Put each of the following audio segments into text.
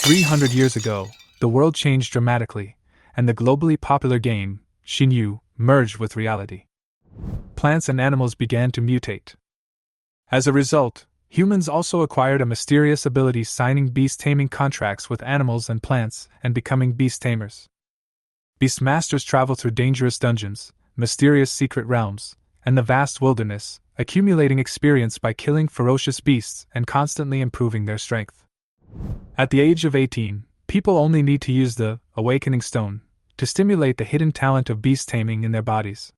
300 years ago, the world changed dramatically, and the globally popular game, Shin Yu, merged with reality. Plants and animals began to mutate. As a result, humans also acquired a mysterious ability, signing beast taming contracts with animals and plants and becoming beast tamers. Beastmasters travel through dangerous dungeons, mysterious secret realms, and the vast wilderness, accumulating experience by killing ferocious beasts and constantly improving their strength. At the age of 18, people only need to use the Awakening Stone to stimulate the hidden talent of beast taming in their bodies.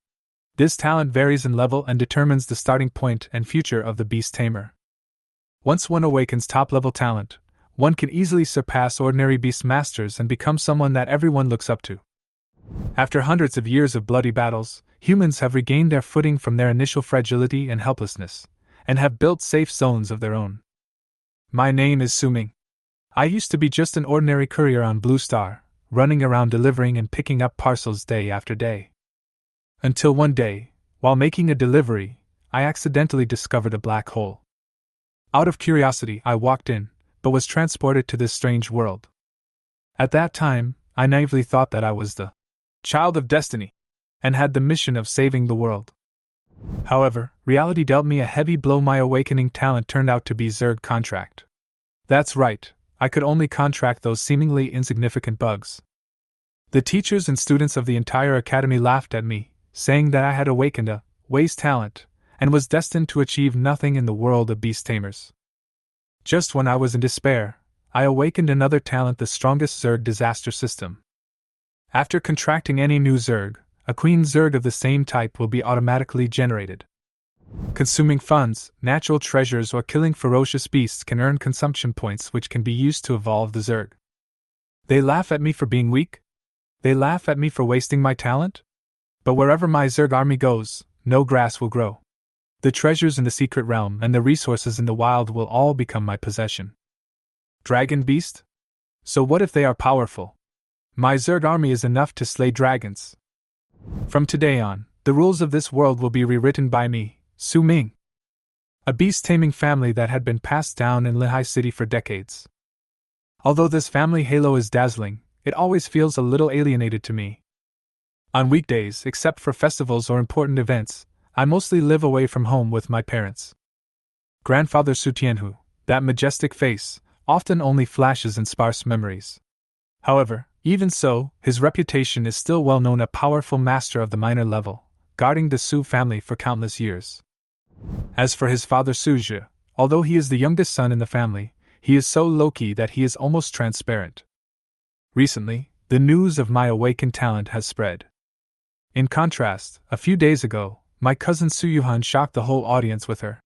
This talent varies in level and determines the starting point and future of the beast tamer. Once one awakens top-level talent, one can easily surpass ordinary beastmasters and become someone that everyone looks up to. After hundreds of years of bloody battles, humans have regained their footing from their initial fragility and helplessness, and have built safe zones of their own. My name is Su-Ming. I used to be just an ordinary courier on Blue Star, running around delivering and picking up parcels day after day. Until one day, while making a delivery, I accidentally discovered a black hole. Out of curiosity, I walked in, but was transported to this strange world. At that time, I naively thought that I was the child of destiny, and had the mission of saving the world. However, reality dealt me a heavy blow. My awakening talent turned out to be Zerg contract. That's right, I could only contract those seemingly insignificant bugs. The teachers and students of the entire academy laughed at me, saying that I had awakened a waste talent, and was destined to achieve nothing in the world of beast tamers. Just when I was in despair, I awakened another talent, the strongest Zerg disaster system. After contracting any new Zerg, a queen Zerg of the same type will be automatically generated. Consuming funds, natural treasures, or killing ferocious beasts can earn consumption points which can be used to evolve the Zerg. They laugh at me for being weak? They laugh at me for wasting my talent? But wherever my Zerg army goes, no grass will grow. The treasures in the secret realm and the resources in the wild will all become my possession. Dragon beast? So what if they are powerful? My Zerg army is enough to slay dragons. From today on, the rules of this world will be rewritten by me, Su-Ming. A beast-taming family that had been passed down in Lehigh City for decades. Although this family halo is dazzling, it always feels a little alienated to me. On weekdays, except for festivals or important events, I mostly live away from home with my parents. Grandfather Su Tianhu, that majestic face, often only flashes in sparse memories. However, even so, his reputation is still well known, a powerful master of the minor level, guarding the Su family for countless years. As for his father Suzhi, although he is the youngest son in the family, he is so low-key that he is almost transparent. Recently, the news of my awakened talent has spread. In contrast, a few days ago, my cousin Su Yuhan shocked the whole audience with her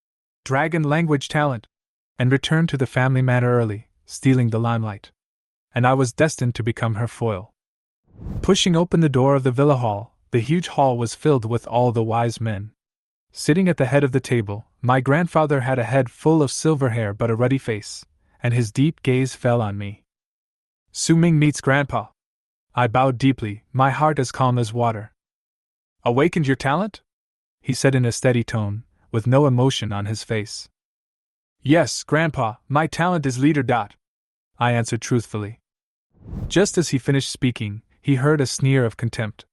dragon language talent, and returned to the family manor early, stealing the limelight. And I was destined to become her foil. Pushing open the door of the villa hall, the huge hall was filled with all the wise men. Sitting at the head of the table, my grandfather had a head full of silver hair but a ruddy face, and his deep gaze fell on me. Su-Ming meets Grandpa. I bowed deeply, my heart as calm as water. Awakened your talent? He said in a steady tone, with no emotion on his face. Yes, Grandpa, my talent is leader. I answered truthfully. Just as he finished speaking, he heard a sneer of contempt.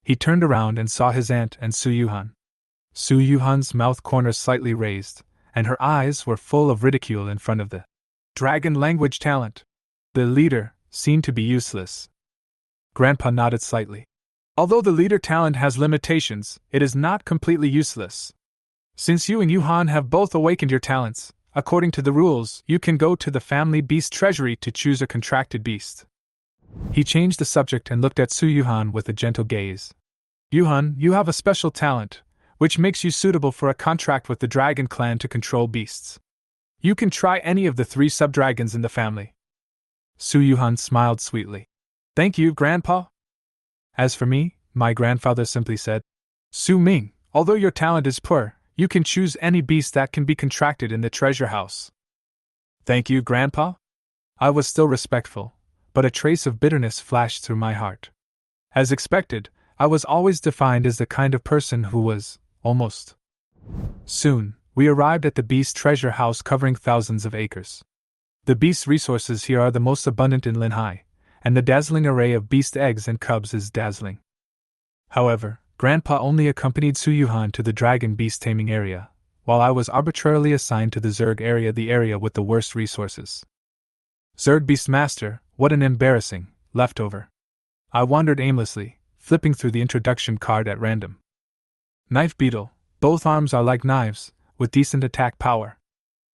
He turned around and saw his aunt and Su Yuhan. Su Yuhan's mouth corners slightly raised, and her eyes were full of ridicule in front of the dragon language talent. The leader seemed to be useless. Grandpa nodded slightly. Although the leader talent has limitations, it is not completely useless. Since you and Yuhan have both awakened your talents, according to the rules, you can go to the family beast treasury to choose a contracted beast. He changed the subject and looked at Su Yuhan with a gentle gaze. Yuhan, you have a special talent, which makes you suitable for a contract with the dragon clan to control beasts. You can try any of the 3 sub-dragons in the family. Su Yuhan smiled sweetly. Thank you, Grandpa. As for me, my grandfather simply said, Su-Ming, although your talent is poor, you can choose any beast that can be contracted in the treasure house. Thank you, Grandpa. I was still respectful, but a trace of bitterness flashed through my heart. As expected, I was always defined as the kind of person who was, almost. Soon, we arrived at the beast treasure house covering thousands of acres. The beast resources here are the most abundant in Linhai, and the dazzling array of beast eggs and cubs is dazzling. However, Grandpa only accompanied Su Yuhan to the dragon beast taming area, while I was arbitrarily assigned to the Zerg area, the area with the worst resources. Zerg Beastmaster, what an embarrassing leftover. I wandered aimlessly, flipping through the introduction card at random. Knife Beetle, both arms are like knives, with decent attack power.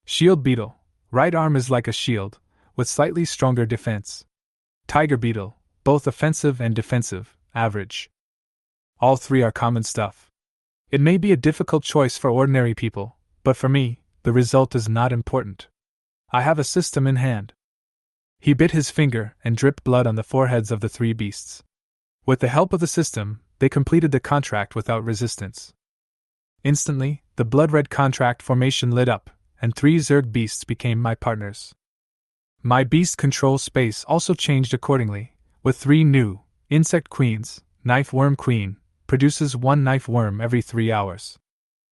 Shield Beetle, right arm is like a shield, with slightly stronger defense. Tiger Beetle, both offensive and defensive, average. All three are common stuff. It may be a difficult choice for ordinary people, but for me, the result is not important. I have a system in hand. He bit his finger and dripped blood on the foreheads of the three beasts. With the help of the system, they completed the contract without resistance. Instantly, the blood-red contract formation lit up, and 3 Zerg beasts became my partners. My beast control space also changed accordingly, with 3 new insect queens. Knife Worm Queen produces 1 knife worm every 3 hours.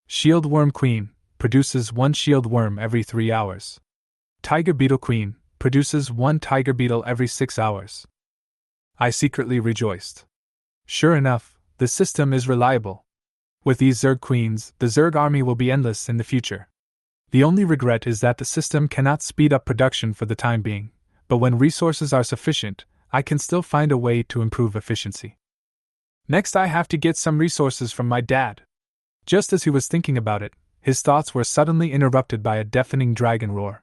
Shield Worm Queen produces 1 shield worm every 3 hours. Tiger Beetle Queen produces 1 tiger beetle every 6 hours. I secretly rejoiced. Sure enough, the system is reliable. With these Zerg queens, the Zerg army will be endless in the future. The only regret is that the system cannot speed up production for the time being, but when resources are sufficient, I can still find a way to improve efficiency. Next, I have to get some resources from my dad. Just as he was thinking about it, his thoughts were suddenly interrupted by a deafening dragon roar.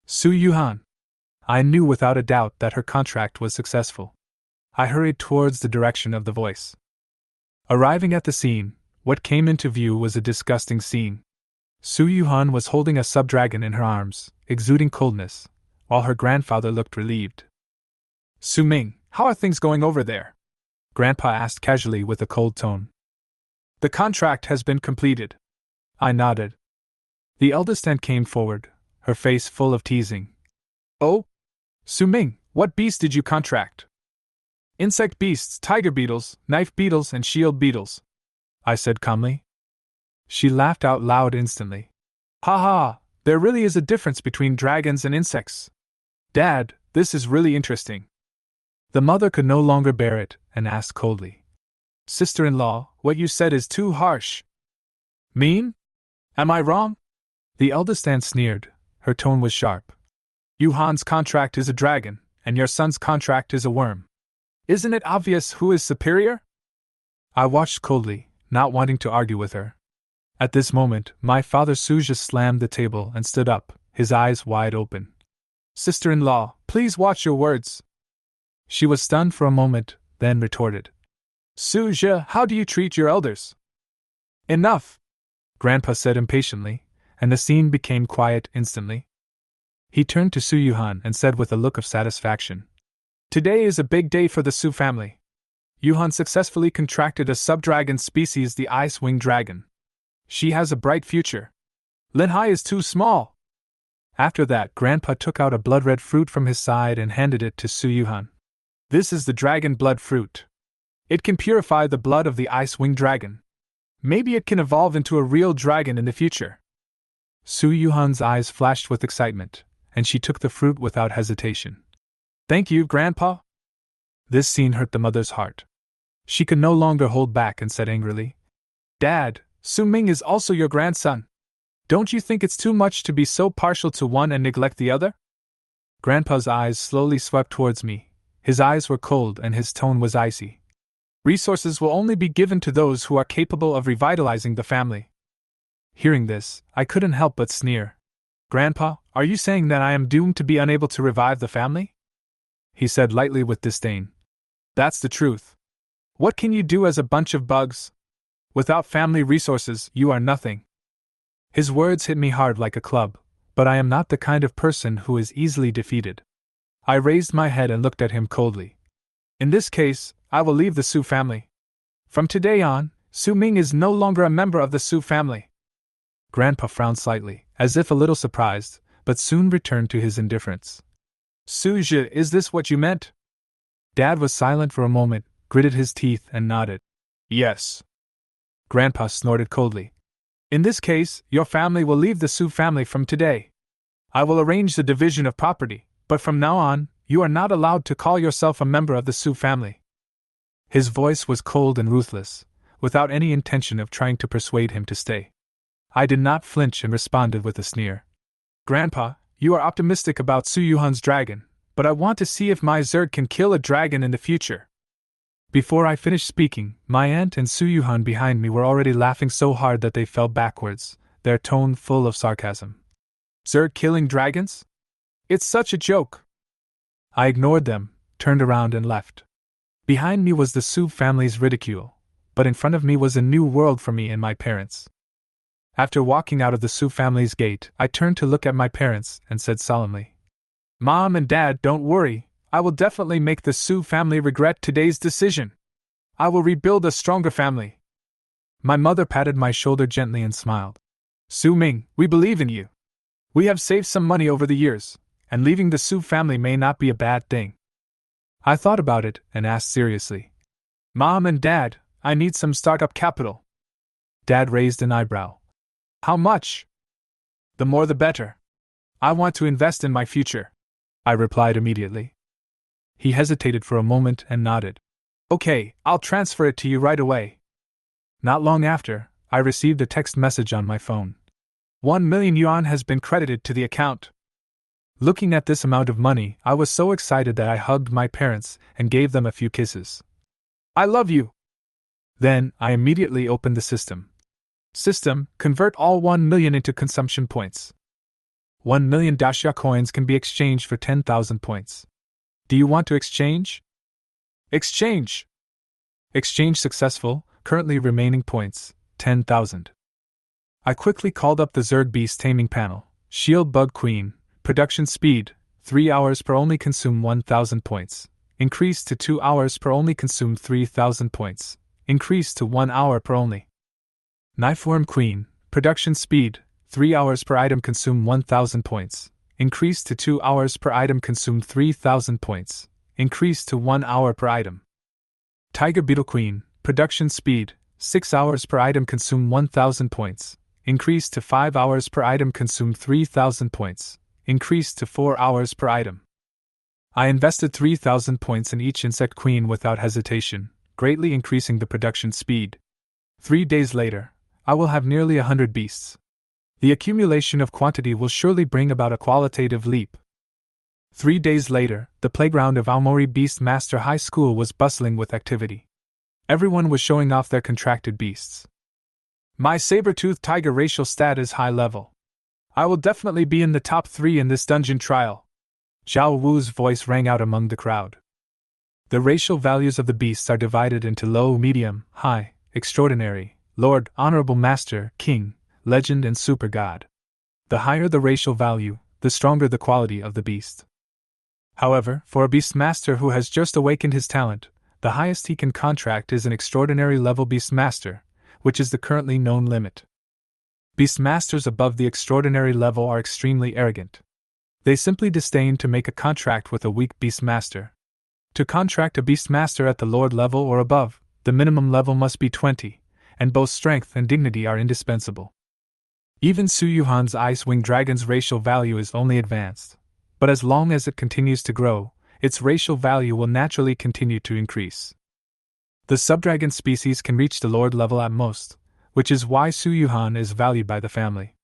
Su Yuhan. I knew without a doubt that her contract was successful. I hurried towards the direction of the voice. Arriving at the scene, what came into view was a disgusting scene. Su Yuhan was holding a sub-dragon in her arms, exuding coldness, while her grandfather looked relieved. Su Ming, how are things going over there? Grandpa asked casually with a cold tone. The contract has been completed. I nodded. The eldest aunt came forward, her face full of teasing. Oh? Su Ming, what beast did you contract? Insect beasts, tiger beetles, knife beetles, and shield beetles, I said calmly. She laughed out loud instantly. Ha ha, there really is a difference between dragons and insects. Dad, this is really interesting. The mother could no longer bear it, and asked coldly. Sister-in-law, what you said is too harsh. Mean? Am I wrong? The eldest aunt sneered, her tone was sharp. Yuhan's contract is a dragon, and your son's contract is a worm. Isn't it obvious who is superior? I watched coldly, not wanting to argue with her. At this moment, my father Suja slammed the table and stood up, his eyes wide open. Sister-in-law, please watch your words. She was stunned for a moment, then retorted. Suja, how do you treat your elders? Enough, Grandpa said impatiently, and the scene became quiet instantly. He turned to Su Yuhan and said with a look of satisfaction. Today is a big day for the Su family. Yuhan successfully contracted a sub-dragon species, the Ice-Winged Dragon. She has a bright future. Linhai is too small. After that, Grandpa took out a blood-red fruit from his side and handed it to Su Yuhan. This is the dragon blood fruit. It can purify the blood of the Ice-Winged Dragon. Maybe it can evolve into a real dragon in the future. Su Yuhan's eyes flashed with excitement, and she took the fruit without hesitation. Thank you, Grandpa. This scene hurt the mother's heart. She could no longer hold back and said angrily, Dad, Su Ming is also your grandson. Don't you think it's too much to be so partial to one and neglect the other? Grandpa's eyes slowly swept towards me. His eyes were cold and his tone was icy. Resources will only be given to those who are capable of revitalizing the family. Hearing this, I couldn't help but sneer. Grandpa, are you saying that I am doomed to be unable to revive the family? He said lightly with disdain. That's the truth. What can you do as a bunch of bugs? Without family resources, you are nothing. His words hit me hard like a club, but I am not the kind of person who is easily defeated. I raised my head and looked at him coldly. In this case, I will leave the Su family. From today on, Su Ming is no longer a member of the Su family. Grandpa frowned slightly, as if a little surprised, but soon returned to his indifference. Suja, is this what you meant? Dad was silent for a moment, gritted his teeth, and nodded. Yes. Grandpa snorted coldly. In this case, your family will leave the Su family from today. I will arrange the division of property, but from now on, you are not allowed to call yourself a member of the Su family. His voice was cold and ruthless, without any intention of trying to persuade him to stay. I did not flinch and responded with a sneer. Grandpa, you are optimistic about Su Yuhan's dragon, but I want to see if my Zerg can kill a dragon in the future. Before I finished speaking, my aunt and Su Yuhan behind me were already laughing so hard that they fell backwards, their tone full of sarcasm. Zerg killing dragons? It's such a joke. I ignored them, turned around and left. Behind me was the Su family's ridicule, but in front of me was a new world for me and my parents. After walking out of the Su family's gate, I turned to look at my parents and said solemnly, Mom and Dad, don't worry, I will definitely make the Su family regret today's decision. I will rebuild a stronger family. My mother patted my shoulder gently and smiled. Su Ming, we believe in you. We have saved some money over the years, and leaving the Su family may not be a bad thing. I thought about it and asked seriously, Mom and Dad, I need some startup capital. Dad raised an eyebrow. How much? The more the better. I want to invest in my future, I replied immediately. He hesitated for a moment and nodded. Okay, I'll transfer it to you right away. Not long after, I received a text message on my phone. 1 million yuan has been credited to the account. Looking at this amount of money, I was so excited that I hugged my parents and gave them a few kisses. I love you! Then, I immediately opened the system. System, convert all 1 million into consumption points. 1 million Daxia coins can be exchanged for 10,000 points. Do you want to exchange? Exchange! Exchange successful, currently remaining points, 10,000. I quickly called up the Zerg Beast taming panel. Shield Bug Queen, production speed, 3 hours per only consume 1,000 points. Increased to 2 hours per only consume 3,000 points. Increased to 1 hour per only. Knifeworm Queen, production speed, 3 hours per item consume 1,000 points. Increased to 2 hours per item consume 3,000 points. Increased to 1 hour per item. Tiger Beetle Queen, production speed, 6 hours per item consume 1,000 points. Increased to 5 hours per item consume 3,000 points. Increased to 4 hours per item. I invested 3,000 points in each insect queen without hesitation, greatly increasing the production speed. 3 days later, I will have nearly 100 beasts. The accumulation of quantity will surely bring about a qualitative leap. 3 days later, the playground of Aomori Beastmaster High School was bustling with activity. Everyone was showing off their contracted beasts. My saber-toothed tiger racial stat is high level. I will definitely be in the top 3 in this dungeon trial. Zhao Wu's voice rang out among the crowd. The racial values of the beasts are divided into low, medium, high, extraordinary, Lord, Honorable Master, King, Legend and Super God. The higher the racial value, the stronger the quality of the beast. However, for a Beastmaster who has just awakened his talent, the highest he can contract is an extraordinary level Beastmaster, which is the currently known limit. Beastmasters above the extraordinary level are extremely arrogant. They simply disdain to make a contract with a weak Beastmaster. To contract a Beastmaster at the Lord level or above, the minimum level must be 20, and both strength and dignity are indispensable. Even Su Yuhan's Ice-Winged Dragon's racial value is only advanced, but as long as it continues to grow, its racial value will naturally continue to increase. The subdragon species can reach the Lord level at most, which is why Su Yuhan is valued by the family.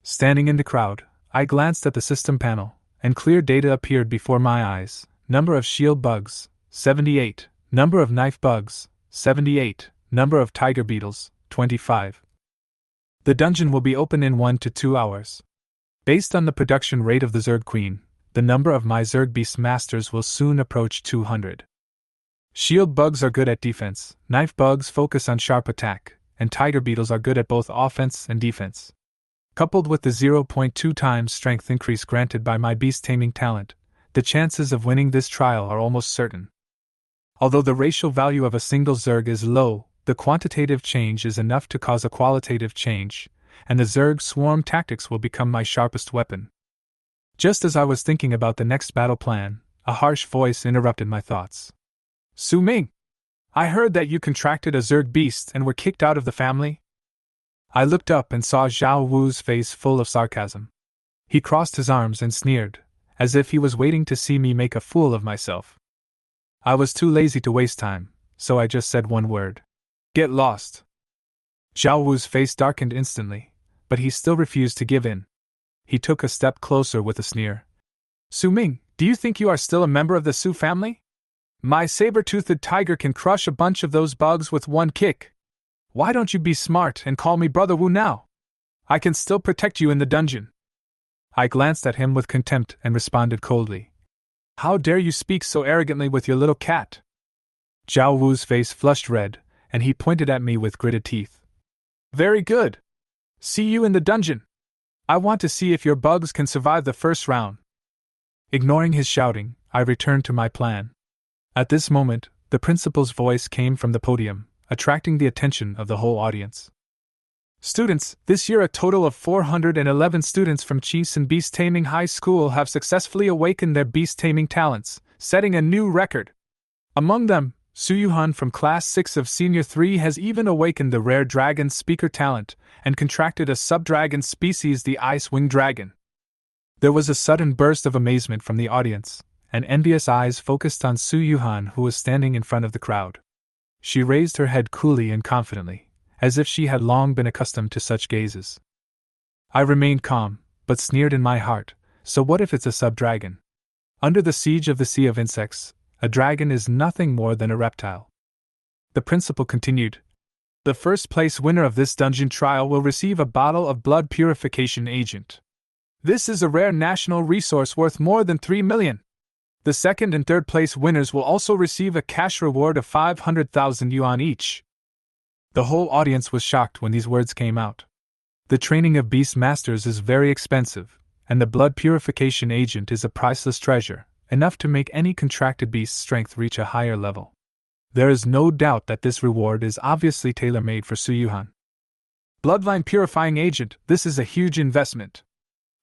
Standing in the crowd, I glanced at the system panel, and clear data appeared before my eyes. Number of shield bugs, 78. Number of knife bugs, 78. Number of tiger beetles, 25. The dungeon will be open in 1 to 2 hours. Based on the production rate of the Zerg Queen, the number of my Zerg Beastmasters will soon approach 200. Shield bugs are good at defense, knife bugs focus on sharp attack, and tiger beetles are good at both offense and defense. Coupled with the 0.2 times strength increase granted by my beast taming talent, the chances of winning this trial are almost certain. Although the racial value of a single Zerg is low, the quantitative change is enough to cause a qualitative change, and the Zerg swarm tactics will become my sharpest weapon. Just as I was thinking about the next battle plan, a harsh voice interrupted my thoughts. Su Ming! I heard that you contracted a Zerg beast and were kicked out of the family? I looked up and saw Zhao Wu's face full of sarcasm. He crossed his arms and sneered, as if he was waiting to see me make a fool of myself. I was too lazy to waste time, so I just said one word. Get lost. Zhao Wu's face darkened instantly, but he still refused to give in. He took a step closer with a sneer. Su Ming, do you think you are still a member of the Su family? My saber-toothed tiger can crush a bunch of those bugs with one kick. Why don't you be smart and call me Brother Wu now? I can still protect you in the dungeon. I glanced at him with contempt and responded coldly. How dare you speak so arrogantly with your little cat? Zhao Wu's face flushed red, and he pointed at me with gritted teeth. Very good. See you in the dungeon. I want to see if your bugs can survive the first round. Ignoring his shouting, I returned to my plan. At this moment, the principal's voice came from the podium, attracting the attention of the whole audience. Students, this year a total of 411 students from Cheese and Beast Taming High School have successfully awakened their beast taming talents, setting a new record. Among them, Su Yuhan from Class 6 of Senior 3 has even awakened the rare dragon speaker talent and contracted a sub-dragon species, the Ice-Winged Dragon. There was a sudden burst of amazement from the audience, and envious eyes focused on Su Yuhan, who was standing in front of the crowd. She raised her head coolly and confidently, as if she had long been accustomed to such gazes. I remained calm, but sneered in my heart, so what if it's a sub-dragon? Under the siege of the Sea of Insects, a dragon is nothing more than a reptile. The principal continued. The first place winner of this dungeon trial will receive a bottle of blood purification agent. This is a rare national resource worth more than 3 million. The second and third place winners will also receive a cash reward of 500,000 yuan each. The whole audience was shocked when these words came out. The training of Beastmasters is very expensive, and the blood purification agent is a priceless treasure, enough to make any contracted beast's strength reach a higher level. There is no doubt that this reward is obviously tailor-made for Su Yuhan. Bloodline purifying agent, this is a huge investment.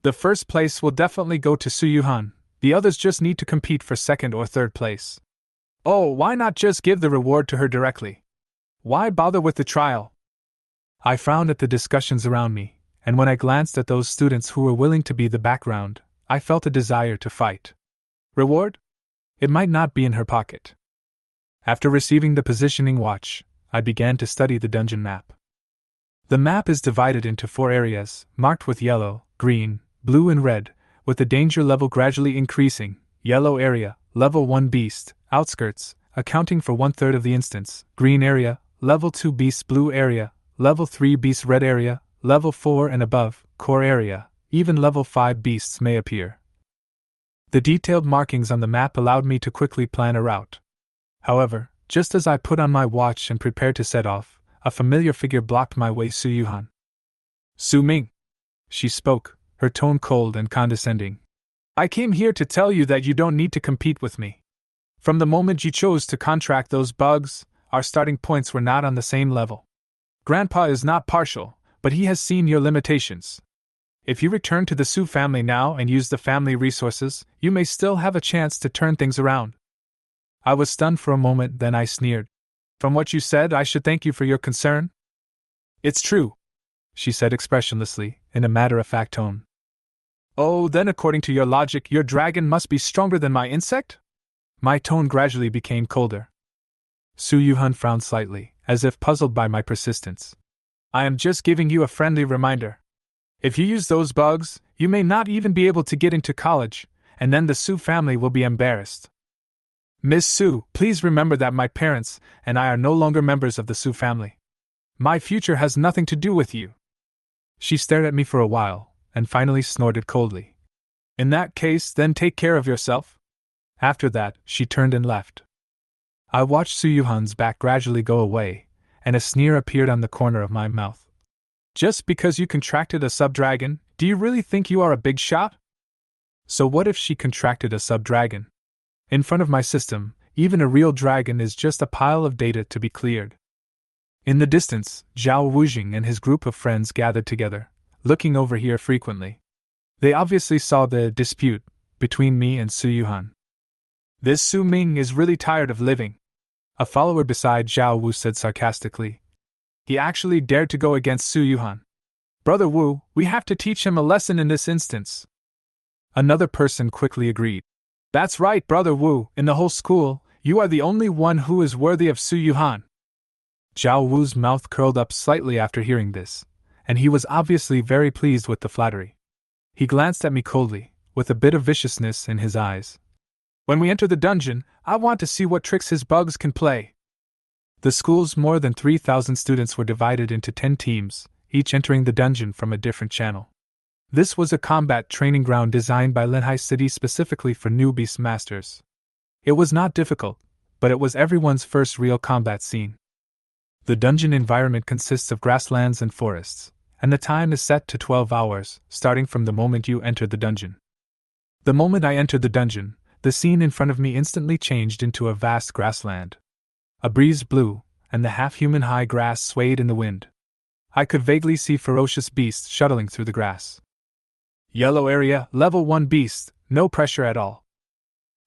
The first place will definitely go to Su Yuhan, the others just need to compete for second or third place. Oh, why not just give the reward to her directly? Why bother with the trial? I frowned at the discussions around me, and when I glanced at those students who were willing to be the background, I felt a desire to fight. Reward? It might not be in her pocket. After receiving the positioning watch, I began to study the dungeon map. The map is divided into 4 areas, marked with yellow, green, blue and red, with the danger level gradually increasing. Yellow area, level 1 beast, outskirts, accounting for 1/3 of the instance. Green area, level 2 beast, blue area, level 3 beast, red area, level 4 and above, core area, even level 5 beasts may appear. The detailed markings on the map allowed me to quickly plan a route. However, just as I put on my watch and prepared to set off, a familiar figure blocked my way. Su Yuhan. Su Ming. She spoke, her tone cold and condescending. I came here to tell you that you don't need to compete with me. From the moment you chose to contract those bugs, our starting points were not on the same level. Grandpa is not partial, but he has seen your limitations. If you return to the Su family now and use the family resources, you may still have a chance to turn things around. I was stunned for a moment, then I sneered. From what you said, I should thank you for your concern. It's true, she said expressionlessly, in a matter-of-fact tone. Oh, then according to your logic, your dragon must be stronger than my insect? My tone gradually became colder. Su Yuhan frowned slightly, as if puzzled by my persistence. I am just giving you a friendly reminder. If you use those bugs, you may not even be able to get into college, and then the Su family will be embarrassed. Miss Su, please remember that my parents and I are no longer members of the Su family. My future has nothing to do with you. She stared at me for a while, and finally snorted coldly. In that case, then take care of yourself. After that, she turned and left. I watched Su Yuhan's back gradually go away, and a sneer appeared on the corner of my mouth. Just because you contracted a sub-dragon, do you really think you are a big shot? So what if she contracted a sub-dragon? In front of my system, even a real dragon is just a pile of data to be cleared. In the distance, Zhao Wujing and his group of friends gathered together, looking over here frequently. They obviously saw the dispute between me and Su Yuhan. This Su Ming is really tired of living, a follower beside Zhao Wu said sarcastically. He actually dared to go against Su Yuhan. Brother Wu, we have to teach him a lesson in this instance, Another person quickly agreed. That's right, Brother Wu, in the whole school, you are the only one who is worthy of Su Yuhan. Zhao Wu's mouth curled up slightly after hearing this, and he was obviously very pleased with the flattery. He glanced at me coldly, with a bit of viciousness in his eyes. When we enter the dungeon, I want to see what tricks his bugs can play. The school's more than 3,000 students were divided into 10 teams, each entering the dungeon from a different channel. This was a combat training ground designed by Linhai City specifically for new Beastmasters. It was not difficult, but it was everyone's first real combat scene. The dungeon environment consists of grasslands and forests, and the time is set to 12 hours, starting from the moment you enter the dungeon. The moment I entered the dungeon, the scene in front of me instantly changed into a vast grassland. A breeze blew, and the half-human high grass swayed in the wind. I could vaguely see ferocious beasts shuttling through the grass. Yellow area, level 1 beast, no pressure at all.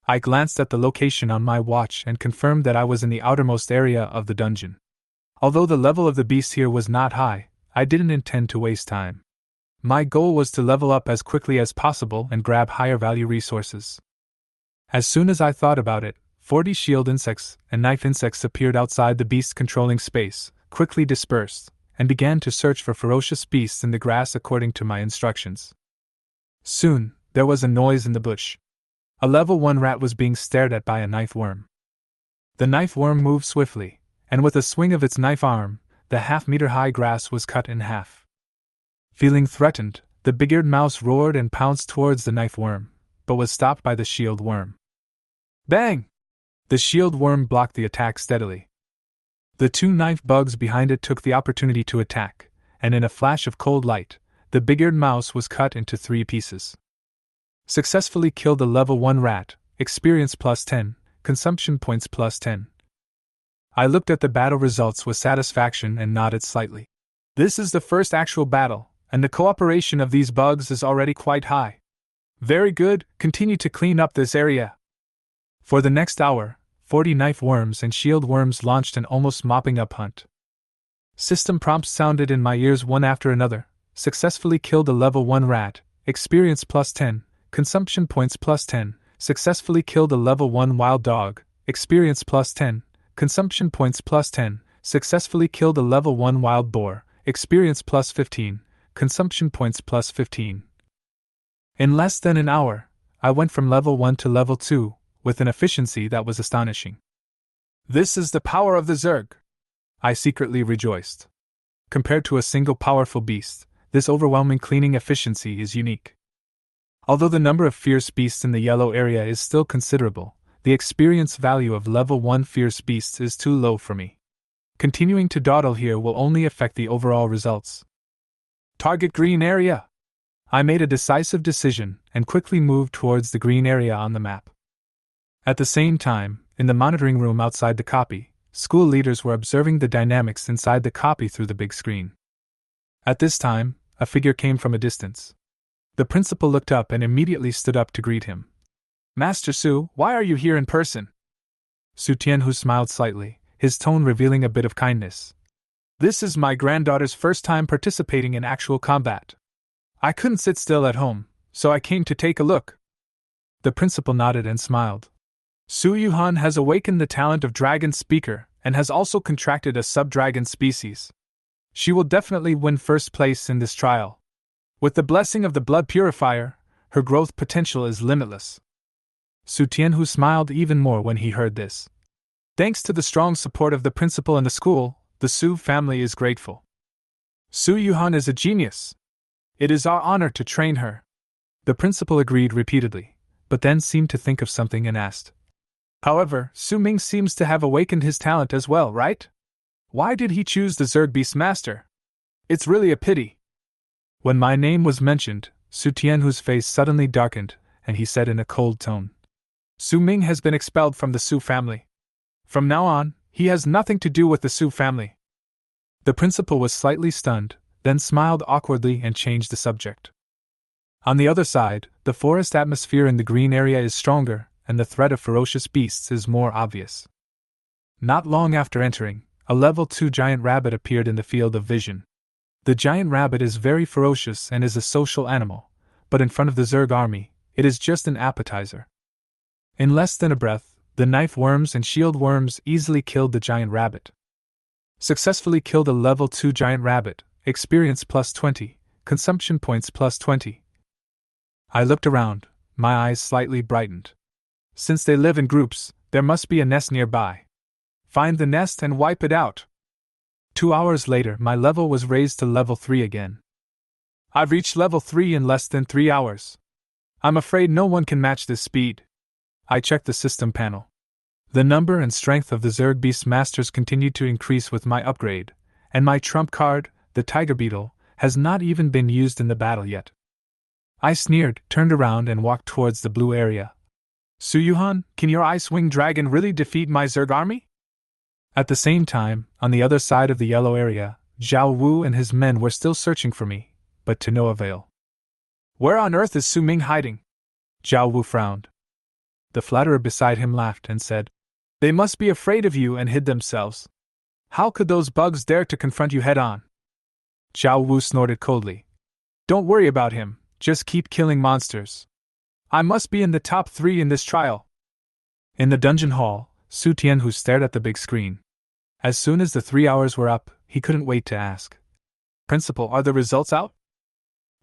I glanced at the location on my watch and confirmed that I was in the outermost area of the dungeon. Although the level of the beast here was not high, I didn't intend to waste time. My goal was to level up as quickly as possible and grab higher value resources. As soon as I thought about it, 40 shield insects and knife insects appeared outside the beast's controlling space, quickly dispersed, and began to search for ferocious beasts in the grass according to my instructions. Soon, there was a noise in the bush. A level 1 rat was being stared at by a knife worm. The knife worm moved swiftly, and with a swing of its knife arm, the half-meter-high grass was cut in half. Feeling threatened, the big-eared mouse roared and pounced towards the knife worm, but was stopped by the shield worm. Bang! The shield worm blocked the attack steadily. The 2 knife bugs behind it took the opportunity to attack, and in a flash of cold light, the big-eared mouse was cut into 3 pieces. Successfully killed a level 1 rat, experience plus 10, consumption points plus 10. I looked at the battle results with satisfaction and nodded slightly. This is the first actual battle, and the cooperation of these bugs is already quite high. Very good, continue to clean up this area. For the next hour, 40 knife worms and shield worms launched an almost mopping up hunt. System prompts sounded in my ears one after another. Successfully killed a level 1 rat, experience plus 10, consumption points plus 10, successfully killed a level 1 wild dog, experience plus 10, consumption points plus 10, successfully killed a level 1 wild boar, experience plus 15, consumption points plus 15. In less than an hour, I went from level 1 to level 2, with an efficiency that was astonishing. This is the power of the Zerg! I secretly rejoiced. Compared to a single powerful beast, this overwhelming cleaning efficiency is unique. Although the number of fierce beasts in the yellow area is still considerable, the experience value of level 1 fierce beasts is too low for me. Continuing to dawdle here will only affect the overall results. Target green area! I made a decisive decision and quickly moved towards the green area on the map. At the same time, in the monitoring room outside the copy, school leaders were observing the dynamics inside the copy through the big screen. At this time, a figure came from a distance. The principal looked up and immediately stood up to greet him. Master Su, why are you here in person? Su Tianhu smiled slightly, his tone revealing a bit of kindness. This is my granddaughter's first time participating in actual combat. I couldn't sit still at home, so I came to take a look. The principal nodded and smiled. Su Yuhan has awakened the talent of Dragon Speaker and has also contracted a sub-dragon species. She will definitely win first place in this trial. With the blessing of the Blood Purifier, her growth potential is limitless. Su Tianhu smiled even more when he heard this. Thanks to the strong support of the principal and the school, the Su family is grateful. Su Yuhan is a genius. It is our honor to train her. The principal agreed repeatedly, but then seemed to think of something and asked. However, Su Ming seems to have awakened his talent as well, right? Why did he choose the Zerg Beastmaster? It's really a pity. When my name was mentioned, Su Tianhu's face suddenly darkened, and he said in a cold tone. Su Ming has been expelled from the Su family. From now on, he has nothing to do with the Su family. The principal was slightly stunned, then smiled awkwardly and changed the subject. On the other side, the forest atmosphere in the green area is stronger, and the threat of ferocious beasts is more obvious. Not long after entering, a level 2 giant rabbit appeared in the field of vision. The giant rabbit is very ferocious and is a social animal, but in front of the Zerg army, It is just an appetizer. In less than a breath, the knife worms and shield worms easily killed the giant rabbit. Successfully killed a level 2 giant rabbit, experience plus 20, consumption points plus 20. I looked around, my eyes slightly brightened. Since they live in groups, there must be a nest nearby. Find the nest and wipe it out. 2 hours later, my level was raised to level 3 again. I've reached level 3 in less than 3 hours. I'm afraid no one can match this speed. I checked the system panel. The number and strength of the Zerg Beastmasters continued to increase with my upgrade, and my trump card, the Tiger Beetle, has not even been used in the battle yet. I sneered, turned around, and walked towards the blue area. Suyuhan, can your Ice-Winged Dragon really defeat my Zerg army? At the same time, on the other side of the yellow area, Zhao Wu and his men were still searching for me, but to no avail. Where on earth is Su Ming hiding? Zhao Wu frowned. The flatterer beside him laughed and said, They must be afraid of you and hid themselves. How could those bugs dare to confront you head-on? Zhao Wu snorted coldly. Don't worry about him, just keep killing monsters. I must be in the top 3 in this trial. In the dungeon hall, Su Tianhu stared at the big screen. As soon as the 3 hours were up, he couldn't wait to ask. Principal, are the results out?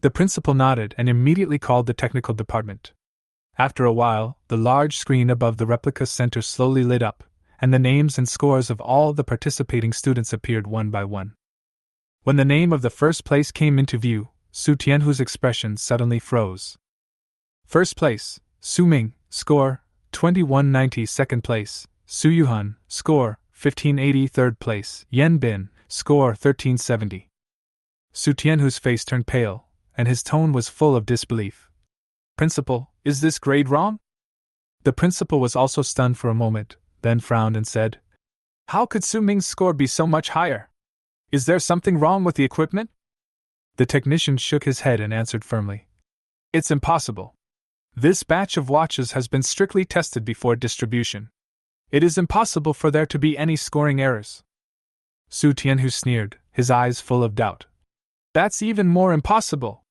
The principal nodded and immediately called the technical department. After a while, the large screen above the replica center slowly lit up, and the names and scores of all the participating students appeared one by one. When the name of the first place came into view, Su Tianhu's expression suddenly froze. First place, Su Ming, score, 2190. Second place, Su Yuhan, score, 1580. Third place, Yan Bin, score, 1370. Su Tianhu's face turned pale, and his tone was full of disbelief. Principal, is this grade wrong? The principal was also stunned for a moment, then frowned and said, How could Su Ming's score be so much higher? Is there something wrong with the equipment? The technician shook his head and answered firmly. It's impossible. This batch of watches has been strictly tested before distribution. It is impossible for there to be any scoring errors. Su Tianhu sneered, his eyes full of doubt. That's even more impossible.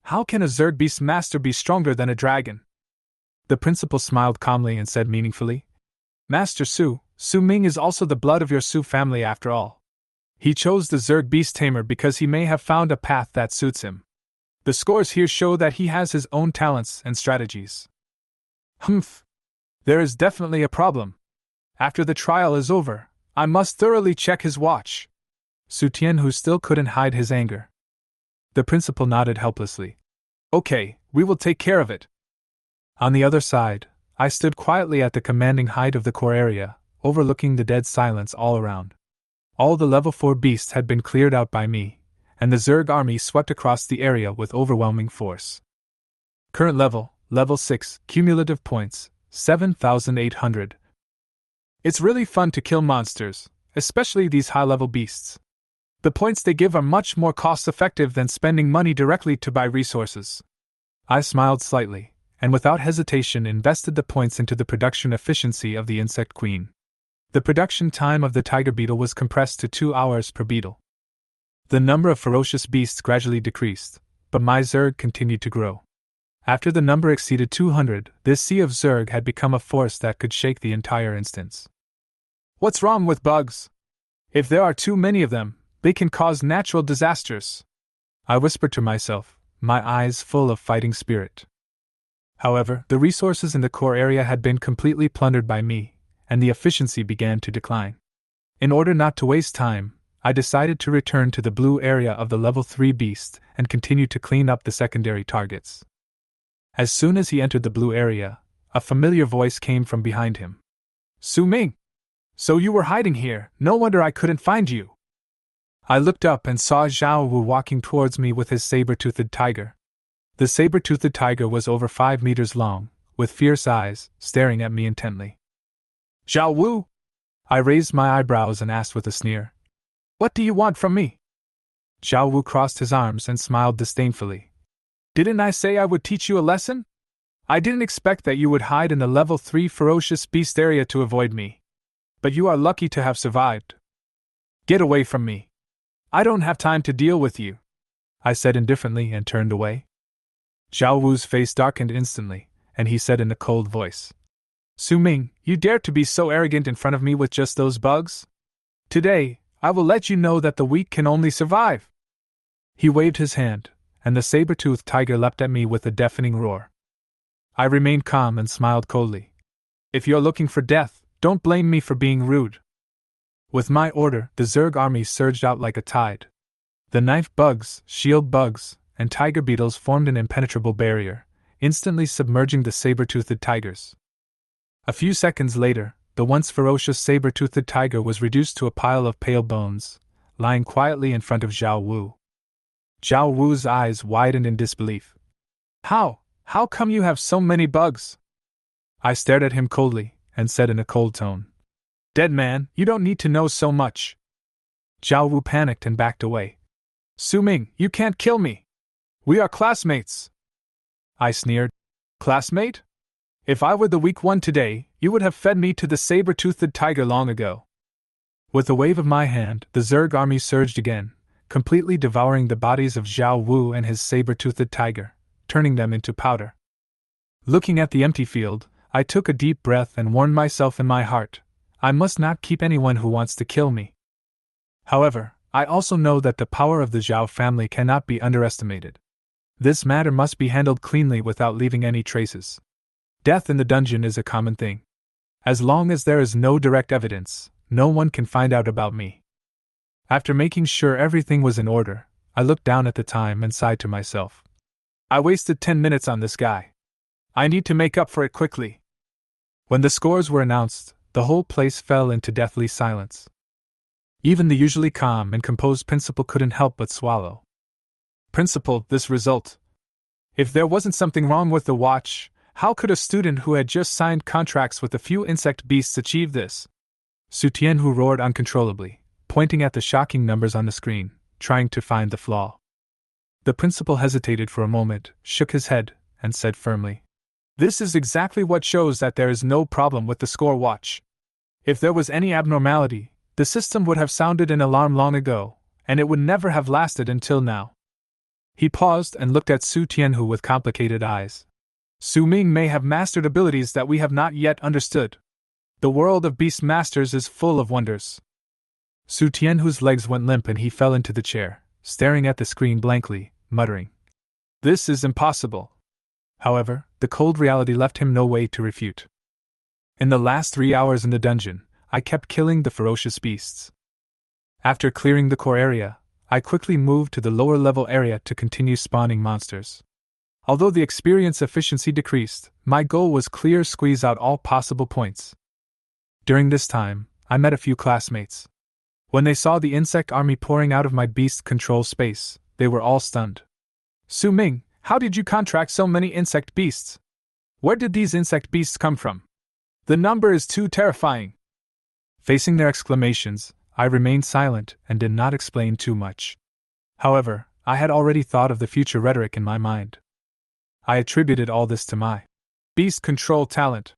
How can a Zerg Beastmaster be stronger than a dragon? The principal smiled calmly and said meaningfully, Master Su, Su Ming is also the blood of your Su family after all. He chose the Zerg Beast Tamer because he may have found a path that suits him. The scores here show that he has his own talents and strategies. Humph. There is definitely a problem. After the trial is over, I must thoroughly check his watch. Su Tianhu still couldn't hide his anger. The principal nodded helplessly. Okay, we will take care of it. On the other side, I stood quietly at the commanding height of the core area, overlooking the dead silence all around. All the level 4 beasts had been cleared out by me, and the Zerg army swept across the area with overwhelming force. Current level, level 6, cumulative points, 7,800. It's really fun to kill monsters, especially these high-level beasts. The points they give are much more cost-effective than spending money directly to buy resources. I smiled slightly, and without hesitation invested the points into the production efficiency of the insect queen. The production time of the tiger beetle was compressed to 2 hours per beetle. The number of ferocious beasts gradually decreased, but my Zerg continued to grow. After the number exceeded 200, this sea of Zerg had become a force that could shake the entire instance. What's wrong with bugs? If there are too many of them, they can cause natural disasters. I whispered to myself, my eyes full of fighting spirit. However, the resources in the core area had been completely plundered by me, and the efficiency began to decline. In order not to waste time, I decided to return to the blue area of the level 3 beast and continue to clean up the secondary targets. As soon as he entered the blue area, a familiar voice came from behind him. Su Ming! So you were hiding here, no wonder I couldn't find you. I looked up and saw Zhao Wu walking towards me with his saber-toothed tiger. The saber-toothed tiger was over 5 meters long, with fierce eyes, staring at me intently. Zhao Wu! I raised my eyebrows and asked with a sneer. What do you want from me? Zhao Wu crossed his arms and smiled disdainfully. Didn't I say I would teach you a lesson? I didn't expect that you would hide in the level 3 ferocious beast area to avoid me. But you are lucky to have survived. Get away from me. I don't have time to deal with you, I said indifferently and turned away. Zhao Wu's face darkened instantly, and he said in a cold voice, Su Ming, you dare to be so arrogant in front of me with just those bugs? Today, I will let you know that the weak can only survive. He waved his hand, and the saber-toothed tiger leapt at me with a deafening roar. I remained calm and smiled coldly. If you're looking for death, don't blame me for being rude. With my order, the Zerg army surged out like a tide. The knife bugs, shield bugs, and tiger beetles formed an impenetrable barrier, instantly submerging the saber-toothed tigers. A few seconds later, the once ferocious saber-toothed tiger was reduced to a pile of pale bones, lying quietly in front of Zhao Wu. Zhao Wu's eyes widened in disbelief. How come you have so many bugs? I stared at him coldly, and said in a cold tone, Dead man, you don't need to know so much. Zhao Wu panicked and backed away. Su Ming, you can't kill me. We are classmates. I sneered. Classmate? If I were the weak one today, you would have fed me to the saber-toothed tiger long ago. With a wave of my hand, the Zerg army surged again, completely devouring the bodies of Zhao Wu and his saber-toothed tiger, turning them into powder. Looking at the empty field, I took a deep breath and warned myself in my heart, I must not keep anyone who wants to kill me. However, I also know that the power of the Zhao family cannot be underestimated. This matter must be handled cleanly without leaving any traces. Death in the dungeon is a common thing. As long as there is no direct evidence, no one can find out about me. After making sure everything was in order, I looked down at the time and sighed to myself. I wasted 10 minutes on this guy. I need to make up for it quickly. When the scores were announced, the whole place fell into deathly silence. Even the usually calm and composed principal couldn't help but swallow. Principal, this result. If there wasn't something wrong with the watch, how could a student who had just signed contracts with a few insect beasts achieve this? Su Tianhu roared uncontrollably, pointing at the shocking numbers on the screen, trying to find the flaw. The principal hesitated for a moment, shook his head, and said firmly, This is exactly what shows that there is no problem with the score watch. If there was any abnormality, the system would have sounded an alarm long ago, and it would never have lasted until now. He paused and looked at Su Tianhu with complicated eyes. Su Ming may have mastered abilities that we have not yet understood. The world of Beastmasters is full of wonders. Su Tianhu's legs went limp and he fell into the chair, staring at the screen blankly, muttering, This is impossible. However, the cold reality left him no way to refute. In the last 3 hours in the dungeon, I kept killing the ferocious beasts. After clearing the core area, I quickly moved to the lower level area to continue spawning monsters. Although the experience efficiency decreased, my goal was clear: squeeze out all possible points. During this time, I met a few classmates. When they saw the insect army pouring out of my beast control space, they were all stunned. Su Ming, how did you contract so many insect beasts? Where did these insect beasts come from? The number is too terrifying. Facing their exclamations, I remained silent and did not explain too much. However, I had already thought of the future rhetoric in my mind. I attributed all this to my beast control talent,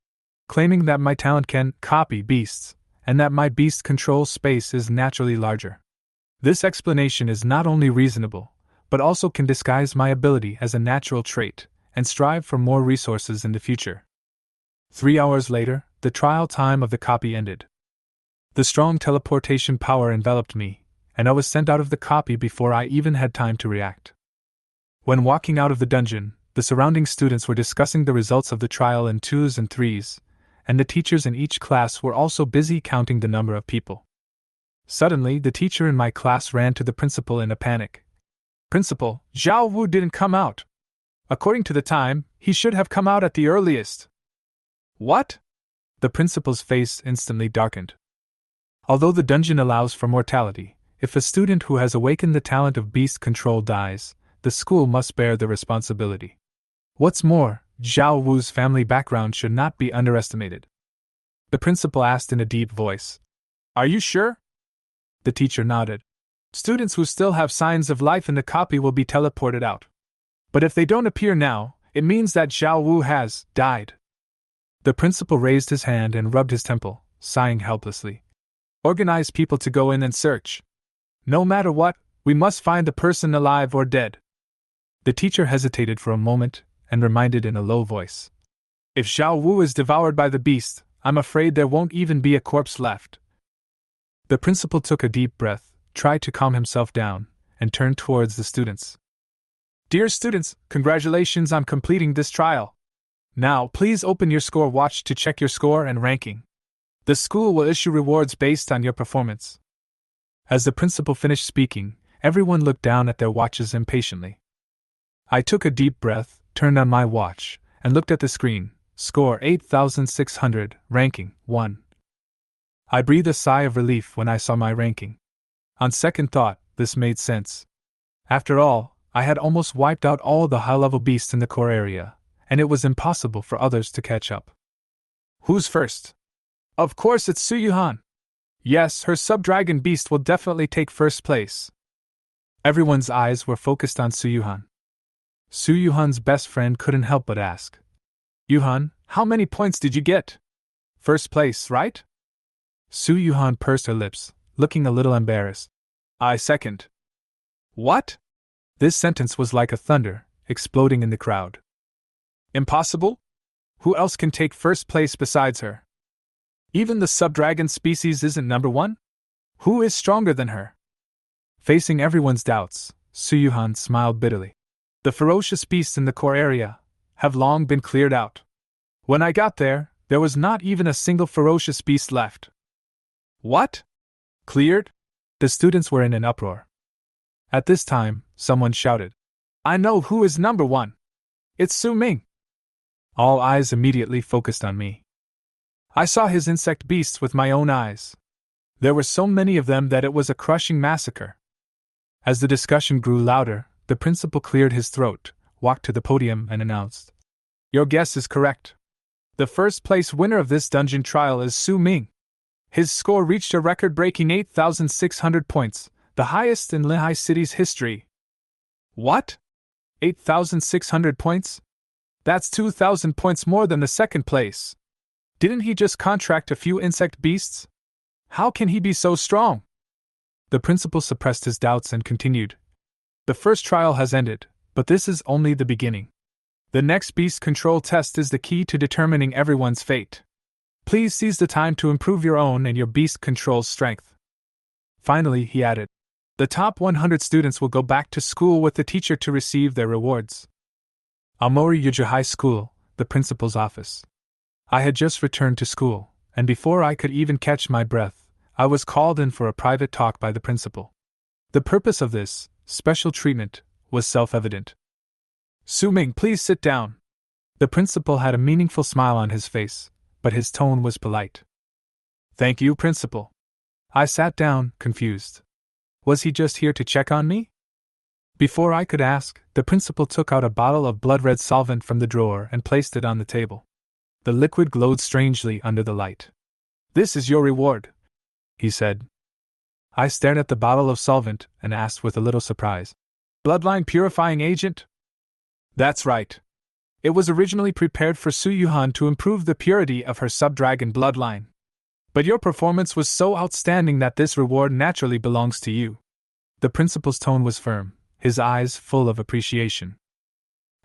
claiming that my talent can copy beasts, and that my beast control space is naturally larger. This explanation is not only reasonable, but also can disguise my ability as a natural trait, and strive for more resources in the future. 3 hours later, the trial time of the copy ended. The strong teleportation power enveloped me, and I was sent out of the copy before I even had time to react. When walking out of the dungeon, the surrounding students were discussing the results of the trial in 2s and 3s, and the teachers in each class were also busy counting the number of people. Suddenly, the teacher in my class ran to the principal in a panic. Principal, Zhao Wu didn't come out. According to the time, he should have come out at the earliest. What? The principal's face instantly darkened. Although the dungeon allows for mortality, if a student who has awakened the talent of beast control dies, the school must bear the responsibility. What's more, Zhao Wu's family background should not be underestimated. The principal asked in a deep voice. Are you sure? The teacher nodded. Students who still have signs of life in the copy will be teleported out. But if they don't appear now, it means that Zhao Wu has died. The principal raised his hand and rubbed his temple, sighing helplessly. Organize people to go in and search. No matter what, we must find the person alive or dead. The teacher hesitated for a moment, and reminded in a low voice. If Xiao Wu is devoured by the beast, I'm afraid there won't even be a corpse left. The principal took a deep breath, tried to calm himself down, and turned towards the students. Dear students, congratulations on completing this trial. Now, please open your score watch to check your score and ranking. The school will issue rewards based on your performance. As the principal finished speaking, everyone looked down at their watches impatiently. I took a deep breath, turned on my watch, and looked at the screen. Score 8,600, ranking 1. I breathed a sigh of relief when I saw my ranking. On second thought, this made sense. After all, I had almost wiped out all the high-level beasts in the core area, and it was impossible for others to catch up. Who's first? Of course it's Su Yuhan. Yes, her sub-dragon beast will definitely take first place. Everyone's eyes were focused on Su Yuhan. Su Yuhan's best friend couldn't help but ask. Yuhan, how many points did you get? First place, right? Su Yuhan pursed her lips, looking a little embarrassed. I second. What? This sentence was like a thunder, exploding in the crowd. Impossible? Who else can take first place besides her? Even the sub-dragon species isn't number one? Who is stronger than her? Facing everyone's doubts, Su Yuhan smiled bitterly. The ferocious beasts in the core area have long been cleared out. When I got there, there was not even a single ferocious beast left. What? Cleared? The students were in an uproar. At this time, someone shouted, I know who is number one. It's Su Ming. All eyes immediately focused on me. I saw his insect beasts with my own eyes. There were so many of them that it was a crushing massacre. As the discussion grew louder, the principal cleared his throat, walked to the podium, and announced, Your guess is correct. The first place winner of this dungeon trial is Su Ming. His score reached a record-breaking 8,600 points, the highest in Lehigh City's history. What? 8,600 points? That's 2,000 points more than the second place. Didn't he just contract a few insect beasts? How can he be so strong? The principal suppressed his doubts and continued. The first trial has ended, but this is only the beginning. The next beast control test is the key to determining everyone's fate. Please seize the time to improve your own and your beast control's strength. Finally, he added, the top 100 students will go back to school with the teacher to receive their rewards. Aomori Yuja High School, the principal's office. I had just returned to school, and before I could even catch my breath, I was called in for a private talk by the principal. The purpose of this special treatment was self-evident. Su Ming, please sit down. The principal had a meaningful smile on his face, but his tone was polite. Thank you, principal. I sat down, confused. Was he just here to check on me? Before I could ask, the principal took out a bottle of blood-red solvent from the drawer and placed it on the table. The liquid glowed strangely under the light. This is your reward, he said. I stared at the bottle of solvent and asked with a little surprise. Bloodline purifying agent? That's right. It was originally prepared for Su Yuhan to improve the purity of her sub-dragon bloodline. But your performance was so outstanding that this reward naturally belongs to you. The principal's tone was firm, his eyes full of appreciation.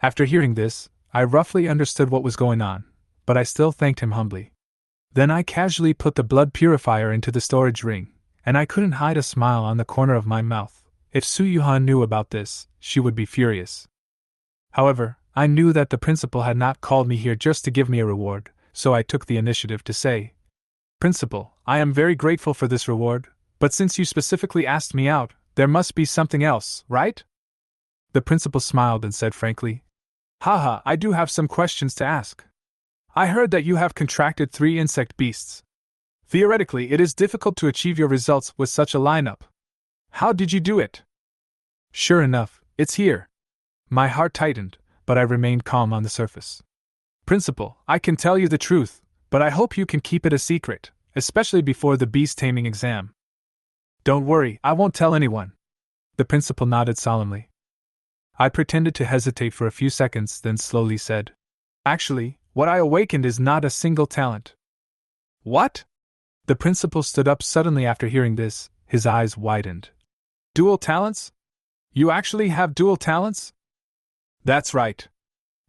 After hearing this, I roughly understood what was going on, but I still thanked him humbly. Then I casually put the blood purifier into the storage ring, and I couldn't hide a smile on the corner of my mouth. If Su Yuhan knew about this, she would be furious. However, I knew that the principal had not called me here just to give me a reward, so I took the initiative to say, Principal, I am very grateful for this reward, but since you specifically asked me out, there must be something else, right? The principal smiled and said frankly, Haha, I do have some questions to ask. I heard that you have contracted 3 insect beasts. Theoretically, it is difficult to achieve your results with such a lineup. How did you do it? Sure enough, it's here. My heart tightened, but I remained calm on the surface. Principal, I can tell you the truth, but I hope you can keep it a secret, especially before the beast taming exam. Don't worry, I won't tell anyone. The principal nodded solemnly. I pretended to hesitate for a few seconds, then slowly said, Actually, what I awakened is not a single talent. What? The principal stood up suddenly after hearing this, his eyes widened. Dual talents? You actually have dual talents? That's right.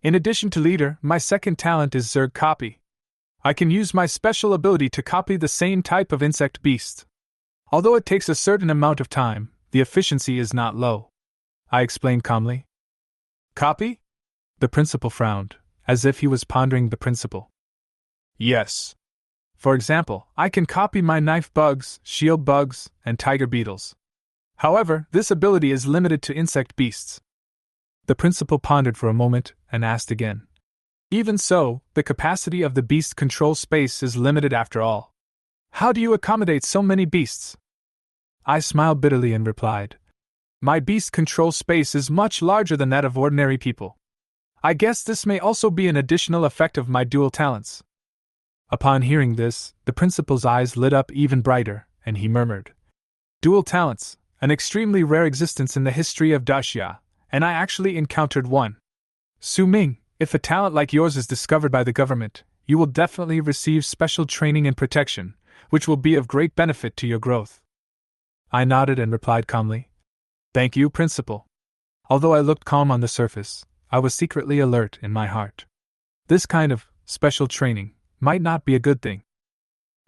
In addition to leader, my second talent is Zerg copy. I can use my special ability to copy the same type of insect beast. Although it takes a certain amount of time, the efficiency is not low. I explained calmly. Copy? The principal frowned, as if he was pondering the principle. Yes. For example, I can copy my knife bugs, shield bugs, and tiger beetles. However, this ability is limited to insect beasts. The principal pondered for a moment and asked again. Even so, the capacity of the beast control space is limited after all. How do you accommodate so many beasts? I smiled bitterly and replied. My beast control space is much larger than that of ordinary people. I guess this may also be an additional effect of my dual talents. Upon hearing this, the principal's eyes lit up even brighter, and he murmured. Dual talents, an extremely rare existence in the history of Daxia, and I actually encountered one. Su Ming, if a talent like yours is discovered by the government, you will definitely receive special training and protection, which will be of great benefit to your growth. I nodded and replied calmly. Thank you, Principal. Although I looked calm on the surface, I was secretly alert in my heart. This kind of special training might not be a good thing.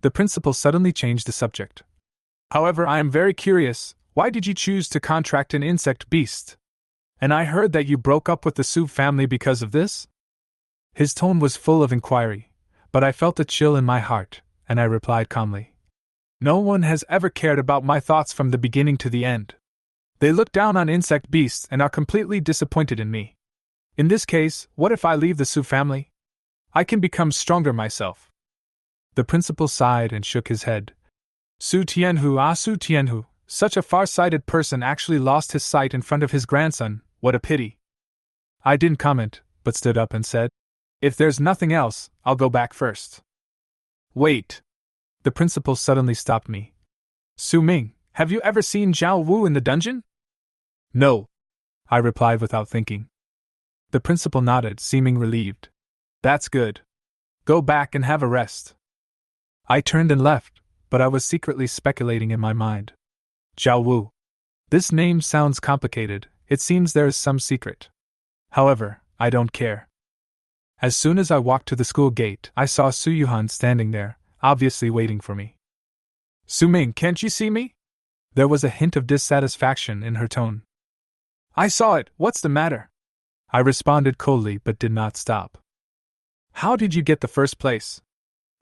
The Principal suddenly changed the subject. However, I am very curious, why did you choose to contract an insect beast? And I heard that you broke up with the Su family because of this? His tone was full of inquiry, but I felt a chill in my heart, and I replied calmly. No one has ever cared about my thoughts from the beginning to the end. They look down on insect beasts and are completely disappointed in me. In this case, what if I leave the Su family? I can become stronger myself. The principal sighed and shook his head. Su Tianhu, such a far-sighted person actually lost his sight in front of his grandson, what a pity. I didn't comment, but stood up and said, if there's nothing else, I'll go back first. Wait. The principal suddenly stopped me. Su Ming, have you ever seen Zhao Wu in the dungeon? No, I replied without thinking. The principal nodded, seeming relieved. That's good. Go back and have a rest. I turned and left, but I was secretly speculating in my mind. Zhao Wu. This name sounds complicated, it seems there is some secret. However, I don't care. As soon as I walked to the school gate, I saw Su Yuhan standing there, obviously waiting for me. Su Ming, can't you see me? There was a hint of dissatisfaction in her tone. I saw it, what's the matter? I responded coldly but did not stop. How did you get the first place?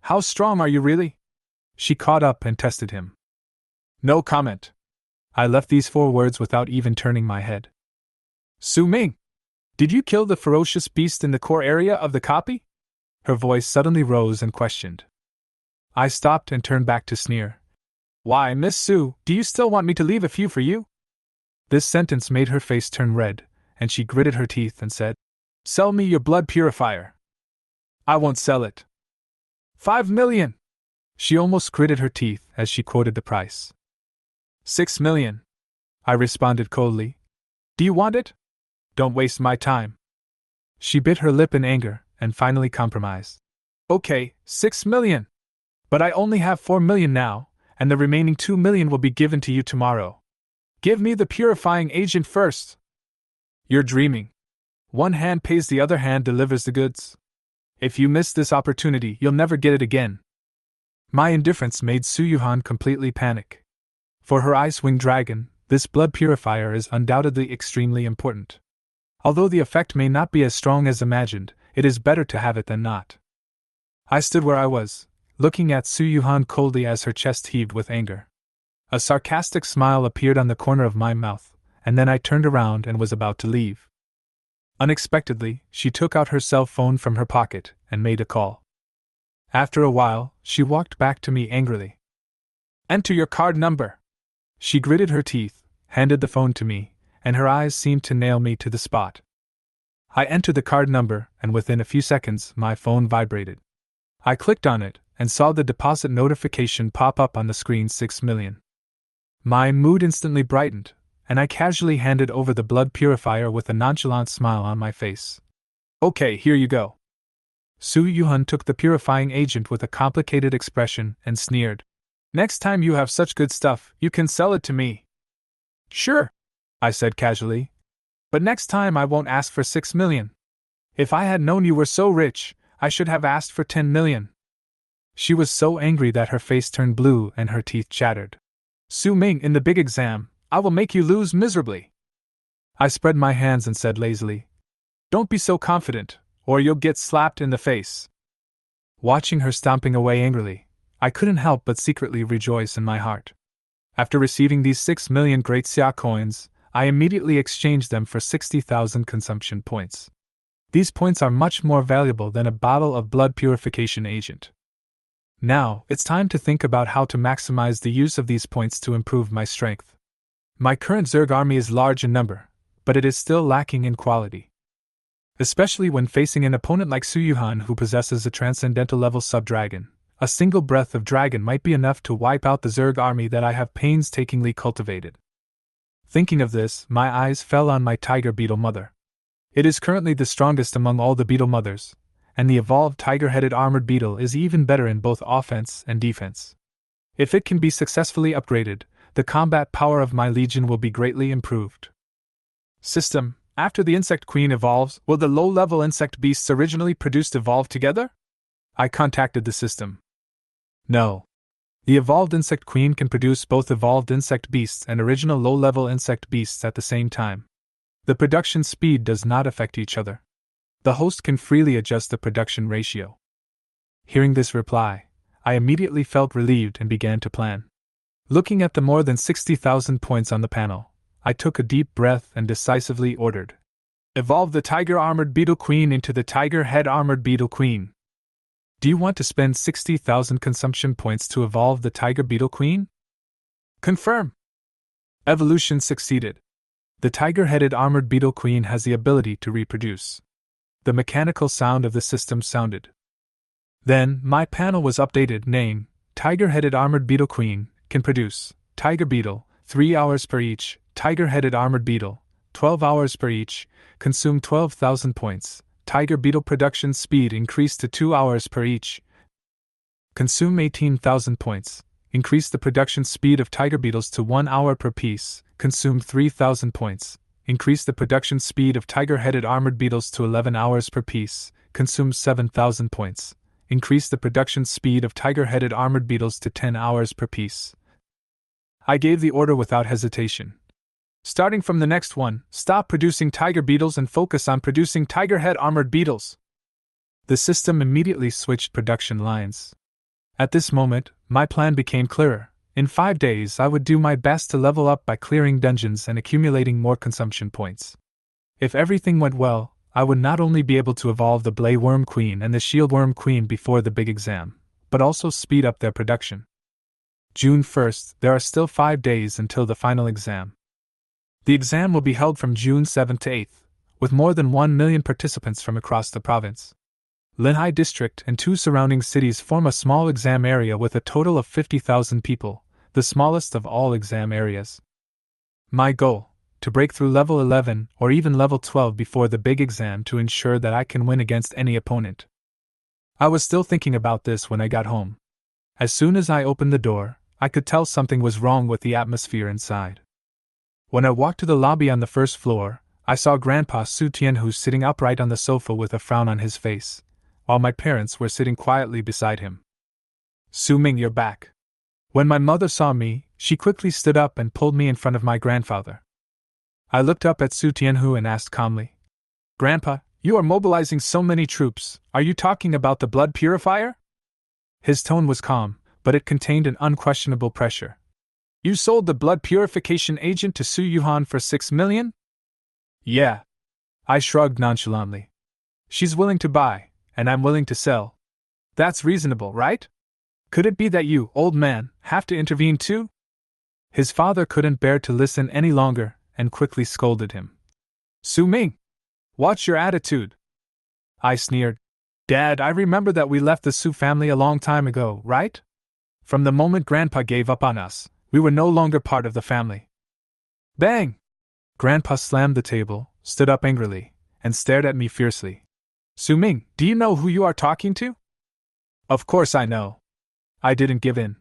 How strong are you really? She caught up and tested him. No comment. I left these 4 words without even turning my head. Su Ming, did you kill the ferocious beast in the core area of the copy? Her voice suddenly rose and questioned. I stopped and turned back to sneer. Why, Miss Su, do you still want me to leave a few for you? This sentence made her face turn red, and she gritted her teeth and said, Sell me your blood purifier. I won't sell it. 5 million! She almost gritted her teeth as she quoted the price. 6 million. I responded coldly. Do you want it? Don't waste my time. She bit her lip in anger and finally compromised. Okay, 6 million. But I only have 4 million now, and the remaining 2 million will be given to you tomorrow. Give me the purifying agent first. You're dreaming. One hand pays, the other hand delivers the goods. If you miss this opportunity, you'll never get it again. My indifference made Su Yuhan completely panic. For her Ice-Winged Dragon, this blood purifier is undoubtedly extremely important. Although the effect may not be as strong as imagined, it is better to have it than not. I stood where I was, looking at Su Yuhan coldly as her chest heaved with anger. A sarcastic smile appeared on the corner of my mouth, and then I turned around and was about to leave. Unexpectedly, she took out her cell phone from her pocket and made a call. After a while, she walked back to me angrily. Enter your card number. She gritted her teeth, handed the phone to me, and her eyes seemed to nail me to the spot. I entered the card number, and within a few seconds, my phone vibrated. I clicked on it, and saw the deposit notification pop up on the screen. 6 million. My mood instantly brightened, and I casually handed over the blood purifier with a nonchalant smile on my face. Okay, here you go. Su Yuhan took the purifying agent with a complicated expression and sneered. Next time you have such good stuff, you can sell it to me. Sure, I said casually. But next time I won't ask for 6 million. If I had known you were so rich, I should have asked for 10 million. She was so angry that her face turned blue and her teeth chattered. Su Ming, in the big exam, I will make you lose miserably. I spread my hands and said lazily, Don't be so confident, or you'll get slapped in the face. Watching her stomping away angrily, I couldn't help but secretly rejoice in my heart. After receiving these 6 million Great Xia coins, I immediately exchanged them for 60,000 consumption points. These points are much more valuable than a bottle of blood purification agent. Now, it's time to think about how to maximize the use of these points to improve my strength. My current Zerg army is large in number, but it is still lacking in quality. Especially when facing an opponent like Su Yuhan who possesses a transcendental level sub-dragon, a single breath of dragon might be enough to wipe out the Zerg army that I have painstakingly cultivated. Thinking of this, my eyes fell on my tiger beetle mother. It is currently the strongest among all the beetle mothers, and the evolved tiger-headed armored beetle is even better in both offense and defense. If it can be successfully upgraded, the combat power of my legion will be greatly improved. System: after the insect queen evolves, will the low-level insect beasts originally produced evolve together? I contacted the system. No. The evolved insect queen can produce both evolved insect beasts and original low-level insect beasts at the same time. The production speed does not affect each other. The host can freely adjust the production ratio. Hearing this reply, I immediately felt relieved and began to plan. Looking at the more than 60,000 points on the panel, I took a deep breath and decisively ordered, Evolve the Tiger Armored Beetle Queen into the Tiger Head Armored Beetle Queen. Do you want to spend 60,000 consumption points to evolve the Tiger Beetle Queen? Confirm. Evolution succeeded. The tiger-headed armored beetle queen has the ability to reproduce. The mechanical sound of the system sounded. Then, my panel was updated. Name: Tiger-headed armored beetle queen, can produce tiger beetle, 3 hours per each, tiger-headed armored beetle, 12 hours per each, consume 12,000 points. Tiger beetle production speed increased to 2 hours per each. Consume 18,000 points. Increase the production speed of tiger beetles to 1 hour per piece. Consume 3,000 points. Increase the production speed of tiger-headed armored beetles to 11 hours per piece. Consume 7,000 points. Increase the production speed of tiger-headed armored beetles to 10 hours per piece. I gave the order without hesitation. Starting from the next one, stop producing tiger beetles and focus on producing tiger-head armored beetles. The system immediately switched production lines. At this moment, my plan became clearer. In 5 days, I would do my best to level up by clearing dungeons and accumulating more consumption points. If everything went well, I would not only be able to evolve the Blade Worm Queen and the Shield Worm Queen before the big exam, but also speed up their production. June 1st, there are still 5 days until the final exam. The exam will be held from June 7th to 8th, with more than 1 million participants from across the province. Linhai District and 2 surrounding cities form a small exam area with a total of 50,000 people, the smallest of all exam areas. My goal: to break through level 11 or even level 12 before the big exam to ensure that I can win against any opponent. I was still thinking about this when I got home. As soon as I opened the door, I could tell something was wrong with the atmosphere inside. When I walked to the lobby on the first floor, I saw Grandpa Su Tianhu sitting upright on the sofa with a frown on his face, while my parents were sitting quietly beside him. Su Ming, you're back. When my mother saw me, she quickly stood up and pulled me in front of my grandfather. I looked up at Su Tianhu and asked calmly, Grandpa, you are mobilizing so many troops, are you talking about the blood purifier? His tone was calm, but it contained an unquestionable pressure. You sold the blood purification agent to Su Yuhan for 6 million? Yeah. I shrugged nonchalantly. She's willing to buy, and I'm willing to sell. That's reasonable, right? Could it be that you, old man, have to intervene too? His father couldn't bear to listen any longer, and quickly scolded him. Su Ming! Watch your attitude! I sneered. Dad, I remember that we left the Su family a long time ago, right? From the moment Grandpa gave up on us, we were no longer part of the family. Bang! Grandpa slammed the table, stood up angrily, and stared at me fiercely. Su Ming, do you know who you are talking to? Of course I know. I didn't give in.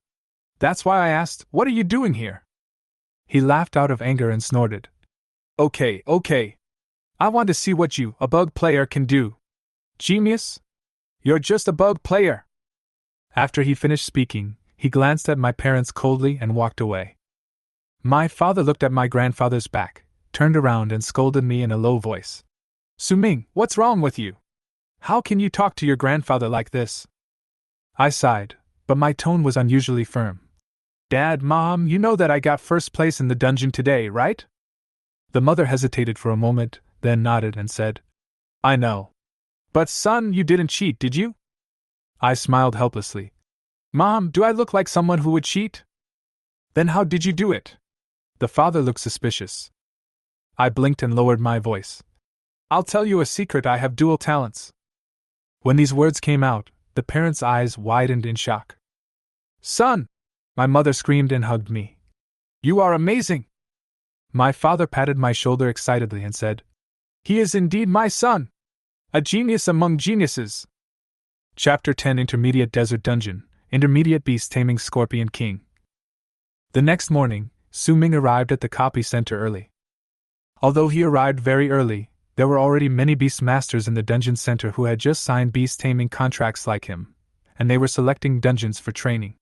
That's why I asked, what are you doing here? He laughed out of anger and snorted. Okay. I want to see what you, a bug player, can do. Genius? You're just a bug player. After he finished speaking, he glanced at my parents coldly and walked away. My father looked at my grandfather's back, turned around and scolded me in a low voice. Su-ming, what's wrong with you? How can you talk to your grandfather like this? I sighed, but my tone was unusually firm. Dad, Mom, you know that I got first place in the dungeon today, right? The mother hesitated for a moment, then nodded and said, I know. But son, you didn't cheat, did you? I smiled helplessly. Mom, do I look like someone who would cheat? Then how did you do it? The father looked suspicious. I blinked and lowered my voice. I'll tell you a secret, I have dual talents. When these words came out, the parents' eyes widened in shock. Son! My mother screamed and hugged me. You are amazing! My father patted my shoulder excitedly and said, He is indeed my son! A genius among geniuses! Chapter 10 Intermediate Desert Dungeon, Intermediate Beast Taming Scorpion King. The next morning, Su-ming arrived at the copy center early. Although he arrived very early, there were already many Beastmasters in the dungeon center who had just signed beast taming contracts like him, and they were selecting dungeons for training.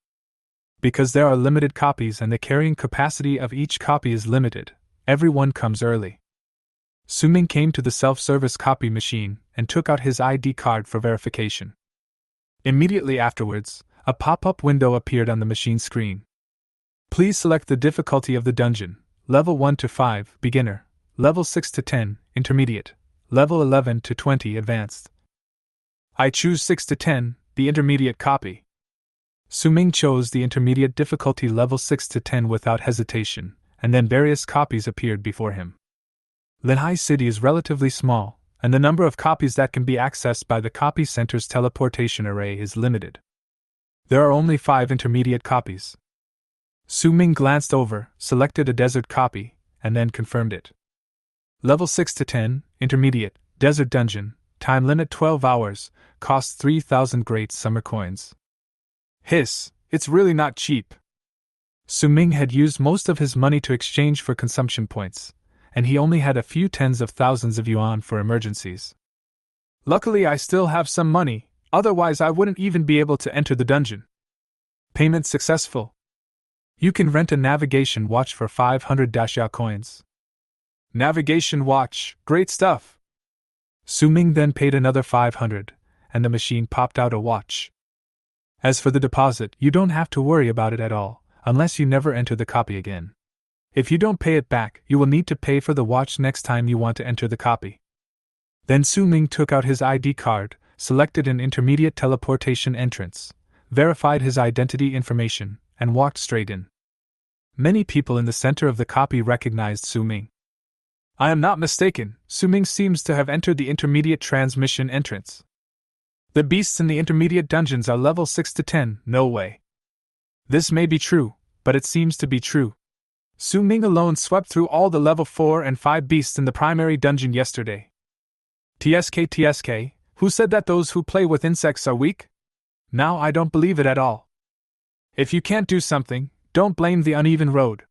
Because there are limited copies and the carrying capacity of each copy is limited, everyone comes early. Su-ming came to the self-service copy machine and took out his ID card for verification. Immediately afterwards, a pop-up window appeared on the machine screen. Please select the difficulty of the dungeon, level 1 to 5, beginner, level 6 to 10, intermediate, level 11 to 20, advanced. I choose 6 to 10, the intermediate copy. Su-ming chose the intermediate difficulty level 6 to 10 without hesitation, and then various copies appeared before him. Linhai City is relatively small, and the number of copies that can be accessed by the copy center's teleportation array is limited. There are only 5 intermediate copies. Su-ming glanced over, selected a desert copy, and then confirmed it. Level 6 to 10, intermediate, desert dungeon, time limit 12 hours, cost 3,000 great summer coins. Hiss, it's really not cheap. Su-ming had used most of his money to exchange for consumption points, and he only had a few tens of thousands of yuan for emergencies. Luckily I still have some money, otherwise I wouldn't even be able to enter the dungeon. Payment successful. You can rent a navigation watch for 500 Dashya coins. Navigation watch, great stuff. Su-ming then paid another 500, and the machine popped out a watch. As for the deposit, you don't have to worry about it at all, unless you never enter the copy again. If you don't pay it back, you will need to pay for the watch next time you want to enter the copy. Then Su-ming took out his ID card, selected an intermediate teleportation entrance, verified his identity information, and walked straight in. Many people in the center of the copy recognized Su-ming. I am not mistaken, Su-ming seems to have entered the intermediate transmission entrance. The beasts in the intermediate dungeons are level 6 to 10, no way. This may be true, but it seems to be true. Su-ming alone swept through all the level 4 and 5 beasts in the primary dungeon yesterday. TSK, who said that those who play with insects are weak? Now I don't believe it at all. If you can't do something, don't blame the uneven road.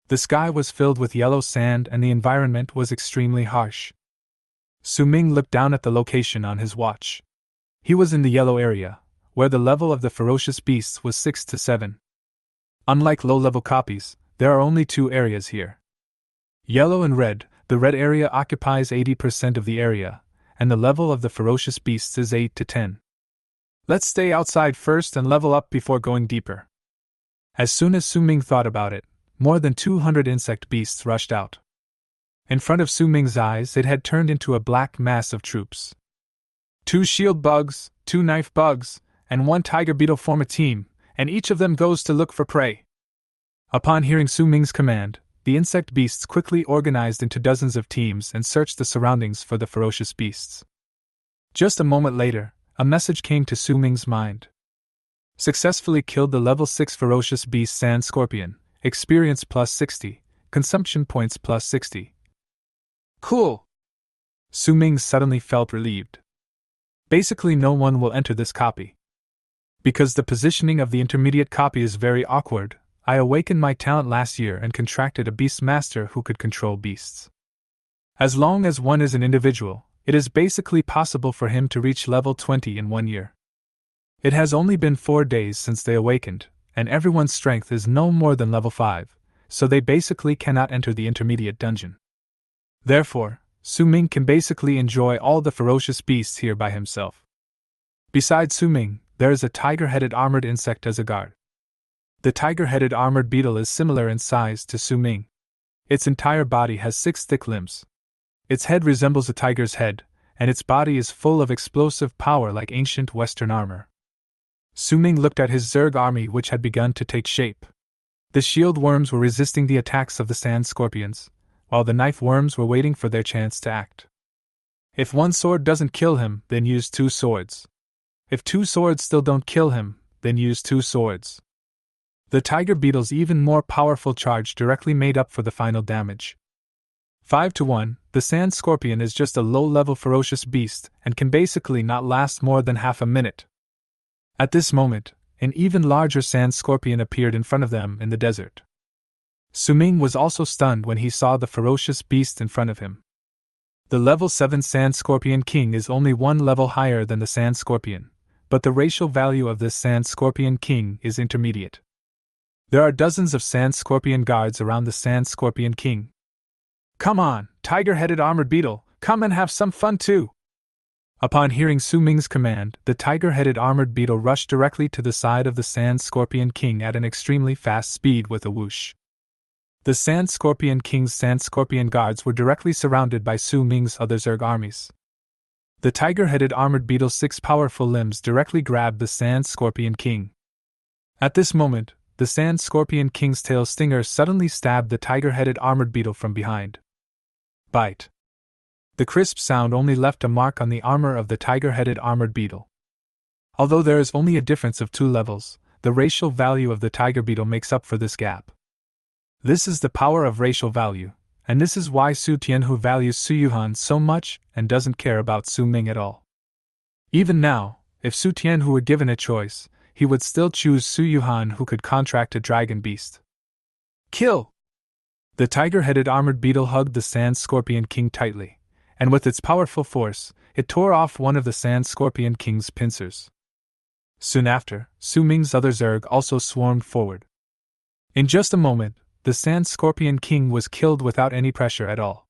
The sky was filled with yellow sand and the environment was extremely harsh. Su-ming looked down at the location on his watch. He was in the yellow area, where the level of the ferocious beasts was 6 to 7. Unlike low-level copies, there are only 2 areas here. Yellow and red, the red area occupies 80% of the area, and the level of the ferocious beasts is 8 to 10. Let's stay outside first and level up before going deeper. As soon as Su-ming thought about it, more than 200 insect beasts rushed out. In front of Su-ming's eyes, it had turned into a black mass of troops. 2 shield bugs, 2 knife bugs, and 1 tiger beetle form a team, and each of them goes to look for prey. Upon hearing Su-ming's command, the insect beasts quickly organized into dozens of teams and searched the surroundings for the ferocious beasts. Just a moment later, a message came to Su-ming's mind. Successfully killed the level 6 ferocious beast sand scorpion, experience plus 60, consumption points plus 60. Cool! Su-ming suddenly felt relieved. Basically no one will enter this copy. Because the positioning of the intermediate copy is very awkward, I awakened my talent last year and contracted a Beastmaster who could control beasts. As long as one is an individual, It is basically possible for him to reach level 20 in 1 year. It has only been 4 days since they awakened, and everyone's strength is no more than level 5, so they basically cannot enter the intermediate dungeon. Therefore, Su Ming can basically enjoy all the ferocious beasts here by himself. Besides Su Ming, there is a tiger-headed armored insect as a guard. The tiger-headed armored beetle is similar in size to Su Ming. Its entire body has 6 thick limbs. Its head resembles a tiger's head, and its body is full of explosive power like ancient Western armor. Su Ming looked at his Zerg army, which had begun to take shape. The shield worms were resisting the attacks of the sand scorpions, while the knife worms were waiting for their chance to act. If one sword doesn't kill him, then use 2 swords. If 2 swords still don't kill him, then use 2 swords. The tiger beetle's even more powerful charge directly made up for the final damage. 5-1, the sand scorpion is just a low-level ferocious beast and can basically not last more than half a minute. At this moment, an even larger sand scorpion appeared in front of them in the desert. Su Ming was also stunned when he saw the ferocious beast in front of him. The level 7 Sand Scorpion King is only 1 level higher than the Sand Scorpion, but the racial value of this Sand Scorpion King is intermediate. There are dozens of Sand Scorpion guards around the Sand Scorpion King. "Come on, tiger-headed armored beetle, come and have some fun too!" Upon hearing Su Ming's command, the tiger-headed armored beetle rushed directly to the side of the Sand Scorpion King at an extremely fast speed with a whoosh. The Sand Scorpion King's Sand Scorpion guards were directly surrounded by Su Ming's other Zerg armies. The tiger-headed armored beetle's 6 powerful limbs directly grabbed the Sand Scorpion King. At this moment, the Sand Scorpion King's tail stinger suddenly stabbed the tiger-headed armored beetle from behind. Bite. The crisp sound only left a mark on the armor of the tiger-headed armored beetle. Although there is only a difference of 2 levels, the racial value of the tiger beetle makes up for this gap. This is the power of racial value, and this is why Su Tianhu values Su Yuhan so much and doesn't care about Su Ming at all. Even now, if Su Tianhu were given a choice, he would still choose Su Yuhan, who could contract a dragon beast. Kill! The tiger-headed armored beetle hugged the Sand Scorpion King tightly, and with its powerful force, it tore off one of the Sand Scorpion King's pincers. Soon after, Su Ming's other Zerg also swarmed forward. In just a moment, the Sand Scorpion King was killed without any pressure at all.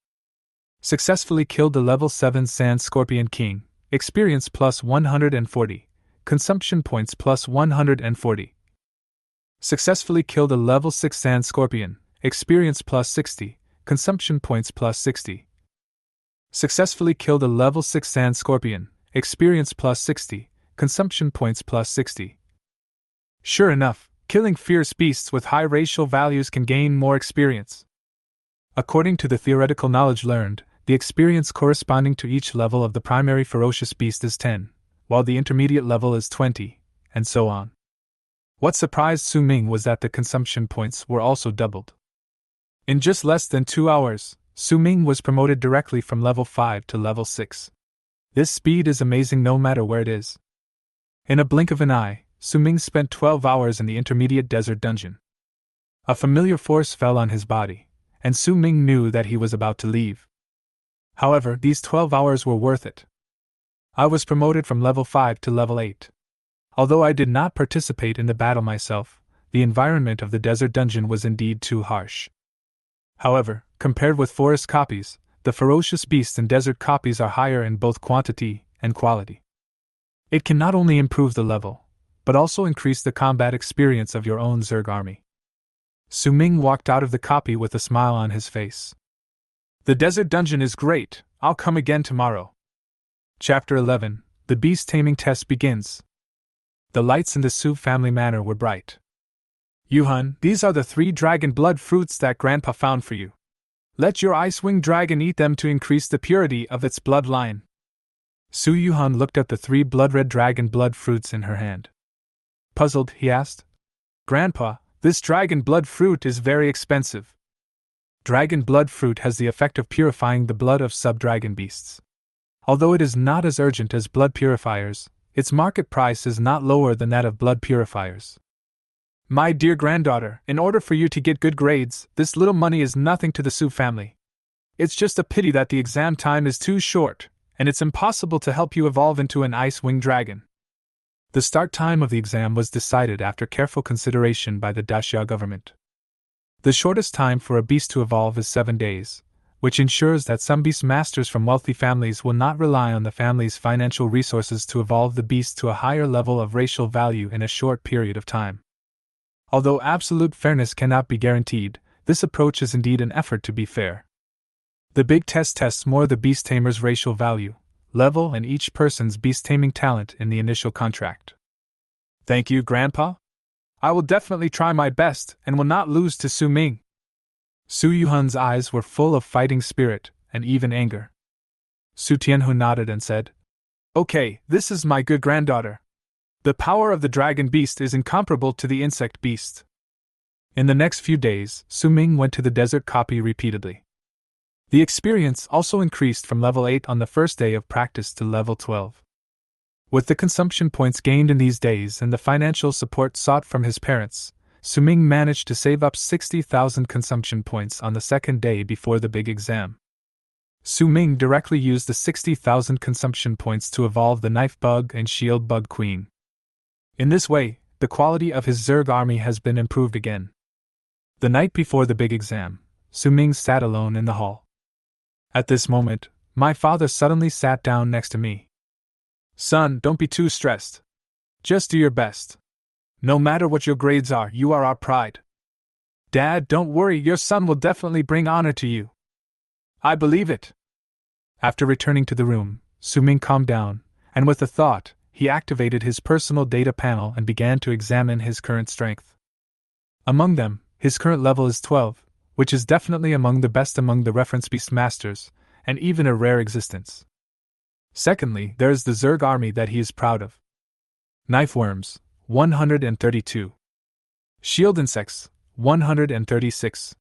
Successfully killed the level 7 Sand Scorpion King, experience plus 140, consumption points plus 140. Successfully killed a level 6 Sand Scorpion, experience plus 60, consumption points plus 60. Successfully killed a level 6 Sand Scorpion, experience plus 60, consumption points plus 60. Sure enough, killing fierce beasts with high racial values can gain more experience. According to the theoretical knowledge learned, the experience corresponding to each level of the primary ferocious beast is 10, while the intermediate level is 20, and so on. What surprised Su Ming was that the consumption points were also doubled. In just less than 2 hours, Su Ming was promoted directly from level 5 to level 6. This speed is amazing no matter where it is. In a blink of an eye, Su Ming spent 12 hours in the intermediate desert dungeon. A familiar force fell on his body, and Su Ming knew that he was about to leave. However, these 12 hours were worth it. I was promoted from level 5 to level 8. Although I did not participate in the battle myself, the environment of the desert dungeon was indeed too harsh. However, compared with forest copies, the ferocious beasts and desert copies are higher in both quantity and quality. It can not only improve the level, but also increase the combat experience of your own Zerg army. Su Ming walked out of the copy with a smile on his face. The desert dungeon is great, I'll come again tomorrow. Chapter 11, The Beast Taming Test begins. The lights in the Su family manor were bright. Yuhan, these are the 3 dragon blood fruits that Grandpa found for you. Let your Ice-Wing Dragon eat them to increase the purity of its bloodline. Su Yuhan looked at the 3 blood-red dragon blood fruits in her hand. Puzzled, he asked, "Grandpa, this dragon blood fruit is very expensive." Dragon blood fruit has the effect of purifying the blood of sub-dragon beasts. Although it is not as urgent as blood purifiers, its market price is not lower than that of blood purifiers. My dear granddaughter, in order for you to get good grades, this little money is nothing to the Su family. It's just a pity that the exam time is too short, and it's impossible to help you evolve into an ice-winged dragon. The start time of the exam was decided after careful consideration by the Daxia government. The shortest time for a beast to evolve is 7 days, which ensures that some Beastmasters from wealthy families will not rely on the family's financial resources to evolve the beast to a higher level of racial value in a short period of time. Although absolute fairness cannot be guaranteed, this approach is indeed an effort to be fair. The big test tests more the beast tamer's racial value, level, and each person's beast taming talent in the initial contract. Thank you, Grandpa. I will definitely try my best and will not lose to Su Ming. Su Yuhan's eyes were full of fighting spirit and even anger. Su Tianhu nodded and said, "Okay, this is my good granddaughter. The power of the dragon beast is incomparable to the insect beast." In the next few days, Su Ming went to the desert copy repeatedly. The experience also increased from level 8 on the first day of practice to level 12. With the consumption points gained in these days and the financial support sought from his parents, Su Ming managed to save up 60,000 consumption points on the second day before the big exam. Su Ming directly used the 60,000 consumption points to evolve the Knife Bug and Shield Bug Queen. In this way, the quality of his Zerg army has been improved again. The night before the big exam, Su Ming sat alone in the hall. At this moment, my father suddenly sat down next to me. "Son, don't be too stressed. Just do your best. No matter what your grades are, you are our pride. Dad, don't worry, your son will definitely bring honor to you. I believe it." After returning to the room, Su Ming calmed down, and with a thought, he activated his personal data panel and began to examine his current strength. Among them, his current level is 12, which is definitely among the best among the reference Beastmasters, and even a rare existence. Secondly, there is the Zerg army that he is proud of. Knife worms, 132. Shield insects, 136.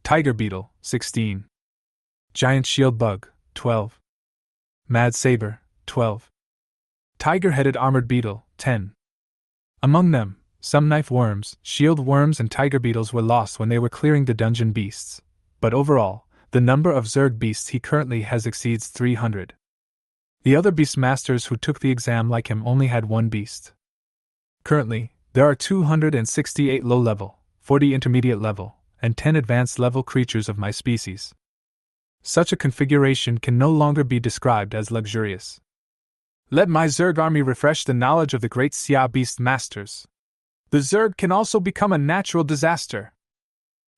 Tiger beetle, 16. Giant shield bug, 12. Mad saber, 12. Tiger-headed armored beetle, 10. Among them, some knife worms, shield worms, and tiger beetles were lost when they were clearing the dungeon beasts, but overall, the number of Zerg beasts he currently has exceeds 300. The other Beastmasters who took the exam like him only had one beast. Currently, there are 268 low-level, 40 intermediate-level, and 10 advanced-level creatures of my species. Such a configuration can no longer be described as luxurious. Let my Zerg army refresh the knowledge of the great Xia Beastmasters. The Zerg can also become a natural disaster.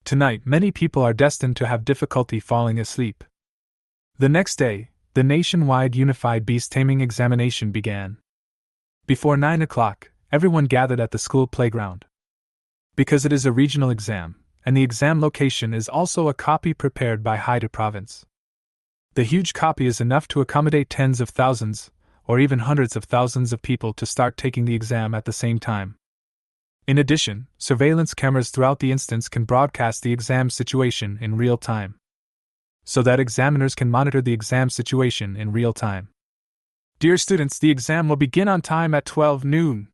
Tonight, many people are destined to have difficulty falling asleep. The next day, the nationwide Unified Beast Taming examination began. Before 9 o'clock, everyone gathered at the school playground. Because it is a regional exam, and the exam location is also a copy prepared by Haida Province. The huge copy is enough to accommodate tens of thousands, or even hundreds of thousands of people to start taking the exam at the same time. In addition, surveillance cameras throughout the instance can broadcast the exam situation in real time, so that examiners can monitor the exam situation in real time. Dear students, the exam will begin on time at 12 noon.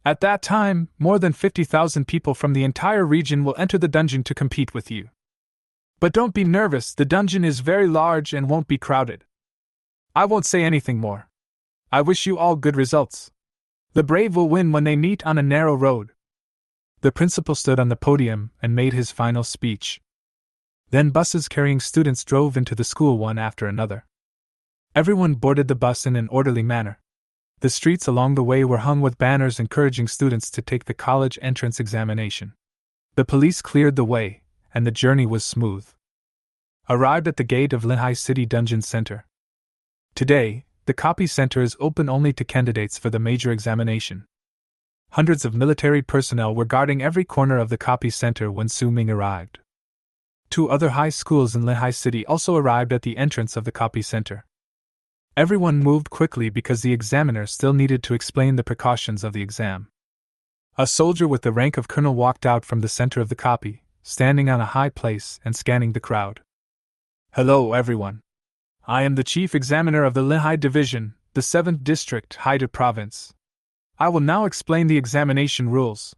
At that time, more than 50,000 people from the entire region will enter the dungeon to compete with you. But don't be nervous, the dungeon is very large and won't be crowded. I won't say anything more. I wish you all good results. The brave will win when they meet on a narrow road. The principal stood on the podium and made his final speech. Then buses carrying students drove into the school one after another. Everyone boarded the bus in an orderly manner. The streets along the way were hung with banners encouraging students to take the college entrance examination. The police cleared the way, and the journey was smooth. Arrived at the gate of Linhai City Dungeon Center. Today, the copy center is open only to candidates for the major examination. Hundreds of military personnel were guarding every corner of the copy center when Su Ming arrived. 2 other high schools in Linhai City also arrived at the entrance of the copy center. Everyone moved quickly because the examiner still needed to explain the precautions of the exam. A soldier with the rank of colonel walked out from the center of the copy, standing on a high place and scanning the crowd. "Hello, everyone. I am the chief examiner of the Linhai Division, the 7th District, Haida Province. I will now explain the examination rules.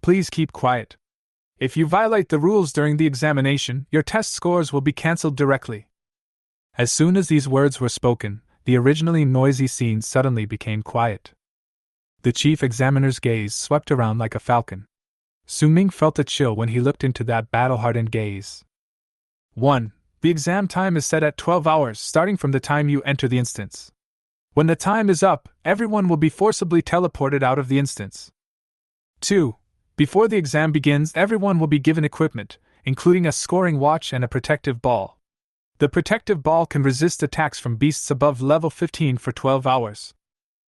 Please keep quiet. If you violate the rules during the examination, your test scores will be cancelled directly." As soon as these words were spoken, the originally noisy scene suddenly became quiet. The chief examiner's gaze swept around like a falcon. Su Ming felt a chill when he looked into that battle-hardened gaze. 1. The exam time is set at 12 hours starting from the time you enter the instance. When the time is up, everyone will be forcibly teleported out of the instance. 2. Before the exam begins, everyone will be given equipment, including a scoring watch and a protective ball. The protective ball can resist attacks from beasts above level 15 for 12 hours.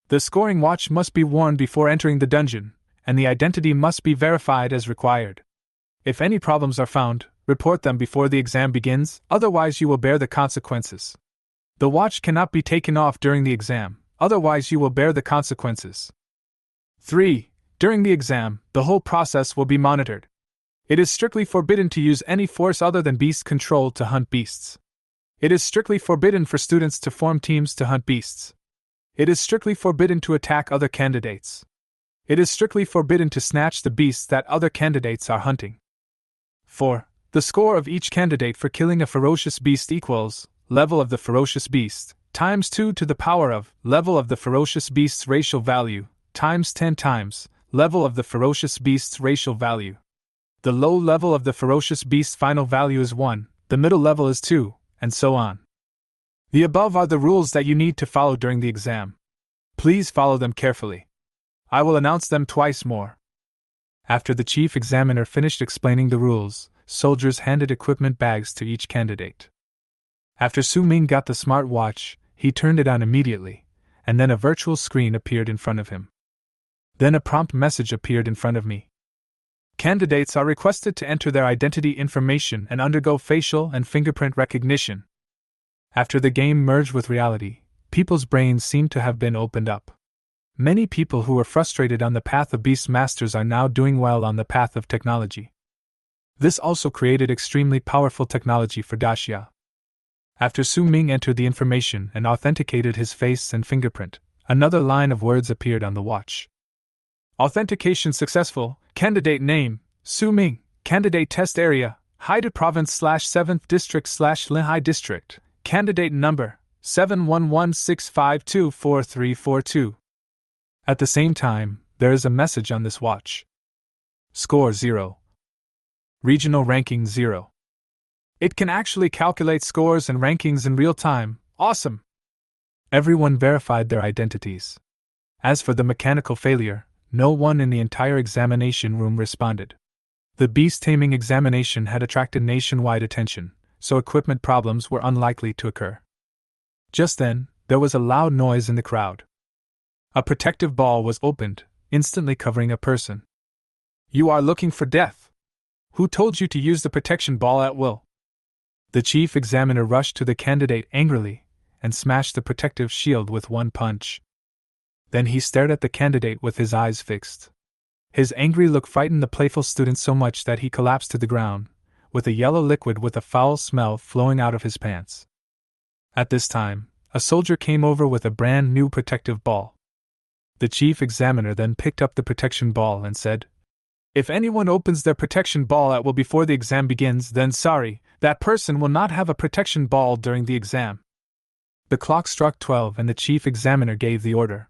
The scoring watch must be worn before entering the dungeon, and the identity must be verified as required. If any problems are found, report them before the exam begins, otherwise you will bear the consequences. The watch cannot be taken off during the exam, otherwise you will bear the consequences. 3. During the exam, the whole process will be monitored. It is strictly forbidden to use any force other than beast control to hunt beasts. It is strictly forbidden for students to form teams to hunt beasts. It is strictly forbidden to attack other candidates. It is strictly forbidden to snatch the beasts that other candidates are hunting. 4. The score of each candidate for killing a ferocious beast equals level of the ferocious beast times 2 to the power of level of the ferocious beast's racial value times 10 times level of the ferocious beast's racial value. The low level of the ferocious beast's final value is 1, the middle level is 2, and so on. The above are the rules that you need to follow during the exam. Please follow them carefully. I will announce them twice more. After the chief examiner finished explaining the rules, soldiers handed equipment bags to each candidate. After Su Ming got the smart watch, he turned it on immediately, and then a virtual screen appeared in front of him. Then a prompt message appeared in front of me. Candidates are requested to enter their identity information and undergo facial and fingerprint recognition. After the game merged with reality, people's brains seemed to have been opened up. Many people who were frustrated on the path of Beastmasters are now doing well on the path of technology. This also created extremely powerful technology for Daxia. After Su Ming entered the information and authenticated his face and fingerprint, another line of words appeared on the watch. Authentication successful. Candidate name, Su Ming. Candidate test area, Haida Province /7th District /Linhai District. Candidate number, 71165224342. At the same time, there is a message on this watch. Score 0. Regional ranking 0. It can actually calculate scores and rankings in real time. Awesome! Everyone verified their identities. As for the mechanical failure, no one in the entire examination room responded. The beast taming examination had attracted nationwide attention, so equipment problems were unlikely to occur. Just then, there was a loud noise in the crowd. A protective ball was opened, instantly covering a person. You are looking for death. Who told you to use the protection ball at will? The chief examiner rushed to the candidate angrily and smashed the protective shield with one punch. Then he stared at the candidate with his eyes fixed. His angry look frightened the playful student so much that he collapsed to the ground, with a yellow liquid with a foul smell flowing out of his pants. At this time, a soldier came over with a brand new protective ball. The chief examiner then picked up the protection ball and said, "If anyone opens their protection ball at will before the exam begins, then sorry, that person will not have a protection ball during the exam." The clock struck 12 and the chief examiner gave the order.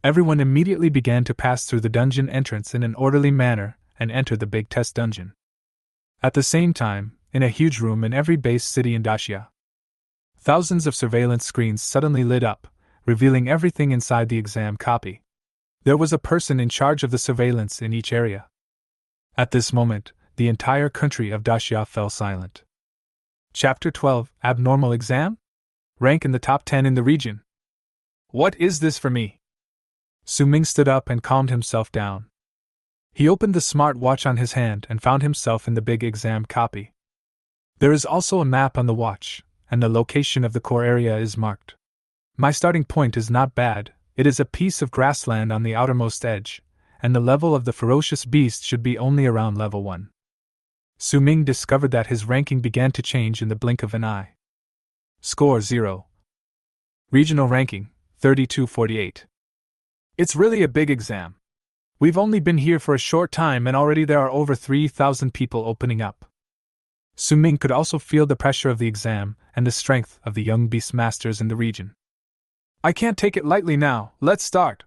Everyone immediately began to pass through the dungeon entrance in an orderly manner and enter the big test dungeon. At the same time, in a huge room in every base city in Daxia, thousands of surveillance screens suddenly lit up, revealing everything inside the exam copy. There was a person in charge of the surveillance in each area. At this moment, the entire country of Daxia fell silent. Chapter 12, Abnormal Exam? Rank in the top 10 in the region. What is this for me? Su Ming stood up and calmed himself down. He opened the smart watch on his hand and found himself in the big exam copy. There is also a map on the watch, and the location of the core area is marked. My starting point is not bad, it is a piece of grassland on the outermost edge, and the level of the ferocious beast should be only around level 1. Su Ming discovered that his ranking began to change in the blink of an eye. Score 0. Regional ranking, 3248. It's really a big exam. We've only been here for a short time and already there are over 3,000 people opening up. Su Ming could also feel the pressure of the exam and the strength of the young Beastmasters in the region. I can't take it lightly now, let's start.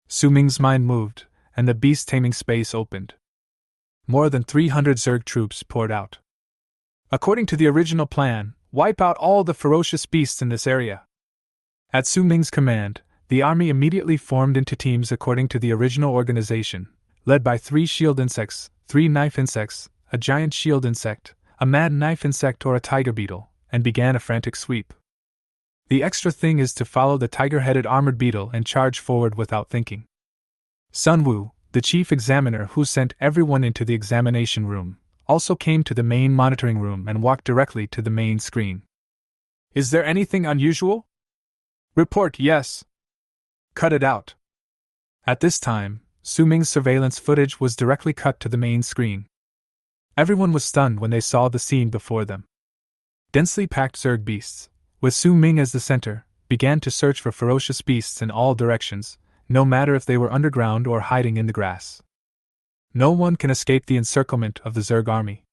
Su Ming's mind moved, and the beast taming space opened. More than 300 Zerg troops poured out. According to the original plan, wipe out all the ferocious beasts in this area. At Su Ming's command, the army immediately formed into teams according to the original organization, led by 3 shield insects, 3 knife insects, a giant shield insect, a mad knife insect or a tiger beetle, and began a frantic sweep. The extra thing is to follow the tiger-headed armored beetle and charge forward without thinking. Sun Wu, the chief examiner who sent everyone into the examination room, also came to the main monitoring room and walked directly to the main screen. Is there anything unusual? Report yes. Cut it out. At this time, Su Ming's surveillance footage was directly cut to the main screen. Everyone was stunned when they saw the scene before them. Densely packed Zerg beasts, with Su Ming as the center, began to search for ferocious beasts in all directions, no matter if they were underground or hiding in the grass. No one can escape the encirclement of the Zerg army.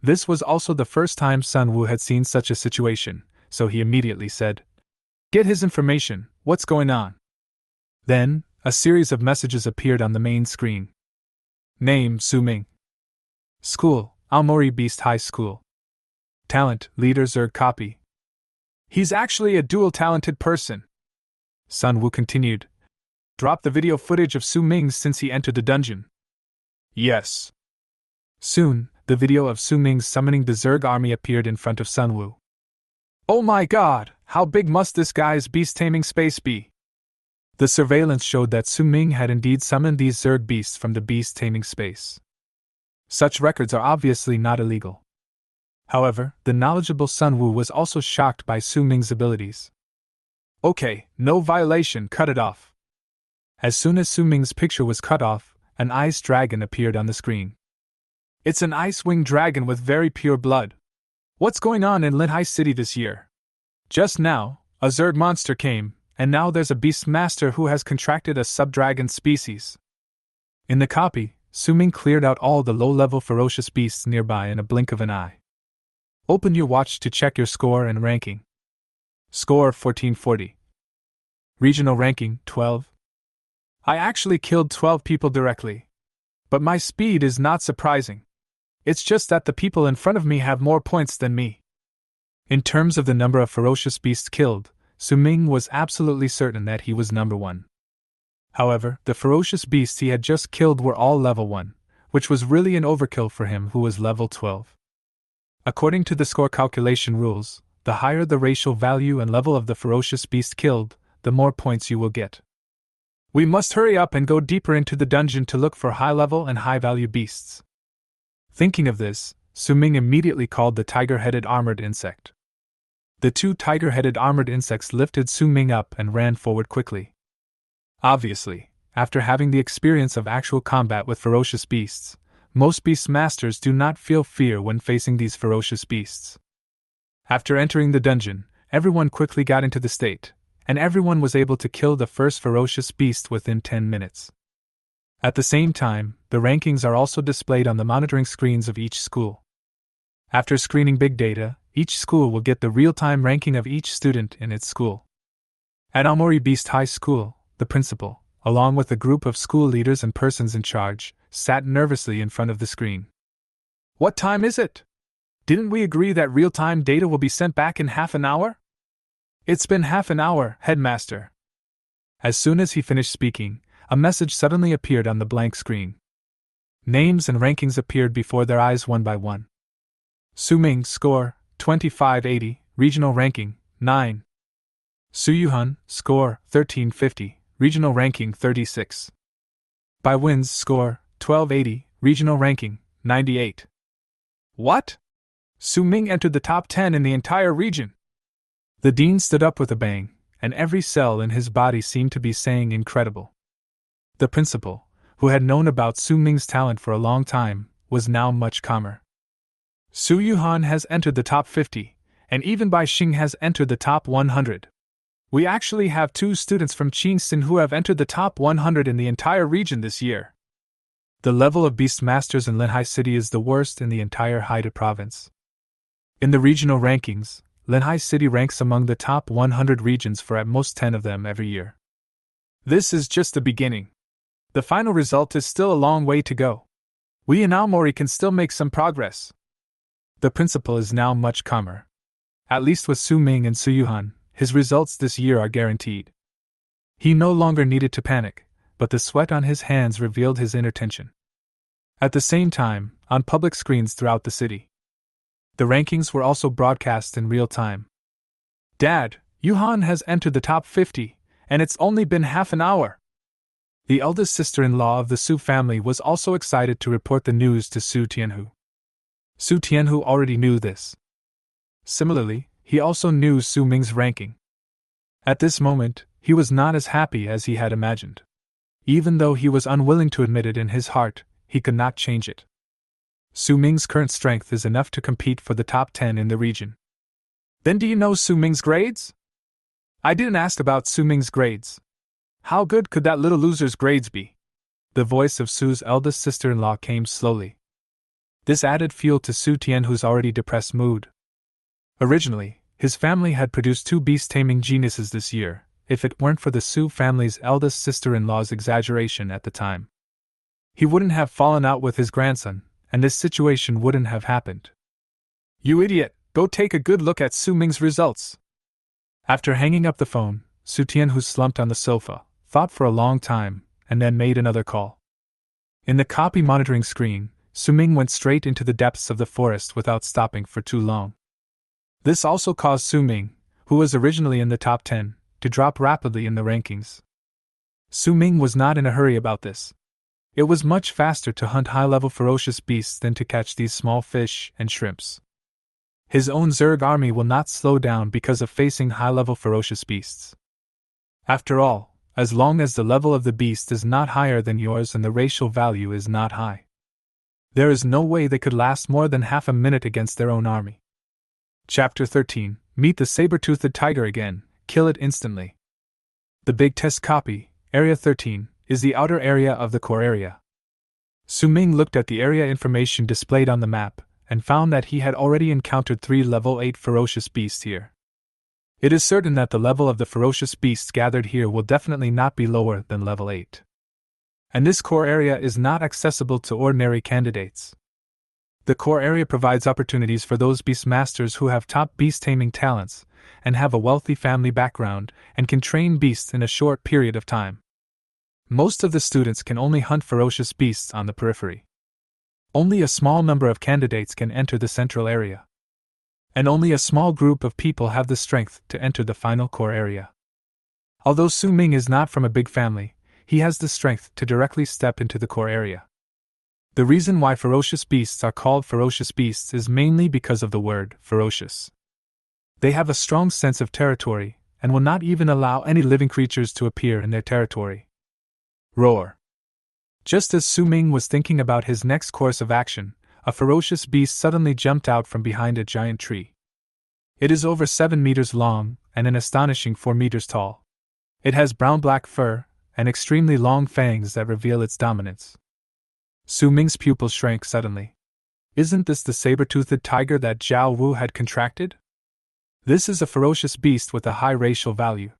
This was also the first time Sun Wu had seen such a situation, so he immediately said, "Get his information, what's going on?" Then, a series of messages appeared on the main screen. Name, Su Ming. School, Aomori Beast High School. Talent, Leader Zerg Copy. He's actually a dual-talented person. Sun Wu continued. Drop the video footage of Su Ming since he entered the dungeon. Yes. Soon, the video of Su Ming summoning the Zerg army appeared in front of Sun Wu. Oh my god, how big must this guy's beast-taming space be? The surveillance showed that Su Ming had indeed summoned these Zerg beasts from the beast-taming space. Such records are obviously not illegal. However, the knowledgeable Sun Wu was also shocked by Su Ming's abilities. Okay, no violation, cut it off. As soon as Su Ming's picture was cut off, an ice dragon appeared on the screen. It's an ice-winged dragon with very pure blood. What's going on in Lin Hai City this year? Just now, a Zerg monster came, and now there's a Beastmaster who has contracted a sub-dragon species. In the copy, Su Ming cleared out all the low-level ferocious beasts nearby in a blink of an eye. Open your watch to check your score and ranking. Score 1440. Regional ranking 12. I actually killed 12 people directly. But my speed is not surprising. It's just that the people in front of me have more points than me. In terms of the number of ferocious beasts killed, Su Ming was absolutely certain that he was number 1. However, the ferocious beasts he had just killed were all level 1, which was really an overkill for him who was level 12. According to the score calculation rules, the higher the racial value and level of the ferocious beast killed, the more points you will get. We must hurry up and go deeper into the dungeon to look for high-level and high-value beasts. Thinking of this, Su Ming immediately called the tiger-headed armored insect. The 2 tiger-headed armored insects lifted Su Ming up and ran forward quickly. Obviously, after having the experience of actual combat with ferocious beasts, most Beastmasters do not feel fear when facing these ferocious beasts. After entering the dungeon, everyone quickly got into the state, and everyone was able to kill the first ferocious beast within 10 minutes. At the same time, the rankings are also displayed on the monitoring screens of each school. After screening big data, each school will get the real-time ranking of each student in its school. At Aomori Beast High School, the principal, along with a group of school leaders and persons in charge, sat nervously in front of the screen. What time is it? Didn't we agree that real-time data will be sent back in half an hour? It's been half an hour, headmaster. As soon as he finished speaking, a message suddenly appeared on the blank screen. Names and rankings appeared before their eyes one by one. Su Ming, score, 2580, regional ranking, 9. Su Yuhan, score, 1350, regional ranking, 36. Bai Win's score, 1280, regional ranking, 98. What? Su Ming entered the top 10 in the entire region. The dean stood up with a bang, and every cell in his body seemed to be saying incredible. The principal, who had known about Su Ming's talent for a long time, was now much calmer. Su Yuhan has entered the top 50, and even Bai Xing has entered the top 100. We actually have 2 students from Qingxin who have entered the top 100 in the entire region this year. The level of Beastmasters in Linhai City is the worst in the entire Haida province. In the regional rankings, Linhai City ranks among the top 100 regions for at most 10 of them every year. This is just the beginning. The final result is still a long way to go. We in Aomori can still make some progress. The principal is now much calmer. At least with Su Ming and Su Yuhan, his results this year are guaranteed. He no longer needed to panic, but the sweat on his hands revealed his inner tension. At the same time, on public screens throughout the city, the rankings were also broadcast in real time. Dad, Yuhan has entered the top 50, and it's only been half an hour. The eldest sister-in-law of the Su family was also excited to report the news to Su Tianhu. Su Tianhu already knew this. Similarly, he also knew Su Ming's ranking. At this moment, he was not as happy as he had imagined. Even though he was unwilling to admit it in his heart, he could not change it. Su Ming's current strength is enough to compete for the top 10 in the region. Then do you know Su Ming's grades? I didn't ask about Su Ming's grades. How good could that little loser's grades be? The voice of Su's eldest sister-in-law came slowly. This added fuel to Su Tianhu's already depressed mood. Originally, his family had produced 2 beast-taming geniuses this year, if it weren't for the Su family's eldest sister-in-law's exaggeration at the time. He wouldn't have fallen out with his grandson, and this situation wouldn't have happened. You idiot, go take a good look at Su Ming's results. After hanging up the phone, Su Tianhu slumped on the sofa, thought for a long time, and then made another call. In the copy monitoring screen, Su Ming went straight into the depths of the forest without stopping for too long. This also caused Su Ming, who was originally in the top 10, to drop rapidly in the rankings. Su Ming was not in a hurry about this. It was much faster to hunt high-level ferocious beasts than to catch these small fish and shrimps. His own Zerg army will not slow down because of facing high-level ferocious beasts. After all, as long as the level of the beast is not higher than yours and the racial value is not high, there is no way they could last more than half a minute against their own army. Chapter 13. Meet the saber-toothed tiger again, kill it instantly. The big test copy, Area 13, is the outer area of the core area. Su Ming looked at the area information displayed on the map, and found that he had already encountered 3 level 8 ferocious beasts here. It is certain that the level of the ferocious beasts gathered here will definitely not be lower than level 8. And this core area is not accessible to ordinary candidates. The core area provides opportunities for those beastmasters who have top beast taming talents, and have a wealthy family background, and can train beasts in a short period of time. Most of the students can only hunt ferocious beasts on the periphery. Only a small number of candidates can enter the central area. And only a small group of people have the strength to enter the final core area. Although Su Ming is not from a big family, he has the strength to directly step into the core area. The reason why ferocious beasts are called ferocious beasts is mainly because of the word ferocious. They have a strong sense of territory, and will not even allow any living creatures to appear in their territory. Roar. Just as Su Ming was thinking about his next course of action, a ferocious beast suddenly jumped out from behind a giant tree. It is over 7 meters long, and an astonishing 4 meters tall. It has brown-black fur, and extremely long fangs that reveal its dominance. Su Ming's pupils shrank suddenly. Isn't this the saber-toothed tiger that Zhao Wu had contracted? This is a ferocious beast with a high racial value.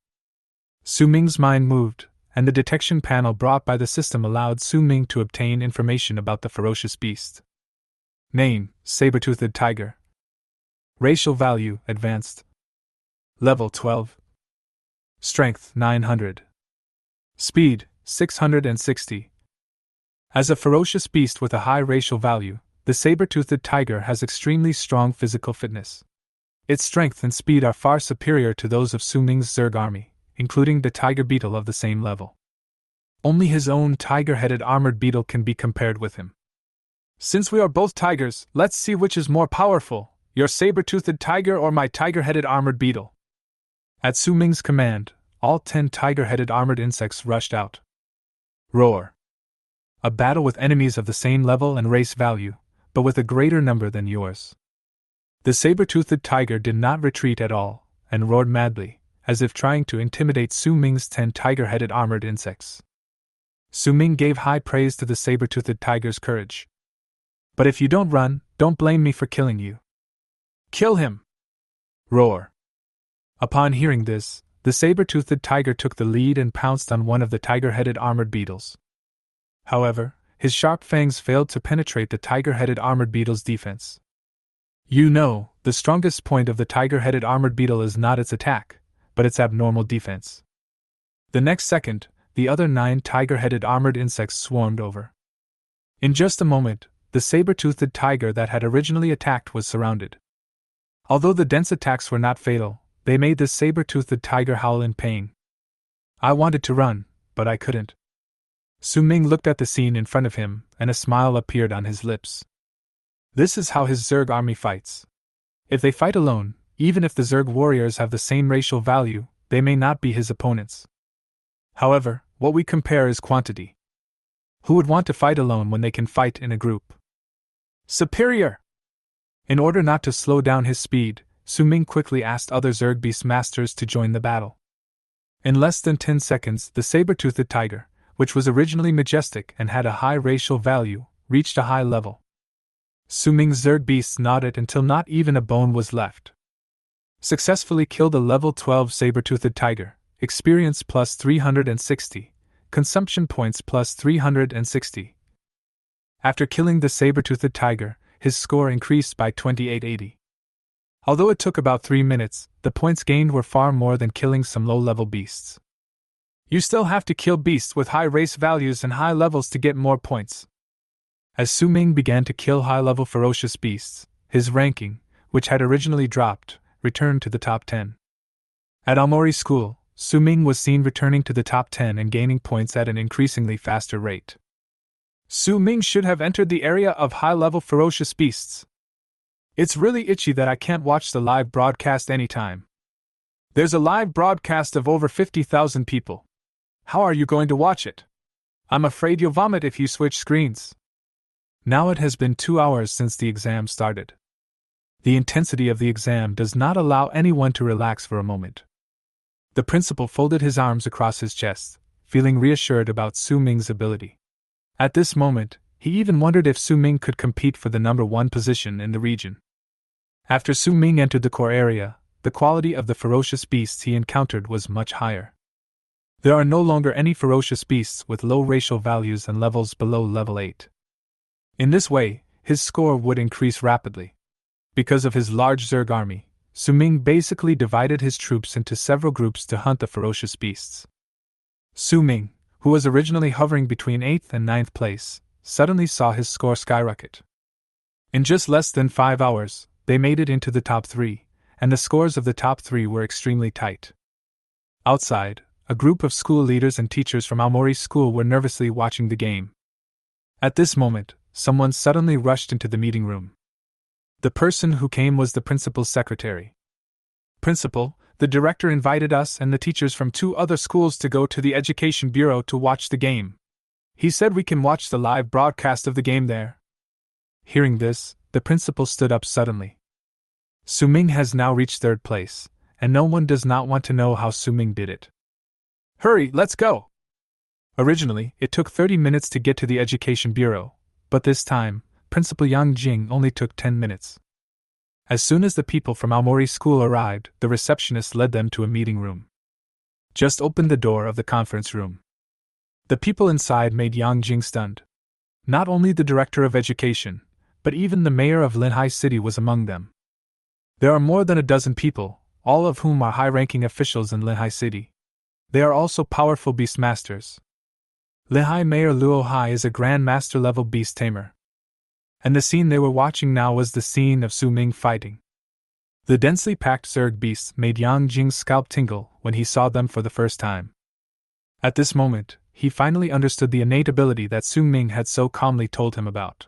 Su Ming's mind moved, and the detection panel brought by the system allowed Su Ming to obtain information about the ferocious beast. Name, saber-toothed tiger. Racial value, advanced. Level 12. Strength, 900. Speed, 660. As a ferocious beast with a high racial value, the saber-toothed tiger has extremely strong physical fitness. Its strength and speed are far superior to those of Su Ming's Zerg army, including the tiger beetle of the same level. Only his own tiger-headed armored beetle can be compared with him. Since we are both tigers, let's see which is more powerful, your saber-toothed tiger or my tiger-headed armored beetle. At Su Ming's command, all 10 tiger-headed armored insects rushed out. Roar. A battle with enemies of the same level and race value, but with a greater number than yours. The saber-toothed tiger did not retreat at all, and roared madly, as if trying to intimidate Su Ming's 10 tiger-headed armored insects. Su Ming gave high praise to the saber-toothed tiger's courage. But if you don't run, don't blame me for killing you. Kill him! Roar! Upon hearing this, the saber-toothed tiger took the lead and pounced on one of the tiger-headed armored beetles. However, his sharp fangs failed to penetrate the tiger-headed armored beetle's defense. You know, the strongest point of the tiger-headed armored beetle is not its attack, but its abnormal defense. The next second, the other 9 tiger-headed armored insects swarmed over. In just a moment, the saber-toothed tiger that had originally attacked was surrounded. Although the dense attacks were not fatal, they made the saber-toothed tiger howl in pain. I wanted to run, but I couldn't. Su Ming looked at the scene in front of him, and a smile appeared on his lips. This is how his Zerg army fights. If they fight alone, even if the Zerg warriors have the same racial value, they may not be his opponents. However, what we compare is quantity. Who would want to fight alone when they can fight in a group? Superior! In order not to slow down his speed, Su Ming quickly asked other Zerg Beastmasters to join the battle. In less than 10 seconds, the saber-toothed tiger, which was originally majestic and had a high racial value, reached a high level. Su Ming's Zerg beasts nodded until not even a bone was left. Successfully killed a level 12 saber-toothed tiger, experience plus 360, consumption points plus 360. After killing the saber-toothed tiger, his score increased by 2880. Although it took about 3 minutes, the points gained were far more than killing some low-level beasts. You still have to kill beasts with high race values and high levels to get more points. As Su Ming began to kill high-level ferocious beasts, his ranking, which had originally dropped, returned to the top 10. At Aomori School, Su Ming was seen returning to the top 10 and gaining points at an increasingly faster rate. Su Ming should have entered the area of high-level ferocious beasts. It's really itchy that I can't watch the live broadcast anytime. There's a live broadcast of over 50,000 people. How are you going to watch it? I'm afraid you'll vomit if you switch screens. Now it has been 2 hours since the exam started. The intensity of the exam does not allow anyone to relax for a moment. The principal folded his arms across his chest, feeling reassured about Su Ming's ability. At this moment, he even wondered if Su Ming could compete for the number 1 position in the region. After Su Ming entered the core area, the quality of the ferocious beasts he encountered was much higher. There are no longer any ferocious beasts with low racial values and levels below level 8. In this way, his score would increase rapidly. Because of his large Zerg army, Su Ming basically divided his troops into several groups to hunt the ferocious beasts. Su Ming, who was originally hovering between 8th and 9th place, suddenly saw his score skyrocket. In just less than 5 hours, they made it into the top 3, and the scores of the top 3 were extremely tight. Outside, a group of school leaders and teachers from Aomori School were nervously watching the game. At this moment, someone suddenly rushed into the meeting room. The person who came was the principal's secretary. Principal, the director invited us and the teachers from 2 other schools to go to the education bureau to watch the game. He said we can watch the live broadcast of the game there. Hearing this, the principal stood up suddenly. Su Ming has now reached 3rd place, and no one does not want to know how Su Ming did it. Hurry, let's go! Originally, it took 30 minutes to get to the education bureau, but this time, Principal Yang Jing only took 10 minutes. As soon as the people from Aomori School arrived, the receptionist led them to a meeting room. Just opened the door of the conference room. The people inside made Yang Jing stunned. Not only the director of education, but even the mayor of Linhai City was among them. There are more than a dozen people, all of whom are high-ranking officials in Linhai City. They are also powerful Beastmasters. Linhai Mayor Luo Hai is a Grand Master-level beast tamer. And the scene they were watching now was the scene of Su Ming fighting. The densely packed Zerg beasts made Yang Jing's scalp tingle when he saw them for the first time. At this moment, he finally understood the innate ability that Su Ming had so calmly told him about.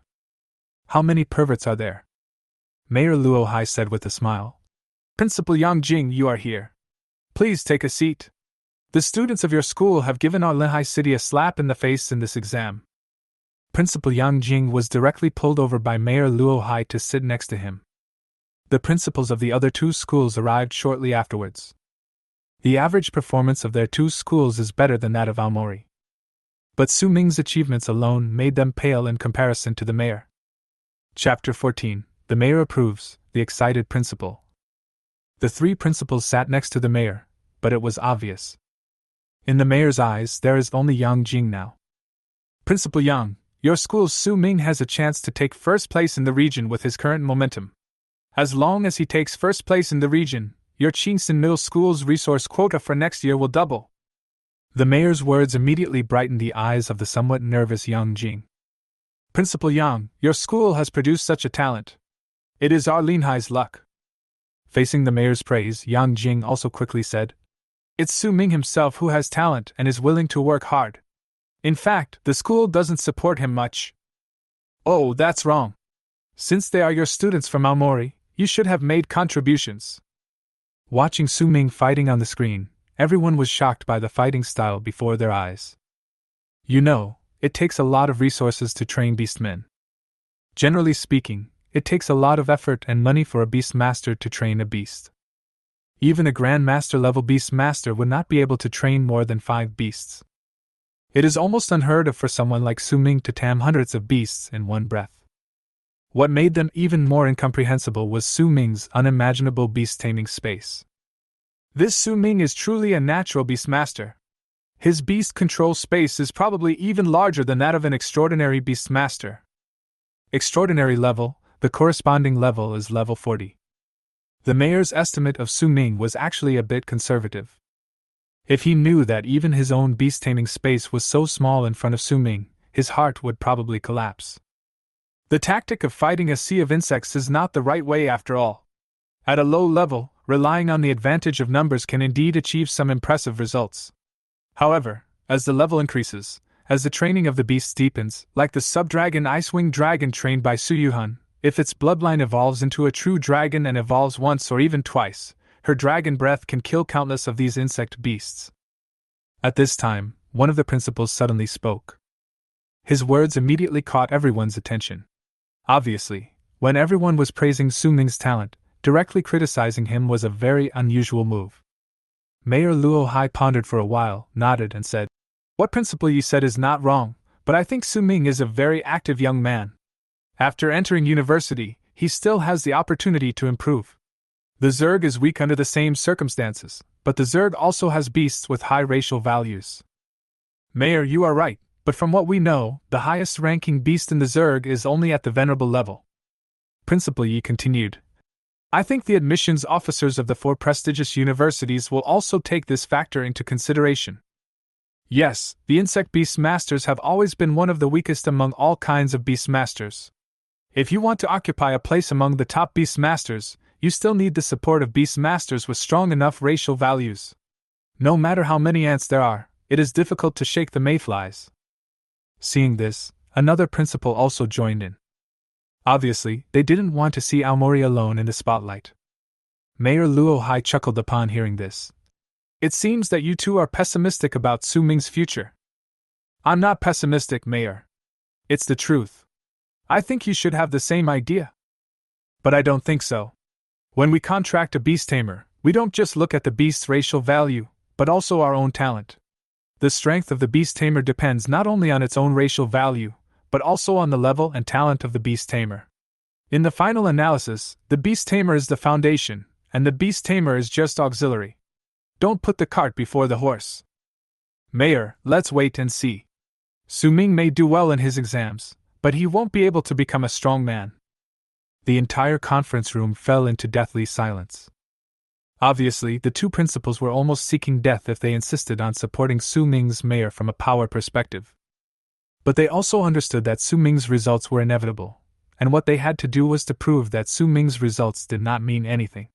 How many perverts are there? Mayor Luo Hai said with a smile. Principal Yang Jing, you are here. Please take a seat. The students of your school have given our Linhai City a slap in the face in this exam. Principal Yang Jing was directly pulled over by Mayor Luo Hai to sit next to him. The principals of the other 2 schools arrived shortly afterwards. The average performance of their 2 schools is better than that of Aomori. But Su Ming's achievements alone made them pale in comparison to the mayor. Chapter 14. The mayor approves, the excited principal. The three principals sat next to the mayor, but it was obvious. In the mayor's eyes, there is only Yang Jing now. Principal Yang, your school's Su Ming has a chance to take first place in the region with his current momentum. As long as he takes first place in the region, your Qingxin Middle School's resource quota for next year will double. The mayor's words immediately brightened the eyes of the somewhat nervous Yang Jing. Principal Yang, your school has produced such a talent. It is our Linhai's luck. Facing the mayor's praise, Yang Jing also quickly said, It's Su Ming himself who has talent and is willing to work hard. In fact, the school doesn't support him much. Oh, that's wrong. Since they are your students from Aomori, you should have made contributions. Watching Su Ming fighting on the screen, everyone was shocked by the fighting style before their eyes. You know, it takes a lot of resources to train beastmen. Generally speaking, it takes a lot of effort and money for a beastmaster to train a beast. Even a grandmaster level beastmaster would not be able to train more than 5 beasts. It is almost unheard of for someone like Su Ming to tam hundreds of beasts in one breath. What made them even more incomprehensible was Su Ming's unimaginable beast-taming space. This Su Ming is truly a natural beastmaster. His beast control space is probably even larger than that of an extraordinary beastmaster. Extraordinary level, the corresponding level is level 40. The mayor's estimate of Su Ming was actually a bit conservative. If he knew that even his own beast-taming space was so small in front of Su Ming, his heart would probably collapse. The tactic of fighting a sea of insects is not the right way after all. At a low level, relying on the advantage of numbers can indeed achieve some impressive results. However, as the level increases, as the training of the beasts deepens, like the sub-dragon Icewing Dragon trained by Su Yuhan, if its bloodline evolves into a true dragon and evolves once or even twice, her dragon breath can kill countless of these insect beasts. At this time, one of the principals suddenly spoke. His words immediately caught everyone's attention. Obviously, when everyone was praising Su Ming's talent, directly criticizing him was a very unusual move. Mayor Luo Hai pondered for a while, nodded and said, What Principal Yi said is not wrong, but I think Su Ming is a very active young man. After entering university, he still has the opportunity to improve. The Zerg is weak under the same circumstances, but the Zerg also has beasts with high racial values. Mayor, you are right, but from what we know, the highest ranking beast in the Zerg is only at the venerable level. Principal Yi continued, I think the admissions officers of the 4 prestigious universities will also take this factor into consideration. Yes, the insect beastmasters have always been one of the weakest among all kinds of beastmasters. If you want to occupy a place among the top beastmasters, you still need the support of beastmasters with strong enough racial values. No matter how many ants there are, it is difficult to shake the mayflies. Seeing this, another principal also joined in. Obviously, they didn't want to see Aomori alone in the spotlight. Mayor Luo Hai chuckled upon hearing this. It seems that you two are pessimistic about Su Ming's future. I'm not pessimistic, Mayor. It's the truth. I think you should have the same idea. But I don't think so. When we contract a beast tamer, we don't just look at the beast's racial value, but also our own talent. The strength of the beast tamer depends not only on its own racial value, but also on the level and talent of the beast tamer. In the final analysis, the beast tamer is the foundation, and the beast tamer is just auxiliary. Don't put the cart before the horse. Mayor, let's wait and see. Su Ming may do well in his exams, but he won't be able to become a strong man. The entire conference room fell into deathly silence. Obviously, the 2 principals were almost seeking death if they insisted on supporting Su Ming's mayor from a power perspective. But they also understood that Su Ming's results were inevitable, and what they had to do was to prove that Su Ming's results did not mean anything.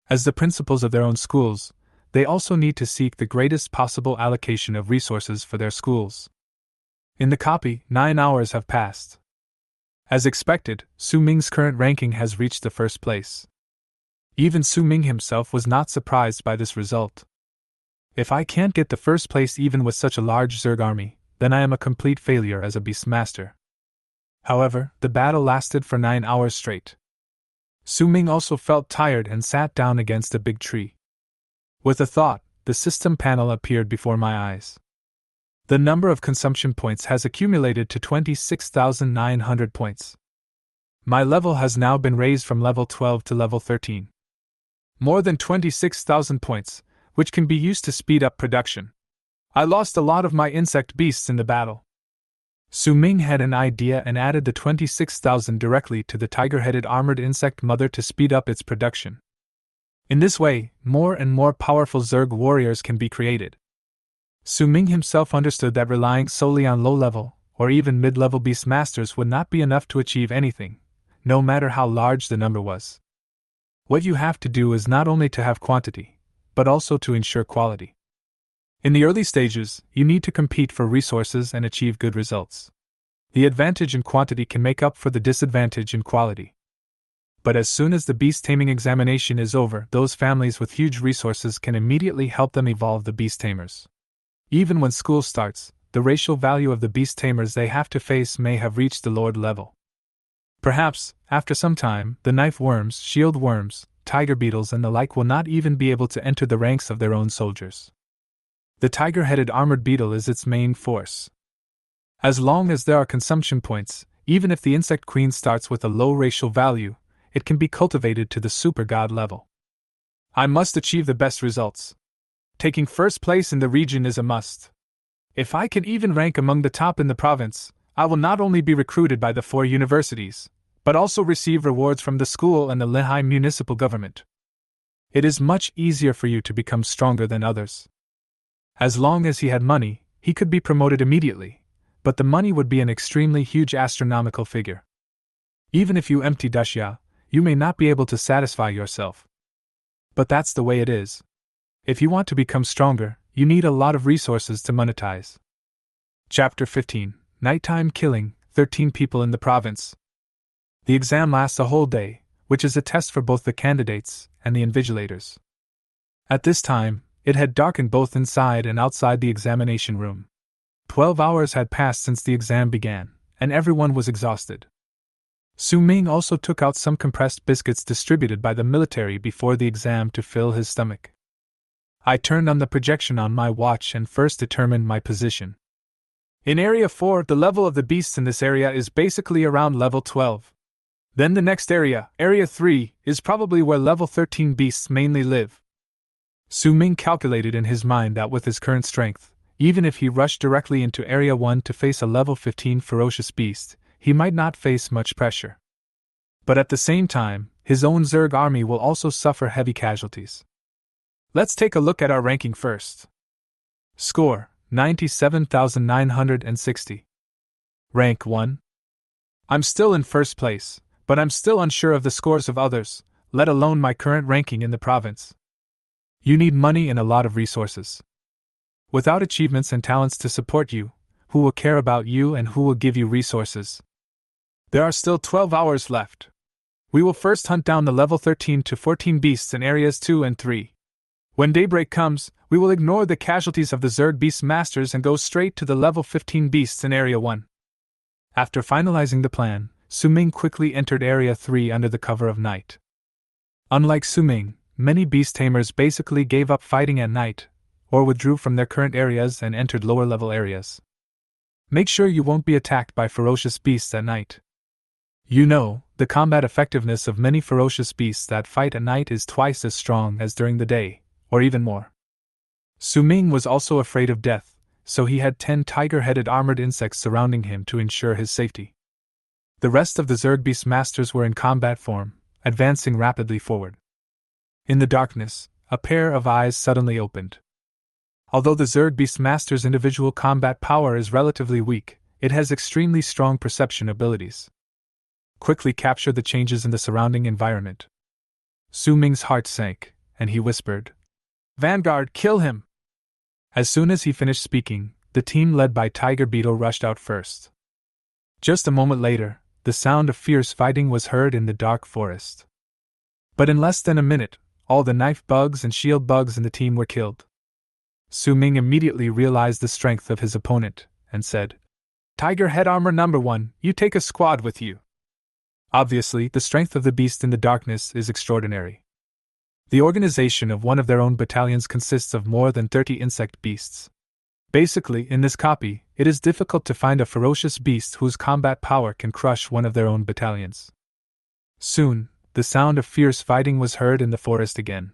As the principals of their own schools, they also need to seek the greatest possible allocation of resources for their schools. In the copy, 9 hours have passed. As expected, Su Ming's current ranking has reached the first place. Even Su Ming himself was not surprised by this result. If I can't get the first place even with such a large Zerg army, then I am a complete failure as a beastmaster. However, the battle lasted for 9 hours straight. Su Ming also felt tired and sat down against a big tree. With a thought, the system panel appeared before my eyes. The number of consumption points has accumulated to 26,900 points. My level has now been raised from level 12 to level 13. More than 26,000 points, which can be used to speed up production. I lost a lot of my insect beasts in the battle. Su Ming had an idea and added the 26,000 directly to the tiger-headed armored insect mother to speed up its production. In this way, more and more powerful Zerg warriors can be created. Su Ming himself understood that relying solely on low-level, or even mid-level Beastmasters would not be enough to achieve anything, no matter how large the number was. What you have to do is not only to have quantity, but also to ensure quality. In the early stages, you need to compete for resources and achieve good results. The advantage in quantity can make up for the disadvantage in quality. But as soon as the beast taming examination is over, those families with huge resources can immediately help them evolve the beast tamers. Even when school starts, the racial value of the beast tamers they have to face may have reached the lord level. Perhaps, after some time, the knife worms, shield worms, tiger beetles and the like will not even be able to enter the ranks of their own soldiers. The tiger-headed armored beetle is its main force. As long as there are consumption points, even if the insect queen starts with a low racial value, it can be cultivated to the super god level. I must achieve the best results. Taking first place in the region is a must. If I can even rank among the top in the province, I will not only be recruited by the 4 universities, but also receive rewards from the school and the Lehigh municipal government. It is much easier for you to become stronger than others. As long as he had money, he could be promoted immediately, but the money would be an extremely huge astronomical figure. Even if you empty Dashya, you may not be able to satisfy yourself. But that's the way it is. If you want to become stronger, you need a lot of resources to monetize. Chapter 15. Nighttime Killing, 13 people in the province. The exam lasts a whole day, which is a test for both the candidates and the invigilators. At this time, it had darkened both inside and outside the examination room. 12 hours had passed since the exam began, and everyone was exhausted. Su Ming also took out some compressed biscuits distributed by the military before the exam to fill his stomach. I turned on the projection on my watch and first determined my position. In Area 4, the level of the beasts in this area is basically around level 12. Then the next area, Area 3, is probably where level 13 beasts mainly live. Su Ming calculated in his mind that with his current strength, even if he rushed directly into Area 1 to face a level 15 ferocious beast, he might not face much pressure. But at the same time, his own Zerg army will also suffer heavy casualties. Let's take a look at our ranking first. Score, 97,960. Rank 1. I'm still in first place, but I'm still unsure of the scores of others, let alone my current ranking in the province. You need money and a lot of resources. Without achievements and talents to support you, who will care about you and who will give you resources? There are still 12 hours left. We will first hunt down the level 13 to 14 beasts in areas 2 and 3. When daybreak comes, we will ignore the casualties of the Zerg Beastmasters and go straight to the level 15 beasts in Area 1. After finalizing the plan, Su Ming quickly entered Area 3 under the cover of night. Unlike Su Ming, many beast tamers basically gave up fighting at night, or withdrew from their current areas and entered lower-level areas. Make sure you won't be attacked by ferocious beasts at night. You know, the combat effectiveness of many ferocious beasts that fight at night is twice as strong as during the day, or even more. Su Ming was also afraid of death, so he had 10 tiger-headed armored insects surrounding him to ensure his safety. The rest of the Zerg Beastmasters were in combat form, advancing rapidly forward. In the darkness, a pair of eyes suddenly opened. Although the Zerg Beastmaster's individual combat power is relatively weak, it has extremely strong perception abilities. Quickly capture the changes in the surrounding environment. Su Ming's heart sank, and he whispered, "Vanguard, kill him!" As soon as he finished speaking, the team led by Tiger Beetle rushed out first. Just a moment later, the sound of fierce fighting was heard in the dark forest. But in less than a minute, all the knife bugs and shield bugs in the team were killed. Su Ming immediately realized the strength of his opponent, and said, "Tiger Head Armor No. 1, you take a squad with you." Obviously, the strength of the beast in the darkness is extraordinary. The organization of one of their own battalions consists of more than 30 insect beasts. Basically, in this copy, it is difficult to find a ferocious beast whose combat power can crush one of their own battalions. Soon, the sound of fierce fighting was heard in the forest again.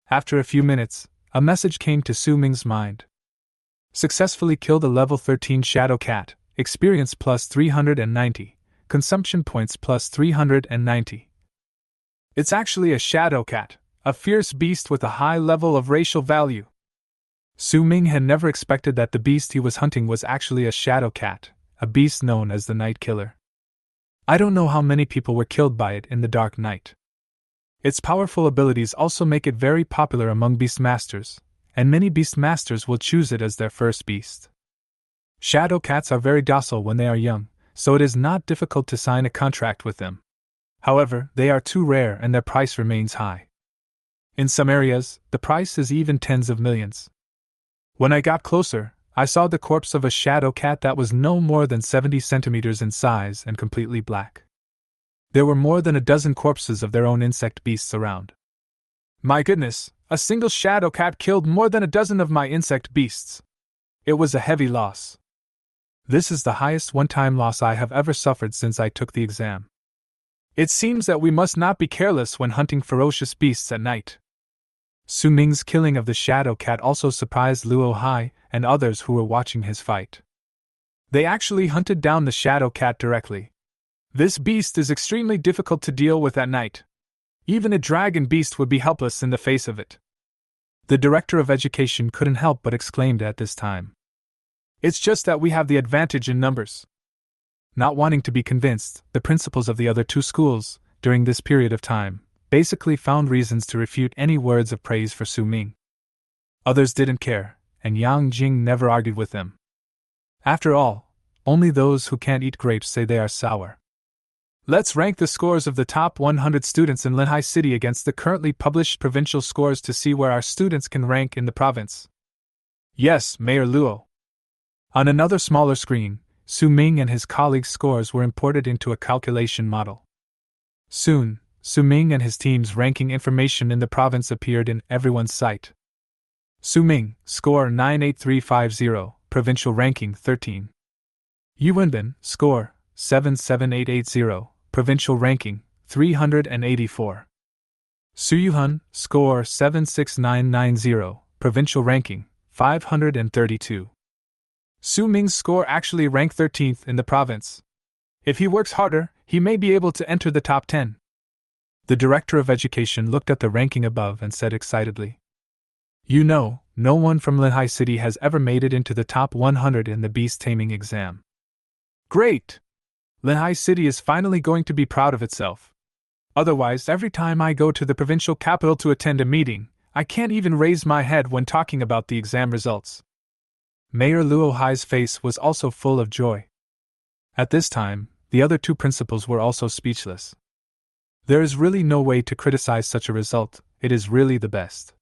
After a few minutes, a message came to Su Ming's mind. Successfully killed a level 13 shadow cat, experience plus 390, consumption points plus 390. It's actually a shadow cat, a fierce beast with a high level of racial value. Su Ming had never expected that the beast he was hunting was actually a shadow cat, a beast known as the Night Killer. I don't know how many people were killed by it in the Dark Night. Its powerful abilities also make it very popular among Beastmasters, and many Beastmasters will choose it as their first beast. Shadow cats are very docile when they are young, so it is not difficult to sign a contract with them. However, they are too rare and their price remains high. In some areas, the price is even tens of millions. When I got closer, I saw the corpse of a shadow cat that was no more than 70 centimeters in size and completely black. There were more than a dozen corpses of their own insect beasts around. My goodness, a single shadow cat killed more than a dozen of my insect beasts. It was a heavy loss. This is the highest one-time loss I have ever suffered since I took the exam. It seems that we must not be careless when hunting ferocious beasts at night. Su Ming's killing of the shadow cat also surprised Luo Hai and others who were watching his fight. They actually hunted down the shadow cat directly. This beast is extremely difficult to deal with at night. Even a dragon beast would be helpless in the face of it. The director of education couldn't help but exclaimed at this time. It's just that we have the advantage in numbers. Not wanting to be convinced, the principals of the other two schools, during this period of time, basically found reasons to refute any words of praise for Su Ming. Others didn't care, and Yang Jing never argued with them. After all, only those who can't eat grapes say they are sour. Let's rank the scores of the top 100 students in Linhai City against the currently published provincial scores to see where our students can rank in the province. Yes, Mayor Luo. On another smaller screen, Su Ming and his colleagues' scores were imported into a calculation model. Soon, Su Ming and his team's ranking information in the province appeared in everyone's sight. Su Ming, score 98350, provincial ranking 13. Yu Wenbin, score 77880, provincial ranking 384. Su Yuhun, score 76990, provincial ranking 532. Su Ming's score actually ranked 13th in the province. If he works harder, he may be able to enter the top 10. The director of education looked at the ranking above and said excitedly, "You know, no one from Linhai City has ever made it into the top 100 in the beast taming exam. Great! Linhai City is finally going to be proud of itself. Otherwise, every time I go to the provincial capital to attend a meeting, I can't even raise my head when talking about the exam results." Mayor Luo Hai's face was also full of joy. At this time, the other two principals were also speechless. There is really no way to criticize such a result, it is really the best.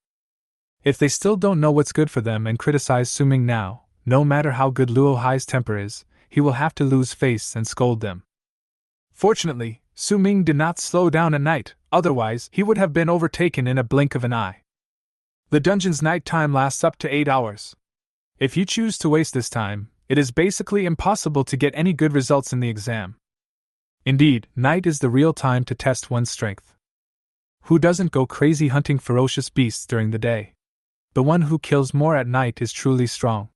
If they still don't know what's good for them and criticize Su Ming now, no matter how good Luo Hai's temper is, he will have to lose face and scold them. Fortunately, Su Ming did not slow down at night, otherwise he would have been overtaken in a blink of an eye. The dungeon's night time lasts up to 8 hours. If you choose to waste this time, it is basically impossible to get any good results in the exam. Indeed, night is the real time to test one's strength. Who doesn't go crazy hunting ferocious beasts during the day? The one who kills more at night is truly strong.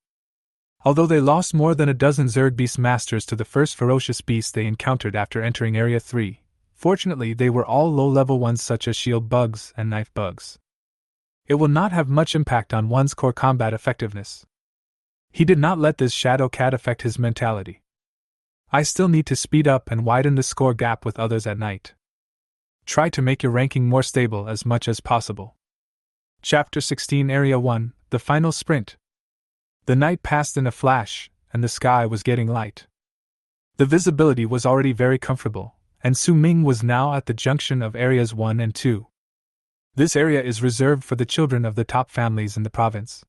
Although they lost more than a dozen Zerg Beastmasters to the first ferocious beast they encountered after entering Area 3, fortunately they were all low-level ones such as shield bugs and knife bugs. It will not have much impact on one's core combat effectiveness. He did not let this shadow cat affect his mentality. I still need to speed up and widen the score gap with others at night. Try to make your ranking more stable as much as possible. Chapter 16 Area 1, The Final Sprint. The night passed in a flash, and the sky was getting light. The visibility was already very comfortable, and Su Ming was now at the junction of Areas 1 and 2. This area is reserved for the children of the top families in the province.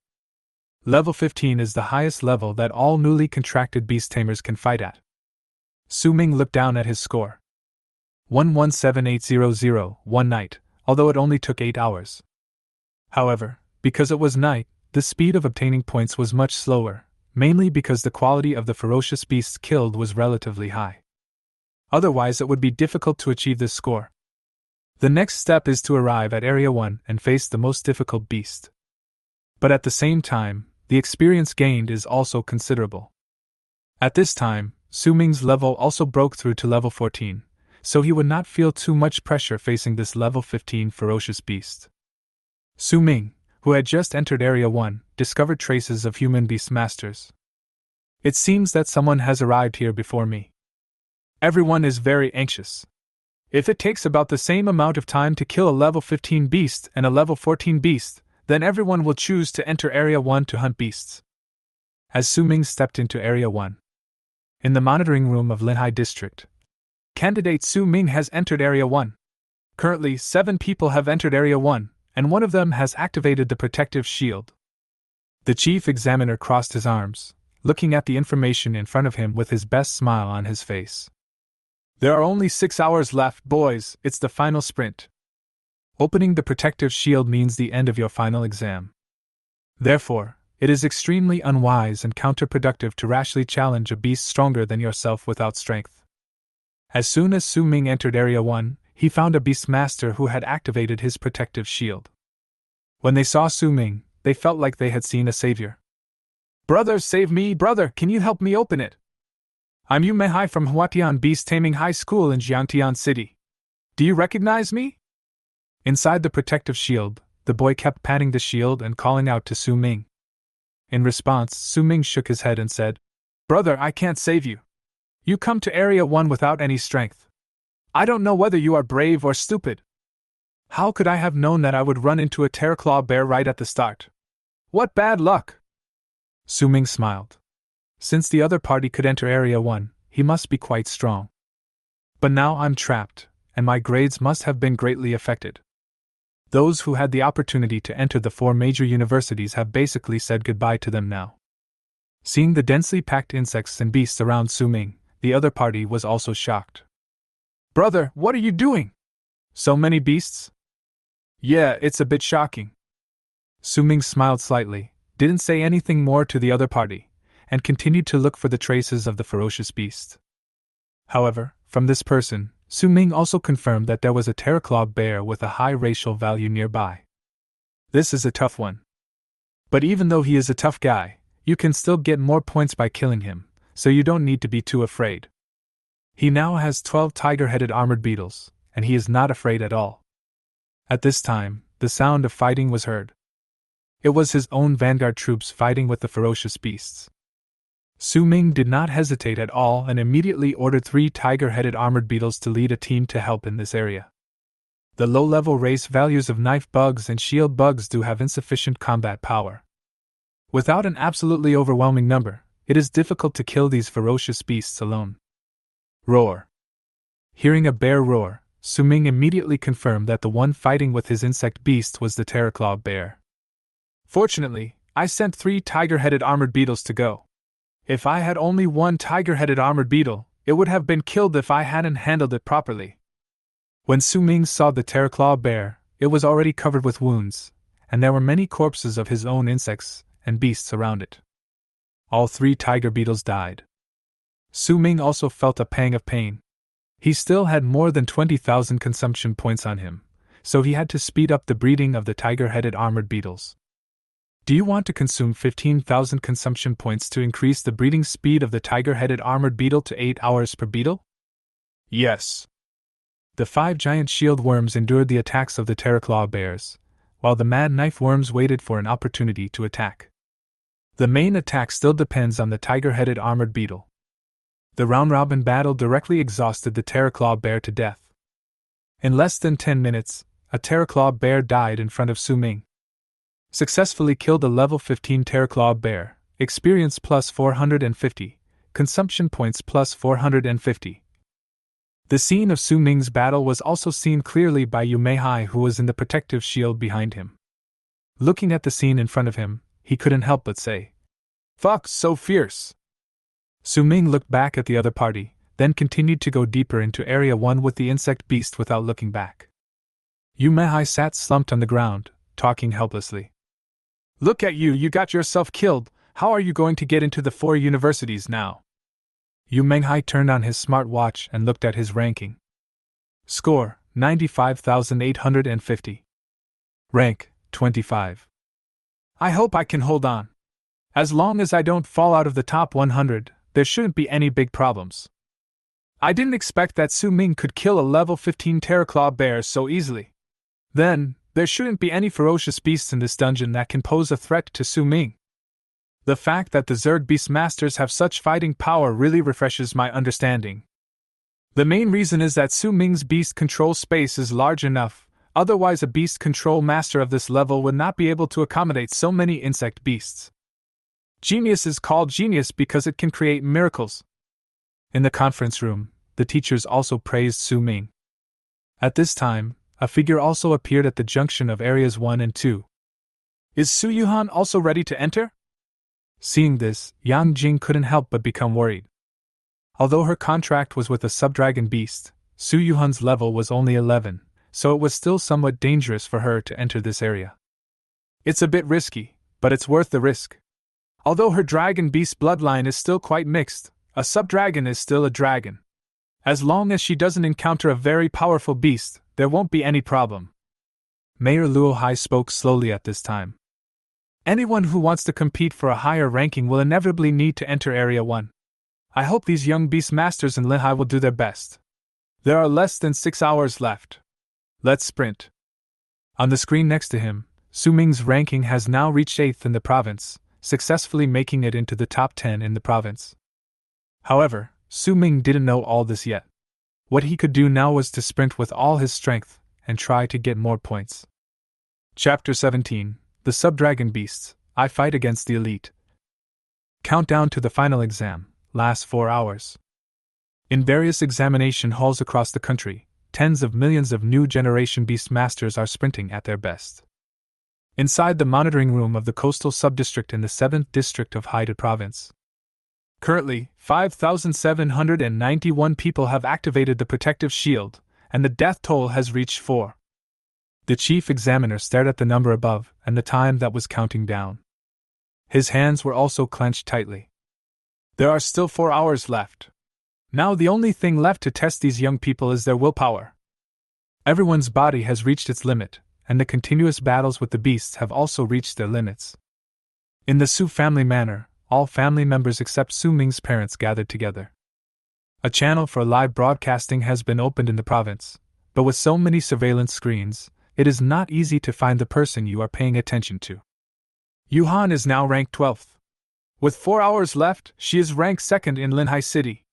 Level 15 is the highest level that all newly contracted beast tamers can fight at. Su Ming looked down at his score. 117800, one night, although it only took 8 hours. However, because it was night, the speed of obtaining points was much slower, mainly because the quality of the ferocious beasts killed was relatively high. Otherwise, it would be difficult to achieve this score. The next step is to arrive at Area 1 and face the most difficult beast. But at the same time, the experience gained is also considerable. At this time, Su Ming's level also broke through to level 14, so he would not feel too much pressure facing this level 15 ferocious beast. Su Ming, who had just entered Area 1, discovered traces of human Beastmasters. It seems that someone has arrived here before me. Everyone is very anxious. If it takes about the same amount of time to kill a level 15 beast and a level 14 beast, then everyone will choose to enter Area 1 to hunt beasts. As Su Ming stepped into Area 1. In the monitoring room of Linhai District, candidate Su Ming has entered Area 1. Currently, 7 people have entered Area 1, and one of them has activated the protective shield. The chief examiner crossed his arms, looking at the information in front of him with his best smile on his face. There are only 6 hours left, boys, it's the final sprint. Opening the protective shield means the end of your final exam. Therefore, it is extremely unwise and counterproductive to rashly challenge a beast stronger than yourself without strength. As soon as Su Ming entered Area 1, he found a Beastmaster who had activated his protective shield. When they saw Su Ming, they felt like they had seen a savior. Brother, save me, brother, can you help me open it? I'm Yu Meihai from Huatian Beast Taming High School in Jiangtian City. Do you recognize me? Inside the protective shield, the boy kept patting the shield and calling out to Su Ming. In response, Su Ming shook his head and said, Brother, I can't save you. You come to Area 1 without any strength. I don't know whether you are brave or stupid. How could I have known that I would run into a terraclaw bear right at the start? What bad luck! Su Ming smiled. Since the other party could enter Area 1, he must be quite strong. But now I'm trapped, and my grades must have been greatly affected. Those who had the opportunity to enter the 4 major universities have basically said goodbye to them now. Seeing the densely packed insects and beasts around Su Ming, the other party was also shocked. Brother, what are you doing? So many beasts? Yeah, it's a bit shocking. Su Ming smiled slightly, didn't say anything more to the other party, and continued to look for the traces of the ferocious beast. However, from this person, Su Ming also confirmed that there was a terraclaw bear with a high racial value nearby. This is a tough one. But even though he is a tough guy, you can still get more points by killing him, so you don't need to be too afraid. He now has 12 tiger-headed armored beetles, and he is not afraid at all. At this time, the sound of fighting was heard. It was his own vanguard troops fighting with the ferocious beasts. Su Ming did not hesitate at all and immediately ordered 3 tiger-headed armored beetles to lead a team to help in this area. The low-level race values of knife bugs and shield bugs do have insufficient combat power. Without an absolutely overwhelming number, it is difficult to kill these ferocious beasts alone. Roar. Hearing a bear roar, Su Ming immediately confirmed that the one fighting with his insect beast was the terraclaw bear. Fortunately, I sent 3 tiger-headed armored beetles to go. If I had only 1 tiger-headed armored beetle, it would have been killed if I hadn't handled it properly. When Su Ming saw the terraclaw bear, it was already covered with wounds, and there were many corpses of his own insects and beasts around it. All 3 tiger beetles died. Su Ming also felt a pang of pain. He still had more than 20,000 consumption points on him, so he had to speed up the breeding of the tiger-headed armored beetles. Do you want to consume 15,000 consumption points to increase the breeding speed of the tiger-headed armored beetle to 8 hours per beetle? Yes. The 5 giant shield worms endured the attacks of the terraclaw bears, while the mad knife worms waited for an opportunity to attack. The main attack still depends on the tiger-headed armored beetle. The round-robin battle directly exhausted the terraclaw bear to death. In less than 10 minutes, a terraclaw bear died in front of Su Ming. Successfully killed a level 15 terraclaw bear, experience plus 450, consumption points plus 450. The scene of Su Ming's battle was also seen clearly by Yu Meihai, who was in the protective shield behind him. Looking at the scene in front of him, he couldn't help but say, "Fuck, so fierce." Su Ming looked back at the other party, then continued to go deeper into Area 1 with the insect beast without looking back. Yu Meihai sat slumped on the ground, talking helplessly. Look at you, you got yourself killed. How are you going to get into the 4 universities now? Yu Menghai turned on his smartwatch and looked at his ranking. Score, 95,850. Rank, 25. I hope I can hold on. As long as I don't fall out of the top 100, there shouldn't be any big problems. I didn't expect that Su Ming could kill a level 15 Terraclaw bear so easily. Then, there shouldn't be any ferocious beasts in this dungeon that can pose a threat to Su Ming. The fact that the Zerg Beastmasters have such fighting power really refreshes my understanding. The main reason is that Su Ming's beast control space is large enough, otherwise a beast control master of this level would not be able to accommodate so many insect beasts. Genius is called genius because it can create miracles. In the conference room, the teachers also praised Su Ming. At this time, a figure also appeared at the junction of areas 1 and 2. Is Su Yuhan also ready to enter? Seeing this, Yang Jing couldn't help but become worried. Although her contract was with a subdragon beast, Su Yuhan's level was only 11, so it was still somewhat dangerous for her to enter this area. It's a bit risky, but it's worth the risk. Although her dragon beast bloodline is still quite mixed, a subdragon is still a dragon. As long as she doesn't encounter a very powerful beast, there won't be any problem. Mayor Luo Hai spoke slowly at this time. Anyone who wants to compete for a higher ranking will inevitably need to enter Area 1. I hope these young Beastmasters in Linhai will do their best. There are less than 6 hours left. Let's sprint. On the screen next to him, Su Ming's ranking has now reached 8th in the province, successfully making it into the top 10 in the province. However, Su Ming didn't know all this yet. What he could do now was to sprint with all his strength and try to get more points. Chapter 17. The Subdragon Beasts, I Fight Against the Elite. Countdown to the final exam, lasts 4 hours. In various examination halls across the country, tens of millions of new generation Beastmasters are sprinting at their best. Inside the monitoring room of the coastal subdistrict in the 7th district of Haida Province. Currently, 5,791 people have activated the protective shield, and the death toll has reached 4. The chief examiner stared at the number above and the time that was counting down. His hands were also clenched tightly. There are still 4 hours left. Now the only thing left to test these young people is their willpower. Everyone's body has reached its limit, and the continuous battles with the beasts have also reached their limits. In the Su family manor, all family members except Su Ming's parents gathered together. A channel for live broadcasting has been opened in the province, but with so many surveillance screens, it is not easy to find the person you are paying attention to. Yuhan is now ranked 12th. With 4 hours left, she is ranked 2nd in Linhai City.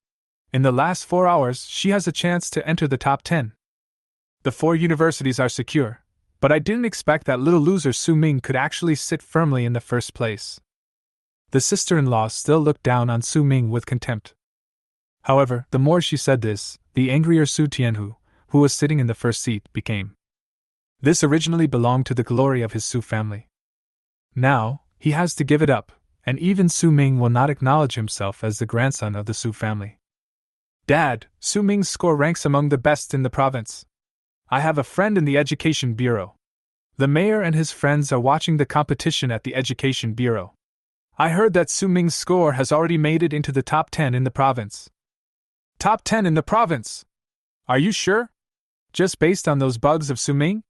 In the last 4 hours, she has a chance to enter the top 10. The 4 universities are secure, but I didn't expect that little loser Su Ming could actually sit firmly in the first place. The sister-in-law still looked down on Su Ming with contempt. However, the more she said this, the angrier Su Tianhu, who was sitting in the first seat, became. This originally belonged to the glory of his Su family. Now, he has to give it up, and even Su Ming will not acknowledge himself as the grandson of the Su family. Dad, Su Ming's score ranks among the best in the province. I have a friend in the Education Bureau. The mayor and his friends are watching the competition at the Education Bureau. I heard that Su Ming's score has already made it into the top 10 in the province. Top 10 in the province? Are you sure? Just based on those bugs of Su Ming?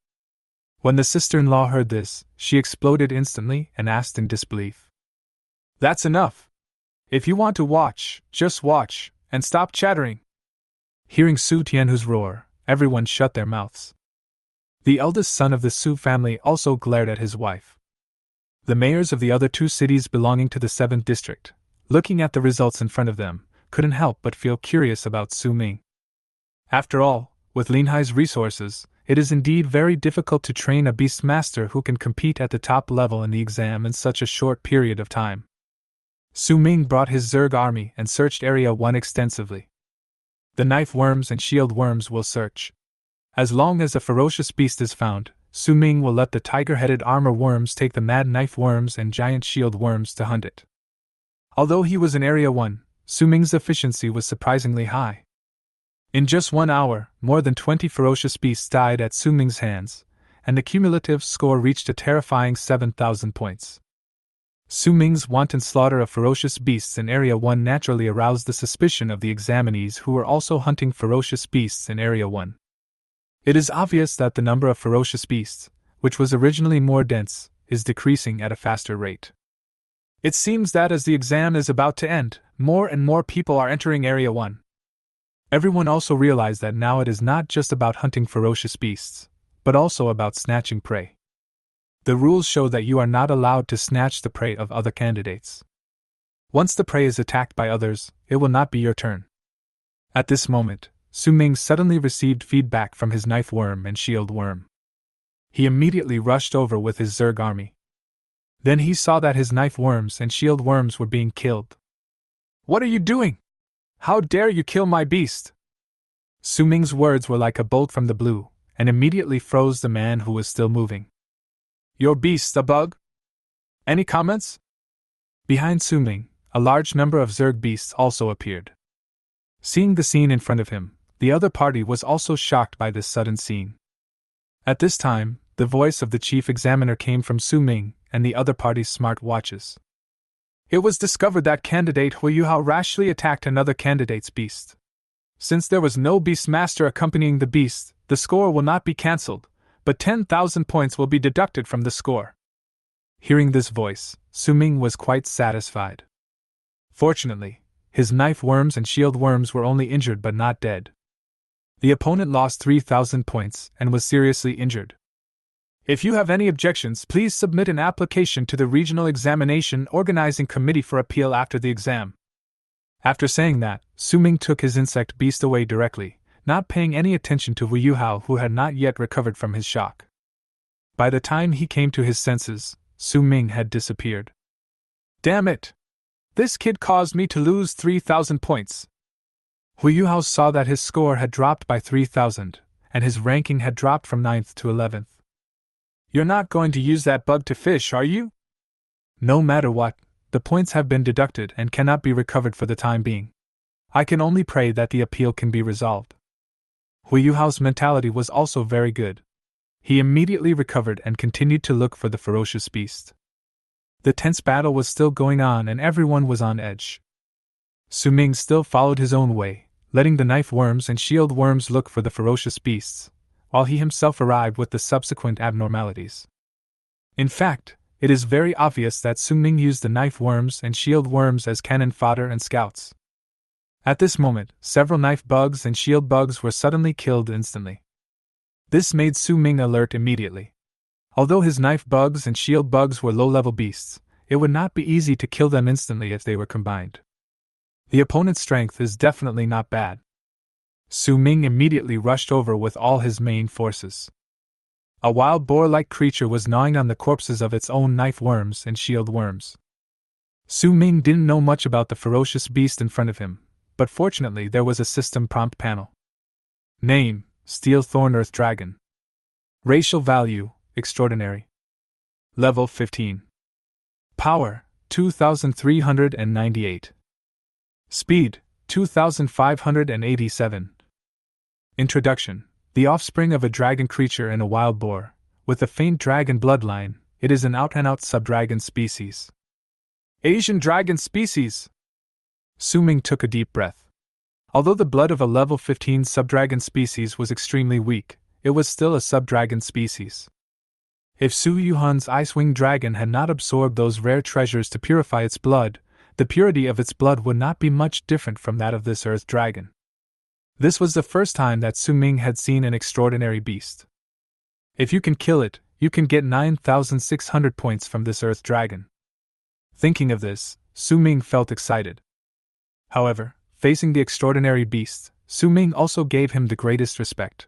When the sister-in-law heard this, she exploded instantly and asked in disbelief. That's enough. If you want to watch, just watch, and stop chattering. Hearing Su Tianhu's roar, everyone shut their mouths. The eldest son of the Su family also glared at his wife. The mayors of the other 2 cities belonging to the 7th district, looking at the results in front of them, couldn't help but feel curious about Su Ming. After all, with Linhai's resources, it is indeed very difficult to train a Beastmaster who can compete at the top level in the exam in such a short period of time. Su Ming brought his Zerg army and searched Area 1 extensively. The knife worms and shield worms will search. As long as a ferocious beast is found, Su Ming will let the tiger-headed armor worms take the mad knife worms and giant shield worms to hunt it. Although he was in Area 1, Su Ming's efficiency was surprisingly high. In just 1 hour, more than 20 ferocious beasts died at Su Ming's hands, and the cumulative score reached a terrifying 7,000 points. Su Ming's wanton slaughter of ferocious beasts in Area 1 naturally aroused the suspicion of the examinees who were also hunting ferocious beasts in Area 1. It is obvious that the number of ferocious beasts, which was originally more dense, is decreasing at a faster rate. It seems that as the exam is about to end, more and more people are entering Area 1. Everyone also realized that now it is not just about hunting ferocious beasts, but also about snatching prey. The rules show that you are not allowed to snatch the prey of other candidates. Once the prey is attacked by others, it will not be your turn. At this moment, Su Ming suddenly received feedback from his knife worm and shield worm. He immediately rushed over with his Zerg army. Then he saw that his knife worms and shield worms were being killed. "What are you doing? How dare you kill my beast?" Su Ming's words were like a bolt from the blue, and immediately froze the man who was still moving. "Your beast's a bug?" Any comments? Behind Su Ming, a large number of Zerg beasts also appeared. Seeing the scene in front of him, the other party was also shocked by this sudden scene. At this time, the voice of the chief examiner came from Su Ming and the other party's smart watches. "It was discovered that candidate Hu Yuhao rashly attacked another candidate's beast. Since there was no Beastmaster accompanying the beast, the score will not be cancelled, but 10,000 points will be deducted from the score." Hearing this voice, Su Ming was quite satisfied. Fortunately, his knife worms and shield worms were only injured but not dead. The opponent lost 3,000 points and was seriously injured. "If you have any objections, please submit an application to the Regional Examination Organizing Committee for appeal after the exam." After saying that, Su Ming took his insect beast away directly, not paying any attention to Hu Yuhao, who had not yet recovered from his shock. By the time he came to his senses, Su Ming had disappeared. "Damn it! This kid caused me to lose 3,000 points." Hu Yuhao saw that his score had dropped by 3,000, and his ranking had dropped from 9th to 11th. "You're not going to use that bug to fish, are you?" "No matter what, the points have been deducted and cannot be recovered for the time being. I can only pray that the appeal can be resolved." Hu Yuhao's mentality was also very good. He immediately recovered and continued to look for the ferocious beast. The tense battle was still going on and everyone was on edge. Su Ming still followed his own way, letting the knife worms and shield worms look for the ferocious beasts, while he himself arrived with the subsequent abnormalities. In fact, it is very obvious that Su Ming used the knife worms and shield worms as cannon fodder and scouts. At this moment, several knife bugs and shield bugs were suddenly killed instantly. This made Su Ming alert immediately. Although his knife bugs and shield bugs were low-level beasts, it would not be easy to kill them instantly if they were combined. The opponent's strength is definitely not bad. Su Ming immediately rushed over with all his main forces. A wild boar-like creature was gnawing on the corpses of its own knife worms and shield worms. Su Ming didn't know much about the ferocious beast in front of him, but fortunately there was a system prompt panel. Name: Steel Thorn Earth Dragon. Racial value: Extraordinary. Level 15. Power: 2398. Speed: 2587. Introduction: The offspring of a dragon creature and a wild boar, with a faint dragon bloodline, it is an out-and-out subdragon species. Asian dragon species! Su Ming took a deep breath. Although the blood of a level 15 subdragon species was extremely weak, it was still a subdragon species. If Su Yuhan's Ice-Winged Dragon had not absorbed those rare treasures to purify its blood, the purity of its blood would not be much different from that of this Earth Dragon. This was the first time that Su Ming had seen an extraordinary beast. If you can kill it, you can get 9,600 points from this Earth Dragon. Thinking of this, Su Ming felt excited. However, facing the extraordinary beast, Su Ming also gave him the greatest respect.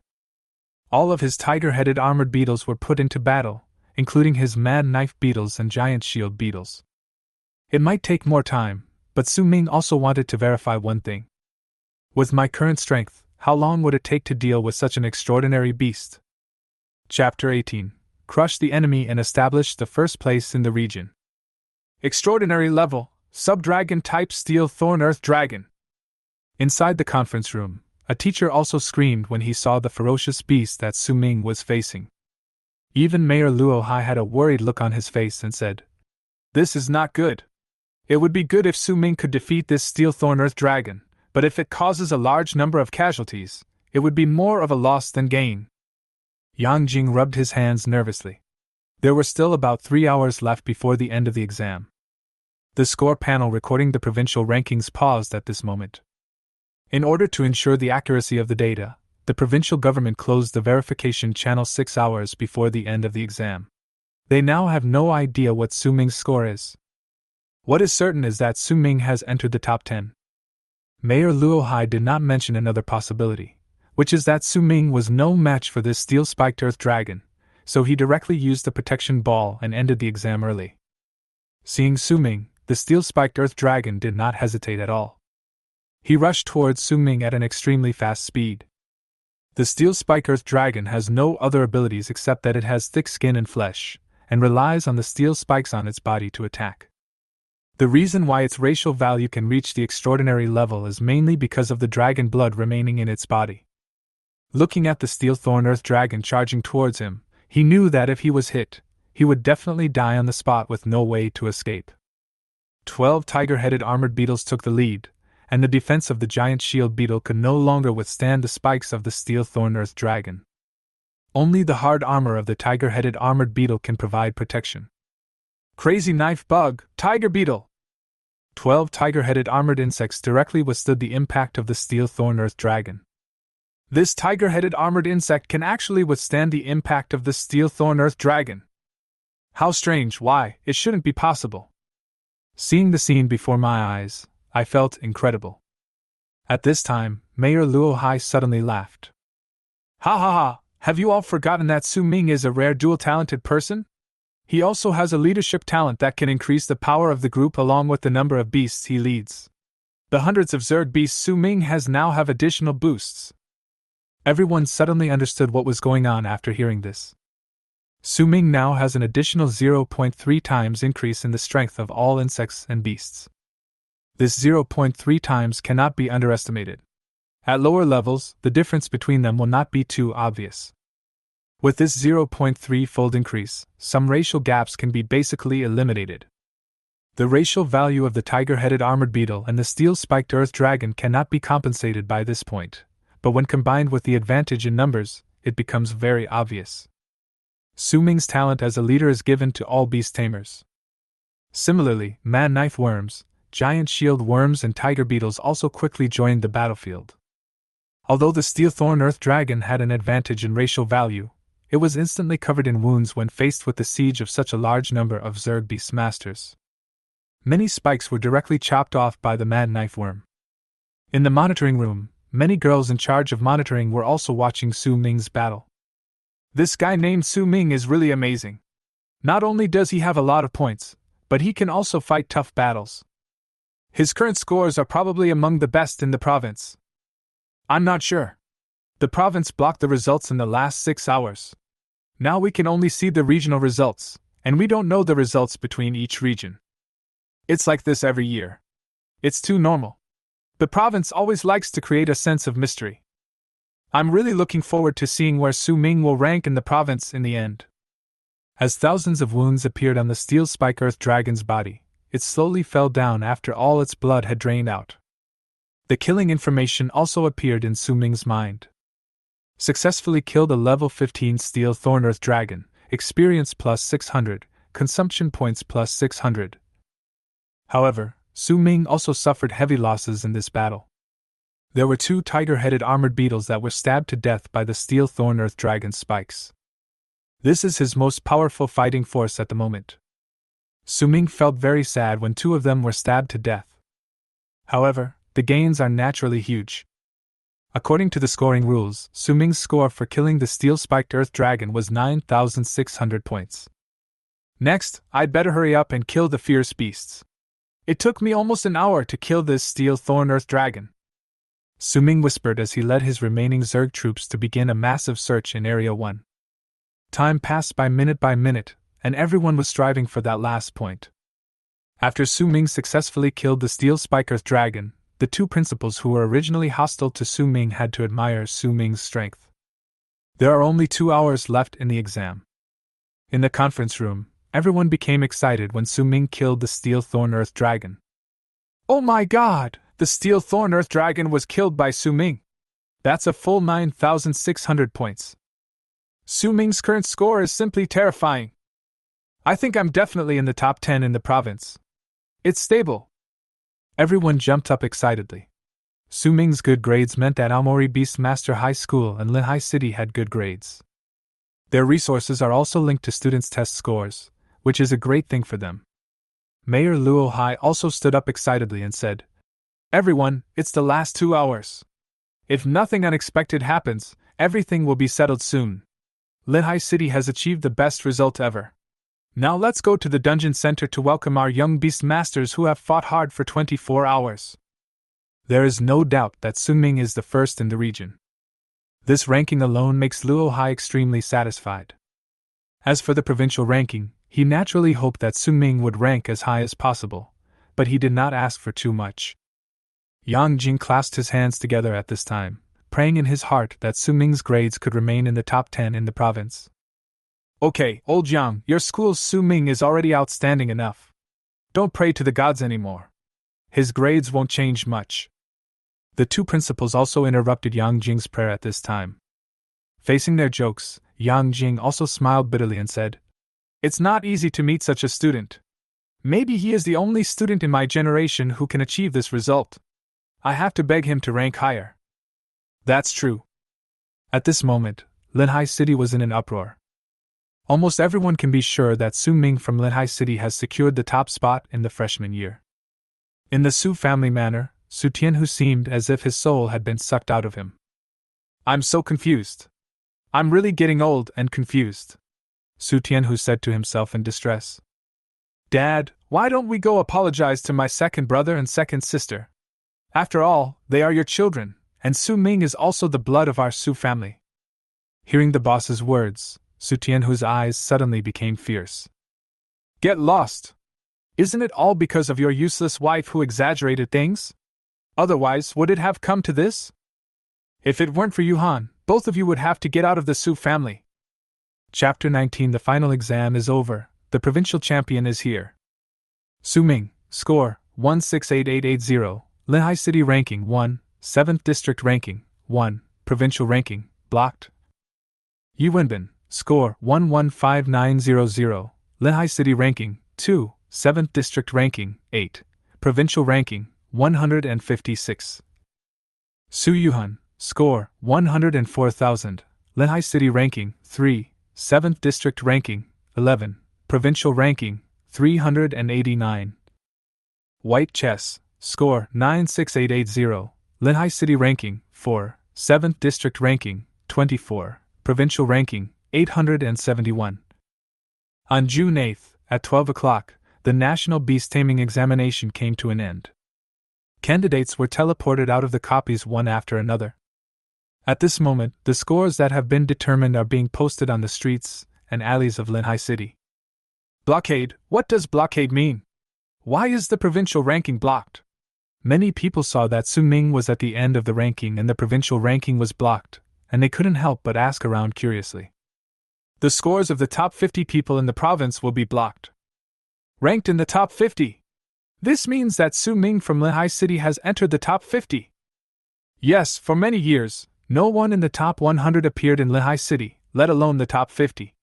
All of his tiger-headed armored beetles were put into battle, including his mad knife beetles and giant shield beetles. It might take more time, but Su Ming also wanted to verify one thing. With my current strength, how long would it take to deal with such an extraordinary beast? Chapter 18. Crush the enemy and establish the first place in the region. Extraordinary level, Subdragon type Steel Thorn Earth Dragon. Inside the conference room, a teacher also screamed when he saw the ferocious beast that Su Ming was facing. Even Mayor Luo Hai had a worried look on his face and said, This is not good. It would be good if Su Ming could defeat this steel thorn earth dragon, but if it causes a large number of casualties, it would be more of a loss than gain. Yang Jing rubbed his hands nervously. There were still about 3 hours left before the end of the exam. The score panel recording the provincial rankings paused at this moment. In order to ensure the accuracy of the data, the provincial government closed the verification channel 6 hours before the end of the exam. They now have no idea what Su Ming's score is. What is certain is that Su Ming has entered the top 10. Mayor Luo Hai did not mention another possibility, which is that Su Ming was no match for this steel-spiked earth dragon, so he directly used the protection ball and ended the exam early. Seeing Su Ming, the steel-spiked earth dragon did not hesitate at all. He rushed towards Su Ming at an extremely fast speed. The steel-spiked earth dragon has no other abilities except that it has thick skin and flesh, and relies on the steel spikes on its body to attack. The reason why its racial value can reach the extraordinary level is mainly because of the dragon blood remaining in its body. Looking at the steel thorn earth dragon charging towards him, he knew that if he was hit, he would definitely die on the spot with no way to escape. 12 tiger-headed armored beetles took the lead, and the defense of the giant shield beetle could no longer withstand the spikes of the steel thorn earth dragon. Only the hard armor of the tiger-headed armored beetle can provide protection. Crazy knife bug, tiger beetle! 12 tiger-headed armored insects directly withstood the impact of the steel thorn earth dragon. This tiger-headed armored insect can actually withstand the impact of the steel thorn earth dragon. How strange, why, it shouldn't be possible. Seeing the scene before my eyes, I felt incredible. At this time, Mayor Luo Hai suddenly laughed. Ha ha ha, have you all forgotten that Su Ming is a rare dual-talented person? He also has a leadership talent that can increase the power of the group along with the number of beasts he leads. The hundreds of Zerg beasts Su Ming has now have additional boosts. Everyone suddenly understood what was going on after hearing this. Su Ming now has an additional 0.3 times increase in the strength of all insects and beasts. This 0.3 times cannot be underestimated. At lower levels, the difference between them will not be too obvious. With this 0.3-fold increase, some racial gaps can be basically eliminated. The racial value of the tiger-headed armored beetle and the steel-spiked earth dragon cannot be compensated by this point, but when combined with the advantage in numbers, it becomes very obvious. Su Ming's talent as a leader is given to all beast tamers. Similarly, man-knife worms, giant shield worms and tiger beetles also quickly joined the battlefield. Although the steel thorn earth dragon had an advantage in racial value, it was instantly covered in wounds when faced with the siege of such a large number of Zerg Beastmasters. Many spikes were directly chopped off by the man-knife worm. In the monitoring room, many girls in charge of monitoring were also watching Su Ming's battle. This guy named Su Ming is really amazing. Not only does he have a lot of points, but he can also fight tough battles. His current scores are probably among the best in the province. I'm not sure. The province blocked the results in the last 6 hours. Now we can only see the regional results, and we don't know the results between each region. It's like this every year. It's too normal. The province always likes to create a sense of mystery. I'm really looking forward to seeing where Su Ming will rank in the province in the end. As thousands of wounds appeared on the steel spike earth dragon's body, it slowly fell down after all its blood had drained out. The killing information also appeared in Su Ming's mind. Successfully killed a level 15 steel thorn earth dragon, experience plus 600, consumption points plus 600. However, Su Ming also suffered heavy losses in this battle. There were 2 tiger-headed armored beetles that were stabbed to death by the steel thorn earth dragon's spikes. This is his most powerful fighting force at the moment. Su Ming felt very sad when 2 of them were stabbed to death. However, the gains are naturally huge. According to the scoring rules, Su Ming's score for killing the steel-spiked earth dragon was 9,600 points. Next, I'd better hurry up and kill the fierce beasts. It took me almost an hour to kill this steel thorn earth dragon. Su Ming whispered as he led his remaining Zerg troops to begin a massive search in Area 1. Time passed by minute, and everyone was striving for that last point. After Su Ming successfully killed the steel spike earth dragon, the 2 principals who were originally hostile to Su Ming had to admire Su Ming's strength. There are only 2 hours left in the exam. In the conference room, everyone became excited when Su Ming killed the Steel Thorn Earth Dragon. Oh my god! The Steel Thorn Earth Dragon was killed by Su Ming! That's a full 9,600 points. Su Ming's current score is simply terrifying. I think I'm definitely in the top 10 in the province. It's stable. Everyone jumped up excitedly. Su Ming's good grades meant that Aomori Beastmaster High School and Linhai City had good grades. Their resources are also linked to students' test scores, which is a great thing for them. Mayor Luo Hai also stood up excitedly and said, "Everyone, it's the last 2 hours. If nothing unexpected happens, everything will be settled soon. Linhai City has achieved the best result ever. Now let's go to the dungeon center to welcome our young Beastmasters who have fought hard for 24 hours. There is no doubt that Su Ming is the first in the region. This ranking alone makes Luo Hai extremely satisfied. As for the provincial ranking, he naturally hoped that Su Ming would rank as high as possible, but he did not ask for too much. Yang Jing clasped his hands together at this time, praying in his heart that Su Ming's grades could remain in the top 10 in the province. Okay, old Yang, your school's Su Ming is already outstanding enough. Don't pray to the gods anymore. His grades won't change much. The two principals also interrupted Yang Jing's prayer at this time. Facing their jokes, Yang Jing also smiled bitterly and said, "It's not easy to meet such a student. Maybe he is the only student in my generation who can achieve this result. I have to beg him to rank higher." That's true. At this moment, Linhai City was in an uproar. Almost everyone can be sure that Su Ming from Linhai City has secured the top spot in the freshman year. In the Su family manner, Su Tianhu seemed as if his soul had been sucked out of him. "I'm so confused. I'm really getting old and confused," Su Tianhu said to himself in distress. "Dad, why don't we go apologize to my second brother and second sister? After all, they are your children, and Su Ming is also the blood of our Su family." Hearing the boss's words, Su Tianhu's eyes suddenly became fierce. "Get lost! Isn't it all because of your useless wife who exaggerated things? Otherwise, would it have come to this? If it weren't for Yuhan, both of you would have to get out of the Su family." Chapter 19. The final exam is over. The provincial champion is here. Su Ming, score 168880, Linhai City ranking 1, 7th district ranking 1, provincial ranking blocked. Yu Wenbin, score 115900, Linhai City ranking 2, 7th district ranking 8, provincial ranking 156. Su Yuhan, score 104,000, Linhai City ranking 3, 7th district ranking 11, provincial ranking 389. White Chess, score 96880, Linhai City ranking 4, 7th district ranking 24, provincial ranking 871. On June 8th, at 12 o'clock, the National Beast Taming examination came to an end. Candidates were teleported out of the copies one after another. At this moment, the scores that have been determined are being posted on the streets and alleys of Linhai City. Blockade? What does blockade mean? Why is the provincial ranking blocked? Many people saw that Su Ming was at the end of the ranking and the provincial ranking was blocked, and they couldn't help but ask around curiously. The scores of the top 50 people in the province will be blocked. Ranked in the top 50. This means that Su Ming from Linhai City has entered the top 50. Yes, for many years, no one in the top 100 appeared in Linhai City, let alone the top 50.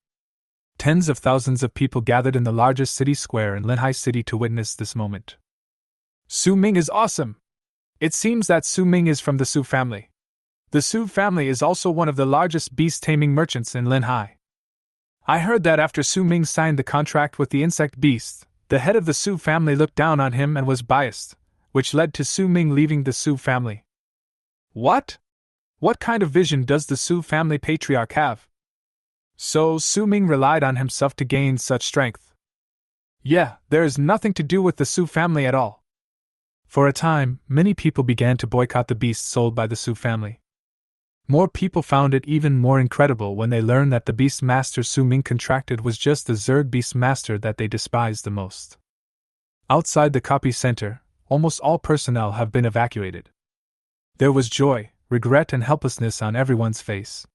Tens of thousands of people gathered in the largest city square in Linhai City to witness this moment. Su Ming is awesome! It seems that Su Ming is from the Su family. The Su family is also one of the largest beast taming merchants in Linhai. I heard that after Su Ming signed the contract with the insect beast, the head of the Su family looked down on him and was biased, which led to Su Ming leaving the Su family. What? What kind of vision does the Su family patriarch have? So Su Ming relied on himself to gain such strength. Yeah, there is nothing to do with the Su family at all. For a time, many people began to boycott the beasts sold by the Su family. More people found it even more incredible when they learned that the Beastmaster Su Ming contracted was just the Zerg Beastmaster that they despised the most. Outside the copy center, almost all personnel have been evacuated. There was joy, regret and helplessness on everyone's face.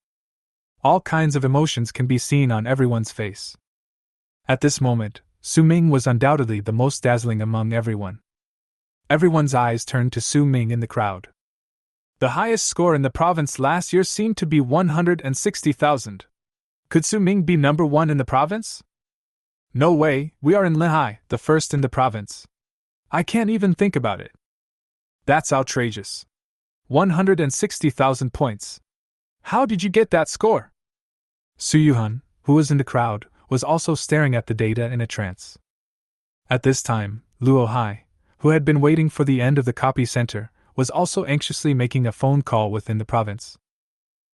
All kinds of emotions can be seen on everyone's face. At this moment, Su Ming was undoubtedly the most dazzling among everyone. Everyone's eyes turned to Su Ming in the crowd. The highest score in the province last year seemed to be 160,000. Could Su Ming be number one in the province? No way, we are in Lehigh, the first in the province. I can't even think about it. That's outrageous. 160,000 points. How did you get that score? Su Yuhan, who was in the crowd, was also staring at the data in a trance. At this time, Luo Hai, who had been waiting for the end of the copy center, was also anxiously making a phone call within the province.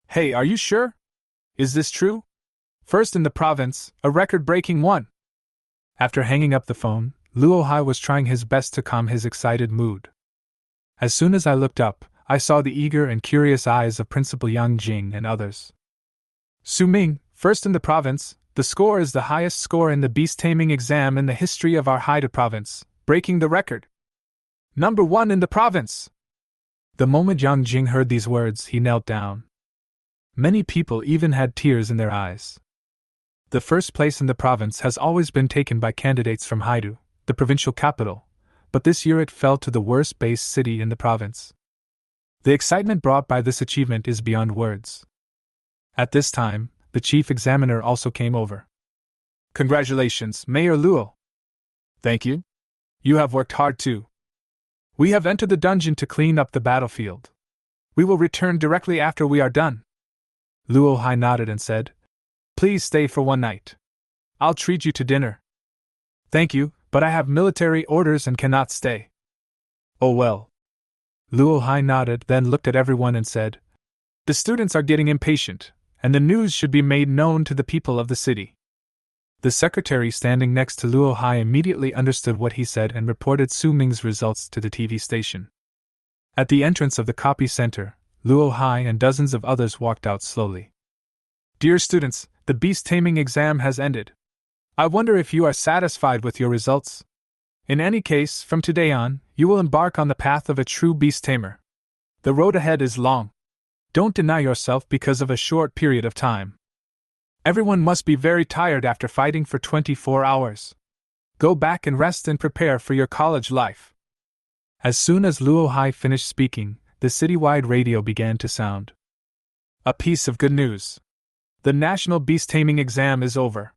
Hey, are you sure? Is this true? First in the province, a record-breaking one. After hanging up the phone, Luo Hai was trying his best to calm his excited mood. As soon as I looked up, I saw the eager and curious eyes of Principal Yang Jing and others. Su Ming, first in the province, the score is the highest score in the beast taming exam in the history of our Haida province, breaking the record. Number one in the province! The moment Yang Jing heard these words, he knelt down. Many people even had tears in their eyes. The first place in the province has always been taken by candidates from Haidu, the provincial capital, but this year it fell to the worst base city in the province. The excitement brought by this achievement is beyond words. At this time, the chief examiner also came over. Congratulations, Mayor Luo. Thank you. You have worked hard too. We have entered the dungeon to clean up the battlefield. We will return directly after we are done. Luo Hai nodded and said, Please stay for one night. I'll treat you to dinner. Thank you, but I have military orders and cannot stay. Oh well. Luo Hai nodded, then looked at everyone and said, The students are getting impatient, and the news should be made known to the people of the city. The secretary standing next to Luo Hai immediately understood what he said and reported Su Ming's results to the TV station. At the entrance of the copy center, Luo Hai and dozens of others walked out slowly. Dear students, the beast taming exam has ended. I wonder if you are satisfied with your results. In any case, from today on, you will embark on the path of a true beast tamer. The road ahead is long. Don't deny yourself because of a short period of time. Everyone must be very tired after fighting for 24 hours. Go back and rest and prepare for your college life. As soon as Luo Hai finished speaking, the citywide radio began to sound. A piece of good news. The National Beast Taming Exam is over.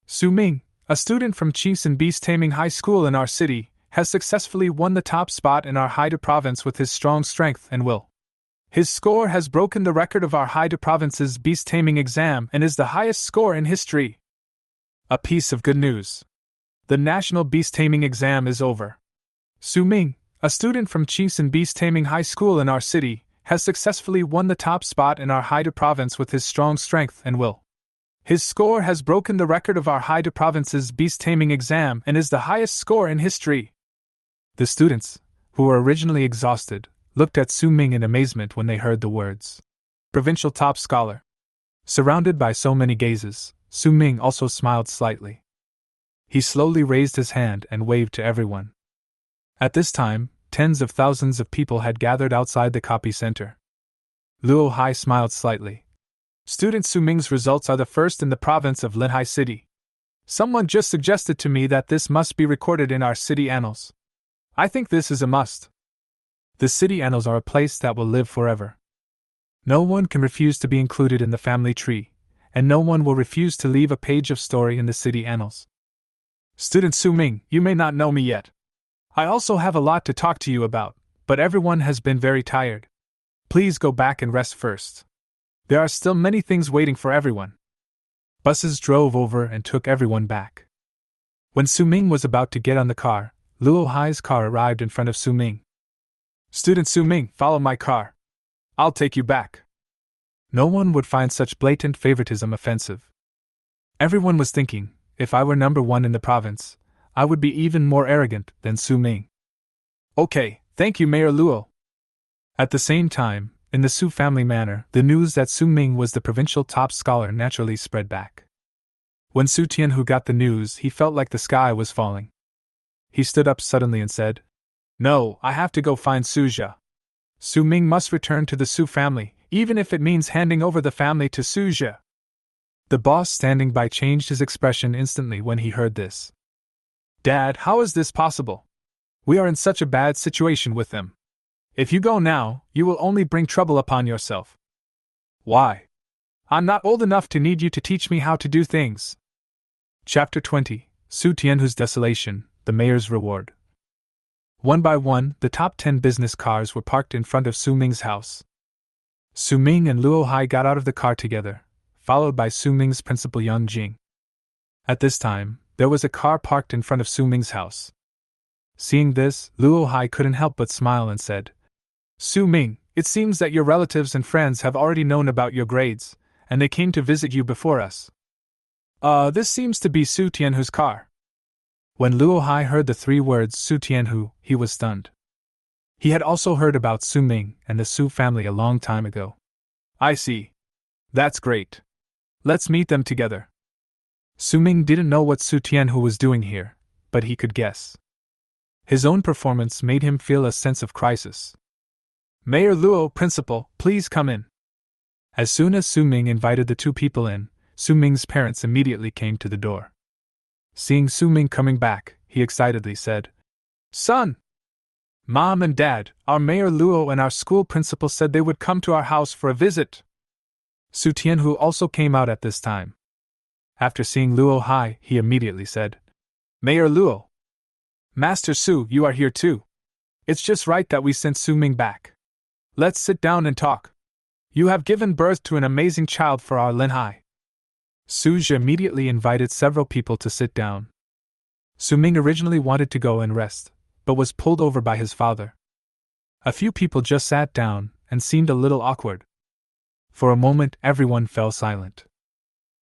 Su Ming, a student from Chiefs Beast Taming High School in our city, has successfully won the top spot in our Haida province with his strong strength and will. His score has broken the record of our Haida province's beast taming exam and is the highest score in history. A piece of good news. The National Beast Taming Exam is over. Su Ming, a student from Chiefs Beast Taming High School in our city, has successfully won the top spot in our Haida province with his strong strength and will. His score has broken the record of our Haida province's beast taming exam and is the highest score in history. The students, who were originally exhausted, looked at Su Ming in amazement when they heard the words. Provincial top scholar. Surrounded by so many gazes, Su Ming also smiled slightly. He slowly raised his hand and waved to everyone. At this time, tens of thousands of people had gathered outside the copy center. Luo Hai smiled slightly. Student Su Ming's results are the first in the province of Lehigh City. Someone just suggested to me that this must be recorded in our city annals. I think this is a must. The city annals are a place that will live forever. No one can refuse to be included in the family tree, and no one will refuse to leave a page of story in the city annals. Student Su Ming, you may not know me yet. I also have a lot to talk to you about, but everyone has been very tired. Please go back and rest first. There are still many things waiting for everyone. Buses drove over and took everyone back. When Su Ming was about to get on the car, Luo Hai's car arrived in front of Su Ming. Student Su Ming, follow my car. I'll take you back. No one would find such blatant favoritism offensive. Everyone was thinking, if I were number one in the province, I would be even more arrogant than Su Ming. Okay, thank you, Mayor Luo. At the same time, in the Su family manor, the news that Su Ming was the provincial top scholar naturally spread back. When Su Tianhu got the news, he felt like the sky was falling. He stood up suddenly and said, No, I have to go find Su Jia. Su Ming must return to the Su family, even if it means handing over the family to Su Jia. The boss standing by changed his expression instantly when he heard this. Dad, how is this possible? We are in such a bad situation with them. If you go now, you will only bring trouble upon yourself. Why? I'm not old enough to need you to teach me how to do things. Chapter 20, Su Tianhu's Desolation, the Mayor's Reward. One by one, the top 10 business cars were parked in front of Su Ming's house. Su Ming and Luo Hai got out of the car together, followed by Su Ming's principal Yang Jing. At this time, there was a car parked in front of Su Ming's house. Seeing this, Luo Hai couldn't help but smile and said, Su Ming, it seems that your relatives and friends have already known about your grades, and they came to visit you before us. This seems to be Su Tianhu's car. When Luo Hai heard the 3 words Su Tianhu, he was stunned. He had also heard about Su Ming and the Su family a long time ago. I see. That's great. Let's meet them together. Su Ming didn't know what Su Tianhu was doing here, but he could guess. His own performance made him feel a sense of crisis. Mayor Luo, Principal, please come in. As soon as Su Ming invited the 2 people in, Su Ming's parents immediately came to the door. Seeing Su Ming coming back, he excitedly said, Son! Mom and Dad, our Mayor Luo and our school principal said they would come to our house for a visit. Su Tianhu also came out at this time. After seeing Luo Hai, he immediately said, Mayor Luo! Master Su, you are here too. It's just right that we sent Su Ming back. Let's sit down and talk. You have given birth to an amazing child for our Linhai. Su Zhi immediately invited several people to sit down. Su Ming originally wanted to go and rest, but was pulled over by his father. A few people just sat down and seemed a little awkward. For a moment, everyone fell silent.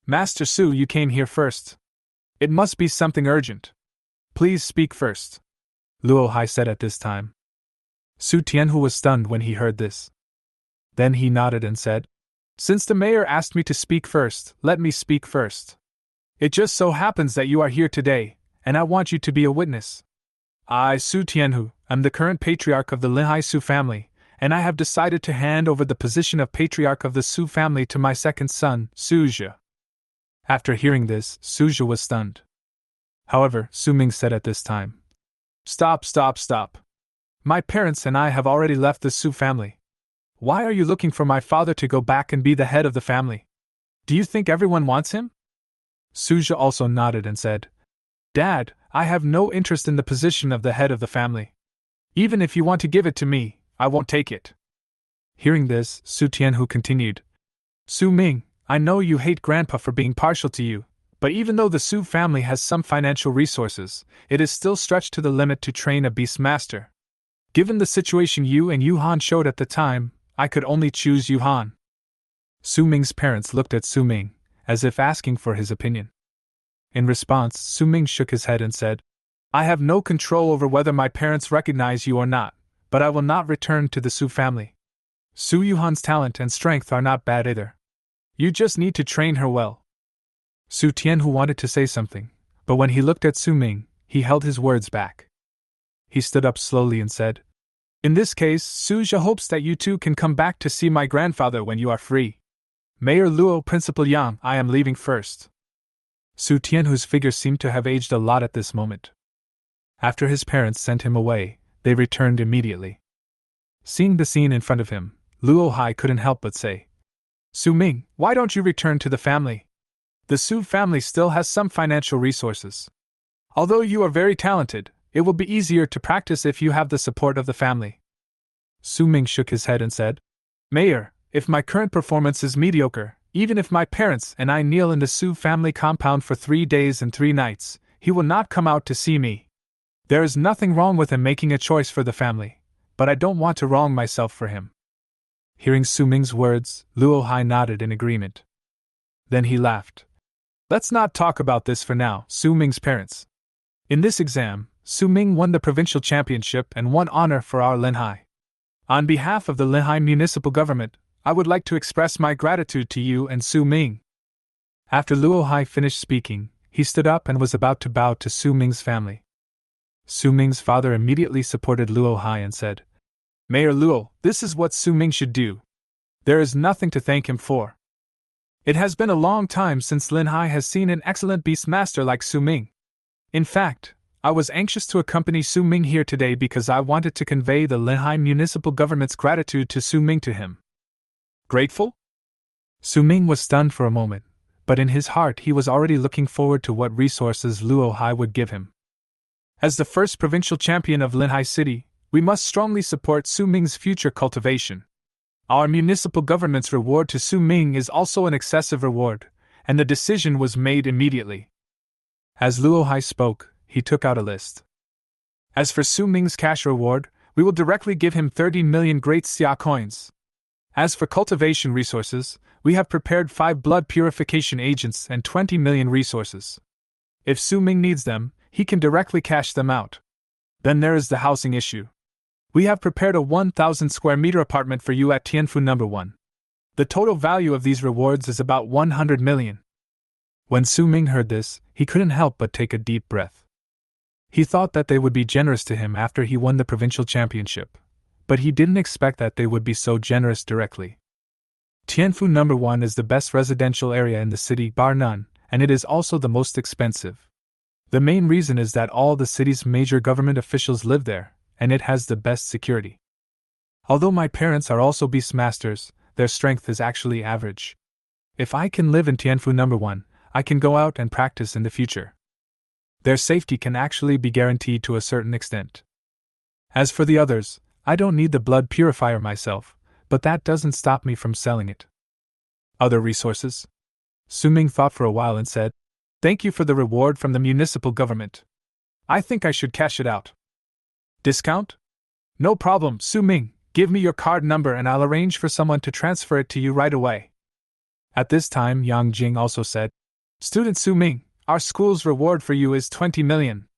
Master Su, you came here first. It must be something urgent. Please speak first, Luo Hai said at this time. Su Tianhu was stunned when he heard this. Then he nodded and said, Since the mayor asked me to speak first, let me speak first. It just so happens that you are here today, and I want you to be a witness. I, Su Tianhu, am the current patriarch of the Linhai Su family, and I have decided to hand over the position of patriarch of the Su family to my second son, Su Zhi. After hearing this, Su Zhi was stunned. However, Su Ming said at this time, Stop. My parents and I have already left the Su family. Why are you looking for my father to go back and be the head of the family? Do you think everyone wants him? Su Zhi also nodded and said, Dad, I have no interest in the position of the head of the family. Even if you want to give it to me, I won't take it. Hearing this, Su Tianhu continued, Su Ming, I know you hate Grandpa for being partial to you, but even though the Su family has some financial resources, it is still stretched to the limit to train a Beastmaster. Given the situation you and Yu Han showed at the time, I could only choose Yu Han. Su Ming's parents looked at Su Ming, as if asking for his opinion. In response, Su Ming shook his head and said, I have no control over whether my parents recognize you or not, but I will not return to the Su family. Su Yuhan's talent and strength are not bad either. You just need to train her well. Su Tianhu wanted to say something, but when he looked at Su Ming, he held his words back. He stood up slowly and said, In this case, Su Zhi hopes that you two can come back to see my grandfather when you are free. Mayor Luo, Principal Yang, I am leaving first. Su Tianhu's figure seemed to have aged a lot at this moment. After his parents sent him away, they returned immediately. Seeing the scene in front of him, Luo Hai couldn't help but say, Su Ming, why don't you return to the family? The Su family still has some financial resources. Although you are very talented, it will be easier to practice if you have the support of the family. Su Ming shook his head and said, Mayor, if my current performance is mediocre, even if my parents and I kneel in the Su family compound for 3 days and 3 nights, he will not come out to see me. There is nothing wrong with him making a choice for the family, but I don't want to wrong myself for him. Hearing Su Ming's words, Luo Hai nodded in agreement. Then he laughed. Let's not talk about this for now, Su Ming's parents. In this exam, Su Ming won the provincial championship and won honor for our Linhai. On behalf of the Linhai municipal government, I would like to express my gratitude to you and Su Ming. After Luo Hai finished speaking, he stood up and was about to bow to Su Ming's family. Su Ming's father immediately supported Luo Hai and said, Mayor Luo, this is what Su Ming should do. There is nothing to thank him for. It has been a long time since Linhai has seen an excellent Beastmaster like Su Ming. In fact, I was anxious to accompany Su Ming here today because I wanted to convey the Linhai municipal government's gratitude to Su Ming to him. Grateful? Su Ming was stunned for a moment, but in his heart he was already looking forward to what resources Luo Hai would give him. As the first provincial champion of Linhai City, we must strongly support Su Ming's future cultivation. Our municipal government's reward to Su Ming is also an excessive reward, and the decision was made immediately. As Luo Hai spoke, he took out a list. As for Su Ming's cash reward, we will directly give him 30 million great Xia coins. As for cultivation resources, we have prepared 5 blood purification agents and 20 million resources. If Su Ming needs them, he can directly cash them out. Then there is the housing issue. We have prepared a 1,000 square meter apartment for you at Tianfu No. 1. The total value of these rewards is about 100 million. When Su Ming heard this, he couldn't help but take a deep breath. He thought that they would be generous to him after he won the provincial championship, but he didn't expect that they would be so generous directly. Tianfu No. 1 is the best residential area in the city bar none, and it is also the most expensive. The main reason is that all the city's major government officials live there, and it has the best security. Although my parents are also Beastmasters, their strength is actually average. If I can live in Tianfu No. 1, I can go out and practice in the future. Their safety can actually be guaranteed to a certain extent. As for the others, I don't need the blood purifier myself, but that doesn't stop me from selling it. Other resources? Su Ming thought for a while and said, "Thank you for the reward from the municipal government. I think I should cash it out." Discount? No problem, Su Ming, give me your card number and I'll arrange for someone to transfer it to you right away. At this time Yang Jing also said, "Student Su Ming, our school's reward for you is 20 million.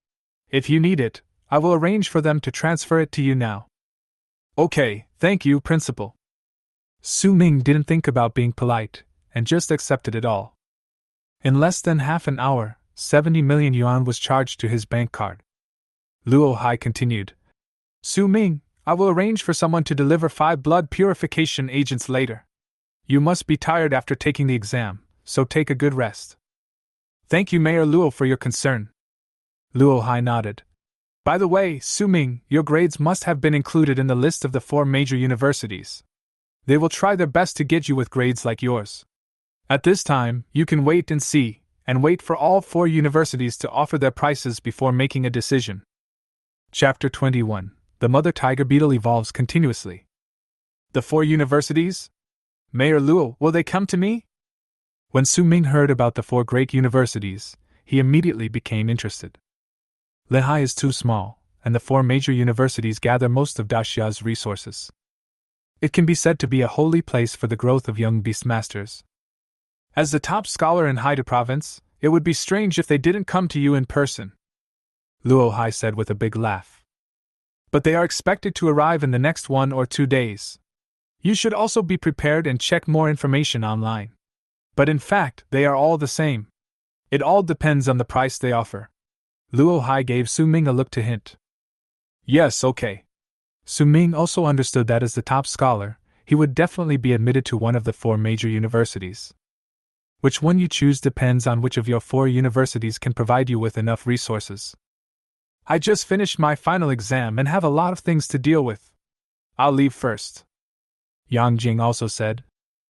If you need it, I will arrange for them to transfer it to you now." "Okay, thank you, Principal." Su Ming didn't think about being polite, and just accepted it all. In less than half an hour, 70 million yuan was charged to his bank card. Luo Hai continued, "Su Ming, I will arrange for someone to deliver 5 blood purification agents later. You must be tired after taking the exam, so take a good rest." "Thank you, Mayor Luo, for your concern." Luo Hai nodded. "By the way, Su Ming, your grades must have been included in the list of the 4 major universities. They will try their best to get you with grades like yours. At this time, you can wait and see, and wait for all 4 universities to offer their prices before making a decision." Chapter 21. The Mother Tiger Beetle Evolves Continuously. The 4 universities? Mayor Luo, will they come to me? When Su Ming heard about the 4 great universities, he immediately became interested. Linhai is too small, and the 4 major universities gather most of Daxia's resources. It can be said to be a holy place for the growth of young Beastmasters. As the top scholar in Haida Province, it would be strange if they didn't come to you in person. Luo Hai said with a big laugh. But they are expected to arrive in the next 1 or 2 days. You should also be prepared and check more information online. But in fact, they are all the same. It all depends on the price they offer. Luo Hai gave Su Ming a look to hint. Yes, okay. Su Ming also understood that as the top scholar, he would definitely be admitted to one of the 4 major universities. Which one you choose depends on which of your 4 universities can provide you with enough resources. I just finished my final exam and have a lot of things to deal with. I'll leave first. Yang Jing also said,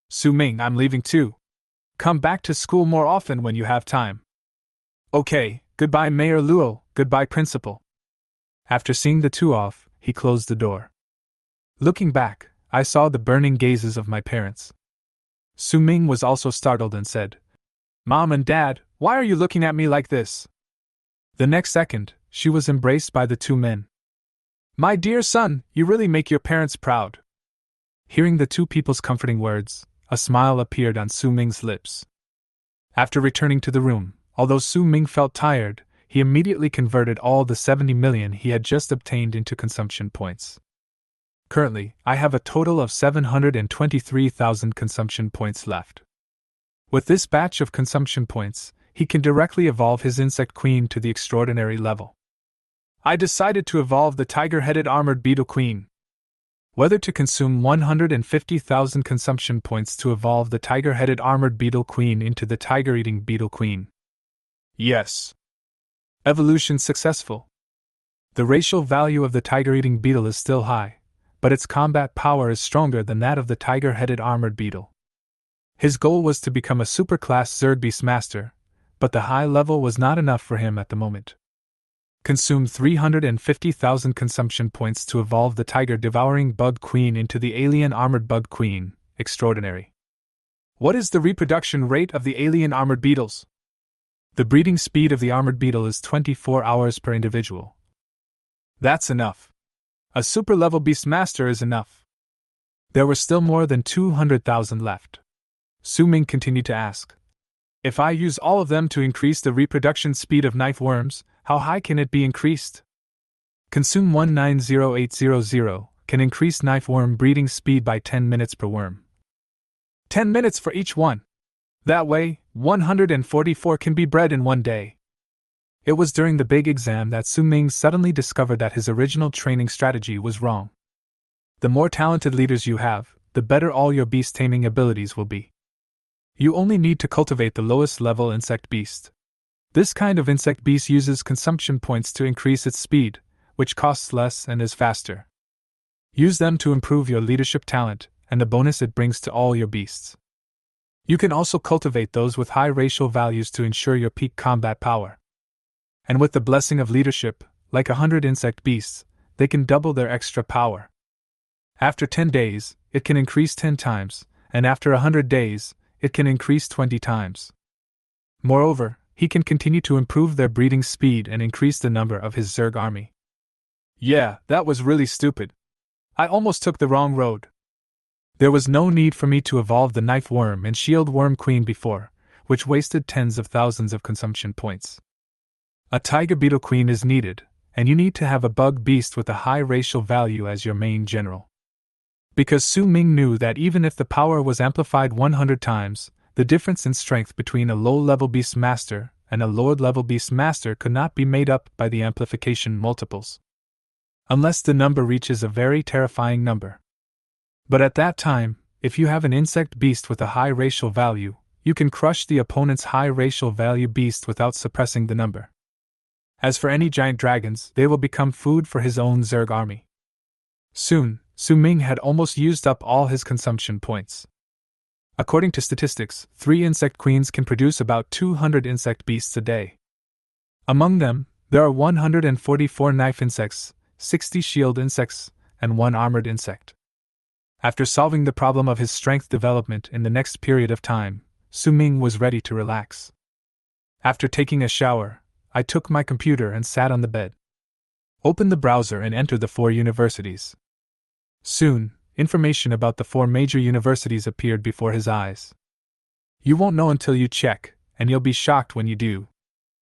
"Su Ming, I'm leaving too. Come back to school more often when you have time." "Okay, goodbye Mayor Luo, goodbye Principal." After seeing the 2 off, he closed the door. Looking back, I saw the burning gazes of my parents. Su Ming was also startled and said, "Mom and Dad, why are you looking at me like this?" The next second, she was embraced by the 2 men. "My dear son, you really make your parents proud." Hearing the 2 people's comforting words, a smile appeared on Su Ming's lips. After returning to the room, although Su Ming felt tired, he immediately converted all the 70 million he had just obtained into consumption points. Currently, I have a total of 723,000 consumption points left. With this batch of consumption points, he can directly evolve his insect queen to the extraordinary level. I decided to evolve the tiger-headed armored beetle queen. Whether to consume 150,000 consumption points to evolve the tiger-headed armored beetle queen into the tiger-eating beetle queen. Yes. Evolution successful. The racial value of the tiger-eating beetle is still high, but its combat power is stronger than that of the tiger-headed armored beetle. His goal was to become a superclass Zerg Beastmaster, but the high level was not enough for him at the moment. Consume 350,000 consumption points to evolve the tiger-devouring bug queen into the alien armored bug queen. Extraordinary. What is the reproduction rate of the alien armored beetles? The breeding speed of the armored beetle is 24 hours per individual. That's enough. A super-level Beastmaster is enough. There were still more than 200,000 left. Su Ming continued to ask, if I use all of them to increase the reproduction speed of knife worms, how high can it be increased? Consume 190800 can increase knife worm breeding speed by 10 minutes per worm. 10 minutes for each one. That way, 144 can be bred in one day. It was during the big exam that Su Ming suddenly discovered that his original training strategy was wrong. The more talented leaders you have, the better all your beast taming abilities will be. You only need to cultivate the lowest level insect beast. This kind of insect beast uses consumption points to increase its speed, which costs less and is faster. Use them to improve your leadership talent and the bonus it brings to all your beasts. You can also cultivate those with high racial values to ensure your peak combat power. And with the blessing of leadership, like 100 insect beasts, they can double their extra power. After 10 days, it can increase 10 times, and after 100 days, it can increase 20 times. Moreover, he can continue to improve their breeding speed and increase the number of his Zerg army. Yeah, that was really stupid. I almost took the wrong road. There was no need for me to evolve the knife worm and shield worm queen before, which wasted tens of thousands of consumption points. A tiger beetle queen is needed, and you need to have a bug beast with a high racial value as your main general. Because Su Ming knew that even if the power was amplified 100 times, the difference in strength between a low-level Beastmaster and a lower-level Beastmaster could not be made up by the amplification multiples. Unless the number reaches a very terrifying number. But at that time, if you have an insect beast with a high racial value, you can crush the opponent's high racial value beast without suppressing the number. As for any giant dragons, they will become food for his own Zerg army. Soon, Su Ming had almost used up all his consumption points. According to statistics, 3 insect queens can produce about 200 insect beasts a day. Among them, there are 144 knife insects, 60 shield insects, and 1 armored insect. After solving the problem of his strength development in the next period of time, Su Ming was ready to relax. After taking a shower, I took my computer and sat on the bed. Opened the browser and entered the 4 universities. Soon, information about the 4 major universities appeared before his eyes. You won't know until you check, and you'll be shocked when you do.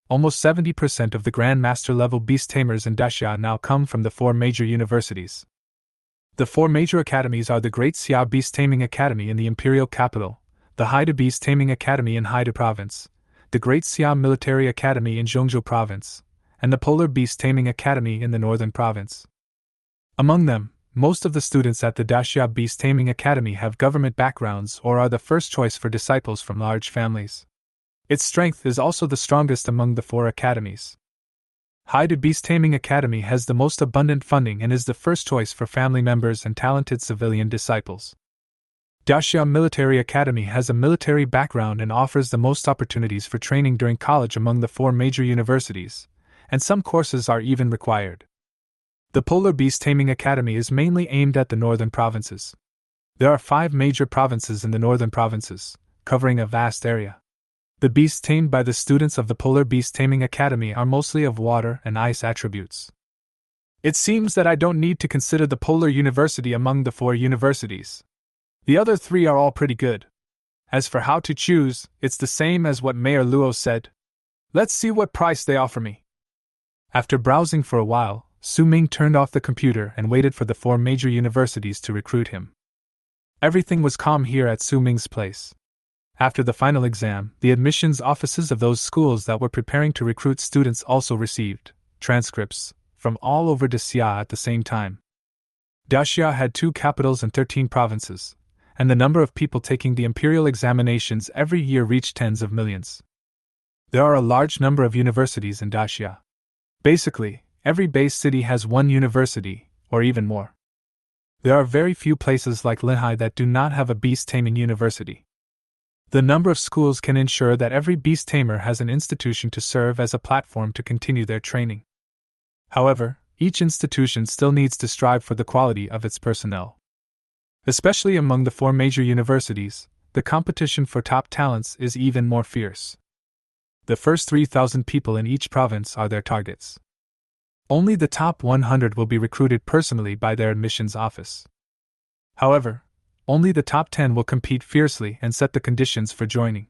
Almost 70% of the Grandmaster level beast tamers in Daxia now come from the 4 major universities. The 4 major academies are the Great Xia Beast Taming Academy in the Imperial Capital, the Haida Beast Taming Academy in Haida Province, the Great Xia Military Academy in Zhongzhou Province, and the Polar Beast Taming Academy in the Northern Province. Among them, most of the students at the Daxia Beast Taming Academy have government backgrounds or are the first choice for disciples from large families. Its strength is also the strongest among the 4 academies. Haida Beast Taming Academy has the most abundant funding and is the first choice for family members and talented civilian disciples. Daxia Military Academy has a military background and offers the most opportunities for training during college among the 4 major universities, and some courses are even required. The Polar Beast Taming Academy is mainly aimed at the northern provinces. There are 5 major provinces in the northern provinces, covering a vast area. The beasts tamed by the students of the Polar Beast Taming Academy are mostly of water and ice attributes. It seems that I don't need to consider the Polar University among the 4 universities. The other 3 are all pretty good. As for how to choose, it's the same as what Mayor Luo said. Let's see what price they offer me. After browsing for a while, Su Ming turned off the computer and waited for the 4 major universities to recruit him. Everything was calm here at Su Ming's place. After the final exam, the admissions offices of those schools that were preparing to recruit students also received transcripts from all over Daxia at the same time. Daxia had 2 capitals and 13 provinces, and the number of people taking the imperial examinations every year reached tens of millions. There are a large number of universities in Daxia. Basically, every base city has one university, or even more. There are very few places like Linhai that do not have a beast taming university. The number of schools can ensure that every beast tamer has an institution to serve as a platform to continue their training. However, each institution still needs to strive for the quality of its personnel. Especially among the 4 major universities, the competition for top talents is even more fierce. The first 3,000 people in each province are their targets. Only the top 100 will be recruited personally by their admissions office. However, only the top 10 will compete fiercely and set the conditions for joining.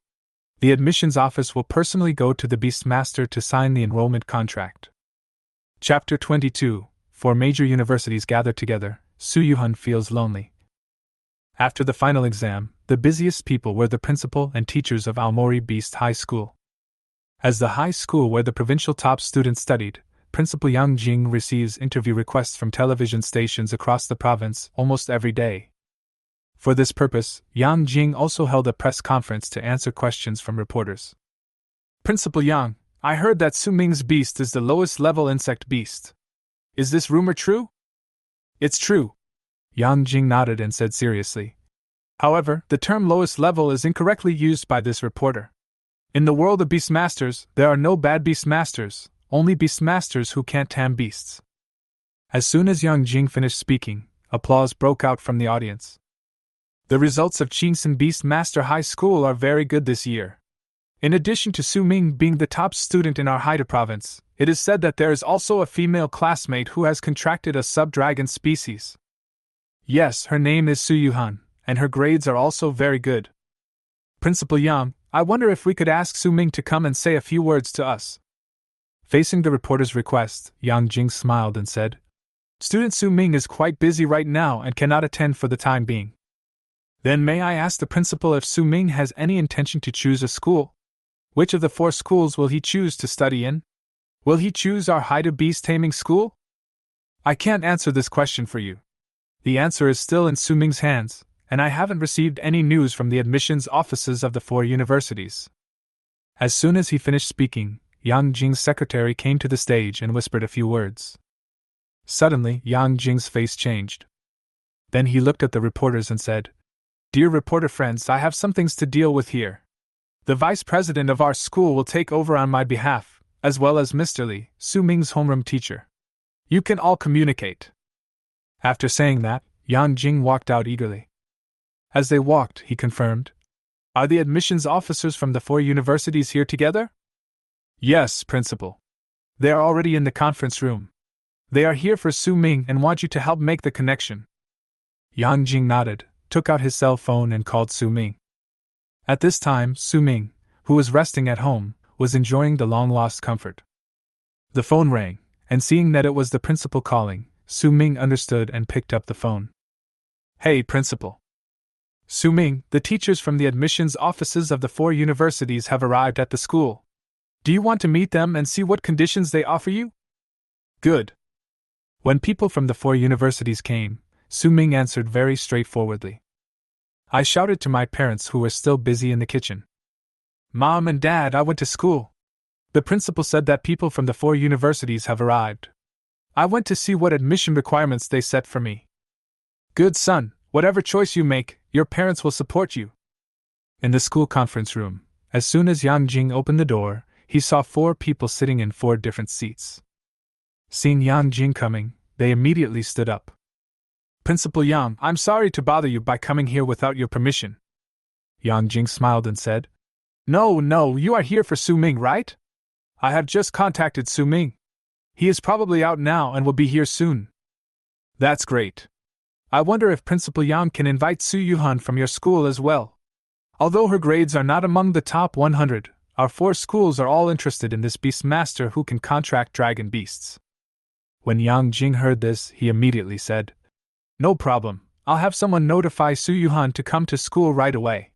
The admissions office will personally go to the Beastmaster to sign the enrollment contract. Chapter 22. 4 major universities gather together. Su Yuhan feels lonely. After the final exam, the busiest people were the principal and teachers of Aomori Beast High School. As the high school where the provincial top students studied, Principal Yang Jing receives interview requests from television stations across the province almost every day. For this purpose, Yang Jing also held a press conference to answer questions from reporters. Principal Yang, I heard that Su Ming's beast is the lowest level insect beast. Is this rumor true? It's true. Yang Jing nodded and said seriously. However, the term lowest level is incorrectly used by this reporter. In the world of Beastmasters, there are no bad Beastmasters, only Beastmasters who can't tame beasts. As soon as Yang Jing finished speaking, applause broke out from the audience. The results of Qingxin Beastmaster High School are very good this year. In addition to Su Ming being the top student in our Haida province, it is said that there is also a female classmate who has contracted a sub-dragon species. Yes, her name is Su Yuhan, and her grades are also very good. Principal Yang, I wonder if we could ask Su Ming to come and say a few words to us. Facing the reporter's request, Yang Jing smiled and said, Student Su Ming is quite busy right now and cannot attend for the time being. Then may I ask the principal if Su Ming has any intention to choose a school? Which of the 4 schools will he choose to study in? Will he choose our Haida Beast Taming School? I can't answer this question for you. The answer is still in Su Ming's hands, and I haven't received any news from the admissions offices of the 4 universities. As soon as he finished speaking, Yang Jing's secretary came to the stage and whispered a few words. Suddenly, Yang Jing's face changed. Then he looked at the reporters and said, Dear reporter friends, I have some things to deal with here. The vice president of our school will take over on my behalf, as well as Mr. Li, Su Ming's homeroom teacher. You can all communicate. After saying that, Yang Jing walked out eagerly. As they walked, he confirmed, Are the admissions officers from the 4 universities here together? Yes, principal. They are already in the conference room. They are here for Su Ming and want you to help make the connection. Yang Jing nodded, took out his cell phone and called Su Ming. At this time, Su Ming, who was resting at home, was enjoying the long-lost comfort. The phone rang, and seeing that it was the principal calling, Su Ming understood and picked up the phone. Hey, principal. Su Ming, the teachers from the admissions offices of the 4 universities have arrived at the school. Do you want to meet them and see what conditions they offer you? Good. When people from the 4 universities came, Su Ming answered very straightforwardly. I shouted to my parents who were still busy in the kitchen. Mom and Dad, I went to school. The principal said that people from the 4 universities have arrived. I went to see what admission requirements they set for me. Good son, whatever choice you make, your parents will support you. In the school conference room, as soon as Yang Jing opened the door, he saw 4 people sitting in 4 different seats. Seeing Yang Jing coming, they immediately stood up. Principal Yang, I'm sorry to bother you by coming here without your permission. Yang Jing smiled and said, No, you are here for Su Ming, right? I have just contacted Su Ming. He is probably out now and will be here soon. That's great. I wonder if Principal Yang can invite Su Yuhan from your school as well. Although her grades are not among the top 100, our 4 schools are all interested in this Beastmaster who can contract dragon beasts. When Yang Jing heard this, he immediately said, No problem, I'll have someone notify Su Yuhan to come to school right away.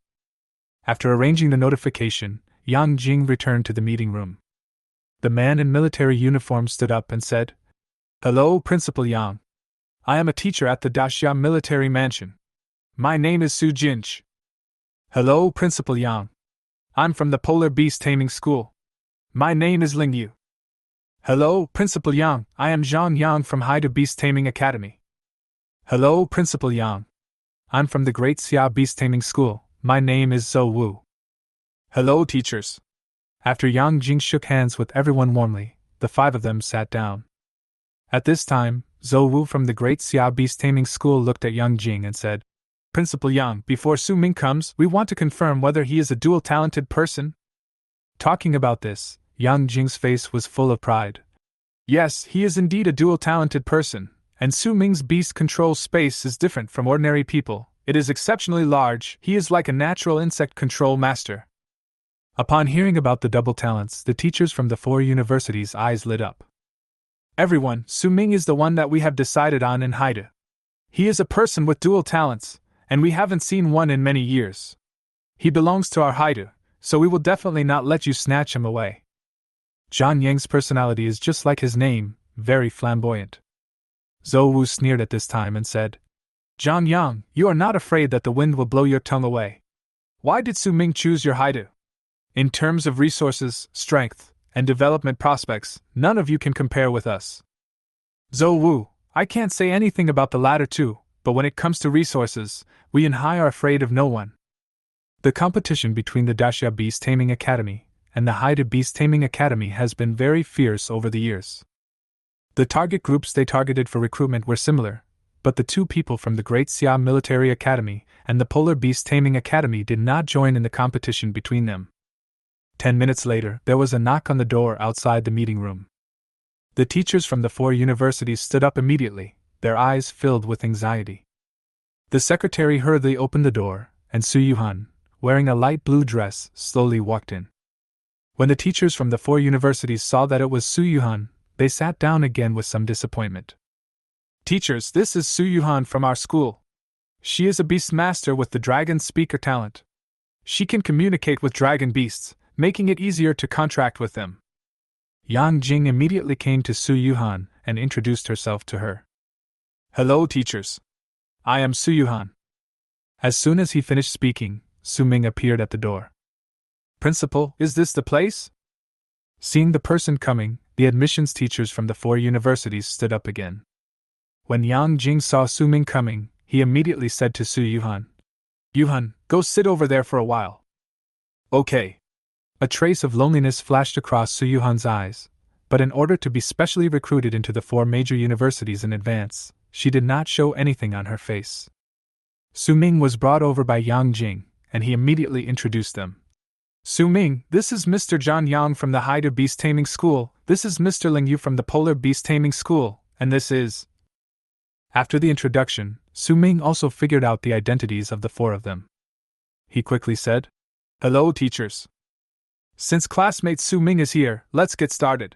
After arranging the notification, Yang Jing returned to the meeting room. The man in military uniform stood up and said, Hello, Principal Yang. I am a teacher at the Daxia Military Mansion. My name is Su Jinch. Hello, Principal Yang. I'm from the Polar Beast Taming School. My name is Ling Yu. Hello, Principal Yang. I am Zhang Yang from Haida Beast Taming Academy. Hello, Principal Yang. I'm from the Great Xia Beast Taming School. My name is Zhou Wu. Hello, teachers. After Yang Jing shook hands with everyone warmly, the 5 of them sat down. At this time, Zhou Wu from the Great Xia Beast Taming School looked at Yang Jing and said, Principal Yang, before Su Ming comes, we want to confirm whether he is a dual-talented person. Talking about this, Yang Jing's face was full of pride. Yes, he is indeed a dual-talented person, and Su Ming's beast control space is different from ordinary people. It is exceptionally large. He is like a natural insect control master. Upon hearing about the double talents, the teachers from the 4 universities' eyes lit up. Everyone, Su Ming is the one that we have decided on in Haida. He is a person with dual talents, and we haven't seen one in many years. He belongs to our Haida, so we will definitely not let you snatch him away. Zhang Yang's personality is just like his name, very flamboyant. Zhou Wu sneered at this time and said, Zhang Yang, you are not afraid that the wind will blow your tongue away. Why did Su Ming choose your Haida? In terms of resources, strength, and development prospects, none of you can compare with us. Zhou Wu, I can't say anything about the latter two, but when it comes to resources, we in Hai are afraid of no one. The competition between the Daxia Beast Taming Academy and the Haida Beast Taming Academy has been very fierce over the years. The target groups they targeted for recruitment were similar, but the 2 people from the Great Xia Military Academy and the Polar Beast Taming Academy did not join in the competition between them. 10 minutes later, there was a knock on the door outside the meeting room. The teachers from the 4 universities stood up immediately, their eyes filled with anxiety. The secretary hurriedly opened the door, and Su Yuhan, wearing a light blue dress, slowly walked in. When the teachers from the 4 universities saw that it was Su Yuhan, they sat down again with some disappointment. Teachers, this is Su Yuhan from our school. She is a Beastmaster with the Dragon Speaker talent. She can communicate with dragon beasts, making it easier to contract with them. Yang Jing immediately came to Su Yuhan and introduced herself to her. Hello, teachers. I am Su Yuhan. As soon as he finished speaking, Su Ming appeared at the door. Principal, is this the place? Seeing the person coming, the admissions teachers from the 4 universities stood up again. When Yang Jing saw Su Ming coming, he immediately said to Su Yuhan, Yuhan, go sit over there for a while. Okay. A trace of loneliness flashed across Su Yuhan's eyes, but in order to be specially recruited into the 4 major universities in advance, she did not show anything on her face. Su Ming was brought over by Yang Jing, and he immediately introduced them. Su Ming, this is Mr. Zhang Yang from the Haida Beast Taming School, this is Mr. Ling Yu from the Polar Beast Taming School, and this is... After the introduction, Su Ming also figured out the identities of the 4 of them. He quickly said, Hello, teachers. Since classmate Su Ming is here, let's get started.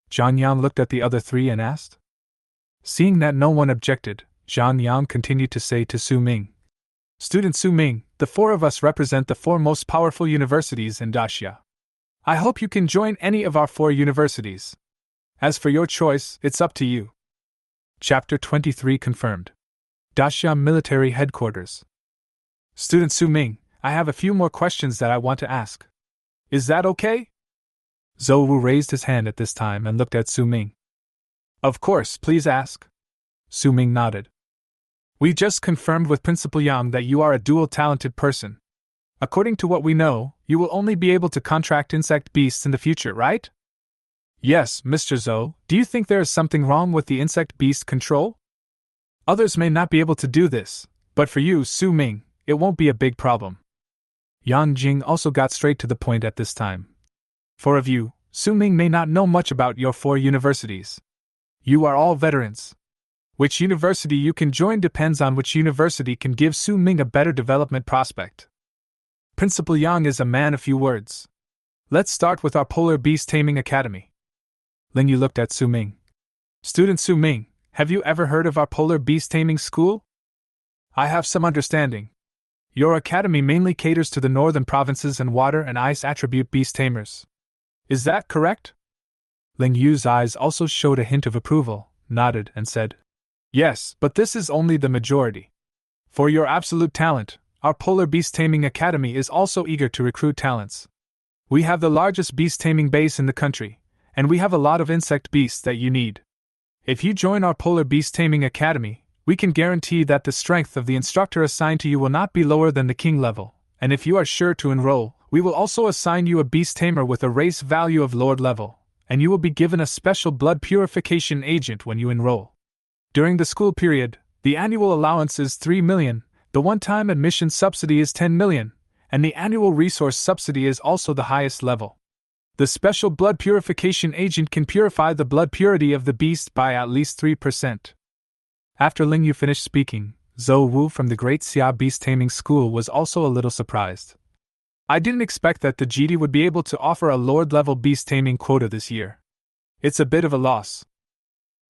Zhang Yang looked at the other 3 and asked. Seeing that no one objected, Zhang Yang continued to say to Su Ming, Student Su Ming, the 4 of us represent the 4 most powerful universities in Daxia. I hope you can join any of our 4 universities. As for your choice, it's up to you. Chapter 23 confirmed. Daxia Military Headquarters. Student Su Ming, I have a few more questions that I want to ask. Is that okay? Zhou Wu raised his hand at this time and looked at Su Ming. Of course, please ask. Su Ming nodded. We just confirmed with Principal Yang that you are a dual-talented person. According to what we know, you will only be able to contract insect beasts in the future, right? Yes, Mr. Zhou, do you think there is something wrong with the insect beast control? Others may not be able to do this, but for you, Su Ming, it won't be a big problem. Yang Jing also got straight to the point at this time. 4 of you, Su Ming may not know much about your 4 universities. You are all veterans. Which university you can join depends on which university can give Su Ming a better development prospect. Principal Yang is a man of few words. Let's start with our Polar Beast Taming Academy. Ling Yu looked at Su Ming. Student Su Ming, have you ever heard of our Polar Beast Taming School? I have some understanding. Your academy mainly caters to the northern provinces and water and ice attribute beast tamers. Is that correct? Ling Yu's eyes also showed a hint of approval, nodded, and said, Yes, but this is only the majority. For your absolute talent, our Polar Beast Taming Academy is also eager to recruit talents. We have the largest beast taming base in the country, and we have a lot of insect beasts that you need. If you join our Polar Beast Taming Academy, we can guarantee that the strength of the instructor assigned to you will not be lower than the king level, and if you are sure to enroll, we will also assign you a beast tamer with a race value of lord level, and you will be given a special blood purification agent when you enroll. During the school period, the annual allowance is 3 million, the one-time admission subsidy is 10 million, and the annual resource subsidy is also the highest level. The special blood purification agent can purify the blood purity of the beast by at least 3%. After Ling Yu finished speaking, Zhou Wu from the Great Xia Beast Taming School was also a little surprised. I didn't expect that the GD would be able to offer a lord-level beast taming quota this year. It's a bit of a loss.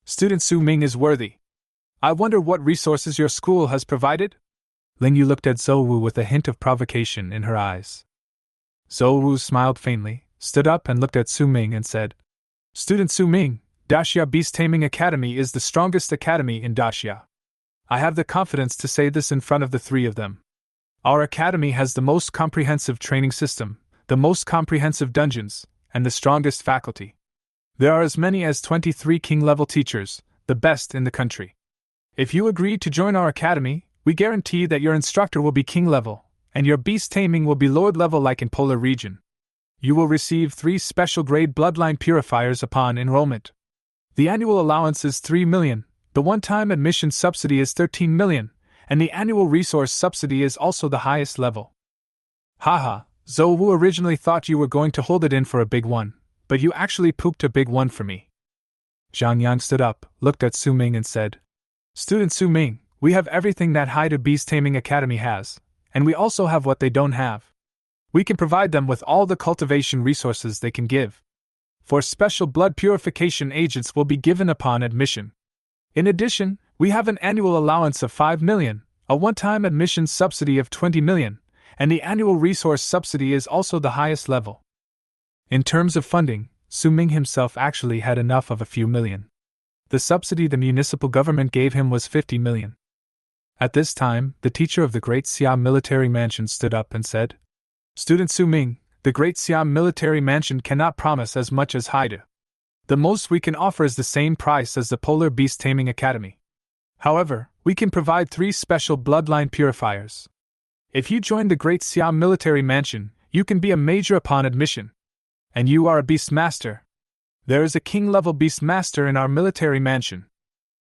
Student Su Ming is worthy. I wonder what resources your school has provided? Ling Yu looked at Zhou Wu with a hint of provocation in her eyes. Zhou Wu smiled faintly, stood up and looked at Su Ming and said, Student Su Ming, Daxia Beast Taming Academy is the strongest academy in Daxia. I have the confidence to say this in front of the three of them. Our academy has the most comprehensive training system, the most comprehensive dungeons, and the strongest faculty. There are as many as 23 king-level teachers, the best in the country. If you agree to join our academy, we guarantee that your instructor will be king-level, and your beast taming will be lord-level like in Polar region. You will receive 3 special-grade bloodline purifiers upon enrollment. The annual allowance is 3 million, the one-time admission subsidy is 13 million, and the annual resource subsidy is also the highest level. Haha, Zhou Wu originally thought you were going to hold it in for a big one, but you actually pooped a big one for me. Zhang Yang stood up, looked at Su Ming and said, Student Su Ming, we have everything that Haida Beast Taming Academy has, and we also have what they don't have. We can provide them with all the cultivation resources they can give. For special blood purification agents will be given upon admission. In addition, we have an annual allowance of 5 million, a one-time admission subsidy of 20 million, and the annual resource subsidy is also the highest level. In terms of funding, Su Ming himself actually had enough of a few million. The subsidy the municipal government gave him was 50 million. At this time, the teacher of the Great Siam Military Mansion stood up and said, Student Su Ming, the Great Siam Military Mansion cannot promise as much as Haida. The most we can offer is the same price as the Polar Beast Taming Academy. However, we can provide 3 special bloodline purifiers. If you join the Great Siam Military Mansion, you can be a major upon admission. And you are a Beastmaster. There is a king-level Beastmaster in our military mansion.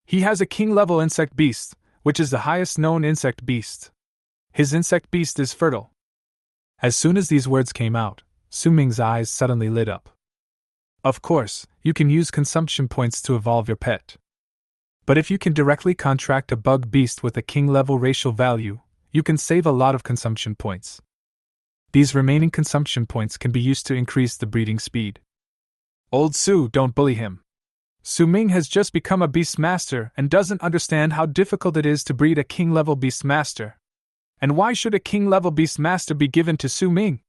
He has a king-level insect beast, which is the highest known insect beast. His insect beast is fertile. As soon as these words came out, Su Ming's eyes suddenly lit up. Of course, you can use consumption points to evolve your pet. But if you can directly contract a bug beast with a king-level racial value, you can save a lot of consumption points. These remaining consumption points can be used to increase the breeding speed. Old Su, don't bully him. Su Ming has just become a Beastmaster and doesn't understand how difficult it is to breed a king-level Beastmaster. And why should a king-level Beastmaster be given to Su Ming?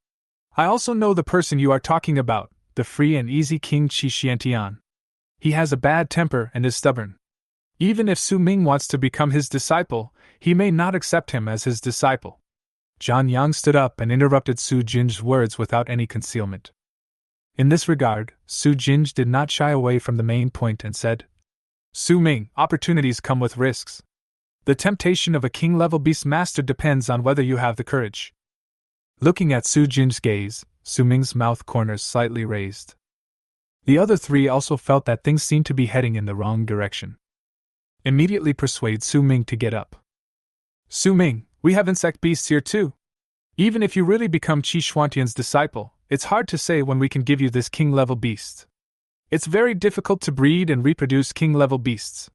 I also know the person you are talking about, the free and easy King Qi Xiantian. He has a bad temper and is stubborn. Even if Su Ming wants to become his disciple, he may not accept him as his disciple. Zhang Yang stood up and interrupted Su Jin's words without any concealment. In this regard, Su Jin did not shy away from the main point and said, Su Ming, opportunities come with risks. The temptation of a king-level Beastmaster depends on whether you have the courage. Looking at Su Jin's gaze, Su Ming's mouth corners slightly raised. The other 3 also felt that things seemed to be heading in the wrong direction. Immediately persuade Su Ming to get up. Su Ming, we have insect beasts here too. Even if you really become Qi Xuantian's disciple, it's hard to say when we can give you this king-level beast. It's very difficult to breed and reproduce king-level beasts.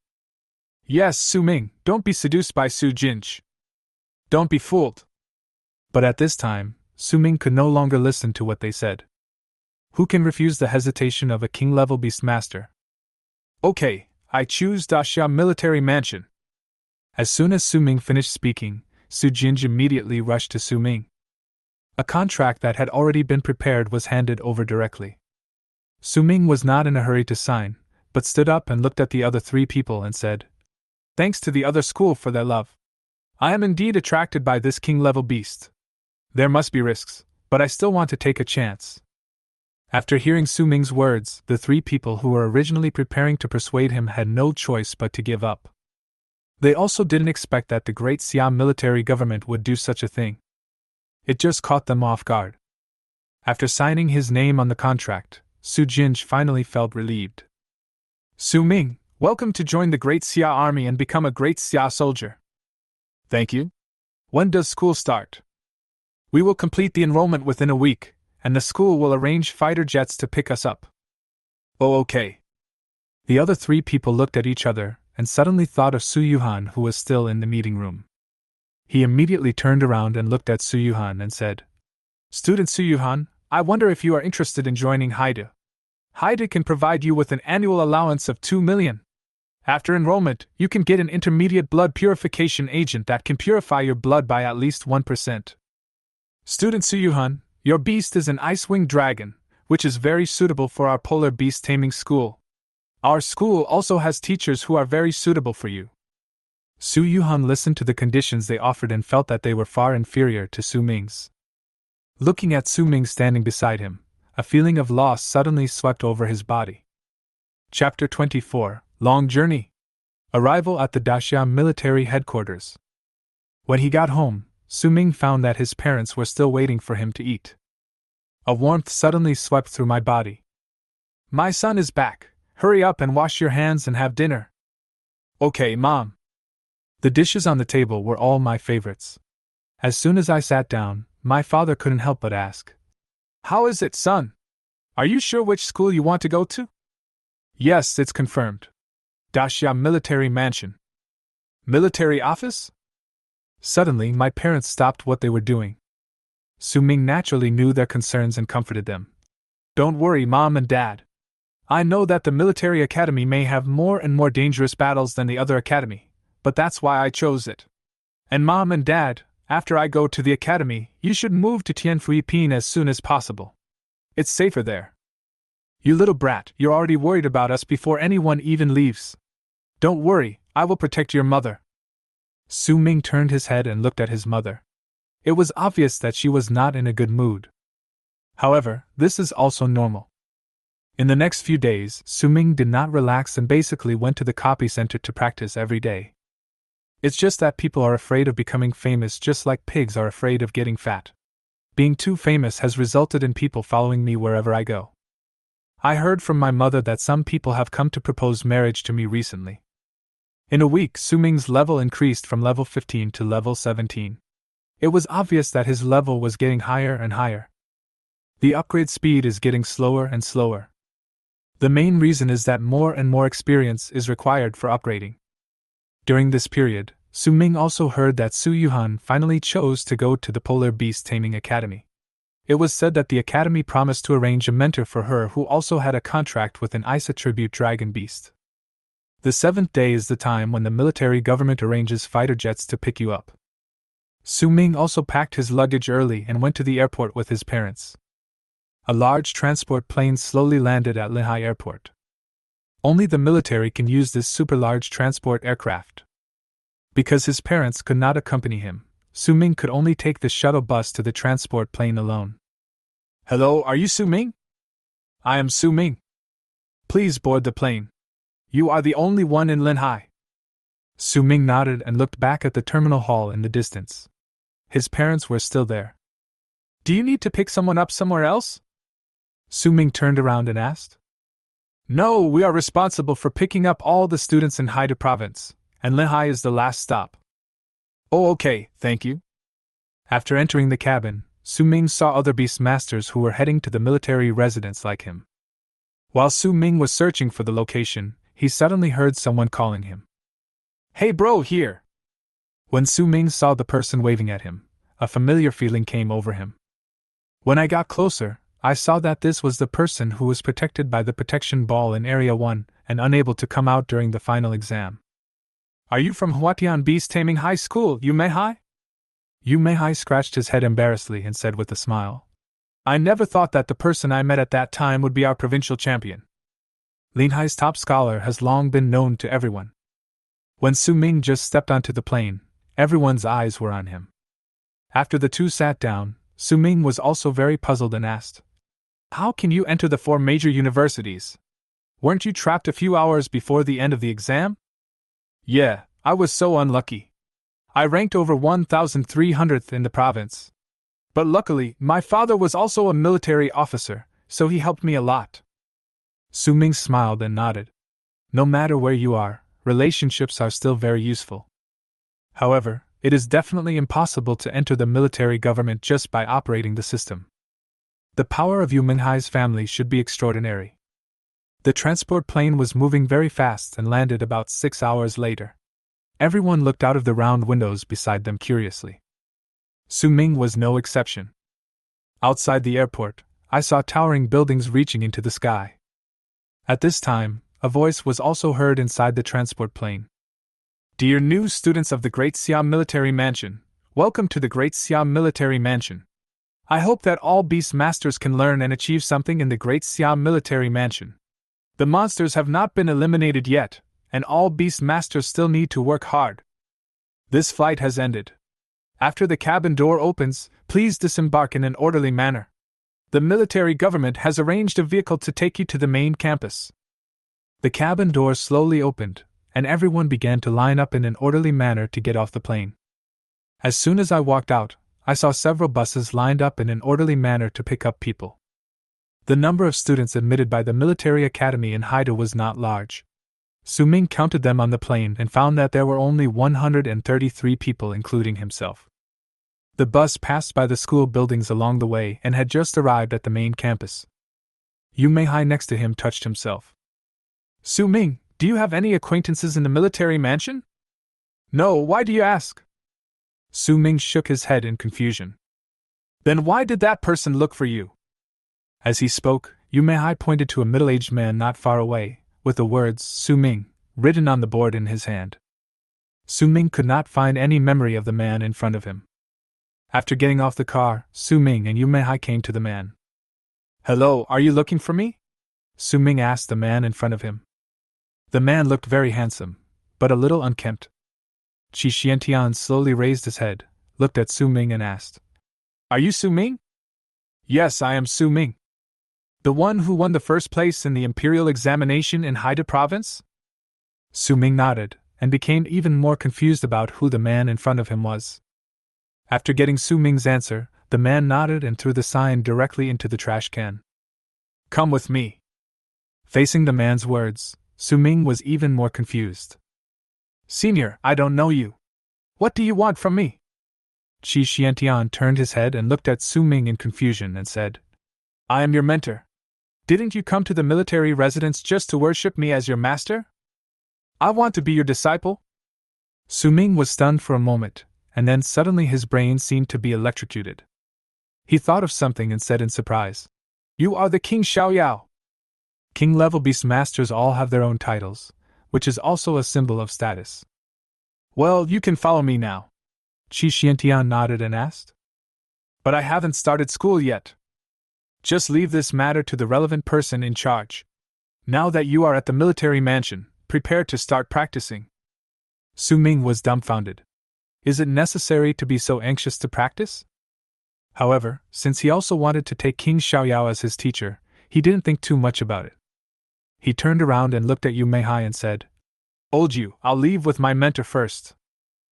Yes, Su Ming, don't be seduced by Su Jinch. Don't be fooled. But at this time, Su Ming could no longer listen to what they said. Who can refuse the hesitation of a king-level Beastmaster? Okay, I choose Daxia Military Mansion. As soon as Su Ming finished speaking, Su Jinj immediately rushed to Su Ming. A contract that had already been prepared was handed over directly. Su Ming was not in a hurry to sign, but stood up and looked at the other 3 people and said, Thanks to the other school for their love. I am indeed attracted by this king-level beast. There must be risks, but I still want to take a chance. After hearing Su Ming's words, the three people who were originally preparing to persuade him had no choice but to give up. They also didn't expect that the Great Siam military government would do such a thing. It just caught them off guard. After signing his name on the contract, Su Jinj finally felt relieved. Su Ming, welcome to join the Great Xia army and become a Great Xia soldier. Thank you. When does school start? We will complete the enrollment within a week, and the school will arrange fighter jets to pick us up. Oh, okay. The other three people looked at each other and suddenly thought of Su Yuhan, who was still in the meeting room. He immediately turned around and looked at Su Yuhan and said, Student Su Yuhan, I wonder if you are interested in joining Haida. Haida can provide you with an annual allowance of 2 million. After enrollment, you can get an intermediate blood purification agent that can purify your blood by at least 1%. Student Su Yuhan, your beast is an ice-winged dragon, which is very suitable for our polar beast taming school. Our school also has teachers who are very suitable for you. Su Yuhan listened to the conditions they offered and felt that they were far inferior to Su Ming's. Looking at Su Ming standing beside him, a feeling of loss suddenly swept over his body. Chapter 24, Long Journey. Arrival at the Daxiang military headquarters. When he got home, Su Ming found that his parents were still waiting for him to eat. A warmth suddenly swept through my body. My son is back. Hurry up and wash your hands and have dinner. Okay, Mom. The dishes on the table were all my favorites. As soon as I sat down, my father couldn't help but ask, How is it, son? Are you sure which school you want to go to? Yes, it's confirmed. Daxiang military mansion. Military office? Suddenly, my parents stopped what they were doing. Su Ming naturally knew their concerns and comforted them. Don't worry, Mom and Dad. I know that the military academy may have more and more dangerous battles than the other academy, but that's why I chose it. And Mom and Dad, after I go to the academy, you should move to Tianfuiping as soon as possible. It's safer there. You little brat, you're already worried about us before anyone even leaves. Don't worry, I will protect your mother. Su Ming turned his head and looked at his mother. It was obvious that she was not in a good mood. However, this is also normal. In the next few days, Su Ming did not relax and basically went to the copy center to practice every day. It's just that people are afraid of becoming famous just like pigs are afraid of getting fat. Being too famous has resulted in people following me wherever I go. I heard from my mother that some people have come to propose marriage to me recently. In a week, Su Ming's level increased from level 15 to level 17. It was obvious that his level was getting higher and higher. The upgrade speed is getting slower and slower. The main reason is that more and more experience is required for upgrading. During this period, Su Ming also heard that Su Yuhan finally chose to go to the Polar Beast Taming Academy. It was said that the academy promised to arrange a mentor for her who also had a contract with an ice attribute dragon beast. The 7th day is the time when the military government arranges fighter jets to pick you up. Su Ming also packed his luggage early and went to the airport with his parents. A large transport plane slowly landed at Linhai Airport. Only the military can use this super-large transport aircraft. Because his parents could not accompany him, Su Ming could only take the shuttle bus to the transport plane alone. Hello, are you Su Ming? I am Su Ming. Please board the plane. You are the only one in Linhai. Su Ming nodded and looked back at the terminal hall in the distance. His parents were still there. Do you need to pick someone up somewhere else? Su Ming turned around and asked. No, we are responsible for picking up all the students in Haida province, and Linhai is the last stop. Oh, okay, thank you. After entering the cabin, Su Ming saw other Beastmasters who were heading to the military residence like him. While Su Ming was searching for the location, he suddenly heard someone calling him. Hey bro, here! When Su Ming saw the person waving at him, a familiar feeling came over him. When I got closer, I saw that this was the person who was protected by the protection ball in Area 1 and unable to come out during the final exam. Are you from Huatian Beast Taming High School, Yu Meihai? Yu Meihai scratched his head embarrassedly and said with a smile. I never thought that the person I met at that time would be our provincial champion. Linhai's top scholar has long been known to everyone. When Su Ming just stepped onto the plane, everyone's eyes were on him. After the two sat down, Su Ming was also very puzzled and asked, "How can you enter the 4 major universities? Weren't you trapped a few hours before the end of the exam?" "Yeah, I was so unlucky. I ranked over 1,300th in the province. But luckily, my father was also a military officer, so he helped me a lot." Su Ming smiled and nodded. No matter where you are, relationships are still very useful. However, it is definitely impossible to enter the military government just by operating the system. The power of Yu Minhai's family should be extraordinary. The transport plane was moving very fast and landed about 6 hours later. Everyone looked out of the round windows beside them curiously. Su Ming was no exception. Outside the airport, I saw towering buildings reaching into the sky. At this time, a voice was also heard inside the transport plane. "Dear new students of the Great Siam Military Mansion, welcome to the Great Siam Military Mansion. I hope that all Beastmasters can learn and achieve something in the Great Siam Military Mansion. The monsters have not been eliminated yet, and all Beastmasters still need to work hard. This flight has ended. After the cabin door opens, please disembark in an orderly manner. The military government has arranged a vehicle to take you to the main campus." The cabin door slowly opened, and everyone began to line up in an orderly manner to get off the plane. As soon as I walked out, I saw several buses lined up in an orderly manner to pick up people. The number of students admitted by the military academy in Haida was not large. Su Ming counted them on the plane and found that there were only 133 people, including himself. The bus passed by the school buildings along the way and had just arrived at the main campus. Yu Meihai next to him touched himself. "Su Ming, do you have any acquaintances in the military mansion?" "No, why do you ask?" Su Ming shook his head in confusion. "Then why did that person look for you?" As he spoke, Yu Meihai pointed to a middle-aged man not far away, with the words "Su Ming" written on the board in his hand. Su Ming could not find any memory of the man in front of him. After getting off the car, Su Ming and Yu Meihai came to the man. "Hello, are you looking for me?" Su Ming asked the man in front of him. The man looked very handsome, but a little unkempt. Qi Xiantian slowly raised his head, looked at Su Ming and asked, "Are you Su Ming?" "Yes, I am Su Ming. The one who won the first place in the imperial examination in Haida province?" Su Ming nodded, and became even more confused about who the man in front of him was. After getting Su Ming's answer, the man nodded and threw the sign directly into the trash can. "Come with me." Facing the man's words, Su Ming was even more confused. "Senior, I don't know you. What do you want from me?" Qi Xiantian turned his head and looked at Su Ming in confusion and said, "I am your mentor. Didn't you come to the military residence just to worship me as your master? I want to be your disciple." Su Ming was stunned for a moment, and then suddenly his brain seemed to be electrocuted. He thought of something and said in surprise, "You are the King Xiaoyao." King-level Beastmasters all have their own titles, which is also a symbol of status. "Well, you can follow me now." Qi Xiantian nodded and asked, "But I haven't started school yet." "Just leave this matter to the relevant person in charge. Now that you are at the military mansion, prepare to start practicing." Su Ming was dumbfounded. Is it necessary to be so anxious to practice? However, since he also wanted to take King Xiaoyao as his teacher, he didn't think too much about it. He turned around and looked at Yu Meihai and said, "Old Yu, I'll leave with my mentor first.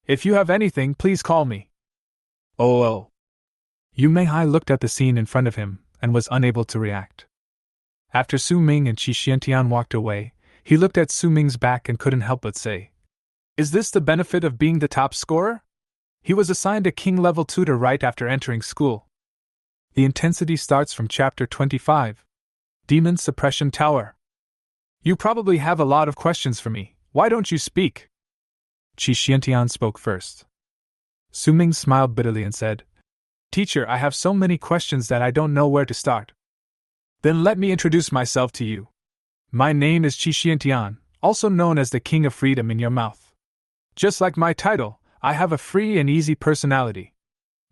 If you have anything, please call me." Oh. Yu Meihai looked at the scene in front of him and was unable to react. After Su Ming and Qi Xiantian walked away, he looked at Su Ming's back and couldn't help but say, "Is this the benefit of being the top scorer?" He was assigned a king-level tutor right after entering school. The intensity starts from Chapter 25. Demon Suppression Tower. "You probably have a lot of questions for me, why don't you speak?" Qi Xiantian spoke first. Su Ming smiled bitterly and said, "Teacher, I have so many questions that I don't know where to start." "Then let me introduce myself to you. My name is Qi Xiantian, also known as the King of Freedom in your mouth. Just like my title, I have a free and easy personality.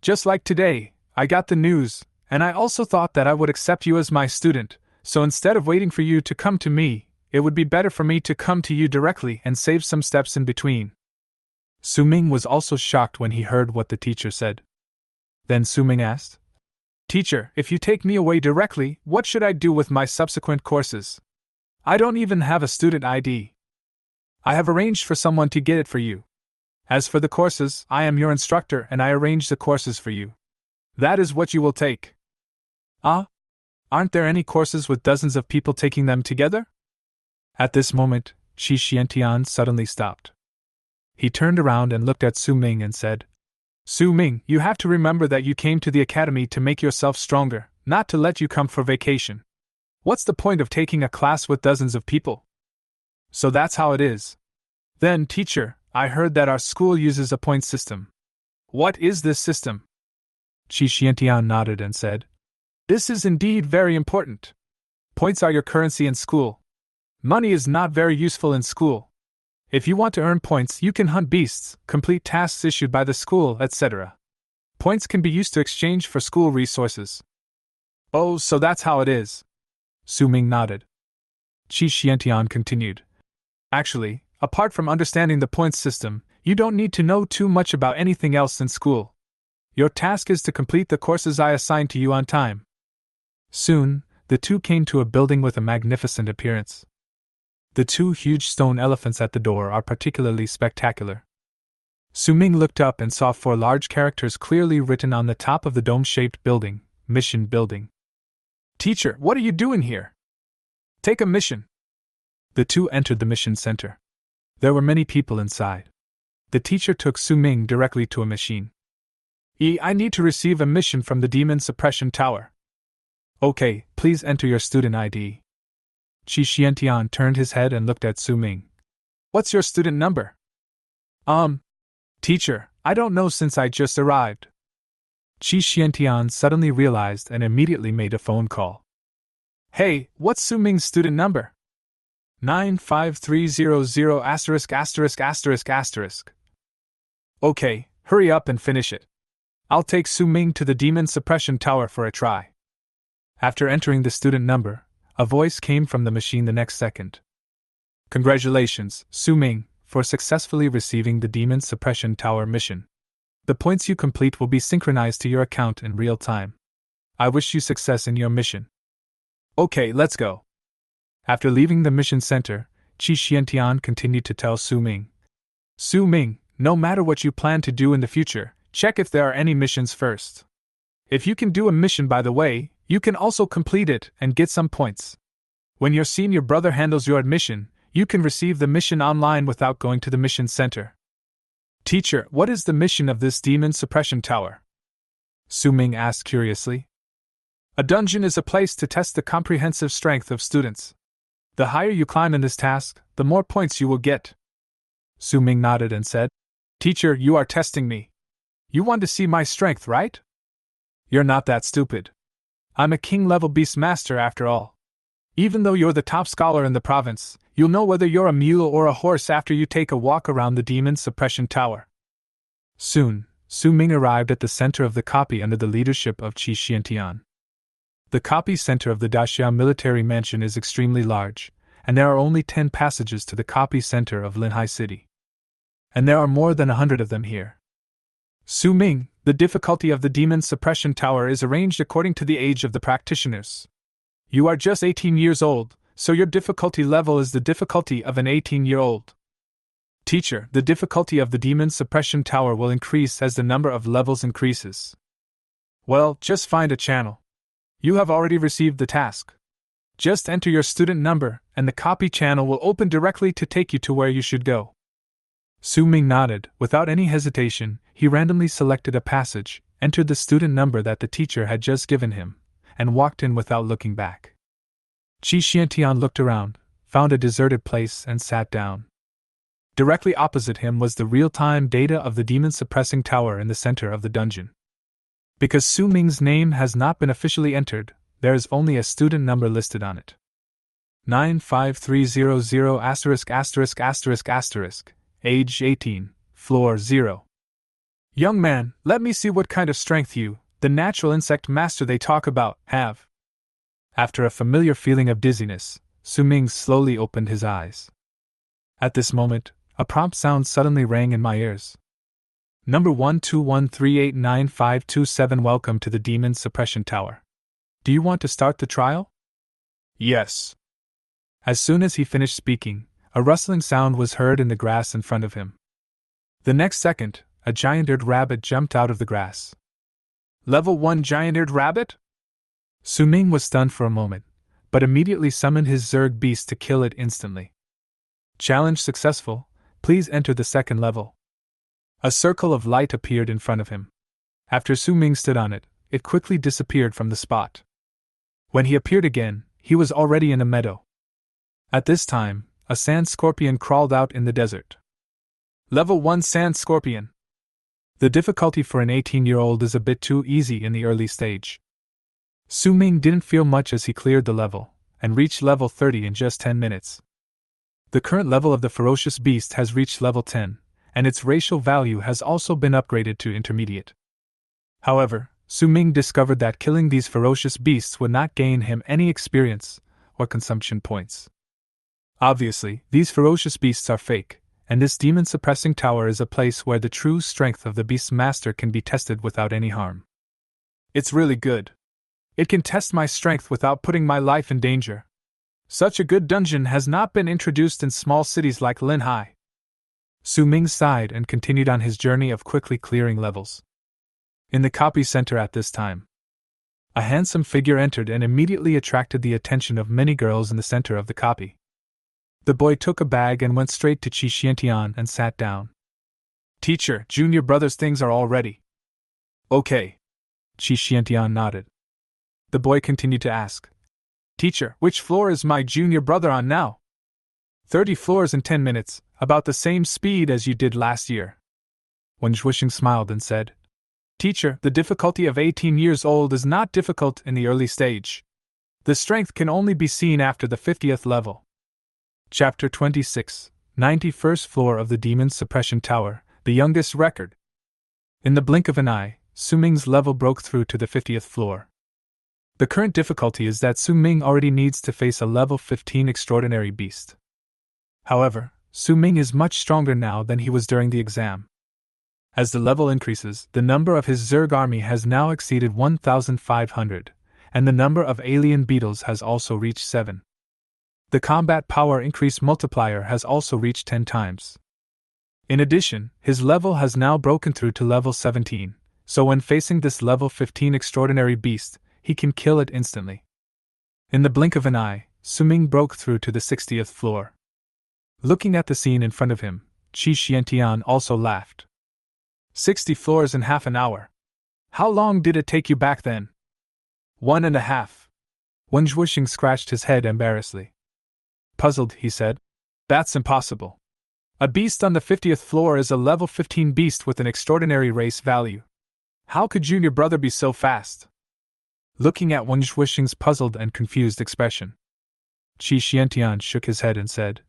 Just like today, I got the news, and I also thought that I would accept you as my student, so instead of waiting for you to come to me, it would be better for me to come to you directly and save some steps in between. Su Ming was also shocked when he heard what the teacher said. Then Su Ming asked, Teacher, if you take me away directly, what should I do with my subsequent courses? I don't even have a student ID. I have arranged for someone to get it for you. As for the courses, I am your instructor and I arrange the courses for you. That is what you will take. Ah? Aren't there any courses with dozens of people taking them together? At this moment, Qi Xiantian suddenly stopped. He turned around and looked at Su Ming and said, Su Ming, you have to remember that you came to the academy to make yourself stronger, not to let you come for vacation. What's the point of taking a class with dozens of people? So that's how it is. Then, teacher, I heard that our school uses a point system. What is this system? Qi Xiantian nodded and said, This is indeed very important. Points are your currency in school. Money is not very useful in school. If you want to earn points, you can hunt beasts, complete tasks issued by the school, etc. Points can be used to exchange for school resources. Oh, so that's how it is. Su Ming nodded. Qi Xiantian continued. Actually, apart from understanding the points system, you don't need to know too much about anything else in school. Your task is to complete the courses I assign to you on time. Soon, the two came to a building with a magnificent appearance. The two huge stone elephants at the door are particularly spectacular. Su Ming looked up and saw 4 large characters clearly written on the top of the dome-shaped building, Mission Building. Teacher, what are you doing here? Take a mission. The two entered the mission center. There were many people inside. The teacher took Su Ming directly to a machine. I need to receive a mission from the Demon Suppression Tower. Okay, please enter your student ID. Qi Xiantian turned his head and looked at Su Ming. What's your student number? Teacher, I don't know since I just arrived. Qi Xiantian suddenly realized and immediately made a phone call. Hey, what's Su Ming's student number? 95300******. Okay, hurry up and finish it. I'll take Su Ming to the Demon Suppression Tower for a try. After entering the student number, a voice came from the machine the next second. Congratulations, Su Ming, for successfully receiving the Demon Suppression Tower mission. The points you complete will be synchronized to your account in real time. I wish you success in your mission. Okay, let's go. After leaving the mission center, Qi Xiantian continued to tell Su Ming. Su Ming, no matter what you plan to do in the future, check if there are any missions first. If you can do a mission by the way, you can also complete it and get some points. When your senior brother handles your admission, you can receive the mission online without going to the mission center. Teacher, what is the mission of this Demon Suppression Tower? Su Ming asked curiously. A dungeon is a place to test the comprehensive strength of students. The higher you climb in this task, the more points you will get. Su Ming nodded and said, Teacher, you are testing me. You want to see my strength, right? You're not that stupid. I'm a king-level Beastmaster after all. Even though you're the top scholar in the province, you'll know whether you're a mule or a horse after you take a walk around the Demon Suppression Tower. Soon, Su Ming arrived at the center of the copy under the leadership of Qi Xiantian. The copy center of the Daxia military mansion is extremely large, and there are only 10 passages to the copy center of Linhai City. And there are more than 100 of them here. Su Ming, the difficulty of the Demon Suppression Tower is arranged according to the age of the practitioners. You are just 18 years old, so your difficulty level is the difficulty of an 18-year-old. Teacher, the difficulty of the Demon Suppression Tower will increase as the number of levels increases. Well, just find a channel. You have already received the task. Just enter your student number, and the copy channel will open directly to take you to where you should go. Su Ming nodded. Without any hesitation, he randomly selected a passage, entered the student number that the teacher had just given him, and walked in without looking back. Qi Xiantian looked around, found a deserted place and sat down. Directly opposite him was the real-time data of the demon-suppressing tower in the center of the dungeon. Because Su Ming's name has not been officially entered, there is only a student number listed on it. 95300*******, age 18, floor 0. Young man, let me see what kind of strength you, the natural insect master they talk about, have. After a familiar feeling of dizziness, Su Ming slowly opened his eyes. At this moment, a prompt sound suddenly rang in my ears. Number 121389527, welcome to the Demon Suppression Tower. Do you want to start the trial? Yes. As soon as he finished speaking, a rustling sound was heard in the grass in front of him. The next second, a giant-eared rabbit jumped out of the grass. Level 1 giant-eared rabbit? Su Ming was stunned for a moment, but immediately summoned his Zerg beast to kill it instantly. Challenge successful, please enter the second level. A circle of light appeared in front of him. After Su Ming stood on it, it quickly disappeared from the spot. When he appeared again, he was already in a meadow. At this time, a sand scorpion crawled out in the desert. Level 1 sand scorpion. The difficulty for an 18-year-old is a bit too easy in the early stage. Su Ming didn't feel much as he cleared the level, and reached level 30 in just 10 minutes. The current level of the ferocious beast has reached level 10, and its racial value has also been upgraded to intermediate. However, Su Ming discovered that killing these ferocious beasts would not gain him any experience or consumption points. Obviously, these ferocious beasts are fake, and this demon suppressing tower is a place where the true strength of the Beastmaster can be tested without any harm. It's really good. It can test my strength without putting my life in danger. Such a good dungeon has not been introduced in small cities like Linhai. Su Ming sighed and continued on his journey of quickly clearing levels. In the copy center at this time, a handsome figure entered and immediately attracted the attention of many girls in the center of the copy. The boy took a bag and went straight to Qi Xiantian and sat down. Teacher, junior brother's things are all ready. Okay. Qi Xiantian nodded. The boy continued to ask, Teacher, which floor is my junior brother on now? 30 floors in 10 minutes, about the same speed as you did last year. Wen Zhuoxing smiled and said, Teacher, the difficulty of 18 years old is not difficult in the early stage. The strength can only be seen after the 50th level. Chapter 26, 91st Floor of the Demon Suppression Tower, the youngest record. In the blink of an eye, Su Ming's level broke through to the 50th floor. The current difficulty is that Su Ming already needs to face a level 15 extraordinary beast. However, Su Ming is much stronger now than he was during the exam. As the level increases, the number of his Zerg army has now exceeded 1,500, and the number of alien beetles has also reached 7. The combat power increase multiplier has also reached 10 times. In addition, his level has now broken through to level 17, so when facing this level 15 extraordinary beast, he can kill it instantly. In the blink of an eye, Su Ming broke through to the 60th floor. Looking at the scene in front of him, Qi Xiantian also laughed. 60 floors in half an hour. How long did it take you back then? 1.5. Wen Zhuoxing scratched his head embarrassedly. Puzzled, he said, That's impossible. A beast on the 50th floor is a level 15 beast with an extraordinary race value. How could junior brother be so fast? Looking at Wen Zhuoxing's puzzled and confused expression, Qi Xiantian shook his head and said,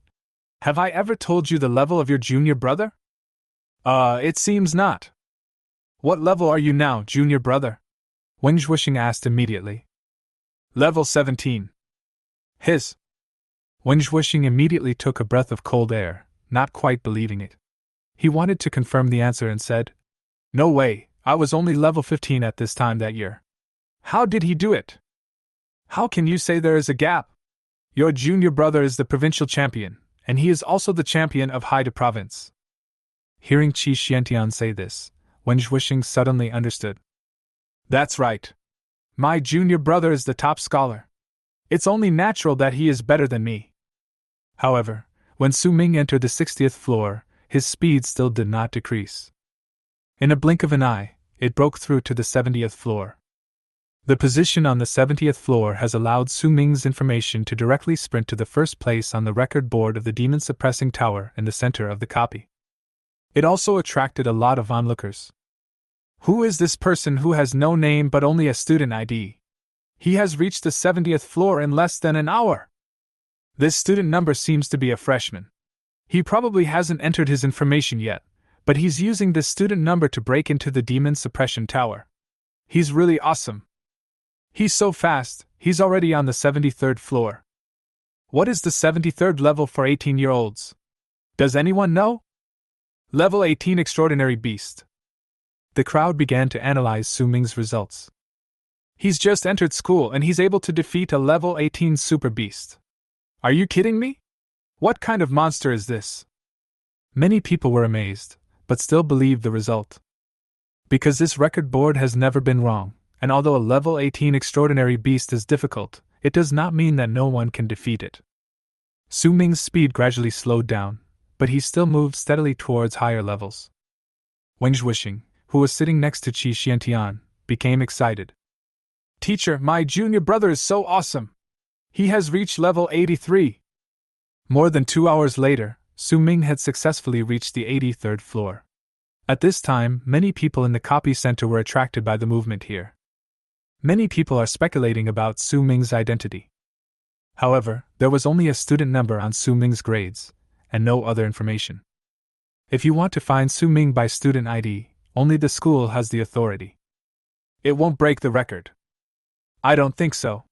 Have I ever told you the level of your junior brother? It seems not. What level are you now, junior brother? Wen Zhuoxing asked immediately. Level 17. His. Wen Zhuoxing immediately took a breath of cold air, not quite believing it. He wanted to confirm the answer and said, No way, I was only level 15 at this time that year. How did he do it? How can you say there is a gap? Your junior brother is the provincial champion, and he is also the champion of Haida province. Hearing Qi Xiantian say this, Wen Zhuoxing suddenly understood. That's right. My junior brother is the top scholar. It's only natural that he is better than me. However, when Su Ming entered the 60th floor, his speed still did not decrease. In a blink of an eye, it broke through to the 70th floor. The position on the 70th floor has allowed Su Ming's information to directly sprint to the first place on the record board of the demon suppressing tower in the center of the copy. It also attracted a lot of onlookers. Who is this person who has no name but only a student ID? He has reached the 70th floor in less than an hour. This student number seems to be a freshman. He probably hasn't entered his information yet, but he's using this student number to break into the demon suppression tower. He's really awesome. He's so fast, he's already on the 73rd floor. What is the 73rd level for 18-year-olds? Does anyone know? Level 18 Extraordinary Beast. The crowd began to analyze Su Ming's results. He's just entered school and he's able to defeat a level 18 super beast. Are you kidding me? What kind of monster is this? Many people were amazed, but still believed the result. Because this record board has never been wrong, and although a level 18 extraordinary beast is difficult, it does not mean that no one can defeat it. Su Ming's speed gradually slowed down, but he still moved steadily towards higher levels. Wang Zhuixing, who was sitting next to Qi Xiantian, became excited. Teacher, my junior brother is so awesome! He has reached level 83! More than 2 hours later, Su Ming had successfully reached the 83rd floor. At this time, many people in the copy center were attracted by the movement here. Many people are speculating about Su Ming's identity. However, there was only a student number on Su Ming's grades, and no other information. If you want to find Su Ming by student ID, only the school has the authority. It won't break the record. I don't think so.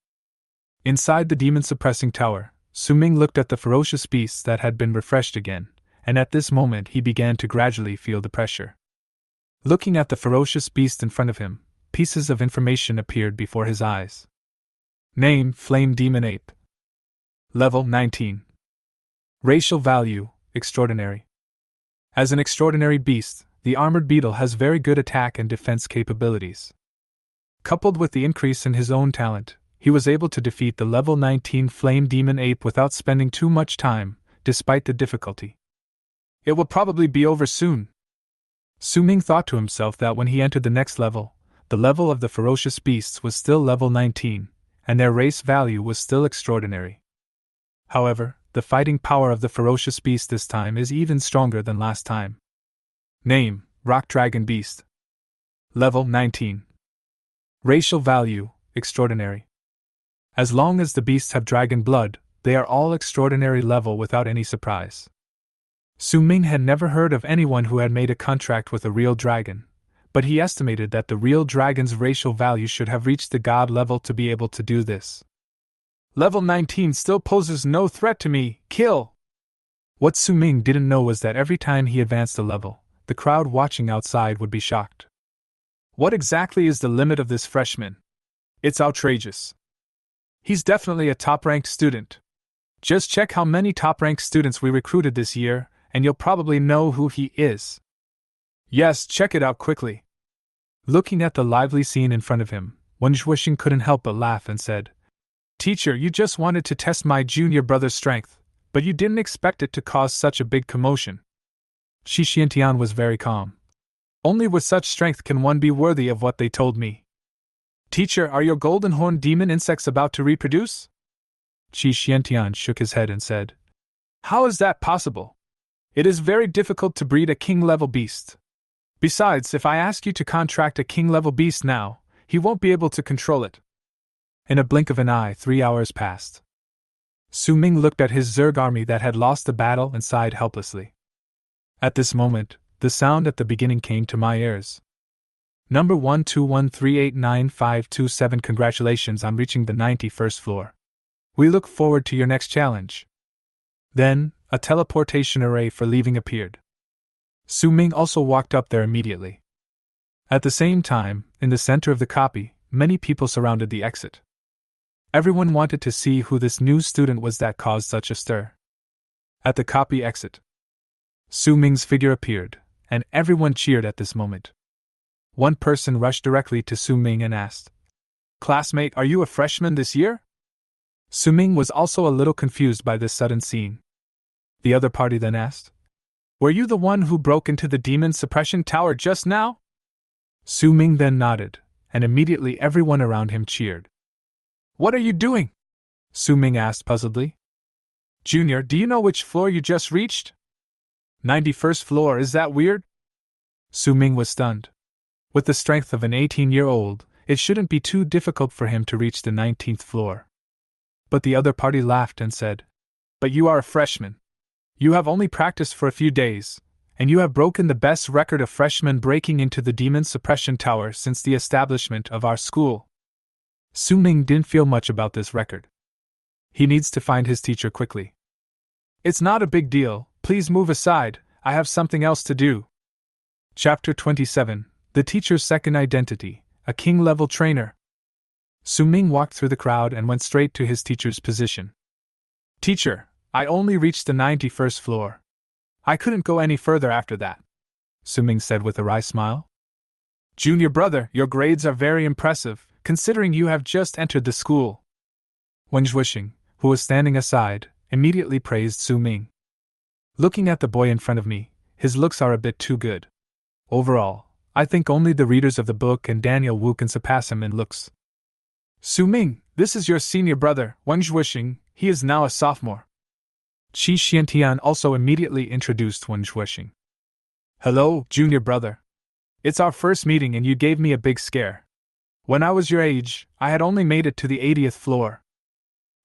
Inside the demon-suppressing tower, Su Ming looked at the ferocious beasts that had been refreshed again, and at this moment he began to gradually feel the pressure. Looking at the ferocious beast in front of him, pieces of information appeared before his eyes. Name: Flame Demon Ape. Level 19. Racial value: Extraordinary. As an extraordinary beast, the armored beetle has very good attack and defense capabilities. Coupled with the increase in his own talent, he was able to defeat the level 19 Flame Demon Ape without spending too much time, despite the difficulty. It will probably be over soon. Su Ming thought to himself that when he entered the next level, the level of the ferocious beasts was still level 19, and their race value was still extraordinary. However, the fighting power of the ferocious beast this time is even stronger than last time. Name: Rock Dragon Beast. Level 19. Racial value: Extraordinary. As long as the beasts have dragon blood, they are all extraordinary level without any surprise. Su Ming had never heard of anyone who had made a contract with a real dragon, but he estimated that the real dragon's racial value should have reached the god level to be able to do this. Level 19 still poses no threat to me, kill! What Su Ming didn't know was that every time he advanced a level, the crowd watching outside would be shocked. What exactly is the limit of this freshman? It's outrageous. He's definitely a top-ranked student. Just check how many top-ranked students we recruited this year, and you'll probably know who he is. Yes, check it out quickly. Looking at the lively scene in front of him, Wang Zhuixing couldn't help but laugh and said, Teacher, you just wanted to test my junior brother's strength, but you didn't expect it to cause such a big commotion. Qi Xiantian was very calm. Only with such strength can one be worthy of what they told me. Teacher, are your golden horn demon insects about to reproduce? Qi Xiantian shook his head and said, How is that possible? It is very difficult to breed a king-level beast. Besides, if I ask you to contract a king-level beast now, he won't be able to control it. In a blink of an eye, 3 hours passed. Su Ming looked at his Zerg army that had lost the battle and sighed helplessly. At this moment, the sound at the beginning came to my ears. Number 121389527. Congratulations on reaching the 91st floor. We look forward to your next challenge. Then, a teleportation array for leaving appeared. Su Ming also walked up there immediately. At the same time, in the center of the copy, many people surrounded the exit. Everyone wanted to see who this new student was that caused such a stir. At the copy exit, Su Ming's figure appeared, and everyone cheered at this moment. One person rushed directly to Su Ming and asked, Classmate, are you a freshman this year? Su Ming was also a little confused by this sudden scene. The other party then asked, Were you the one who broke into the demon suppression tower just now? Su Ming then nodded, and immediately everyone around him cheered. What are you doing? Su Ming asked puzzledly. Junior, do you know which floor you just reached? 91st floor, is that weird? Su Ming was stunned. With the strength of an 18-year-old, it shouldn't be too difficult for him to reach the 19th floor. But the other party laughed and said, But you are a freshman. You have only practiced for a few days, and you have broken the best record of freshmen breaking into the demon suppression tower since the establishment of our school. Su Ming didn't feel much about this record. He needs to find his teacher quickly. It's not a big deal, please move aside, I have something else to do. Chapter 27, The Teacher's Second Identity, a king-level trainer. Su Ming walked through the crowd and went straight to his teacher's position. Teacher, I only reached the 91st floor. I couldn't go any further after that, Su Ming said with a wry smile. Junior brother, your grades are very impressive, considering you have just entered the school. Wen Zhuixing, who was standing aside, immediately praised Su Ming. Looking at the boy in front of me, his looks are a bit too good. Overall, I think only the readers of the book and Daniel Wu can surpass him in looks. Su Ming, this is your senior brother, Wen Zhuixing, he is now a sophomore. Qi Xiantian also immediately introduced Wen Zhuixing. Hello, junior brother. It's our first meeting and you gave me a big scare. When I was your age, I had only made it to the 80th floor.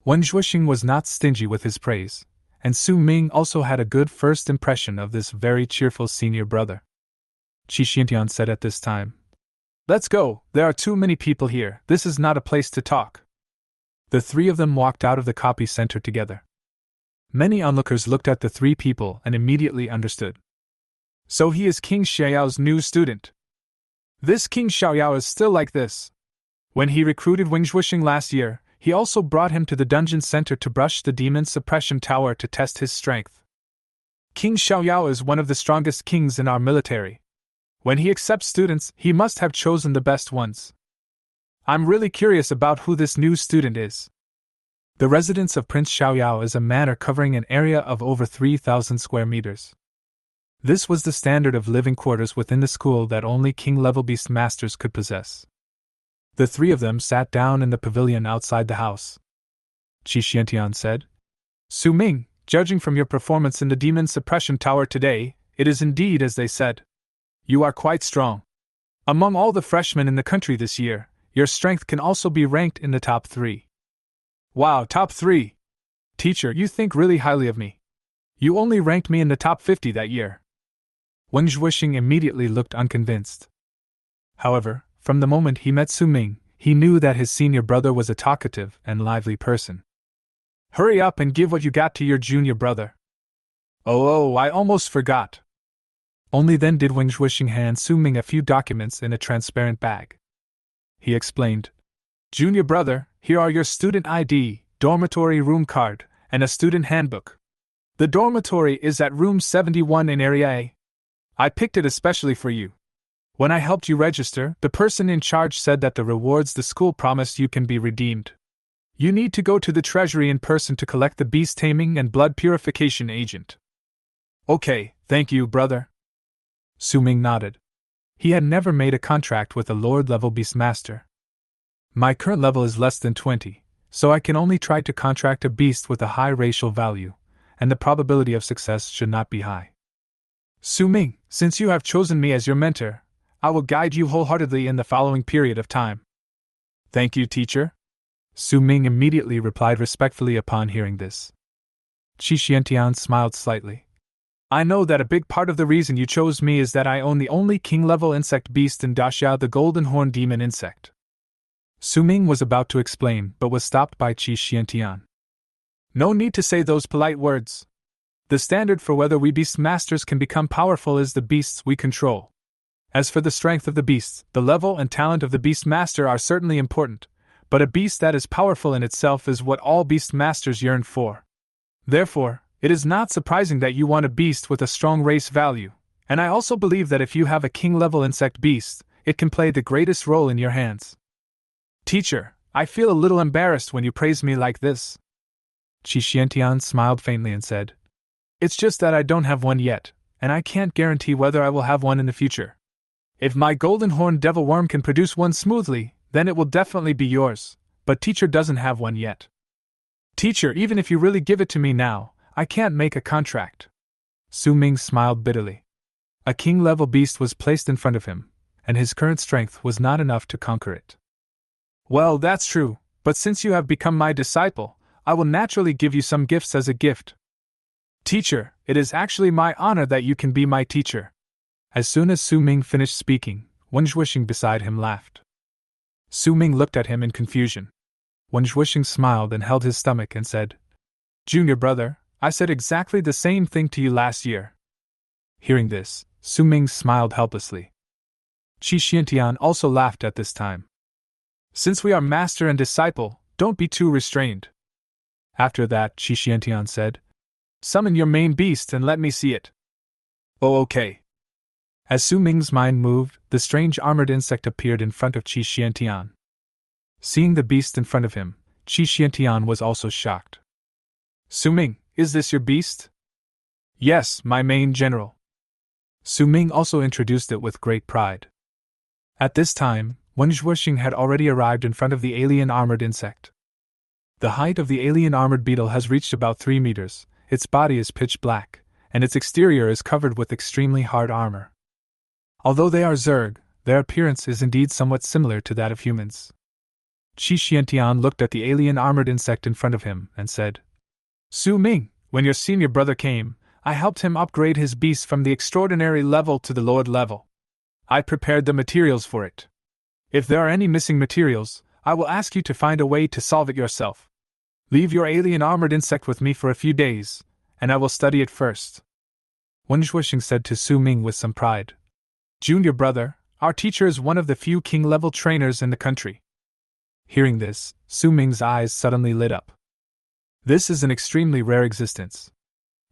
Wen Zhuixing was not stingy with his praise, and Su Ming also had a good first impression of this very cheerful senior brother. Qi Xiantian said at this time, Let's go, there are too many people here, this is not a place to talk. The three of them walked out of the copy center together. Many onlookers looked at the three people and immediately understood. So he is King Xiaoyao's new student. This King Xiaoyao is still like this. When he recruited Wen Zhuixing last year, he also brought him to the dungeon center to brush the demon suppression tower to test his strength. King Xiaoyao is one of the strongest kings in our military. When he accepts students, he must have chosen the best ones. I'm really curious about who this new student is. The residence of Prince Xiaoyao is a manor covering an area of over 3,000 square meters. This was the standard of living quarters within the school that only king-level Beastmasters could possess. The three of them sat down in the pavilion outside the house. Qi Xiantian said, Su Ming, judging from your performance in the demon suppression tower today, it is indeed as they said. You are quite strong. Among all the freshmen in the country this year, your strength can also be ranked in the top 3. Wow, top 3! Teacher, you think really highly of me. You only ranked me in the top 50 that year. Wen Zhuixing immediately looked unconvinced. However, from the moment he met Su Ming, he knew that his senior brother was a talkative and lively person. Hurry up and give what you got to your junior brother. Oh, I almost forgot. Only then did Wen Zhuixing hand Su Ming a few documents in a transparent bag. He explained, Junior brother, here are your student ID, dormitory room card, and a student handbook. The dormitory is at room 71 in Area A. I picked it especially for you. When I helped you register, the person in charge said that the rewards the school promised you can be redeemed. You need to go to the treasury in person to collect the beast taming and blood purification agent. Okay, thank you, brother. Su Ming nodded. He had never made a contract with a Lord-level Beastmaster. My current level is less than 20, so I can only try to contract a beast with a high racial value, and the probability of success should not be high. Su Ming, since you have chosen me as your mentor, I will guide you wholeheartedly in the following period of time. Thank you, teacher. Su Ming immediately replied respectfully upon hearing this. Qi Xiantian smiled slightly. I know that a big part of the reason you chose me is that I own the only king-level insect beast in Daxiao, the golden horn demon insect. Su Ming was about to explain, but was stopped by Qi Xiantian. No need to say those polite words. The standard for whether we Beastmasters can become powerful is the beasts we control. As for the strength of the beasts, the level and talent of the Beastmaster are certainly important, but a beast that is powerful in itself is what all Beastmasters yearn for. Therefore, it is not surprising that you want a beast with a strong race value, and I also believe that if you have a king-level insect beast, it can play the greatest role in your hands. Teacher, I feel a little embarrassed when you praise me like this. Qi Xiantian smiled faintly and said, It's just that I don't have one yet, and I can't guarantee whether I will have one in the future. If my golden horned devil worm can produce one smoothly, then it will definitely be yours, but teacher doesn't have one yet. Teacher, even if you really give it to me now, I can't make a contract. Su Ming smiled bitterly. A king-level beast was placed in front of him, and his current strength was not enough to conquer it. Well, that's true, but since you have become my disciple, I will naturally give you some gifts as a gift. Teacher, it is actually my honor that you can be my teacher. As soon as Su Ming finished speaking, Wen Zhuixing beside him laughed. Su Ming looked at him in confusion. Wishing smiled and held his stomach and said, Junior brother, I said exactly the same thing to you last year. Hearing this, Su Ming smiled helplessly. Qi Xiantian also laughed at this time. Since we are master and disciple, don't be too restrained. After that, Qi Xiantian said, Summon your main beast and let me see it. Oh, okay. As Su Ming's mind moved, the strange armored insect appeared in front of Qi Xiantian. Seeing the beast in front of him, Qi Xiantian was also shocked. Su Ming, is this your beast? Yes, my main general. Su Ming also introduced it with great pride. At this time, Wishing had already arrived in front of the alien armored insect. The height of the alien armored beetle has reached about 3 meters, its body is pitch black, and its exterior is covered with extremely hard armor. Although they are Zerg, their appearance is indeed somewhat similar to that of humans. Qi Xiantian looked at the alien armored insect in front of him and said, Su Ming, when your senior brother came, I helped him upgrade his beast from the extraordinary level to the Lord level. I prepared the materials for it. If there are any missing materials, I will ask you to find a way to solve it yourself. Leave your alien armored insect with me for a few days, and I will study it first. Wishing said to Su Ming with some pride. Junior brother, our teacher is one of the few king-level trainers in the country. Hearing this, Su Ming's eyes suddenly lit up. This is an extremely rare existence.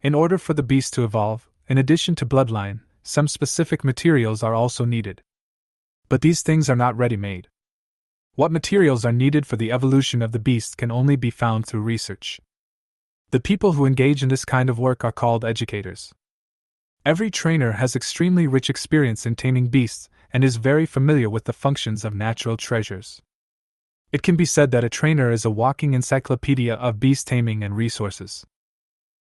In order for the beast to evolve, in addition to bloodline, some specific materials are also needed. But these things are not ready-made. What materials are needed for the evolution of the beast can only be found through research. The people who engage in this kind of work are called educators. Every trainer has extremely rich experience in taming beasts and is very familiar with the functions of natural treasures. It can be said that a trainer is a walking encyclopedia of beast taming and resources.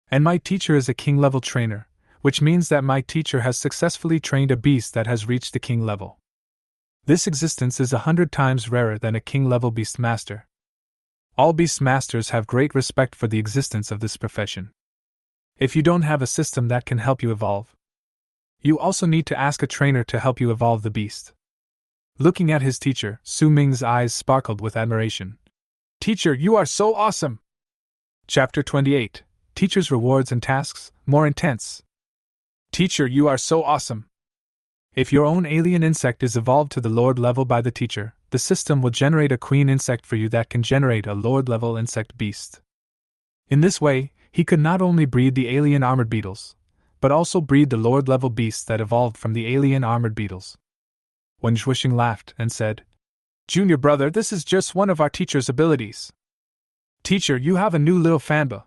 And my teacher is a king-level trainer, which means that my teacher has successfully trained a beast that has reached the king level. This existence is 100 times rarer than a king-level Beastmaster. All Beastmasters have great respect for the existence of this profession. If you don't have a system that can help you evolve, you also need to ask a trainer to help you evolve the beast. Looking at his teacher, Su Ming's eyes sparkled with admiration. Teacher, you are so awesome! Chapter 28. Teacher's Rewards and Tasks, More Intense. Teacher, you are so awesome! If your own alien insect is evolved to the Lord level by the teacher, the system will generate a queen insect for you that can generate a Lord level insect beast. In this way, he could not only breed the alien armored beetles, but also breed the Lord level beasts that evolved from the alien armored beetles. Wishing laughed and said, Junior brother, this is just one of our teacher's abilities. Teacher, you have a new little fanba.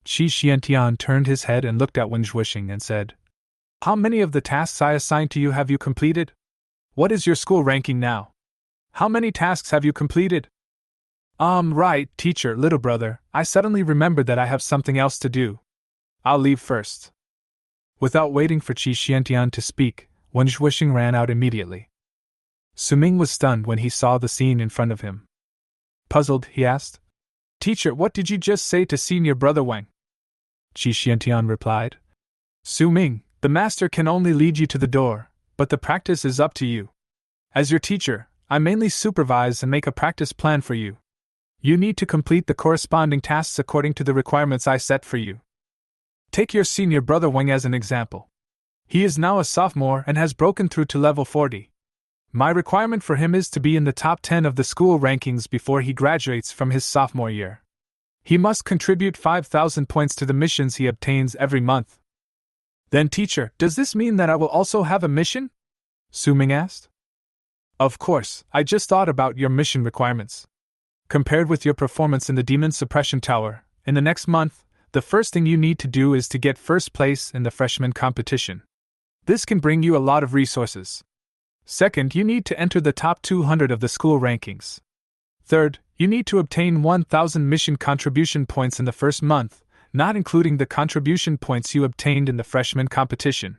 Qi Xiantian turned his head and looked at Wishing and said, How many of the tasks I assigned to you have you completed? What is your school ranking now? How many tasks have you completed? Right, teacher, little brother, I suddenly remembered that I have something else to do. I'll leave first. Without waiting for Qi Xiantian to speak, Wishing ran out immediately. Su Ming was stunned when he saw the scene in front of him. Puzzled, he asked, Teacher, what did you just say to senior brother Wang? Qi Xiantian replied, Su Ming, the master can only lead you to the door, but the practice is up to you. As your teacher, I mainly supervise and make a practice plan for you. You need to complete the corresponding tasks according to the requirements I set for you. Take your senior brother Wang as an example. He is now a sophomore and has broken through to level 40. My requirement for him is to be in the top 10 of the school rankings before he graduates from his sophomore year. He must contribute 5,000 points to the missions he obtains every month. Then teacher, does this mean that I will also have a mission? Su Ming asked. Of course, I just thought about your mission requirements. Compared with your performance in the Demon Suppression Tower, in the next month, the first thing you need to do is to get first place in the freshman competition. This can bring you a lot of resources. Second, you need to enter the top 200 of the school rankings. Third, you need to obtain 1,000 mission contribution points in the first month, not including the contribution points you obtained in the freshman competition.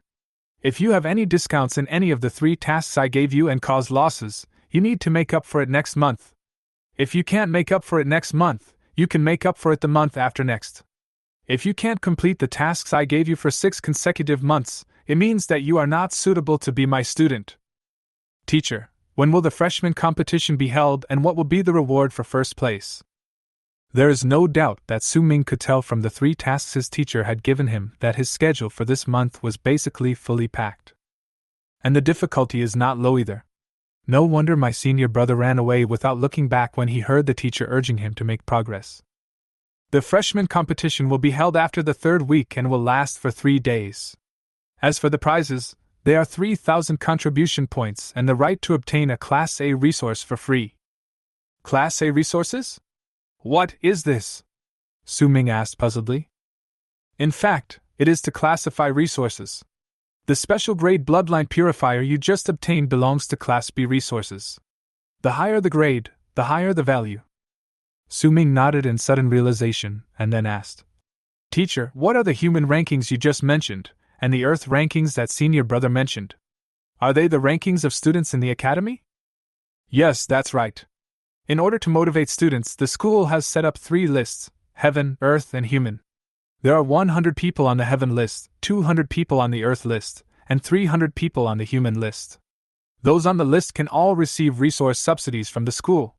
If you have any discounts in any of the 3 tasks I gave you and cause losses, you need to make up for it next month. If you can't make up for it next month, you can make up for it the month after next. If you can't complete the tasks I gave you for 6 consecutive months, it means that you are not suitable to be my student. Teacher, When will the freshman competition be held and what will be the reward for first place? There is no doubt that Su Ming could tell from the 3 tasks his teacher had given him that his schedule for this month was basically fully packed. And the difficulty is not low either. No wonder my senior brother ran away without looking back when he heard the teacher urging him to make progress. The freshman competition will be held after the 3rd week and will last for 3 days. As for the prizes, they are 3,000 contribution points and the right to obtain a Class A resource for free. Class A resources? What is this? Su Ming asked puzzledly. In fact, it is to classify resources. The special grade bloodline purifier you just obtained belongs to Class B resources. The higher the grade, the higher the value. Su Ming nodded in sudden realization, and then asked, Teacher, what are the human rankings you just mentioned, and the Earth rankings that senior brother mentioned? Are they the rankings of students in the academy? Yes, that's right. In order to motivate students, the school has set up 3 lists: Heaven, Earth, and Human. There are 100 people on the Heaven list, 200 people on the Earth list, and 300 people on the Human list. Those on the list can all receive resource subsidies from the school.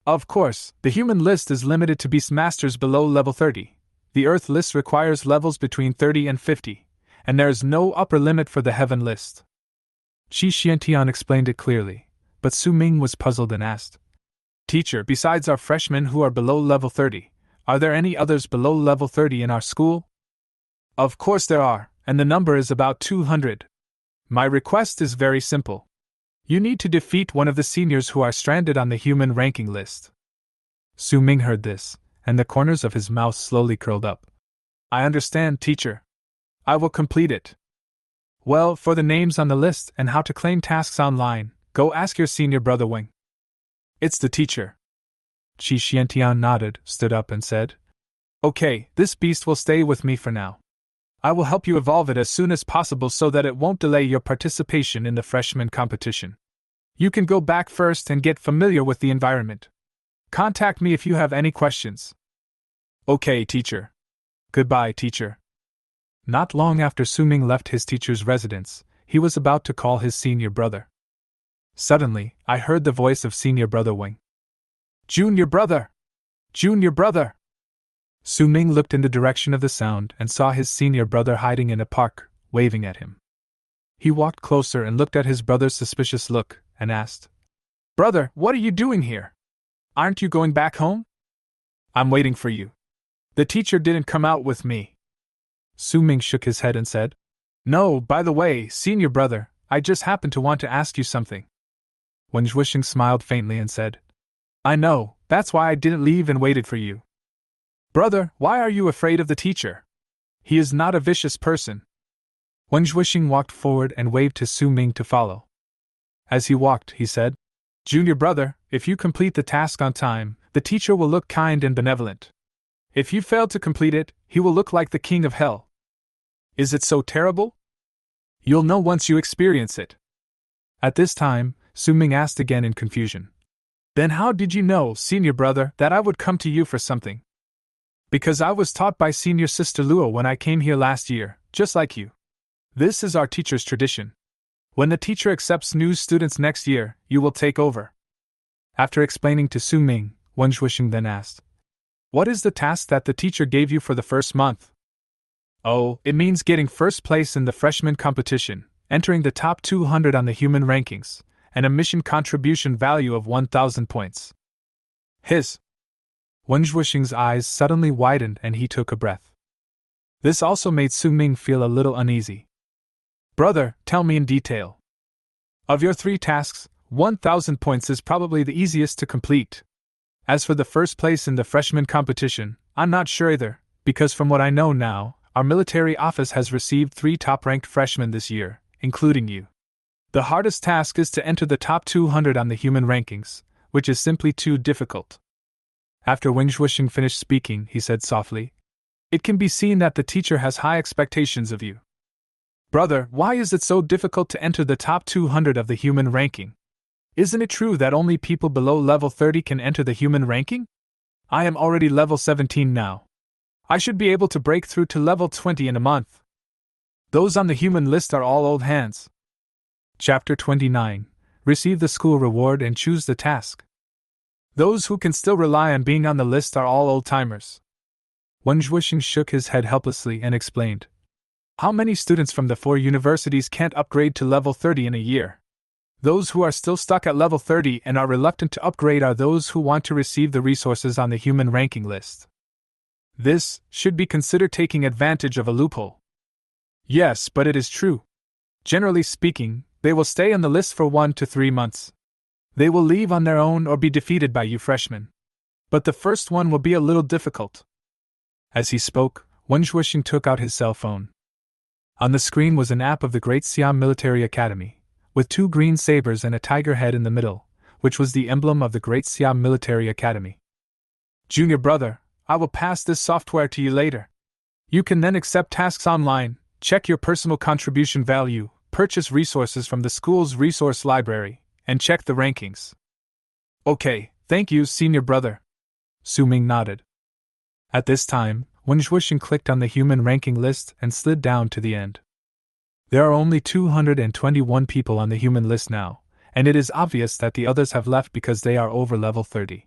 Of course, the Human list is limited to Beastmasters below level 30. The Earth list requires levels between 30 and 50, and there is no upper limit for the Heaven list. Qi Xiantian explained it clearly, but Su Ming was puzzled and asked, Teacher, besides our freshmen who are below level 30, are there any others below level 30 in our school? Of course there are, and the number is about 200. My request is very simple. You need to defeat one of the seniors who are stranded on the Human ranking list. Su Ming heard this, and the corners of his mouth slowly curled up. I understand, teacher. I will complete it. Well, for the names on the list and how to claim tasks online, go ask your senior brother Wing. It's the teacher. Qi Xiantian nodded, stood up and said, Okay, this beast will stay with me for now. I will help you evolve it as soon as possible so that it won't delay your participation in the freshman competition. You can go back first and get familiar with the environment. Contact me if you have any questions. Okay, teacher. Goodbye, teacher. Not long after Su Ming left his teacher's residence, he was about to call his senior brother. Suddenly, I heard the voice of senior brother Wing. Junior brother! Junior brother! Su Ming looked in the direction of the sound and saw his senior brother hiding in a park, waving at him. He walked closer and looked at his brother's suspicious look, and asked, Brother, what are you doing here? Aren't you going back home? I'm waiting for you. The teacher didn't come out with me. Su Ming shook his head and said, No, by the way, senior brother, I just happened to want to ask you something. Wen Zhuixing smiled faintly and said, I know, that's why I didn't leave and waited for you. Brother, why are you afraid of the teacher? He is not a vicious person. Wen Zhuixing walked forward and waved to Su Ming to follow. As he walked, he said, Junior brother, if you complete the task on time, the teacher will look kind and benevolent. If you fail to complete it, he will look like the king of hell. Is it so terrible? You'll know once you experience it. At this time, Su Ming asked again in confusion. Then how did you know, senior brother, that I would come to you for something? Because I was taught by senior sister Luo when I came here last year, just like you. This is our teacher's tradition. When the teacher accepts new students next year, you will take over. After explaining to Su Ming, Wen Zhuixing then asked, What is the task that the teacher gave you for the first month? Oh, it means getting first place in the freshman competition, entering the top 200 on the Human rankings, and a mission contribution value of 1,000 points. Wen Zhuixing's eyes suddenly widened and he took a breath. This also made Su Ming feel a little uneasy. Brother, tell me in detail. Of your 3 tasks, 1,000 points is probably the easiest to complete. As for the first place in the freshman competition, I'm not sure either, because from what I know now, our military office has received 3 top-ranked freshmen this year, including you. The hardest task is to enter the top 200 on the Human rankings, which is simply too difficult. After Wen Zhuixing finished speaking, he said softly, It can be seen that the teacher has high expectations of you. Brother, why is it so difficult to enter the top 200 of the Human ranking? Isn't it true that only people below level 30 can enter the Human ranking? I am already level 17 now. I should be able to break through to level 20 in a month. Those on the Human list are all old hands. Chapter 29. receive the school reward and choose the task. Those who can still rely on being on the list are all old-timers. Wenzhuixing shook his head helplessly and explained. How many students from the 4 universities can't upgrade to level 30 in a year? Those who are still stuck at level 30 and are reluctant to upgrade are those who want to receive the resources on the human ranking list. This should be considered taking advantage of a loophole. Yes, but it is true. Generally speaking, they will stay on the list for 1 to 3 months. They will leave on their own or be defeated by you freshmen. But the first one will be a little difficult. As he spoke, Wenzhuixing took out his cell phone. On the screen was an app of the Great Siam Military Academy, with 2 green sabers and a tiger head in the middle, which was the emblem of the Great Siam Military Academy. Junior brother, I will pass this software to you later. You can then accept tasks online, check your personal contribution value, purchase resources from the school's resource library, and check the rankings. Okay, thank you, senior brother. Su-Ming nodded. At this time, Wenzhuixing clicked on the human ranking list and slid down to the end. There are only 221 people on the human list now, and it is obvious that the others have left because they are over level 30.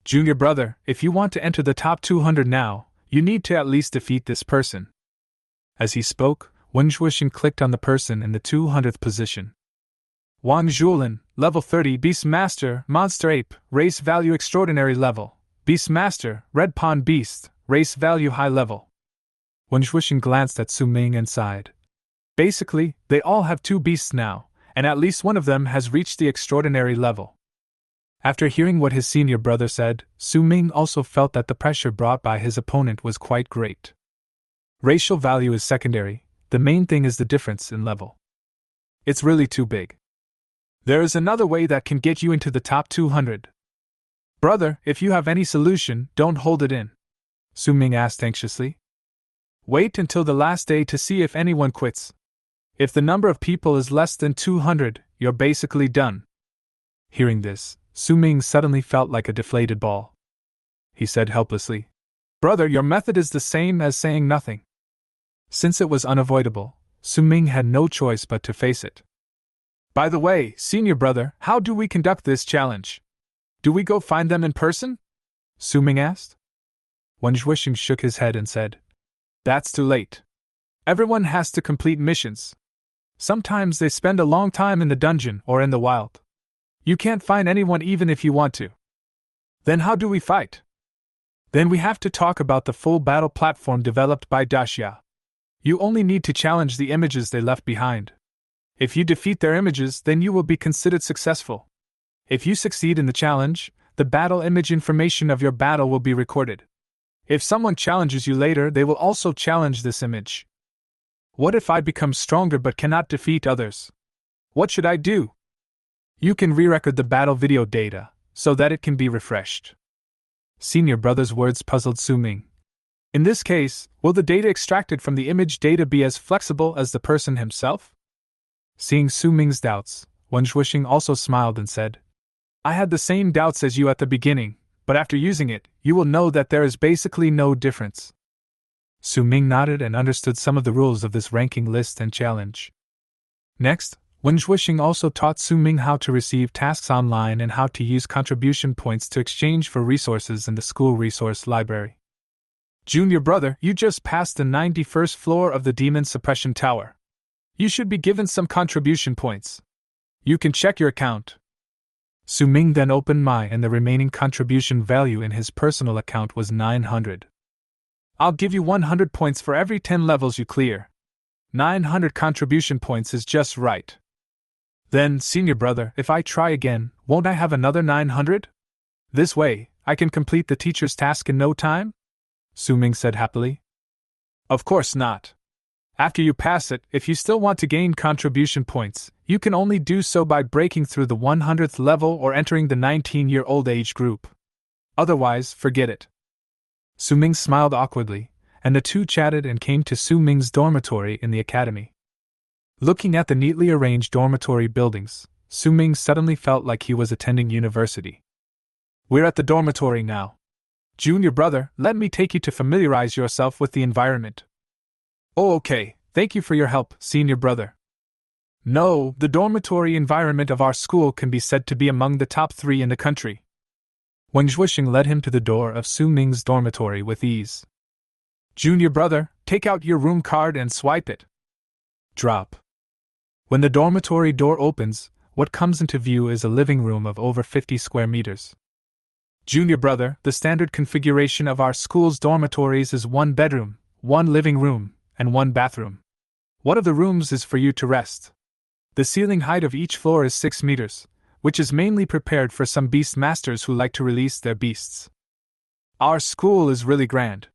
Junior brother, if you want to enter the top 200 now, you need to at least defeat this person. As he spoke, Wenzhuixing clicked on the person in the 200th position. Wang Zhuolin, level 30 Beastmaster, Monster Ape, race value extraordinary level. Beastmaster, Red Pawn Beast, race value high level. Wenzhuixing glanced at Su-Ming and sighed. Basically, they all have 2 beasts now, and at least one of them has reached the extraordinary level. After hearing what his senior brother said, Su-Ming also felt that the pressure brought by his opponent was quite great. Racial value is secondary, the main thing is the difference in level. It's really too big. There is another way that can get you into the top 200. Brother, if you have any solution, don't hold it in. Su-Ming asked anxiously. Wait until the last day to see if anyone quits. If the number of people is less than 200, you're basically done. Hearing this, Su-Ming suddenly felt like a deflated ball. He said helplessly, Brother, your method is the same as saying nothing. Since it was unavoidable, Su-Ming had no choice but to face it. By the way, senior brother, how do we conduct this challenge? Do we go find them in person? Su-Ming asked. Wenzhuixing shook his head and said, That's too late. Everyone has to complete missions. Sometimes they spend a long time in the dungeon or in the wild. You can't find anyone even if you want to. Then how do we fight? Then we have to talk about the full battle platform developed by Daxia. You only need to challenge the images they left behind. If you defeat their images, then you will be considered successful. If you succeed in the challenge, the battle image information of your battle will be recorded. If someone challenges you later, they will also challenge this image. What if I become stronger but cannot defeat others? What should I do? You can re-record the battle video data, so that it can be refreshed. Senior brother's words puzzled Su-Ming. In this case, will the data extracted from the image data be as flexible as the person himself? Seeing Su-Ming's doubts, Wenzhuixing also smiled and said, I had the same doubts as you at the beginning, but after using it, you will know that there is basically no difference. Su-Ming nodded and understood some of the rules of this ranking list and challenge. Next, Wenzhuixing also taught Su-Ming how to receive tasks online and how to use contribution points to exchange for resources in the school resource library. Junior brother, you just passed the 91st floor of the Demon Suppression Tower. You should be given some contribution points. You can check your account. Su-Ming then opened my and the remaining contribution value in his personal account was 900. I'll give you 100 points for every 10 levels you clear. 900 contribution points is just right. Then, senior brother, if I try again, won't I have another 900? This way, I can complete the teacher's task in no time? Su-Ming said happily. Of course not. After you pass it, if you still want to gain contribution points, you can only do so by breaking through the 100th level or entering the 19-year-old age group. Otherwise, forget it. Su-Ming smiled awkwardly, and the two chatted and came to Su-Ming's dormitory in the academy. Looking at the neatly arranged dormitory buildings, Su-Ming suddenly felt like he was attending university. We're at the dormitory now. Junior brother, let me take you to familiarize yourself with the environment. Oh, okay, thank you for your help, senior brother. No, the dormitory environment of our school can be said to be among the top 3 in the country. Wang Zhuixing led him to the door of Su Ming's dormitory with ease. Junior brother, take out your room card and swipe it. Drop. When the dormitory door opens, what comes into view is a living room of over 50 square meters. Junior brother, the standard configuration of our school's dormitories is 1 bedroom, 1 living room, and 1 bathroom. One of the rooms is for you to rest. The ceiling height of each floor is 6 meters, which is mainly prepared for some Beastmasters who like to release their beasts. Our school is really grand.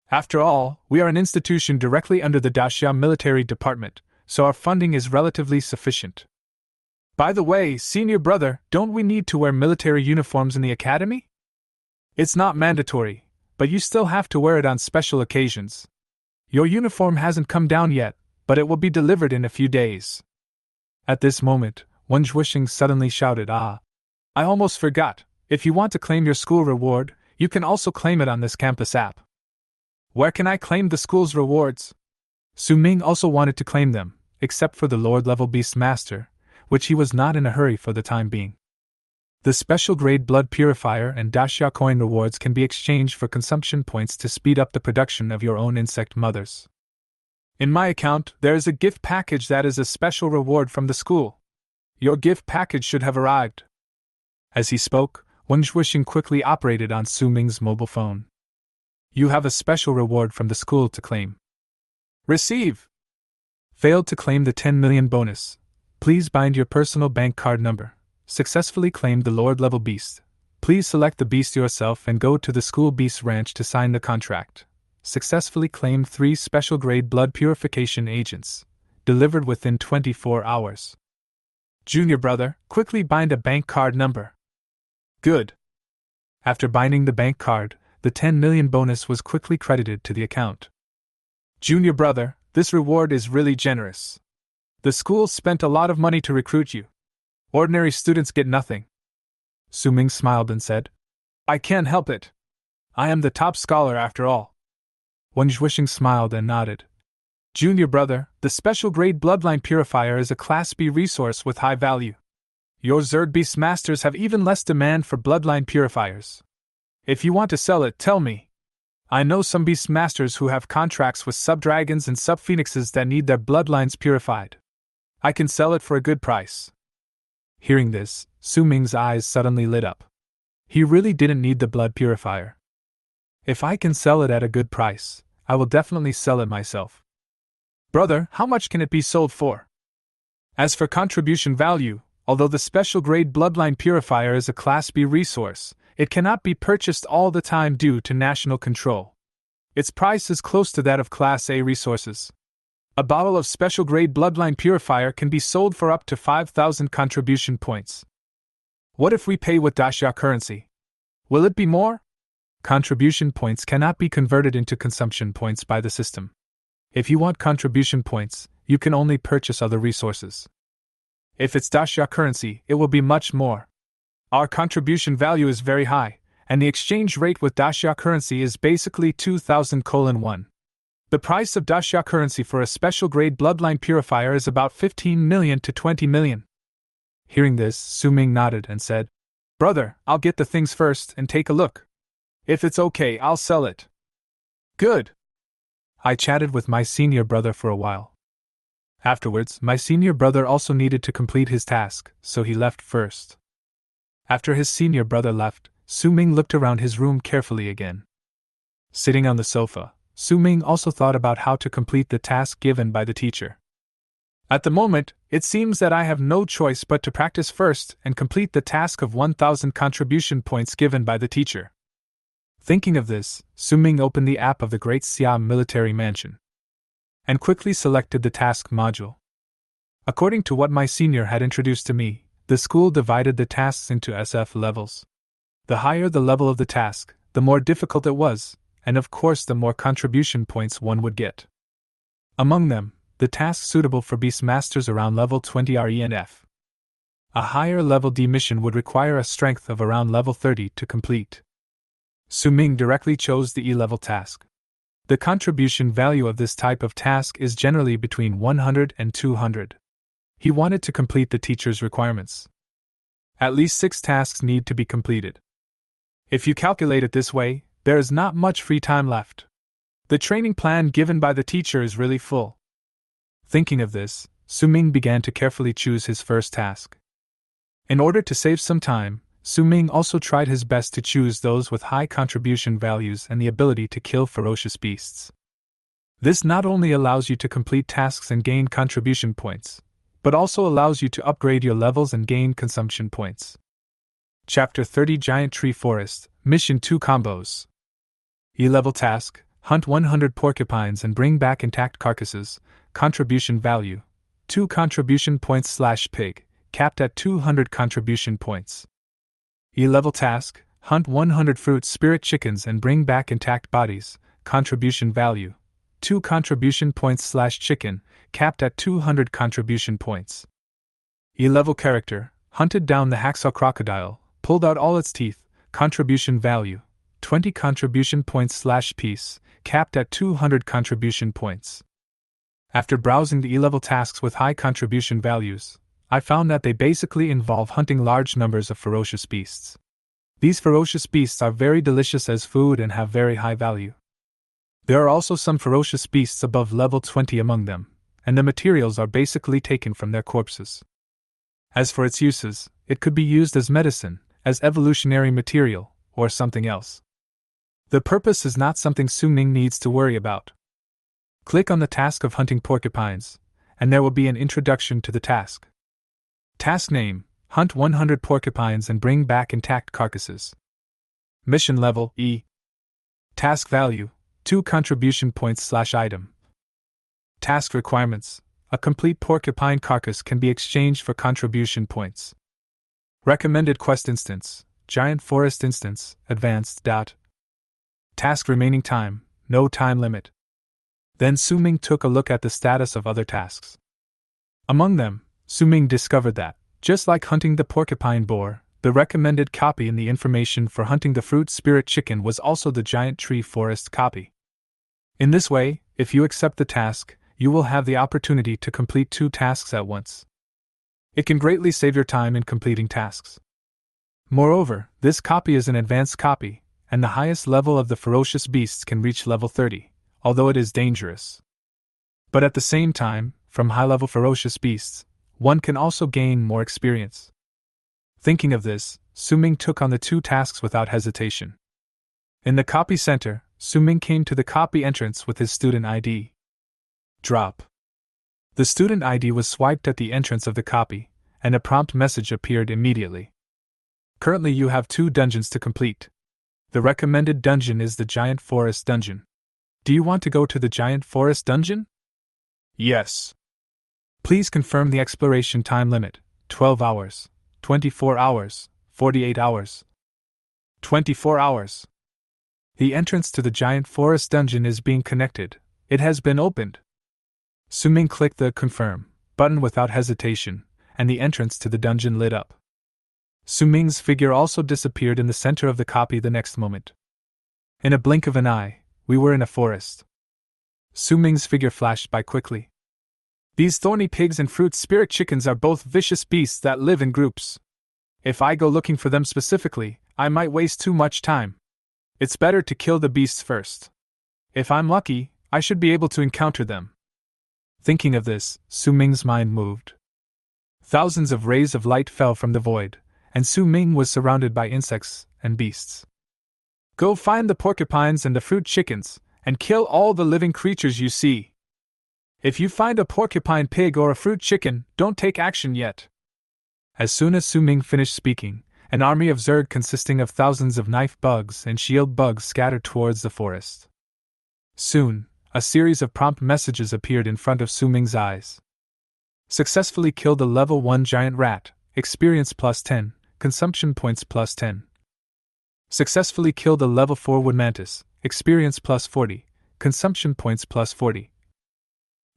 After all, we are an institution directly under the Daxia military department, so our funding is relatively sufficient. By the way, senior brother, don't we need to wear military uniforms in the academy? It's not mandatory, but you still have to wear it on special occasions. Your uniform hasn't come down yet, but it will be delivered in a few days. At this moment, Wang Zhuixing suddenly shouted, "Ah! I almost forgot. If you want to claim your school reward, you can also claim it on this campus app." Where can I claim the school's rewards? Su Ming also wanted to claim them, except for the Lord-level Beastmaster, which he was not in a hurry for the time being. The special grade blood purifier and Daxia coin rewards can be exchanged for consumption points to speed up the production of your own insect mothers. In my account, there is a gift package that is a special reward from the school. Your gift package should have arrived. As he spoke, Wang Zhuixing quickly operated on Su Ming's mobile phone. You have a special reward from the school to claim. Receive! Failed to claim the 10 million bonus. Please bind your personal bank card number. Successfully claimed the Lord-level beast. Please select the beast yourself and go to the school beast ranch to sign the contract. Successfully claimed 3 special-grade blood purification agents. Delivered within 24 hours. Junior brother, quickly bind a bank card number. Good. After binding the bank card, the 10 million bonus was quickly credited to the account. Junior brother, this reward is really generous. The school spent a lot of money to recruit you. Ordinary students get nothing. Su Ming smiled and said, I can't help it. I am the top scholar after all. Wang Zhuixing smiled and nodded. Junior brother, the special grade bloodline purifier is a Class B resource with high value. Your Zerg Beastmasters have even less demand for bloodline purifiers. If you want to sell it, tell me. I know some Beastmasters who have contracts with sub-dragons and sub-phoenixes that need their bloodlines purified. I can sell it for a good price. Hearing this, Su Ming's eyes suddenly lit up. He really didn't need the blood purifier. If I can sell it at a good price, I will definitely sell it myself. Brother, how much can it be sold for? As for contribution value, although the special grade bloodline purifier is a Class B resource, it cannot be purchased all the time due to national control. Its price is close to that of Class A resources. A bottle of special grade bloodline purifier can be sold for up to 5,000 contribution points. What if we pay with Daxia currency? Will it be more? Contribution points cannot be converted into consumption points by the system. If you want contribution points, you can only purchase other resources. If it's Daxia currency, it will be much more. Our contribution value is very high, and the exchange rate with Daxia currency is basically 2,000:1. The price of Daxia currency for a special grade bloodline purifier is about 15 million to 20 million. Hearing this, Su Ming nodded and said, Brother, I'll get the things first and take a look. If it's okay, I'll sell it. Good. I chatted with my senior brother for a while. Afterwards, my senior brother also needed to complete his task, so he left first. After his senior brother left, Su Ming looked around his room carefully again. Sitting on the sofa, Su Ming also thought about how to complete the task given by the teacher. At the moment, it seems that I have no choice but to practice first and complete the task of 1,000 contribution points given by the teacher. Thinking of this, Su Ming opened the app of the Great Siam Military Mansion and quickly selected the task module. According to what my senior had introduced to me, the school divided the tasks into SF levels. The higher the level of the task, the more difficult it was, and of course the more contribution points one would get. Among them, the tasks suitable for Beastmasters around level 20 are E and F. A higher level D mission would require a strength of around level 30 to complete. Su Ming directly chose the E-level task. The contribution value of this type of task is generally between 100 and 200. He wanted to complete the teacher's requirements. At least 6 tasks need to be completed. If you calculate it this way, there is not much free time left. The training plan given by the teacher is really full. Thinking of this, Su-ming began to carefully choose his first task. In order to save some time, Su-ming also tried his best to choose those with high contribution values and the ability to kill ferocious beasts. This not only allows you to complete tasks and gain contribution points, but also allows you to upgrade your levels and gain consumption points. Chapter 30 Giant Tree Forest, Mission 2 Combos. E-level task, hunt 100 porcupines and bring back intact carcasses, contribution value, 2 contribution points / pig, capped at 200 contribution points. E-level task, hunt 100 fruit spirit chickens and bring back intact bodies, contribution value, 2 contribution points / chicken, capped at 200 contribution points. E-level character, hunted down the hacksaw crocodile, pulled out all its teeth, contribution value, 20 contribution points / piece, capped at 200 contribution points. After browsing the E-level tasks with high contribution values, I found that they basically involve hunting large numbers of ferocious beasts. These ferocious beasts are very delicious as food and have very high value. There are also some ferocious beasts above level 20 among them, and the materials are basically taken from their corpses. As for its uses, it could be used as medicine, as evolutionary material, or something else. The purpose is not something Su-ming needs to worry about. Click on the task of hunting porcupines, and there will be an introduction to the task. Task name, hunt 100 porcupines and bring back intact carcasses. Mission level, E. Task value, 2 contribution points / item. Task requirements, a complete porcupine carcass can be exchanged for contribution points. Recommended quest instance, Giant Forest instance, advanced. Task remaining time, no time limit. Then Su-ming took a look at the status of other tasks. Among them, Su-ming discovered that, just like hunting the porcupine boar, the recommended copy in the information for hunting the fruit spirit chicken was also the Giant Tree Forest copy. In this way, if you accept the task, you will have the opportunity to complete 2 tasks at once. It can greatly save your time in completing tasks. Moreover, this copy is an advanced copy, and the highest level of the ferocious beasts can reach level 30, although it is dangerous. But at the same time, from high-level ferocious beasts, one can also gain more experience. Thinking of this, Su-ming took on the 2 tasks without hesitation. In the copy center, Su-ming came to the copy entrance with his student ID. Drop. The student ID was swiped at the entrance of the copy, and a prompt message appeared immediately. Currently you have 2 dungeons to complete. The recommended dungeon is the Giant Forest dungeon. Do you want to go to the Giant Forest dungeon? Yes. Please confirm the exploration time limit, 12 hours, 24 hours, 48 hours. 24 hours. The entrance to the Giant Forest dungeon is being connected. It has been opened. Su-ming clicked the Confirm button without hesitation, and the entrance to the dungeon lit up. Su-ming's figure also disappeared in the center of the copy the next moment. In a blink of an eye, we were in a forest. Su-ming's figure flashed by quickly. These thorny pigs and fruit spirit chickens are both vicious beasts that live in groups. If I go looking for them specifically, I might waste too much time. It's better to kill the beasts first. If I'm lucky, I should be able to encounter them. Thinking of this, Su-ming's mind moved. Thousands of rays of light fell from the void, and Su-ming was surrounded by insects and beasts. Go find the porcupines and the fruit chickens, and kill all the living creatures you see. If you find a porcupine pig or a fruit chicken, don't take action yet. As soon as Su-ming finished speaking, an army of Zerg consisting of thousands of knife bugs and shield bugs scattered towards the forest. Soon, a series of prompt messages appeared in front of Su-ming's eyes. Successfully killed a level 1 giant rat, experience plus 10, consumption points plus 10. Successfully killed a level 4 wood mantis, experience plus 40, consumption points plus 40.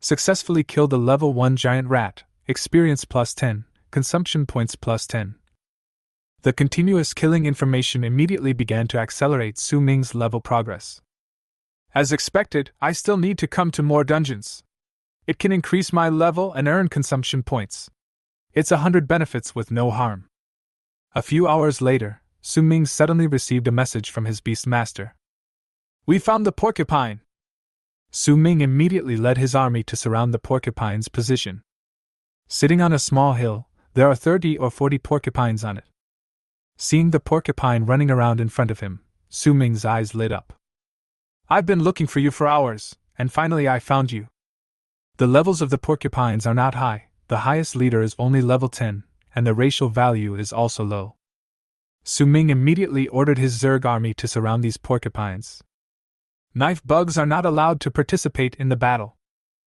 Successfully killed a level 1 giant rat, experience plus 10, consumption points plus 10. The continuous killing information immediately began to accelerate Su-ming's level progress. As expected, I still need to come to more dungeons. It can increase my level and earn consumption points. It's 100 benefits with no harm. A few hours later, Su Ming suddenly received a message from his Beastmaster. We found the porcupine! Su Ming immediately led his army to surround the porcupine's position. Sitting on a small hill, there are 30 or 40 porcupines on it. Seeing the porcupine running around in front of him, Su Ming's eyes lit up. I've been looking for you for hours, and finally I found you. The levels of the porcupines are not high, the highest leader is only level 10, and the racial value is also low. Su Ming immediately ordered his Zerg army to surround these porcupines. Knife bugs are not allowed to participate in the battle.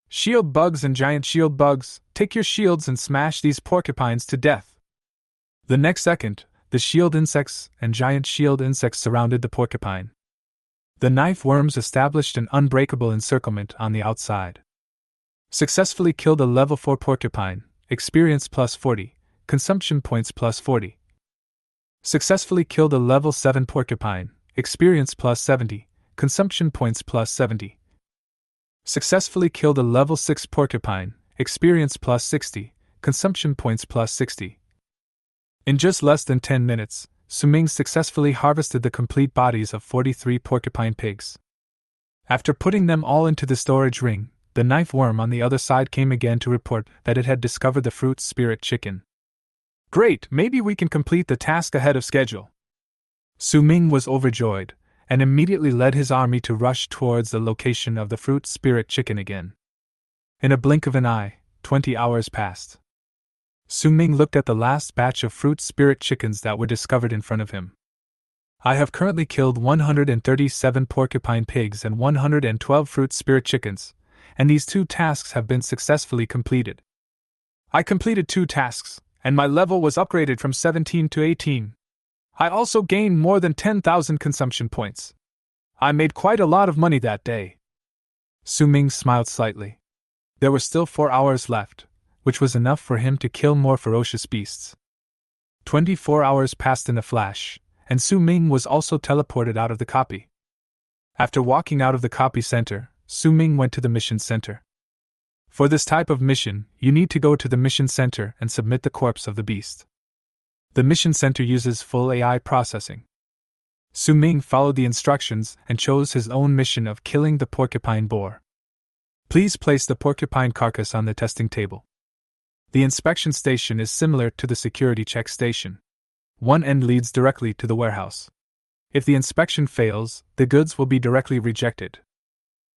Shield bugs and giant shield bugs, take your shields and smash these porcupines to death. The next second, the shield insects and giant shield insects surrounded the porcupine. The knife worms established an unbreakable encirclement on the outside. Successfully killed a level 4 porcupine, experience plus 40, consumption points plus 40. Successfully killed a level 7 porcupine, experience plus 70, consumption points plus 70. Successfully killed a level 6 porcupine, experience plus 60, consumption points plus 60. In just less than 10 minutes, Su Ming successfully harvested the complete bodies of 43 porcupine pigs. After putting them all into the storage ring, the knife worm on the other side came again to report that it had discovered the fruit spirit chicken. Great, maybe we can complete the task ahead of schedule. Su Ming was overjoyed, and immediately led his army to rush towards the location of the fruit spirit chicken again. In a blink of an eye, 20 hours passed. Su Ming looked at the last batch of fruit spirit chickens that were discovered in front of him. I have currently killed 137 porcupine pigs and 112 fruit spirit chickens, and these 2 tasks have been successfully completed. I completed 2 tasks, and my level was upgraded from 17 to 18. I also gained more than 10,000 consumption points. I made quite a lot of money that day. Su Ming smiled slightly. There were still 4 hours left, which was enough for him to kill more ferocious beasts. 24 hours passed in a flash, and Su Ming was also teleported out of the copy. After walking out of the copy center, Su Ming went to the mission center. For this type of mission, you need to go to the mission center and submit the corpse of the beast. The mission center uses full AI processing. Su Ming followed the instructions and chose his own mission of killing the porcupine boar. Please place the porcupine carcass on the testing table. The inspection station is similar to the security check station. One end leads directly to the warehouse. If the inspection fails, the goods will be directly rejected.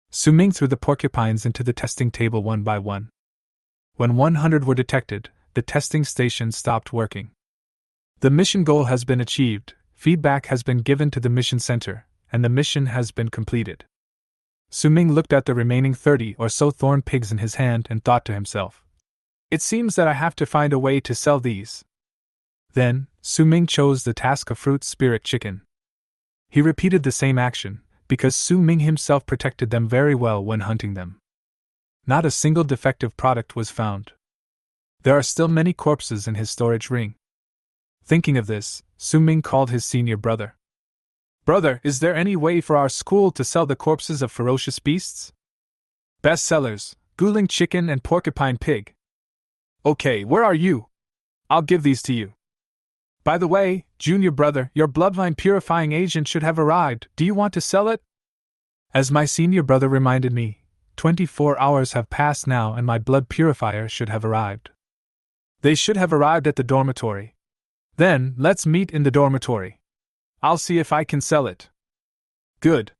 Su Ming threw the porcupines into the testing table one by one. When 100 were detected, the testing station stopped working. The mission goal has been achieved, feedback has been given to the mission center, and the mission has been completed. Su Ming looked at the remaining 30 or so thorn pigs in his hand and thought to himself, it seems that I have to find a way to sell these. Then, Su Ming chose the task of fruit spirit chicken. He repeated the same action, because Su Ming himself protected them very well when hunting them. Not a single defective product was found. There are still many corpses in his storage ring. Thinking of this, Su Ming called his senior brother. Brother, is there any way for our school to sell the corpses of ferocious beasts? Best sellers, Guling chicken and porcupine pig. Okay, where are you? I'll give these to you. By the way, junior brother, your bloodline purifying agent should have arrived. Do you want to sell it? As my senior brother reminded me, 24 hours have passed now and my blood purifier should have arrived. They should have arrived at the dormitory. Then, let's meet in the dormitory. I'll see if I can sell it. Good.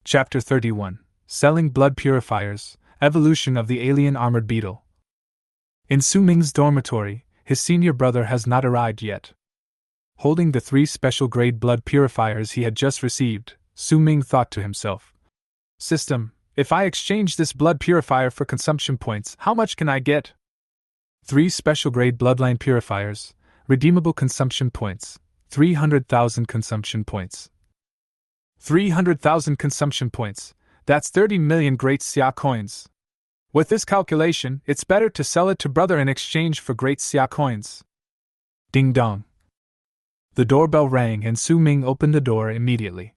Chapter 31. Selling Blood Purifiers, Evolution of the Alien Armored Beetle. In Su Ming's dormitory, his senior brother has not arrived yet. Holding the 3 special grade blood purifiers he had just received, Su Ming thought to himself. System, if I exchange this blood purifier for consumption points, how much can I get? 3 special grade bloodline purifiers, redeemable consumption points, 300,000 consumption points. 300,000 consumption points, that's 30 million great Xia coins. With this calculation, it's better to sell it to brother in exchange for great Xia coins. Ding dong. The doorbell rang and Su Ming opened the door immediately.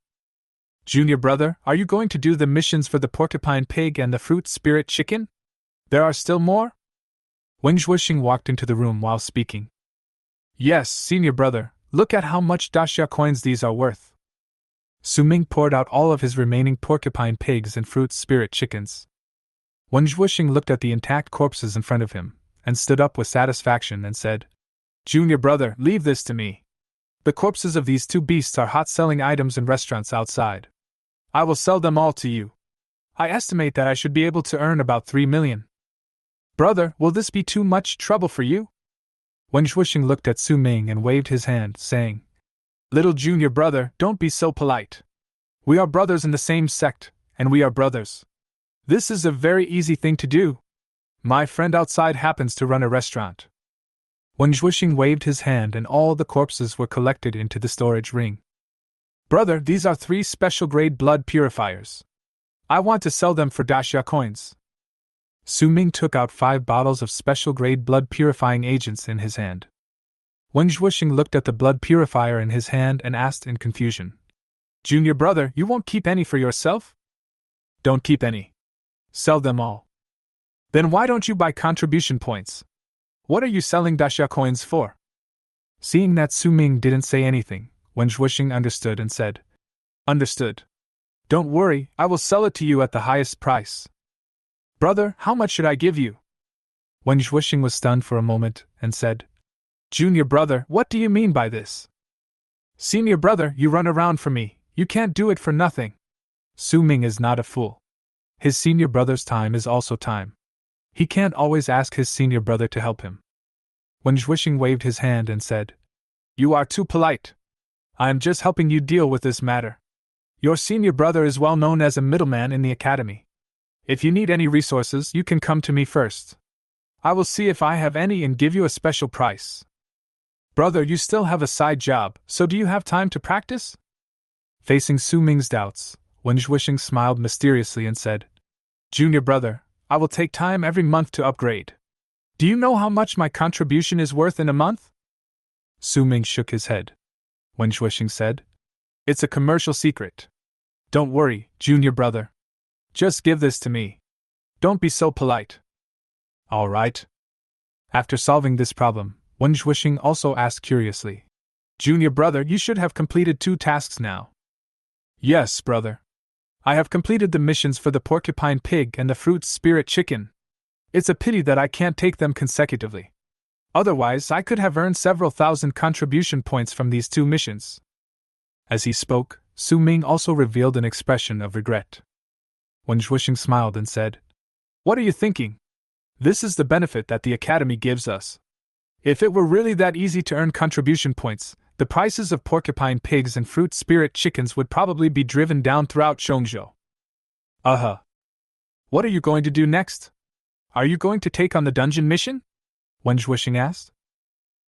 Junior brother, are you going to do the missions for the porcupine pig and the fruit spirit chicken? There are still more? Wen Zhuoxing walked into the room while speaking. Yes, senior brother, look at how much daxia coins these are worth. Su Ming poured out all of his remaining porcupine pigs and fruit spirit chickens. Wen Zhuoxing looked at the intact corpses in front of him, and stood up with satisfaction and said, Junior brother, leave this to me. The corpses of these two beasts are hot-selling items in restaurants outside. I will sell them all to you. I estimate that I should be able to earn about 3 million. Brother, will this be too much trouble for you? Wen Zhuoxing looked at Su Ming and waved his hand, saying, Little junior brother, don't be so polite. We are brothers in the same sect, and we are brothers. This is a very easy thing to do. My friend outside happens to run a restaurant. Wen Zhuoxing waved his hand and all the corpses were collected into the storage ring. Brother, these are 3 special-grade blood purifiers. I want to sell them for daxia coins. Su Ming took out 5 bottles of special-grade blood-purifying agents in his hand. Wen Zhuoxing looked at the blood purifier in his hand and asked in confusion, Junior brother, you won't keep any for yourself? Don't keep any. Sell them all. Then why don't you buy contribution points? What are you selling daxia coins for? Seeing that Su Ming didn't say anything, Wen Zhuoxing understood and said, Understood. Don't worry, I will sell it to you at the highest price. Brother, how much should I give you? Wen Zhuoxing was stunned for a moment and said, Junior brother, what do you mean by this? Senior brother, you run around for me, you can't do it for nothing. Su Ming is not a fool. His senior brother's time is also time. He can't always ask his senior brother to help him. Wen Zhuoxing waved his hand and said, You are too polite. I am just helping you deal with this matter. Your senior brother is well known as a middleman in the academy. If you need any resources, you can come to me first. I will see if I have any and give you a special price. Brother, you still have a side job, so do you have time to practice? Facing Su Ming's doubts, Wen Zhuoxing smiled mysteriously and said, Junior brother, I will take time every month to upgrade. Do you know how much my contribution is worth in a month? Su Ming shook his head. Wen Zhuoxing said, It's a commercial secret. Don't worry, junior brother. Just give this to me. Don't be so polite. All right. After solving this problem, Wen Zhuoxing also asked curiously, Junior brother, you should have completed 2 tasks now. Yes, brother. I have completed the missions for the porcupine pig and the fruit spirit chicken. It's a pity that I can't take them consecutively. Otherwise, I could have earned several thousand contribution points from these 2 missions. As he spoke, Su Ming also revealed an expression of regret. Wen Zhuoxing smiled and said, What are you thinking? This is the benefit that the academy gives us. If it were really that easy to earn contribution points, the prices of porcupine pigs and fruit spirit chickens would probably be driven down throughout Zhongzhou. What are you going to do next? Are you going to take on the dungeon mission? Wen Zhuoxing asked.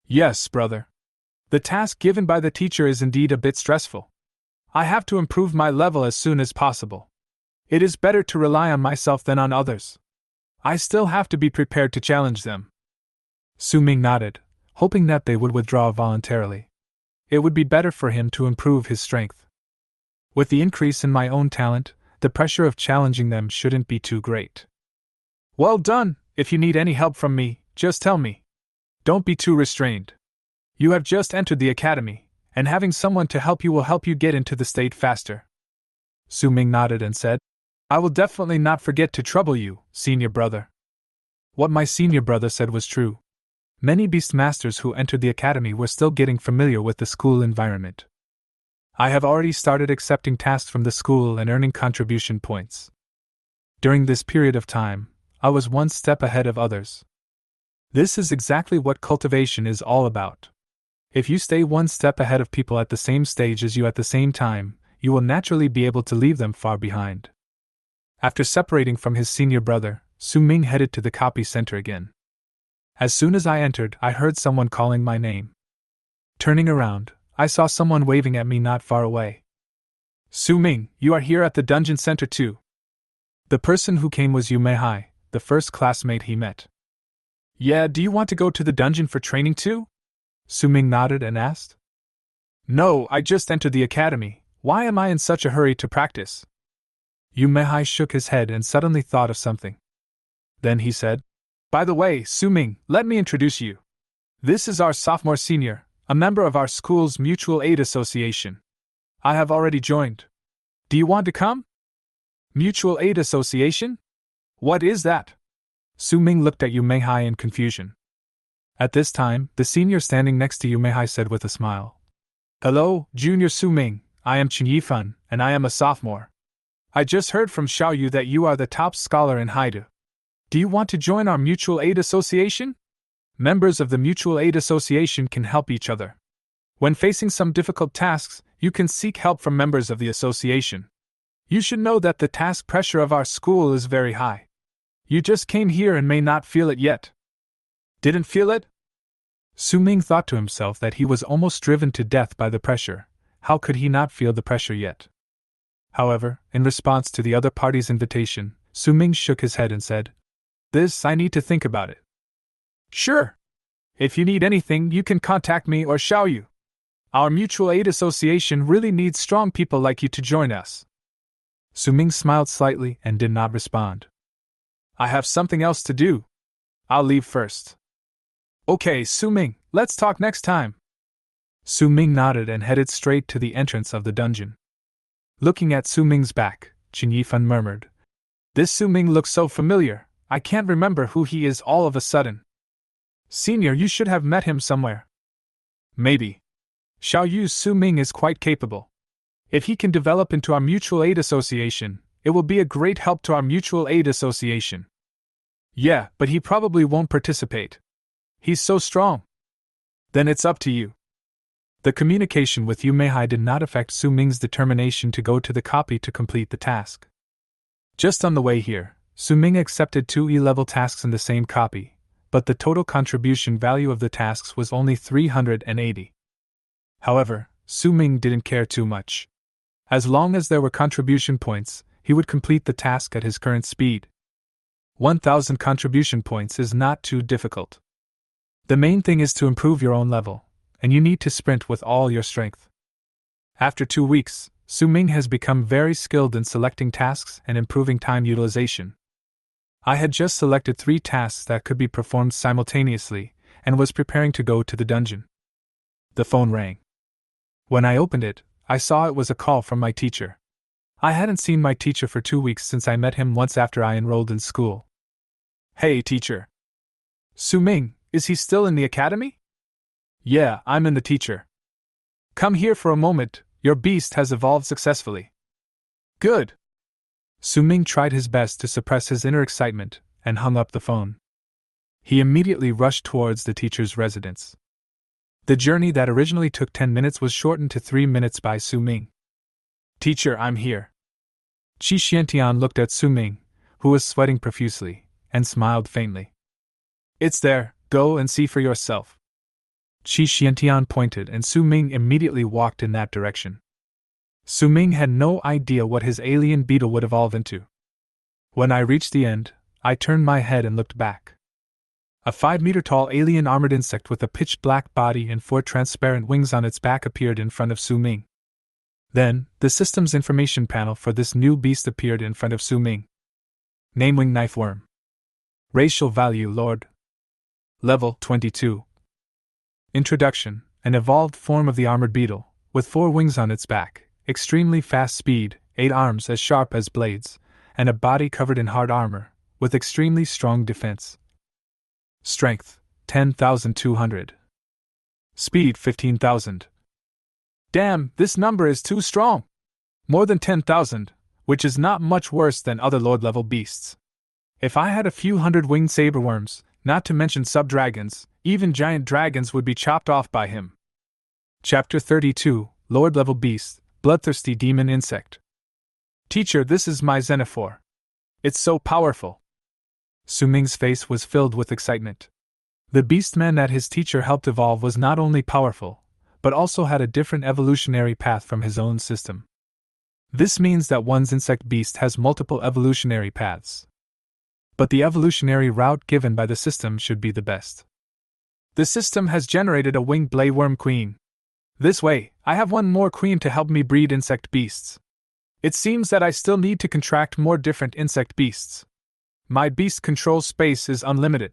Yes, brother. The task given by the teacher is indeed a bit stressful. I have to improve my level as soon as possible. It is better to rely on myself than on others. I still have to be prepared to challenge them. Su Ming nodded, hoping that they would withdraw voluntarily. It would be better for him to improve his strength. With the increase in my own talent, the pressure of challenging them shouldn't be too great. Well done! If you need any help from me, just tell me. Don't be too restrained. You have just entered the academy, and having someone to help you will help you get into the state faster. Su Ming nodded and said, I will definitely not forget to trouble you, senior brother. What my senior brother said was true. Many Beastmasters who entered the academy were still getting familiar with the school environment. I have already started accepting tasks from the school and earning contribution points. During this period of time, I was one step ahead of others. This is exactly what cultivation is all about. If you stay one step ahead of people at the same stage as you at the same time, you will naturally be able to leave them far behind. After separating from his senior brother, Su Ming headed to the copy center again. As soon as I entered, I heard someone calling my name. Turning around, I saw someone waving at me not far away. Su Ming, you are here at the dungeon center too. The person who came was Yu Meihai, the first classmate he met. Yeah, do you want to go to the dungeon for training too? Su Ming nodded and asked. No, I just entered the academy. Why am I in such a hurry to practice? Yu Meihai shook his head and suddenly thought of something. Then he said, By the way, Su-ming, let me introduce you. This is our sophomore senior, a member of our school's mutual aid association. I have already joined. Do you want to come? Mutual aid association? What is that? Su-ming looked at Yu Meihai in confusion. At this time, the senior standing next to Yu Meihai said with a smile. Hello, Junior Su-ming, I am Chen Yifan, and I am a sophomore. I just heard from Xiao Yu that you are the top scholar in Haidu. Do you want to join our mutual aid association? Members of the mutual aid association can help each other. When facing some difficult tasks, you can seek help from members of the association. You should know that the task pressure of our school is very high. You just came here and may not feel it yet. Didn't feel it? Su-ming thought to himself that he was almost driven to death by the pressure. How could he not feel the pressure yet? However, in response to the other party's invitation, Su-ming shook his head and said, I need to think about it. Sure. If you need anything, you can contact me or Xiao Yu. Our mutual aid association really needs strong people like you to join us. Su-ming smiled slightly and did not respond. I have something else to do. I'll leave first. Okay, Su-ming, let's talk next time. Su-ming nodded and headed straight to the entrance of the dungeon. Looking at Su-ming's back, Chen Yifan murmured, This Su-ming looks so familiar, I can't remember who he is all of a sudden. Senior, you should have met him somewhere. Maybe. Xiao Yu's Su-ming is quite capable. If he can develop into our mutual aid association, it will be a great help to our mutual aid association. Yeah, but he probably won't participate. He's so strong. Then it's up to you. The communication with Yu Meihai did not affect Su-ming's determination to go to the copy to complete the task. Just on the way here, Su-ming accepted 2 E-level tasks in the same copy, but the total contribution value of the tasks was only 380. However, Su-ming didn't care too much. As long as there were contribution points, he would complete the task at his current speed. 1,000 contribution points is not too difficult. The main thing is to improve your own level, and you need to sprint with all your strength. After 2 weeks, Su-ming has become very skilled in selecting tasks and improving time utilization. I had just selected 3 tasks that could be performed simultaneously, and was preparing to go to the dungeon. The phone rang. When I opened it, I saw it was a call from my teacher. I hadn't seen my teacher for 2 weeks since I met him once after I enrolled in school. Hey, teacher. Su-ming, is he still in the academy? Yeah, I'm in the teacher. Come here for a moment, your beast has evolved successfully. Good. Su-ming tried his best to suppress his inner excitement, and hung up the phone. He immediately rushed towards the teacher's residence. The journey that originally took 10 minutes was shortened to 3 minutes by Su-ming. Teacher, I'm here. Qi Xiantian looked at Su-ming, who was sweating profusely, and smiled faintly. It's there, go and see for yourself. Qi Xiantian pointed and Su-ming immediately walked in that direction. Su-ming had no idea what his alien beetle would evolve into. When I reached the end, I turned my head and looked back. A 5-meter-tall alien armored insect with a pitch-black body and 4 transparent wings on its back appeared in front of Su-ming. Then, the system's information panel for this new beast appeared in front of Su-ming. Name Wing Knife Worm. Racial value Lord. Level 22. Introduction: an evolved form of the armored beetle, with 4 wings on its back, extremely fast speed, 8 arms as sharp as blades, and a body covered in hard armor, with extremely strong defense. Strength: 10,200. Speed: 15,000. Damn, this number is too strong! More than 10,000, which is not much worse than other Lord-level beasts. If I had a few hundred winged saberworms, not to mention sub-dragons, even giant dragons would be chopped off by him. Chapter 32, Lord-level Beast, Bloodthirsty Demon Insect. Teacher, this is my Xenophore. It's so powerful. Su-ming's face was filled with excitement. The beastman that his teacher helped evolve was not only powerful, but also had a different evolutionary path from his own system. This means that one's insect beast has multiple evolutionary paths. But the evolutionary route given by the system should be the best. The system has generated a winged blayworm queen. This way, I have one more queen to help me breed insect beasts. It seems that I still need to contract more different insect beasts. My beast control space is unlimited.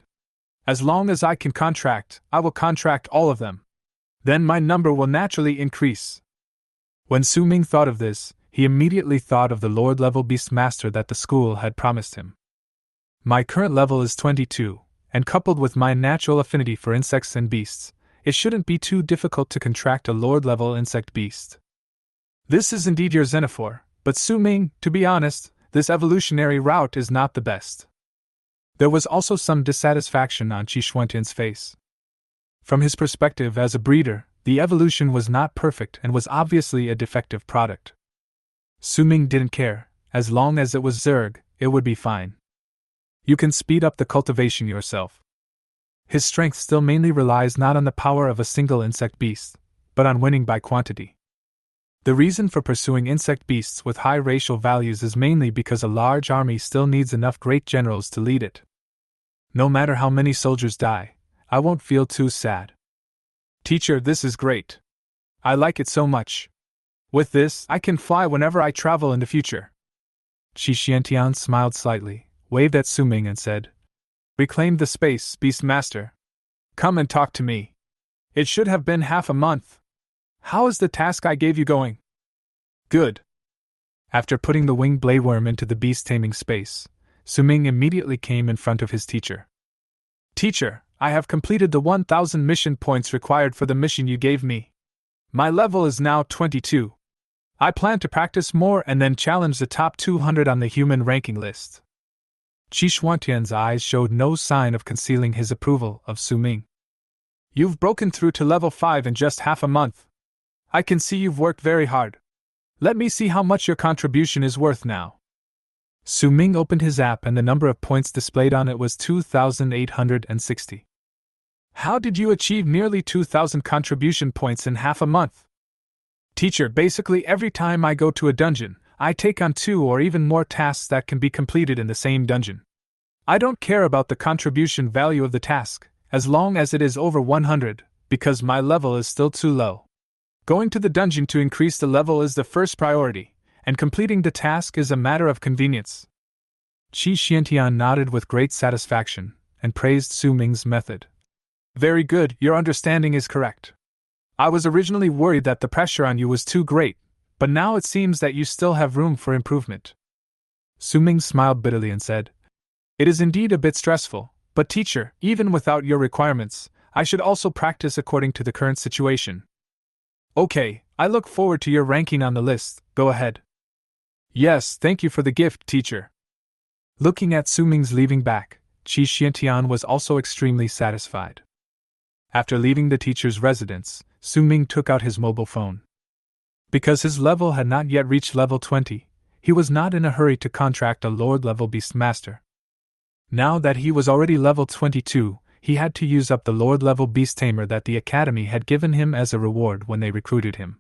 As long as I can contract, I will contract all of them. Then my number will naturally increase. When Su Ming thought of this, he immediately thought of the Lord-level Beastmaster that the school had promised him. My current level is 22, and coupled with my natural affinity for insects and beasts, it shouldn't be too difficult to contract a Lord-level insect beast. This is indeed your xenophore, but Su Ming, to be honest, this evolutionary route is not the best. There was also some dissatisfaction on Qi Xuantian's face. From his perspective as a breeder, the evolution was not perfect and was obviously a defective product. Su Ming didn't care, as long as it was Zerg, it would be fine. You can speed up the cultivation yourself. His strength still mainly relies not on the power of a single insect beast, but on winning by quantity. The reason for pursuing insect beasts with high racial values is mainly because a large army still needs enough great generals to lead it. No matter how many soldiers die, I won't feel too sad. Teacher, this is great. I like it so much. With this, I can fly whenever I travel in the future. Qi Xuantian smiled slightly, waved at Su Ming and said, Reclaim the space, Beastmaster. Come and talk to me. It should have been half a month. How is the task I gave you going? Good. After putting the winged bladeworm into the beast taming space, Su Ming immediately came in front of his teacher. Teacher, I have completed the 1,000 mission points required for the mission you gave me. My level is now 22. I plan to practice more and then challenge the top 200 on the human ranking list. Qi Xuantian's eyes showed no sign of concealing his approval of Su Ming. You've broken through to level 5 in just half a month. I can see you've worked very hard. Let me see how much your contribution is worth now. Su Ming opened his app and the number of points displayed on it was 2,860. How did you achieve nearly 2,000 contribution points in half a month? Teacher, basically every time I go to a dungeon, I take on 2 or even more tasks that can be completed in the same dungeon. I don't care about the contribution value of the task, as long as it is over 100, because my level is still too low. Going to the dungeon to increase the level is the first priority, and completing the task is a matter of convenience. Qi Xuantian nodded with great satisfaction, and praised Su Ming's method. Very good, your understanding is correct. I was originally worried that the pressure on you was too great, but now it seems that you still have room for improvement. Su Ming smiled bitterly and said, It is indeed a bit stressful, but teacher, even without your requirements, I should also practice according to the current situation. Okay, I look forward to your ranking on the list, go ahead. Yes, thank you for the gift, teacher. Looking at Su Ming's leaving back, Qi Xuantian was also extremely satisfied. After leaving the teacher's residence, Su Ming took out his mobile phone. Because his level had not yet reached level 20, he was not in a hurry to contract a Lord-level Beastmaster. Now that he was already level 22, he had to use up the Lord-level Beast Tamer that the Academy had given him as a reward when they recruited him.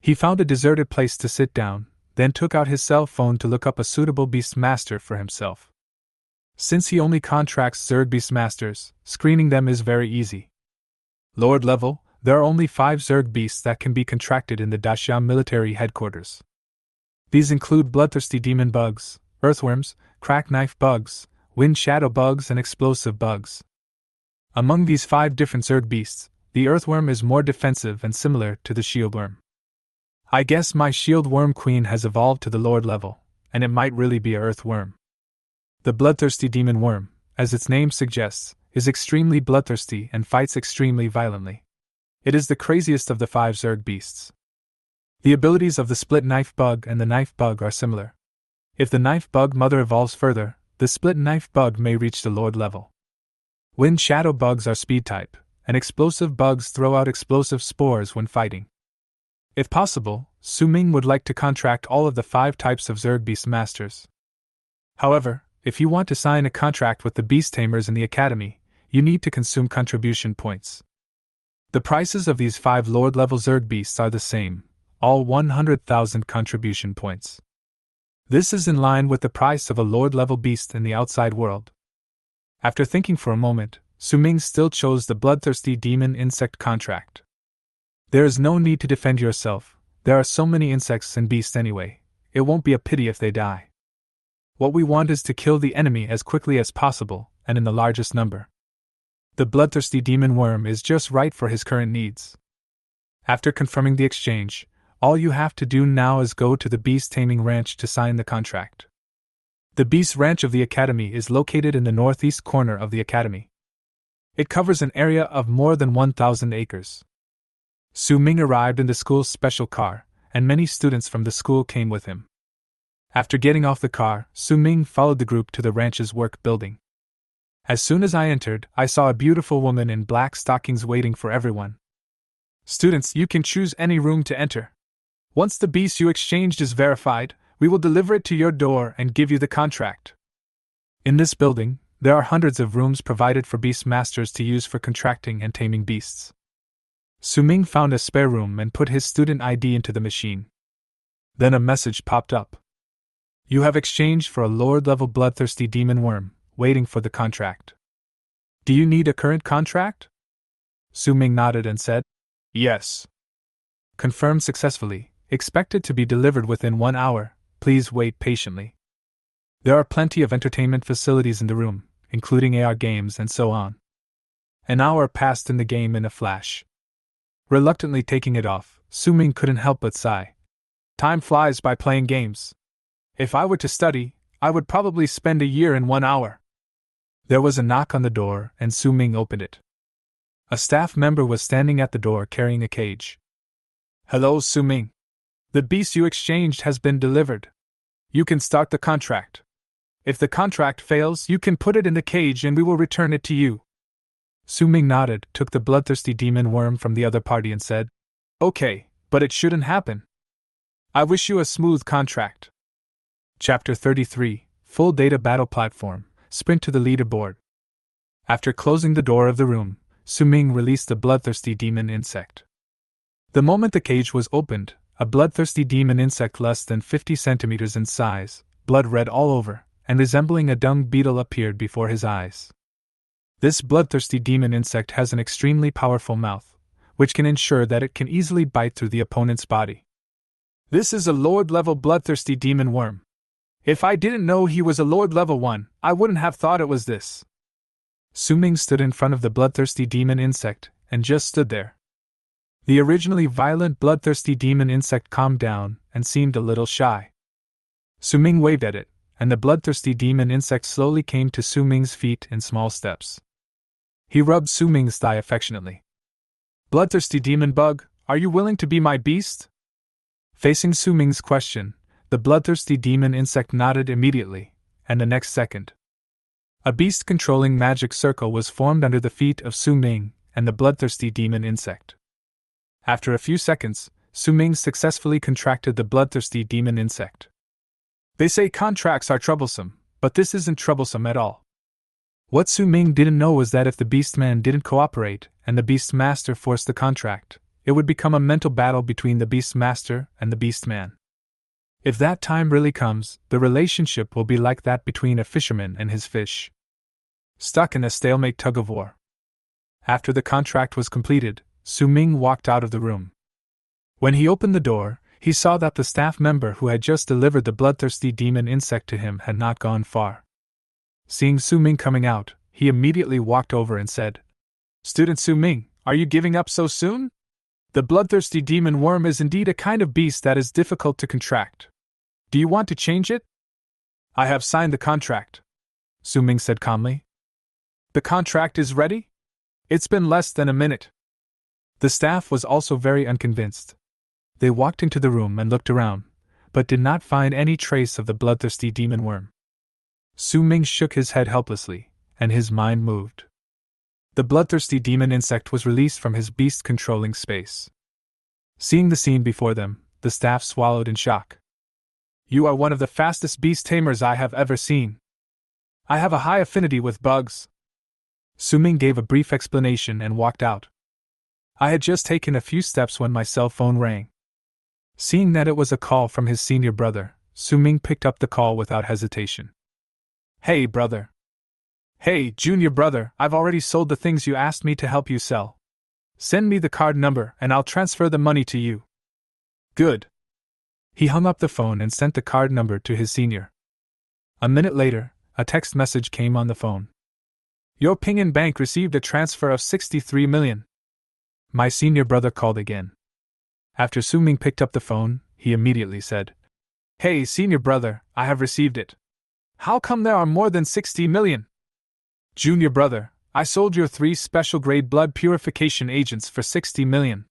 He found a deserted place to sit down, then took out his cell phone to look up a suitable Beastmaster for himself. Since he only contracts Zerg Beastmasters, screening them is very easy. Lord level, there are only 5 Zerg beasts that can be contracted in the Daxia military headquarters. These include bloodthirsty demon bugs, earthworms, crack knife bugs, wind shadow bugs, and explosive bugs. Among these 5 different Zerg beasts, the earthworm is more defensive and similar to the shieldworm. I guess my shieldworm queen has evolved to the Lord level, and it might really be an earthworm. The bloodthirsty demon worm, as its name suggests, is extremely bloodthirsty and fights extremely violently. It is the craziest of the 5 Zerg beasts. The abilities of the split knife bug and the knife bug are similar. If the knife bug mother evolves further, the split knife bug may reach the Lord level. Wind shadow bugs are speed type, and explosive bugs throw out explosive spores when fighting. If possible, Su Ming would like to contract all of the 5 types of Zerg Beastmasters. However, if you want to sign a contract with the Beast Tamers in the Academy, you need to consume contribution points. The prices of these 5 Lord-level Zerg beasts are the same, all 100,000 contribution points. This is in line with the price of a Lord-level beast in the outside world. After thinking for a moment, Su Ming still chose the bloodthirsty demon insect contract. There is no need to defend yourself, there are so many insects and beasts anyway, it won't be a pity if they die. What we want is to kill the enemy as quickly as possible, and in the largest number. The bloodthirsty demon worm is just right for his current needs. After confirming the exchange, all you have to do now is go to the beast taming ranch to sign the contract. The beast ranch of the academy is located in the northeast corner of the academy. It covers an area of more than 1,000 acres. Su Ming arrived in the school's special car, and many students from the school came with him. After getting off the car, Su Ming followed the group to the ranch's work building. As soon as I entered, I saw a beautiful woman in black stockings waiting for everyone. Students, you can choose any room to enter. Once the beast you exchanged is verified, we will deliver it to your door and give you the contract. In this building, there are hundreds of rooms provided for Beastmasters to use for contracting and taming beasts. Su Ming found a spare room and put his student ID into the machine. Then a message popped up. You have exchanged for a Lord-level bloodthirsty demon worm, waiting for the contract. Do you need a current contract? Su Ming nodded and said, Yes. Confirmed successfully, expected to be delivered within 1 hour, please wait patiently. There are plenty of entertainment facilities in the room, including AR games and so on. An hour passed in the game in a flash. Reluctantly taking it off, Su Ming couldn't help but sigh. Time flies by playing games. If I were to study, I would probably spend a year in 1 hour. There was a knock on the door, and Su Ming opened it. A staff member was standing at the door carrying a cage. Hello, Su Ming. The beast you exchanged has been delivered. You can start the contract. If the contract fails, you can put it in the cage and we will return it to you. Su Ming nodded, took the bloodthirsty demon worm from the other party and said, Okay, but it shouldn't happen. I wish you a smooth contract. Chapter 33, Full Data Battle Platform, Sprint to the Leaderboard. After closing the door of the room, Su Ming released the bloodthirsty demon insect. The moment the cage was opened, a bloodthirsty demon insect less than 50 centimeters in size, blood red all over, and resembling a dung beetle appeared before his eyes. This bloodthirsty demon insect has an extremely powerful mouth, which can ensure that it can easily bite through the opponent's body. This is a Lord-level bloodthirsty demon worm. If I didn't know he was a Lord-level 1, I wouldn't have thought it was this. Su Ming stood in front of the bloodthirsty demon insect, and just stood there. The originally violent bloodthirsty demon insect calmed down and seemed a little shy. Su Ming waved at it, and the bloodthirsty demon insect slowly came to Su Ming's feet in small steps. He rubbed Su Ming's thigh affectionately. Bloodthirsty demon bug, are you willing to be my beast? Facing Su Ming's question, the bloodthirsty demon insect nodded immediately, and the next second, a beast-controlling magic circle was formed under the feet of Su Ming and the bloodthirsty demon insect. After a few seconds, Su Ming successfully contracted the bloodthirsty demon insect. They say contracts are troublesome, but this isn't troublesome at all. What Su Ming didn't know was that if the Beastman didn't cooperate and the Beastmaster forced the contract, it would become a mental battle between the Beastmaster and the Beastman. If that time really comes, the relationship will be like that between a fisherman and his fish, stuck in a stalemate tug-of-war. After the contract was completed, Su Ming walked out of the room. When he opened the door, he saw that the staff member who had just delivered the bloodthirsty demon insect to him had not gone far. Seeing Su Ming coming out, he immediately walked over and said, Student Su Ming, are you giving up so soon? The bloodthirsty demon worm is indeed a kind of beast that is difficult to contract. Do you want to change it? I have signed the contract, Su Ming said calmly. The contract is ready? It's been less than a minute. The staff was also very unconvinced. They walked into the room and looked around, but did not find any trace of the bloodthirsty demon worm. Su Ming shook his head helplessly, and his mind moved. The bloodthirsty demon insect was released from his beast-controlling space. Seeing the scene before them, the staff swallowed in shock. You are one of the fastest beast tamers I have ever seen. I have a high affinity with bugs. Su Ming gave a brief explanation and walked out. I had just taken a few steps when my cell phone rang. Seeing that it was a call from his senior brother, Su Ming picked up the call without hesitation. Hey, brother. Hey, junior brother, I've already sold the things you asked me to help you sell. Send me the card number and I'll transfer the money to you. Good. He hung up the phone and sent the card number to his senior. A minute later, a text message came on the phone. Your Ping'an Bank received a transfer of 63 million. My senior brother called again. After Su Ming picked up the phone, he immediately said, Hey, senior brother, I have received it. How come there are more than 60 million? Junior brother, I sold your 3 special-grade blood purification agents for 60 million.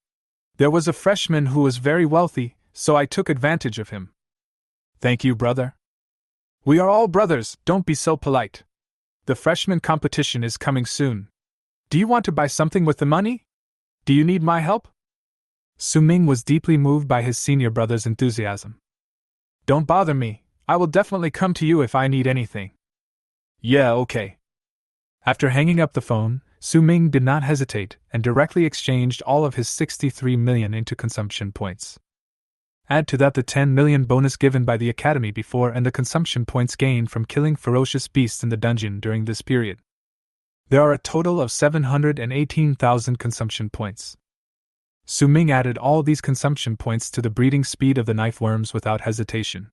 There was a freshman who was very wealthy, so I took advantage of him. Thank you, brother. We are all brothers, don't be so polite. The freshman competition is coming soon. Do you want to buy something with the money? Do you need my help? Su Ming was deeply moved by his senior brother's enthusiasm. Don't bother me, I will definitely come to you if I need anything. Yeah, okay. After hanging up the phone, Su Ming did not hesitate and directly exchanged all of his 63 million into consumption points. Add to that the 10 million bonus given by the Academy before and the consumption points gained from killing ferocious beasts in the dungeon during this period. There are a total of 718,000 consumption points. Su Ming added all these consumption points to the breeding speed of the knife worms without hesitation.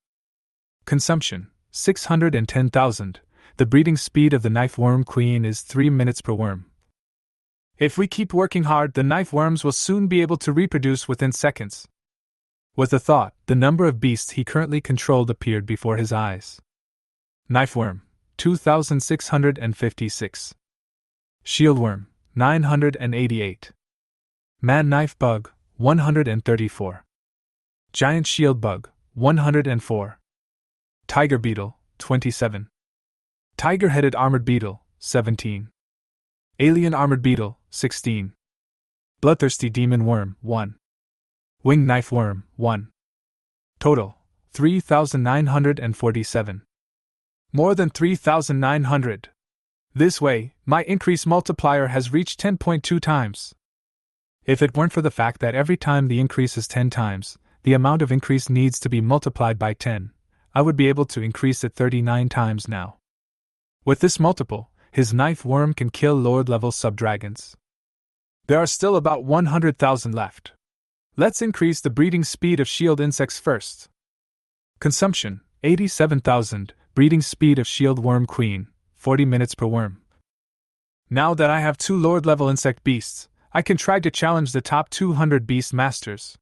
Consumption, 610,000. The breeding speed of the knife worm queen is 3 minutes per worm. If we keep working hard, the knife worms will soon be able to reproduce within seconds. With the thought, the number of beasts he currently controlled appeared before his eyes. Knifeworm, 2,656. Shieldworm, 988. Man-knife bug, 134. Giant shield bug, 104. Tiger beetle, 27. Tiger-headed armored beetle, 17. Alien armored beetle, 16. Bloodthirsty demon worm, 1. Winged knife worm, 1. Total, 3,947. More than 3,900. This way, my increase multiplier has reached 10.2 times. If it weren't for the fact that every time the increase is 10 times, the amount of increase needs to be multiplied by 10, I would be able to increase it 39 times now. With this multiple, his knife worm can kill Lord-level sub-dragons. There are still about 100,000 left. Let's increase the breeding speed of shield insects first. Consumption, 87,000, breeding speed of shield worm queen, 40 minutes per worm. Now that I have 2 Lord-level insect beasts, I can try to challenge the top 200 Beastmasters.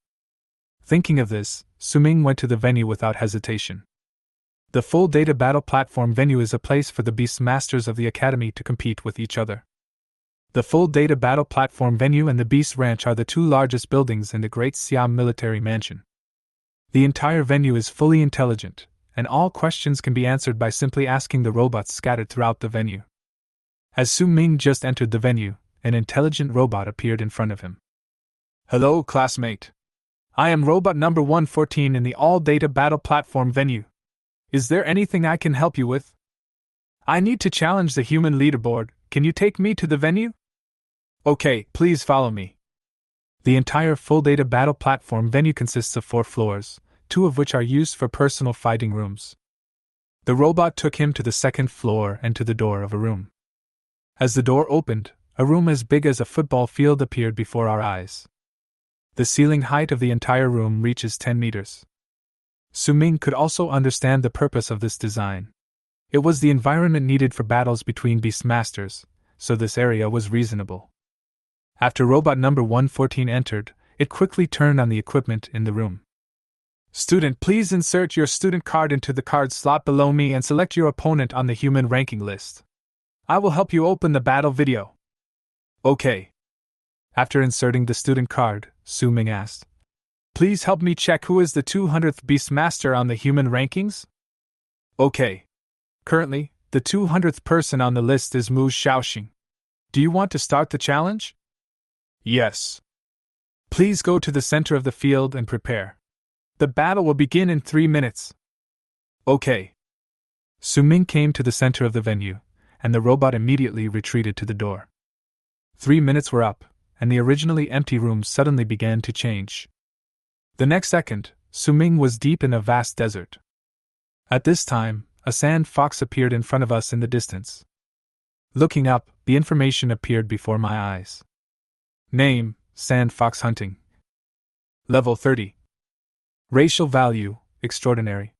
Thinking of this, Su Ming went to the venue without hesitation. The full data battle platform venue is a place for the Beastmasters of the Academy to compete with each other. The full data battle platform venue and the Beast Ranch are the 2 largest buildings in the Great Siam military mansion. The entire venue is fully intelligent, and all questions can be answered by simply asking the robots scattered throughout the venue. As Su Ming just entered the venue, an intelligent robot appeared in front of him. Hello, classmate. I am robot number 114 in the all-data battle platform venue. Is there anything I can help you with? I need to challenge the human leaderboard. Can you take me to the venue? Okay, please follow me. The entire full data battle platform venue consists of 4 floors, 2 of which are used for personal fighting rooms. The robot took him to the 2nd floor and to the door of a room. As the door opened, a room as big as a football field appeared before our eyes. The ceiling height of the entire room reaches 10 meters. Su Ming could also understand the purpose of this design. It was the environment needed for battles between Beastmasters, so this area was reasonable. After robot number 114 entered, it quickly turned on the equipment in the room. Student, please insert your student card into the card slot below me and select your opponent on the human ranking list. I will help you open the battle video. Okay. After inserting the student card, Su Ming asked, Please help me check who is the 200th Beastmaster on the human rankings? Okay. Currently, the 200th person on the list is Mu Xiaoxing. Do you want to start the challenge? Yes. Please go to the center of the field and prepare. The battle will begin in 3 minutes. Okay. Su Ming came to the center of the venue, and the robot immediately retreated to the door. 3 minutes were up, and the originally empty room suddenly began to change. The next second, Su Ming was deep in a vast desert. At this time, a sand fox appeared in front of us in the distance. Looking up, the information appeared before my eyes. Name, Sand Fox Hunting. Level 30. Racial value, extraordinary.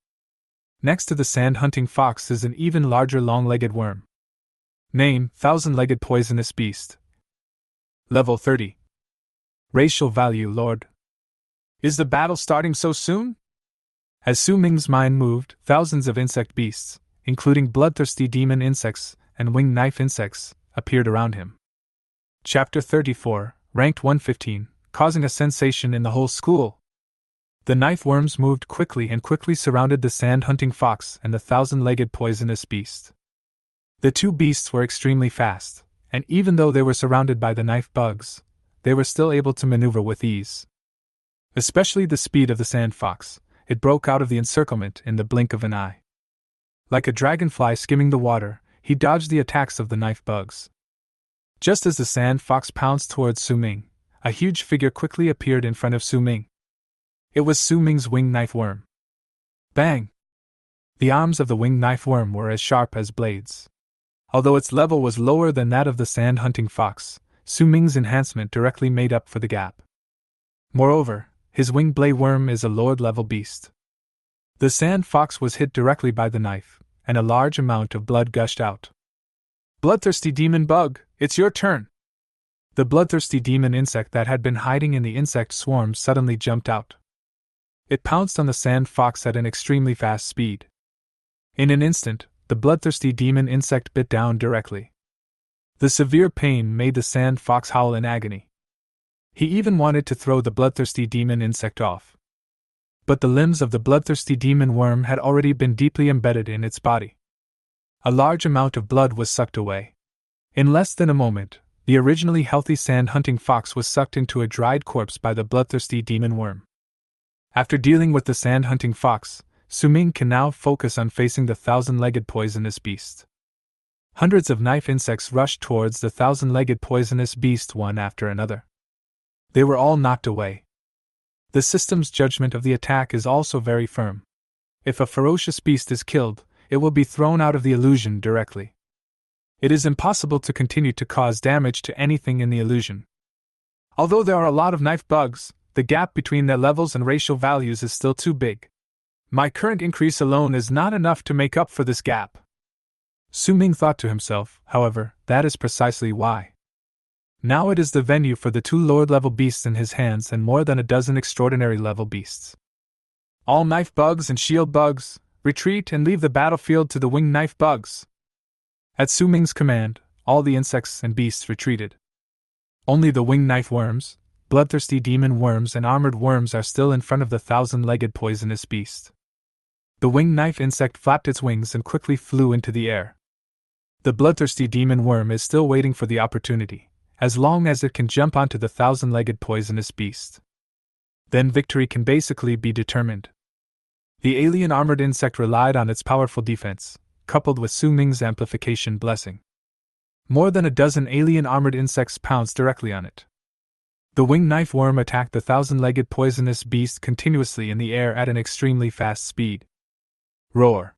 Next to the sand hunting fox is an even larger long-legged worm. Name: Thousand-Legged Poisonous Beast. Level 30. Racial value: Lord. Is the battle starting so soon? As Su Ming's mind moved, thousands of insect beasts, including bloodthirsty demon insects and winged knife insects, appeared around him. Chapter 34, ranked 115, causing a sensation in the whole school. The knife worms moved quickly and quickly surrounded the sand-hunting fox and the thousand-legged poisonous beast. The two beasts were extremely fast, and even though they were surrounded by the knife bugs, they were still able to maneuver with ease. Especially the speed of the sand fox, it broke out of the encirclement in the blink of an eye. Like a dragonfly skimming the water, he dodged the attacks of the knife bugs. Just as the sand fox pounced towards Su Ming, a huge figure quickly appeared in front of Su Ming. It was Su Ming's winged knife worm. Bang! The arms of the winged knife worm were as sharp as blades. Although its level was lower than that of the sand-hunting fox, Su Ming's enhancement directly made up for the gap. Moreover, his winged blade worm is a lord-level beast. The sand fox was hit directly by the knife, and a large amount of blood gushed out. Bloodthirsty demon bug, it's your turn! The bloodthirsty demon insect that had been hiding in the insect swarm suddenly jumped out. It pounced on the sand fox at an extremely fast speed. In an instant, the bloodthirsty demon insect bit down directly. The severe pain made the sand fox howl in agony. He even wanted to throw the bloodthirsty demon insect off. But the limbs of the bloodthirsty demon worm had already been deeply embedded in its body. A large amount of blood was sucked away. In less than a moment, the originally healthy sand-hunting fox was sucked into a dried corpse by the bloodthirsty demon worm. After dealing with the sand-hunting fox, Su Ming can now focus on facing the thousand-legged poisonous beast. Hundreds of knife insects rushed towards the thousand-legged poisonous beast one after another. They were all knocked away. The system's judgment of the attack is also very firm. If a ferocious beast is killed, it will be thrown out of the illusion directly. It is impossible to continue to cause damage to anything in the illusion. Although there are a lot of knife bugs, the gap between their levels and racial values is still too big. My current increase alone is not enough to make up for this gap. Su Ming thought to himself, however, that is precisely why. Now it is the venue for the two lord-level beasts in his hands and more than a dozen extraordinary-level beasts. All knife bugs and shield bugs, retreat and leave the battlefield to the winged knife bugs. At Su Ming's command, all the insects and beasts retreated. Only the winged knife worms, bloodthirsty demon worms and armored worms are still in front of the thousand-legged poisonous beast. The winged knife insect flapped its wings and quickly flew into the air. The bloodthirsty demon worm is still waiting for the opportunity, as long as it can jump onto the thousand-legged poisonous beast. Then victory can basically be determined. The alien armored insect relied on its powerful defense, coupled with Su Ming's amplification blessing. More than a dozen alien armored insects pounced directly on it. The winged knife worm attacked the thousand-legged poisonous beast continuously in the air at an extremely fast speed. Roar!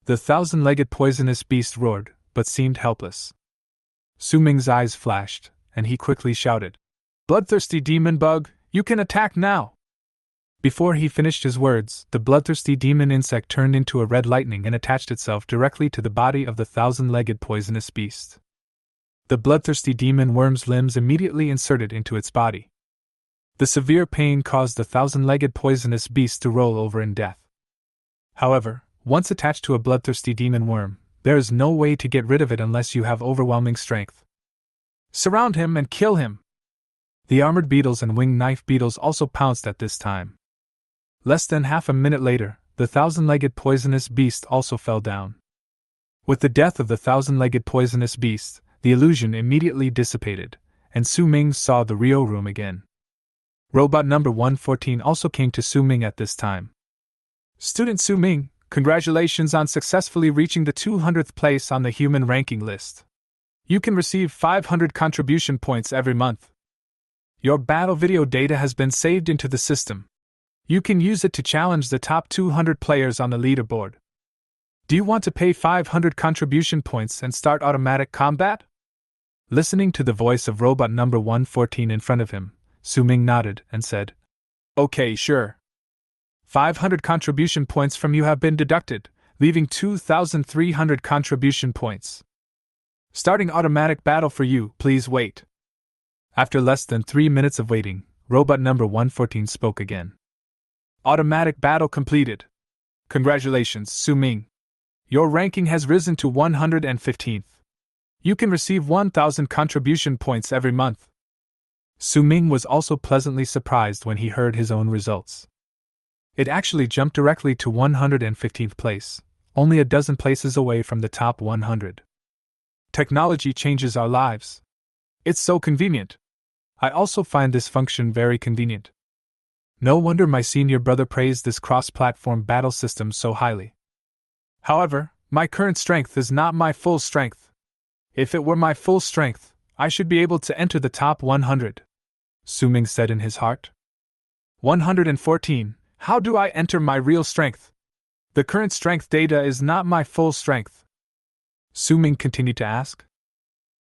The thousand-legged poisonous beast roared, but seemed helpless. Su Ming's eyes flashed, and he quickly shouted, "Bloodthirsty demon bug, you can attack now!" Before he finished his words, the bloodthirsty demon insect turned into a red lightning and attached itself directly to the body of the thousand-legged poisonous beast. The bloodthirsty demon worm's limbs immediately inserted into its body. The severe pain caused the thousand-legged poisonous beast to roll over in death. However, once attached to a bloodthirsty demon worm, there is no way to get rid of it unless you have overwhelming strength. Surround him and kill him! The armored beetles and winged knife beetles also pounced at this time. Less than half a minute later, the thousand-legged poisonous beast also fell down. With the death of the thousand-legged poisonous beast, the illusion immediately dissipated, and Su Ming saw the Rio room again. Robot number 114 also came to Su Ming at this time. Student Su Ming, congratulations on successfully reaching the 200th place on the human ranking list. You can receive 500 contribution points every month. Your battle video data has been saved into the system. You can use it to challenge the top 200 players on the leaderboard. Do you want to pay 500 contribution points and start automatic combat? Listening to the voice of robot number 114 in front of him, Su Ming nodded and said, "Okay, sure. 500 contribution points from you have been deducted, leaving 2,300 contribution points." Starting automatic battle for you, please wait. After less than 3 minutes of waiting, robot number 114 spoke again. Automatic battle completed. Congratulations, Su-ming. Your ranking has risen to 115th. You can receive 1,000 contribution points every month. Su-ming was also pleasantly surprised when he heard his own results. It actually jumped directly to 115th place, only a dozen places away from the top 100. Technology changes our lives. It's so convenient. I also find this function very convenient. No wonder my senior brother praised this cross-platform battle system so highly. However, my current strength is not my full strength. If it were my full strength, I should be able to enter the top 100, Su-ming said in his heart. 114. How do I enter my real strength? The current strength data is not my full strength. Su-ming continued to ask.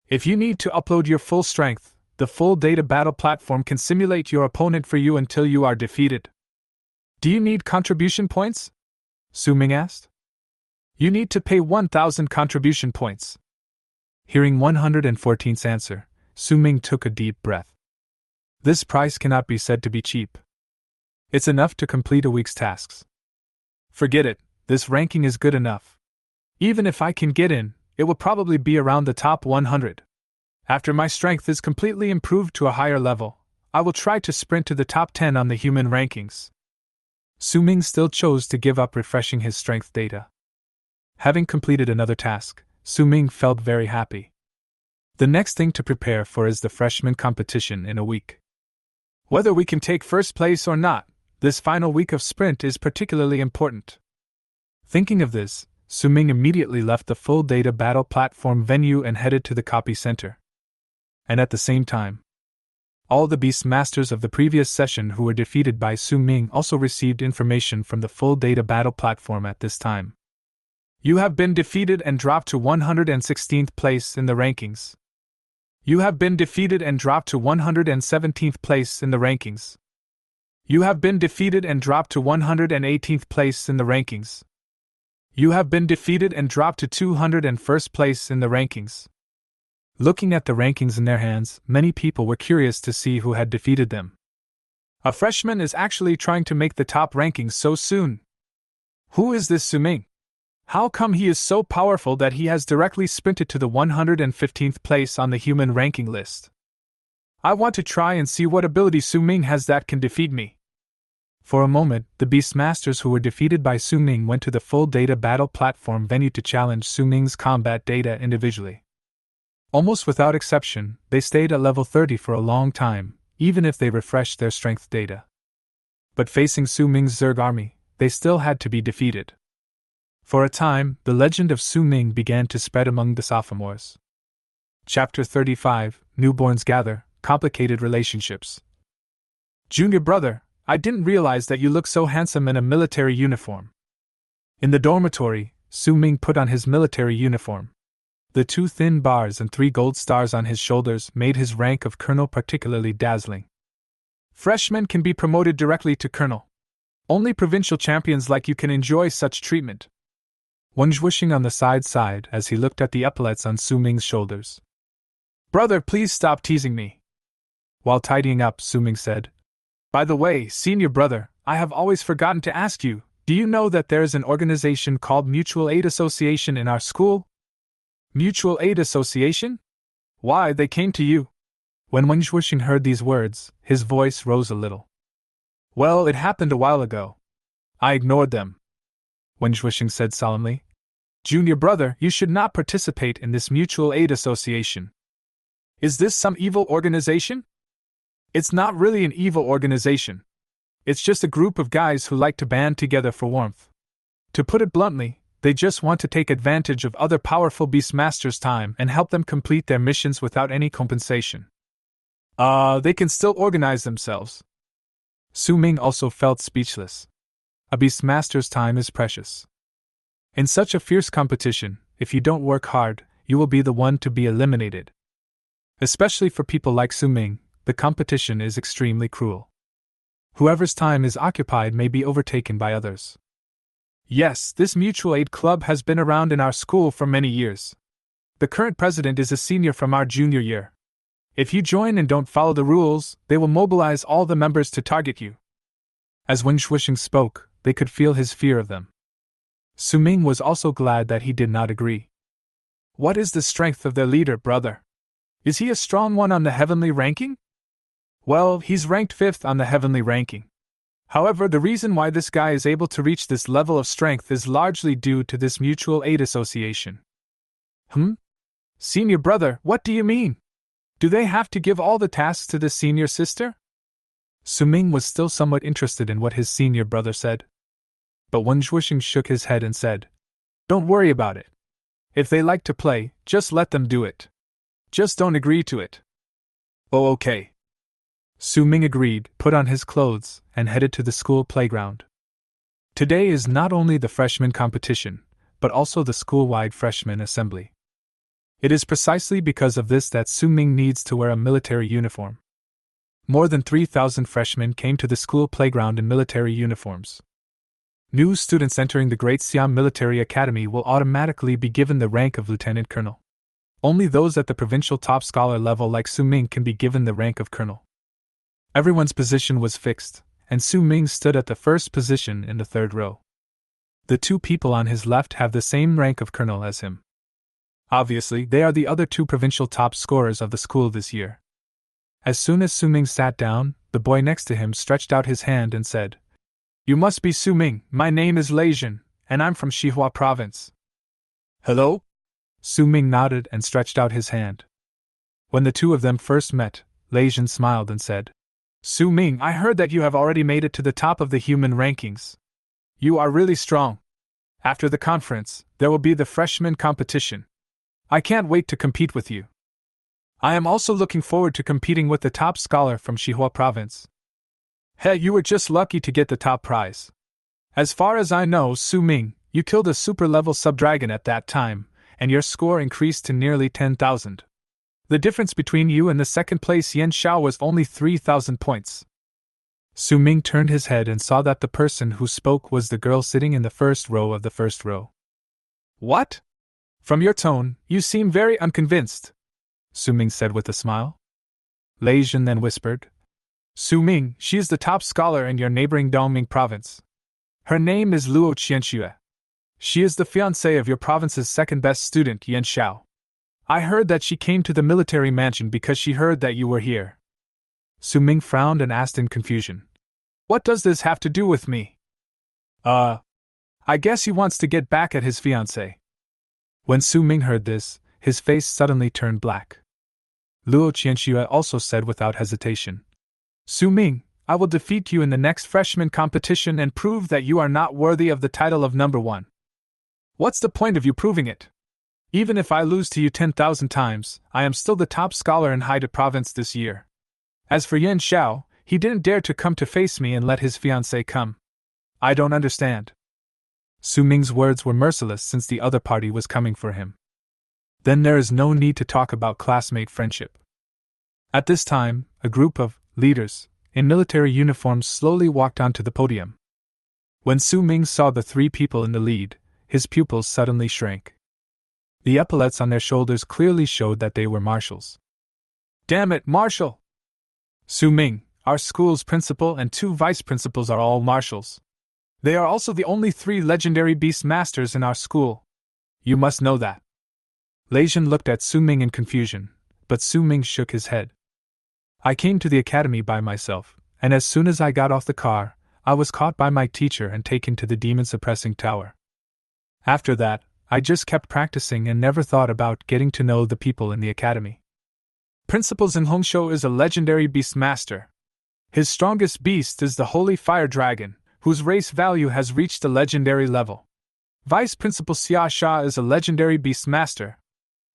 If you need to upload your full strength, the full data battle platform can simulate your opponent for you until you are defeated. Do you need contribution points? Su-ming asked. You need to pay 1,000 contribution points. Hearing 114's answer, Su-ming took a deep breath. This price cannot be said to be cheap. It's enough to complete a week's tasks. Forget it, this ranking is good enough. Even if I can get in, it will probably be around the top 100. After my strength is completely improved to a higher level, I will try to sprint to the top 10 on the human rankings. Su-ming still chose to give up refreshing his strength data. Having completed another task, Su-ming felt very happy. The next thing to prepare for is the freshman competition in a week. Whether we can take first place or not, this final week of sprint is particularly important. Thinking of this, Su-ming immediately left the full data battle platform venue and headed to the copy center. And at the same time, all the Beastmasters of the previous session who were defeated by Su-ming also received information from the full data battle platform at this time. You have been defeated and dropped to 116th place in the rankings. You have been defeated and dropped to 117th place in the rankings. You have been defeated and dropped to 118th place in the rankings. You have been defeated and dropped to 201st place in the rankings. Looking at the rankings in their hands, many people were curious to see who had defeated them. A freshman is actually trying to make the top rankings so soon. Who is this Su-ming? How come he is so powerful that he has directly sprinted to the 115th place on the human ranking list? I want to try and see what ability Su-ming has that can defeat me. For a moment, the Beastmasters who were defeated by Su-ming went to the full data battle platform venue to challenge Su-ming's combat data individually. Almost without exception, they stayed at level 30 for a long time, even if they refreshed their strength data. But facing Su-ming's Zerg army, they still had to be defeated. For a time, the legend of Su-ming began to spread among the sophomores. Chapter 35, Newborns Gather, Complicated Relationships. Junior brother, I didn't realize that you look so handsome in a military uniform. In the dormitory, Su-ming put on his military uniform. The 2 thin bars and 3 gold stars on his shoulders made his rank of colonel particularly dazzling. Freshmen can be promoted directly to colonel. Only provincial champions like you can enjoy such treatment. Wishing on the side as he looked at the epaulets on Su-ming's shoulders. Brother, please stop teasing me. While tidying up, Su-ming said, By the way, senior brother, I have always forgotten to ask you, do you know that there is an organization called Mutual Aid Association in our school? Mutual Aid Association? Why, they came to you. When Wishing heard these words, his voice rose a little. Well, it happened a while ago. I ignored them. Wishing said solemnly. Junior brother, you should not participate in this Mutual Aid Association. Is this some evil organization? It's not really an evil organization. It's just a group of guys who like to band together for warmth. To put it bluntly, they just want to take advantage of other powerful Beastmasters' time and help them complete their missions without any compensation. They can still organize themselves. Su-ming also felt speechless. A Beastmaster's time is precious. In such a fierce competition, if you don't work hard, you will be the one to be eliminated. Especially for people like Su-ming, the competition is extremely cruel. Whoever's time is occupied may be overtaken by others. Yes, this mutual aid club has been around in our school for many years. the current president is a senior from our junior year. If you join and don't follow the rules, they will mobilize all the members to target you. As Wen Shuixing spoke, they could feel his fear of them. Su Ming was also glad that he did not agree. What is the strength of their leader, brother? Is he a strong one on the heavenly ranking? Well, he's ranked 5th on the heavenly ranking. However, the reason why this guy is able to reach this level of strength is largely due to this mutual aid association. Senior brother, what do you mean? Do they have to give all the tasks to the senior sister? Su Ming was still somewhat interested in what his senior brother said. But Wen Shuixing shook his head and said, Don't worry about it. If they like to play, just let them do it. Just don't agree to it. Oh, okay. Su Ming agreed, put on his clothes, and headed to the school playground. Today is not only the freshman competition, but also the school-wide freshman assembly. It is precisely because of this that Su Ming needs to wear a military uniform. More than 3,000 freshmen came to the school playground in military uniforms. New students entering the Great Siam Military Academy will automatically be given the rank of lieutenant colonel. Only those at the provincial top scholar level like Su Ming can be given the rank of colonel. Everyone's position was fixed, and Su Ming stood at the first position in the 3rd row. The 2 people on his left have the same rank of colonel as him. Obviously, they are the other 2 provincial top scorers of the school this year. As soon as Su Ming sat down, the boy next to him stretched out his hand and said, You must be Su Ming, my name is Lei Jin, and I'm from Xihua province. Hello? Su Ming nodded and stretched out his hand. When the 2 of them first met, Lei Jin smiled and said, Su Ming, I heard that you have already made it to the top of the human rankings. You are really strong. After the conference, there will be the freshman competition. I can't wait to compete with you. I am also looking forward to competing with the top scholar from Xihua province. Hey, you were just lucky to get the top prize. As far as I know, Su Ming, you killed a super-level sub-dragon at that time, and your score increased to nearly 10,000. The difference between you and the second place Yan Xiao was only 3,000 points. Su Ming turned his head and saw that the person who spoke was the girl sitting in the 1st row of the 1st row. What? From your tone, you seem very unconvinced, Su Ming said with a smile. Lei Jin then whispered, Su Ming, she is the top scholar in your neighboring Dongming province. Her name is Luo Qianxue. She is the fiancée of your province's second-best student, Yan Xiao. I heard that she came to the military mansion because she heard that you were here. Su Ming frowned and asked in confusion, What does this have to do with me? I guess he wants to get back at his fiancée. When Su Ming heard this, his face suddenly turned black. Luo Qianxue also said without hesitation, Su Ming, I will defeat you in the next freshman competition and prove that you are not worthy of the title of number 1. What's the point of you proving it? Even if I lose to you 10,000 times, I am still the top scholar in Haida province this year. As for Yan Xiao, he didn't dare to come to face me and let his fiancée come. I don't understand. Su Ming's words were merciless since the other party was coming for him. Then there is no need to talk about classmate friendship. At this time, a group of leaders in military uniforms slowly walked onto the podium. When Su Ming saw the 3 people in the lead, his pupils suddenly shrank. The epaulets on their shoulders clearly showed that they were marshals. Damn it, marshal! Su Ming, our school's principal and 2 vice principals are all marshals. They are also the only 3 legendary Beastmasters in our school. You must know that. Lei Jin looked at Su Ming in confusion, but Su Ming shook his head. I came to the academy by myself, and as soon as I got off the car, I was caught by my teacher and taken to the demon-suppressing tower. After that, I just kept practicing and never thought about getting to know the people in the academy. Principal Zheng Hongshou is a legendary Beastmaster. His strongest beast is the Holy Fire Dragon, whose race value has reached a legendary level. Vice Principal Xia Sha is a legendary Beastmaster.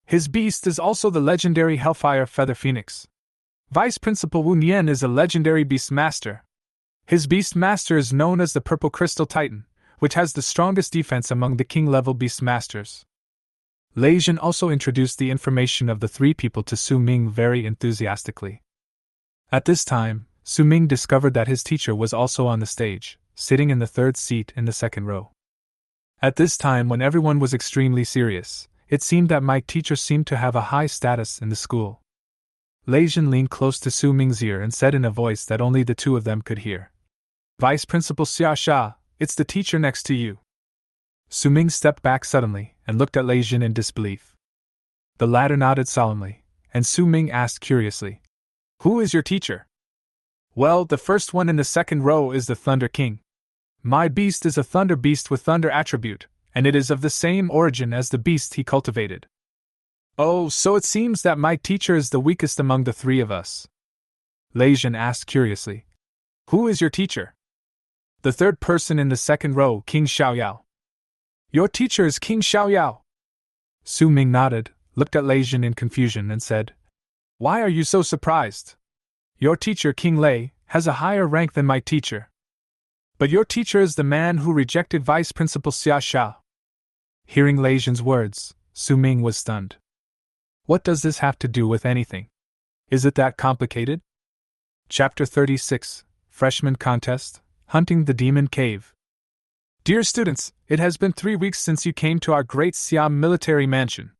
His beast is also the legendary Hellfire Feather Phoenix. Vice Principal Wu Nian is a legendary Beastmaster. His Beastmaster is known as the Purple Crystal Titan, which has the strongest defense among the King-level Beastmasters. Lei Jin also introduced the information of the 3 people to Su Ming very enthusiastically. At this time, Su Ming discovered that his teacher was also on the stage, sitting in the 3rd seat in the 2nd row. At this time when everyone was extremely serious, it seemed that my teacher seemed to have a high status in the school. Lei Jin leaned close to Su Ming's ear and said in a voice that only the two of them could hear. Vice Principal Xia Sha, it's the teacher next to you. Su Ming stepped back suddenly and looked at Lei Jin in disbelief. The latter nodded solemnly, and Su Ming asked curiously, "Who is your teacher?" "Well, the first one in the second row is the Thunder King. My beast is a thunder beast with thunder attribute, and it is of the same origin as the beast he cultivated." "Oh, so it seems that my teacher is the weakest among the three of us?" Lei Jin asked curiously. "Who is your teacher?" "The third person in the second row, King Xiaoyao." "Your teacher is King Xiaoyao?" Su Ming nodded, looked at Lei Jin in confusion and said, "Why are you so surprised? Your teacher, King Lei, has a higher rank than my teacher." "But your teacher is the man who rejected Vice Principal Xia Sha." Hearing Lei Jin's words, Su Ming was stunned. What does this have to do with anything? Is it that complicated? Chapter 36, Freshman Contest, Hunting the Demon Cave. Dear students, it has been 3 weeks since you came to our Great Siam military mansion.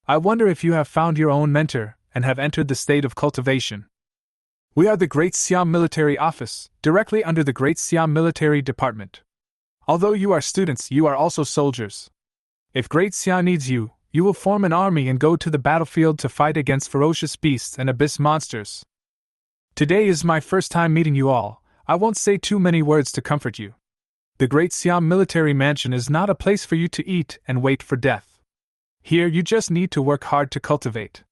I wonder if you have found your own mentor and have entered the state of cultivation. We are the Great Siam Military Office, directly under the Great Siam Military Department. Although you are students, you are also soldiers. If Great Siam needs you, you will form an army and go to the battlefield to fight against ferocious beasts and abyss monsters. Today is my first time meeting you all. I won't say too many words to comfort you. The Great Siam Military Mansion is not a place for you to eat and wait for death. Here you just need to work hard to cultivate.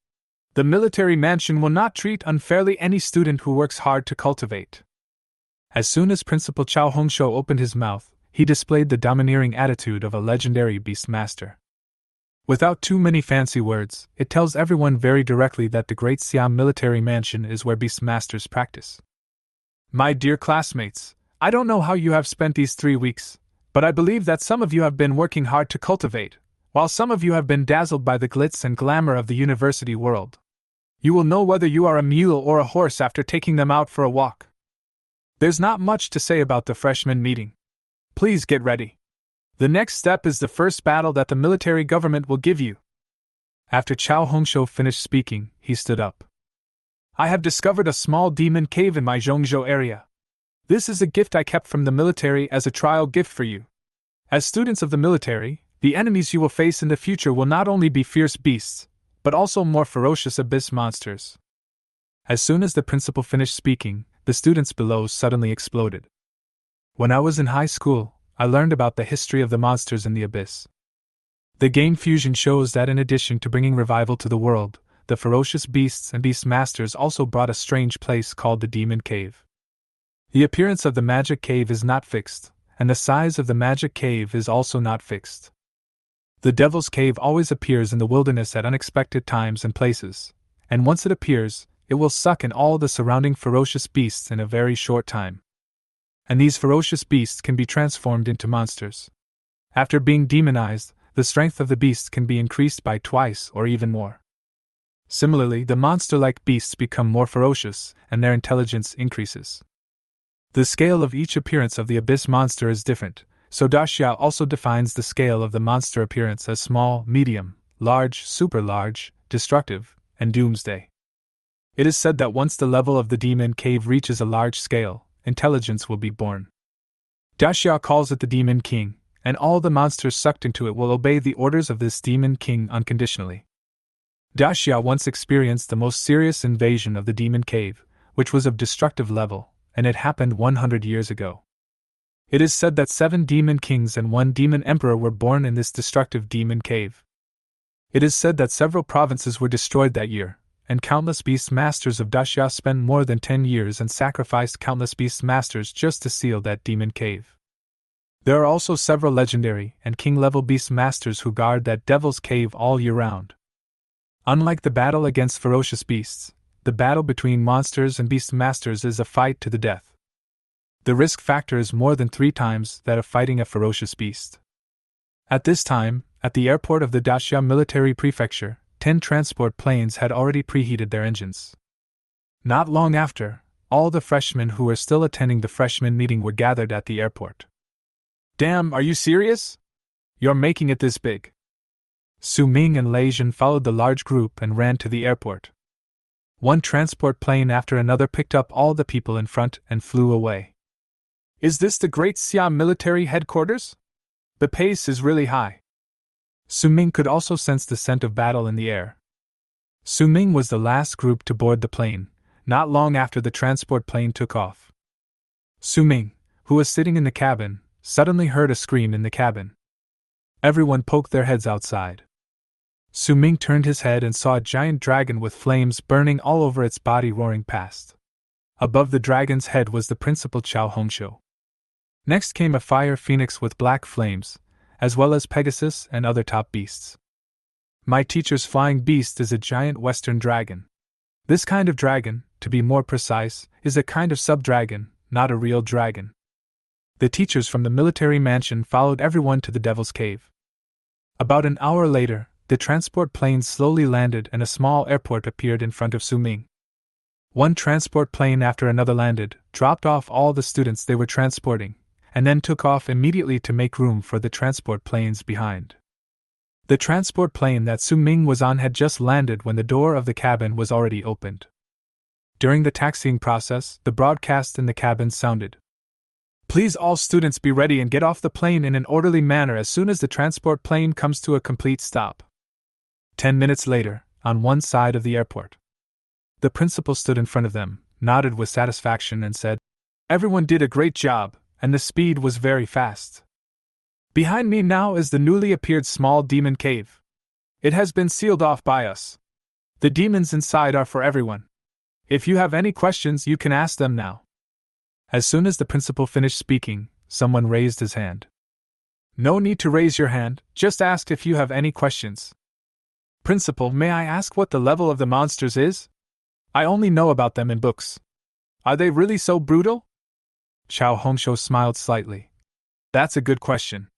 The military mansion will not treat unfairly any student who works hard to cultivate. As soon as Principal Chao Hongsho opened his mouth, he displayed the domineering attitude of a legendary Beastmaster. Without too many fancy words, it tells everyone very directly that the Great Siam Military Mansion is where Beastmasters practice. My dear classmates, I don't know how you have spent these 3 weeks, but I believe that some of you have been working hard to cultivate, while some of you have been dazzled by the glitz and glamour of the university world. You will know whether you are a mule or a horse after taking them out for a walk. There's not much to say about the freshman meeting. Please get ready. The next step is the first battle that the military government will give you. After Chao Hongsho finished speaking, he stood up. I have discovered a small demon cave in my Zhongzhou area. This is a gift I kept from the military as a trial gift for you. As students of the military, the enemies you will face in the future will not only be fierce beasts, but also more ferocious abyss monsters. As soon as the principal finished speaking, the students below suddenly exploded. When I was in high school, I learned about the history of the monsters in the abyss. The game Fusion shows that in addition to bringing revival to the world, the ferocious beasts and Beastmasters also brought a strange place called the Demon Cave. The appearance of the magic cave is not fixed, and the size of the magic cave is also not fixed. The Devil's Cave always appears in the wilderness at unexpected times and places, and once it appears, it will suck in all the surrounding ferocious beasts in a very short time. And these ferocious beasts can be transformed into monsters. After being demonized, the strength of the beast can be increased by twice or even more. Similarly, the monster-like beasts become more ferocious, and their intelligence increases. The scale of each appearance of the abyss monster is different, so Daxia also defines the scale of the monster appearance as small, medium, large, super large, destructive, and doomsday. It is said that once the level of the demon cave reaches a large scale, intelligence will be born. Daxia calls it the Demon King, and all the monsters sucked into it will obey the orders of this Demon King unconditionally. Daxia once experienced the most serious invasion of the demon cave, which was of destructive level, and it happened 100 years ago. It is said that 7 demon kings and 1 demon emperor were born in this destructive demon cave. It is said that several provinces were destroyed that year, and countless Beastmasters of Daxia spent more than 10 years and sacrificed countless Beastmasters just to seal that demon cave. There are also several legendary and king-level Beastmasters who guard that Devil's Cave all year round. Unlike the battle against ferocious beasts, the battle between monsters and Beastmasters is a fight to the death. The risk factor is more than 3 times that of fighting a ferocious beast. At this time, at the airport of the Daxia Military Prefecture, 10 transport planes had already preheated their engines. Not long after, all the freshmen who were still attending the freshman meeting were gathered at the airport. Damn, are you serious? You're making it this big? Su Ming and Lei Jin followed the large group and ran to the airport. One transport plane after another picked up all the people in front and flew away. Is this the Great Siam military headquarters? The pace is really high. Su Ming could also sense the scent of battle in the air. Su Ming was the last group to board the plane, not long after the transport plane took off. Su Ming, who was sitting in the cabin, suddenly heard a scream in the cabin. Everyone poked their heads outside. Su Ming turned his head and saw a giant dragon with flames burning all over its body roaring past. Above the dragon's head was the principal Chao Hongshou. Next came a fire phoenix with black flames, as well as Pegasus and other top beasts. My teacher's flying beast is a giant western dragon. This kind of dragon, to be more precise, is a kind of sub-dragon, not a real dragon. The teachers from the military mansion followed everyone to the Devil's Cave. About an hour later, the transport plane slowly landed and a small airport appeared in front of Su Ming. One transport plane after another landed, dropped off all the students they were transporting, and then took off immediately to make room for the transport planes behind. The transport plane that Su Ming was on had just landed when the door of the cabin was already opened. During the taxiing process, the broadcast in the cabin sounded. Please all students be ready and get off the plane in an orderly manner as soon as the transport plane comes to a complete stop. 10 minutes later, on one side of the airport. The principal stood in front of them, nodded with satisfaction and said, "Everyone did a great job, and the speed was very fast. Behind me now is the newly appeared small demon cave. It has been sealed off by us. The demons inside are for everyone. If you have any questions, you can ask them now." As soon as the principal finished speaking, someone raised his hand. "No need to raise your hand, just ask if you have any questions." "Principal, may I ask what the level of the monsters is? I only know about them in books. Are they really so brutal?" Chao Hongshou smiled slightly. "That's a good question.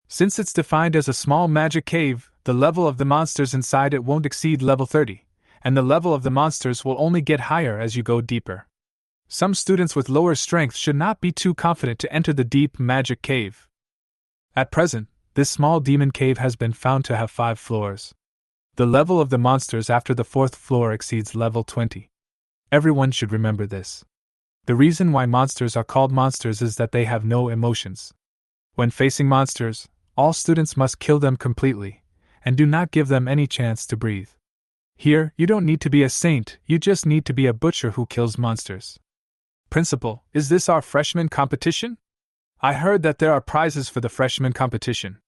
Since it's defined as a small magic cave, the level of the monsters inside it won't exceed level 30, and the level of the monsters will only get higher as you go deeper. Some students with lower strength should not be too confident to enter the deep magic cave. At present, this small demon cave has been found to have 5 floors. The level of the monsters after the 4th floor exceeds level 20. Everyone should remember this. The reason why monsters are called monsters is that they have no emotions. When facing monsters, all students must kill them completely, and do not give them any chance to breathe. Here, you don't need to be a saint, you just need to be a butcher who kills monsters." "Principal, is this our freshman competition? I heard that there are prizes for the freshman competition."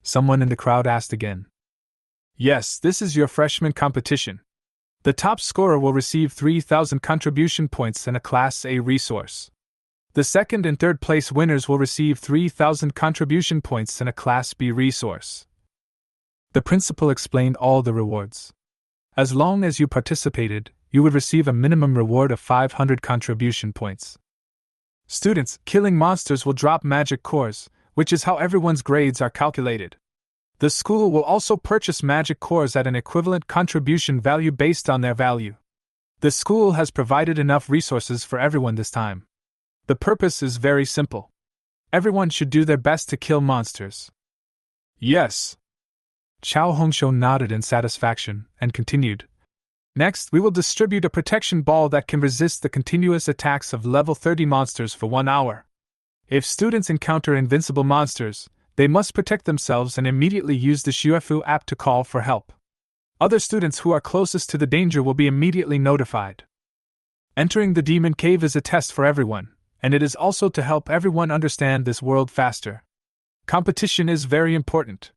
Someone in the crowd asked again. "Yes, this is your freshman competition. The top scorer will receive 3,000 contribution points and a Class A resource. The second and third place winners will receive 3,000 contribution points and a Class B resource." The principal explained all the rewards. As long as you participated, you would receive a minimum reward of 500 contribution points. Students, killing monsters will drop magic cores, which is how everyone's grades are calculated. The school will also purchase magic cores at an equivalent contribution value based on their value. The school has provided enough resources for everyone this time. The purpose is very simple. Everyone should do their best to kill monsters. Yes. Chao Hongshou nodded in satisfaction and continued. Next, we will distribute a protection ball that can resist the continuous attacks of level 30 monsters for 1 hour. If students encounter invincible monsters, they must protect themselves and immediately use the Xuefu app to call for help. Other students who are closest to the danger will be immediately notified. Entering the demon cave is a test for everyone, and it is also to help everyone understand this world faster. Competition is very important.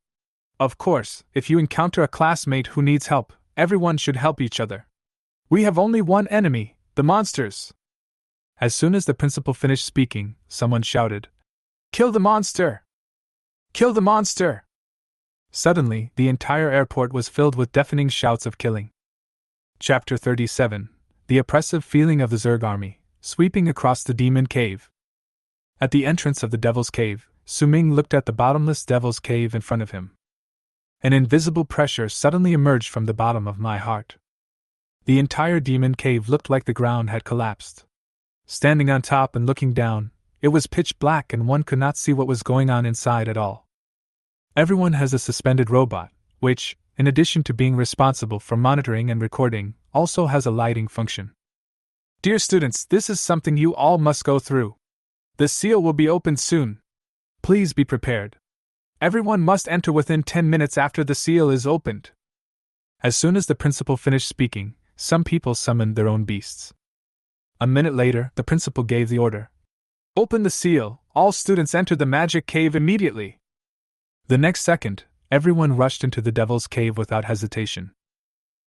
Of course, if you encounter a classmate who needs help, everyone should help each other. We have only one enemy, the monsters. As soon as the principal finished speaking, someone shouted, "Kill the monster! Kill the monster!" Suddenly, the entire airport was filled with deafening shouts of killing. Chapter 37: The oppressive feeling of the Zerg army, sweeping across the demon cave. At the entrance of the Devil's Cave, Su Ming looked at the bottomless Devil's Cave in front of him. An invisible pressure suddenly emerged from the bottom of my heart. The entire demon cave looked like the ground had collapsed. Standing on top and looking down, it was pitch black and one could not see what was going on inside at all. Everyone has a suspended robot, which, in addition to being responsible for monitoring and recording, also has a lighting function. Dear students, this is something you all must go through. The seal will be opened soon. Please be prepared. Everyone must enter within 10 minutes after the seal is opened. As soon as the principal finished speaking, some people summoned their own beasts. A minute later, the principal gave the order. Open the seal, all students enter the magic cave immediately. The next second, everyone rushed into the devil's cave without hesitation.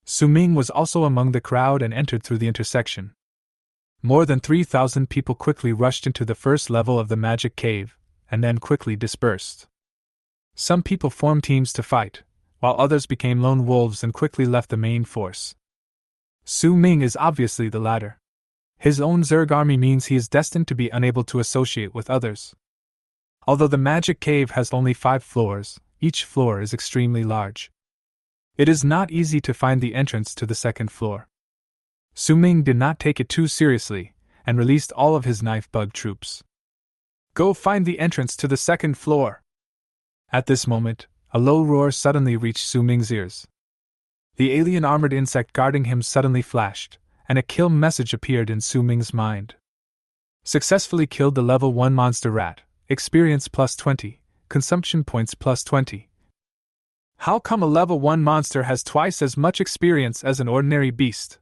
Su Ming was also among the crowd and entered through the intersection. More than 3,000 people quickly rushed into the first level of the magic cave, and then quickly dispersed. Some people formed teams to fight, while others became lone wolves and quickly left the main force. Su Ming is obviously the latter. His own Zerg army means he is destined to be unable to associate with others. Although the magic cave has only 5 floors, each floor is extremely large. It is not easy to find the entrance to the second floor. Su Ming did not take it too seriously, and released all of his knife-bug troops. Go find the entrance to the second floor. At this moment, a low roar suddenly reached Su Ming's ears. The alien armored insect guarding him suddenly flashed, and a kill message appeared in Su Ming's mind. Successfully killed the level 1 monster rat, experience plus 20, consumption points plus 20. How come a level 1 monster has twice as much experience as an ordinary beast?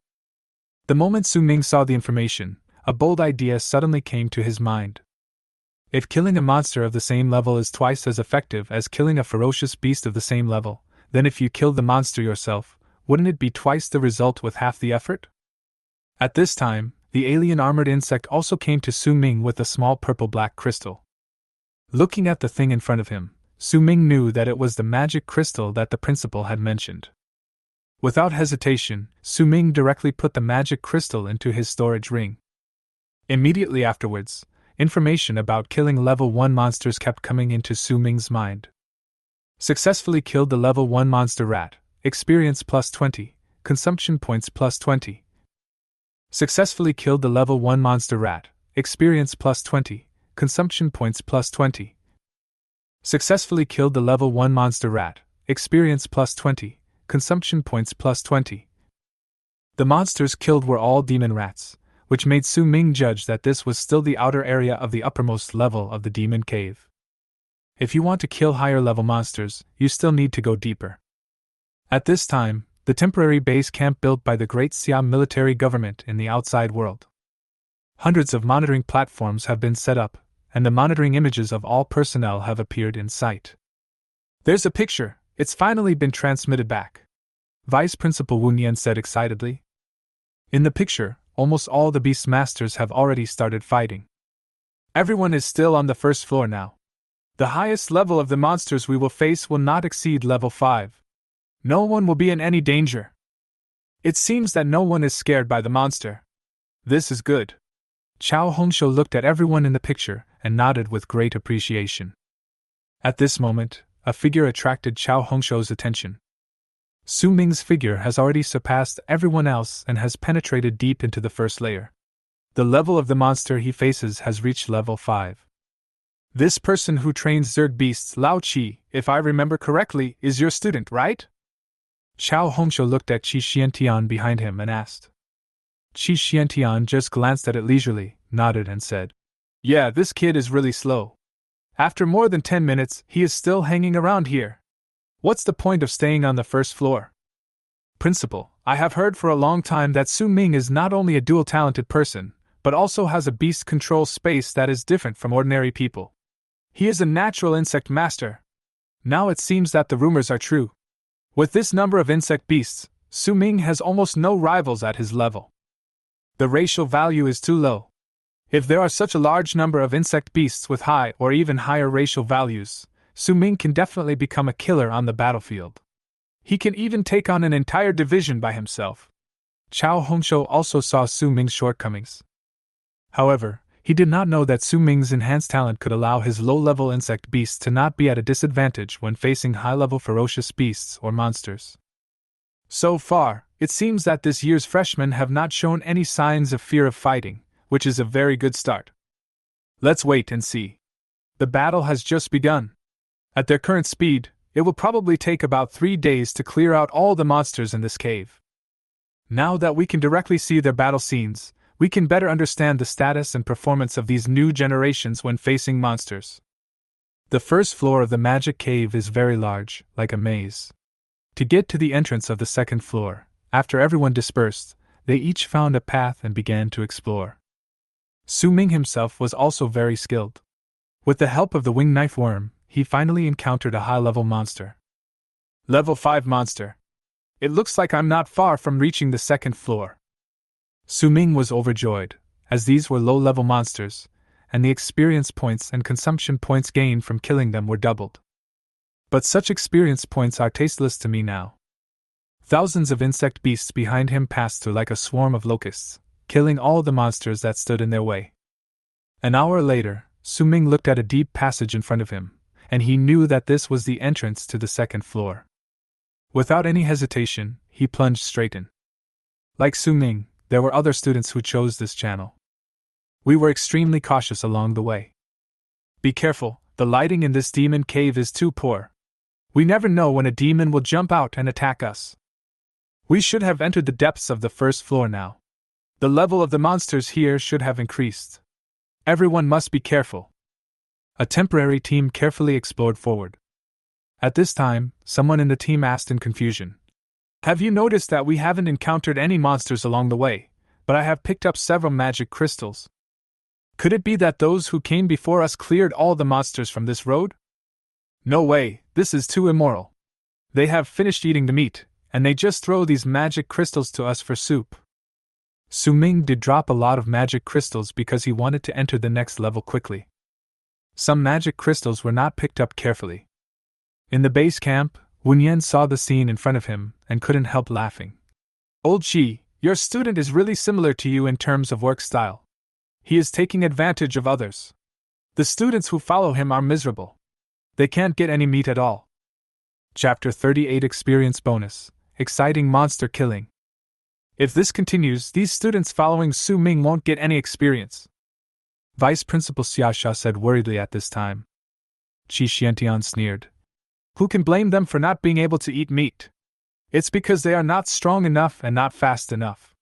The moment Su Ming saw the information, a bold idea suddenly came to his mind. If killing a monster of the same level is twice as effective as killing a ferocious beast of the same level, then if you killed the monster yourself, wouldn't it be twice the result with half the effort? At this time, the alien armored insect also came to Su Ming with a small purple-black crystal. Looking at the thing in front of him, Su Ming knew that it was the magic crystal that the principal had mentioned. Without hesitation, Su Ming directly put the magic crystal into his storage ring. Immediately afterwards, information about killing level 1 monsters kept coming into Su Ming's mind. Successfully killed the level 1 monster rat, experience plus 20, consumption points plus 20. Successfully killed the level 1 monster rat, experience plus 20, consumption points plus 20. Successfully killed the level 1 monster rat, experience plus 20, consumption points plus 20. The monsters killed were all demon rats, which made Su Ming judge that this was still the outer area of the uppermost level of the demon cave. If you want to kill higher level monsters, you still need to go deeper. At this time, the temporary base camp built by the Great Siam military government in the outside world. Hundreds of monitoring platforms have been set up, and the monitoring images of all personnel have appeared in sight. There's a picture, it's finally been transmitted back, Vice Principal Wu Nian said excitedly. In the picture, almost all the Beastmasters have already started fighting. Everyone is still on the first floor now. The highest level of the monsters we will face will not exceed level 5. No one will be in any danger. It seems that no one is scared by the monster. This is good. Chao Hongshou looked at everyone in the picture and nodded with great appreciation. At this moment, a figure attracted Chao Hongshou's attention. Su Ming's figure has already surpassed everyone else and has penetrated deep into the first layer. The level of the monster he faces has reached level 5. This person who trains Zerg beasts, Lao Qi, if I remember correctly, is your student, right? Chao Hongshou looked at Qi Xiantian behind him and asked. Qi Xiantian just glanced at it leisurely, nodded and said, "Yeah, this kid is really slow. After more than 10 minutes, he is still hanging around here. What's the point of staying on the first floor?" Principal, I have heard for a long time that Su Ming is not only a dual-talented person, but also has a beast control space that is different from ordinary people. He is a natural insect master. Now it seems that the rumors are true. With this number of insect beasts, Su Ming has almost no rivals at his level. The racial value is too low. If there are such a large number of insect beasts with high or even higher racial values, Su Ming can definitely become a killer on the battlefield. He can even take on an entire division by himself. Chao Hongshou also saw Su Ming's shortcomings. However, he did not know that Su Ming's enhanced talent could allow his low-level insect beasts to not be at a disadvantage when facing high-level ferocious beasts or monsters. So far, it seems that this year's freshmen have not shown any signs of fear of fighting, which is a very good start. Let's wait and see. The battle has just begun. At their current speed, It will probably take about 3 days to clear out all the monsters in this cave. Now that we can directly see their battle scenes, we can better understand the status and performance of these new generations when facing monsters. The first floor of the magic cave is very large, like a maze. To get to the entrance of the second floor, after everyone dispersed, they each found a path and began to explore. Su Ming himself was also very skilled. With the help of the winged knife worm, he finally encountered a high-level monster. Level 5 monster. It looks like I'm not far from reaching the second floor. Su Ming was overjoyed, as these were low-level monsters, and the experience points and consumption points gained from killing them were doubled. But such experience points are tasteless to me now. Thousands of insect beasts behind him passed through like a swarm of locusts, killing all the monsters that stood in their way. An hour later, Su Ming looked at a deep passage in front of him, and he knew that this was the entrance to the second floor. Without any hesitation, he plunged straight in. Like Su Ming, there were other students who chose this channel. We were extremely cautious along the way. Be careful, the lighting in this demon cave is too poor. We never know when a demon will jump out and attack us. We should have entered the depths of the first floor now. The level of the monsters here should have increased. Everyone must be careful. A temporary team carefully explored forward. At this time, someone in the team asked in confusion, "Have you noticed that we haven't encountered any monsters along the way, but I have picked up several magic crystals? Could it be that those who came before us cleared all the monsters from this road? No way, this is too immoral. They have finished eating the meat, and they just throw these magic crystals to us for soup." Su Ming did drop a lot of magic crystals because he wanted to enter the next level quickly. Some magic crystals were not picked up carefully. In the base camp, Wen Yan saw the scene in front of him and couldn't help laughing. "Old Chi, your student is really similar to you in terms of work style. He is taking advantage of others. The students who follow him are miserable. They can't get any meat at all." Chapter 38 Experience Bonus. Exciting Monster Killing. If this continues, these students following Su Ming won't get any experience. Vice Principal Xiaosha said worriedly at this time. Qi Xiantian sneered. "Who can blame them for not being able to eat meat? It's because they are not strong enough and not fast enough.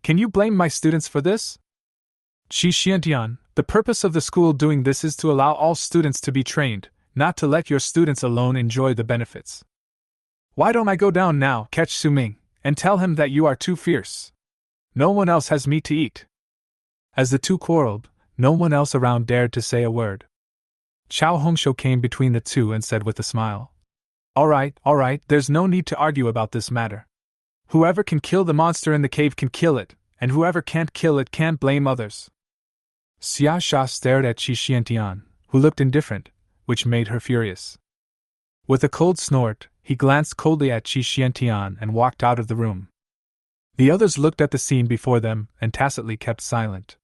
Can you blame my students for this?" Qi Xiantian, the purpose of the school doing this is to allow all students to be trained, not to let your students alone enjoy the benefits. Why don't I go down now, catch Su Ming, and tell him that you are too fierce? No one else has meat to eat. As the two quarreled, no one else around dared to say a word. Chao Hongshou came between the two and said with a smile, all right, there's no need to argue about this matter. Whoever can kill the monster in the cave can kill it, and whoever can't kill it can't blame others." Xiaosha stared at Qi Xiantian, who looked indifferent, which made her furious. With a cold snort, he glanced coldly at Qi Xiantian and walked out of the room. The others looked at the scene before them and tacitly kept silent.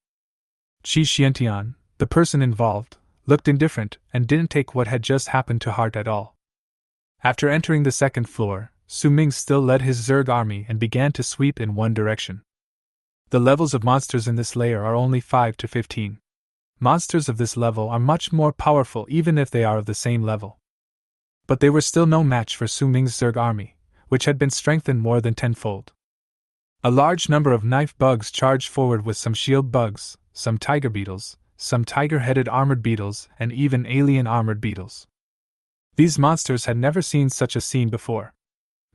Qi Xiantian, the person involved, looked indifferent and didn't take what had just happened to heart at all. After entering the second floor, Su Ming still led his Zerg army and began to sweep in one direction. The levels of monsters in this layer are only 5 to 15. Monsters of this level are much more powerful even if they are of the same level. But they were still no match for Su Ming's Zerg army, which had been strengthened more than tenfold. A large number of knife bugs charged forward with some shield bugs, some tiger beetles, some tiger-headed armored beetles, and even alien armored beetles. These monsters had never seen such a scene before.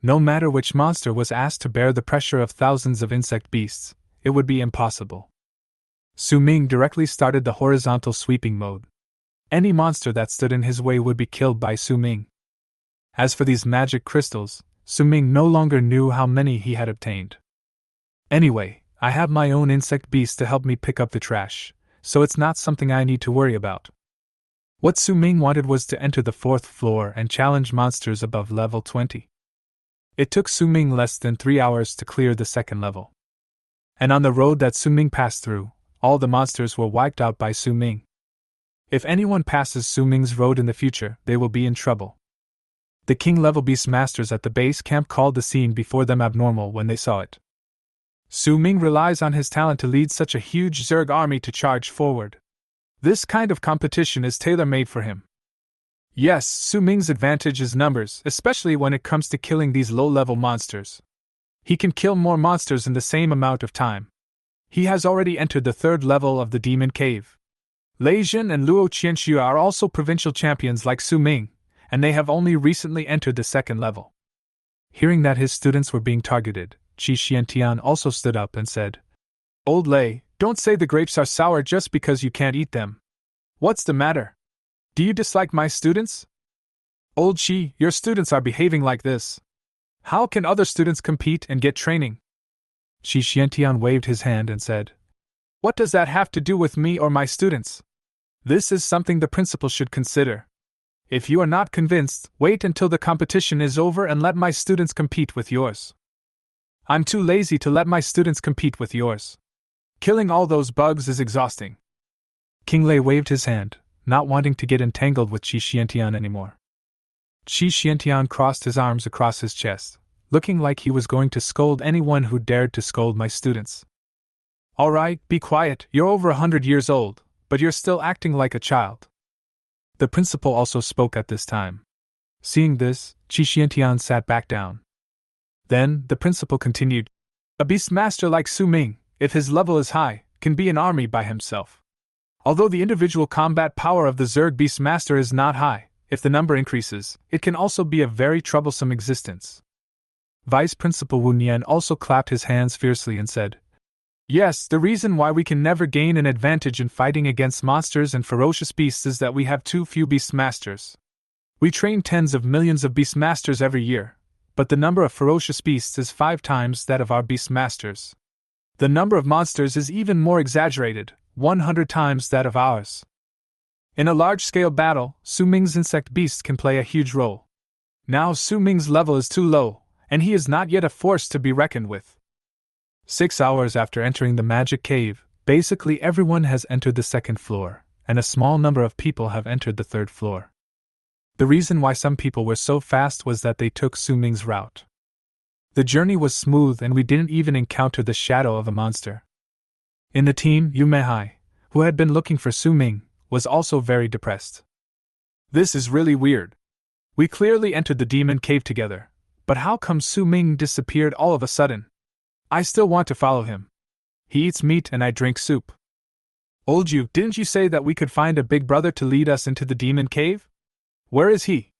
No matter which monster was asked to bear the pressure of thousands of insect beasts, it would be impossible. Su Ming directly started the horizontal sweeping mode. Any monster that stood in his way would be killed by Su Ming. As for these magic crystals, Su Ming no longer knew how many he had obtained. Anyway, I have my own insect beast to help me pick up the trash, so it's not something I need to worry about. What Su Ming wanted was to enter the fourth floor and challenge monsters above level 20. It took Su Ming less than 3 hours to clear the second level. And on the road that Su Ming passed through, all the monsters were wiped out by Su Ming. If anyone passes Su Ming's road in the future, they will be in trouble. The king-level Beastmasters at the base camp called the scene before them abnormal when they saw it. Su Ming relies on his talent to lead such a huge Zerg army to charge forward. This kind of competition is tailor-made for him. Yes, Su Ming's advantage is numbers, especially when it comes to killing these low-level monsters. He can kill more monsters in the same amount of time. He has already entered the 3rd level of the Demon Cave. Lei Jin and Luo Qianxu are also provincial champions like Su Ming, and they have only recently entered the 2nd level. Hearing that his students were being targeted, Qi Xiantian also stood up and said, Old Lei, don't say the grapes are sour just because you can't eat them. What's the matter? Do you dislike my students? Old Qi, your students are behaving like this. How can other students compete and get training? Qi Xiantian waved his hand and said, What does that have to do with me or my students? This is something the principal should consider. If you are not convinced, wait until the competition is over and let my students compete with yours. I'm too lazy to let my students compete with yours. Killing all those bugs is exhausting. King Lei waved his hand, not wanting to get entangled with Qi Xiantian anymore. Qi Xiantian crossed his arms across his chest, looking like he was going to scold anyone who dared to scold my students. All right, be quiet, you're over 100 years old, but you're still acting like a child. The principal also spoke at this time. Seeing this, Qi Xiantian sat back down. Then, the principal continued, A Beastmaster like Su Ming, if his level is high, can be an army by himself. Although the individual combat power of the Zerg Beastmaster is not high, if the number increases, it can also be a very troublesome existence. Vice Principal Wu Nian also clapped his hands fiercely and said, Yes, the reason why we can never gain an advantage in fighting against monsters and ferocious beasts is that we have too few Beastmasters. We train tens of millions of Beastmasters every year, but the number of ferocious beasts is 5 times that of our Beastmasters. The number of monsters is even more exaggerated, 100 times that of ours. In a large-scale battle, Su Ming's insect beasts can play a huge role. Now Su Ming's level is too low, and he is not yet a force to be reckoned with. 6 hours after entering the magic cave, basically everyone has entered the 2nd floor, and a small number of people have entered the 3rd floor. The reason why some people were so fast was that they took Su Ming's route. The journey was smooth and we didn't even encounter the shadow of a monster. In the team, Yu Meihai, who had been looking for Su Ming, was also very depressed. This is really weird. We clearly entered the demon cave together, but how come Su Ming disappeared all of a sudden? I still want to follow him. He eats meat and I drink soup. Old Yu, didn't you say that we could find a big brother to lead us into the demon cave? Where is he?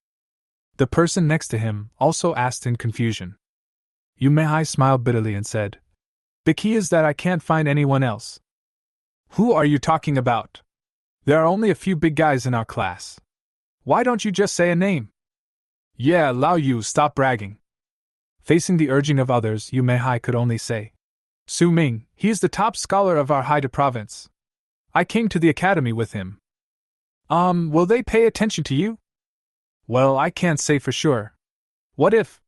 The person next to him also asked in confusion. Yu Meihai smiled bitterly and said, The key is that I can't find anyone else. Who are you talking about? There are only a few big guys in our class. Why don't you just say a name? Yeah, Lao Yu, stop bragging. Facing the urging of others, Yu Meihai could only say, Su Ming, he is the top scholar of our Haida province. I came to the academy with him. Will they pay attention to you? Well, I can't say for sure. What if?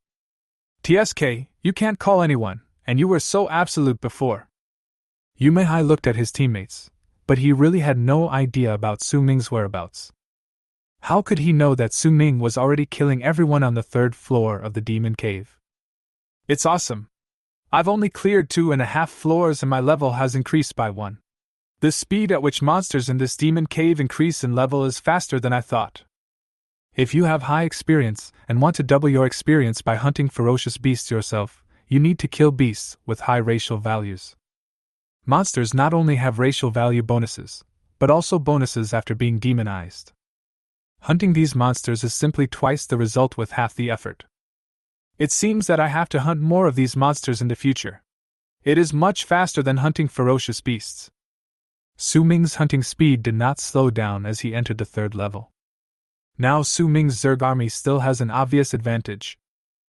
TSK, you can't call anyone, and you were so absolute before. Yu Meihai looked at his teammates, but he really had no idea about Su Ming's whereabouts. How could he know that Su Ming was already killing everyone on the 3rd floor of the demon cave? It's awesome. I've only cleared 2.5 floors and my level has increased by 1. The speed at which monsters in this demon cave increase in level is faster than I thought. If you have high experience and want to double your experience by hunting ferocious beasts yourself, you need to kill beasts with high racial values. Monsters not only have racial value bonuses, but also bonuses after being demonized. Hunting these monsters is simply twice the result with half the effort. It seems that I have to hunt more of these monsters in the future. It is much faster than hunting ferocious beasts. Su Ming's hunting speed did not slow down as he entered the 3rd level. Now Su Ming's Zerg army still has an obvious advantage.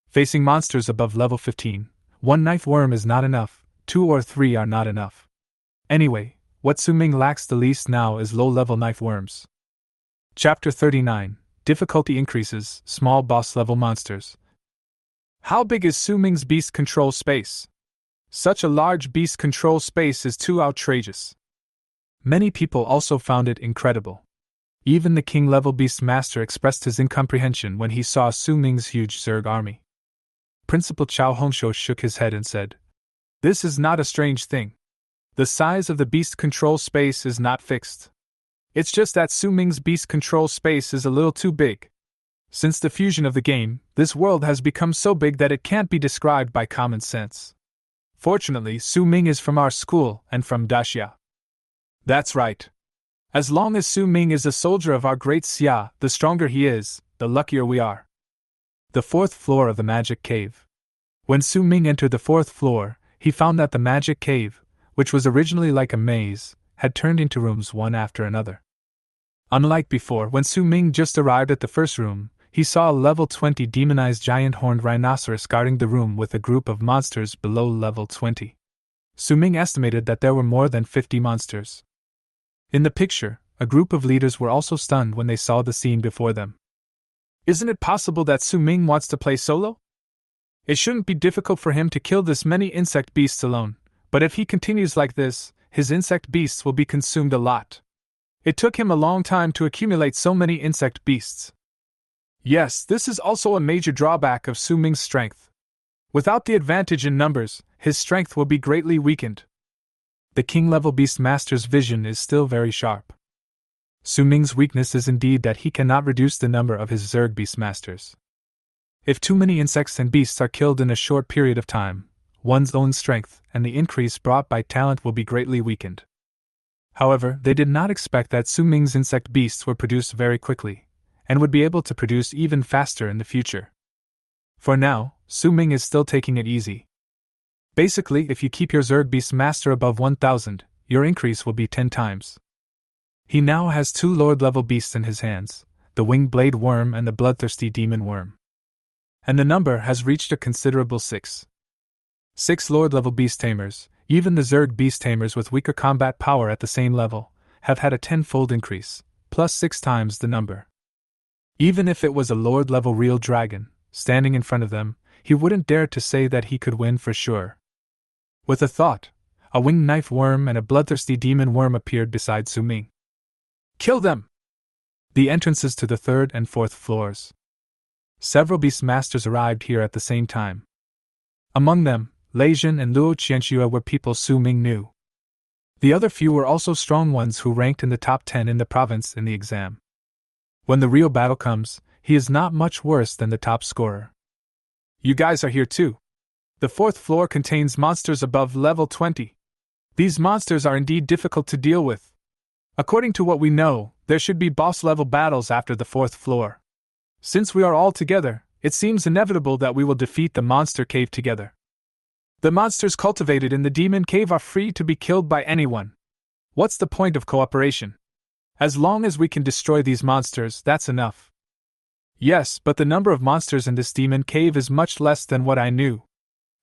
Facing monsters above level 15, 1 knife worm is not enough, 2 or 3 are not enough. Anyway, what Su Ming lacks the least now is low-level knife worms. Chapter 39, Difficulty Increases, Small Boss Level Monsters. How big is Su Ming's beast control space? Such a large beast control space is too outrageous. Many people also found it incredible. Even the king-level Beastmaster expressed his incomprehension when he saw Su Ming's huge Zerg army. Principal Chao Hongshou shook his head and said, This is not a strange thing. The size of the beast control space is not fixed. It's just that Su Ming's beast control space is a little too big. Since the fusion of the game, this world has become so big that it can't be described by common sense. Fortunately, Su Ming is from our school and from Daxia. That's right. As long as Su Ming is a soldier of our great Xia, the stronger he is, the luckier we are. The fourth floor of the magic cave. When Su Ming entered the fourth floor, he found that the magic cave, which was originally like a maze, had turned into rooms one after another. Unlike before, when Su Ming just arrived at the first room, he saw a level 20 demonized giant horned rhinoceros guarding the room with a group of monsters below level 20. Su Ming estimated that there were more than 50 monsters. In the picture, a group of leaders were also stunned when they saw the scene before them. Isn't it possible that Su Ming wants to play solo? It shouldn't be difficult for him to kill this many insect beasts alone, but if he continues like this, his insect beasts will be consumed a lot. It took him a long time to accumulate so many insect beasts. Yes, this is also a major drawback of Su Ming's strength. Without the advantage in numbers, his strength will be greatly weakened. The king-level Beastmaster's vision is still very sharp. Su Ming's weakness is indeed that he cannot reduce the number of his Zerg Beastmasters. If too many insects and beasts are killed in a short period of time, one's own strength and the increase brought by talent will be greatly weakened. However, they did not expect that Su Ming's insect beasts would produce very quickly, and would be able to produce even faster in the future. For now, Su Ming is still taking it easy. Basically, if you keep your Zerg Beastmaster above 1000, your increase will be 10 times. He now has 2 Lord-level beasts in his hands, the Winged Blade Worm and the Bloodthirsty Demon Worm. And the number has reached a considerable 6. 6 Lord-level beast tamers, even the Zerg beast tamers with weaker combat power at the same level, have had a 10-fold increase, plus 6 times the number. Even if it was a Lord-level real dragon, standing in front of them, he wouldn't dare to say that he could win for sure. With a thought, a Winged Knife Worm and a Bloodthirsty Demon Worm appeared beside Su Ming. Kill them! The entrances to the 3rd and 4th floors. Several Beastmasters arrived here at the same time. Among them, Leijin and Luo Qianxue were people Su Ming knew. The other few were also strong ones who ranked in the top 10 in the province in the exam. When the real battle comes, he is not much worse than the top scorer. You guys are here too. The 4th floor contains monsters above level 20. These monsters are indeed difficult to deal with. According to what we know, there should be boss-level battles after the 4th floor. Since we are all together, it seems inevitable that we will defeat the monster cave together. The monsters cultivated in the demon cave are free to be killed by anyone. What's the point of cooperation? As long as we can destroy these monsters, that's enough. Yes, but the number of monsters in this demon cave is much less than what I knew.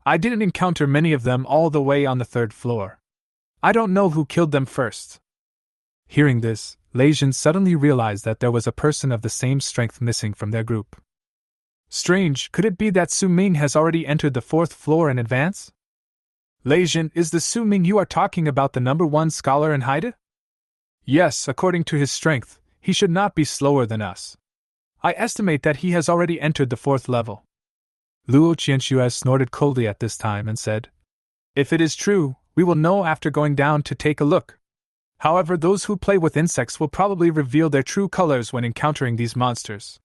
I didn't encounter many of them all the way on the 3rd floor. I don't know who killed them first. Hearing this, Leijin suddenly realized that there was a person of the same strength missing from their group. Strange, could it be that Su Ming has already entered the 4th floor in advance? Leijin, is the Su Ming you are talking about the number 1 scholar in Haida? Yes, according to his strength, he should not be slower than us. I estimate that he has already entered the 4th level. Luo Qianxue snorted coldly at this time and said, If it is true, we will know after going down to take a look. However, those who play with insects will probably reveal their true colors when encountering these monsters.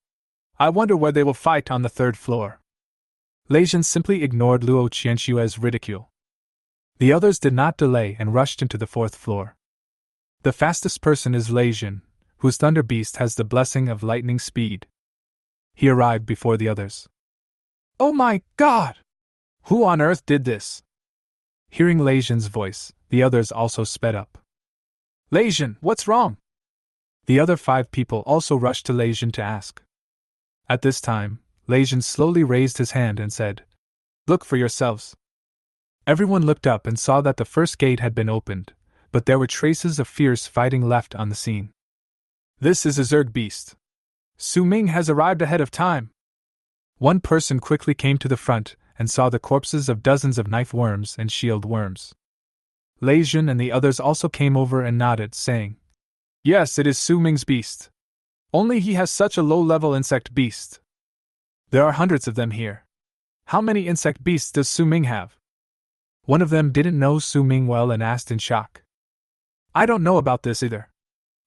I wonder where they will fight on the 3rd floor. Leijin simply ignored Luo Qianxue's ridicule. The others did not delay and rushed into the 4th floor. The fastest person is Leijin, whose Thunder Beast has the blessing of lightning speed. He arrived before the others. Oh my God! Who on earth did this? Hearing Leijin's voice, the others also sped up. Leijin, what's wrong? The other 5 people also rushed to Leijin to ask. At this time, Leijin slowly raised his hand and said, Look for yourselves. Everyone looked up and saw that the first gate had been opened, but there were traces of fierce fighting left on the scene. This is a Zerg beast. Su Ming has arrived ahead of time. One person quickly came to the front and saw the corpses of dozens of knife worms and shield worms. Leijin and the others also came over and nodded, saying, Yes, it is Su Ming's beast. Only he has such a low-level insect beast. There are hundreds of them here. How many insect beasts does Su Ming have? One of them didn't know Su Ming well and asked in shock. I don't know about this either.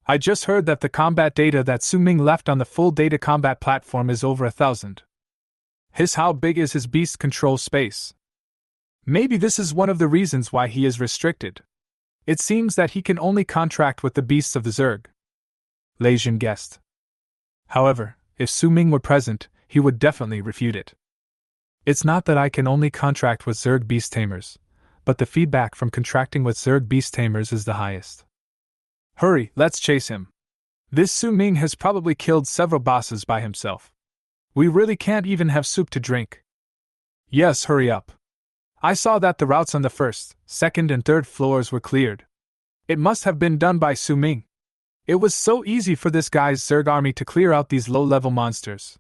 I just heard that the combat data that Su Ming left on the full data combat platform is over 1,000. How big is his beast control space? Maybe this is one of the reasons why he is restricted. It seems that he can only contract with the beasts of the Zerg. Lei Jin guessed. However, if Su Ming were present, he would definitely refute it. It's not that I can only contract with Zerg beast tamers, but the feedback from contracting with Zerg beast tamers is the highest. Hurry, let's chase him. This Su Ming has probably killed several bosses by himself. We really can't even have soup to drink. Yes, hurry up. I saw that the routes on the first, second, and third floors were cleared. It must have been done by Su Ming. It was so easy for this guy's Zerg army to clear out these low-level monsters.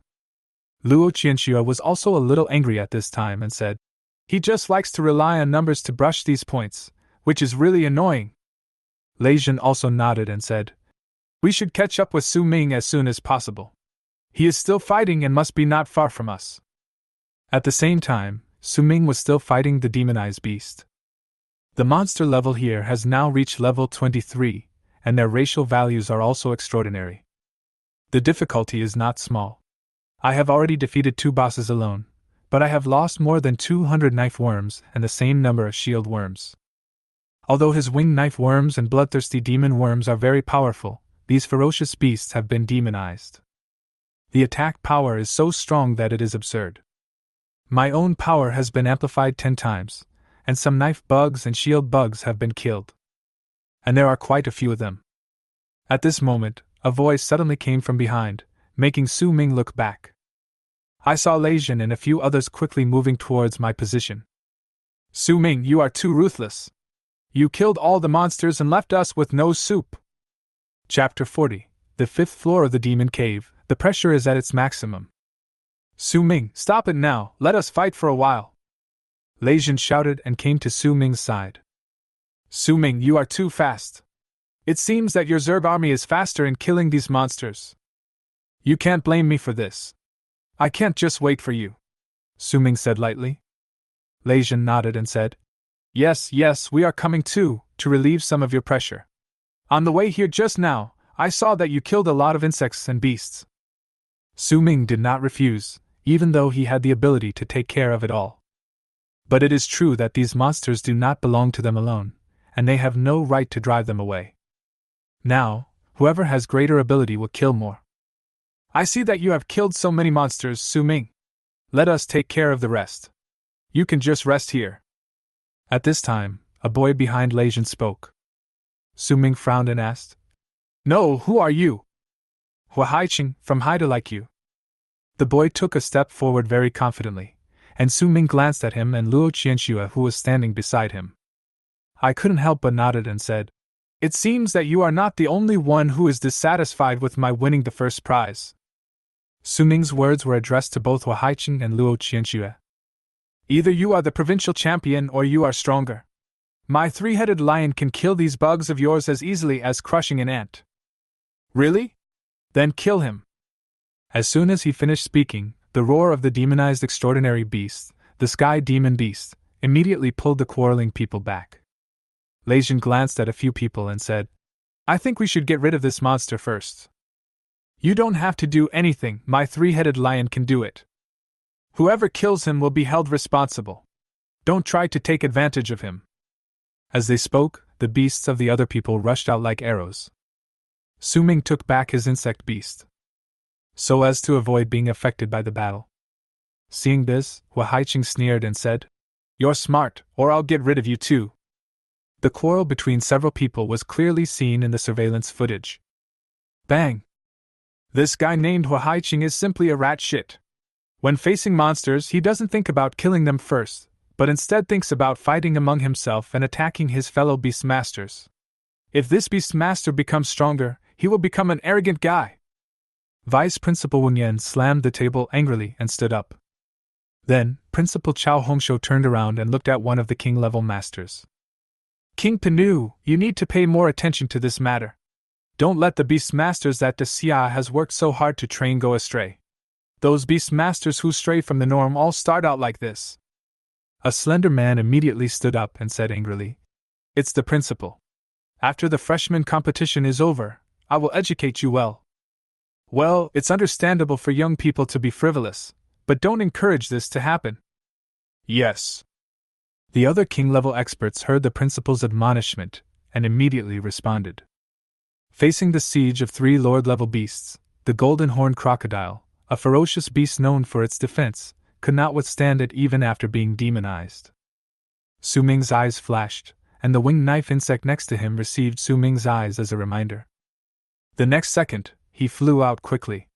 Luo Qianxue was also a little angry at this time and said, he just likes to rely on numbers to brush these points, which is really annoying. Lei Jin also nodded and said, we should catch up with Su Ming as soon as possible. He is still fighting and must be not far from us. At the same time, Su Ming was still fighting the demonized beast. The monster level here has now reached level 23, and their racial values are also extraordinary. The difficulty is not small. I have already defeated 2 bosses alone, but I have lost more than 200 knife worms and the same number of shield worms. Although his winged knife worms and bloodthirsty demon worms are very powerful, these ferocious beasts have been demonized. The attack power is so strong that it is absurd. My own power has been amplified 10 times, and some knife bugs and shield bugs have been killed. And there are quite a few of them. At this moment, a voice suddenly came from behind, making Su Ming look back. I saw Lei Jin and a few others quickly moving towards my position. Su Ming, you are too ruthless. You killed all the monsters and left us with no soup. Chapter 40. The 5th floor of the Demon Cave, the pressure is at its maximum. Su Ming, stop it now, let us fight for a while. Lei Jin shouted and came to Su Ming's side. Su Ming, you are too fast. It seems that your Zerg army is faster in killing these monsters. You can't blame me for this. I can't just wait for you, Su Ming said lightly. Lei Jin nodded and said, Yes, we are coming too, to relieve some of your pressure. On the way here just now, I saw that you killed a lot of insects and beasts. Su Ming did not refuse, even though he had the ability to take care of it all. But it is true that these monsters do not belong to them alone, and they have no right to drive them away. Now, whoever has greater ability will kill more. I see that you have killed so many monsters, Su Ming. Let us take care of the rest. You can just rest here. At this time, a boy behind Lei Jin spoke. Su Ming frowned and asked, No, who are you? Hua Haiqing, from Haida like you. The boy took a step forward very confidently, and Su Ming glanced at him and Luo Qianxue who was standing beside him. I couldn't help but nodded and said, It seems that you are not the only one who is dissatisfied with my winning the first prize. Su Ming's words were addressed to both Hua Haiqing and Luo Qianxue. Either you are the provincial champion or you are stronger. My 3-headed lion can kill these bugs of yours as easily as crushing an ant. Really? Then kill him. As soon as he finished speaking, the roar of the demonized extraordinary beast, the sky demon beast, immediately pulled the quarreling people back. Lei Jin glanced at a few people and said, I think we should get rid of this monster first. You don't have to do anything, my 3-headed lion can do it. Whoever kills him will be held responsible. Don't try to take advantage of him. As they spoke, the beasts of the other people rushed out like arrows. Su Ming took back his insect beast, so as to avoid being affected by the battle. Seeing this, Hua Haiqing sneered and said, You're smart, or I'll get rid of you too. The quarrel between several people was clearly seen in the surveillance footage. Bang! This guy named Hua Haiqing is simply a rat shit. When facing monsters, he doesn't think about killing them first, but instead thinks about fighting among himself and attacking his fellow Beastmasters. If this Beastmaster becomes stronger, he will become an arrogant guy. Vice Principal Wen Yan slammed the table angrily and stood up. Then, Principal Chao Hongshou turned around and looked at one of the king-level masters. King Penu, you need to pay more attention to this matter. Don't let the Beastmasters that the Xia has worked so hard to train go astray. Those Beastmasters who stray from the norm all start out like this. A slender man immediately stood up and said angrily, It's the principal. After the freshman competition is over, I will educate you well. Well, it's understandable for young people to be frivolous, but don't encourage this to happen. Yes. The other king-level experts heard the principal's admonishment and immediately responded. Facing the siege of 3 lord-level beasts, the golden horned crocodile, a ferocious beast known for its defense, could not withstand it even after being demonized. Su Ming's eyes flashed, and the winged knife insect next to him received Su Ming's eyes as a reminder. The next second, he flew out quickly.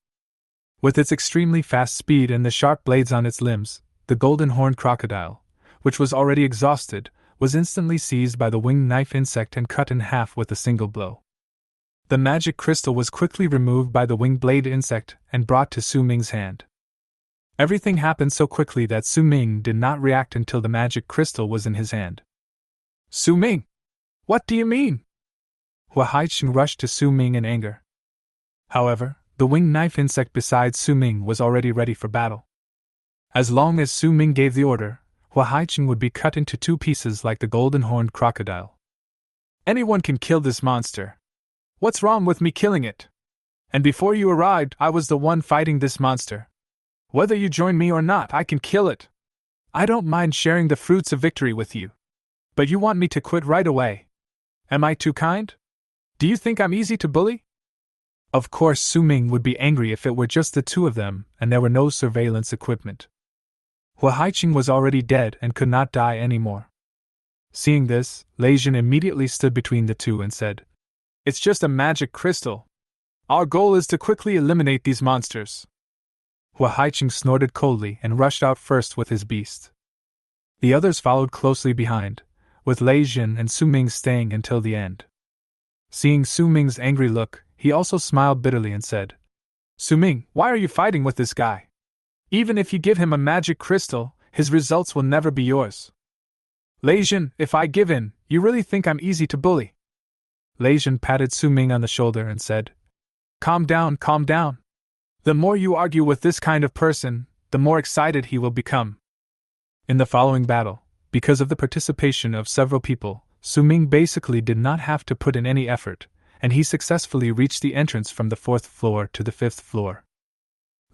With its extremely fast speed and the sharp blades on its limbs, the golden horned crocodile, which was already exhausted, was instantly seized by the winged knife insect and cut in half with a single blow. The magic crystal was quickly removed by the winged blade insect and brought to Su Ming's hand. Everything happened so quickly that Su Ming did not react until the magic crystal was in his hand. Su Ming! What do you mean? Hua Haiqing rushed to Su Ming in anger. However, the winged knife insect beside Su Ming was already ready for battle. As long as Su Ming gave the order, Hua Haiqing would be cut into 2 pieces like the golden horned crocodile. Anyone can kill this monster. What's wrong with me killing it? And before you arrived, I was the one fighting this monster. Whether you join me or not, I can kill it. I don't mind sharing the fruits of victory with you. But you want me to quit right away. Am I too kind? Do you think I'm easy to bully? Of course, Su Ming would be angry if it were just the 2 of them and there were no surveillance equipment. Hua Haiqing was already dead and could not die anymore. Seeing this, Lei Jin immediately stood between the 2 and said, "It's just a magic crystal. Our goal is to quickly eliminate these monsters." Hua Haiqing snorted coldly and rushed out first with his beast. The others followed closely behind, with Lei Jin and Su Ming staying until the end. Seeing Su Ming's angry look, he also smiled bitterly and said, "Su Ming, why are you fighting with this guy? Even if you give him a magic crystal, his results will never be yours." "Lei Jin, if I give in, you really think I'm easy to bully?" Lei Jin patted Su Ming on the shoulder and said, calm down. The more you argue with this kind of person, the more excited he will become." In the following battle, because of the participation of several people, Su Ming basically did not have to put in any effort, and he successfully reached the entrance from the 4th floor to the 5th floor.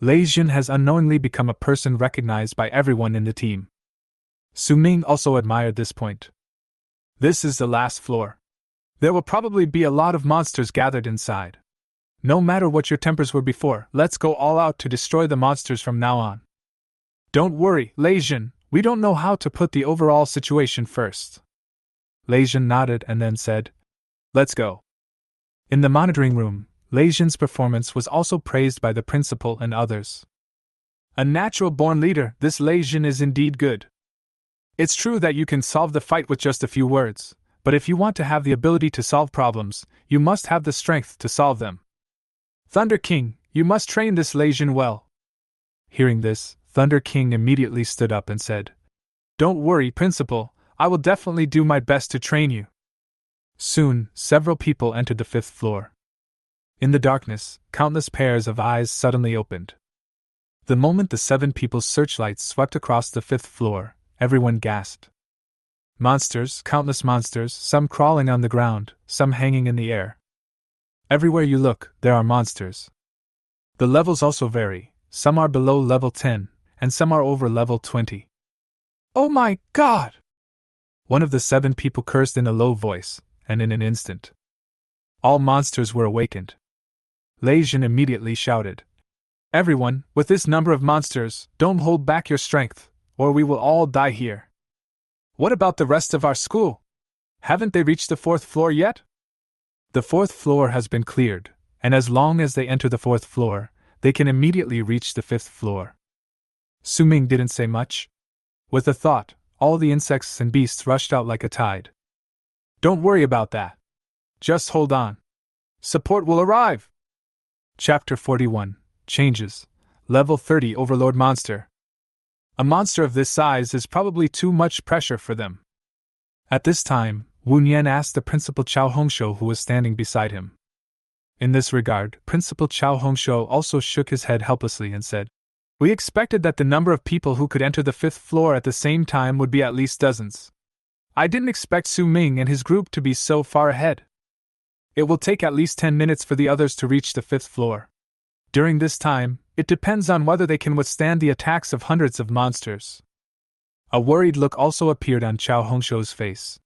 Lei Jin has unknowingly become a person recognized by everyone in the team. Su Ming also admired this point. This is the last floor. There will probably be a lot of monsters gathered inside. No matter what your tempers were before, let's go all out to destroy the monsters from now on. Don't worry, Lei Jin, we don't know how to put the overall situation first. Lei Jin nodded and then said, "Let's go." In the monitoring room, Lei Jin's performance was also praised by the principal and others. A natural-born leader, this Lei Jin is indeed good. It's true that you can solve the fight with just a few words, but if you want to have the ability to solve problems, you must have the strength to solve them. Thunder King, you must train this Lei Jin well. Hearing this, Thunder King immediately stood up and said, "Don't worry, Principal, I will definitely do my best to train you." Soon, several people entered the 5th floor. In the darkness, countless pairs of eyes suddenly opened. The moment the 7 people's searchlights swept across the 5th floor, everyone gasped. Monsters, countless monsters, some crawling on the ground, some hanging in the air. Everywhere you look, there are monsters. The levels also vary, some are below level 10, and some are over level 20. "Oh my God!" One of the 7 people cursed in a low voice, and in an instant, all monsters were awakened. Lei Jin immediately shouted, "Everyone, with this number of monsters, don't hold back your strength, or we will all die here." "What about the rest of our school? Haven't they reached the 4th floor yet?" The 4th floor has been cleared, and as long as they enter the 4th floor, they can immediately reach the 5th floor. Su Ming didn't say much. With a thought, all the insects and beasts rushed out like a tide. "Don't worry about that. Just hold on. Support will arrive." Chapter 41, Changes. Level 30 Overlord Monster. A monster of this size is probably too much pressure for them. At this time, Wu Nian asked the Principal Chao Hongshou who was standing beside him. In this regard, Principal Chao Hongshou also shook his head helplessly and said, "We expected that the number of people who could enter the 5th floor at the same time would be at least dozens. I didn't expect Su Ming and his group to be so far ahead." It will take at least 10 minutes for the others to reach the 5th floor. During this time, it depends on whether they can withstand the attacks of hundreds of monsters. A worried look also appeared on Chao Hongsho's face.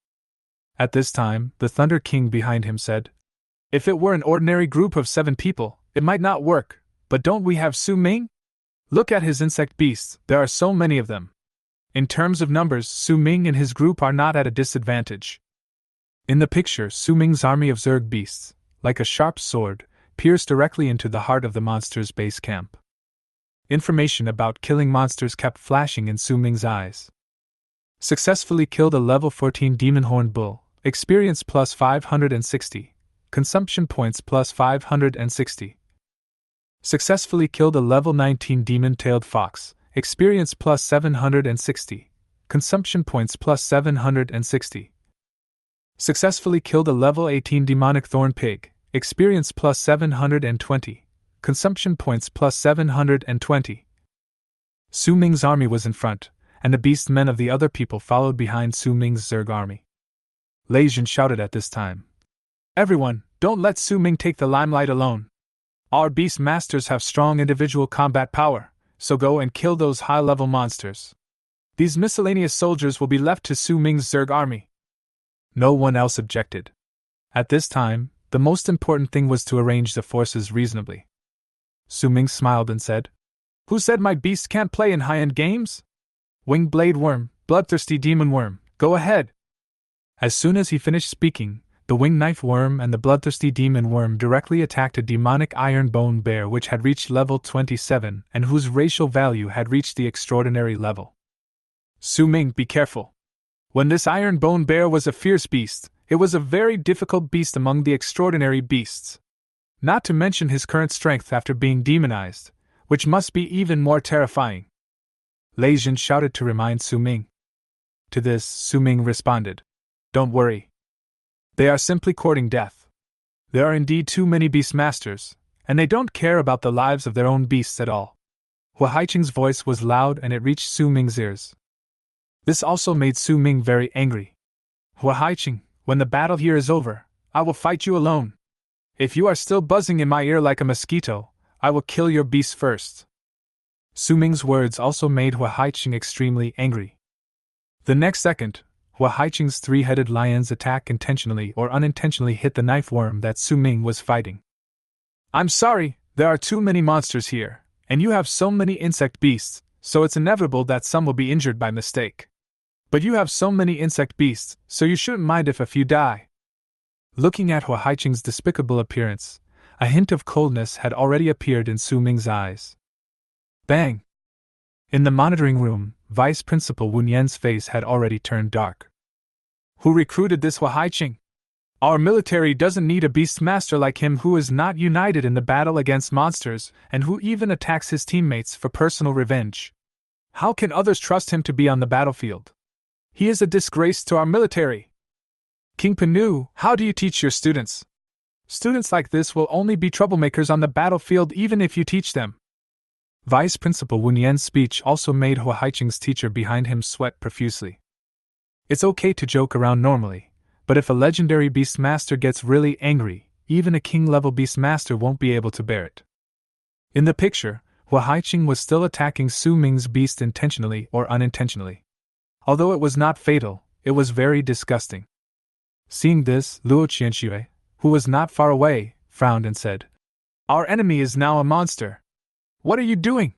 At this time, the Thunder King behind him said, "If it were an ordinary group of 7 people, it might not work, but don't we have Su Ming? Look at his insect beasts, there are so many of them. In terms of numbers, Su Ming and his group are not at a disadvantage." In the picture, Su Ming's army of Zerg beasts, like a sharp sword, pierced directly into the heart of the monster's base camp. Information about killing monsters kept flashing in Su Ming's eyes. Successfully killed a level 14 demon horned bull, experience plus 560, consumption points plus 560. Successfully killed a level 19 demon-tailed fox, experience plus 760, consumption points plus 760. Successfully killed a level 18 demonic thorn pig, experience plus 720, consumption points plus 720. Su Ming's army was in front, and the beast men of the other people followed behind Su Ming's Zerg army. Lei Jin shouted at this time, "Everyone, don't let Su Ming take the limelight alone. Our Beastmasters have strong individual combat power, so go and kill those high-level monsters. These miscellaneous soldiers will be left to Su Ming's Zerg army." No one else objected. At this time, the most important thing was to arrange the forces reasonably. Su Ming smiled and said, "Who said my beast can't play in high-end games? Winged blade worm, bloodthirsty demon worm, go ahead." As soon as he finished speaking, the winged knife worm and the bloodthirsty demon worm directly attacked a demonic iron bone bear which had reached level 27 and whose racial value had reached the extraordinary level. "Su Ming, be careful. When this iron bone bear was a fierce beast, it was a very difficult beast among the extraordinary beasts. Not to mention his current strength after being demonized, which must be even more terrifying." Lei Jin shouted to remind Su Ming. To this, Su Ming responded, "Don't worry. They are simply courting death. There are indeed too many Beastmasters, and they don't care about the lives of their own beasts at all." Hua Haiqing's voice was loud and it reached Su Ming's ears. This also made Su Ming very angry. "Hua Haiqing, when the battle here is over, I will fight you alone. If you are still buzzing in my ear like a mosquito, I will kill your beasts first." Su Ming's words also made Hua Haiqing extremely angry. The next second, Hua Haiqing's 3-headed lions attack intentionally or unintentionally hit the knife worm that Su Ming was fighting. "I'm sorry, there are too many monsters here, and you have so many insect beasts, so it's inevitable that some will be injured by mistake. But you have so many insect beasts, so you shouldn't mind if a few die." Looking at Hua Haiqing's despicable appearance, a hint of coldness had already appeared in Su Ming's eyes. Bang! In the monitoring room, Vice Principal Wu Nian's face had already turned dark. "Who recruited this Hua Haiqing? Our military doesn't need a beastmaster like him who is not united in the battle against monsters and who even attacks his teammates for personal revenge. How can others trust him to be on the battlefield? He is a disgrace to our military. King Penu, how do you teach your students? Students like this will only be troublemakers on the battlefield even if you teach them." Vice Principal Wu Nian's speech also made Hua Haiqing's teacher behind him sweat profusely. It's okay to joke around normally, but if a legendary Beastmaster gets really angry, even a king-level Beastmaster won't be able to bear it. In the picture, Hua Haiqing was still attacking Su Ming's beast intentionally or unintentionally. Although it was not fatal, it was very disgusting. Seeing this, Luo Qianxue, who was not far away, frowned and said, "Our enemy is now a monster. What are you doing?"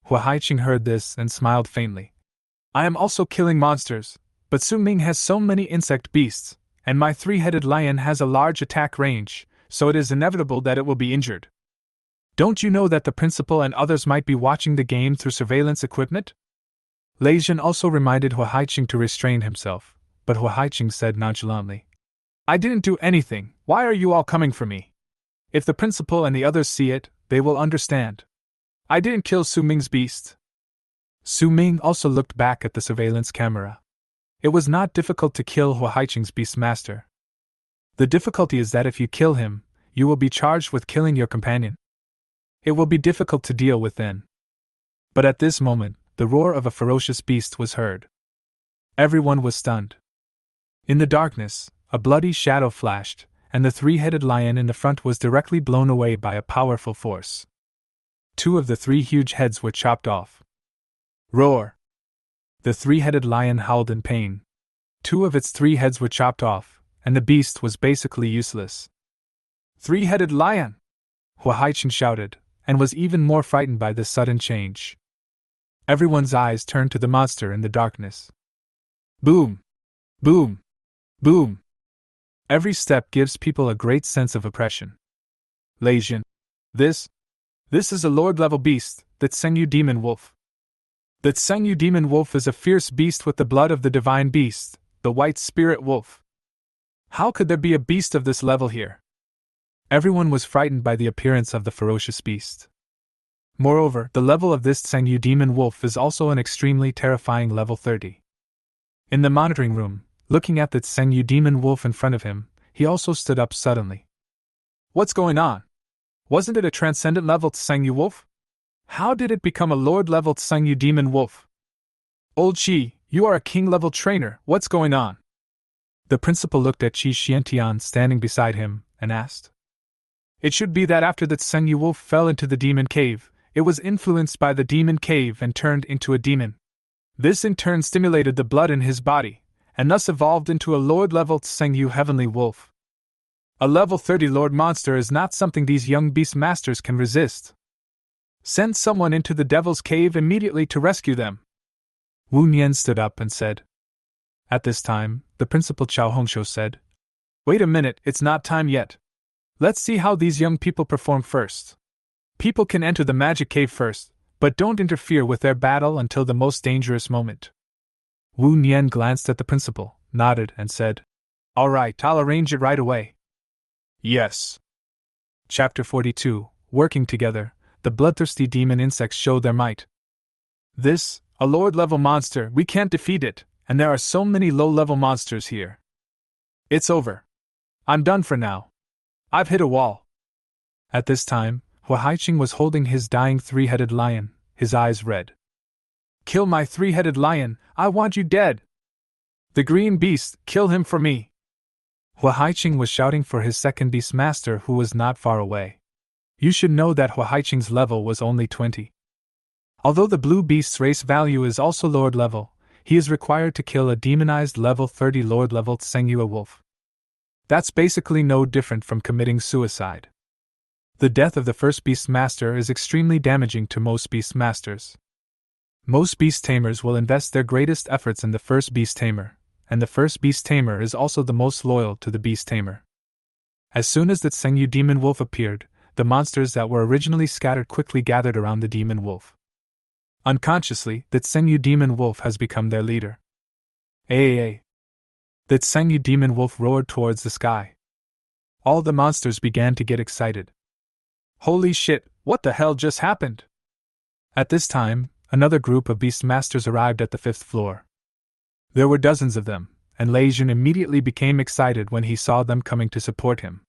Hua Haiqing heard this and smiled faintly. "I am also killing monsters, but Su Ming has so many insect beasts, and my 3-headed lion has a large attack range, so it is inevitable that it will be injured. Don't you know that the principal and others might be watching the game through surveillance equipment?" Lei Jin also reminded Hua Haiqing to restrain himself, but Hua Haiqing said nonchalantly, "I didn't do anything, why are you all coming for me? If the principal and the others see it, they will understand. I didn't kill Su Ming's beast." Su Ming also looked back at the surveillance camera. It was not difficult to kill Hua Haiqing's Beastmaster. The difficulty is that if you kill him, you will be charged with killing your companion. It will be difficult to deal with then. But at this moment, the roar of a ferocious beast was heard. Everyone was stunned. In the darkness, a bloody shadow flashed, and the three-headed lion in the front was directly blown away by a powerful force. 2 of the 3 huge heads were chopped off. Roar! The three-headed lion howled in pain. 2 of its 3 heads were chopped off, and the beast was basically useless. Three-headed lion! Hua Haiqing shouted, and was even more frightened by this sudden change. Everyone's eyes turned to the monster in the darkness. Boom! Boom! Boom! Every step gives people a great sense of oppression. Legion. This is a Lord-level beast, the Shin Yu demon wolf. The Shin Yu demon wolf is a fierce beast with the blood of the divine beast, the white spirit wolf. How could there be a beast of this level here? Everyone was frightened by the appearance of the ferocious beast. Moreover, the level of this Shin Yu demon wolf is also an extremely terrifying level 30. In the monitoring room, looking at the Shin Yu demon wolf in front of him, he also stood up suddenly. What's going on? Wasn't it a transcendent level Shin Yu wolf? How did it become a lord-level Shin Yu demon wolf? Old Qi, you are a king-level trainer, what's going on? The principal looked at Qi Xiantian standing beside him, and asked. It should be that after the Shin Yu wolf fell into the demon cave, it was influenced by the demon cave and turned into a demon. This in turn stimulated the blood in his body, and thus evolved into a lord-level Shin Yu heavenly wolf. A level 30 lord monster is not something these young Beastmasters can resist. Send someone into the devil's cave immediately to rescue them. Wu Nian stood up and said. At this time, the principal Chao Hongshou said, Wait a minute, it's not time yet. Let's see how these young people perform first. People can enter the magic cave first, but don't interfere with their battle until the most dangerous moment. Wu Nian glanced at the principal, nodded, and said, All right, I'll arrange it right away. Yes. Chapter 42, Working Together, the bloodthirsty demon insects show their might. This, a lord-level monster, we can't defeat it, and there are so many low-level monsters here. It's over. I'm done for now. I've hit a wall. At this time, Hua Haiqing was holding his dying 3-headed lion, his eyes red. Kill my 3-headed lion, I want you dead! The green beast, kill him for me! Hua Haiqing was shouting for his second Beastmaster who was not far away. You should know that Hua Haiqing's level was only 20. Although the blue beast's race value is also lord level, he is required to kill a demonized level 30 lord level Shin Yu wolf. That's basically no different from committing suicide. The death of the first Beastmaster is extremely damaging to most Beastmasters. Most beast tamers will invest their greatest efforts in the first beast tamer, and the first beast tamer is also the most loyal to the beast tamer. As soon as the Shin Yu demon wolf appeared, the monsters that were originally scattered quickly gathered around the demon wolf. Unconsciously, the Shin Yu demon wolf has become their leader. Aaa! The Shin Yu demon wolf roared towards the sky. All the monsters began to get excited. Holy shit, what the hell just happened? At this time, another group of Beastmasters arrived at the 5th floor. There were dozens of them, and Lei Jun immediately became excited when he saw them coming to support him.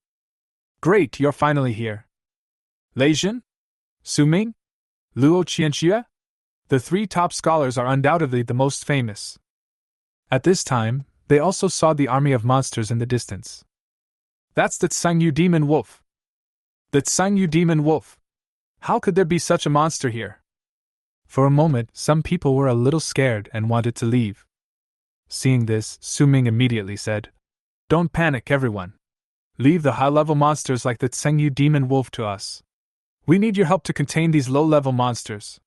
Great, you're finally here. Lei Jun? Su Ming? Luo Qianxue? The 3 top scholars are undoubtedly the most famous. At this time, they also saw the army of monsters in the distance. That's the Shin Yu demon wolf. The Shin Yu demon wolf. How could there be such a monster here? For a moment, some people were a little scared and wanted to leave. Seeing this, Su Ming immediately said, Don't panic, everyone. Leave the high-level monsters like the Shin Yu demon wolf to us. We need your help to contain these low-level monsters.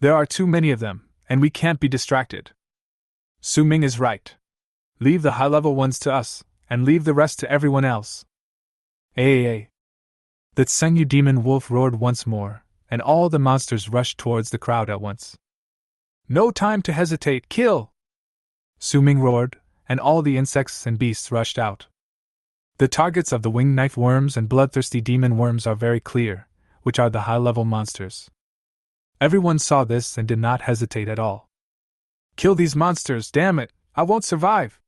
There are too many of them, and we can't be distracted. Su Ming is right. Leave the high-level ones to us, and leave the rest to everyone else. Aaa! The Shin Yu demon wolf roared once more, and all the monsters rushed towards the crowd at once. No time to hesitate, kill! Su Ming roared, and all the insects and beasts rushed out. The targets of the winged knife worms and bloodthirsty demon worms are very clear, which are the high-level monsters. Everyone saw this and did not hesitate at all. Kill these monsters, damn it, I won't survive!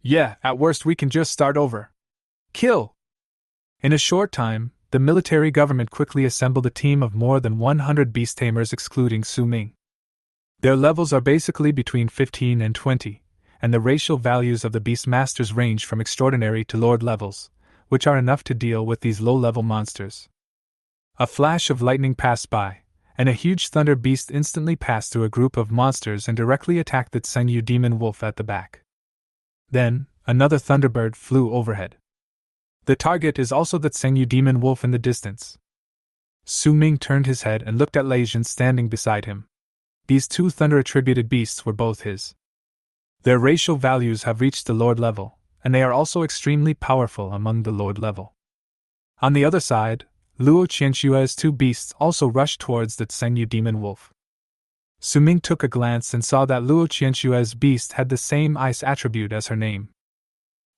Yeah, at worst we can just start over. Kill! In a short time, the military government quickly assembled a team of more than 100 beast tamers excluding Su Ming. Their levels are basically between 15 and 20, and the racial values of the Beastmasters range from extraordinary to lord levels, which are enough to deal with these low-level monsters. A flash of lightning passed by, and a huge thunder beast instantly passed through a group of monsters and directly attacked the Shin Yu demon wolf at the back. Then, another thunderbird flew overhead. The target is also the Shin Yu demon wolf in the distance. Su Ming turned his head and looked at Lei Jin standing beside him. These two thunder-attributed beasts were both his. Their racial values have reached the Lord level, and they are also extremely powerful among the Lord level. On the other side, Luo Qianshua's two beasts also rushed towards the Shin Yu demon wolf. Su Ming took a glance and saw that Luo Qianshua's beast had the same ice attribute as her name.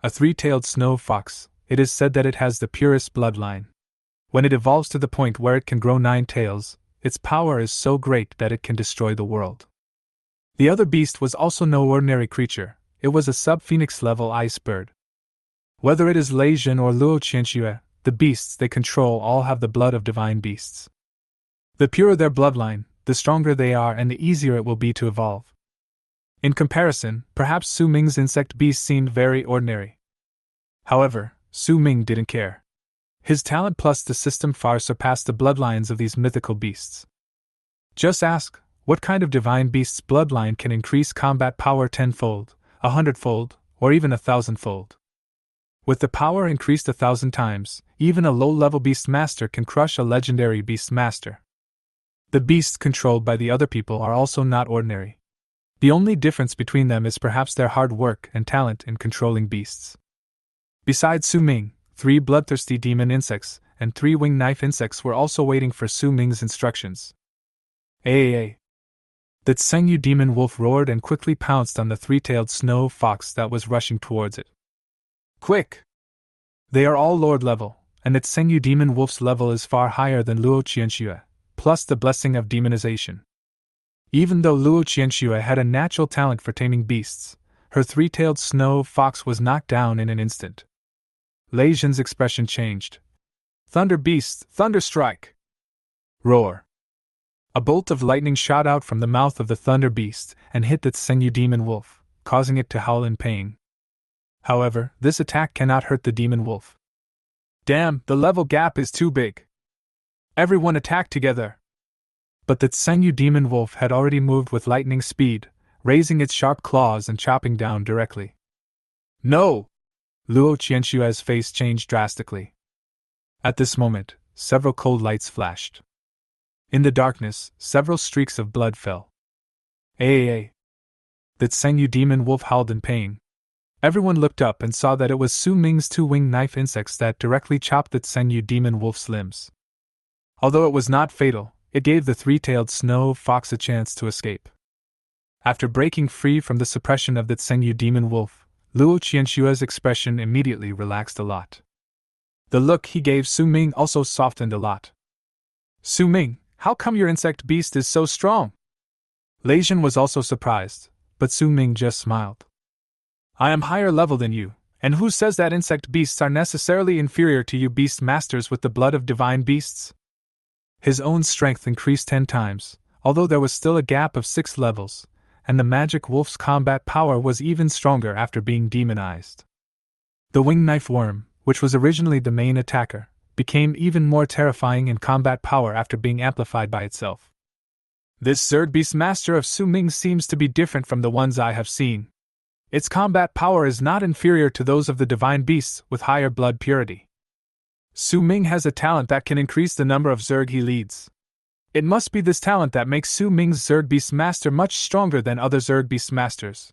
A three-tailed snow fox, it is said that it has the purest bloodline. When it evolves to the point where it can grow 9 tails, its power is so great that it can destroy the world. The other beast was also no ordinary creature, it was a sub-phoenix level ice bird. Whether it is Lei Jin or Luo Qianxue, the beasts they control all have the blood of divine beasts. The purer their bloodline, the stronger they are and the easier it will be to evolve. In comparison, perhaps Su Ming's insect beast seemed very ordinary. However, Su Ming didn't care. His talent plus the system far surpassed the bloodlines of these mythical beasts. Just ask, what kind of divine beast's bloodline can increase combat power 10-fold, 100-fold, or even 1,000-fold? With the power increased 1,000 times, even a low-level Beastmaster can crush a legendary Beastmaster. The beasts controlled by the other people are also not ordinary. The only difference between them is perhaps their hard work and talent in controlling beasts. Besides Su Ming, 3 bloodthirsty demon insects and 3 winged knife insects were also waiting for Su Ming's instructions. Aaa! The Shin Yu demon wolf roared and quickly pounced on the 3-tailed snow fox that was rushing towards it. Quick! They are all Lord level, and its Shin Yu demon wolf's level is far higher than Luo Qianxue, plus the blessing of demonization. Even though Luo Qianxue had a natural talent for taming beasts, her 3-tailed snow fox was knocked down in an instant. Lei Jin's expression changed. Thunder beast, thunder strike! Roar! A bolt of lightning shot out from the mouth of the thunder beast and hit the Shin Yu demon wolf, causing it to howl in pain. However, this attack cannot hurt the demon wolf. Damn, the level gap is too big. Everyone attack together! But the Shin Yu demon wolf had already moved with lightning speed, raising its sharp claws and chopping down directly. No! Luo Qianshua's face changed drastically. At this moment, several cold lights flashed. In the darkness, several streaks of blood fell. Aaa! The Shin Yu demon wolf howled in pain. Everyone looked up and saw that it was Su Ming's 2 winged knife insects that directly chopped the Shin Yu demon wolf's limbs. Although it was not fatal, it gave the 3-tailed snow fox a chance to escape. After breaking free from the suppression of the Shin Yu demon wolf, Luo Qianshua's expression immediately relaxed a lot. The look he gave Su Ming also softened a lot. Su Ming, how come your insect beast is so strong? Lei Jin was also surprised, but Su Ming just smiled. I am higher level than you, and who says that insect beasts are necessarily inferior to you Beastmasters with the blood of divine beasts? His own strength increased 10 times, although there was still a gap of 6 levels, and the magic wolf's combat power was even stronger after being demonized. The winged knife worm, which was originally the main attacker, became even more terrifying in combat power after being amplified by itself. This Zerg Beastmaster of Su Ming seems to be different from the ones I have seen. Its combat power is not inferior to those of the divine beasts with higher blood purity. Su Ming has a talent that can increase the number of Zerg he leads. It must be this talent that makes Su Ming's Zerg Beastmaster much stronger than other Zerg Beastmasters.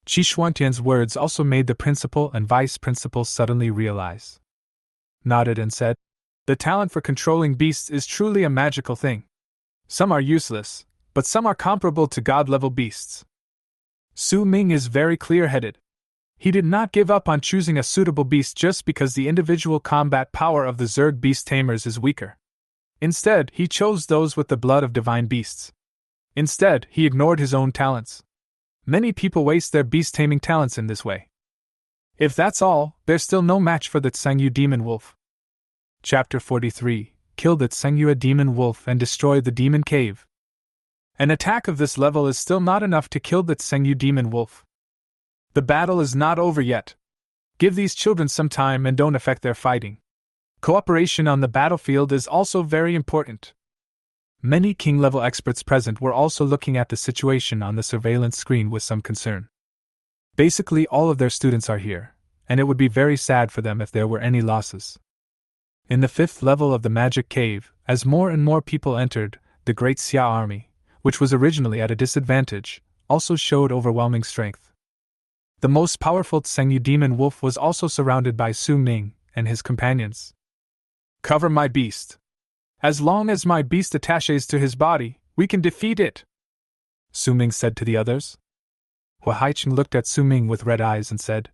Qi Xuantian's words also made the principal and vice principal suddenly realize. Nodded and said, the talent for controlling beasts is truly a magical thing. Some are useless, but some are comparable to god-level beasts. Su Ming is very clear-headed. He did not give up on choosing a suitable beast just because the individual combat power of the Zerg beast tamers is weaker. Instead, he chose those with the blood of divine beasts. Instead, he ignored his own talents. Many people waste their beast-taming talents in this way. If that's all, there's still no match for the Shin Yu demon wolf. Chapter 43, Kill the Shin Yu demon wolf and destroy the demon cave. An attack of this level is still not enough to kill the Shin Yu demon wolf. The battle is not over yet. Give these children some time and don't affect their fighting. Cooperation on the battlefield is also very important. Many king-level experts present were also looking at the situation on the surveillance screen with some concern. Basically, all of their students are here, and it would be very sad for them if there were any losses. In the 5th level of the Magic Cave, as more and more people entered, the Great Xia army, which was originally at a disadvantage, also showed overwhelming strength. The most powerful Tsengyu demon wolf was also surrounded by Su Ming and his companions. Cover my beast. As long as my beast attaches to his body, we can defeat it, Su Ming said to the others. Hua Haiqing looked at Su Ming with red eyes and said,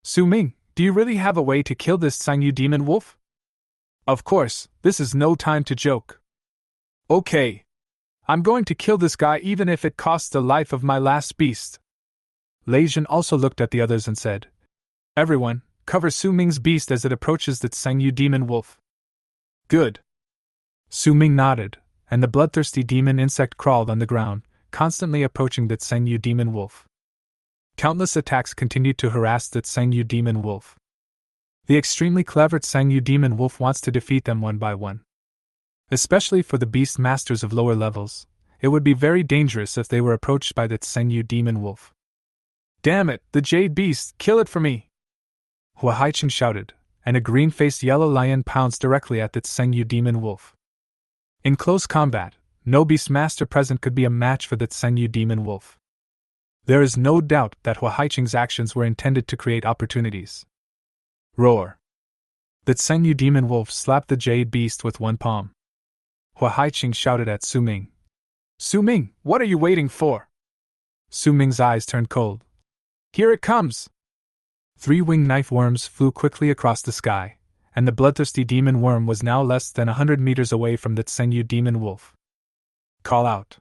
Su Ming, do you really have a way to kill this Tsengyu demon wolf? Of course, this is no time to joke. Okay. I'm going to kill this guy even if it costs the life of my last beast. Lei Jin also looked at the others and said, Everyone, cover Su Ming's beast as it approaches the Tsengyu demon wolf. Good. Su Ming nodded, and the bloodthirsty demon insect crawled on the ground, constantly approaching the Tsengyu demon wolf. Countless attacks continued to harass the Tsengyu demon wolf. The extremely clever Tsengyu demon wolf wants to defeat them one by one. Especially for the Beastmasters of lower levels, it would be very dangerous if they were approached by the Tsengyu demon wolf. Damn it, the Jade Beast, kill it for me! Hua Haiqing shouted, and a green-faced yellow lion pounced directly at the Tsengyu demon wolf. In close combat, no Beastmaster present could be a match for the Tsengyu demon wolf. There is no doubt that Hua Haiqing's actions were intended to create opportunities. Roar! The Tsengyu demon wolf slapped the Jade Beast with one palm. Hua Haiqing shouted at Su Ming. Su Ming, what are you waiting for? Su Ming's eyes turned cold. Here it comes! 3 winged knife worms flew quickly across the sky, and the bloodthirsty demon worm was now less than 100 meters away from the Tsengyu demon wolf. Call out!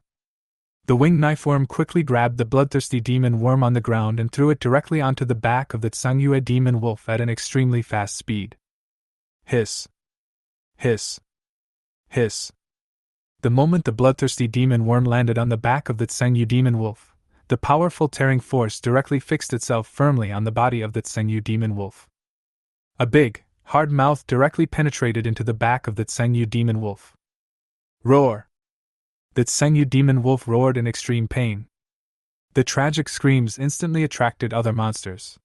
The winged knife worm quickly grabbed the bloodthirsty demon worm on the ground and threw it directly onto the back of the Tsengyu demon wolf at an extremely fast speed. Hiss! Hiss! Hiss! The moment the bloodthirsty demon worm landed on the back of the Tsengyu demon wolf, the powerful tearing force directly fixed itself firmly on the body of the Tsengyu demon wolf. A big, hard mouth directly penetrated into the back of the Tsengyu demon wolf. Roar! The Tsengyu demon wolf roared in extreme pain. The tragic screams instantly attracted other monsters.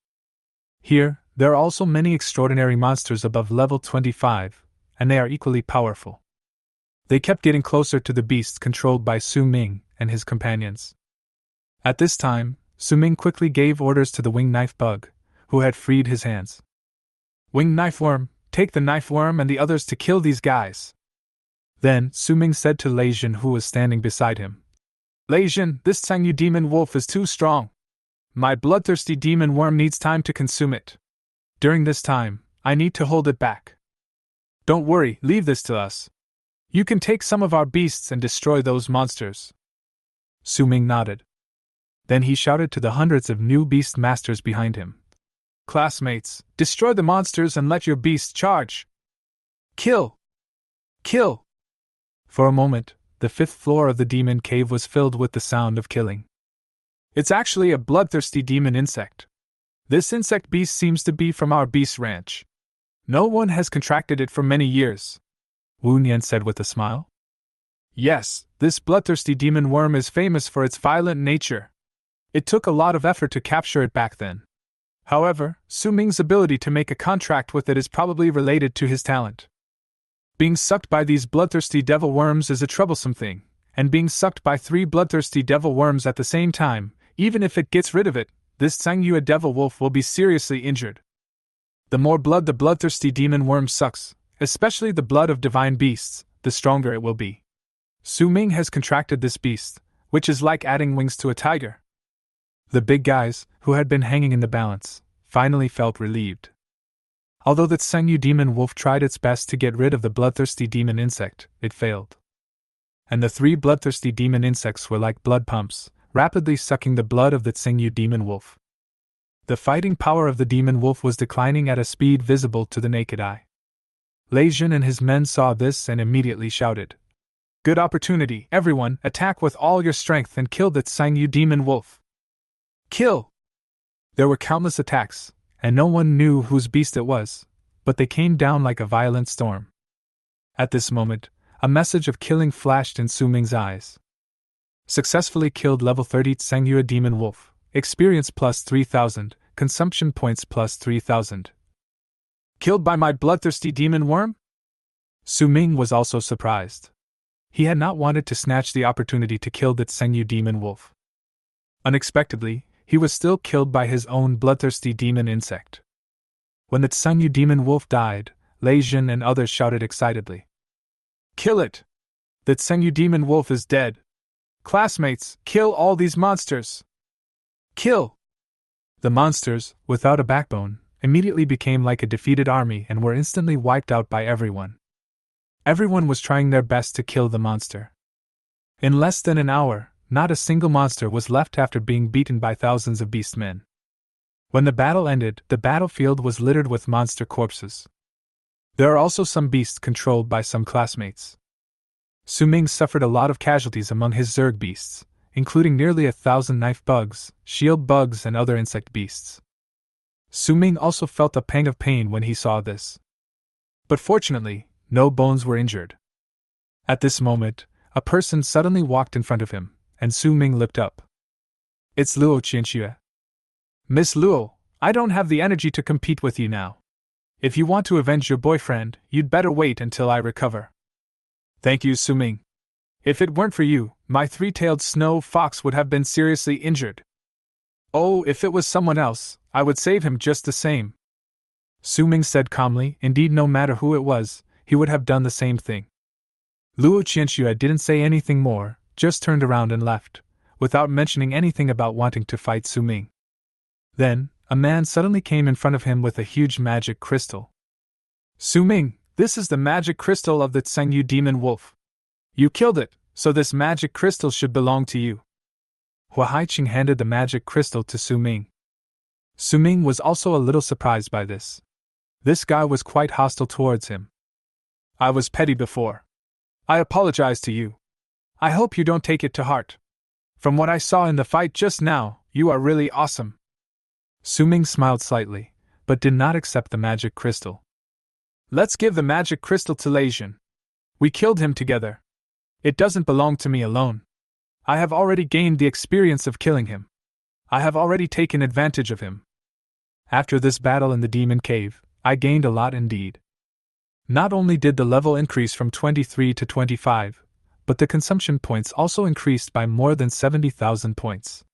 Here, there are also many extraordinary monsters above level 25, and they are equally powerful. They kept getting closer to the beast controlled by Su Ming and his companions. At this time, Su Ming quickly gave orders to the winged knife bug, who had freed his hands. Winged knife worm, take the knife worm and the others to kill these guys. Then, Su Ming said to Lei Jin, who was standing beside him. Lei Jin, this Tsengyu demon wolf is too strong. My bloodthirsty demon worm needs time to consume it. During this time, I need to hold it back. Don't worry, leave this to us. You can take some of our beasts and destroy those monsters. Su Ming nodded. Then he shouted to the hundreds of new Beastmasters behind him. Classmates, destroy the monsters and let your beasts charge. Kill! Kill! For a moment, the 5th floor of the demon cave was filled with the sound of killing. It's actually a bloodthirsty demon insect. This insect beast seems to be from our beast ranch. No one has contracted it for many years, Wu Nian said with a smile. Yes, this bloodthirsty demon worm is famous for its violent nature. It took a lot of effort to capture it back then. However, Su Ming's ability to make a contract with it is probably related to his talent. Being sucked by these bloodthirsty devil worms is a troublesome thing, and being sucked by 3 bloodthirsty devil worms at the same time, even if it gets rid of it, this Tsengyu devil wolf will be seriously injured. The more blood the bloodthirsty demon worm sucks, especially the blood of divine beasts, the stronger it will be. Su Ming has contracted this beast, which is like adding wings to a tiger. The big guys, who had been hanging in the balance, finally felt relieved. Although the Tsengyu demon wolf tried its best to get rid of the bloodthirsty demon insect, it failed. And the 3 bloodthirsty demon insects were like blood pumps, rapidly sucking the blood of the Tsengyu demon wolf. The fighting power of the demon wolf was declining at a speed visible to the naked eye. Lei Jin and his men saw this and immediately shouted, Good opportunity, everyone, attack with all your strength and kill the Tsengyu demon wolf. Kill! There were countless attacks, and no one knew whose beast it was, but they came down like a violent storm. At this moment, a message of killing flashed in Su Ming's eyes. Successfully killed level 30 Tseng demon wolf, experience plus 3000, consumption points plus 3000. Killed by my bloodthirsty demon worm? Su Ming was also surprised. He had not wanted to snatch the opportunity to kill the Tseng demon wolf. Unexpectedly, he was still killed by his own bloodthirsty demon insect. When the Tseng demon wolf died, Lei Jin and others shouted excitedly. Kill it! The Tseng demon wolf is dead! Classmates, kill all these monsters! Kill! The monsters, without a backbone, immediately became like a defeated army and were instantly wiped out by everyone. Everyone was trying their best to kill the monster. In less than an hour, not a single monster was left after being beaten by thousands of beastmen. When the battle ended, the battlefield was littered with monster corpses. There are also some beasts controlled by some classmates. Su Ming suffered a lot of casualties among his Zerg beasts, including nearly 1,000 knife bugs, shield bugs, and other insect beasts. Su Ming also felt a pang of pain when he saw this. But fortunately, no bones were injured. At this moment, a person suddenly walked in front of him, and Su Ming looked up. It's Luo Qianxue. Miss Luo, I don't have the energy to compete with you now. If you want to avenge your boyfriend, you'd better wait until I recover. Thank you, Su Ming. If it weren't for you, my three-tailed snow fox would have been seriously injured. Oh, if it was someone else, I would save him just the same. Su Ming said calmly. Indeed, no matter who it was, he would have done the same thing. Luo Qianxue didn't say anything more, just turned around and left, without mentioning anything about wanting to fight Su Ming. Then, a man suddenly came in front of him with a huge magic crystal. Su Ming, this is the magic crystal of the Tseng demon wolf. You killed it, so this magic crystal should belong to you. Hua Haiqing handed the magic crystal to Su Ming. Su Ming was also a little surprised by this. This guy was quite hostile towards him. I was petty before. I apologize to you. I hope you don't take it to heart. From what I saw in the fight just now, you are really awesome. Su Ming smiled slightly, but did not accept the magic crystal. Let's give the magic crystal to Lei Jin. We killed him together. It doesn't belong to me alone. I have already gained the experience of killing him. I have already taken advantage of him. After this battle in the demon cave, I gained a lot indeed. Not only did the level increase from 23 to 25, but the consumption points also increased by more than 70,000 points.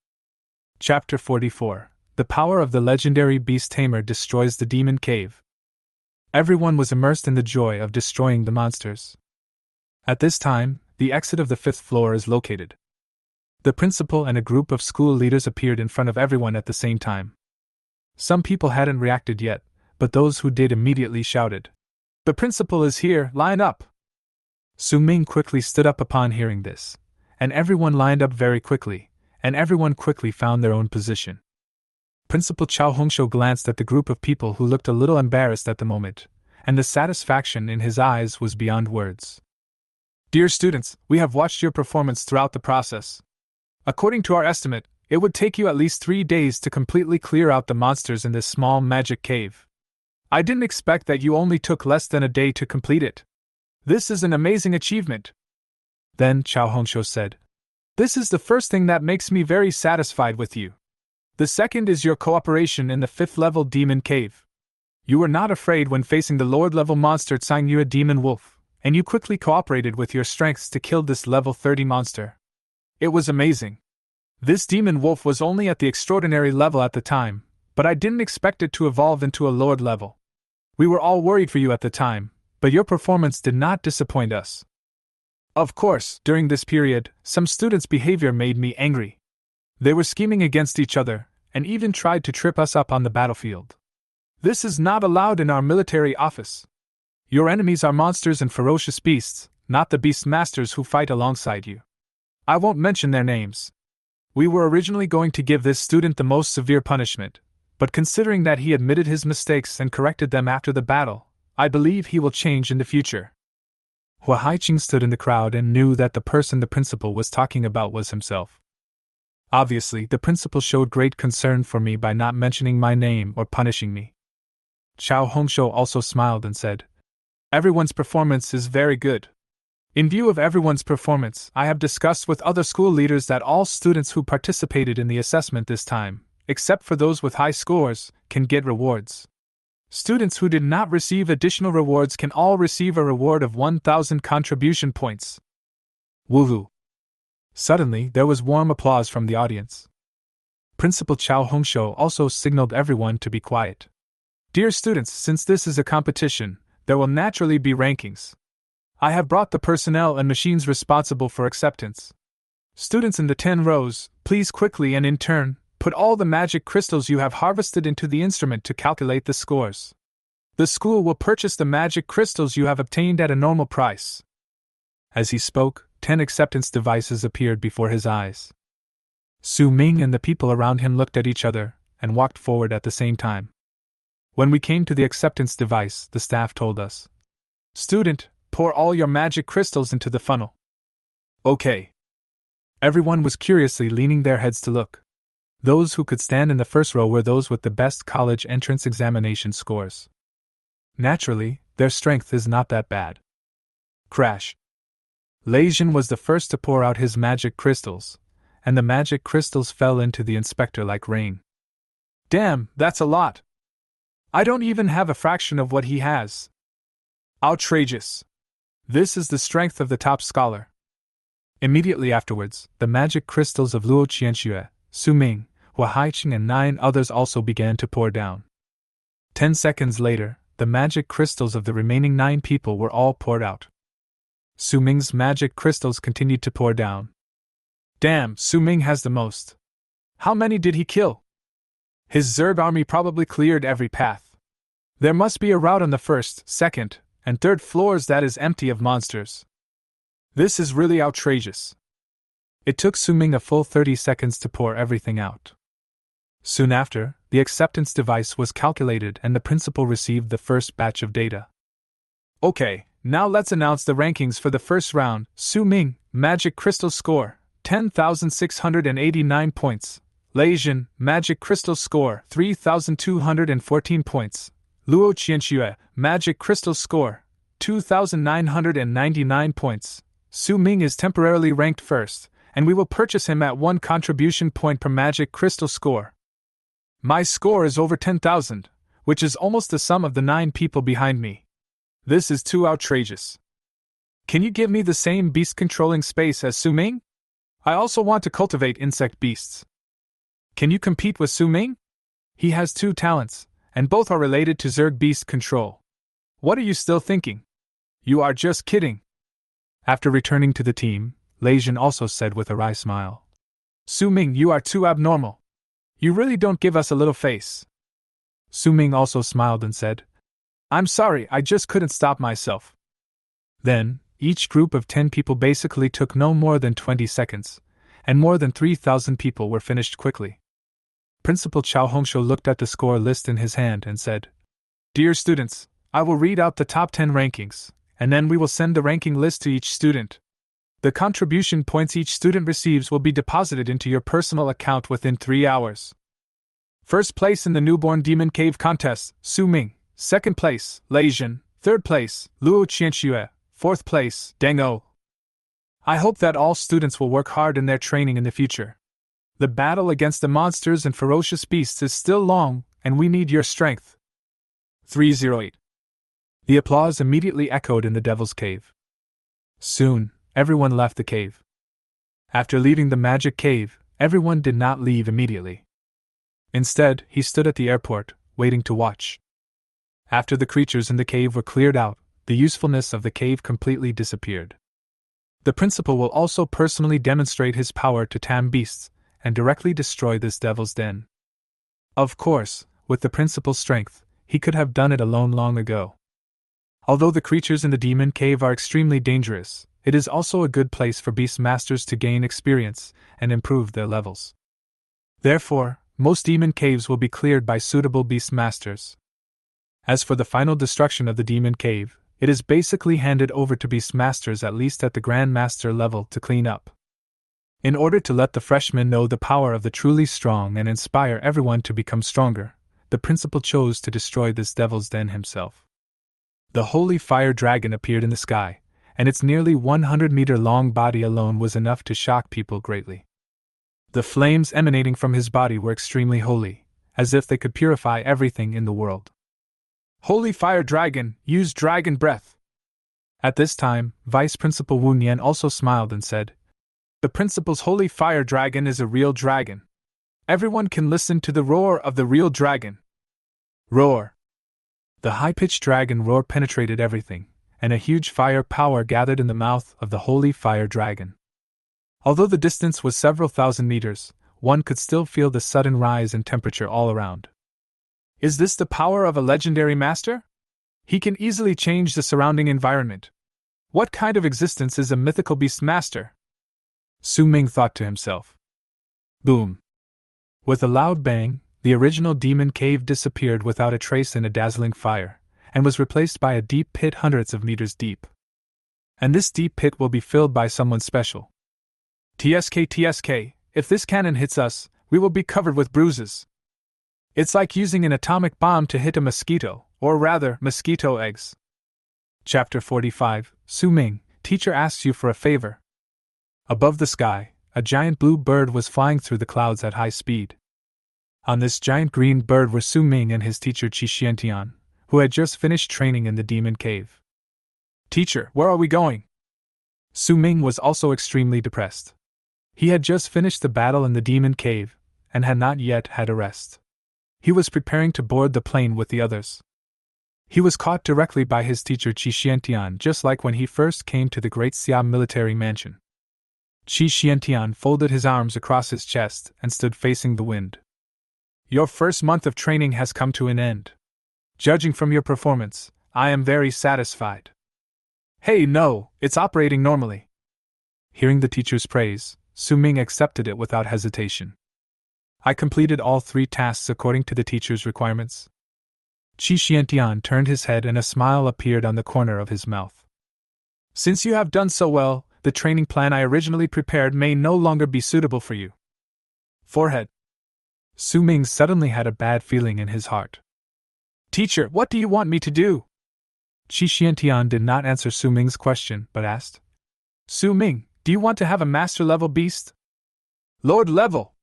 Chapter 44. The power of the legendary beast tamer destroys the demon cave. Everyone was immersed in the joy of destroying the monsters. At this time, the exit of the 5th floor is located. The principal and a group of school leaders appeared in front of everyone at the same time. Some people hadn't reacted yet, but those who did immediately shouted, "The principal is here, line up!" Su Ming quickly stood up upon hearing this, and everyone lined up very quickly, and everyone quickly found their own position. Principal Chao Hongshou glanced at the group of people who looked a little embarrassed at the moment, and the satisfaction in his eyes was beyond words. Dear students, we have watched your performance throughout the process. According to our estimate, it would take you at least 3 days to completely clear out the monsters in this small magic cave. I didn't expect that you only took less than a day to complete it. This is an amazing achievement. Then Chao Hongshou said, This is the first thing that makes me very satisfied with you. The second is your cooperation in the 5th level demon cave. You were not afraid when facing the Lord level monster Tseng Yu demon wolf, and you quickly cooperated with your strengths to kill this level 30 monster. It was amazing. This demon wolf was only at the extraordinary level at the time, but I didn't expect it to evolve into a Lord level. We were all worried for you at the time, but your performance did not disappoint us. Of course, during this period, some students' behavior made me angry. They were scheming against each other, and even tried to trip us up on the battlefield. This is not allowed in our military office. Your enemies are monsters and ferocious beasts, not the Beastmasters who fight alongside you. I won't mention their names. We were originally going to give this student the most severe punishment, but considering that he admitted his mistakes and corrected them after the battle, I believe he will change in the future. Hua Haiqing stood in the crowd and knew that the person the principal was talking about was himself. Obviously, the principal showed great concern for me by not mentioning my name or punishing me. Chao Hongshou also smiled and said, "Everyone's performance is very good. In view of everyone's performance, I have discussed with other school leaders that all students who participated in the assessment this time, except for those with high scores, can get rewards. Students who did not receive additional rewards can all receive a reward of 1,000 contribution points." Woohoo! Suddenly, there was warm applause from the audience. Principal Chao Hongshou also signaled everyone to be quiet. "Dear students, since this is a competition, there will naturally be rankings. I have brought the personnel and machines responsible for acceptance. Students in the 10 rows, please quickly and in turn, put all the magic crystals you have harvested into the instrument to calculate the scores. The school will purchase the magic crystals you have obtained at a normal price." As he spoke, 10 acceptance devices appeared before his eyes. Su Ming and the people around him looked at each other and walked forward at the same time. When we came to the acceptance device, the staff told us, "Student, pour all your magic crystals into the funnel." Okay. Everyone was curiously leaning their heads to look. Those who could stand in the first row were those with the best college entrance examination scores. Naturally, their strength is not that bad. Crash. Leijin was the first to pour out his magic crystals, and the magic crystals fell into the inspector like rain. "Damn, that's a lot. I don't even have a fraction of what he has. Outrageous. This is the strength of the top scholar." Immediately afterwards, the magic crystals of Luo Qianxue, Su Ming, Hua Haiqing and 9 others also began to pour down. 10 seconds later, the magic crystals of the remaining 9 people were all poured out. Su Ming's magic crystals continued to pour down. Damn, Su Ming has the most. How many did he kill? His Zerg army probably cleared every path. There must be a route on the first, second, and third floors that is empty of monsters. This is really outrageous. It took Su Ming a full 30 seconds to pour everything out. Soon after, the acceptance device was calculated and the principal received the first batch of data. Okay, now let's announce the rankings for the first round. Su Ming, Magic Crystal score, 10,689 points. Leijin, Magic Crystal score, 3,214 points. Luo Qianxue, Magic Crystal score, 2,999 points. Su Ming is temporarily ranked first, and we will purchase him at 1 contribution point per Magic Crystal score. My score is over 10,000, which is almost the sum of the 9 people behind me. This is too outrageous. Can you give me the same beast controlling space as Su Ming? I also want to cultivate insect beasts. Can you compete with Su Ming? He has 2 talents, and both are related to Zerg beast control. What are you still thinking? You are just kidding. After returning to the team, Leijin also said with a wry smile, Su Ming, you are too abnormal. You really don't give us a little face. Su Ming also smiled and said, I'm sorry, I just couldn't stop myself. Then, each group of 10 people basically took no more than 20 seconds, and more than 3,000 people were finished quickly. Principal Chao Hongshou looked at the score list in his hand and said, Dear students, I will read out the top 10 rankings, and then we will send the ranking list to each student. The contribution points each student receives will be deposited into your personal account within 3 hours. First place in the Newborn Demon Cave contest, Su Ming. Second place, Leijin. Third place, Luo Qianxue. Fourth place, Deng O. I hope that all students will work hard in their training in the future. The battle against the monsters and ferocious beasts is still long, and we need your strength. 308. The applause immediately echoed in the Devil's Cave. Soon, everyone left the cave. After leaving the magic cave, everyone did not leave immediately. Instead, he stood at the airport, waiting to watch. After the creatures in the cave were cleared out, the usefulness of the cave completely disappeared. The principal will also personally demonstrate his power to tame beasts, and directly destroy this devil's den. Of course, with the principal's strength, he could have done it alone long ago. Although the creatures in the demon cave are extremely dangerous, it is also a good place for Beastmasters to gain experience and improve their levels. Therefore, most demon caves will be cleared by suitable Beastmasters. As for the final destruction of the demon cave, it is basically handed over to Beastmasters at least at the Grand Master level to clean up. In order to let the freshmen know the power of the truly strong and inspire everyone to become stronger, the principal chose to destroy this devil's den himself. The holy fire dragon appeared in the sky, and its nearly 100-meter-long body alone was enough to shock people greatly. The flames emanating from his body were extremely holy, as if they could purify everything in the world. Holy fire dragon, use dragon breath! At this time, Vice Principal Wu Nian also smiled and said, "The principal's holy fire dragon is a real dragon. Everyone can listen to the roar of the real dragon." Roar! The high-pitched dragon roar penetrated everything, and a huge fire power gathered in the mouth of the holy fire dragon. Although the distance was several thousand meters, one could still feel the sudden rise in temperature all around. Is this the power of a legendary master? He can easily change the surrounding environment. What kind of existence is a mythical Beastmaster? Su Ming thought to himself. Boom! With a loud bang, the original demon cave disappeared without a trace in a dazzling fire, and was replaced by a deep pit hundreds of meters deep. And this deep pit will be filled by someone special. TSK, if this cannon hits us, we will be covered with bruises. It's like using an atomic bomb to hit a mosquito, or rather, mosquito eggs. Chapter 45, Su Ming, teacher asks you for a favor. Above the sky, a giant blue bird was flying through the clouds at high speed. On this giant green bird were Su Ming and his teacher Qi Xiantian, who had just finished training in the demon cave. Teacher, where are we going? Su Ming was also extremely depressed. He had just finished the battle in the demon cave, and had not yet had a rest. He was preparing to board the plane with the others. He was caught directly by his teacher Qi Xiantian, just like when he first came to the Great Siam military mansion. Qi Xiantian folded his arms across his chest and stood facing the wind. Your first month of training has come to an end. Judging from your performance, I am very satisfied. Hey, no, it's operating normally. Hearing the teacher's praise, Su Ming accepted it without hesitation. I completed all 3 tasks according to the teacher's requirements. Qi Xiantian turned his head and a smile appeared on the corner of his mouth. Since you have done so well, the training plan I originally prepared may no longer be suitable for you. Forehead. Su Ming suddenly had a bad feeling in his heart. Teacher, what do you want me to do? Qi Xiantian did not answer Su Ming's question, but asked, Su Ming, do you want to have a master-level beast? Lord level!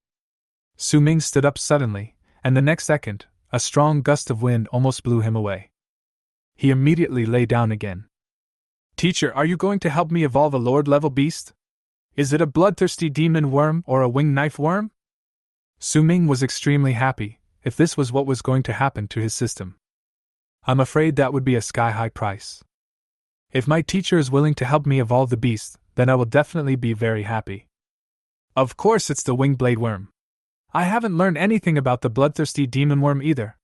Su Ming stood up suddenly, and the next second, a strong gust of wind almost blew him away. He immediately lay down again. Teacher, are you going to help me evolve a Lord-level beast? Is it a bloodthirsty demon worm or a winged knife worm? Su Ming was extremely happy, if this was what was going to happen to his system. I'm afraid that would be a sky-high price. If my teacher is willing to help me evolve the beast, then I will definitely be very happy. Of course it's the winged blade worm. I haven't learned anything about the bloodthirsty demon worm either.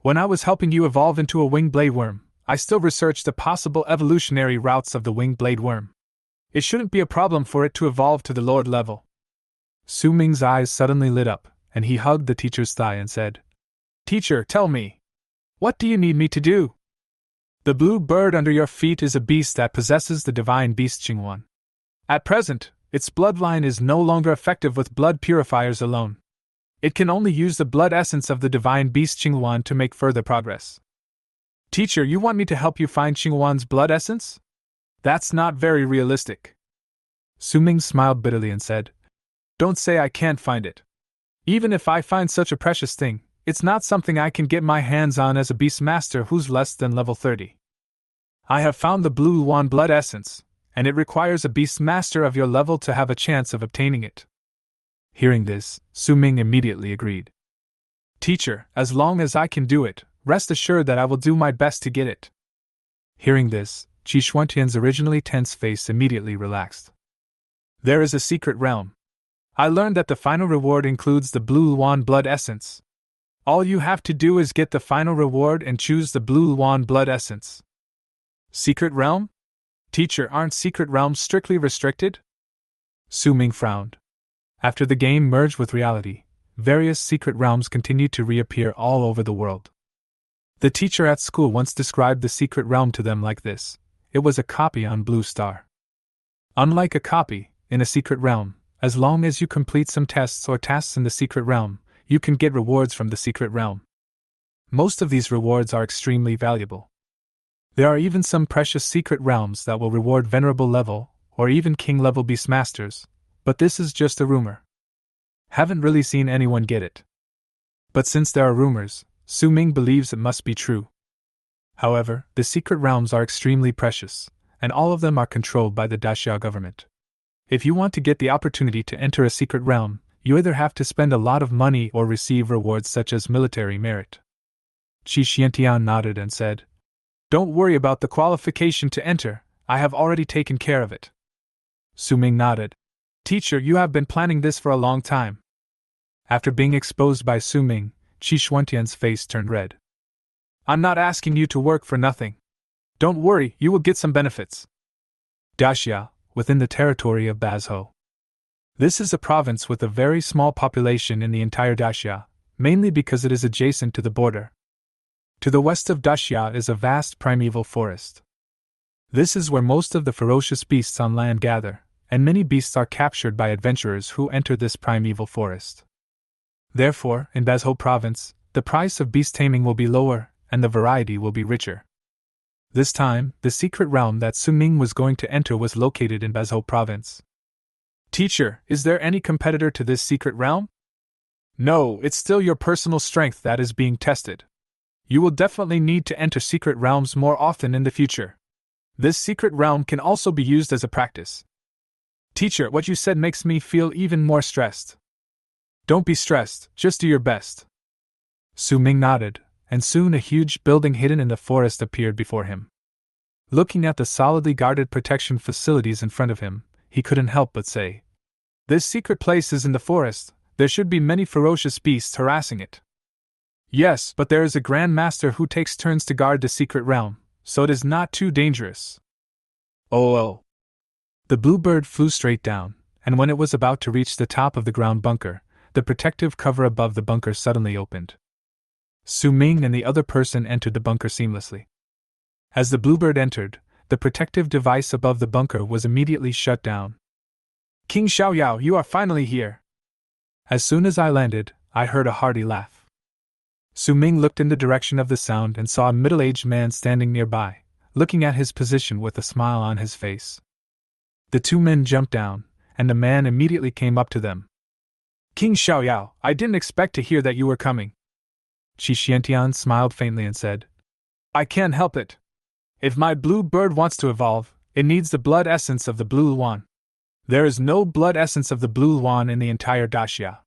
When I was helping you evolve into a winged blade worm, I still researched the possible evolutionary routes of the winged blade worm. It shouldn't be a problem for it to evolve to the Lord level. Su Ming's eyes suddenly lit up, and he hugged the teacher's thigh and said, Teacher, tell me. What do you need me to do? The blue bird under your feet is a beast that possesses the divine beast Qingwan. At present, its bloodline is no longer effective with blood purifiers alone. It can only use the blood essence of the divine beast Qingwan to make further progress. Teacher, you want me to help you find Qingwan's blood essence? That's not very realistic. Su Ming smiled bitterly and said, Don't say I can't find it. Even if I find such a precious thing, it's not something I can get my hands on as a Beastmaster who's less than level 30. I have found the Blue Yuan blood essence, and it requires a Beastmaster of your level to have a chance of obtaining it. Hearing this, Su Ming immediately agreed. Teacher, as long as I can do it, rest assured that I will do my best to get it. Hearing this, Qi Xiantian's originally tense face immediately relaxed. There is a secret realm. I learned that the final reward includes the Blue Yuan blood essence. All you have to do is get the final reward and choose the Blue Yuan blood essence. Secret realm? Teacher, aren't secret realms strictly restricted? Su Ming frowned. After the game merged with reality, various secret realms continued to reappear all over the world. The teacher at school once described the secret realm to them like this: it was a copy on Blue Star. Unlike a copy, in a secret realm, As long as you complete some tests or tasks in the secret realm, you can get rewards from the secret realm. Most of these rewards are extremely valuable. There are even some precious secret realms that will reward venerable level, or even king level Beastmasters, but this is just a rumor. Haven't really seen anyone get it. But since there are rumors, Su Ming believes it must be true. However, the secret realms are extremely precious, and all of them are controlled by the Daxia government. If you want to get the opportunity to enter a secret realm, you either have to spend a lot of money or receive rewards such as military merit. Qi Xiantian nodded and said, "Don't worry about the qualification to enter, I have already taken care of it." Su Ming nodded. "Teacher, you have been planning this for a long time." After being exposed by Su Ming, Qi Xiantian's face turned red. "I'm not asking you to work for nothing. Don't worry, you will get some benefits." Daxia, within the territory of Bazhou. This is a province with a very small population in the entire Daxia, mainly because it is adjacent to the border. To the west of Daxia is a vast primeval forest. This is where most of the ferocious beasts on land gather, and many beasts are captured by adventurers who enter this primeval forest. Therefore, in Bazhou province, the price of beast taming will be lower, and the variety will be richer. This time, the secret realm that Su Ming was going to enter was located in Bazhou province. "Teacher, is there any competitor to this secret realm?" "No, it's still your personal strength that is being tested. You will definitely need to enter secret realms more often in the future. This secret realm can also be used as a practice." "Teacher, what you said makes me feel even more stressed." "Don't be stressed, just do your best." Su Ming nodded, and soon a huge building hidden in the forest appeared before him. Looking at the solidly guarded protection facilities in front of him, he couldn't help but say, "This secret place is in the forest, there should be many ferocious beasts harassing it." "Yes, but there is a Grand Master who takes turns to guard the secret realm, so it is not too dangerous." Oh. The blue bird flew straight down, and when it was about to reach the top of the ground bunker, the protective cover above the bunker suddenly opened. Su Ming and the other person entered the bunker seamlessly. As the bluebird entered, the protective device above the bunker was immediately shut down. "King Xiaoyao, you are finally here." As soon as I landed, I heard a hearty laugh. Su Ming looked in the direction of the sound and saw a middle-aged man standing nearby, looking at his position with a smile on his face. The two men jumped down, and the man immediately came up to them. "King Xiaoyao, I didn't expect to hear that you were coming." Qi Xiantian smiled faintly and said, "I can't help it. If my blue bird wants to evolve, it needs the blood essence of the blue Luan. There is no blood essence of the blue Luan in the entire Daxia.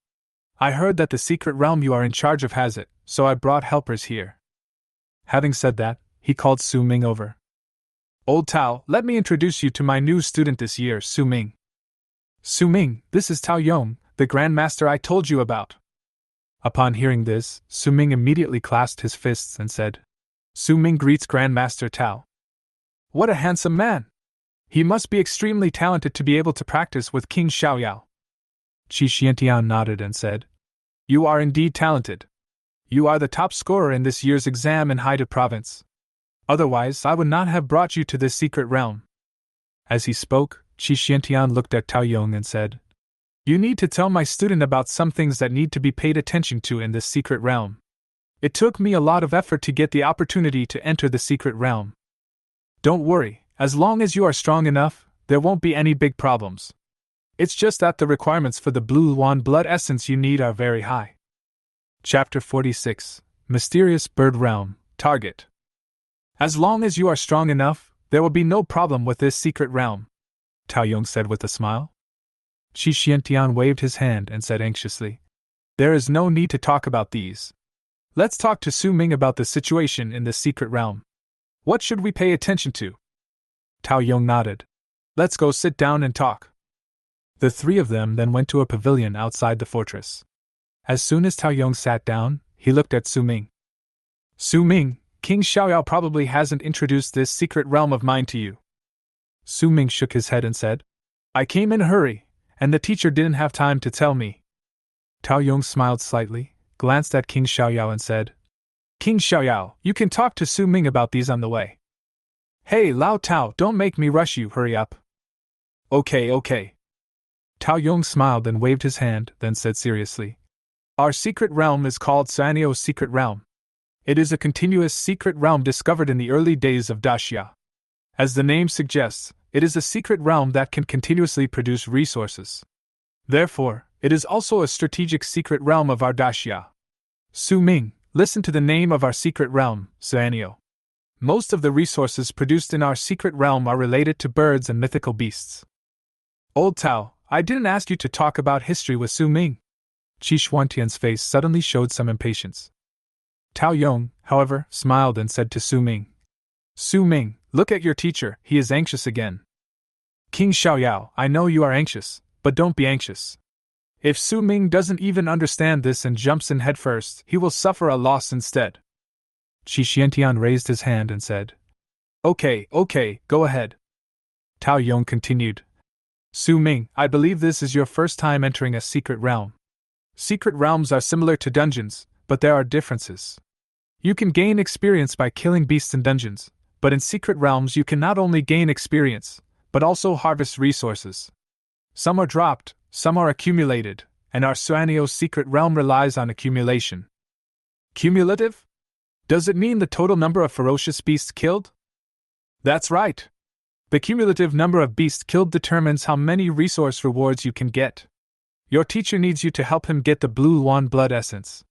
I heard that the secret realm you are in charge of has it, so I brought helpers here." Having said that, he called Su Ming over. "Old Tao, let me introduce you to my new student this year, Su Ming." "Su Ming, this is Tao Yong, the Grand Master I told you about." Upon hearing this, Su Ming immediately clasped his fists and said, "Su Ming greets Grandmaster Tao. What a handsome man! He must be extremely talented to be able to practice with King Xiaoyao." Qi Xiantian nodded and said, "You are indeed talented. You are the top scorer in this year's exam in Haida Province. Otherwise, I would not have brought you to this secret realm." As he spoke, Qi Xiantian looked at Tao Yong and said, "You need to tell my student about some things that need to be paid attention to in this secret realm. It took me a lot of effort to get the opportunity to enter the secret realm. Don't worry, as long as you are strong enough, there won't be any big problems. It's just that the requirements for the blue Luan blood essence you need are very high." Chapter 46, Mysterious Bird Realm, Target. "As long as you are strong enough, there will be no problem with this secret realm," Tao Yong said with a smile. Qi Xiantian waved his hand and said anxiously, "There is no need to talk about these. Let's talk to Su Ming about the situation in this secret realm. What should we pay attention to?" Tao Yong nodded. "Let's go sit down and talk." The three of them then went to a pavilion outside the fortress. As soon as Tao Yong sat down, he looked at Su Ming. "Su Ming, King Xiaoyao probably hasn't introduced this secret realm of mine to you." Su Ming shook his head and said, "I came in a hurry, and the teacher didn't have time to tell me." Tao Yong smiled slightly, glanced at King Xiaoyao and said, "King Xiaoyao, you can talk to Su Ming about these on the way." "Hey Lao Tao, don't make me rush you, hurry up." Okay. Tao Yong smiled and waved his hand, then said seriously, "Our secret realm is called Sanyo's Secret Realm. It is a continuous secret realm discovered in the early days of Daxia. As the name suggests, it is a secret realm that can continuously produce resources. Therefore, it is also a strategic secret realm of our Daxia. Su Ming, listen to the name of our secret realm, Sanyo. Most of the resources produced in our secret realm are related to birds and mythical beasts." "Old Tao, I didn't ask you to talk about history with Su Ming." Qi Xuantian's face suddenly showed some impatience. Tao Yong, however, smiled and said to Su Ming, "Su Ming, look at your teacher, he is anxious again." "King Xiaoyao, I know you are anxious, but don't be anxious. If Su Ming doesn't even understand this and jumps in headfirst, he will suffer a loss instead." Qi Xiantian raised his hand and said, Okay, go ahead." Tao Yong continued, "Su Ming, I believe this is your first time entering a secret realm. Secret realms are similar to dungeons, but there are differences. You can gain experience by killing beasts in dungeons, but in secret realms you can not only gain experience, but also harvest resources. Some are dropped, some are accumulated, and our Sanyo's secret realm relies on accumulation." "Cumulative? Does it mean the total number of ferocious beasts killed?" "That's right. The cumulative number of beasts killed determines how many resource rewards you can get. Your teacher needs you to help him get the Blue Yuan blood essence.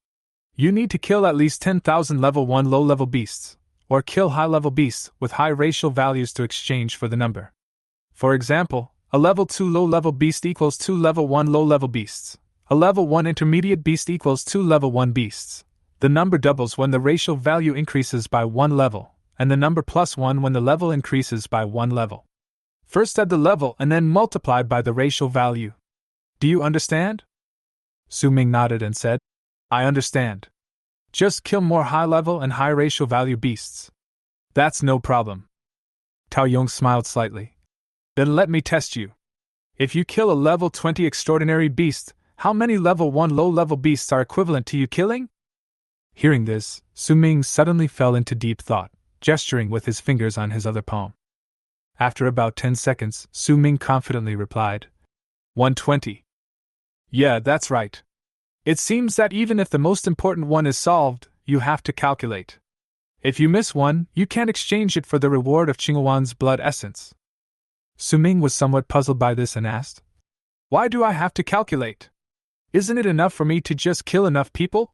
You need to kill at least 10,000 level 1 low-level beasts, or kill high-level beasts with high racial values to exchange for the number. For example, a level 2 low-level beast equals 2 level 1 low-level beasts. A level 1 intermediate beast equals 2 level 1 beasts. The number doubles when the racial value increases by 1 level, and the number +1 when the level increases by 1 level. First add the level and then multiply by the racial value. Do you understand?" Su Ming nodded and said, "I understand. Just kill more high-level and high racial value beasts. That's no problem." Tao Yong smiled slightly. "Then let me test you. If you kill a level 20 extraordinary beast, how many level 1 low-level beasts are equivalent to you killing?" Hearing this, Su Ming suddenly fell into deep thought, gesturing with his fingers on his other palm. After about 10 seconds, Su Ming confidently replied, 120. "Yeah, that's right. It seems that even if the most important one is solved, you have to calculate. If you miss one, you can't exchange it for the reward of Qingyuan's blood essence." Su Ming was somewhat puzzled by this and asked, "Why do I have to calculate? Isn't it enough for me to just kill enough people?"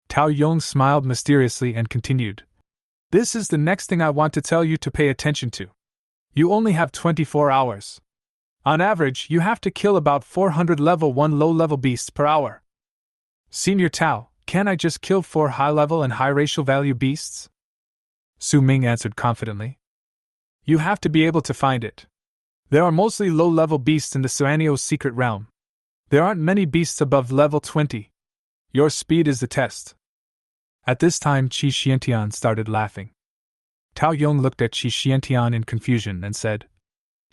Tao Yong smiled mysteriously and continued, "This is the next thing I want to tell you to pay attention to. You only have 24 hours. On average, you have to kill about 400 level 1 low-level beasts per hour. Senior Tao, can I just kill 4 high-level and high racial value beasts?" Su Ming answered confidently. "You have to be able to find it. There are mostly low-level beasts in the Sanyo's secret realm. There aren't many beasts above level 20. Your speed is the test." At this time Qi Xiantian started laughing. Tao Yong looked at Qi Xiantian in confusion and said,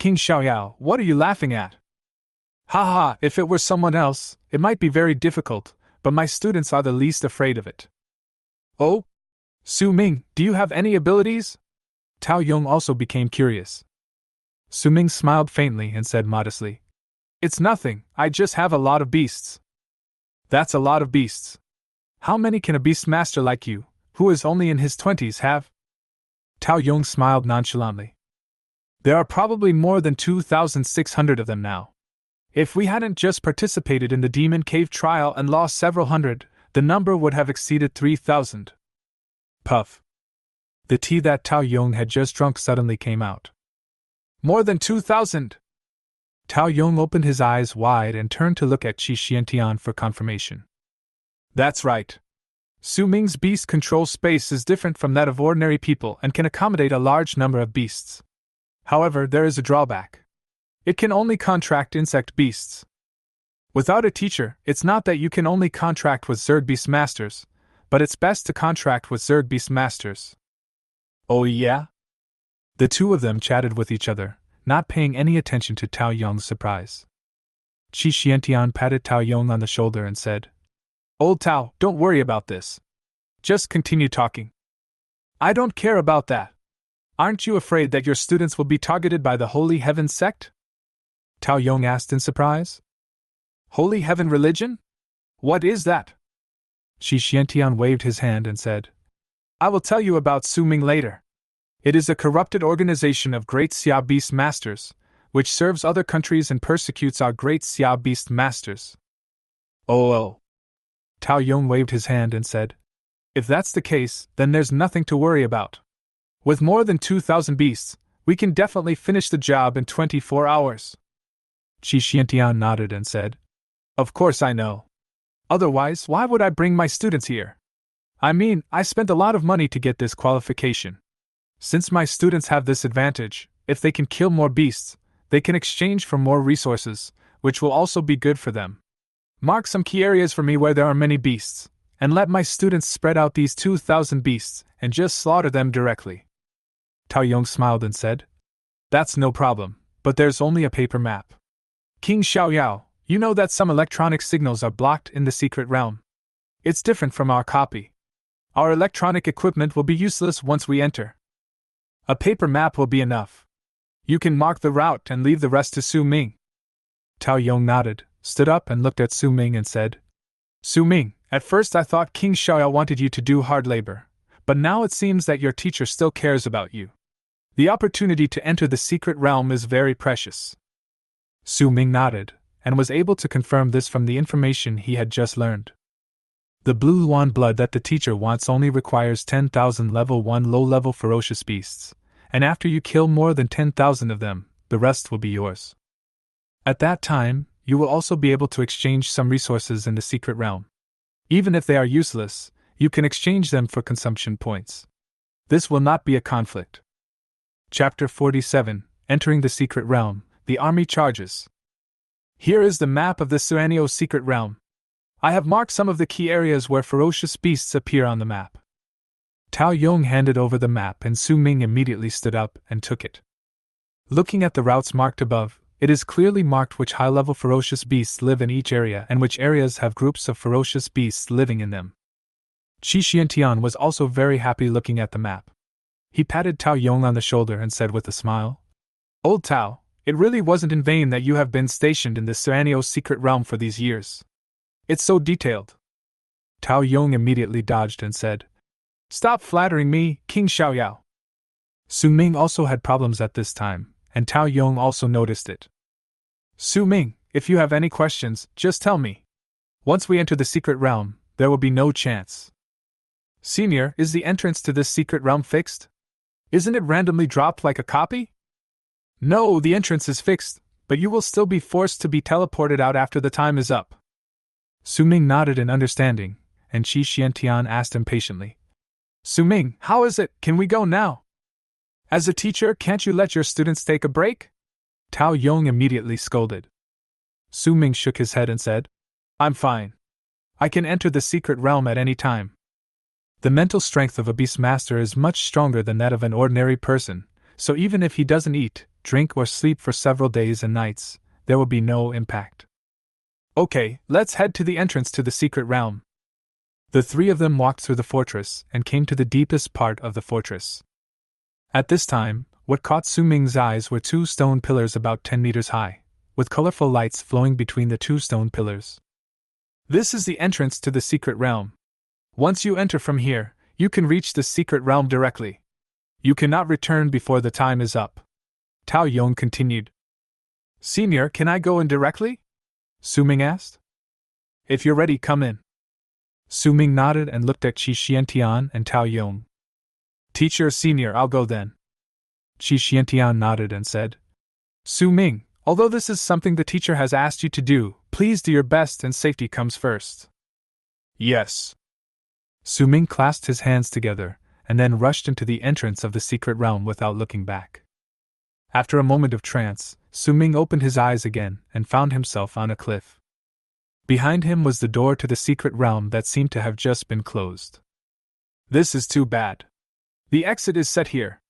"King Xiaoyao, what are you laughing at?" "Ha ha, if it were someone else, it might be very difficult, but my students are the least afraid of it." "Oh? Su Ming, do you have any abilities?" Tao Yong also became curious. Su Ming smiled faintly and said modestly, "It's nothing, I just have a lot of beasts." "That's a lot of beasts. How many can a Beastmaster like you, who is only in his 20s, have?" Tao Yong smiled nonchalantly. "There are probably more than 2,600 of them now. If we hadn't just participated in the Demon Cave trial and lost several hundred, the number would have exceeded 3,000. Puff. The tea that Tao Yong had just drunk suddenly came out. "More than 2,000! Tao Yong opened his eyes wide and turned to look at Qi Xiantian for confirmation. "That's right. Su Ming's beast control space is different from that of ordinary people and can accommodate a large number of beasts. However, there is a drawback. It can only contract insect beasts. Without a teacher, it's not that you can only contract with Zerg Beastmasters, but it's best to contract with Zerg Beastmasters." "Oh yeah?" The two of them chatted with each other, not paying any attention to Tao Yong's surprise. Qi Xiantian patted Tao Yong on the shoulder and said, "Old Tao, don't worry about this. Just continue talking." "I don't care about that. Aren't you afraid that your students will be targeted by the Holy Heaven sect?" Tao Yong asked in surprise. Holy Heaven Religion? What is that? Shi Xiantian waved his hand and said, I will tell you about Su Ming later. It is a corrupted organization of great Xia Beastmasters, which serves other countries and persecutes our great Xia Beastmasters. Oh. Tao Yong waved his hand and said, If that's the case, then there's nothing to worry about. With more than 2,000 beasts, we can definitely finish the job in 24 hours. Shi Xiantian nodded and said, Of course I know. Otherwise, why would I bring my students here? I mean, I spent a lot of money to get this qualification. Since my students have this advantage, if they can kill more beasts, they can exchange for more resources, which will also be good for them. Mark some key areas for me where there are many beasts, and let my students spread out these 2,000 beasts and just slaughter them directly. Tao Yong smiled and said, That's no problem, but there's only a paper map. King Xiaoyao, you know that some electronic signals are blocked in the secret realm. It's different from our copy. Our electronic equipment will be useless once we enter. A paper map will be enough. You can mark the route and leave the rest to Su Ming. Tao Yong nodded, stood up and looked at Su Ming and said, Su Ming, at first I thought King Xiaoyao wanted you to do hard labor, but now it seems that your teacher still cares about you. The opportunity to enter the secret realm is very precious. Su Ming nodded, and was able to confirm this from the information he had just learned. The blue Luan blood that the teacher wants only requires 10,000 level 1 low-level ferocious beasts, and after you kill more than 10,000 of them, the rest will be yours. At that time, you will also be able to exchange some resources in the secret realm. Even if they are useless, you can exchange them for consumption points. This will not be a conflict. Chapter 47, Entering the Secret Realm, The Army Charges. Here is the map of the Suanio Secret Realm. I have marked some of the key areas where ferocious beasts appear on the map. Tao Yong handed over the map and Su Ming immediately stood up and took it. Looking at the routes marked above, it is clearly marked which high-level ferocious beasts live in each area and which areas have groups of ferocious beasts living in them. Shi Xiantian was also very happy looking at the map. He patted Tao Yong on the shoulder and said with a smile, Old Tao, it really wasn't in vain that you have been stationed in the Suanio secret realm for these years. It's so detailed. Tao Yong immediately dodged and said, Stop flattering me, King Xiaoyao. Su Ming also had problems at this time, and Tao Yong also noticed it. Su Ming, if you have any questions, just tell me. Once we enter the secret realm, there will be no chance. Senior, is the entrance to this secret realm fixed? Isn't it randomly dropped like a copy? No, the entrance is fixed, but you will still be forced to be teleported out after the time is up. Su Ming nodded in understanding, and Shi Xiantian asked impatiently, Su Ming, how is it, can we go now? As a teacher, can't you let your students take a break? Tao Yong immediately scolded. Su Ming shook his head and said, I'm fine. I can enter the secret realm at any time. The mental strength of a Beastmaster is much stronger than that of an ordinary person, so even if he doesn't eat, drink or sleep for several days and nights, there will be no impact. Okay, let's head to the entrance to the secret realm. The three of them walked through the fortress and came to the deepest part of the fortress. At this time, what caught Su Ming's eyes were two stone pillars about 10 meters high, with colorful lights flowing between the two stone pillars. This is the entrance to the secret realm. Once you enter from here, you can reach the secret realm directly. You cannot return before the time is up. Tao Yong continued. Senior, can I go in directly? Su Ming asked. If you're ready, come in. Su Ming nodded and looked at Shi Xiantian and Tao Yong. Teacher, Senior, I'll go then. Shi Xiantian nodded and said, Su Ming, although this is something the teacher has asked you to do, please do your best and safety comes first. Yes. Su Ming clasped his hands together and then rushed into the entrance of the secret realm without looking back. After a moment of trance, Su Ming opened his eyes again and found himself on a cliff. Behind him was the door to the secret realm that seemed to have just been closed. This is too bad. The exit is set here.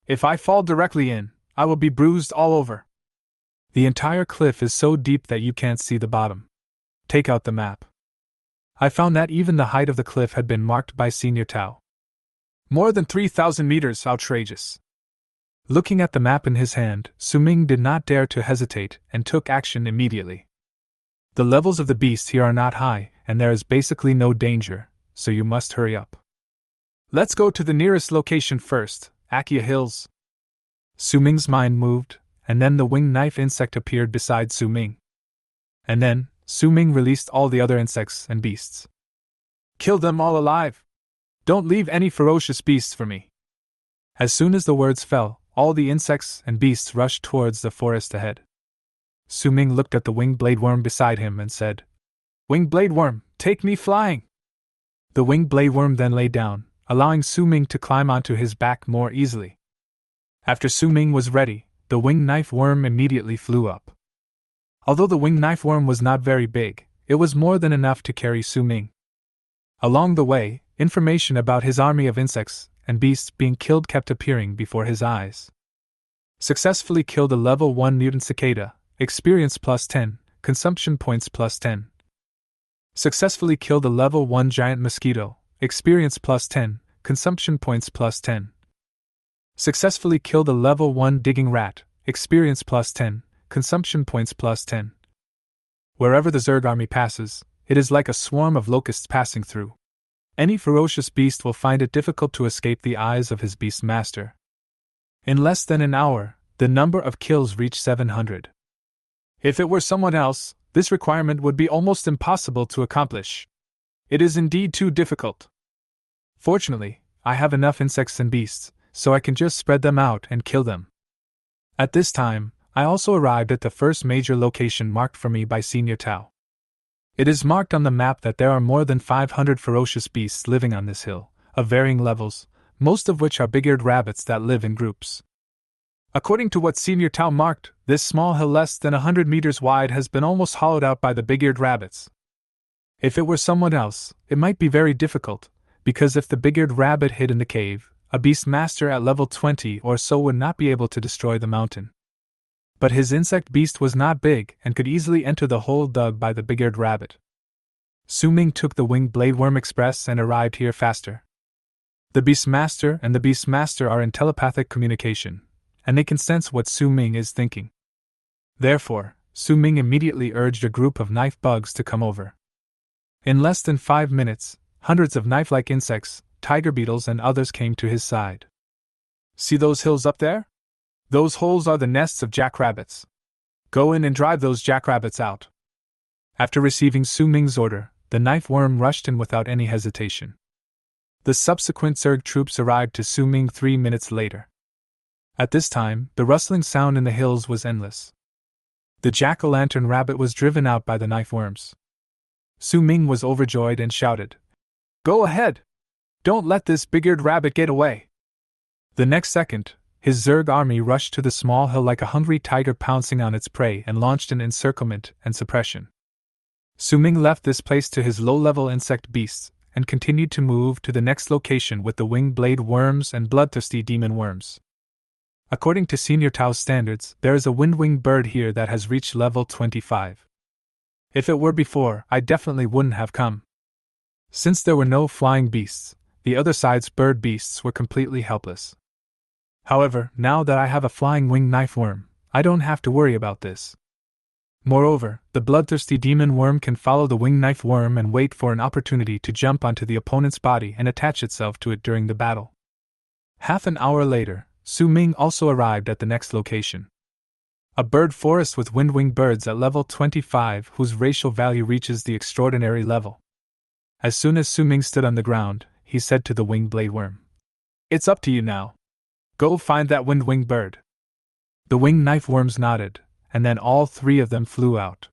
If I fall directly in, I will be bruised all over. The entire cliff is so deep that you can't see the bottom. Take out the map. I found that even the height of the cliff had been marked by Senior Tao. More than 3,000 meters, outrageous. Looking at the map in his hand, Suming did not dare to hesitate and took action immediately. The levels of the beast here are not high, and there is basically no danger, so you must hurry up. Let's go to the nearest location first, Akia Hills. Suming's mind moved, and then the winged knife insect appeared beside Suming. And then, Suming released all the other insects and beasts. Kill them all alive! Don't leave any ferocious beasts for me! As soon as the words fell, all the insects and beasts rushed towards the forest ahead. Suming looked at the winged blade worm beside him and said, Winged blade worm, take me flying! The winged blade worm then lay down, allowing Suming to climb onto his back more easily. After Suming was ready, the winged knife worm immediately flew up. Although the winged knife worm was not very big, it was more than enough to carry Suming. Along the way, information about his army of insects and beasts being killed kept appearing before his eyes. Successfully killed a level 1 mutant cicada, experience plus 10, consumption points plus 10. Successfully killed a level 1 giant mosquito, experience plus 10, consumption points plus 10. Successfully killed a level 1 digging rat, experience plus 10, consumption points plus 10. Wherever the Zerg army passes, it is like a swarm of locusts passing through. Any ferocious beast will find it difficult to escape the eyes of his Beastmaster. In less than an hour, the number of kills reached 700. If it were someone else, this requirement would be almost impossible to accomplish. It is indeed too difficult. Fortunately, I have enough insects and beasts, so I can just spread them out and kill them. At this time, I also arrived at the first major location marked for me by Senior Tao. It is marked on the map that there are more than 500 ferocious beasts living on this hill, of varying levels, most of which are big-eared rabbits that live in groups. According to what Senior Tao marked, this small hill less than 100 meters wide has been almost hollowed out by the big-eared rabbits. If it were someone else, it might be very difficult, because if the big-eared rabbit hid in the cave, a Beastmaster at level 20 or so would not be able to destroy the mountain. But his insect beast was not big and could easily enter the hole dug by the big-eared rabbit. Suming took the winged blade worm express and arrived here faster. The Beastmaster and the Beastmaster are in telepathic communication, and they can sense what Suming is thinking. Therefore, Suming immediately urged a group of knife bugs to come over. In less than 5 minutes, hundreds of knife-like insects, tiger beetles and others came to his side. See those hills up there? Those holes are the nests of jackrabbits. Go in and drive those jackrabbits out. After receiving Suming's order, the knife worm rushed in without any hesitation. The subsequent Zerg troops arrived to Suming 3 minutes later. At this time, the rustling sound in the hills was endless. The jack-o'-lantern rabbit was driven out by the knife worms. Suming was overjoyed and shouted, "Go ahead! Don't let this big-eared rabbit get away!" The next second, his Zerg army rushed to the small hill like a hungry tiger pouncing on its prey and launched an encirclement and suppression. Suming left this place to his low-level insect beasts and continued to move to the next location with the winged blade worms and bloodthirsty demon worms. According to Senior Tao's standards, there is a wind-winged bird here that has reached level 25. If it were before, I definitely wouldn't have come. Since there were no flying beasts, the other side's bird beasts were completely helpless. However, now that I have a flying winged knife worm, I don't have to worry about this. Moreover, the bloodthirsty demon worm can follow the winged knife worm and wait for an opportunity to jump onto the opponent's body and attach itself to it during the battle. Half an hour later, Suming also arrived at the next location. A bird forest with wind-winged birds at level 25 whose racial value reaches the extraordinary level. As soon as Suming stood on the ground, he said to the winged blade worm, "It's up to you now. Go find that wind-winged bird." The winged knife worms nodded, and then all 3 of them flew out.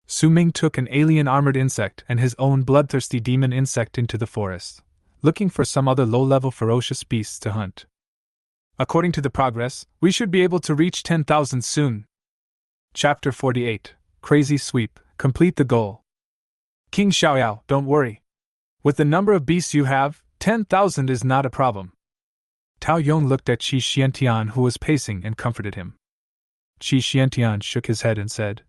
Suming took an alien armored insect and his own bloodthirsty demon insect into the forest, looking for some other low-level ferocious beasts to hunt. According to the progress, we should be able to reach 10,000 soon. Chapter 48, Crazy Sweep, complete the goal. King Xiaoyao, don't worry. With the number of beasts you have, 10,000 is not a problem. Tao Yong looked at Qi Xiantian who was pacing and comforted him. Qi Xiantian shook his head and said,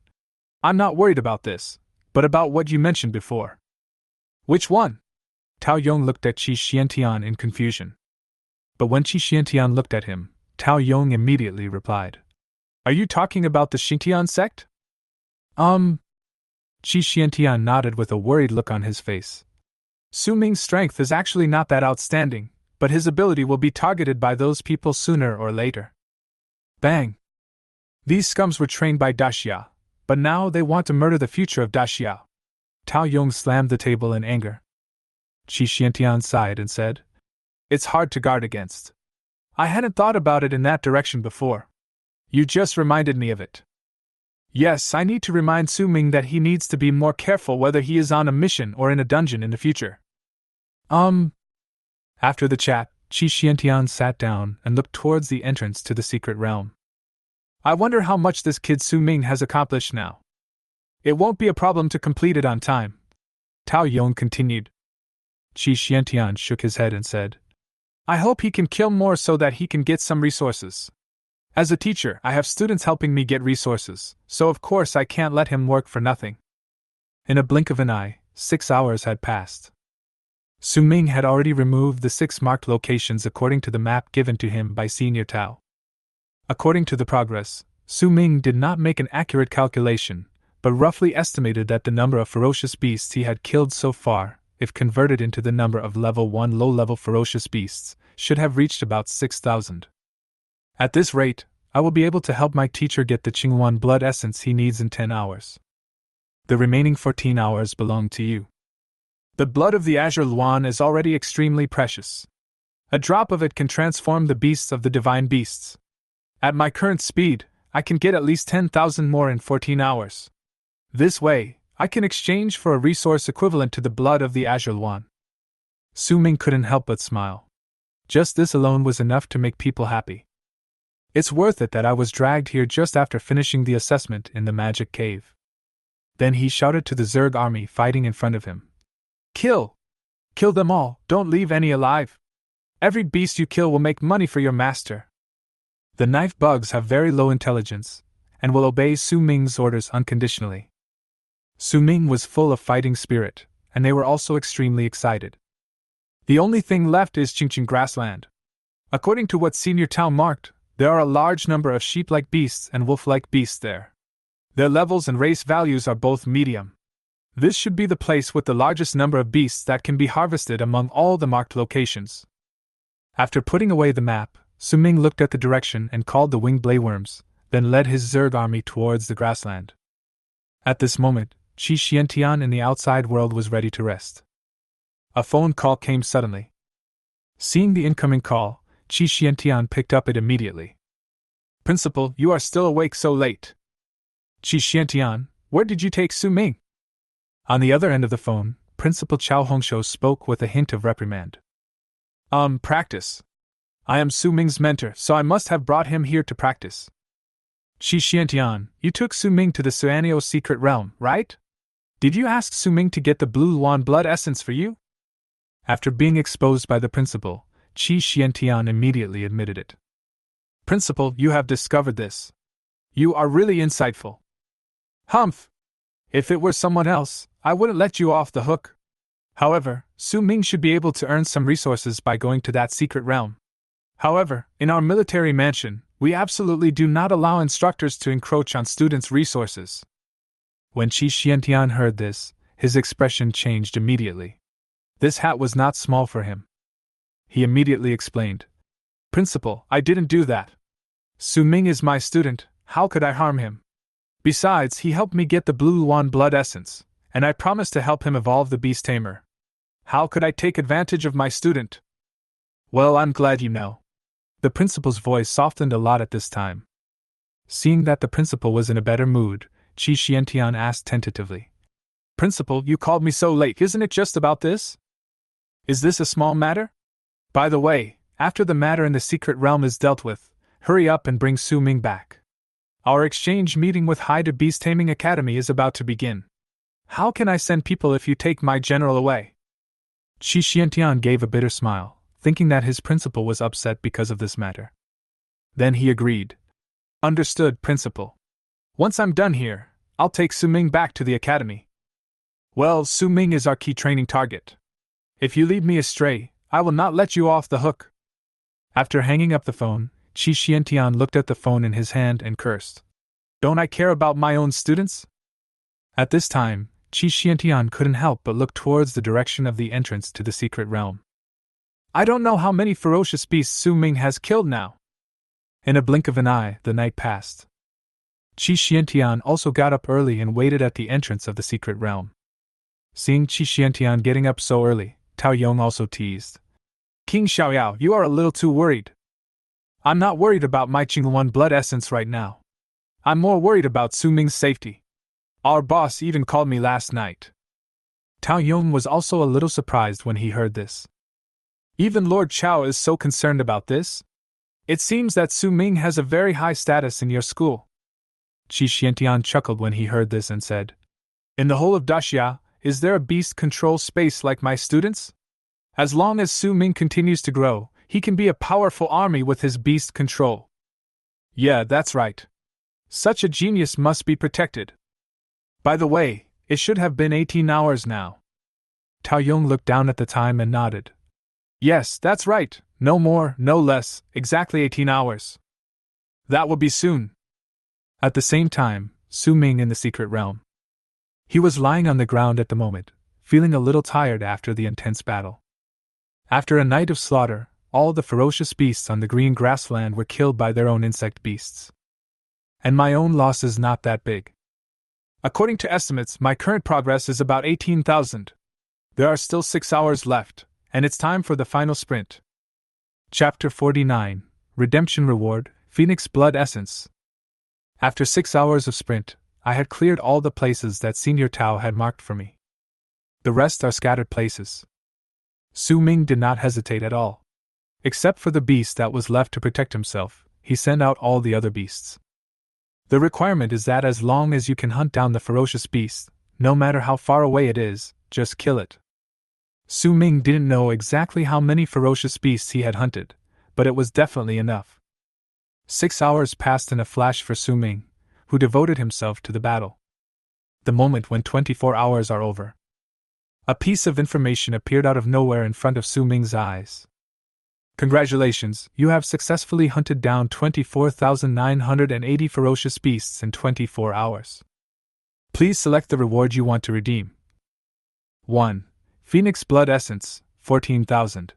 "I'm not worried about this, but about what you mentioned before." "Which one?" Tao Yong looked at Qi Xiantian in confusion. But when Qi Xiantian looked at him, Tao Yong immediately replied. Are you talking about the Xingtian sect? Qi Xiantian nodded with a worried look on his face. Su Ming's strength is actually not that outstanding, but his ability will be targeted by those people sooner or later. Bang! These scums were trained by Daxia, but now they want to murder the future of Daxia. Tao Yong slammed the table in anger. Qi Xiantian sighed and said, It's hard to guard against. I hadn't thought about it in that direction before. You just reminded me of it. Yes, I need to remind Su Ming that he needs to be more careful whether he is on a mission or in a dungeon in the future. After the chat, Qi Xiantian sat down and looked towards the entrance to the secret realm. I wonder how much this kid Su Ming has accomplished now. It won't be a problem to complete it on time. Tao Yong continued. Qi Xiantian shook his head and said, I hope he can kill more so that he can get some resources. As a teacher, I have students helping me get resources, so of course I can't let him work for nothing. In a blink of an eye, 6 hours had passed. Su Ming had already removed the 6 marked locations according to the map given to him by Senior Tao. According to the progress, Su Ming did not make an accurate calculation, but roughly estimated that the number of ferocious beasts he had killed so far, if converted into the number of level 1 low-level ferocious beasts, should have reached about 6,000. At this rate, I will be able to help my teacher get the Qingwan blood essence he needs in 10 hours. The remaining 14 hours belong to you. The blood of the Azure Luan is already extremely precious. A drop of it can transform the beasts of the divine beasts. At my current speed, I can get at least 10,000 more in 14 hours. This way, I can exchange for a resource equivalent to the blood of the Azure Luan. Su Ming couldn't help but smile. Just this alone was enough to make people happy. It's worth it that I was dragged here just after finishing the assessment in the magic cave. Then he shouted to the Zerg army fighting in front of him. Kill! Kill them all, don't leave any alive! Every beast you kill will make money for your master. The knife bugs have very low intelligence, and will obey Su Ming's orders unconditionally. Su Ming was full of fighting spirit, and they were also extremely excited. The only thing left is Qingqing grassland. According to what Senior Tao marked, there are a large number of sheep-like beasts and wolf-like beasts there. Their levels and race values are both medium. This should be the place with the largest number of beasts that can be harvested among all the marked locations. After putting away the map, Su Ming looked at the direction and called the winged blayworms, then led his Zerg army towards the grassland. At this moment, Qi Xiantian in the outside world was ready to rest. A phone call came suddenly. Seeing the incoming call, Qi Xiantian picked up it immediately. Principal, you are still awake so late. Qi Xiantian, where did you take Su Ming? On the other end of the phone, Principal Chao Hongshou spoke with a hint of reprimand. Practice. I am Su Ming's mentor, so I must have brought him here to practice. Qi Xiantian, you took Su Ming to the Suanio secret realm, right? Did you ask Su Ming to get the blue Luan blood essence for you? After being exposed by the principal, Qi Xiantian immediately admitted it. Principal, you have discovered this. You are really insightful. Humph! If it were someone else, I wouldn't let you off the hook. However, Su Ming should be able to earn some resources by going to that secret realm. However, in our military mansion, we absolutely do not allow instructors to encroach on students' resources. When Qi Xiantian heard this, his expression changed immediately. This hat was not small for him. He immediately explained. Principal, I didn't do that. Su Ming is my student, how could I harm him? Besides, he helped me get the blue Luan blood essence, and I promised to help him evolve the beast tamer. How could I take advantage of my student? Well, I'm glad you know. The principal's voice softened a lot at this time. Seeing that the principal was in a better mood, Qi Xiantian asked tentatively. Principal, you called me so late, isn't it just about this? Is this a small matter? By the way, after the matter in the secret realm is dealt with, hurry up and bring Su Ming back. Our exchange meeting with Haida Beast Taming Academy is about to begin. How can I send people if you take my general away? Qi Xiantian gave a bitter smile, thinking that his principal was upset because of this matter. Then he agreed. Understood, Principal. Once I'm done here, I'll take Su Ming back to the academy. Well, Su Ming is our key training target. If you lead me astray, I will not let you off the hook. After hanging up the phone, Qi Xiantian looked at the phone in his hand and cursed. Don't I care about my own students? At this time, Qi Xiantian couldn't help but look towards the direction of the entrance to the secret realm. I don't know how many ferocious beasts Su Ming has killed now. In a blink of an eye, the night passed. Qi Xiantian also got up early and waited at the entrance of the secret realm. Seeing Qi Xiantian getting up so early, Tao Yong also teased. King Xiaoyao, you are a little too worried. I'm not worried about my Qingluan blood essence right now. I'm more worried about Su Ming's safety. Our boss even called me last night. Tao Yong was also a little surprised when he heard this. Even Lord Chao is so concerned about this? It seems that Su Ming has a very high status in your school. Qi Xiantian chuckled when he heard this and said, In the whole of Daxia, is there a beast control space like my students? As long as Su Ming continues to grow, he can be a powerful army with his beast control. Yeah, that's right. Such a genius must be protected. By the way, it should have been 18 hours now. Tao Yong looked down at the time and nodded. Yes, that's right, no more, no less, exactly 18 hours. That will be soon. At the same time, Su Ming in the secret realm. He was lying on the ground at the moment, feeling a little tired after the intense battle. After a night of slaughter, all the ferocious beasts on the green grassland were killed by their own insect beasts. And my own loss is not that big. According to estimates, my current progress is about 18,000. There are still 6 hours left, and it's time for the final sprint. Chapter 49, Redemption Reward, Phoenix Blood Essence. After 6 hours of sprint, I had cleared all the places that Senior Tao had marked for me. The rest are scattered places. Su Ming did not hesitate at all. Except for the beast that was left to protect himself, he sent out all the other beasts. The requirement is that as long as you can hunt down the ferocious beast, no matter how far away it is, just kill it. Su Ming didn't know exactly how many ferocious beasts he had hunted, but it was definitely enough. 6 hours passed in a flash for Su Ming, who devoted himself to the battle. The moment when 24 hours are over. A piece of information appeared out of nowhere in front of Su Ming's eyes. Congratulations, you have successfully hunted down 24,980 ferocious beasts in 24 hours. Please select the reward you want to redeem. 1. Phoenix Blood Essence, 14,000.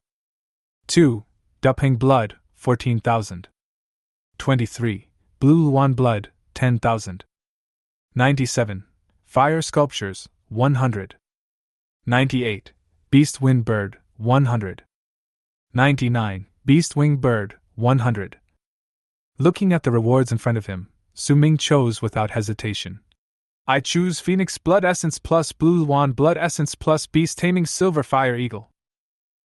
2. Duping Blood, 14,000. 23. Blue Luan Blood, 10,000. 97. Fire Sculptures, 100. 98. Beast Wind Bird, 100. 99. Beast Wing Bird, 100. Looking at the rewards in front of him, Su Ming chose without hesitation. I choose Phoenix Blood Essence plus Blue Luan Blood Essence plus Beast Taming Silver Fire Eagle.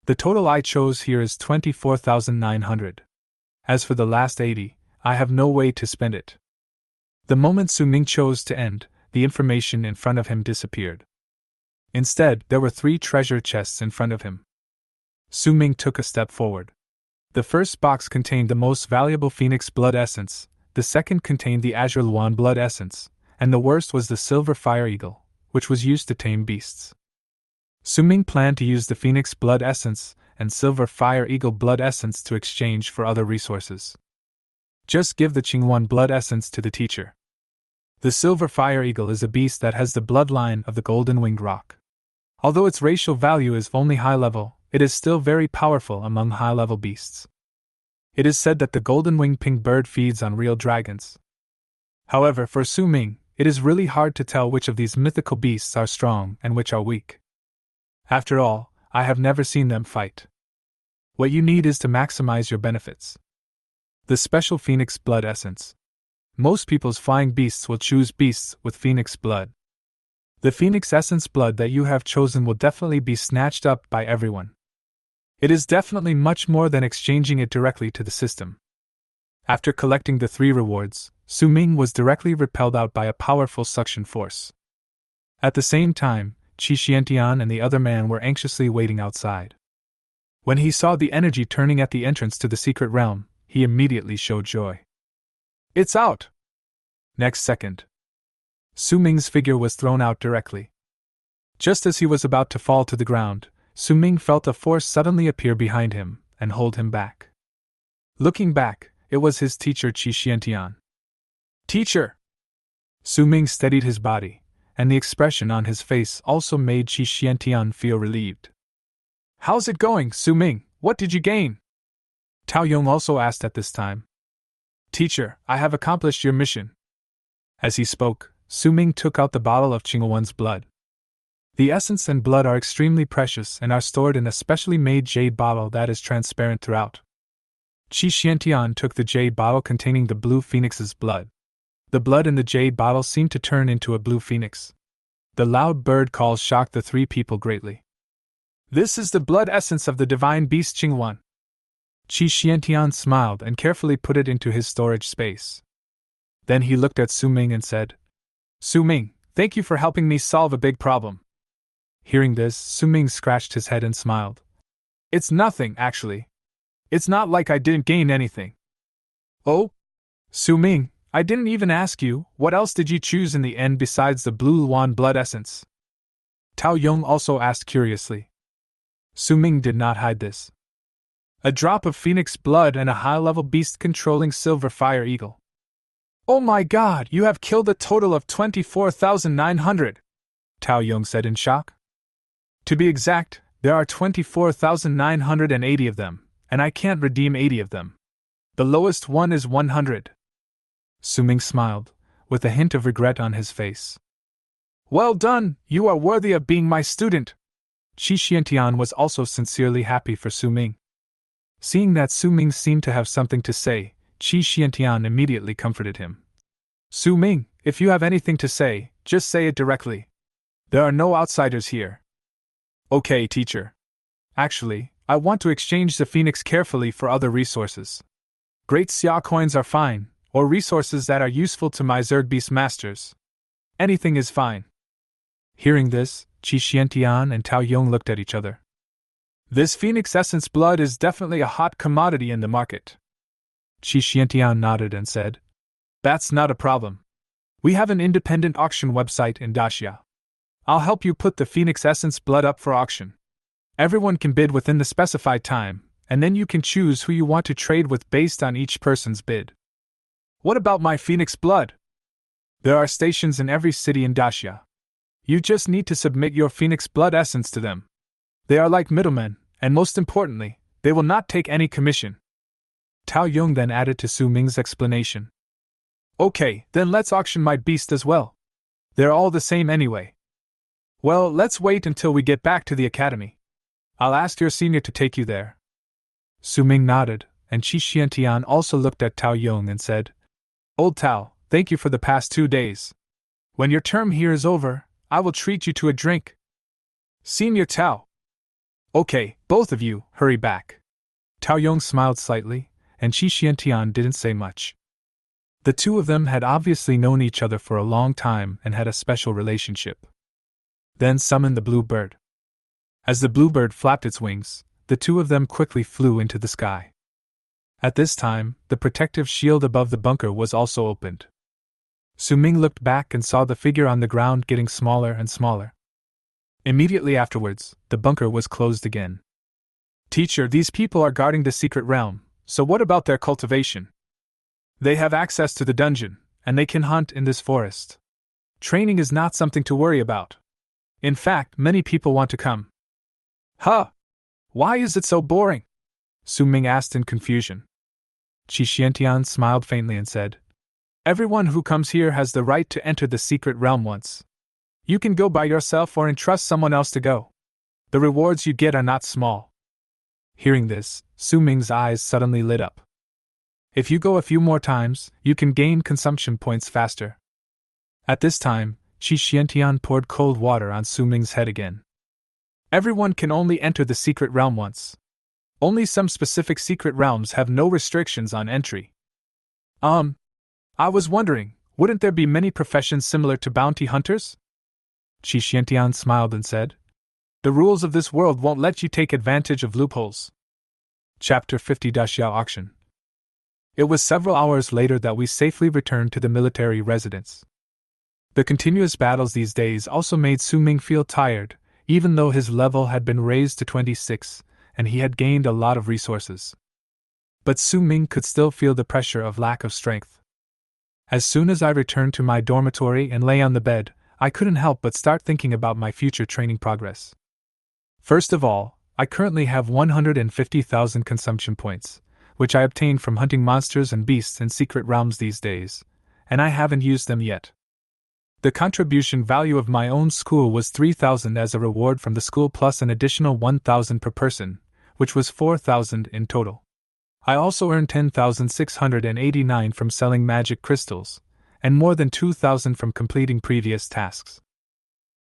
The total I chose here is 24,900. As for the last 80, I have no way to spend it. The moment Su Ming chose to end, the information in front of him disappeared. Instead, there were 3 treasure chests in front of him. Su Ming took a step forward. The first box contained the most valuable Phoenix Blood Essence, the second contained the Azure Luan Blood Essence, and the worst was the Silver Fire Eagle, which was used to tame beasts. Su Ming planned to use the Phoenix Blood Essence and Silver Fire Eagle Blood Essence to exchange for other resources. Just give the Qingluan Blood Essence to the teacher. The Silver Fire Eagle is a beast that has the bloodline of the Golden Winged Roc. Although its racial value is only high level, it is still very powerful among high-level beasts. It is said that the Golden Winged Pink Bird feeds on real dragons. However, for Su Ming, it is really hard to tell which of these mythical beasts are strong and which are weak. After all, I have never seen them fight. What you need is to maximize your benefits. The special Phoenix Blood Essence. Most people's flying beasts will choose beasts with Phoenix Blood. The Phoenix Essence blood that you have chosen will definitely be snatched up by everyone. It is definitely much more than exchanging it directly to the system. After collecting the 3 rewards, Su Ming was directly repelled out by a powerful suction force. At the same time, Qi Xiantian and the other man were anxiously waiting outside. When he saw the energy turning at the entrance to the secret realm, he immediately showed joy. It's out! Next second, Su Ming's figure was thrown out directly. Just as he was about to fall to the ground, Su Ming felt a force suddenly appear behind him and hold him back. Looking back, it was his teacher Qi Xiantian. Teacher! Su Ming steadied his body, and the expression on his face also made Qi Xiantian feel relieved. How's it going, Su Ming? What did you gain? Tao Yong also asked at this time. Teacher, I have accomplished your mission. As he spoke, Su Ming took out the bottle of Qinghuan's blood. The essence and blood are extremely precious and are stored in a specially made jade bottle that is transparent throughout. Qi Xiantian took the jade bottle containing the blue phoenix's blood. The blood in the jade bottle seemed to turn into a blue phoenix. The loud bird calls shocked the three people greatly. This is the blood essence of the divine beast Qinghuan. Qi Xiantian smiled and carefully put it into his storage space. Then he looked at Su Ming and said, Su Ming, thank you for helping me solve a big problem. Hearing this, Su Ming scratched his head and smiled. It's nothing, actually. It's not like I didn't gain anything. Oh? Su Ming, I didn't even ask you, what else did you choose in the end besides the blue Luan blood essence? Tao Yong also asked curiously. Su Ming did not hide this. A drop of phoenix blood and a high-level beast-controlling silver fire eagle. Oh my god, you have killed a total of 24,900, Tao Yong said in shock. To be exact, there are 24,980 of them, and I can't redeem 80 of them. The lowest one is 100. Su Ming smiled, with a hint of regret on his face. Well done, you are worthy of being my student. Qi Xiantian was also sincerely happy for Su Ming. Seeing that Su Ming seemed to have something to say, Qi Xiantian immediately comforted him. Su Ming, if you have anything to say, just say it directly. There are no outsiders here. Okay, teacher. Actually, I want to exchange the phoenix carefully for other resources. Great Xia coins are fine, or resources that are useful to my Zerg Beastmasters. Anything is fine. Hearing this, Qi Xiantian and Tao Yong looked at each other. This phoenix essence blood is definitely a hot commodity in the market. Qi Xiantian nodded and said, That's not a problem. We have an independent auction website in Daxia. I'll help you put the phoenix essence blood up for auction. Everyone can bid within the specified time, and then you can choose who you want to trade with based on each person's bid. What about my phoenix blood? There are stations in every city in Daxia. You just need to submit your phoenix blood essence to them. They are like middlemen, and most importantly, they will not take any commission. Tao Yong then added to Su Ming's explanation. Okay, then let's auction my beast as well. They're all the same anyway. Well, let's wait until we get back to the academy. I'll ask your senior to take you there. Su Ming nodded, and Qi Xiantian also looked at Tao Yong and said, Old Tao, thank you for the past 2 days. When your term here is over, I will treat you to a drink. Senior Tao. Okay, both of you, hurry back. Tao Yong smiled slightly, and Qi Xiantian didn't say much. The two of them had obviously known each other for a long time and had a special relationship. Then summon the blue bird. As the blue bird flapped its wings, the two of them quickly flew into the sky. At this time, the protective shield above the bunker was also opened. Su Ming looked back and saw the figure on the ground getting smaller and smaller. Immediately afterwards, the bunker was closed again. Teacher, these people are guarding the secret realm, so what about their cultivation? They have access to the dungeon, and they can hunt in this forest. Training is not something to worry about. In fact, many people want to come. Huh? Why is it so boring? Su Ming asked in confusion. Qi Xiantian smiled faintly and said, Everyone who comes here has the right to enter the secret realm once. You can go by yourself or entrust someone else to go. The rewards you get are not small. Hearing this, Su Ming's eyes suddenly lit up. If you go a few more times, you can gain consumption points faster. At this time, Qi Xiantian poured cold water on Su Ming's head again. Everyone can only enter the secret realm once. Only some specific secret realms have no restrictions on entry. I was wondering, wouldn't there be many professions similar to bounty hunters? Qi Xiantian smiled and said, The rules of this world won't let you take advantage of loopholes. Chapter 50 Daxiao Auction. It was several hours later that we safely returned to the military residence. The continuous battles these days also made Su Ming feel tired, even though his level had been raised to 26, and he had gained a lot of resources. But Su Ming could still feel the pressure of lack of strength. As soon as I returned to my dormitory and lay on the bed, I couldn't help but start thinking about my future training progress. First of all, I currently have 150,000 consumption points, which I obtained from hunting monsters and beasts in secret realms these days, and I haven't used them yet. The contribution value of my own school was 3,000 as a reward from the school plus an additional 1,000 per person, which was 4,000 in total. I also earned 10,689 from selling magic crystals, and more than 2,000 from completing previous tasks.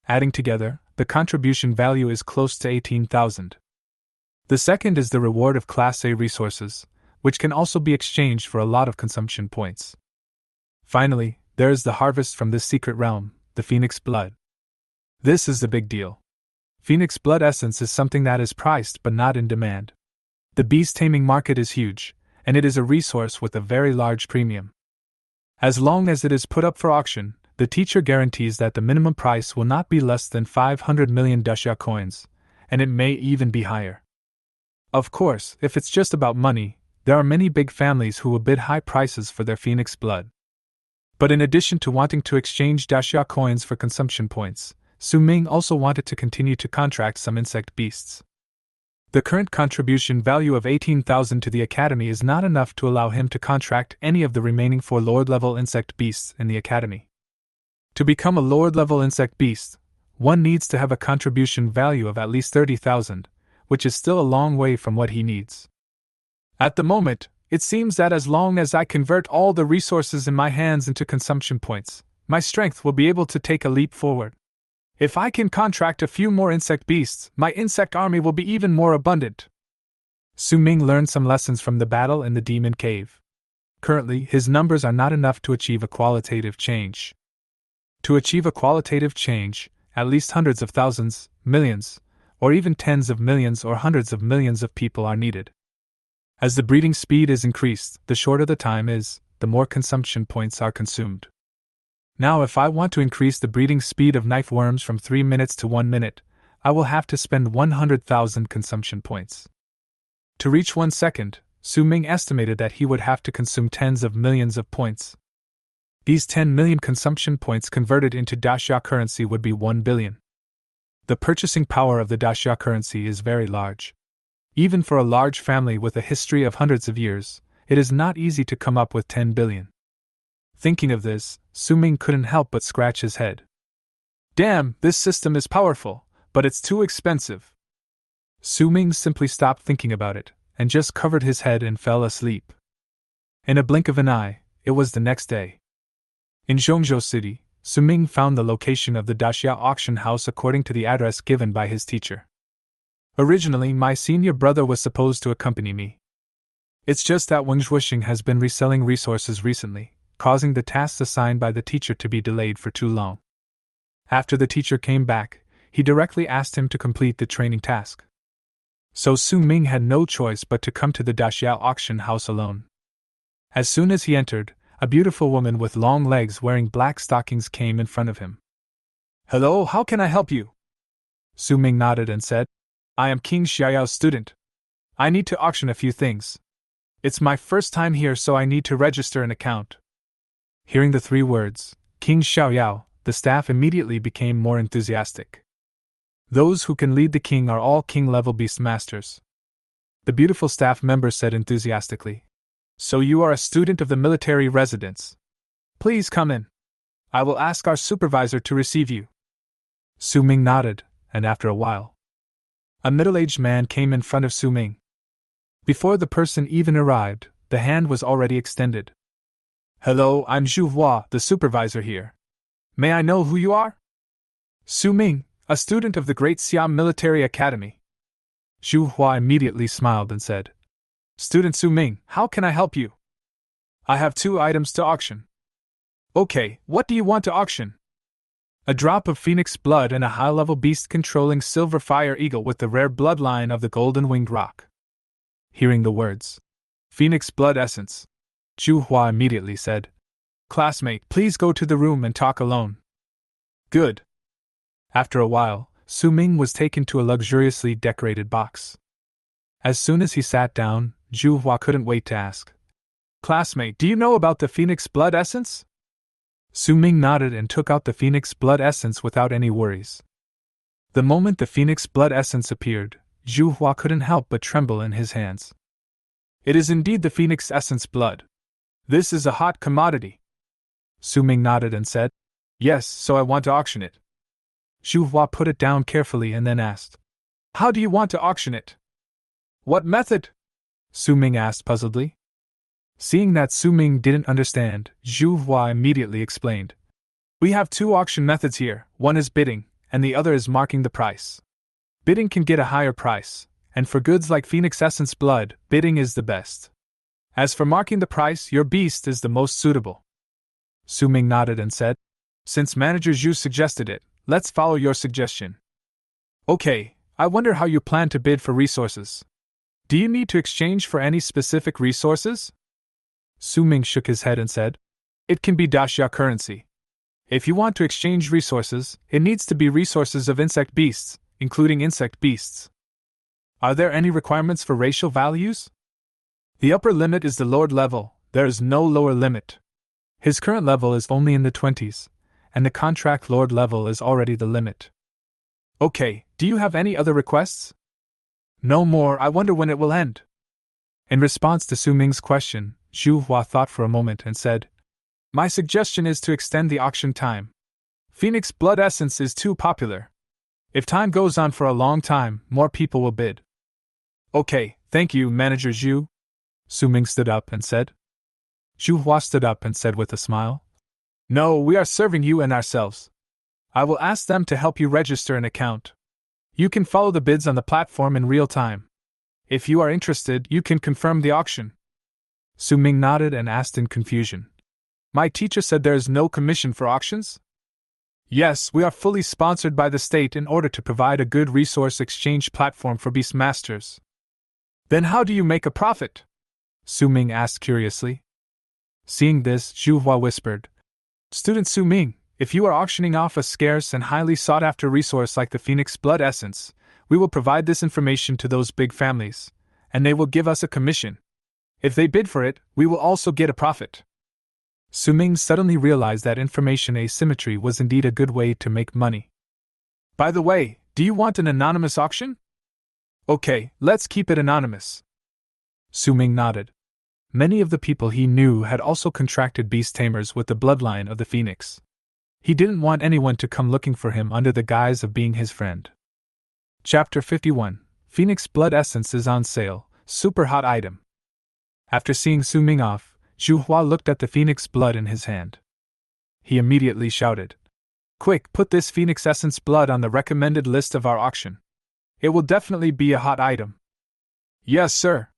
Adding together, the contribution value is close to 18,000. The second is the reward of Class A resources, which can also be exchanged for a lot of consumption points. Finally, there is the harvest from this secret realm, the Phoenix Blood. This is the big deal. Phoenix Blood essence is something that is priced but not in demand. The beast taming market is huge, and it is a resource with a very large premium. As long as it is put up for auction, the teacher guarantees that the minimum price will not be less than 500 million daxia coins, and it may even be higher. Of course, if it's just about money, there are many big families who will bid high prices for their Phoenix Blood. But in addition to wanting to exchange daxia coins for consumption points, Su Ming also wanted to continue to contract some insect beasts. The current contribution value of 18,000 to the Academy is not enough to allow him to contract any of the remaining 4 Lord-level insect beasts in the Academy. To become a Lord-level insect beast, one needs to have a contribution value of at least 30,000, which is still a long way from what he needs. At the moment, it seems that as long as I convert all the resources in my hands into consumption points, my strength will be able to take a leap forward. If I can contract a few more insect beasts, my insect army will be even more abundant. Su Ming learned some lessons from the battle in the Demon Cave. Currently, his numbers are not enough to achieve a qualitative change. To achieve a qualitative change, at least hundreds of thousands, millions, or even tens of millions or hundreds of millions of people are needed. As the breeding speed is increased, the shorter the time is, the more consumption points are consumed. Now, if I want to increase the breeding speed of knife worms from 3 minutes to 1 minute, I will have to spend 100,000 consumption points. To reach 1 second, Su Ming estimated that he would have to consume tens of millions of points. These 10 million consumption points converted into daxia currency would be 1 billion. The purchasing power of the daxia currency is very large. Even for a large family with a history of hundreds of years, it is not easy to come up with 10 billion. Thinking of this, Su Ming couldn't help but scratch his head. Damn, this system is powerful, but it's too expensive. Su Ming simply stopped thinking about it, and just covered his head and fell asleep. In a blink of an eye, it was the next day. In Zhongzhou City, Su Ming found the location of the daxia auction house according to the address given by his teacher. Originally, my senior brother was supposed to accompany me. It's just that Wang Zhuoxing has been reselling resources recently, causing the tasks assigned by the teacher to be delayed for too long. After the teacher came back, he directly asked him to complete the training task. So Su Ming had no choice but to come to the daxia auction house alone. As soon as he entered, a beautiful woman with long legs wearing black stockings came in front of him. "Hello, how can I help you?" Su Ming nodded and said, "I am King Xiaoyao's student. I need to auction a few things. It's my first time here, so I need to register an account." Hearing the 3 words, King Xiaoyao, the staff immediately became more enthusiastic. Those who can lead the king are all king-level Beastmasters. The beautiful staff member said enthusiastically, "So you are a student of the military residence. Please come in. I will ask our supervisor to receive you." Su Ming nodded, and after a while, a middle-aged man came in front of Su Ming. Before the person even arrived, the hand was already extended. "Hello, I'm Zhu Hua, the supervisor here. May I know who you are?" "Su Ming, a student of the Great Siam Military Academy." Zhu Hua immediately smiled and said, "Student Su Ming, how can I help you?" "I have 2 items to auction." "Okay, what do you want to auction?" "A drop of Phoenix blood and a high-level beast-controlling silver fire eagle with the rare bloodline of the golden-winged rock." Hearing the words, "Phoenix blood essence," Zhu Hua immediately said, "Classmate, please go to the room and talk alone." "Good." After a while, Su Ming was taken to a luxuriously decorated box. As soon as he sat down, Zhuhua couldn't wait to ask. Classmate, do you know about the Phoenix Blood Essence? Su Ming nodded and took out the Phoenix Blood Essence without any worries. The moment the Phoenix Blood Essence appeared, Zhuhua couldn't help but tremble in his hands. It is indeed the Phoenix Essence blood. This is a hot commodity. Su Ming nodded and said, Yes, so I want to auction it. Zhuhua put it down carefully and then asked, How do you want to auction it? What method? Su Ming asked puzzledly. Seeing that Su Ming didn't understand, Zhuhua immediately explained. We have two auction methods here, one is bidding, and the other is marking the price. Bidding can get a higher price, and for goods like Phoenix Essence blood, bidding is the best. As for marking the price, your beast is the most suitable. Su Ming nodded and said, Since Manager Zhu suggested it, let's follow your suggestion. Okay, I wonder how you plan to bid for resources. Do you need to exchange for any specific resources? Su Ming shook his head and said, It can be Daxia currency. If you want to exchange resources, it needs to be resources of insect beasts, including insect beasts. Are there any requirements for racial values? The upper limit is the Lord level, there is no lower limit. His current level is only in the 20s, and the contract Lord level is already the limit. Okay, do you have any other requests? No more, I wonder when it will end. In response to Su Ming's question, Zhuhua thought for a moment and said, My suggestion is to extend the auction time. Phoenix Blood Essence is too popular. If time goes on for a long time, more people will bid. Okay, thank you, Manager Zhu. Su Ming stood up and said. Zhuhua stood up and said with a smile, No, we are serving you and ourselves. I will ask them to help you register an account. You can follow the bids on the platform in real time. If you are interested, you can confirm the auction. Su Ming nodded and asked in confusion. My teacher said there is no commission for auctions? Yes, we are fully sponsored by the state in order to provide a good resource exchange platform for Beastmasters. Then how do you make a profit? Su Ming asked curiously. Seeing this, Zhuhua whispered, Student Su Ming, if you are auctioning off a scarce and highly sought-after resource like the Phoenix Blood Essence, we will provide this information to those big families, and they will give us a commission. If they bid for it, we will also get a profit. Su Ming suddenly realized that information asymmetry was indeed a good way to make money. By the way, do you want an anonymous auction? Okay, let's keep it anonymous. Su Ming nodded. Many of the people he knew had also contracted beast tamers with the bloodline of the phoenix. He didn't want anyone to come looking for him under the guise of being his friend. Chapter 51, Phoenix Blood Essence is on sale, super hot item. After seeing Su Ming off, Zhuhua looked at the phoenix blood in his hand. He immediately shouted, Quick, put this Phoenix Essence blood on the recommended list of our auction. It will definitely be a hot item. Yes, sir.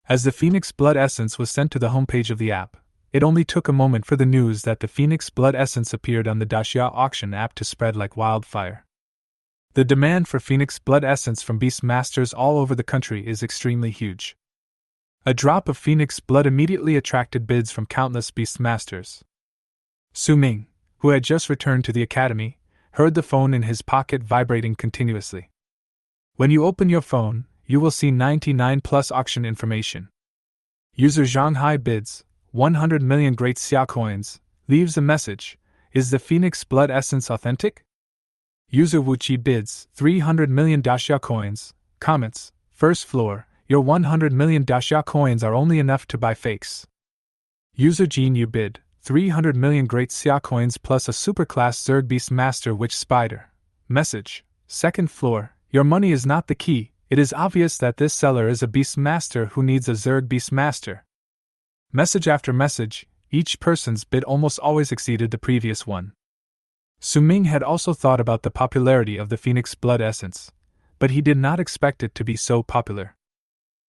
As the Phoenix Blood Essence was sent to the homepage of the app, it only took a moment for the news that the Phoenix Blood Essence appeared on the Daxia auction app to spread like wildfire. The demand for Phoenix Blood Essence from Beastmasters all over the country is extremely huge. A drop of Phoenix blood immediately attracted bids from countless Beastmasters. Su Ming, who had just returned to the academy, heard the phone in his pocket vibrating continuously. When you open your phone, you will see 99 plus auction information. User Zhanghai bids 100 million Great Xia coins, leaves a message, Is the Phoenix Blood Essence authentic? User Wuqi bids 300 million Daxia coins, comments, First floor, your 100 million Daxia coins are only enough to buy fakes. User Shin Yu bid 300 million Great Xia coins plus a superclass Zerg Beastmaster Witch Spider. Message, Second floor, your money is not the key. It is obvious that this seller is a Beastmaster who needs a Zerg Beastmaster. Message after message, each person's bid almost always exceeded the previous one. Su Ming had also thought about the popularity of the Phoenix Blood Essence, but he did not expect it to be so popular.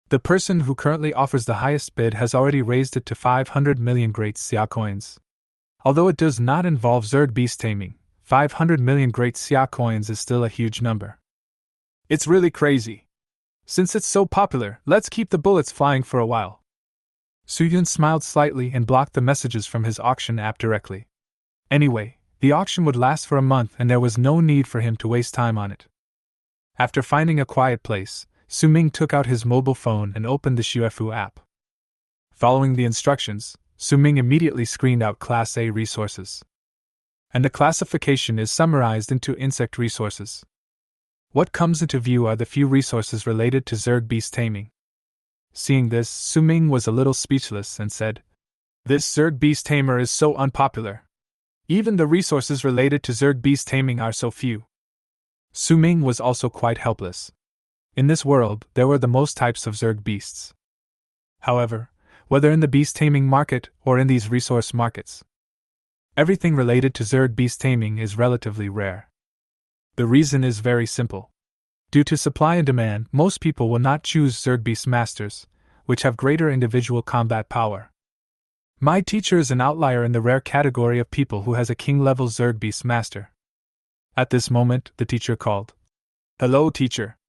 The person who currently offers the highest bid has already raised it to 500 million Great Xia coins. Although it does not involve Zerg beast taming, 500 million Great Xia coins is still a huge number. It's really crazy. Since it's so popular, let's keep the bullets flying for a while. Su Yun smiled slightly and blocked the messages from his auction app directly. Anyway, the auction would last for a month and there was no need for him to waste time on it. After finding a quiet place, Su Ming took out his mobile phone and opened the Xuefu app. Following the instructions, Su Ming immediately screened out Class A resources. And the classification is summarized into insect resources. What comes into view are the few resources related to Zerg beast taming. Seeing this, Su Ming was a little speechless and said, "This Zerg beast tamer is so unpopular. Even the resources related to Zerg beast taming are so few." Su Ming was also quite helpless. In this world, there were the most types of Zerg beasts. However, whether in the beast taming market or in these resource markets, everything related to Zerg beast taming is relatively rare. The reason is very simple. Due to supply and demand, most people will not choose Zerg Beastmasters, which have greater individual combat power. My teacher is an outlier in the rare category of people who has a king-level Zerg Beastmaster. At this moment, the teacher called. "Hello, teacher."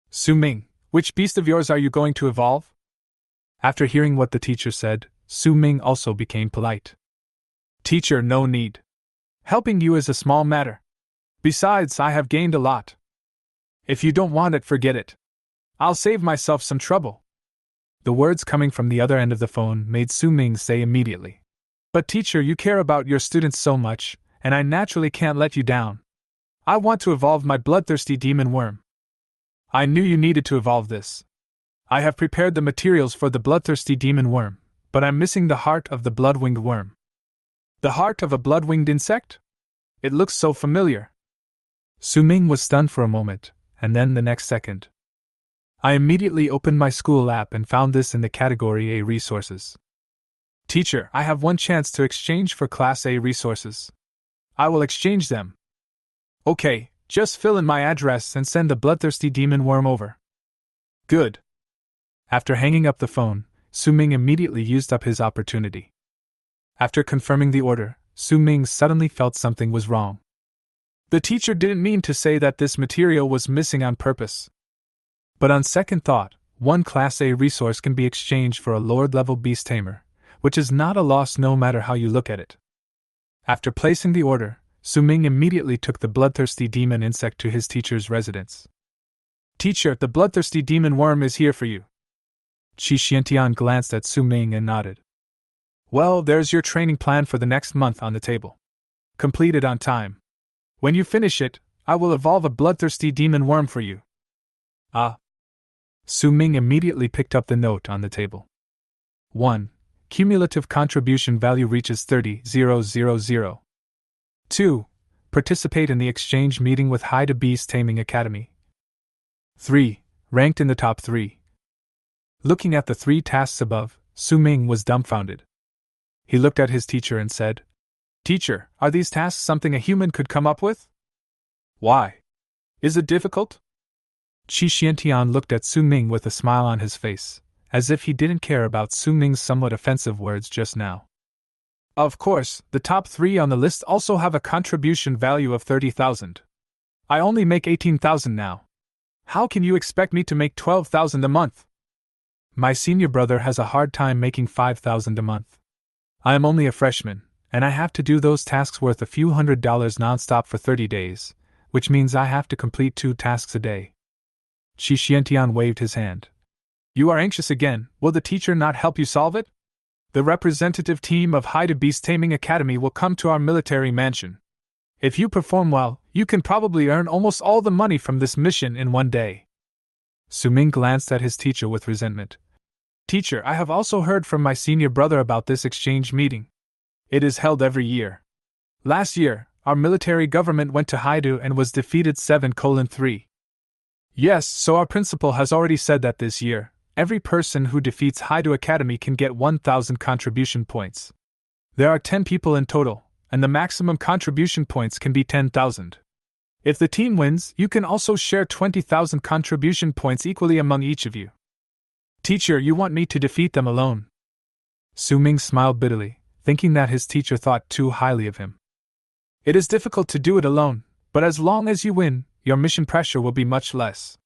"Su Ming, which beast of yours are you going to evolve?" After hearing what the teacher said, Su Ming also became polite. "Teacher, no need. Helping you is a small matter. Besides, I have gained a lot. If you don't want it, forget it. I'll save myself some trouble." The words coming from the other end of the phone made Su Ming say immediately, "But teacher, you care about your students so much, and I naturally can't let you down. I want to evolve my bloodthirsty demon worm." "I knew you needed to evolve this. I have prepared the materials for the bloodthirsty demon worm, but I'm missing the heart of the blood-winged worm." "The heart of a blood-winged insect? It looks so familiar." Su Ming was stunned for a moment, and then the next second. I immediately opened my school app and found this in the category A resources. "Teacher, I have one chance to exchange for Class A resources. I will exchange them." "Okay, just fill in my address and send the bloodthirsty demon worm over." "Good." After hanging up the phone, Su Ming immediately used up his opportunity. After confirming the order, Su Ming suddenly felt something was wrong. The teacher didn't mean to say that this material was missing on purpose. But on second thought, one Class A resource can be exchanged for a Lord-level beast tamer, which is not a loss no matter how you look at it. After placing the order, Su Ming immediately took the bloodthirsty demon insect to his teacher's residence. "Teacher, the bloodthirsty demon worm is here for you." Qi Xiantian glanced at Su Ming and nodded. "Well, there's your training plan for the next month on the table. Complete it on time. When you finish it, I will evolve a bloodthirsty demon worm for you." "Ah." Su Ming immediately picked up the note on the table. 1. Cumulative contribution value reaches 30,000. 2. Participate in the exchange meeting with Haida Beast Taming Academy. 3. Ranked in the top 3. Looking at the 3 tasks above, Su Ming was dumbfounded. He looked at his teacher and said, "Teacher, are these tasks something a human could come up with?" "Why? Is it difficult?" Qi Xiantian looked at Su Ming with a smile on his face, as if he didn't care about Su Ming's somewhat offensive words just now. "Of course, the top 3 on the list also have a contribution value of 30,000. I only make 18,000 now. How can you expect me to make 12,000 a month? My senior brother has a hard time making 5,000 a month. I am only a freshman, and I have to do those tasks worth a few $100s nonstop for 30 days, which means I have to complete 2 tasks a day." Qi Xiantian waved his hand. "You are anxious again, will the teacher not help you solve it? The representative team of Haida Beast Taming Academy will come to our military mansion. If you perform well, you can probably earn almost all the money from this mission in one day." Su Ming glanced at his teacher with resentment. "Teacher, I have also heard from my senior brother about this exchange meeting. It is held every year. Last year, our military government went to Haidu and was defeated 7:3. Yes, so our principal has already said that this year, every person who defeats Haidu Academy can get 1,000 contribution points. There are 10 people in total, and the maximum contribution points can be 10,000. If the team wins, you can also share 20,000 contribution points equally among each of you. Teacher, you want me to defeat them alone?" Su Ming smiled bitterly, thinking that his teacher thought too highly of him. "It is difficult to do it alone, but as long as you win, your mission pressure will be much less.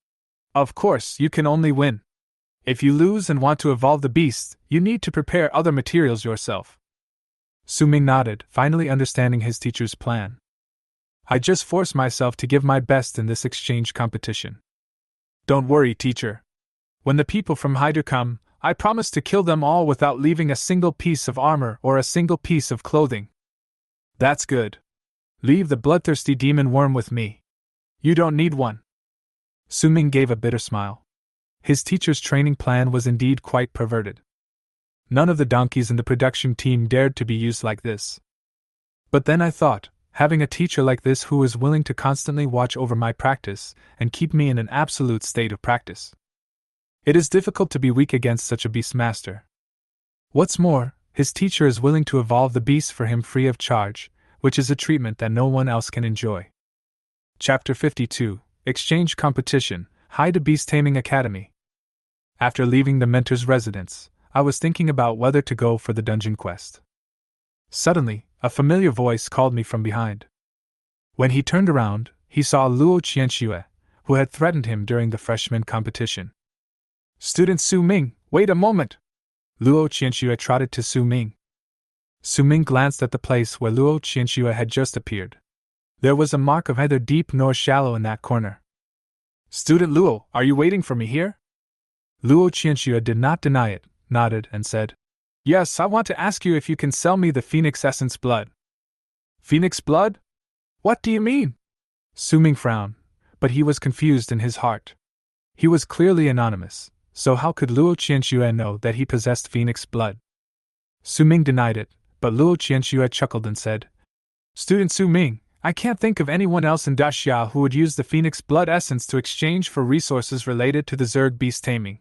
Of course, you can only win. If you lose and want to evolve the beast, you need to prepare other materials yourself." Su Ming nodded, finally understanding his teacher's plan. "I just force myself to give my best in this exchange competition." Don't worry, teacher. When the people from Haidu come, I promise to kill them all without leaving a single piece of armor or a single piece of clothing. That's good. Leave the bloodthirsty demon worm with me. You don't need one. Su-ming gave a bitter smile. His teacher's training plan was indeed quite perverted. None of the donkeys in the production team dared to be used like this. But then I thought, having a teacher like this who is willing to constantly watch over my practice and keep me in an absolute state of practice. It is difficult to be weak against such a beastmaster. What's more, his teacher is willing to evolve the beast for him free of charge, which is a treatment that no one else can enjoy. Chapter 52, Exchange Competition, Haidu Beast Taming Academy. After leaving the mentor's residence, I was thinking about whether to go for the dungeon quest. Suddenly, a familiar voice called me from behind. When he turned around, he saw Luo Qianxue, who had threatened him during the freshman competition. Student Su-ming, wait a moment! Luo Qianxue trotted to Su-ming. Su-ming glanced at the place where Luo Qianxue had just appeared. There was a mark of neither deep nor shallow in that corner. Student Luo, are you waiting for me here? Luo Qianxue did not deny it, nodded, and said, Yes, I want to ask you if you can sell me the Phoenix Essence blood. Phoenix blood? What do you mean? Su-ming frowned, but he was confused in his heart. He was clearly anonymous, so how could Luo Qianxue know that he possessed Phoenix blood? Su-ming denied it, but Luo Qianxue chuckled and said, Student Su-ming, I can't think of anyone else in Daxia who would use the Phoenix blood essence to exchange for resources related to the Zerg beast taming.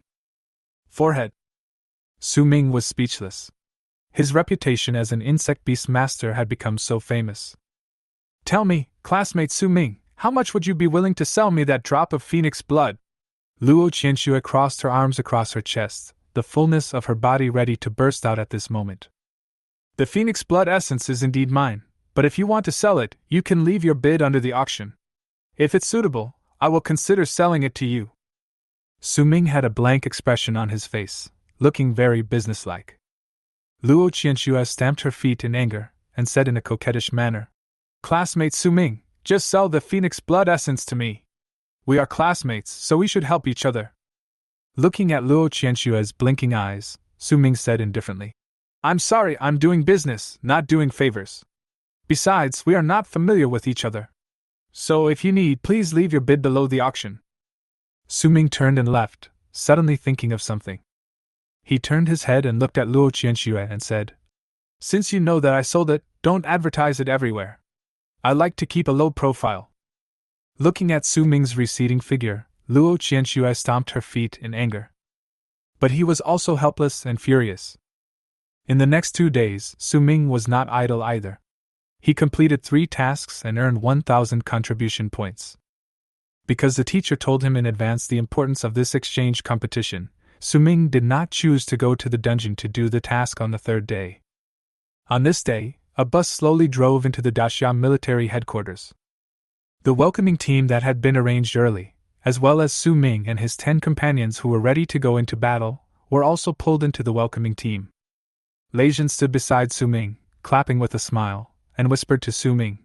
Forehead. Su-ming was speechless. His reputation as an insect beast master had become so famous. Tell me, classmate Su-ming, how much would you be willing to sell me that drop of Phoenix blood? Luo Qianxue crossed her arms across her chest, the fullness of her body ready to burst out at this moment. The Phoenix blood essence is indeed mine, but if you want to sell it, you can leave your bid under the auction. If it's suitable, I will consider selling it to you. Su-ming had a blank expression on his face, looking very businesslike. Luo Qianxue stamped her feet in anger, and said in a coquettish manner, Classmate Su-ming, just sell the Phoenix blood essence to me. We are classmates, so we should help each other. Looking at Luo Qianxue's blinking eyes, Su-ming said indifferently, I'm sorry, I'm doing business, not doing favors. Besides, we are not familiar with each other. So if you need, please leave your bid below the auction. Su-ming turned and left, suddenly thinking of something. He turned his head and looked at Luo Qianxue and said, Since you know that I sold it, don't advertise it everywhere. I like to keep a low profile. Looking at Su-ming's receding figure, Luo Qianxue stomped her feet in anger. But he was also helpless and furious. In the next 2 days, Su-ming was not idle either. He completed 3 tasks and earned 1,000 contribution points. Because the teacher told him in advance the importance of this exchange competition, Su-ming did not choose to go to the dungeon to do the task on the 3rd day. On this day, a bus slowly drove into the Daxia military headquarters. The welcoming team that had been arranged early, as well as Su-ming and his 10 companions who were ready to go into battle, were also pulled into the welcoming team. Leijin stood beside Su-ming, clapping with a smile, and whispered to Su-ming,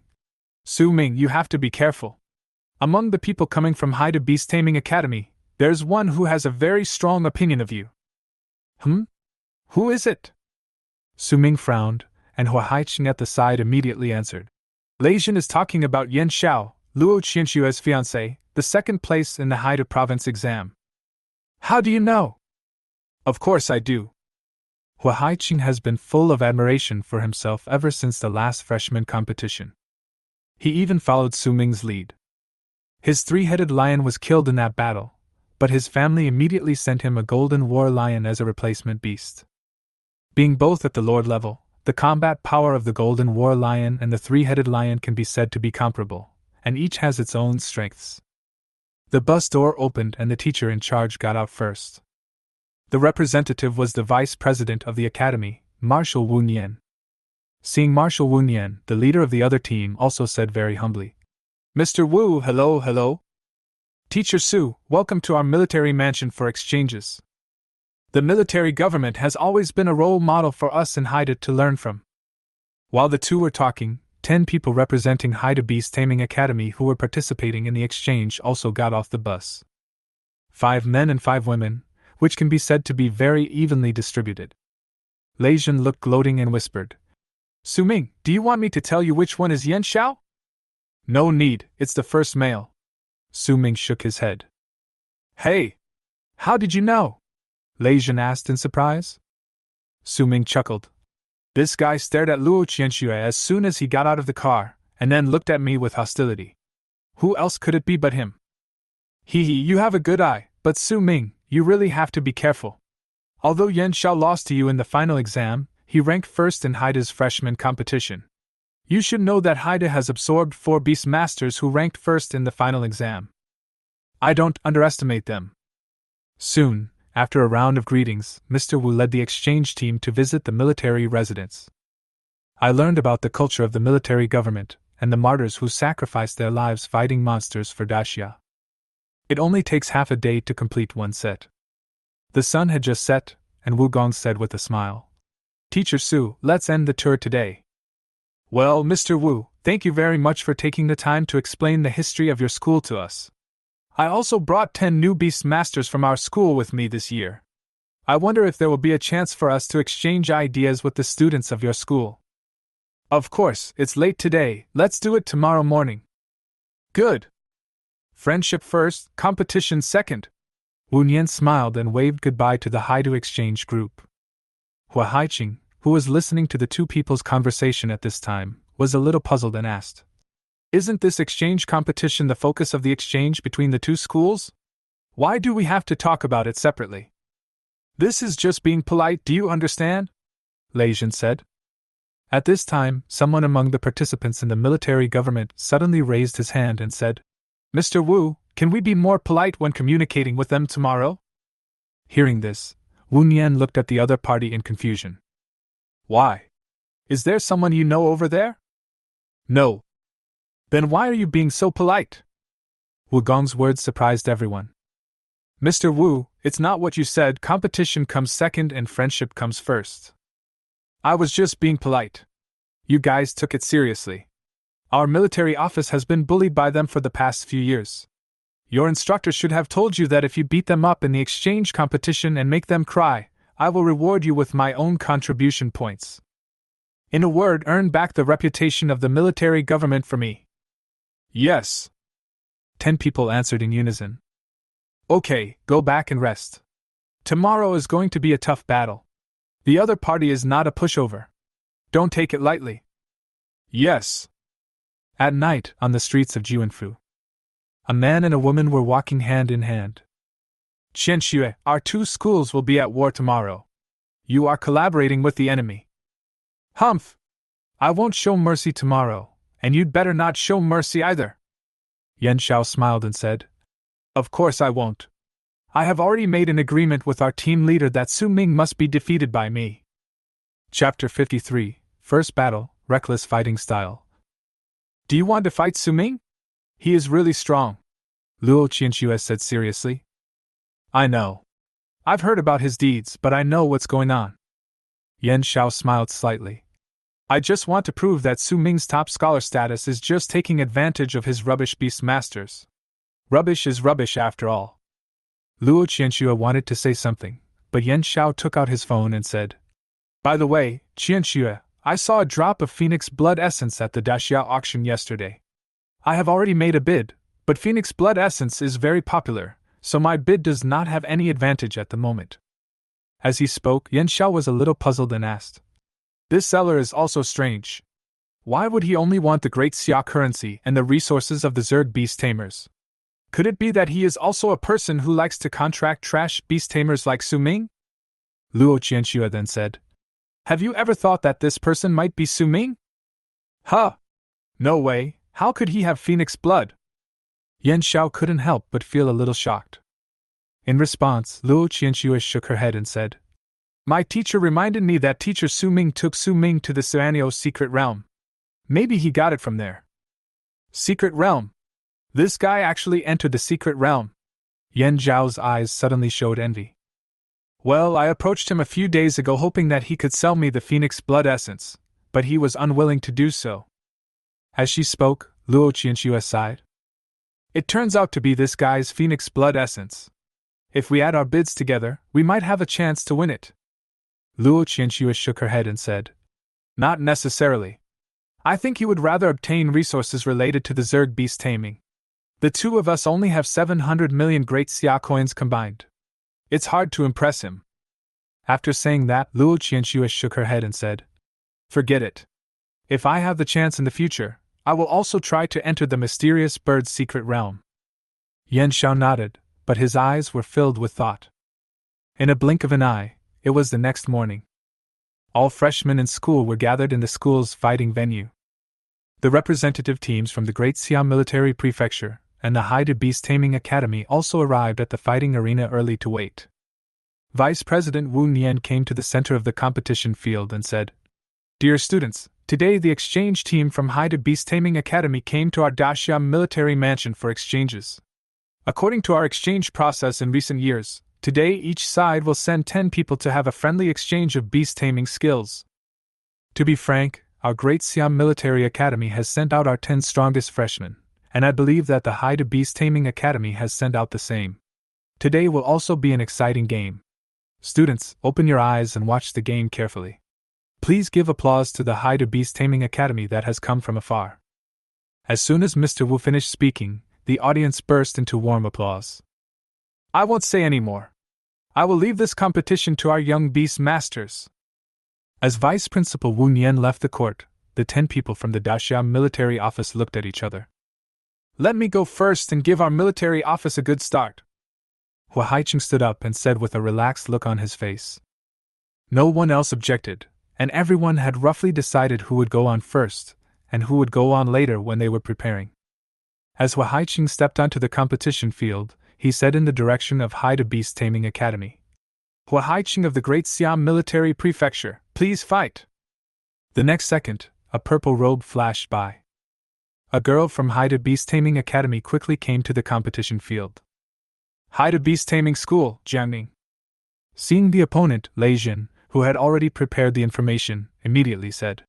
Su-ming, you have to be careful. Among the people coming from Haidu Beast Taming Academy, there's one who has a very strong opinion of you. Who is it? Su-ming frowned, and Hua Haiqing at the side immediately answered. Leijin is talking about Yan Xiao, Luo Qianxue's fiancé, the 2nd place in the Haidu province exam. How do you know? Of course I do. Hua Haiqing has been full of admiration for himself ever since the last freshman competition. He even followed Su-ming's lead. His 3-headed lion was killed in that battle, but his family immediately sent him a golden war lion as a replacement beast. Being both at the lord level, the combat power of the golden war lion and the 3-headed lion can be said to be comparable, and each has its own strengths. The bus door opened and the teacher in charge got out first. The representative was the vice president of the academy, Marshal Wu Nian. Seeing Marshal Wu Nian, the leader of the other team also said very humbly, Mr. Wu, hello. Teacher Su, welcome to our military mansion for exchanges. The military government has always been a role model for us in Haidu to learn from. While the two were talking, 10 people representing Haidu Beast Taming Academy who were participating in the exchange also got off the bus. 5 men and 5 women, which can be said to be very evenly distributed. Lei Jun looked gloating and whispered, Su Ming, do you want me to tell you which one is Yan Xiao? No need, it's the first male. Su Ming shook his head. Hey! How did you know? Lei Jun asked in surprise. Su Ming chuckled. This guy stared at Luo Qianxue as soon as he got out of the car, and then looked at me with hostility. Who else could it be but him? Hee, you have a good eye, but Su Ming, you really have to be careful. Although Yan Xiao lost to you in the final exam, he ranked first in Haide's freshman competition. You should know that Haide has absorbed 4 Beastmasters who ranked first in the final exam. I don't underestimate them. Soon, after a round of greetings, Mr. Wu led the exchange team to visit the military residence. I learned about the culture of the military government, and the martyrs who sacrificed their lives fighting monsters for Daxia. It only takes half a day to complete one set. The sun had just set, and Wu Gong said with a smile, Teacher Su, let's end the tour today. Well, Mr. Wu, thank you very much for taking the time to explain the history of your school to us. I also brought 10 new Beastmasters from our school with me this year. I wonder if there will be a chance for us to exchange ideas with the students of your school. Of course, it's late today, let's do it tomorrow morning. Good. Friendship first, competition second. Wu Nian smiled and waved goodbye to the Haidu exchange group. Hua Haiqing, who was listening to the two people's conversation at this time, was a little puzzled and asked, Isn't this exchange competition the focus of the exchange between the two schools? Why do we have to talk about it separately? This is just being polite, do you understand? Lei Jun said. At this time, someone among the participants in the military government suddenly raised his hand and said, Mr. Wu, can we be more polite when communicating with them tomorrow? Hearing this, Wu Nian looked at the other party in confusion. Why? Is there someone you know over there? No. Then why are you being so polite? Wu Gong's words surprised everyone. Mr. Wu, it's not what you said, competition comes second and friendship comes first. I was just being polite. You guys took it seriously. Our military office has been bullied by them for the past few years. Your instructor should have told you that if you beat them up in the exchange competition and make them cry, I will reward you with my own contribution points. In a word, earn back the reputation of the military government for me. Yes. 10 people answered in unison. Okay, go back and rest. Tomorrow is going to be a tough battle. The other party is not a pushover. Don't take it lightly. Yes. At night, on the streets of Jianfu, a man and a woman were walking hand in hand. Qianxue, our two schools will be at war tomorrow. You are collaborating with the enemy. Humph! I won't show mercy tomorrow, and you'd better not show mercy either. Yan Xiao smiled and said, Of course I won't. I have already made an agreement with our team leader that Su Ming must be defeated by me. Chapter 53, First Battle, Reckless Fighting Style. Do you want to fight Su Ming? He is really strong, Luo Qianxue said seriously. I know. I've heard about his deeds, but I know what's going on. Yan Xiao smiled slightly. I just want to prove that Su Ming's top scholar status is just taking advantage of his rubbish Beastmasters. Rubbish is rubbish after all. Luo Qianxue wanted to say something, but Yan Xiao took out his phone and said, By the way, Qianxue, I saw a drop of Phoenix Blood Essence at the Daxia auction yesterday. I have already made a bid, but Phoenix Blood Essence is very popular, so my bid does not have any advantage at the moment. As he spoke, Yan Xiao was a little puzzled and asked, This seller is also strange. Why would he only want the Great Xia currency and the resources of the Zerg beast tamers? Could it be that he is also a person who likes to contract trash beast tamers like Su Ming? Luo Qianxue then said, Have you ever thought that this person might be Su Ming? Huh! No way, how could he have Phoenix blood? Yan Xiao couldn't help but feel a little shocked. In response, Luo Qianxue shook her head and said, My teacher reminded me that teacher Su Ming took Su Ming to the Suanio secret realm. Maybe he got it from there. Secret realm? This guy actually entered the secret realm. Yan Zhao's eyes suddenly showed envy. Well, I approached him a few days ago hoping that he could sell me the Phoenix Blood Essence, but he was unwilling to do so. As she spoke, Luo Qianxue sighed. It turns out to be this guy's Phoenix Blood Essence. If we add our bids together, we might have a chance to win it. Luo Qianxue shook her head and said, Not necessarily. I think you would rather obtain resources related to the Zerg beast taming. The two of us only have 700 million great Xia coins combined. It's hard to impress him. After saying that, Luo Qianxue shook her head and said, Forget it. If I have the chance in the future, I will also try to enter the mysterious bird's secret realm. Yan Xiao nodded, but his eyes were filled with thought. In a blink of an eye, it was the next morning. All freshmen in school were gathered in the school's fighting venue. The representative teams from the Great Xia Military Prefecture and the Haida Beast Taming Academy also arrived at the fighting arena early to wait. Vice President Wu Nian came to the center of the competition field and said, Dear students, today the exchange team from Haida Beast Taming Academy came to our Daxia military mansion for exchanges. According to our exchange process in recent years, today each side will send 10 people to have a friendly exchange of beast taming skills. To be frank, our Great Siam Military Academy has sent out our 10 strongest freshmen, and I believe that the Haida Beast Taming Academy has sent out the same. Today will also be an exciting game. Students, open your eyes and watch the game carefully. Please give applause to the Haida Beast Taming Academy that has come from afar. As soon as Mr. Wu finished speaking, the audience burst into warm applause. I won't say any more. I will leave this competition to our young Beastmasters. As Vice Principal Wu Nian left the court, the 10 people from the Daxia military office looked at each other. Let me go first and give our military office a good start. Hua Haiqing stood up and said with a relaxed look on his face. No one else objected, and everyone had roughly decided who would go on first, and who would go on later when they were preparing. As Hua Haiqing stepped onto the competition field, he said in the direction of Haida Beast Taming Academy. Hua Haiqing of the Great Siam Military Prefecture, please fight! The next second, a purple robe flashed by. A girl from Haida Beast Taming Academy quickly came to the competition field. Haida Beast Taming School, Jiangning. Seeing the opponent, Lei Jin, who had already prepared the information, immediately said,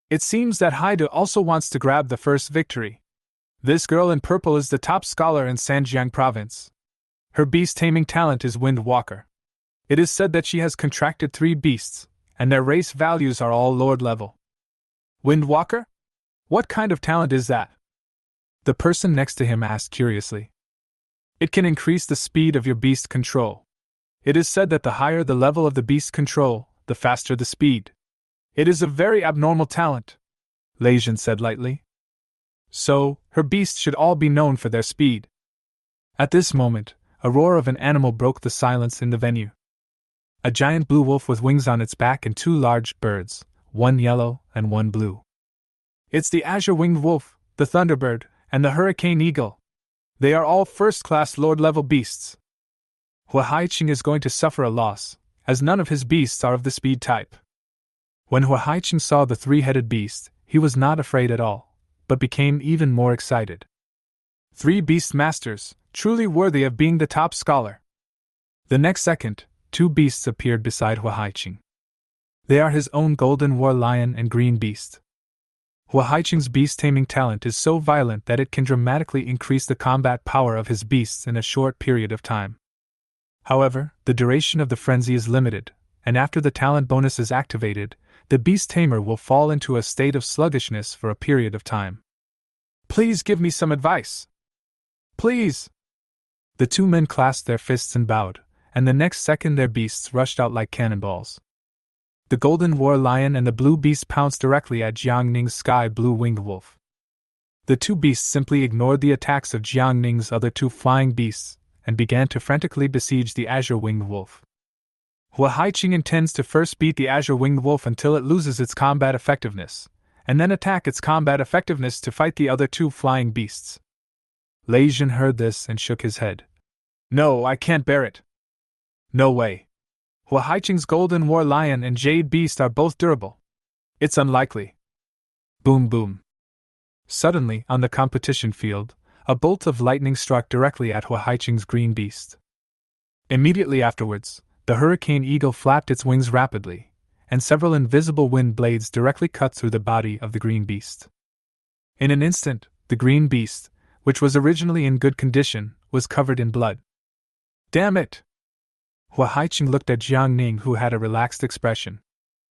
It seems that Haida also wants to grab the first victory. This girl in purple is the top scholar in Sanjiang province. Her beast taming talent is Wind Walker. It is said that she has contracted 3 beasts, and their race values are all Lord level. Wind Walker? What kind of talent is that? The person next to him asked curiously. It can increase the speed of your beast control. It is said that the higher the level of the beast control, the faster the speed. It is a very abnormal talent, Lei Jin said lightly. So, her beasts should all be known for their speed. At this moment, a roar of an animal broke the silence in the venue. A giant blue wolf with wings on its back and 2 large birds, one yellow and one blue. It's the azure-winged wolf, the thunderbird, and the hurricane eagle. They are all first-class Lord-level beasts. Hua Haiqing is going to suffer a loss, as none of his beasts are of the speed type. When Hua Haiqing saw the 3-headed beast, he was not afraid at all, but became even more excited. 3 Beastmasters, truly worthy of being the top scholar. The next second, 2 beasts appeared beside Hua Haiqing. They are his own Golden War Lion and Green Beast. Hua Haiqing's beast taming talent is so violent that it can dramatically increase the combat power of his beasts in a short period of time. However, the duration of the frenzy is limited, and after the talent bonus is activated, the beast tamer will fall into a state of sluggishness for a period of time. Please give me some advice. Please! The 2 men clasped their fists and bowed, and the next second their beasts rushed out like cannonballs. The Golden War Lion and the Blue Beast pounced directly at Jiangning's Sky Blue Winged Wolf. The 2 beasts simply ignored the attacks of Jiangning's other 2 flying beasts, and began to frantically besiege the Azure Winged Wolf. Hua Haiqing intends to first beat the Azure Winged Wolf until it loses its combat effectiveness, and then attack its combat effectiveness to fight the other 2 flying beasts. Lei Jin heard this and shook his head. No, I can't bear it. No way. Hua Haiqing's Golden War Lion and Jade Beast are both durable. It's unlikely. Boom boom. Suddenly, on the competition field, a bolt of lightning struck directly at Hua Haiqing's Green Beast. Immediately afterwards, the hurricane eagle flapped its wings rapidly, and several invisible wind blades directly cut through the body of the Green Beast. In an instant, the Green Beast, which was originally in good condition, was covered in blood. Damn it! Hua Haiqing looked at Jiang Ning, who had a relaxed expression.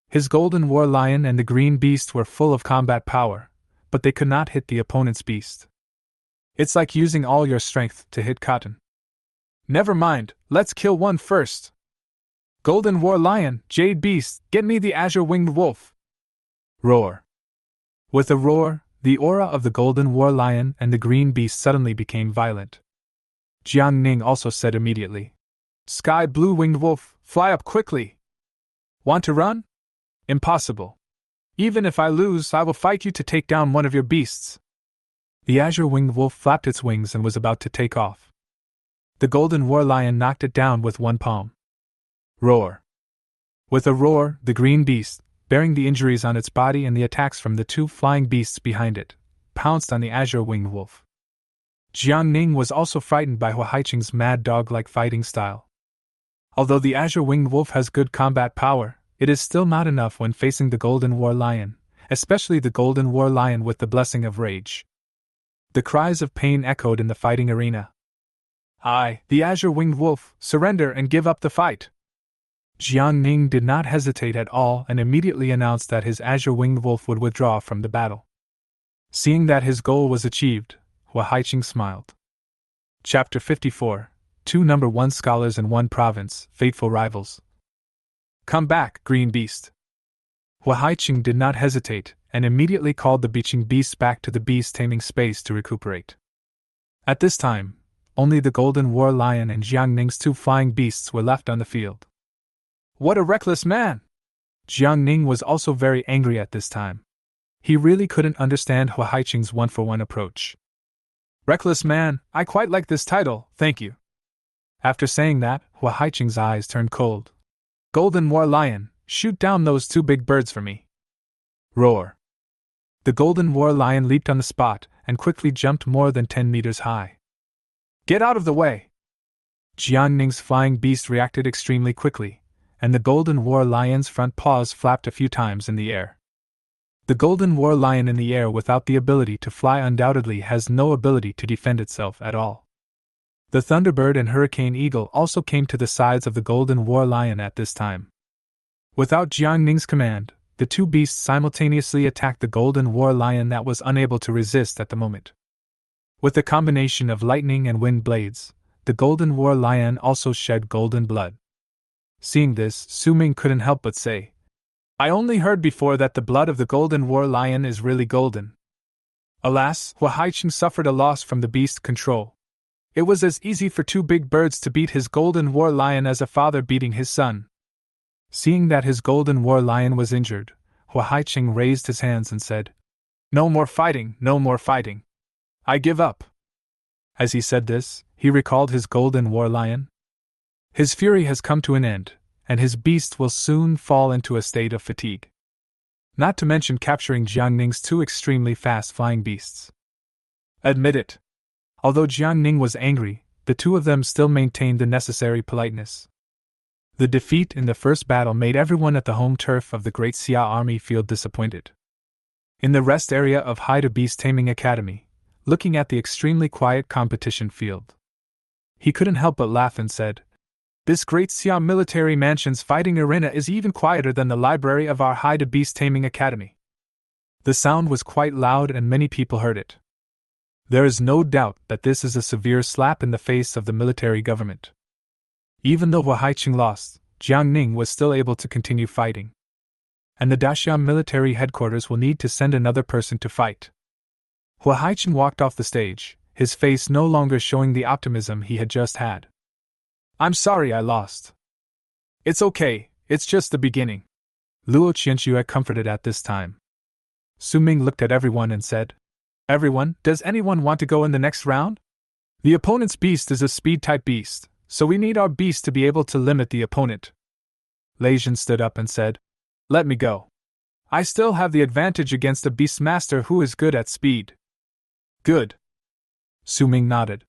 His golden war lion and the green beast were full of combat power, but they could not hit the opponent's beast. It's like using all your strength to hit cotton. Never mind, let's kill one first. Golden war lion, jade beast, get me the azure winged wolf. Roar. With a roar, the aura of the golden war lion and the green beast suddenly became violent. Jiang Ning also said immediately, Sky blue winged wolf, fly up quickly. Want to run? Impossible. Even if I lose, I will fight you to take down one of your beasts. The azure winged wolf flapped its wings and was about to take off. The golden war lion knocked it down with one palm. Roar. With a roar, the green beast, bearing the injuries on its body and the attacks from the two flying beasts behind it, pounced on the azure winged wolf. Jiang Ning was also frightened by Hua Haiqing's mad dog-like fighting style. Although the azure winged wolf has good combat power, it is still not enough when facing the golden war lion, especially the golden war lion with the blessing of rage. The cries of pain echoed in the fighting arena. The azure winged wolf, surrender and give up the fight. Jiang Ning did not hesitate at all and immediately announced that his azure winged wolf would withdraw from the battle. Seeing that his goal was achieved, Hua Haiqing smiled. Chapter 54. 2 number 1 scholars in one province, fateful rivals. Come back, green beast. Hua Haiqing did not hesitate and immediately called the beaching beasts back to the beast taming space to recuperate. At this time, only the golden war lion and Jiang Ning's two flying beasts were left on the field. What a reckless man! Jiang Ning was also very angry at this time. He really couldn't understand Hua Haiqing's one-for-one approach. Reckless man, I quite like this title, thank you. After saying that, Hua Haiqing's eyes turned cold. Golden war lion, shoot down those two big birds for me. Roar. The golden war lion leaped on the spot and quickly jumped more than 10 meters high. Get out of the way! Jiang Ning's flying beast reacted extremely quickly, and the golden war lion's front paws flapped a few times in the air. The golden war lion in the air without the ability to fly undoubtedly has no ability to defend itself at all. The Thunderbird and Hurricane Eagle also came to the sides of the golden war lion at this time. Without Jiang Ning's command, the two beasts simultaneously attacked the golden war lion that was unable to resist at the moment. With the combination of lightning and wind blades, the golden war lion also shed golden blood. Seeing this, Su Ming couldn't help but say, I only heard before that the blood of the golden war lion is really golden. Alas, Hua Haiqing suffered a loss from the beast control. It was as easy for two big birds to beat his golden war lion as a father beating his son. Seeing that his golden war lion was injured, Hua Haiqing raised his hands and said, No more fighting, no more fighting. I give up. As he said this, he recalled his golden war lion. His fury has come to an end, and his beast will soon fall into a state of fatigue. Not to mention capturing Jiang Ning's two extremely fast flying beasts. Admit it. Although Jiang Ning was angry, the two of them still maintained the necessary politeness. The defeat in the first battle made everyone at the home turf of the Great Xia army feel disappointed. In the rest area of Haida Beast Taming Academy, looking at the extremely quiet competition field, he couldn't help but laugh and said, This Great Xia military mansion's fighting arena is even quieter than the library of our Haida Beast Taming Academy. The sound was quite loud and many people heard it. There is no doubt that this is a severe slap in the face of the military government. Even though Hua Haiqing lost, Jiang Ning was still able to continue fighting. And the Daxian military headquarters will need to send another person to fight. Hua Haiqing walked off the stage, his face no longer showing the optimism he had just had. I'm sorry I lost. It's okay, it's just the beginning. Luo Qianxue comforted at this time. Su Ming looked at everyone and said, Everyone, does anyone want to go in the next round? The opponent's beast is a speed-type beast, so we need our beast to be able to limit the opponent. Lei Jin stood up and said, Let me go. I still have the advantage against a Beastmaster who is good at speed. Good. Su Ming nodded.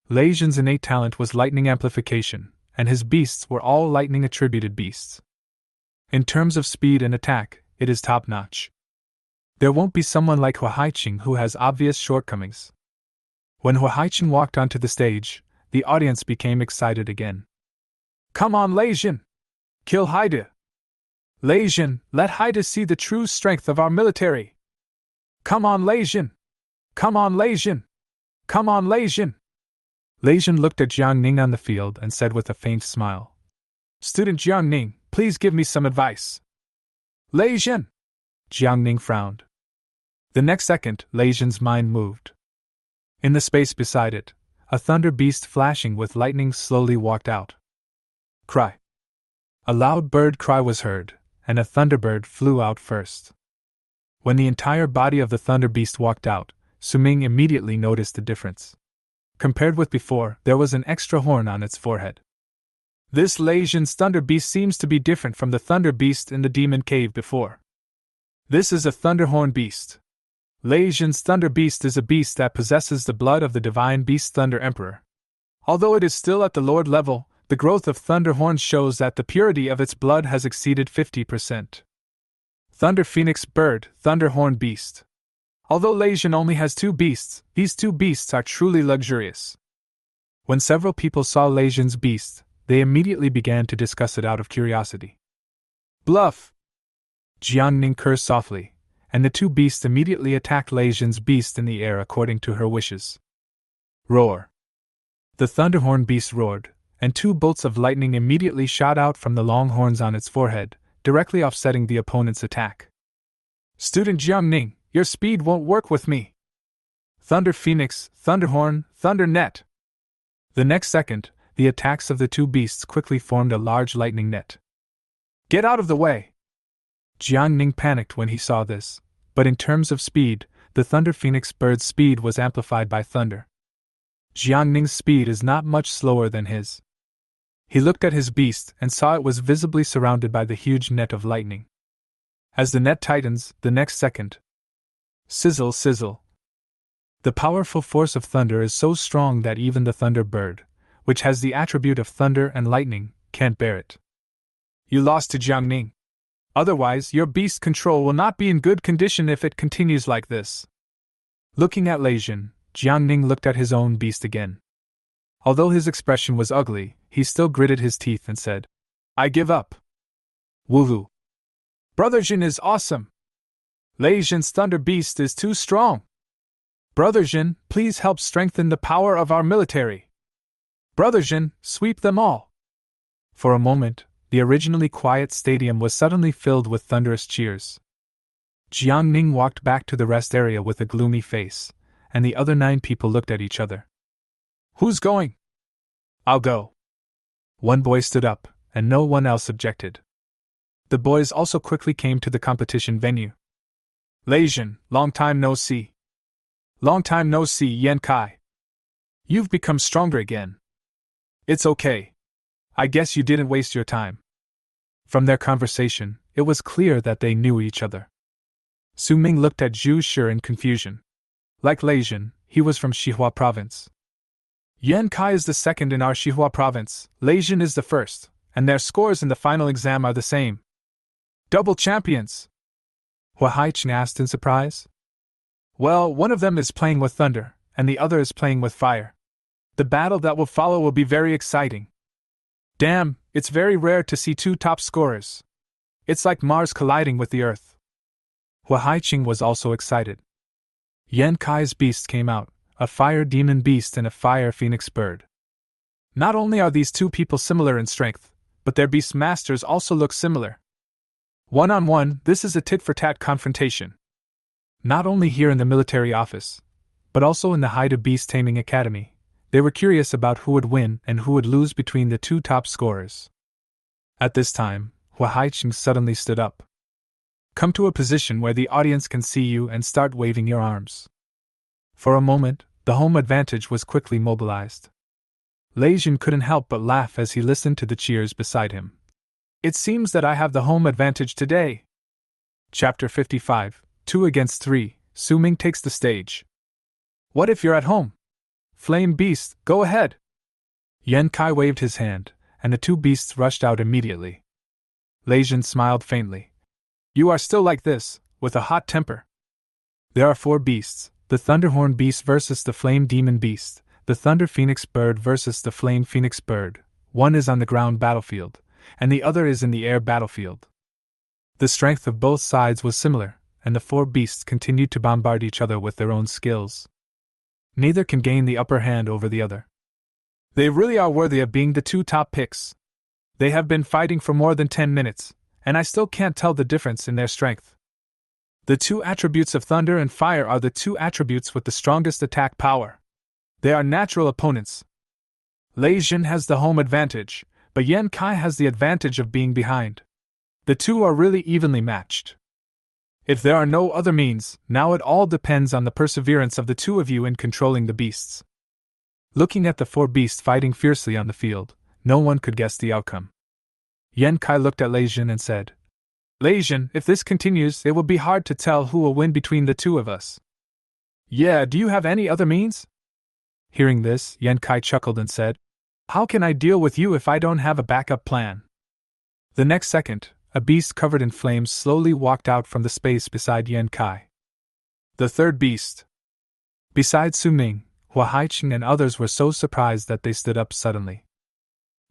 Lei Jin's innate talent was lightning amplification, and his beasts were all lightning-attributed beasts. In terms of speed and attack, it is top-notch. There won't be someone like Hua Haiqing who has obvious shortcomings. When Hua Haiqing walked onto the stage, the audience became excited again. Come on, Lei Jin! Kill Haida! Lei Jin, let Haida see the true strength of our military! Come on, Lei Jin! Come on, Lei Jin! Come on, Lei Jin! Lei Jin looked at Jiang Ning on the field and said with a faint smile, Student Jiang Ning, please give me some advice. Lei Jin! Jiang Ning frowned. The next second, Lei Jin's mind moved. In the space beside it, a thunder beast flashing with lightning slowly walked out. Cry! A loud bird cry was heard, and a thunderbird flew out first. When the entire body of the thunder beast walked out, Su Ming immediately noticed the difference. Compared with before, there was an extra horn on its forehead. This Lei Jin's thunder beast seems to be different from the thunder beast in the demon cave before. This is a thunderhorn beast. Lei Jin's thunder beast is a beast that possesses the blood of the divine beast Thunder Emperor. Although it is still at the Lord level, the growth of thunder horns shows that the purity of its blood has exceeded 50%. Thunder Phoenix Bird, Thunderhorn Beast. Although Lei Jin only has 2 beasts, these 2 beasts are truly luxurious. When several people saw Lei Jin's beast, they immediately began to discuss it out of curiosity. Bluff! Jiang Ning cursed softly, and the 2 beasts immediately attacked Lei Jin's beast in the air according to her wishes. Roar! The Thunderhorn beast roared, and 2 bolts of lightning immediately shot out from the long horns on its forehead, directly offsetting the opponent's attack. Student Jiang Ning, your speed won't work with me. Thunder Phoenix, Thunderhorn, Thunder Net! The next second, the attacks of the 2 beasts quickly formed a large lightning net. Get out of the way! Jiang Ning panicked when he saw this, but in terms of speed, the Thunder Phoenix bird's speed was amplified by thunder. Jiang Ning's speed is not much slower than his. He looked at his beast and saw it was visibly surrounded by the huge net of lightning. As the net tightens, the next second. Sizzle, sizzle. The powerful force of thunder is so strong that even the thunder bird, which has the attribute of thunder and lightning, can't bear it. You lost to Jiang Ning. Otherwise, your beast control will not be in good condition if it continues like this. Looking at Lei Jin, Jiang Ning looked at his own beast again. Although his expression was ugly, he still gritted his teeth and said, I give up. Woohoo! Brother Jin is awesome! Lei Jin's thunder beast is too strong! Brother Jin, please help strengthen the power of our military! Brother Jin, sweep them all! For a moment, the originally quiet stadium was suddenly filled with thunderous cheers. Jiang Ning walked back to the rest area with a gloomy face, and the other 9 people looked at each other. Who's going? I'll go. One boy stood up, and no one else objected. The boys also quickly came to the competition venue. Lei Jin, long time no see. Long time no see, Yan Kai. You've become stronger again. It's okay. I guess you didn't waste your time. From their conversation, it was clear that they knew each other. Su Ming looked at Zhu Shi in confusion. Like Lei Jin, he was from Xihua Province. Yan Kai is the second in our Xihua Province, Lei Jin is the first, and their scores in the final exam are the same. Double champions! Hua Haiqing asked in surprise. Well, one of them is playing with thunder, and the other is playing with fire. The battle that will follow will be very exciting. Damn, it's very rare to see 2 top scorers. It's like Mars colliding with the Earth. Hua Haiqing was also excited. Yan Kai's beast came out, a fire demon beast and a fire phoenix bird. Not only are these 2 people similar in strength, but their Beastmasters also look similar. One-on-one, this is a tit-for-tat confrontation. Not only here in the military office, but also in the Haida Beast Taming Academy. They were curious about who would win and who would lose between the 2 top scorers. At this time, Hua Haiqing suddenly stood up. Come to a position where the audience can see you and start waving your arms. For a moment, the home advantage was quickly mobilized. Lei Jin couldn't help but laugh as he listened to the cheers beside him. It seems that I have the home advantage today. Chapter 55, 2 against 3, Su Ming takes the stage. What if you're at home? Flame Beast, go ahead! Yan Kai waved his hand, and the 2 beasts rushed out immediately. Lei Jin smiled faintly. You are still like this, with a hot temper. There are 4 beasts, the Thunderhorn Beast versus the Flame Demon Beast, the Thunder Phoenix Bird versus the Flame Phoenix Bird, one is on the ground battlefield, and the other is in the air battlefield. The strength of both sides was similar, and the four beasts continued to bombard each other with their own skills. Neither can gain the upper hand over the other. They really are worthy of being the two top picks. They have been fighting for more than 10 minutes, and I still can't tell the difference in their strength. The two attributes of thunder and fire are the two attributes with the strongest attack power. They are natural opponents. Lei Jin has the home advantage, but Yan Kai has the advantage of being behind. The two are really evenly matched. If there are no other means, now it all depends on the perseverance of the two of you in controlling the beasts. Looking at the four beasts fighting fiercely on the field, no one could guess the outcome. Yan Kai looked at Lei Jin and said, Lei Jin, if this continues, it will be hard to tell who will win between the two of us. Yeah, do you have any other means? Hearing this, Yan Kai chuckled and said, How can I deal with you if I don't have a backup plan? The next second, a beast covered in flames slowly walked out from the space beside Yan Kai. The third beast. Besides Su Ming, Hua Haiqing and others were so surprised that they stood up suddenly.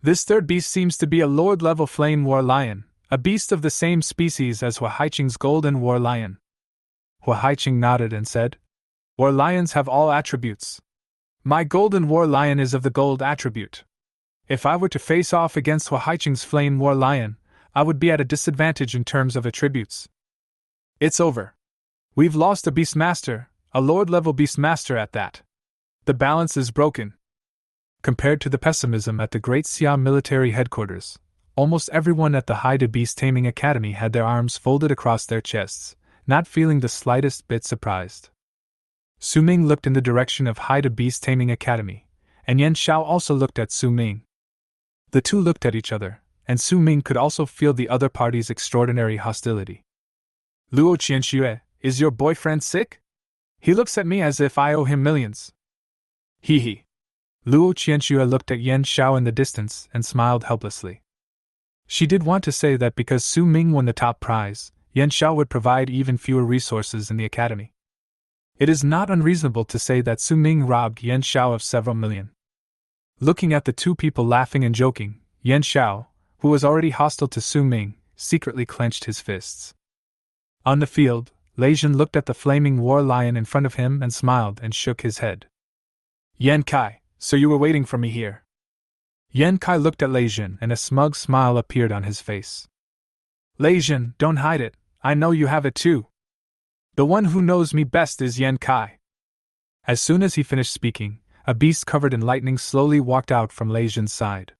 This third beast seems to be a Lord-level Flame War Lion, a beast of the same species as Hua Haiqing's Golden War Lion. Hua Haiqing nodded and said, War Lions have all attributes. My Golden War Lion is of the gold attribute. If I were to face off against Hua Haiqing's Flame War Lion, I would be at a disadvantage in terms of attributes. It's over. We've lost a Beastmaster, a Lord-level Beastmaster at that. The balance is broken. Compared to the pessimism at the Great Siam military headquarters, almost everyone at the Haida Beast Taming Academy had their arms folded across their chests, not feeling the slightest bit surprised. Su Ming looked in the direction of Haida Beast Taming Academy, and Yan Xiao also looked at Su Ming. The two looked at each other, and Su Ming could also feel the other party's extraordinary hostility. Luo Qianxue, is your boyfriend sick? He looks at me as if I owe him millions. Hee hee. Luo Qianxue looked at Yan Xiao in the distance and smiled helplessly. She did want to say that because Su Ming won the top prize, Yan Xiao would provide even fewer resources in the academy. It is not unreasonable to say that Su Ming robbed Yan Xiao of several million. Looking at the two people laughing and joking, Yan Xiao, who was already hostile to Su Ming, secretly clenched his fists. On the field, Lei Jin looked at the flaming war lion in front of him and smiled and shook his head. Yan Kai, so you were waiting for me here. Yan Kai looked at Lei Jin and a smug smile appeared on his face. Lei Jin, don't hide it, I know you have it too. The one who knows me best is Yan Kai. As soon as he finished speaking, a beast covered in lightning slowly walked out from Lei Jin's side.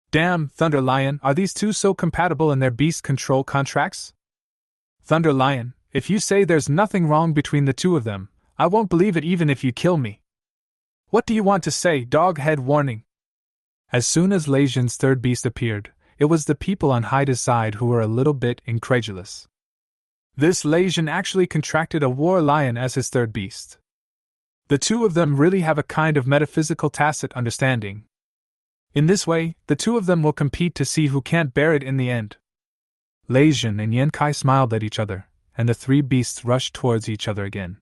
Damn, Thunder Lion, are these two so compatible in their beast control contracts? Thunder Lion, if you say there's nothing wrong between the two of them, I won't believe it even if you kill me. What do you want to say, dog-head warning? As soon as Lei Jin's third beast appeared, it was the people on Haida's side who were a little bit incredulous. This Lei Jin actually contracted a war lion as his third beast. The two of them really have a kind of metaphysical tacit understanding. In this way, the two of them will compete to see who can't bear it in the end. Lei Jin and Yan Kai smiled at each other, and the three beasts rushed towards each other again.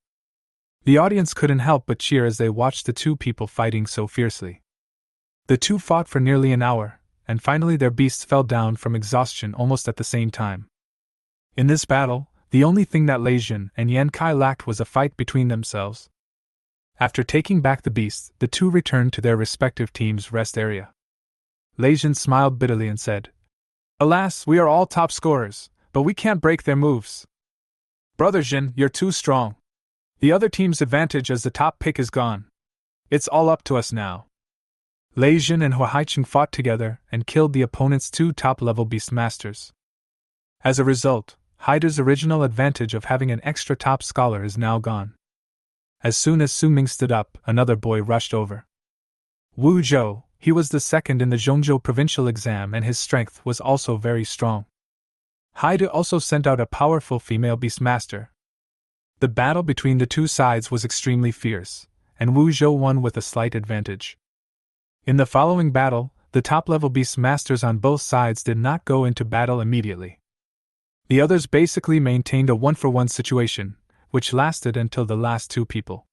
The audience couldn't help but cheer as they watched the two people fighting so fiercely. The two fought for nearly an hour, and finally their beasts fell down from exhaustion almost at the same time. In this battle, the only thing that Lei Jin and Yan Kai lacked was a fight between themselves. After taking back the beasts, the two returned to their respective teams' rest area. Lei Jin smiled bitterly and said, Alas, we are all top scorers, but we can't break their moves. Brother Jin, you're too strong. The other team's advantage as the top pick is gone. It's all up to us now. Lei Jin and Hua Haiqing fought together and killed the opponent's two top-level Beastmasters. As a result, Haida's original advantage of having an extra top scholar is now gone. As soon as Su Ming stood up, another boy rushed over. Wu Zhou, he was the second in the Zhongzhou Provincial exam and his strength was also very strong. Haida also sent out a powerful female Beastmaster. The battle between the two sides was extremely fierce, and Wu Zhou won with a slight advantage. In the following battle, the top-level Beastmasters on both sides did not go into battle immediately. The others basically maintained a one-for-one situation, which lasted until the last two people.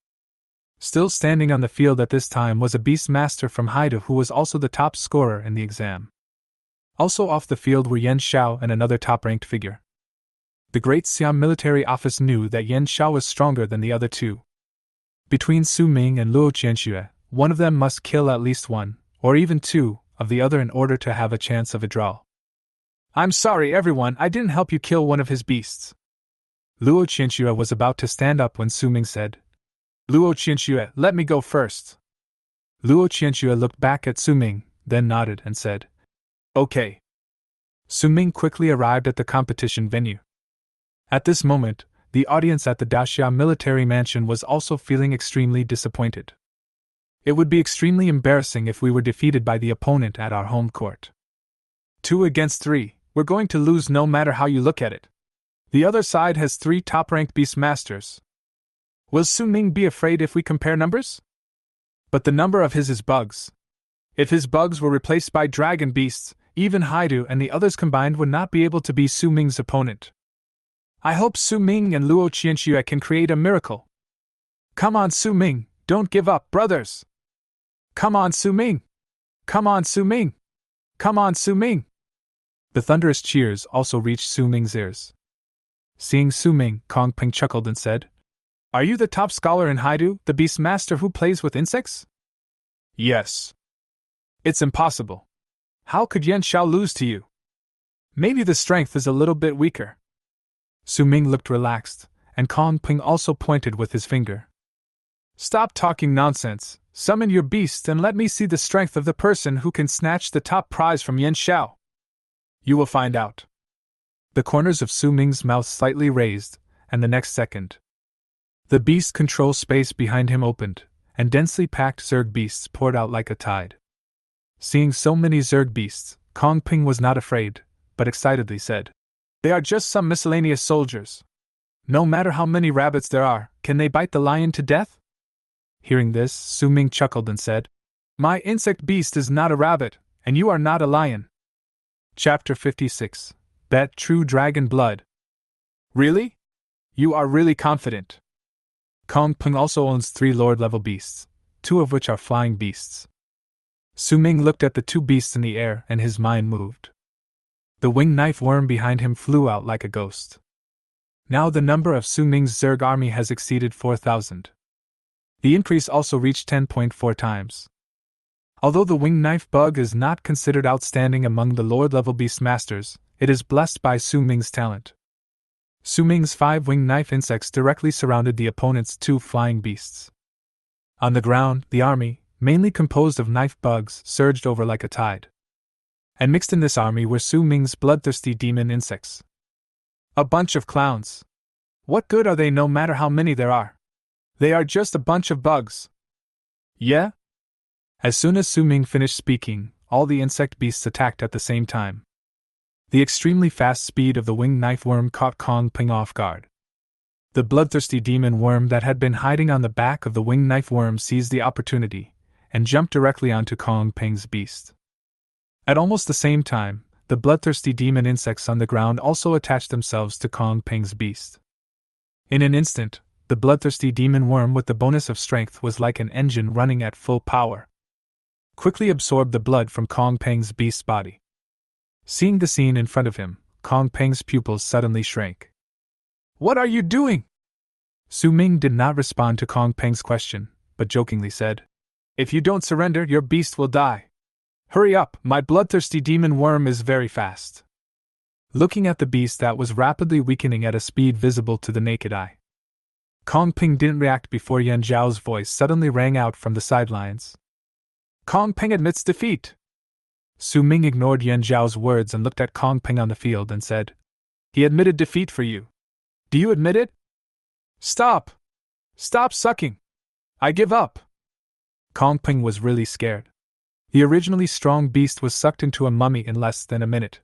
Still standing on the field at this time was a Beastmaster from Haida who was also the top scorer in the exam. Also off the field were Yan Xiao and another top-ranked figure. The Great Siam military office knew that Yan Xiao was stronger than the other two. Between Su Ming and Luo Qianxue, one of them must kill at least one, or even two, of the other in order to have a chance of a draw. I'm sorry, everyone, I didn't help you kill one of his beasts. Luo Qianxue was about to stand up when Su Ming said, Luo Qianxue, let me go first. Luo Qianxue looked back at Su Ming, then nodded and said, Okay. Su Ming quickly arrived at the competition venue. At this moment, the audience at the Daxia military mansion was also feeling extremely disappointed. It would be extremely embarrassing if we were defeated by the opponent at our home court. 2 against 3, we're going to lose no matter how you look at it. The other side has 3 top-ranked Beastmasters. Will Su Ming be afraid if we compare numbers? But the number of his is bugs. If his bugs were replaced by dragon beasts, even Haidu and the others combined would not be able to be Su Ming's opponent. I hope Su Ming and Luo Qianxue can create a miracle. Come on, Su Ming, don't give up, brothers! Come on, Su Ming! Come on, Su Ming! Come on, Su Ming! The thunderous cheers also reached Su Ming's ears. Seeing Su Ming, Kong Ping chuckled and said, Are you the top scholar in Haidu, the Beastmaster who plays with insects? Yes. It's impossible. How could Yan Xiao lose to you? Maybe the strength is a little bit weaker. Su Ming looked relaxed, and Kong Ping also pointed with his finger. Stop talking nonsense, summon your beast and let me see the strength of the person who can snatch the top prize from Yan Xiao. You will find out. The corners of Su Ming's mouth slightly raised, and the next second, the beast control space behind him opened, and densely packed Zerg beasts poured out like a tide. Seeing so many Zerg beasts, Kong Ping was not afraid, but excitedly said, They are just some miscellaneous soldiers. No matter how many rabbits there are, can they bite the lion to death? Hearing this, Su Ming chuckled and said, My insect beast is not a rabbit, and you are not a lion. Chapter 56. Bet True Dragon Blood. Really? You are really confident. Kong Ping also owns 3 Lord-level beasts, 2 of which are flying beasts. Su Ming looked at the 2 beasts in the air and his mind moved. The winged knife worm behind him flew out like a ghost. Now the number of Su Ming's Zerg army has exceeded 4,000. The increase also reached 10.4 times. Although the winged knife bug is not considered outstanding among the Lord-level Beastmasters, it is blessed by Su Ming's talent. Su Ming's 5 winged knife insects directly surrounded the opponent's 2 flying beasts. On the ground, the army, mainly composed of knife bugs, surged over like a tide. And mixed in this army were Su Ming's bloodthirsty demon insects. A bunch of clowns. What good are they no matter how many there are? They are just a bunch of bugs. Yeah? As soon as Su Ming finished speaking, all the insect beasts attacked at the same time. The extremely fast speed of the winged knife worm caught Kong Ping off guard. The bloodthirsty demon worm that had been hiding on the back of the winged knife worm seized the opportunity, and jumped directly onto Kong Ping's beast. At almost the same time, the bloodthirsty demon insects on the ground also attached themselves to Kong Ping's beast. In an instant, the bloodthirsty demon worm with the bonus of strength was like an engine running at full power. Quickly absorbed the blood from Kong Ping's beast's body. Seeing the scene in front of him, Kong Ping's pupils suddenly shrank. What are you doing? Su Ming did not respond to Kong Ping's question, but jokingly said, If you don't surrender, your beast will die. Hurry up, my bloodthirsty demon worm is very fast. Looking at the beast that was rapidly weakening at a speed visible to the naked eye, Kong Ping didn't react before Yan Zhao's voice suddenly rang out from the sidelines. Kong Ping admits defeat. Su Ming ignored Yan Zhao's words and looked at Kong Ping on the field and said, He admitted defeat for you. Do you admit it? Stop! Stop sucking! I give up! Kong Ping was really scared. The originally strong beast was sucked into a mummy in less than a minute.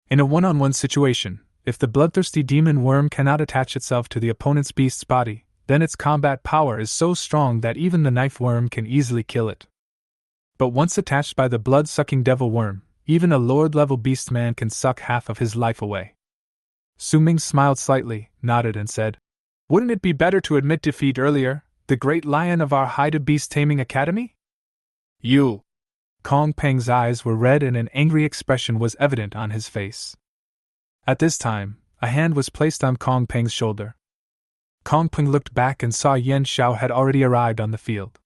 In a one-on-one situation, if the bloodthirsty demon worm cannot attach itself to the opponent's beast's body, then its combat power is so strong that even the knife worm can easily kill it. But once attached by the blood-sucking devil worm, even a lord-level beastman can suck half of his life away. Su Ming smiled slightly, nodded and said, Wouldn't it be better to admit defeat earlier, the great lion of our Haida Beast Taming Academy? You! Kong Peng's eyes were red and an angry expression was evident on his face. At this time, a hand was placed on Kong Peng's shoulder. Kong Peng looked back and saw Yan Xiao had already arrived on the field.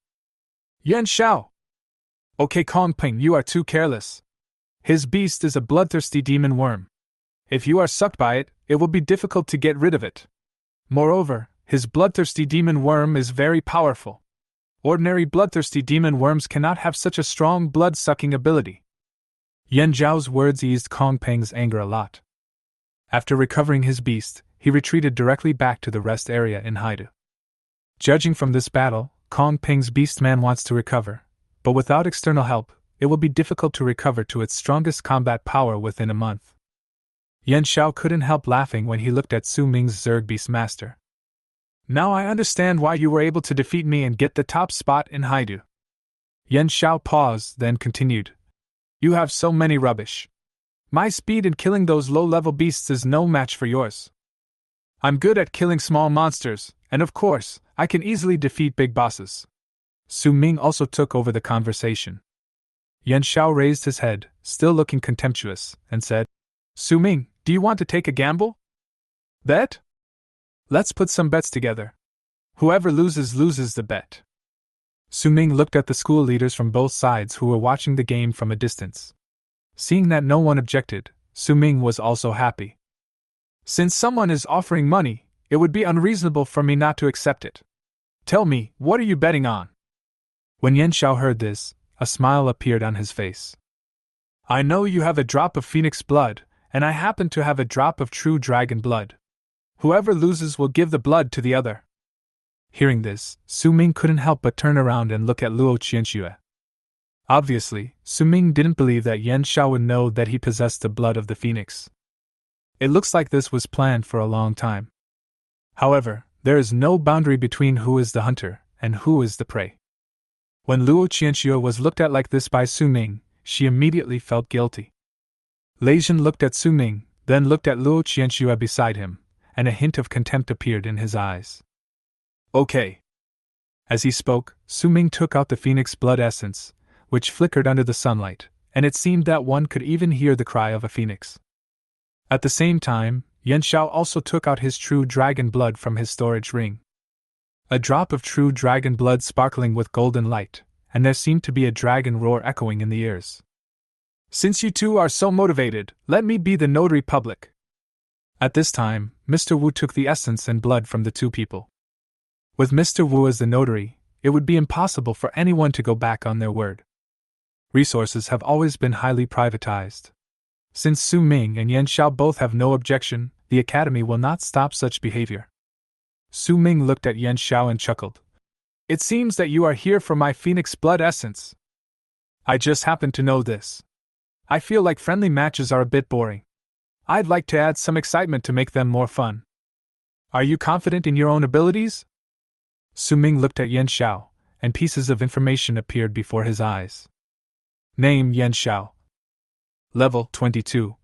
Yan Xiao! Okay, Kong Peng, you are too careless. His beast is a bloodthirsty demon worm. If you are sucked by it, it will be difficult to get rid of it. Moreover, his bloodthirsty demon worm is very powerful. Ordinary bloodthirsty demon worms cannot have such a strong blood-sucking ability. Yan Zhao's words eased Kong Peng's anger a lot. After recovering his beast, he retreated directly back to the rest area in Haida. Judging from this battle, Kong Peng's beastman wants to recover, but without external help, it will be difficult to recover to its strongest combat power within a month. Yan Xiao couldn't help laughing when he looked at Su Ming's Zerg Beastmaster. Now I understand why you were able to defeat me and get the top spot in Haidu. Yan Xiao paused, then continued. You have so many rubbish. My speed in killing those low-level beasts is no match for yours. I'm good at killing small monsters, and of course, I can easily defeat big bosses. Su Ming also took over the conversation. Yan Xiao raised his head, still looking contemptuous, and said, Su Ming, do you want to take a gamble? Bet? Let's put some bets together. Whoever loses the bet. Su Ming looked at the school leaders from both sides who were watching the game from a distance. Seeing that no one objected, Su Ming was also happy. Since someone is offering money, it would be unreasonable for me not to accept it. Tell me, what are you betting on? When Yan Xiao heard this, a smile appeared on his face. I know you have a drop of phoenix blood, and I happen to have a drop of true dragon blood. Whoever loses will give the blood to the other. Hearing this, Su Ming couldn't help but turn around and look at Luo Qianxue. Obviously, Su Ming didn't believe that Yan Xiao would know that he possessed the blood of the phoenix. It looks like this was planned for a long time. However, there is no boundary between who is the hunter and who is the prey. When Luo Qianxue was looked at like this by Su Ming, she immediately felt guilty. Lei Zhen looked at Su Ming, then looked at Luo Qianxue beside him, and a hint of contempt appeared in his eyes. Okay. As he spoke, Su Ming took out the phoenix blood essence, which flickered under the sunlight, and it seemed that one could even hear the cry of a phoenix. At the same time, Yan Xiao also took out his true dragon blood from his storage ring. A drop of true dragon blood sparkling with golden light, and there seemed to be a dragon roar echoing in the ears. Since you two are so motivated, let me be the notary public. At this time, Mr. Wu took the essence and blood from the two people. With Mr. Wu as the notary, it would be impossible for anyone to go back on their word. Resources have always been highly privatized. Since Su Ming and Yan Xiao both have no objection, the Academy will not stop such behavior. Su Ming looked at Yan Xiao and chuckled. It seems that you are here for my phoenix blood essence. I just happen to know this. I feel like friendly matches are a bit boring. I'd like to add some excitement to make them more fun. Are you confident in your own abilities? Su Ming looked at Yan Xiao, and pieces of information appeared before his eyes. Name Yan Xiao. Level 22.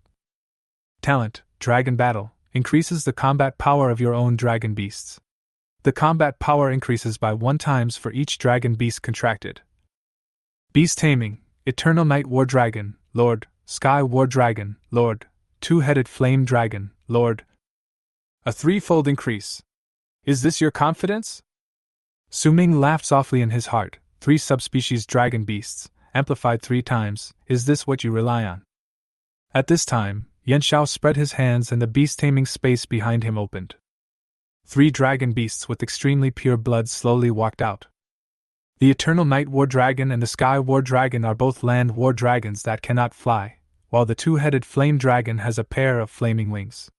Talent, Dragon Battle, increases the combat power of your own dragon beasts. The combat power increases by 1 times for each dragon beast contracted. Beast Taming, Eternal Night War Dragon, Lord, Sky War Dragon, Lord, Two-Headed Flame Dragon, Lord. A 3-fold increase. Is this your confidence? Su Ming laughed softly in his heart. 3 subspecies dragon beasts, amplified 3 times, is this what you rely on? At this time, Yan Xiao spread his hands and the beast taming space behind him opened. 3 dragon beasts with extremely pure blood slowly walked out. The Eternal Night War Dragon and the Sky War Dragon are both land war dragons that cannot fly, while the Two-Headed Flame Dragon has a pair of flaming wings.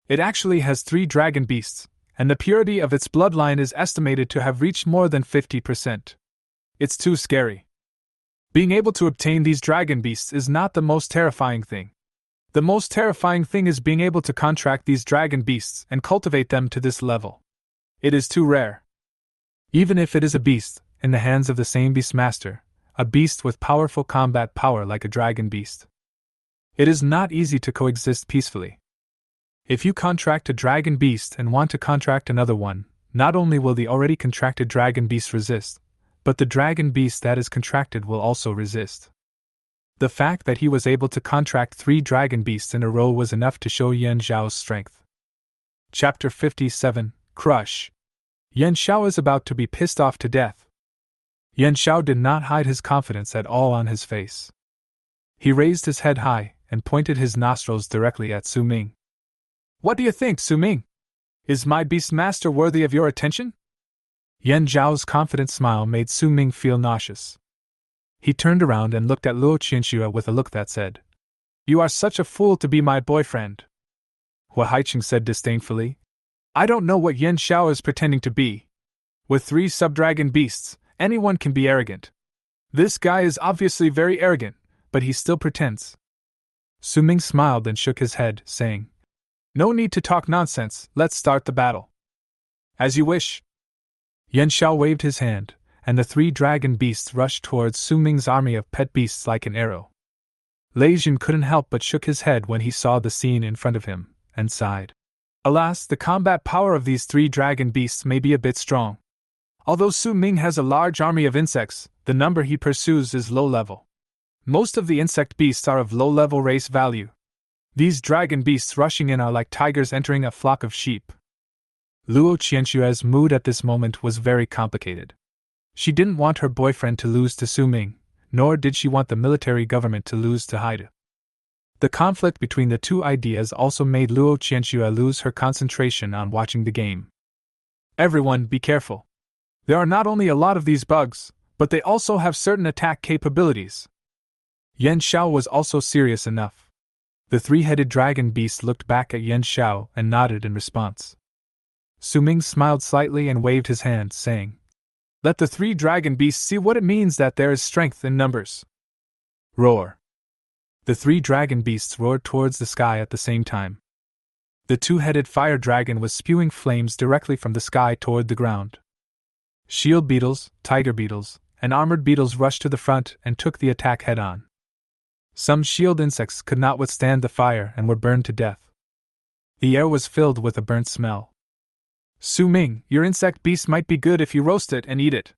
It actually has 3 dragon beasts, and the purity of its bloodline is estimated to have reached more than 50%. It's too scary. Being able to obtain these dragon beasts is not the most terrifying thing. The most terrifying thing is being able to contract these dragon beasts and cultivate them to this level. It is too rare. Even if it is a beast, in the hands of the same Beastmaster, a beast with powerful combat power like a dragon beast, it is not easy to coexist peacefully. If you contract a dragon beast and want to contract another one, Not only will the already contracted dragon beast resist, but the dragon beast that is contracted will also resist. The fact that he was able to contract 3 dragon beasts in a row was enough to show Yan Zhao's strength. Chapter 57, Crush. Yan Zhao is about to be pissed off to death. Yan Zhao did not hide his confidence at all on his face. He raised his head high and pointed his nostrils directly at Su Ming. What do you think, Su Ming? Is my Beastmaster worthy of your attention? Yan Zhao's confident smile made Su Ming feel nauseous. He turned around and looked at Luo Qianxue with a look that said, "You are such a fool to be my boyfriend." Hua Haiqing said disdainfully, "I don't know what Yan Zhao is pretending to be. With 3 sub-dragon beasts, anyone can be arrogant. This guy is obviously very arrogant, but he still pretends." Su Ming smiled and shook his head, saying, "No need to talk nonsense, let's start the battle." "As you wish." Yan Zhao waved his hand, and the 3 dragon beasts rushed towards Su Ming's army of pet beasts like an arrow. Lei Jun couldn't help but shook his head when he saw the scene in front of him, and sighed. Alas, the combat power of these 3 dragon beasts may be a bit strong. Although Su Ming has a large army of insects, the number he pursues is low level. Most of the insect beasts are of low level race value. These dragon beasts rushing in are like tigers entering a flock of sheep. Luo Qianxue's mood at this moment was very complicated. She didn't want her boyfriend to lose to Su Ming, nor did she want the military government to lose to Haida. The conflict between the 2 ideas also made Luo Qianxue lose her concentration on watching the game. Everyone, be careful. There are not only a lot of these bugs, but they also have certain attack capabilities. Yan Zhao was also serious enough. The 3-headed dragon beast looked back at Yan Zhao and nodded in response. Su Ming smiled slightly and waved his hand, saying, "Let the 3 dragon beasts see what it means that there is strength in numbers." Roar. The 3 dragon beasts roared towards the sky at the same time. The 2-headed fire dragon was spewing flames directly from the sky toward the ground. Shield beetles, tiger beetles, and armored beetles rushed to the front and took the attack head-on. Some shield insects could not withstand the fire and were burned to death. The air was filled with a burnt smell. "Su Ming, your insect beast might be good if you roast it and eat it."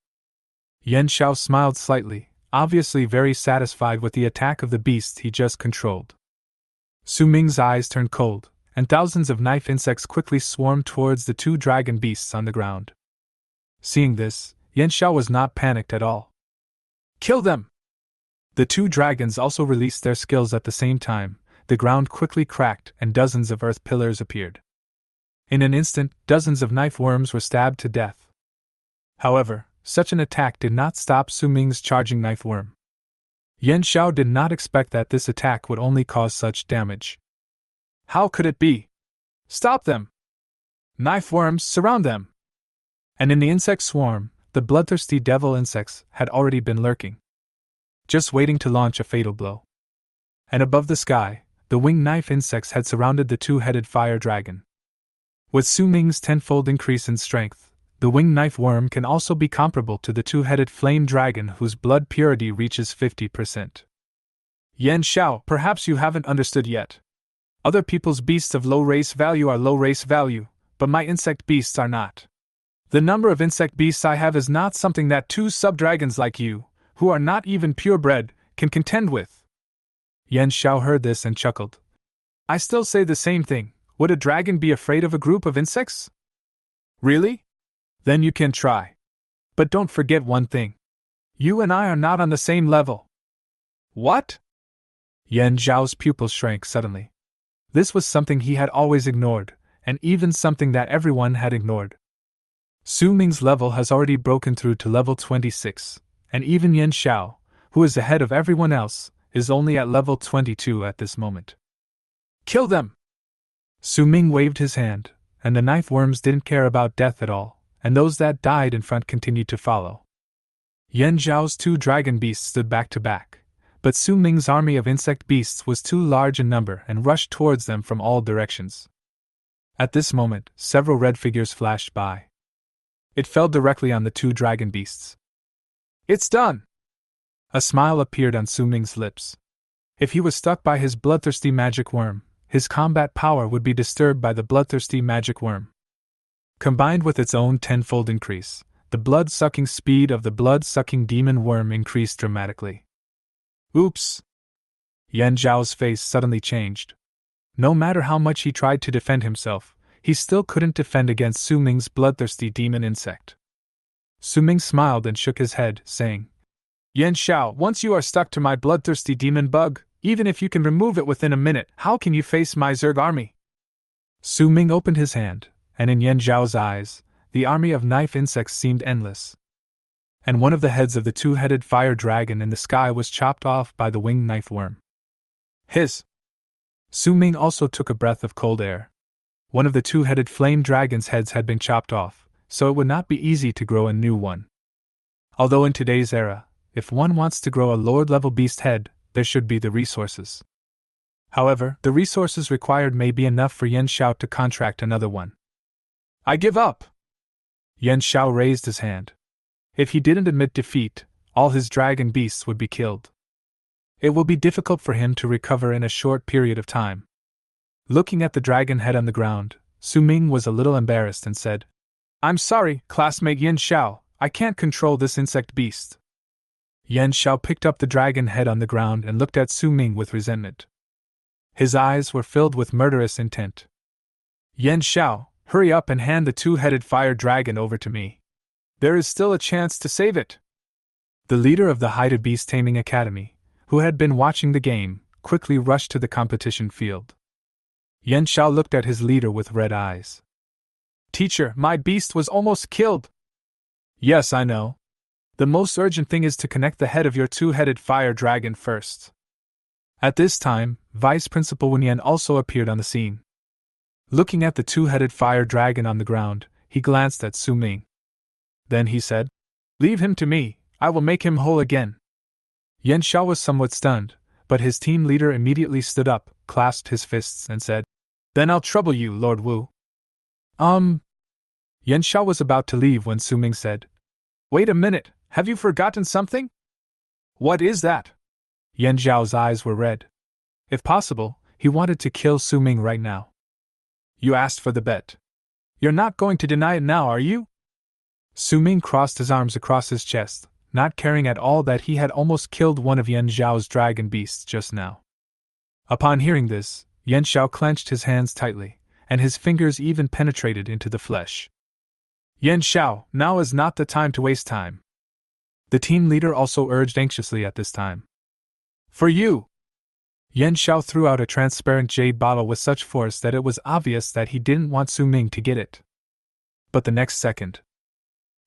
Yan Zhao smiled slightly, obviously very satisfied with the attack of the beast he just controlled. Su Ming's eyes turned cold, and thousands of knife insects quickly swarmed towards the 2 dragon beasts on the ground. Seeing this, Yan Zhao was not panicked at all. "Kill them!" The 2 dragons also released their skills at the same time. The ground quickly cracked and dozens of earth pillars appeared. In an instant, dozens of knife worms were stabbed to death. However, such an attack did not stop Su Ming's charging knife worm. Yan Zhao did not expect that this attack would only cause such damage. How could it be? Stop them! Knife worms, surround them! And in the insect swarm, the bloodthirsty devil insects had already been lurking, just waiting to launch a fatal blow. And above the sky, the winged knife insects had surrounded the 2-headed fire dragon. With Su Ming's tenfold increase in strength, the winged knife worm can also be comparable to the 2-headed flame dragon whose blood purity reaches 50%. Yan Zhao, perhaps you haven't understood yet. Other people's beasts of low race value are low race value, but my insect beasts are not. The number of insect beasts I have is not something that 2 sub-dragons like you, who are not even purebred, can contend with. Yan Zhao heard this and chuckled. I still say the same thing. Would a dragon be afraid of a group of insects? Really? Then you can try. But don't forget one thing. You and I are not on the same level. What? Yan Zhao's pupils shrank suddenly. This was something he had always ignored, and even something that everyone had ignored. Su Ming's level has already broken through to level 26, and even Yan Zhao, who is ahead of everyone else, is only at level 22 at this moment. Kill them! Su Ming waved his hand, and the knife worms didn't care about death at all, and those that died in front continued to follow. Yan Zhao's 2 dragon beasts stood back to back, but Su Ming's army of insect beasts was too large in number and rushed towards them from all directions. At this moment, several red figures flashed by. It fell directly on the 2 dragon beasts. It's done! A smile appeared on Su Ming's lips. If he was stuck by his bloodthirsty magic worm, his combat power would be disturbed by the bloodthirsty magic worm. Combined with its own tenfold increase, the blood-sucking speed of the blood-sucking demon worm increased dramatically. Oops! Yan Zhao's face suddenly changed. No matter how much he tried to defend himself, he still couldn't defend against Su Ming's bloodthirsty demon insect. Su Ming smiled and shook his head, saying, Yan Xiao, once you are stuck to my bloodthirsty demon bug, even if you can remove it within a minute, how can you face my Zerg army? Su Ming opened his hand, and in Yan Zhao's eyes, the army of knife insects seemed endless. And one of the heads of the two-headed fire dragon in the sky was chopped off by the winged knife worm. Hiss! Su Ming also took a breath of cold air. One of the two-headed flame dragon's heads had been chopped off, so it would not be easy to grow a new one. Although in today's era, if one wants to grow a Lord-level beast head, there should be the resources. However, the resources required may be enough for Yan Xiao to contract another one. I give up! Yan Xiao raised his hand. If he didn't admit defeat, all his dragon beasts would be killed. It will be difficult for him to recover in a short period of time. Looking at the dragon head on the ground, Su Ming was a little embarrassed and said, I'm sorry, classmate Yan Xiao, I can't control this insect beast. Yan Xiao picked up the dragon head on the ground and looked at Su Ming with resentment. His eyes were filled with murderous intent. Yan Xiao, hurry up and hand the two-headed fire dragon over to me. There is still a chance to save it. The leader of the Haida Beast Taming Academy, who had been watching the game, quickly rushed to the competition field. Yan Xiao looked at his leader with red eyes. Teacher, my beast was almost killed. Yes, I know. The most urgent thing is to connect the head of your two-headed fire dragon first. At this time, Vice Principal Wen Yan also appeared on the scene. Looking at the two-headed fire dragon on the ground, he glanced at Su Ming. Then he said, Leave him to me, I will make him whole again. Yan Xiao was somewhat stunned, but his team leader immediately stood up, clasped his fists, and said, Then I'll trouble you, Lord Wu. Yan Xiao was about to leave when Su Ming said, Wait a minute, have you forgotten something? What is that? Yan Zhao's eyes were red. If possible, he wanted to kill Su Ming right now. You asked for the bet. You're not going to deny it now, are you? Su Ming crossed his arms across his chest, not caring at all that he had almost killed one of Yan Zhao's dragon beasts just now. Upon hearing this, Yan Xiao clenched his hands tightly, and his fingers even penetrated into the flesh. Yan Xiao, now is not the time to waste time. The team leader also urged anxiously at this time. For you! Yan Xiao threw out a transparent jade bottle with such force that it was obvious that he didn't want Su Ming to get it. But the next second,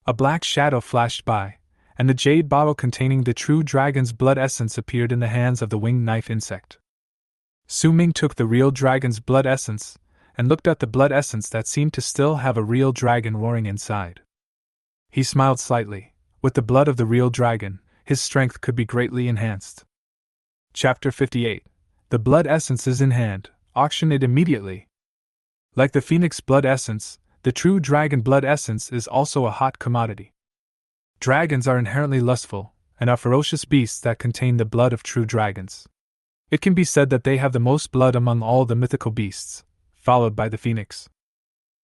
a black shadow flashed by, and the jade bottle containing the true dragon's blood essence appeared in the hands of the winged knife insect. Su Ming took the real dragon's blood essence, and looked at the blood essence that seemed to still have a real dragon roaring inside. He smiled slightly. With the blood of the real dragon, his strength could be greatly enhanced. Chapter 58. The blood essence is in hand, auction it immediately. Like the phoenix blood essence, the true dragon blood essence is also a hot commodity. Dragons are inherently lustful, and are ferocious beasts that contain the blood of true dragons. It can be said that they have the most blood among all the mythical beasts, followed by the phoenix.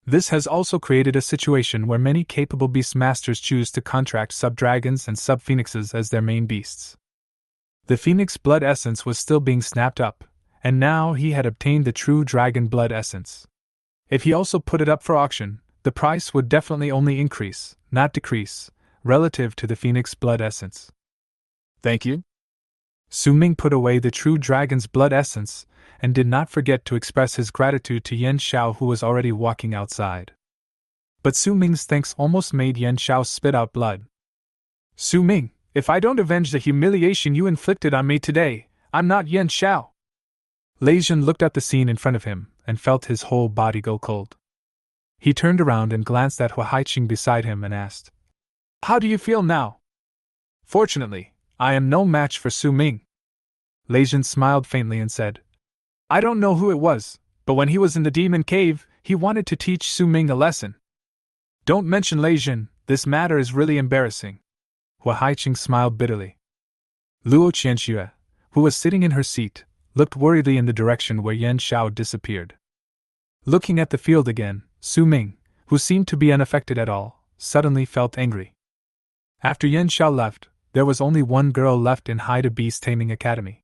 This has also created a situation where many capable Beastmasters choose to contract sub-dragons and sub-phoenixes as their main beasts. The phoenix blood essence was still being snapped up, and now he had obtained the true dragon blood essence. If he also put it up for auction, the price would definitely only increase, not decrease, relative to the phoenix blood essence. Thank you. Su Ming put away the true dragon's blood essence, and did not forget to express his gratitude to Yan Xiao, who was already walking outside. But Su Ming's thanks almost made Yan Xiao spit out blood. Su Ming, if I don't avenge the humiliation you inflicted on me today, I'm not Yan Xiao. Lei Jun looked at the scene in front of him, and felt his whole body go cold. He turned around and glanced at Hua Haiqing beside him and asked, How do you feel now? Fortunately, I am no match for Su Ming. Lei Jun smiled faintly and said, I don't know who it was, but when he was in the demon cave, he wanted to teach Su Ming a lesson. Don't mention Lei Jun, this matter is really embarrassing. Hua Haiqing smiled bitterly. Luo Qianxue, who was sitting in her seat, looked worriedly in the direction where Yan Xiao disappeared. Looking at the field again, Su Ming, who seemed to be unaffected at all, suddenly felt angry. After Yan Xiao left, there was only one girl left in Haida Beast Taming Academy.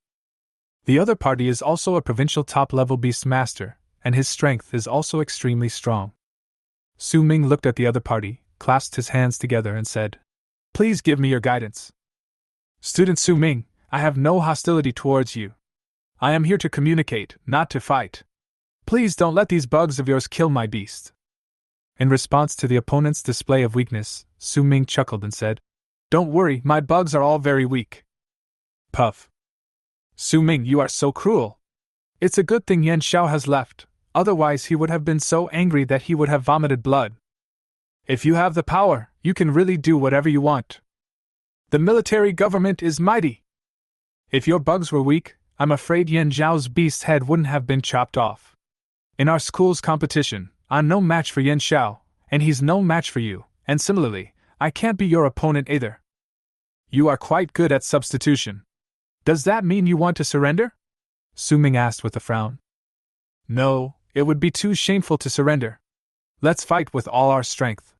The other party is also a provincial top-level Beastmaster, and his strength is also extremely strong. Su Ming looked at the other party, clasped his hands together and said, "Please give me your guidance. Student Su Ming, I have no hostility towards you. I am here to communicate, not to fight. Please don't let these bugs of yours kill my beast." In response to the opponent's display of weakness, Su Ming chuckled and said, "Don't worry, my bugs are all very weak." Puff. Su Ming, you are so cruel. It's a good thing Yan Xiao has left, otherwise he would have been so angry that he would have vomited blood. If you have the power, you can really do whatever you want. The military government is mighty. If your bugs were weak, I'm afraid Yan Xiao's beast's head wouldn't have been chopped off. In our school's competition, I'm no match for Yan Xiao, and he's no match for you, and similarly, I can't be your opponent either. You are quite good at substitution. Does that mean you want to surrender? Su Ming asked with a frown. No, it would be too shameful to surrender. Let's fight with all our strength.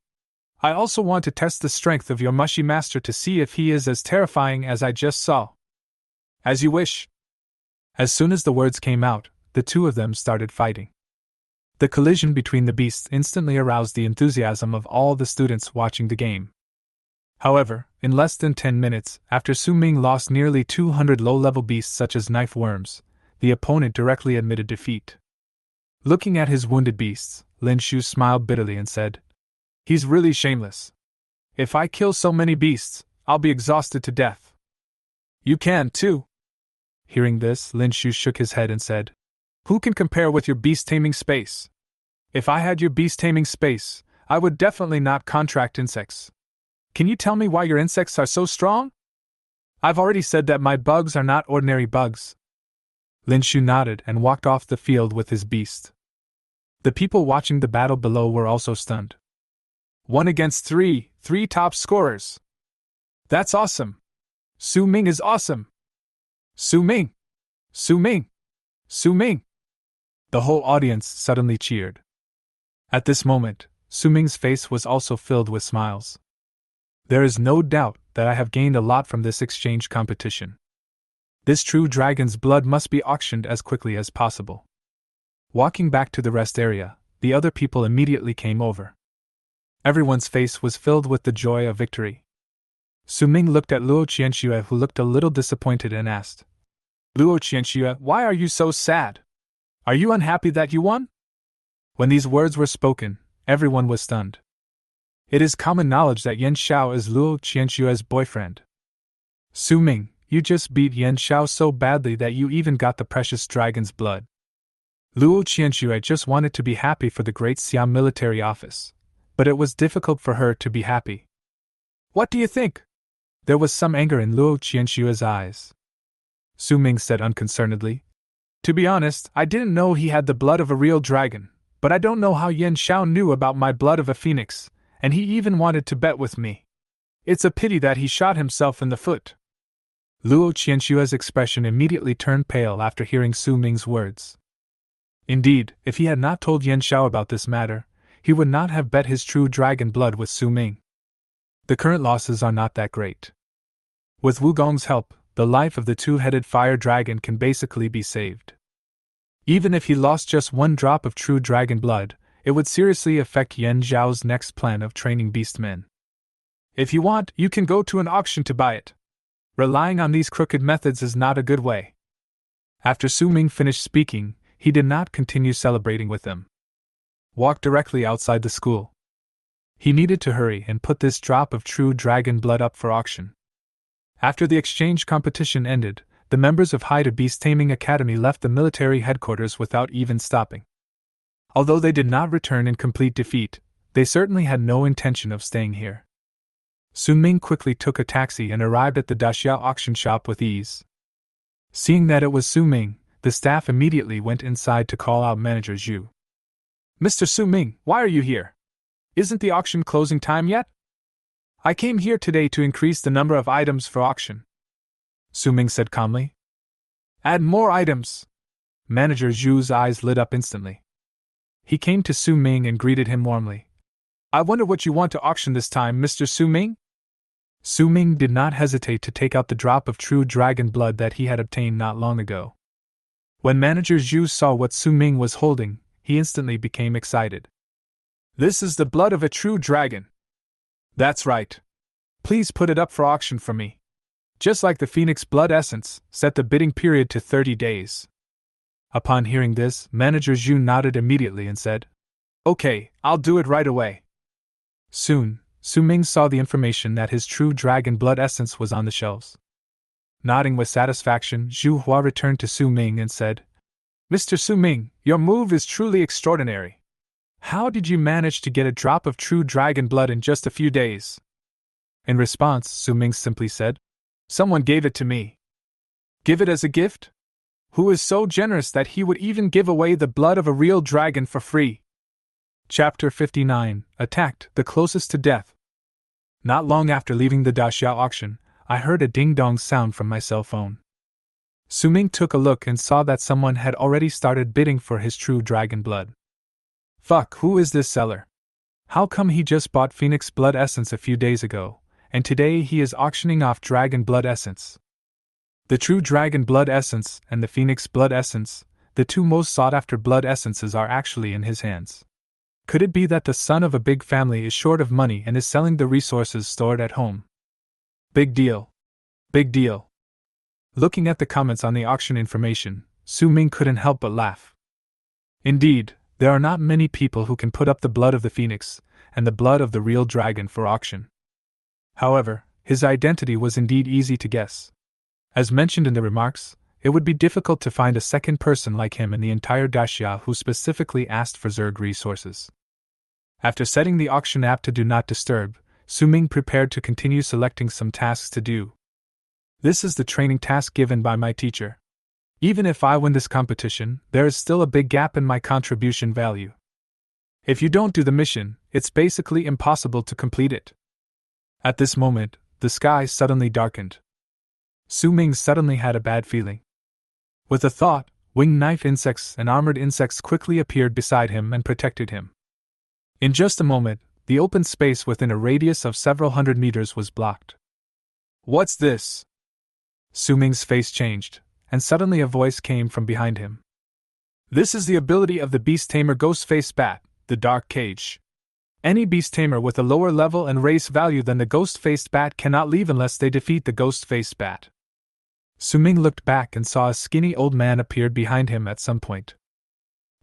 I also want to test the strength of your mushy master to see if he is as terrifying as I just saw. As you wish. As soon as the words came out, the two of them started fighting. The collision between the beasts instantly aroused the enthusiasm of all the students watching the game. However, in less than 10 minutes, after Su Ming lost nearly 200 low-level beasts such as knife worms, the opponent directly admitted defeat. Looking at his wounded beasts, Lin Shu smiled bitterly and said, "He's really shameless. If I kill so many beasts, I'll be exhausted to death." You can, too. Hearing this, Lin Shu shook his head and said, "Who can compare with your beast-taming space? If I had your beast-taming space, I would definitely not contract insects. Can you tell me why your insects are so strong?" "I've already said that my bugs are not ordinary bugs." Lin Shu nodded and walked off the field with his beast. The people watching the battle below were also stunned. 1 against 3, 3 top scorers. That's awesome. Su Ming is awesome. Su Ming! Su Ming! Su Ming! The whole audience suddenly cheered. At this moment, Su Ming's face was also filled with smiles. There is no doubt that I have gained a lot from this exchange competition. This true dragon's blood must be auctioned as quickly as possible. Walking back to the rest area, the other people immediately came over. Everyone's face was filled with the joy of victory. Su Ming looked at Luo Qianxue, who looked a little disappointed, and asked, "Luo Qianxue, why are you so sad? Are you unhappy that you won?" When these words were spoken, everyone was stunned. It is common knowledge that Yan Xiao is Luo Qianxue's boyfriend. Su Ming, you just beat Yan Xiao so badly that you even got the precious dragon's blood. Luo Qianxue just wanted to be happy for the Great Siam military office, but it was difficult for her to be happy. What do you think? There was some anger in Luo Qianxue's eyes. Su Ming said unconcernedly, "To be honest, I didn't know he had the blood of a real dragon, but I don't know how Yan Xiao knew about my blood of a phoenix, and he even wanted to bet with me. It's a pity that he shot himself in the foot." Luo Qianxue's expression immediately turned pale after hearing Su Ming's words. Indeed, if he had not told Yan Xiao about this matter, he would not have bet his true dragon blood with Su Ming. The current losses are not that great. With Wugong's help, the life of the two-headed fire dragon can basically be saved. Even if he lost just 1 drop of true dragon blood, it would seriously affect Yan Zhao's next plan of training beastmen. If you want, you can go to an auction to buy it. Relying on these crooked methods is not a good way. After Su Ming finished speaking, he did not continue celebrating with them. Walked directly outside the school. He needed to hurry and put this drop of true dragon blood up for auction. After the exchange competition ended, the members of Haida Beast Taming Academy left the military headquarters without even stopping. Although they did not return in complete defeat, they certainly had no intention of staying here. Su Ming quickly took a taxi and arrived at the Daxiao auction shop with ease. Seeing that it was Su Ming, the staff immediately went inside to call out Manager Zhu. "Mr. Su Ming, why are you here? Isn't the auction closing time yet?" "I came here today to increase the number of items for auction," Su Ming said calmly. "Add more items." Manager Zhu's eyes lit up instantly. He came to Su Ming and greeted him warmly. I wonder what you want to auction this time, Mr. Su Ming? Su Ming did not hesitate to take out the drop of true dragon blood that he had obtained not long ago. When Manager Zhu saw what Su Ming was holding, he instantly became excited. This is the blood of a true dragon. That's right. Please put it up for auction for me. Just like the Phoenix blood essence, set the bidding period to 30 days. Upon hearing this, Manager Zhu nodded immediately and said, Okay, I'll do it right away. Soon, Su Ming saw the information that his true dragon blood essence was on the shelves. Nodding with satisfaction, Zhu Hua returned to Su Ming and said, Mr. Su Ming, your move is truly extraordinary. How did you manage to get a drop of true dragon blood in just a few days? In response, Su Ming simply said, Someone gave it to me. Give it as a gift? Who is so generous that he would even give away the blood of a real dragon for free? Chapter 59, Attacked, the Closest to Death. Not long after leaving the Daxiao auction, I heard a ding-dong sound from my cell phone. Su Ming took a look and saw that someone had already started bidding for his true dragon blood. Fuck, who is this seller? How come he just bought Phoenix blood essence a few days ago, and today he is auctioning off dragon blood essence? The true dragon blood essence and the Phoenix blood essence, the two most sought-after blood essences, are actually in his hands. Could it be that the son of a big family is short of money and is selling the resources stored at home? Big deal. Big deal. Looking at the comments on the auction information, Su Ming couldn't help but laugh. Indeed, there are not many people who can put up the blood of the Phoenix and the blood of the real dragon for auction. However, his identity was indeed easy to guess. As mentioned in the remarks, it would be difficult to find a second person like him in the entire Daxia who specifically asked for Zerg resources. After setting the auction app to Do Not Disturb, Su Ming prepared to continue selecting some tasks to do. This is the training task given by my teacher. Even if I win this competition, there is still a big gap in my contribution value. If you don't do the mission, it's basically impossible to complete it. At this moment, the sky suddenly darkened. Su Ming suddenly had a bad feeling. With a thought, winged knife insects and armored insects quickly appeared beside him and protected him. In just a moment, the open space within a radius of several hundred meters was blocked. What's this? Su Ming's face changed, and suddenly a voice came from behind him. This is the ability of the beast tamer Ghost-Faced Bat, the Dark Cage. Any beast tamer with a lower level and race value than the Ghost-Faced Bat cannot leave unless they defeat the Ghost-Faced Bat. Su Ming looked back and saw a skinny old man appeared behind him at some point.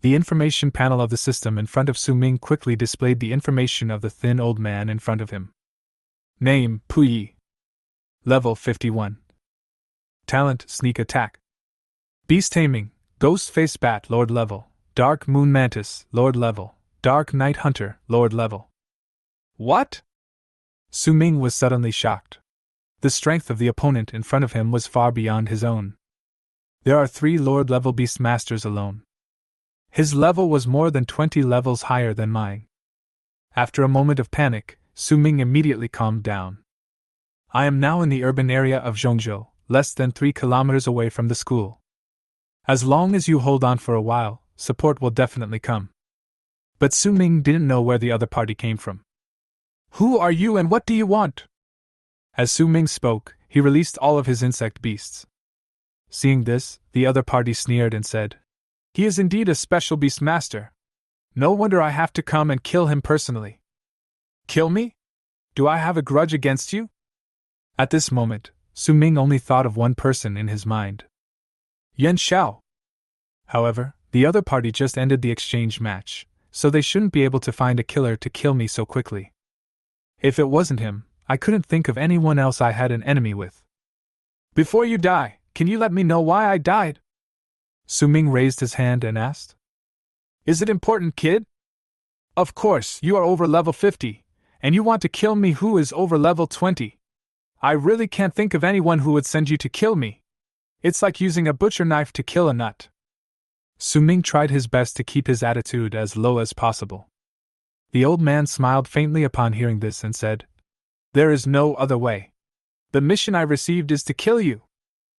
The information panel of the system in front of Su Ming quickly displayed the information of the thin old man in front of him. Name, Puyi. Level 51. Talent, Sneak Attack. Beast Taming, Ghost-Faced Bat, Lord Level. Dark Moon Mantis, Lord Level. Dark Night Hunter, Lord Level. What? Su Ming was suddenly shocked. The strength of the opponent in front of him was far beyond his own. There are 3 Lord Level Beastmasters alone. His level was more than 20 levels higher than mine. After a moment of panic, Su Ming immediately calmed down. I am now in the urban area of Zhongzhou, less than 3 kilometers away from the school. As long as you hold on for a while, support will definitely come. But Su Ming didn't know where the other party came from. Who are you and what do you want? As Su Ming spoke, he released all of his insect beasts. Seeing this, the other party sneered and said, He is indeed a special beastmaster. No wonder I have to come and kill him personally. Kill me? Do I have a grudge against you? At this moment, Su Ming only thought of one person in his mind. Yan Xiao. However, the other party just ended the exchange match, so they shouldn't be able to find a killer to kill me so quickly. If it wasn't him, I couldn't think of anyone else I had an enemy with. Before you die, can you let me know why I died? Su Ming raised his hand and asked. Is it important, kid? Of course, you are over level 50, and you want to kill me who is over level 20. I really can't think of anyone who would send you to kill me. It's like using a butcher knife to kill a nut. Su Ming tried his best to keep his attitude as low as possible. The old man smiled faintly upon hearing this and said, There is no other way. The mission I received is to kill you.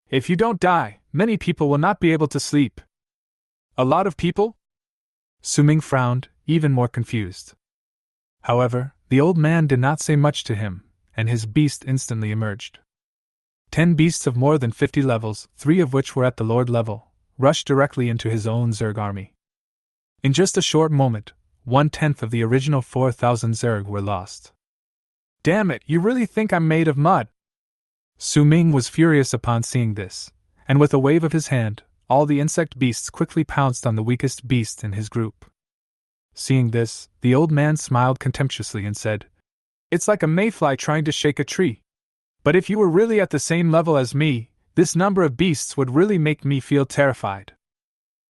If you don't die, many people will not be able to sleep. A lot of people? Su Ming frowned, even more confused. However, the old man did not say much to him, and his beast instantly emerged. 10 beasts of more than 50 levels, 3 of which were at the Lord level, rushed directly into his own Zerg army. In just a short moment, 1/10 of the original 4,000 Zerg were lost. Damn it, you really think I'm made of mud? Su Ming was furious upon seeing this, and with a wave of his hand, all the insect beasts quickly pounced on the weakest beast in his group. Seeing this, the old man smiled contemptuously and said, "It's like a mayfly trying to shake a tree. But if you were really at the same level as me, this number of beasts would really make me feel terrified.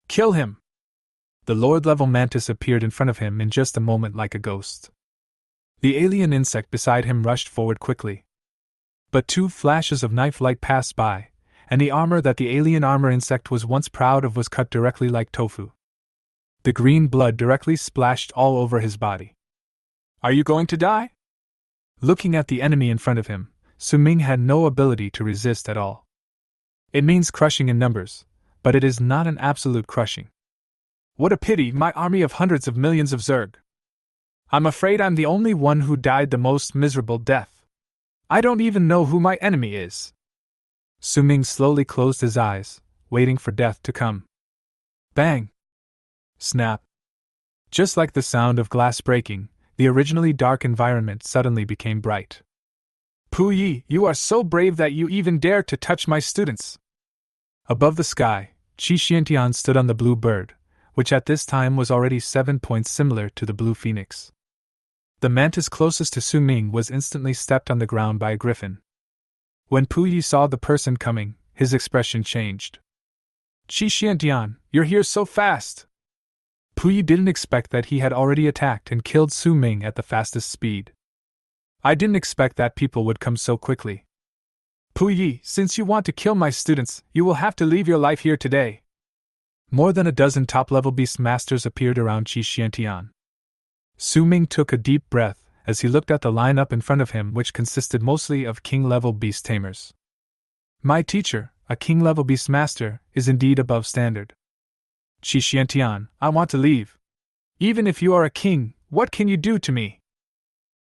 Kill him!" The Lord-level mantis appeared in front of him in just a moment like a ghost. The alien insect beside him rushed forward quickly. But 2 flashes of knife light passed by, and the armor that the alien armor insect was once proud of was cut directly like tofu. The green blood directly splashed all over his body. "Are you going to die?" Looking at the enemy in front of him, Su Ming had no ability to resist at all. It means crushing in numbers, but it is not an absolute crushing. What a pity, my army of hundreds of millions of Zerg. I'm afraid I'm the only one who died the most miserable death. I don't even know who my enemy is. Su Ming slowly closed his eyes, waiting for death to come. Bang! Snap! Just like the sound of glass breaking, the originally dark environment suddenly became bright. Puyi, you are so brave that you even dare to touch my students! Above the sky, Qi Xiantian stood on the blue bird, which at this time was already 7 points similar to the blue phoenix. The mantis closest to Su Ming was instantly stepped on the ground by a griffin. When Puyi saw the person coming, his expression changed. Qi Xiantian, you're here so fast! Puyi didn't expect that he had already attacked and killed Su Ming at the fastest speed. I didn't expect that people would come so quickly. Puyi, since you want to kill my students, you will have to leave your life here today. More than a dozen top-level Beastmasters appeared around Qi Xiantian. Su Ming took a deep breath as he looked at the lineup in front of him, which consisted mostly of king-level beast tamers. My teacher, a king-level Beastmaster, is indeed above standard. Qi Xiantian, I want to leave. Even if you are a king, what can you do to me?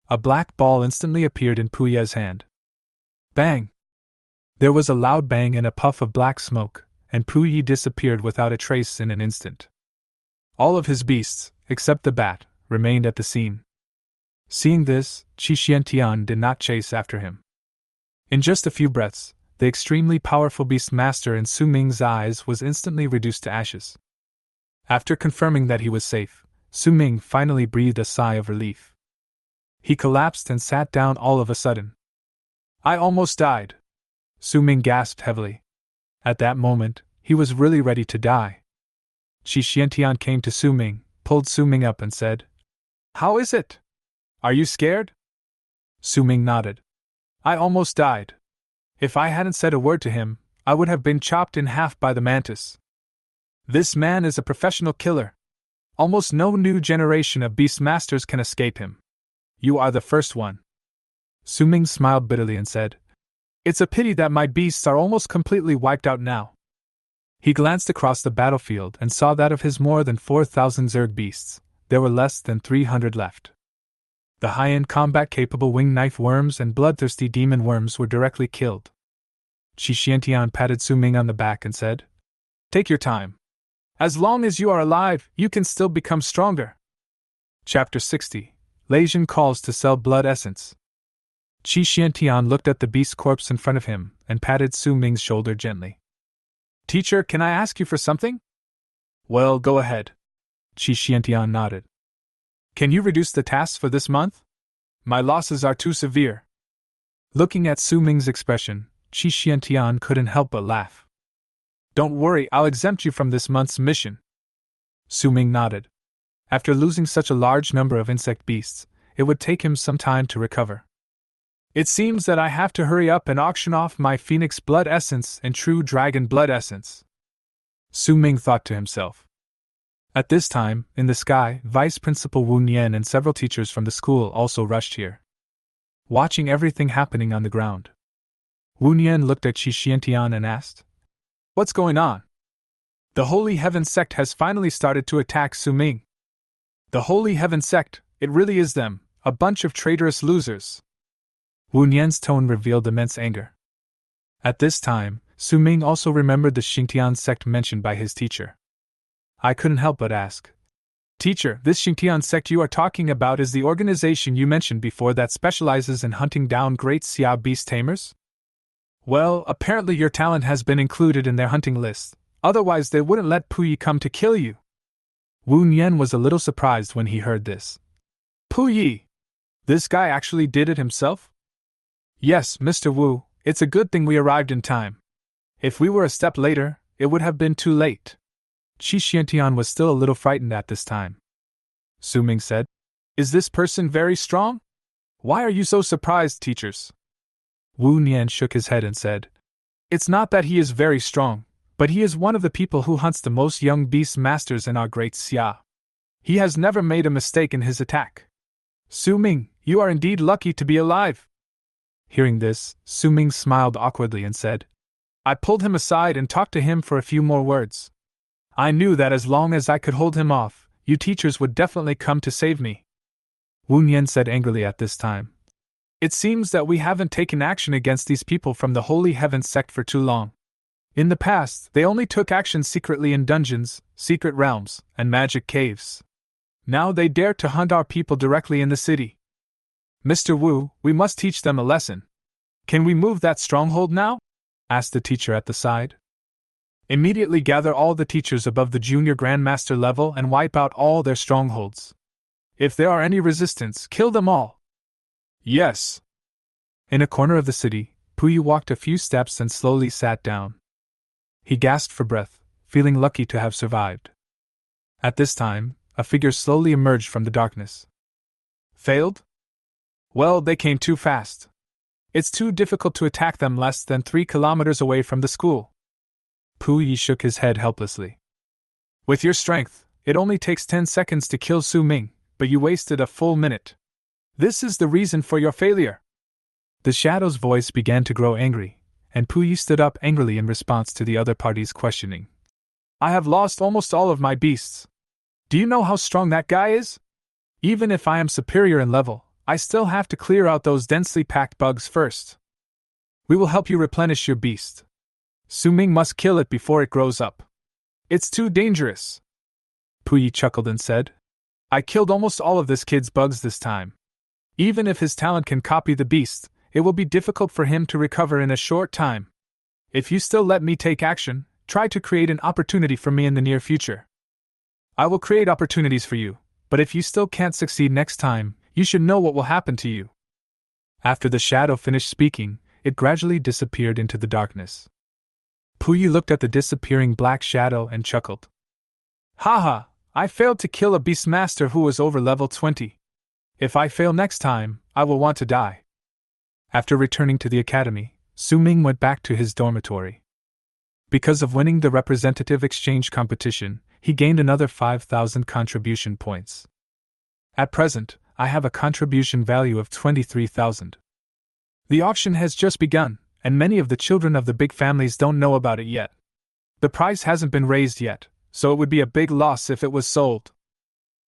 A black ball instantly appeared in Puyi's hand. Bang! There was a loud bang and a puff of black smoke, and Puyi disappeared without a trace in an instant. All of his beasts, except the bat, remained at the scene. Seeing this, Qi Xiantian did not chase after him. In just a few breaths, the extremely powerful Beastmaster in Su Ming's eyes was instantly reduced to ashes. After confirming that he was safe, Su Ming finally breathed a sigh of relief. He collapsed and sat down all of a sudden. I almost died. Su Ming gasped heavily. At that moment, he was really ready to die. Qi Xiantian came to Su Ming, pulled Su Ming up and said, How is it? Are you scared? Su Ming nodded. I almost died. If I hadn't said a word to him, I would have been chopped in half by the mantis. This man is a professional killer. Almost no new generation of Beastmasters can escape him. You are the first one. Su Ming smiled bitterly and said, It's a pity that my beasts are almost completely wiped out now. He glanced across the battlefield and saw that of his more than 4,000 Zerg beasts, there were less than 300 left. The high-end combat-capable winged knife worms and bloodthirsty demon worms were directly killed. Qi Xiantian patted Su Ming on the back and said, Take your time. As long as you are alive, you can still become stronger. Chapter 60. Leijin calls to sell blood essence. Qi Xiantian looked at the beast corpse in front of him and patted Su Ming's shoulder gently. Teacher, can I ask you for something? Well, go ahead. Qi Xiantian nodded. Can you reduce the tasks for this month? My losses are too severe. Looking at Su Ming's expression, Qi Xiantian couldn't help but laugh. Don't worry, I'll exempt you from this month's mission. Su Ming nodded. After losing such a large number of insect beasts, it would take him some time to recover. It seems that I have to hurry up and auction off my phoenix blood essence and true dragon blood essence. Su Ming thought to himself. At this time, in the sky, Vice Principal Wu Nian and several teachers from the school also rushed here, watching everything happening on the ground. Wu Nian looked at Qi Xiantian and asked, What's going on? The Holy Heaven Sect has finally started to attack Su Ming. The Holy Heaven Sect, it really is them, A bunch of traitorous losers. Wu Nian's tone revealed immense anger. At this time, Su Ming also remembered the Xingtian sect mentioned by his teacher. I couldn't help but ask, Teacher, this Xingtian sect you are talking about is the organization you mentioned before that specializes in hunting down great Xia beast tamers? Well, apparently your talent has been included in their hunting list, otherwise they wouldn't let Puyi come to kill you. Wu Nian was a little surprised when he heard this. Puyi! This guy actually did it himself? Yes, Mr. Wu, it's a good thing we arrived in time. If we were a step later, it would have been too late. Qi Xiantian was still a little frightened at this time. Su Ming said, Is this person very strong? Why are you so surprised, teachers? Wu Nian shook his head and said, It's not that he is very strong, but he is one of the people who hunts the most young Beastmasters in our great Xia. He has never made a mistake in his attack. Su Ming, you are indeed lucky to be alive. Hearing this, Su Ming smiled awkwardly and said, I pulled him aside and talked to him for a few more words. I knew that as long as I could hold him off, you teachers would definitely come to save me. Wu Nian said angrily at this time, It seems that we haven't taken action against these people from the Holy Heaven sect for too long. In the past, they only took action secretly in dungeons, secret realms, and magic caves. Now they dare to hunt our people directly in the city. Mr. Wu, we must teach them a lesson. Can we move that stronghold now? Asked the teacher at the side. Immediately gather all the teachers above the junior grandmaster level and wipe out all their strongholds. If there are any resistance, kill them all. Yes. In a corner of the city, Puyi walked a few steps and slowly sat down. He gasped for breath, feeling lucky to have survived. At this time, a figure slowly emerged from the darkness. Failed? Well, they came too fast. It's too difficult to attack them less than 3 kilometers away from the school. Puyi shook his head helplessly. With your strength, it only takes 10 seconds to kill Su Ming, but you wasted a full minute. This is the reason for your failure. The Shadow's voice began to grow angry, and Puyi stood up angrily in response to the other party's questioning. I have lost almost all of my beasts. Do you know how strong that guy is? Even if I am superior in level, I still have to clear out those densely packed bugs first. We will help you replenish your beast. Su Ming must kill it before it grows up. It's too dangerous. Puyi chuckled and said, I killed almost all of this kid's bugs this time. Even if his talent can copy the beast, it will be difficult for him to recover in a short time. If you still let me take action, try to create an opportunity for me in the near future. I will create opportunities for you, but if you still can't succeed next time, you should know what will happen to you. After the shadow finished speaking, it gradually disappeared into the darkness. Puyi looked at the disappearing black shadow and chuckled. Haha, I failed to kill a Beastmaster who was over level 20. If I fail next time, I will want to die. After returning to the academy, Su Ming went back to his dormitory. Because of winning the representative exchange competition, he gained another 5,000 contribution points. At present, I have a contribution value of 23,000. The auction has just begun, and many of the children of the big families don't know about it yet. The price hasn't been raised yet, so it would be a big loss if it was sold.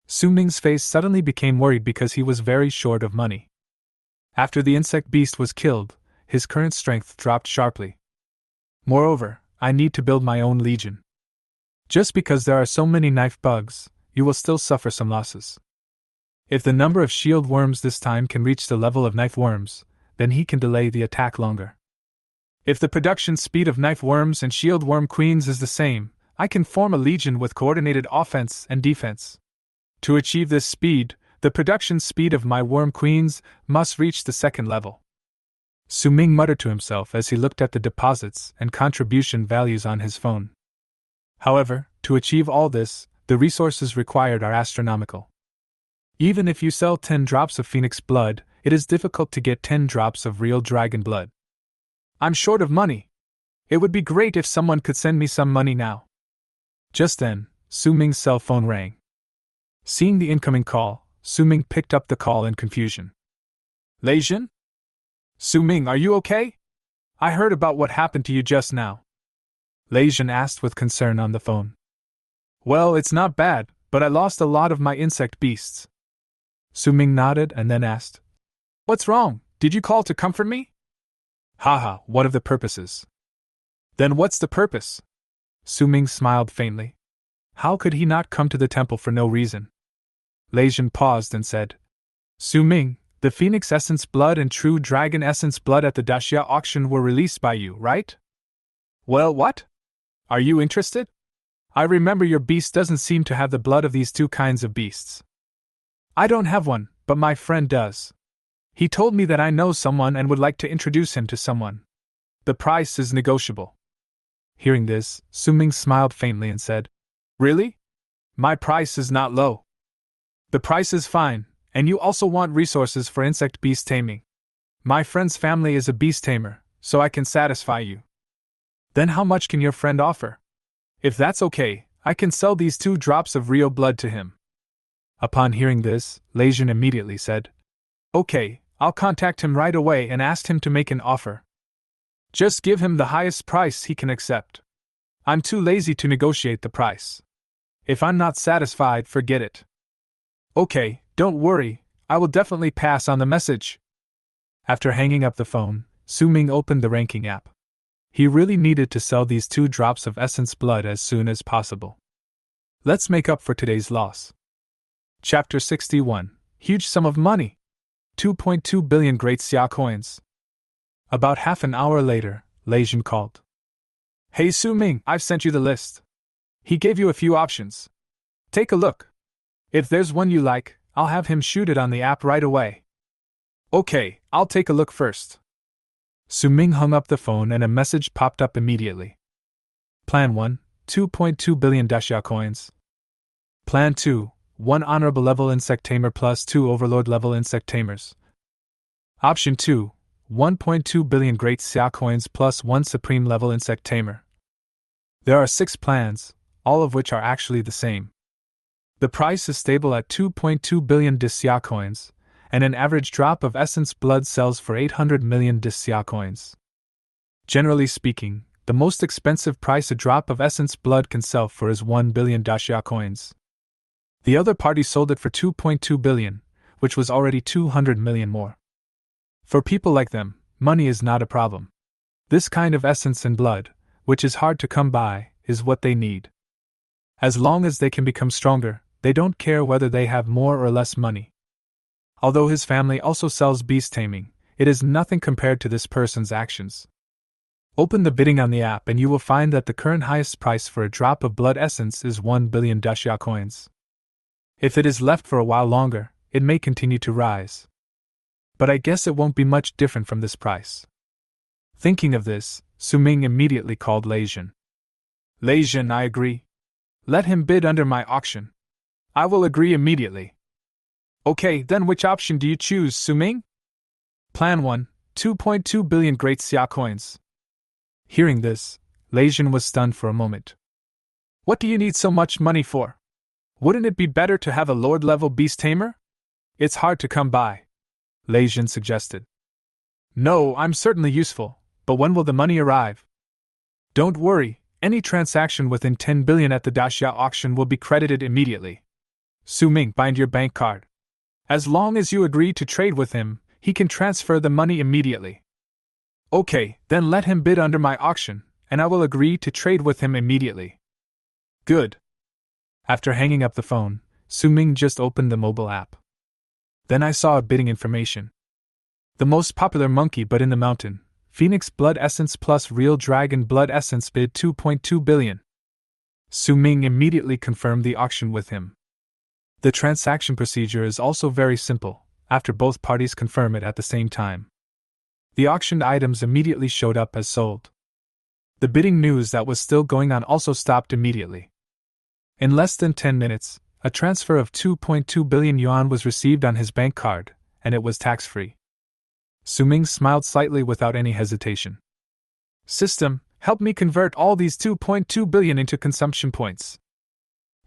Su Ming's face suddenly became worried because he was very short of money. After the insect beast was killed, his current strength dropped sharply. Moreover, I need to build my own legion. Just because there are so many knife bugs, you will still suffer some losses. If the number of shield worms this time can reach the level of knife worms, then he can delay the attack longer. If the production speed of knife worms and shield worm queens is the same, I can form a legion with coordinated offense and defense. To achieve this speed, the production speed of my worm queens must reach the second level. Su Ming muttered to himself as he looked at the deposits and contribution values on his phone. However, to achieve all this, the resources required are astronomical. Even if you sell 10 drops of phoenix blood, it is difficult to get 10 drops of real dragon blood. I'm short of money. It would be great if someone could send me some money now. Just then, Su Ming's cell phone rang. Seeing the incoming call, Su Ming picked up the call in confusion. Leijin? Su Ming, are you okay? I heard about what happened to you just now. Leijin asked with concern on the phone. Well, it's not bad, but I lost a lot of my insect beasts. Su Ming nodded and then asked, "What's wrong? Did you call to comfort me?" "Haha, what of the purposes?" "Then what's the purpose?" Su Ming smiled faintly. How could he not come to the temple for no reason? Lei Jin paused and said, "Su Ming, the Phoenix Essence Blood and True Dragon Essence Blood at the Daxia auction were released by you, right?" "Well, what? Are you interested? I remember your beast doesn't seem to have the blood of these two kinds of beasts." "I don't have one, but my friend does. He told me that I know someone and would like to introduce him to someone. The price is negotiable." Hearing this, Su Ming smiled faintly and said, "Really? My price is not low." "The price is fine, and you also want resources for insect beast taming. My friend's family is a beast tamer, so I can satisfy you." "Then how much can your friend offer?" "If that's okay, I can sell these 2 drops of Rio blood to him." Upon hearing this, Lei Jin immediately said, "Okay, I'll contact him right away and ask him to make an offer. Just give him the highest price he can accept. I'm too lazy to negotiate the price. If I'm not satisfied, forget it." "Okay, don't worry, I will definitely pass on the message." After hanging up the phone, Su Ming opened the ranking app. He really needed to sell these 2 drops of essence blood as soon as possible. Let's make up for today's loss. Chapter 61. Huge sum of money. 2.2 billion Great Xia coins. About half an hour later, Lei Jin called. "Hey Su Ming, I've sent you the list. He gave you a few options. Take a look. If there's one you like, I'll have him shoot it on the app right away." "Okay, I'll take a look first." Su Ming hung up the phone and a message popped up immediately. Plan 1, 2.2 billion Daxia coins. Plan 2, 1 honorable level insect tamer plus 2 overlord level insect tamers. Option 2, 1.2 billion Great Xia coins plus 1 supreme level insect tamer. There are 6 plans, all of which are actually the same. The price is stable at 2.2 billion Xia coins, and an average drop of essence blood sells for 800 million Xia coins. Generally speaking, the most expensive price a drop of essence blood can sell for is 1 billion Daxia coins. The other party sold it for 2.2 billion, which was already 200 million more. For people like them, money is not a problem. This kind of essence and blood, which is hard to come by, is what they need. As long as they can become stronger, they don't care whether they have more or less money. Although his family also sells beast taming, it is nothing compared to this person's actions. Open the bidding on the app and you will find that the current highest price for a drop of blood essence is 1 billion Daxia coins. If it is left for a while longer, it may continue to rise. But I guess it won't be much different from this price. Thinking of this, Su Ming immediately called Lei Jin. "Lei Jin, I agree. Let him bid under my auction." "I will agree immediately." "Okay, then which option do you choose, Su Ming?" Plan 1, 2.2 billion Great Xia coins. Hearing this, Lei Jin was stunned for a moment. "What do you need so much money for? Wouldn't it be better to have a lord-level beast tamer? It's hard to come by," Lei Jin suggested. "No, I'm certainly useful, but when will the money arrive?" "Don't worry, any transaction within 10 billion at the Daxia auction will be credited immediately. Su Ming, bind your bank card. As long as you agree to trade with him, he can transfer the money immediately." "Okay, then let him bid under my auction, and I will agree to trade with him immediately." "Good." After hanging up the phone, Su Ming just opened the mobile app. Then I saw a bidding information. The most popular monkey but in the mountain, Phoenix Blood Essence plus Real Dragon Blood Essence bid 2.2 billion. Su Ming immediately confirmed the auction with him. The transaction procedure is also very simple, after both parties confirm it at the same time. The auctioned items immediately showed up as sold. The bidding news that was still going on also stopped immediately. In less than 10 minutes, a transfer of 2.2 billion yuan was received on his bank card, and it was tax-free. Su Ming smiled slightly without any hesitation. "System, help me convert all these 2.2 billion into consumption points."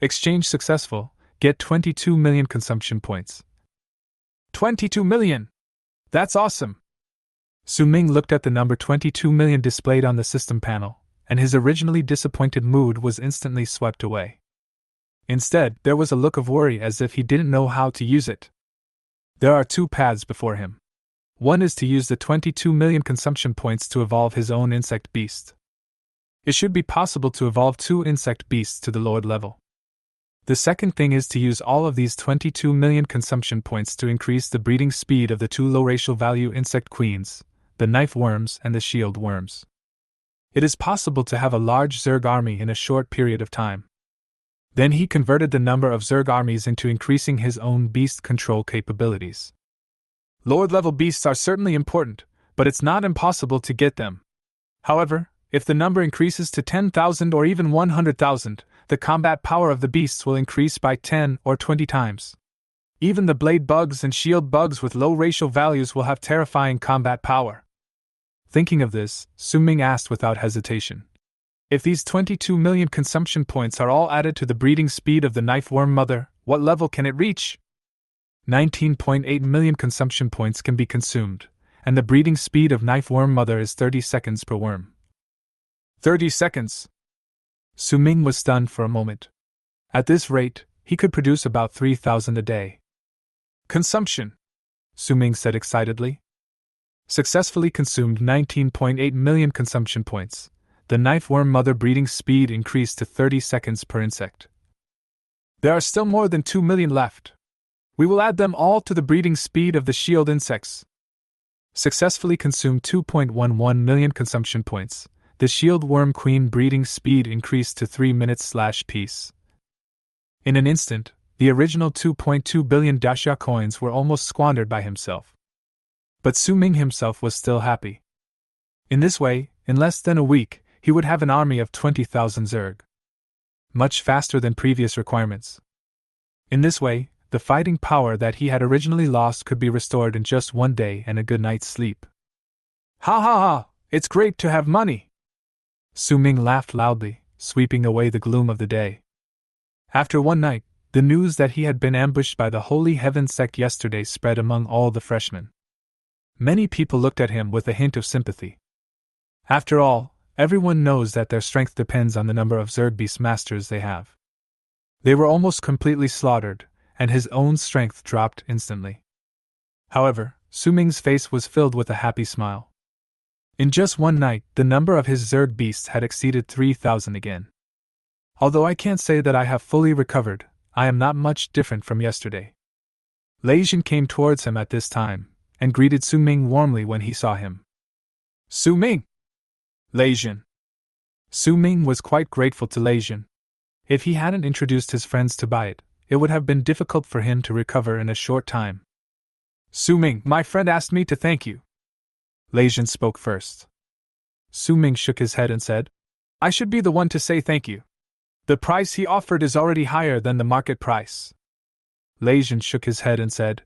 Exchange successful, get 22 million consumption points. 22 million! That's awesome! Su Ming looked at the number 22 million displayed on the system panel, and his originally disappointed mood was instantly swept away. Instead, there was a look of worry as if he didn't know how to use it. There are two paths before him. One is to use the 22 million consumption points to evolve his own insect beast. It should be possible to evolve 2 insect beasts to the Lord level. The second thing is to use all of these 22 million consumption points to increase the breeding speed of the 2 low racial value insect queens, the knife worms and the shield worms. It is possible to have a large Zerg army in a short period of time. Then he converted the number of Zerg armies into increasing his own beast control capabilities. Lord-level beasts are certainly important, but it's not impossible to get them. However, if the number increases to 10,000 or even 100,000, the combat power of the beasts will increase by 10 or 20 times. Even the blade bugs and shield bugs with low racial values will have terrifying combat power. Thinking of this, Su-Ming asked without hesitation. If these 22 million consumption points are all added to the breeding speed of the knife worm mother, what level can it reach? 19.8 million consumption points can be consumed, and the breeding speed of knife worm mother is 30 seconds per worm. 30 seconds! Su-Ming was stunned for a moment. At this rate, he could produce about 3,000 a day. Consumption! Su-Ming said excitedly. Successfully consumed 19.8 million consumption points. The knife worm mother breeding speed increased to 30 seconds per insect. There are still more than 2 million left. We will add them all to the breeding speed of the shield insects. Successfully consumed 2.11 million consumption points. The shield worm queen breeding speed increased to 3 minutes/piece. In an instant, the original 2.2 billion Dasha coins were almost squandered by himself. But Su-Ming himself was still happy. In this way, in less than a week, he would have an army of 20,000 Zerg. Much faster than previous requirements. In this way, the fighting power that he had originally lost could be restored in just one day and a good night's sleep. Ha ha ha! It's great to have money! Su-Ming laughed loudly, sweeping away the gloom of the day. After one night, the news that he had been ambushed by the Holy Heaven sect yesterday spread among all the freshmen. Many people looked at him with a hint of sympathy. After all, everyone knows that their strength depends on the number of Zerg Beastmasters they have. They were almost completely slaughtered, and his own strength dropped instantly. However, Su-Ming's face was filled with a happy smile. In just one night, the number of his Zerg beasts had exceeded 3,000 again. Although I can't say that I have fully recovered, I am not much different from yesterday. Leijin came towards him at this time, and greeted Su-Ming warmly when he saw him. Su-Ming! Leijin. Su-Ming was quite grateful to Leijin. If he hadn't introduced his friends to Byatt, it would have been difficult for him to recover in a short time. Su-Ming, my friend asked me to thank you. Leijin spoke first. Su-Ming shook his head and said, I should be the one to say thank you. The price he offered is already higher than the market price. Leijin shook his head and said,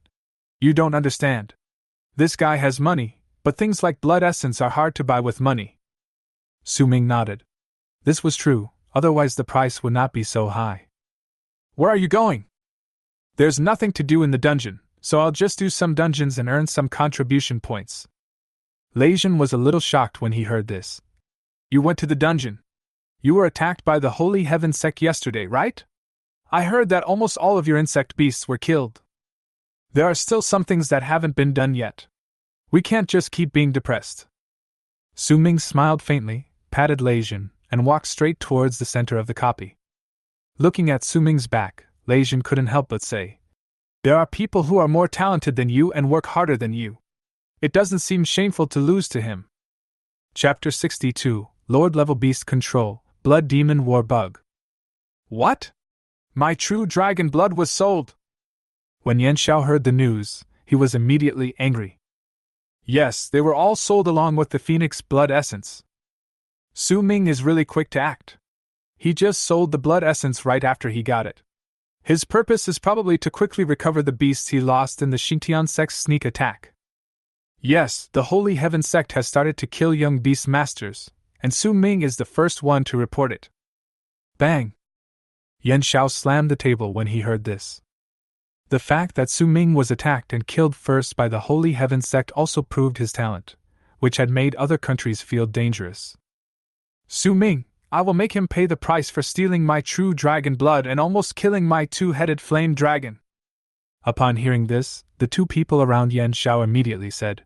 You don't understand. This guy has money, but things like blood essence are hard to buy with money. Su-Ming nodded. This was true, otherwise the price would not be so high. Where are you going? There's nothing to do in the dungeon, so I'll just do some dungeons and earn some contribution points. Leijin was a little shocked when he heard this. You went to the dungeon. You were attacked by the Holy Heaven sect yesterday, right? I heard that almost all of your insect beasts were killed. There are still some things that haven't been done yet. We can't just keep being depressed. Su-Ming smiled faintly, patted Leijin, and walked straight towards the center of the copy. Looking at Su-Ming's back, Leijin couldn't help but say, There are people who are more talented than you and work harder than you. It doesn't seem shameful to lose to him. Chapter 62, Lord-level Beast Control, Blood Demon War Bug. What? My true dragon blood was sold! When Yan Xiao heard the news, he was immediately angry. Yes, they were all sold along with the Phoenix blood essence. Su-Ming is really quick to act. He just sold the blood essence right after he got it. His purpose is probably to quickly recover the beasts he lost in the Xingtian sect's sneak attack. Yes, the Holy Heaven sect has started to kill young Beastmasters, and Su-Ming is the first one to report it. Bang! Yan Xiao slammed the table when he heard this. The fact that Su-Ming was attacked and killed first by the Holy Heaven sect also proved his talent, which had made other countries feel dangerous. Su-Ming, I will make him pay the price for stealing my true dragon blood and almost killing my two-headed flame dragon. Upon hearing this, the two people around Yan Xiao immediately said,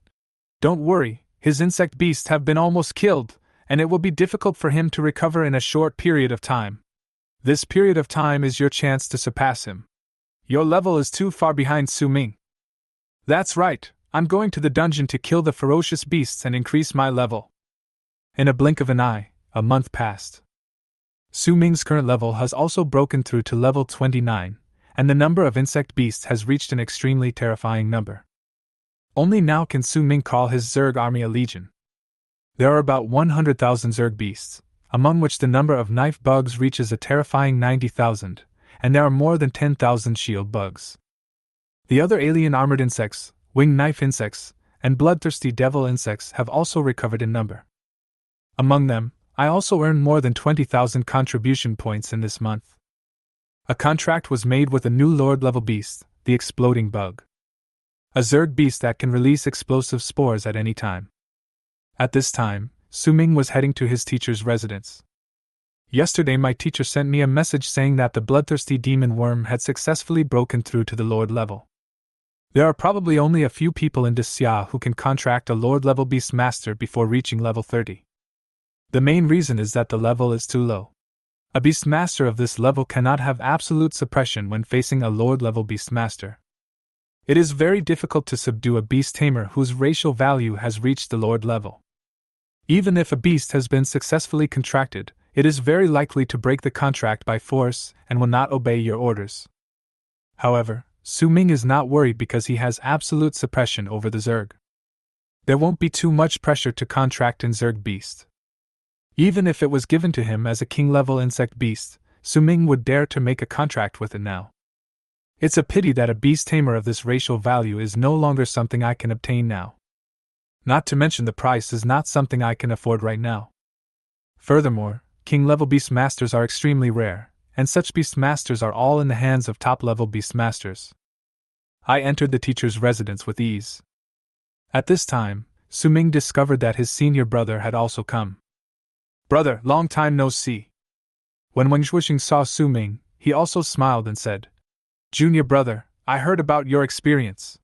"Don't worry, his insect beasts have been almost killed, and it will be difficult for him to recover in a short period of time. This period of time is your chance to surpass him. Your level is too far behind Su Ming." "That's right, I'm going to the dungeon to kill the ferocious beasts and increase my level." In a blink of an eye, a month passed. Su Ming's current level has also broken through to level 29, and the number of insect beasts has reached an extremely terrifying number. Only now can Su Ming call his Zerg army a legion. There are about 100,000 Zerg beasts, among which the number of knife bugs reaches a terrifying 90,000, and there are more than 10,000 shield bugs. The other alien armored insects, winged knife insects, and bloodthirsty devil insects have also recovered in number. Among them, I also earned more than 20,000 contribution points in this month. A contract was made with a new Lord-level beast, the Exploding Bug. A Zerg beast that can release explosive spores at any time. At this time, Su Ming was heading to his teacher's residence. Yesterday my teacher sent me a message saying that the bloodthirsty demon worm had successfully broken through to the Lord level. There are probably only a few people in Xia who can contract a Lord-level Beastmaster before reaching level 30. The main reason is that the level is too low. A Beastmaster of this level cannot have absolute suppression when facing a Lord-level Beastmaster. It is very difficult to subdue a beast tamer whose racial value has reached the Lord level. Even if a beast has been successfully contracted, it is very likely to break the contract by force and will not obey your orders. However, Su Ming is not worried because he has absolute suppression over the Zerg. There won't be too much pressure to contract in Zerg beast. Even if it was given to him as a king-level insect beast, Su Ming would dare to make a contract with it now. It's a pity that a beast tamer of this racial value is no longer something I can obtain now. Not to mention the price is not something I can afford right now. Furthermore, king-level Beastmasters are extremely rare, and such Beastmasters are all in the hands of top-level Beastmasters. I entered the teacher's residence with ease. At this time, Su Ming discovered that his senior brother had also come. "Brother, long time no see." When Wang Shuixing saw Su Ming, he also smiled and said, "Junior brother, I heard about your experience."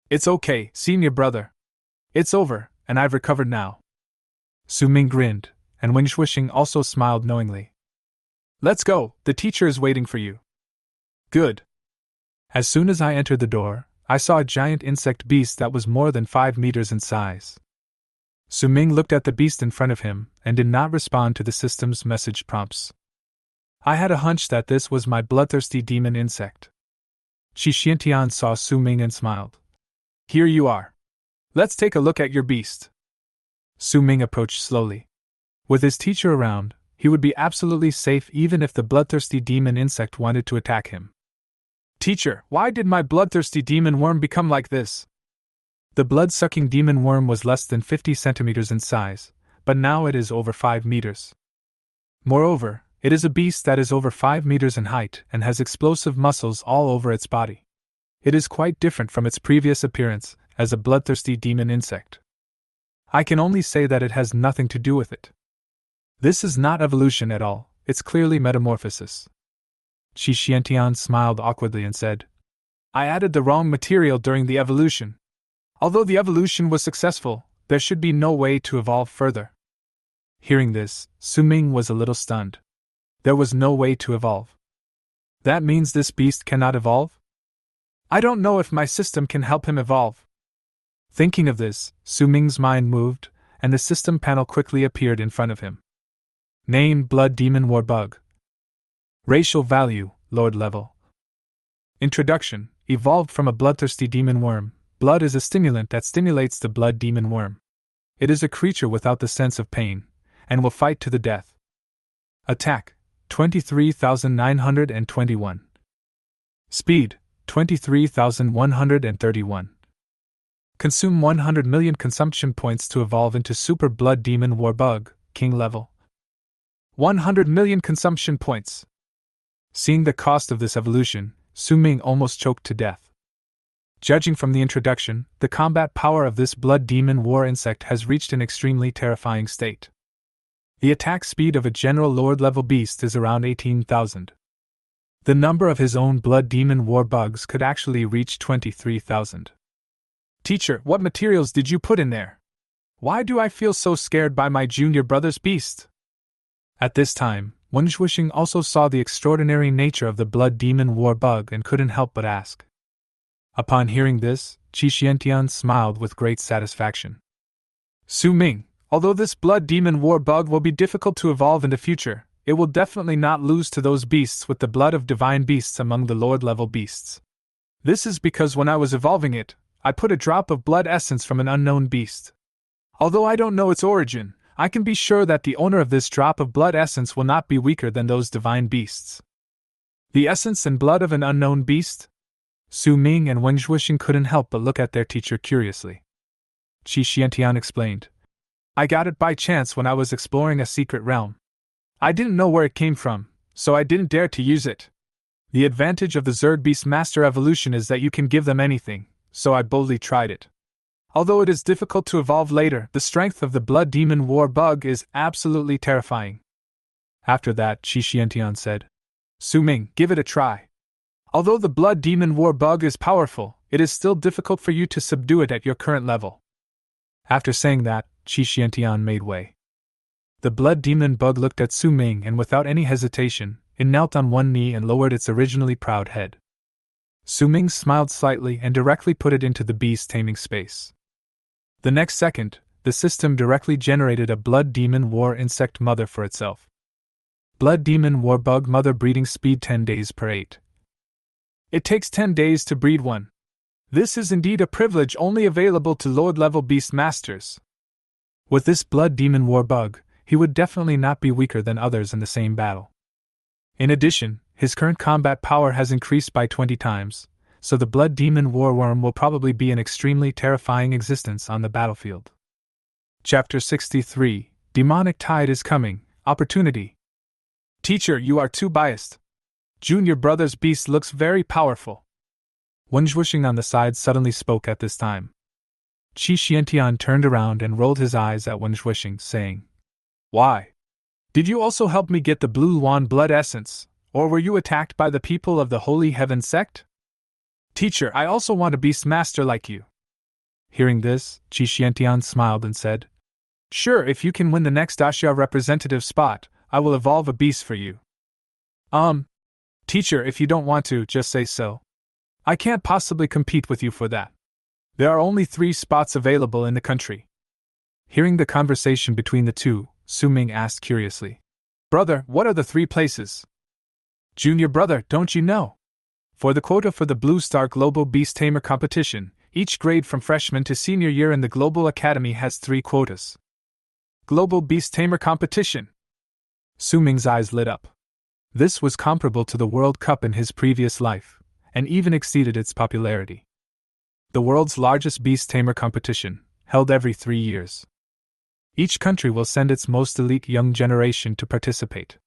"It's okay, senior brother. It's over, and I've recovered now." Su Ming grinned, and Wang Shuixing also smiled knowingly. "Let's go, the teacher is waiting for you." "Good." As soon as I entered the door, I saw a giant insect beast that was more than 5 meters in size. Su Ming looked at the beast in front of him and did not respond to the system's message prompts. I had a hunch that this was my bloodthirsty demon insect. Qi Xiantian saw Su Ming and smiled. "Here you are. Let's take a look at your beast." Su Ming approached slowly. With his teacher around, he would be absolutely safe even if the bloodthirsty demon insect wanted to attack him. "Teacher, why did my bloodthirsty demon worm become like this?" The blood-sucking demon worm was less than 50 centimeters in size, but now it is over 5 meters. Moreover, it is a beast that is over 5 meters in height and has explosive muscles all over its body. It is quite different from its previous appearance as a bloodthirsty demon insect. I can only say that it has nothing to do with it. This is not evolution at all, it's clearly metamorphosis. Qi Xiantian smiled awkwardly and said, "I added the wrong material during the evolution. Although the evolution was successful, there should be no way to evolve further." Hearing this, Su Ming was a little stunned. There was no way to evolve. That means this beast cannot evolve? I don't know if my system can help him evolve. Thinking of this, Su Ming's mind moved, and the system panel quickly appeared in front of him. Name: Blood Demon Warbug. Racial value: Lord level. Introduction: Evolved from a bloodthirsty demon worm. Blood is a stimulant that stimulates the blood demon worm. It is a creature without the sense of pain, and will fight to the death. Attack: 23,921. Speed: 23,131. Consume 100 million consumption points to evolve into Super Blood Demon Warbug, King level. 100 million consumption points. Seeing the cost of this evolution, Su Ming almost choked to death. Judging from the introduction, the combat power of this blood demon war insect has reached an extremely terrifying state. The attack speed of a general Lord-level beast is around 18,000. The number of his own blood demon war bugs could actually reach 23,000. Teacher, what materials did you put in there? Why do I feel so scared by my junior brother's beast? At this time, Wunjwishing also saw the extraordinary nature of the blood demon war bug and couldn't help but ask. Upon hearing this, Qi Xiantian smiled with great satisfaction. Su Ming, although this blood demon war bug will be difficult to evolve in the future, it will definitely not lose to those beasts with the blood of divine beasts among the Lord-level beasts. This is because when I was evolving it, I put a drop of blood essence from an unknown beast. Although I don't know its origin, I can be sure that the owner of this drop of blood essence will not be weaker than those divine beasts. The essence and blood of an unknown beast? Su Ming and Wen Zhuixing couldn't help but look at their teacher curiously. Qi Xiantian explained. I got it by chance when I was exploring a secret realm. I didn't know where it came from, so I didn't dare to use it. The advantage of the Zerg Beastmaster evolution is that you can give them anything, so I boldly tried it. Although it is difficult to evolve later, the strength of the blood demon war bug is absolutely terrifying. After that, Qi Xiantian said, Su Ming, give it a try. Although the blood demon war bug is powerful, it is still difficult for you to subdue it at your current level. After saying that, Qi Xiantian made way. The blood demon bug looked at Su Ming and without any hesitation, it knelt on one knee and lowered its originally proud head. Su Ming smiled slightly and directly put it into the beast taming space. The next second, the system directly generated a blood demon war insect mother for itself. Blood demon war bug mother breeding speed 10 days per 8. It takes 10 days to breed one. This is indeed a privilege only available to Lord-level Beastmasters. With this blood demon war bug, he would definitely not be weaker than others in the same battle. In addition, his current combat power has increased by 20 times, so the blood demon warworm will probably be an extremely terrifying existence on the battlefield. Chapter 63, Demonic Tide is Coming, Opportunity. Teacher, you are too biased. Junior brother's beast looks very powerful. Wunjwishing on the side suddenly spoke at this time. Qi Xiantian turned around and rolled his eyes at Wunjwishing, saying, Why? Did you also help me get the Blue Luan blood essence, or were you attacked by the people of the Holy Heaven sect? Teacher, I also want a Beastmaster like you. Hearing this, Qi Xiantian smiled and said, Sure, if you can win the next Daxia representative spot, I will evolve a beast for you. Teacher, if you don't want to, just say so. I can't possibly compete with you for that. There are only 3 spots available in the country. Hearing the conversation between the two, Su Ming asked curiously, Brother, what are the 3 places? Junior brother, don't you know? For the quota for the Blue Star Global Beast Tamer competition, each grade from freshman to senior year in the Global Academy has 3 quotas. Global Beast Tamer competition. Su Ming's eyes lit up. This was comparable to the World Cup in his previous life, and even exceeded its popularity. The world's largest beast tamer competition, held every 3 years. Each country will send its most elite young generation to participate.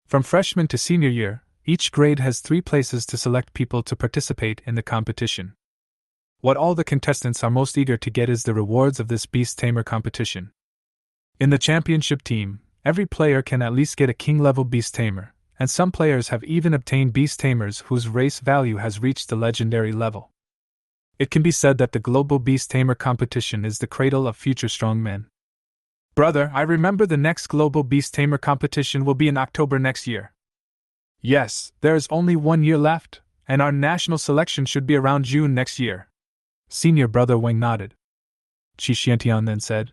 From freshman to senior year, each grade has 3 places to select people to participate in the competition. What all the contestants are most eager to get is the rewards of this beast tamer competition. In the championship team, every player can at least get a king-level beast tamer, and some players have even obtained beast tamers whose race value has reached the legendary level. It can be said that the Global Beast Tamer competition is the cradle of future strong men. Brother, I remember the next Global Beast Tamer competition will be in October next year. Yes, there is only 1 year left, and our national selection should be around June next year. Senior brother Wang nodded. Qi Xiantian then said,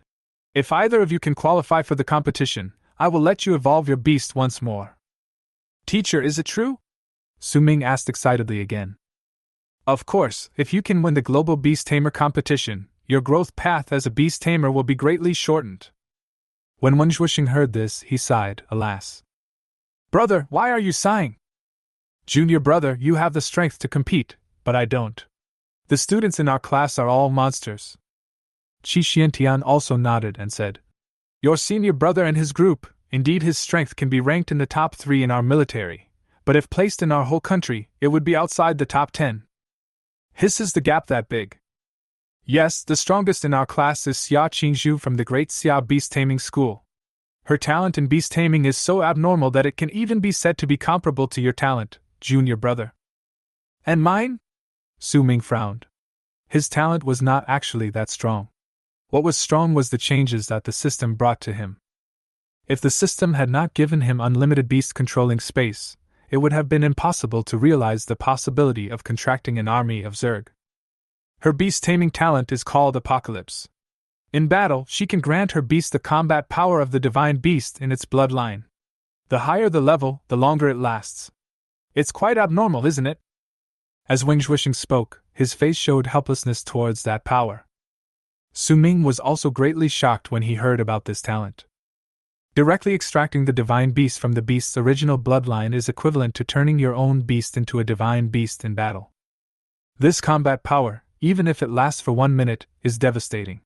If either of you can qualify for the competition, I will let you evolve your beast once more. Teacher, is it true? Su Ming asked excitedly again. Of course, if you can win the Global Beast Tamer competition, your growth path as a beast tamer will be greatly shortened. When Wunjwishing heard this, he sighed, alas. Brother, why are you sighing? Junior brother, you have the strength to compete, but I don't. The students in our class are all monsters. Qi Xiantian also nodded and said, Your senior brother and his group, indeed his strength can be ranked in the top 3 in our military, but if placed in our whole country, it would be outside the top 10. Is the gap that big? Yes, the strongest in our class is Xia Qingzhu from the Great Xia Beast Taming School. Her talent in beast taming is so abnormal that it can even be said to be comparable to your talent, junior brother. And mine? Su Ming frowned. His talent was not actually that strong. What was strong was the changes that the system brought to him. If the system had not given him unlimited beast-controlling space, it would have been impossible to realize the possibility of contracting an army of Zerg. Her beast-taming talent is called Apocalypse. In battle, she can grant her beast the combat power of the divine beast in its bloodline. The higher the level, the longer it lasts. It's quite abnormal, isn't it? As Wing Zhuoxing spoke, his face showed helplessness towards that power. Su Ming was also greatly shocked when he heard about this talent. Directly extracting the divine beast from the beast's original bloodline is equivalent to turning your own beast into a divine beast in battle. This combat power, even if it lasts for 1 minute, is devastating.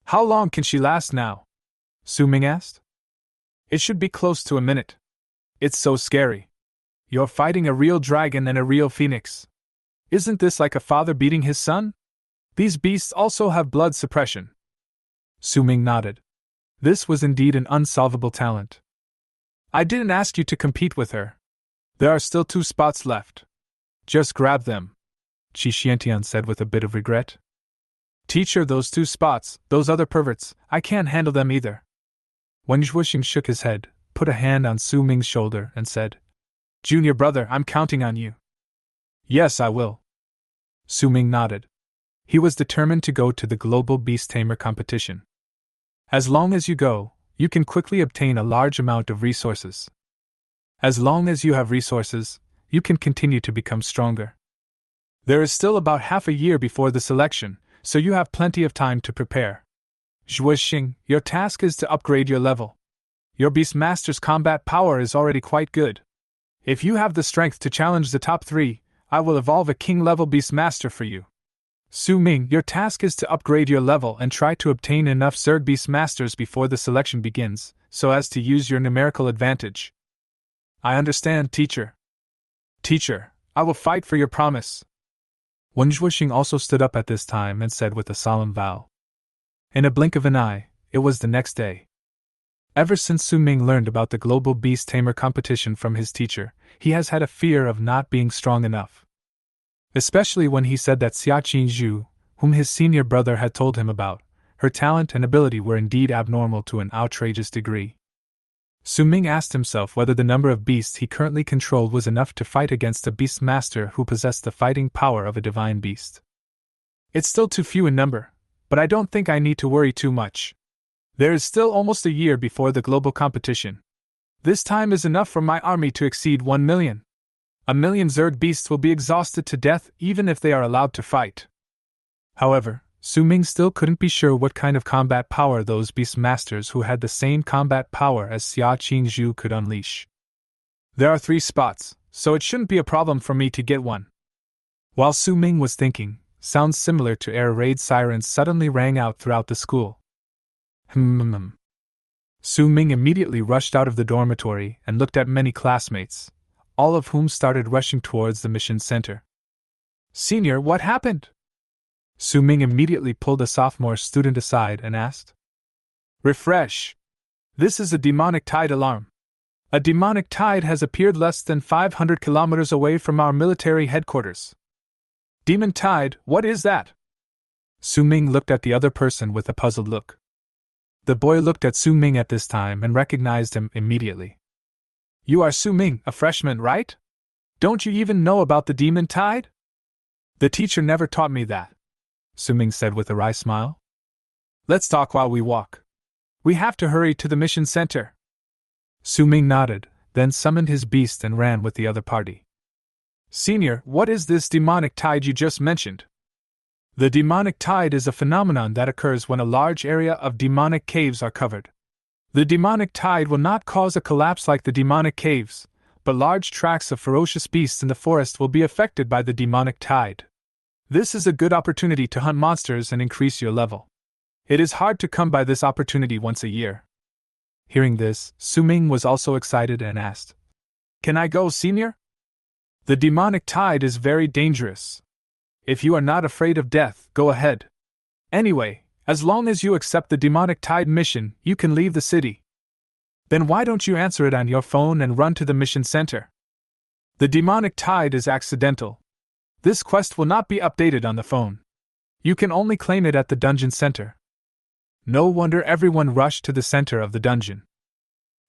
How long can she last now? Su Ming asked. It should be close to a minute. It's so scary. You're fighting a real dragon and a real phoenix. Isn't this like a father beating his son? These beasts also have blood suppression. Su Ming nodded. This was indeed an unsolvable talent. I didn't ask you to compete with her. There are still 2 spots left. Just grab them, Qi Xiantian said with a bit of regret. Teach her those 2 spots, those other perverts, I can't handle them either. Wang Zhuoxing shook his head, put a hand on Su Ming's shoulder, and said, Junior brother, I'm counting on you. Yes, I will. Su Ming nodded. He was determined to go to the global beast tamer competition. As long as you go, you can quickly obtain a large amount of resources. As long as you have resources, you can continue to become stronger. There is still about half a year before the selection, so you have plenty of time to prepare. Zhuoxing, your task is to upgrade your level. Your Beastmaster's combat power is already quite good. If you have the strength to challenge the top 3, I will evolve a king-level Beastmaster for you. Su Ming, your task is to upgrade your level and try to obtain enough Zerg Beastmasters before the selection begins, so as to use your numerical advantage. I understand, teacher. Teacher, I will fight for your promise. Wang Zhuoxing also stood up at this time and said with a solemn vow. In a blink of an eye, it was the next day. Ever since Su Ming learned about the global beast tamer competition from his teacher, he has had a fear of not being strong enough. Especially when he said that Xia Qingzhu, whom his senior brother had told him about, her talent and ability were indeed abnormal to an outrageous degree. Su Ming asked himself whether the number of beasts he currently controlled was enough to fight against a Beastmaster who possessed the fighting power of a divine beast. It's still too few in number, but I don't think I need to worry too much. There is still almost a year before the global competition. This time is enough for my army to exceed 1 million. 1 million Zerg beasts will be exhausted to death even if they are allowed to fight. However, Su Ming still couldn't be sure what kind of combat power those Beastmasters who had the same combat power as Xia Qingzhu could unleash. There are 3 spots, so it shouldn't be a problem for me to get one. While Su Ming was thinking, sounds similar to air raid sirens suddenly rang out throughout the school. Su Ming immediately rushed out of the dormitory and looked at many classmates, all of whom started rushing towards the mission center. Senior, what happened? Su Ming immediately pulled a sophomore student aside and asked. Refresh. This is a demonic tide alarm. A demonic tide has appeared less than 500 kilometers away from our military headquarters. Demon tide, what is that? Su Ming looked at the other person with a puzzled look. The boy looked at Su Ming at this time and recognized him immediately. You are Su Ming, a freshman, right? Don't you even know about the demon tide? The teacher never taught me that, Su Ming said with a wry smile. Let's talk while we walk. We have to hurry to the mission center. Su Ming nodded, then summoned his beast and ran with the other party. Senior, what is this demonic tide you just mentioned? The demonic tide is a phenomenon that occurs when a large area of demonic caves are covered. The demonic tide will not cause a collapse like the demonic caves, but large tracts of ferocious beasts in the forest will be affected by the demonic tide. This is a good opportunity to hunt monsters and increase your level. It is hard to come by this opportunity once a year. Hearing this, Su Ming was also excited and asked, Can I go, senior? The demonic tide is very dangerous. If you are not afraid of death, go ahead. Anyway, as long as you accept the demonic tide mission, you can leave the city. Then why don't you answer it on your phone and run to the mission center? The demonic tide is accidental. This quest will not be updated on the phone. You can only claim it at the dungeon center. No wonder everyone rushed to the center of the dungeon.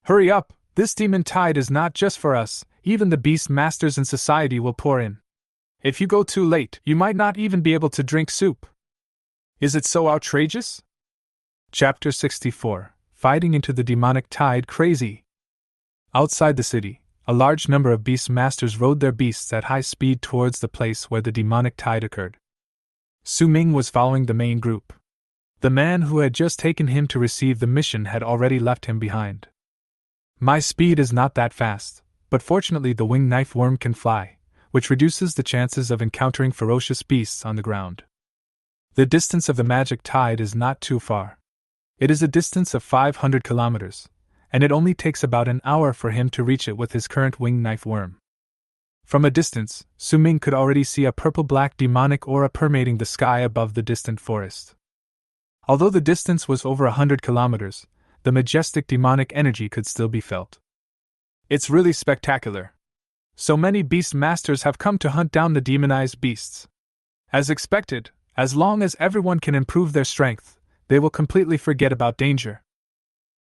Hurry up, this demon tide is not just for us, even the Beastmasters in society will pour in. If you go too late, you might not even be able to drink soup. Is it so outrageous? Chapter 64. Fighting into the demonic tide crazy. Outside the city, a large number of Beastmasters rode their beasts at high speed towards the place where the demonic tide occurred. Su Ming was following the main group. The man who had just taken him to receive the mission had already left him behind. My speed is not that fast, but fortunately the winged knife worm can fly, which reduces the chances of encountering ferocious beasts on the ground. The distance of the magic tide is not too far. It is a distance of 500 kilometers, and it only takes about an hour for him to reach it with his current winged knife worm. From a distance, Su Ming could already see a purple-black demonic aura permeating the sky above the distant forest. Although the distance was over 100 kilometers, the majestic demonic energy could still be felt. It's really spectacular. So many Beastmasters have come to hunt down the demonized beasts. As expected, as long as everyone can improve their strength, they will completely forget about danger.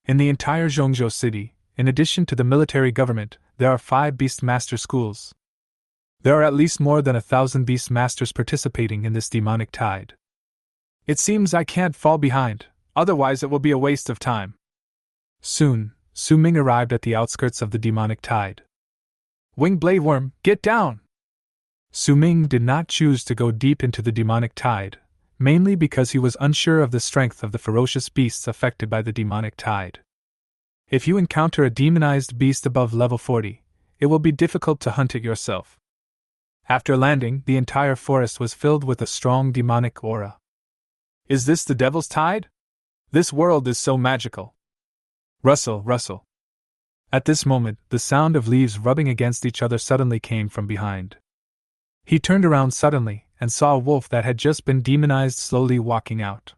In the entire Zhongzhou city, in addition to the military government, there are 5 Beastmaster schools. There are at least more than 1,000 Beastmasters participating in this demonic tide. It seems I can't fall behind, otherwise it will be a waste of time. Soon, Su Ming arrived at the outskirts of the demonic tide. Winged blade worm, get down! Su Ming did not choose to go deep into the demonic tide, mainly because he was unsure of the strength of the ferocious beasts affected by the demonic tide. If you encounter a demonized beast above level 40, it will be difficult to hunt it yourself. After landing, the entire forest was filled with a strong demonic aura. Is this the devil's tide? This world is so magical. Rustle, rustle. At this moment, the sound of leaves rubbing against each other suddenly came from behind. He turned around suddenly and saw a wolf that had just been demonized slowly walking out.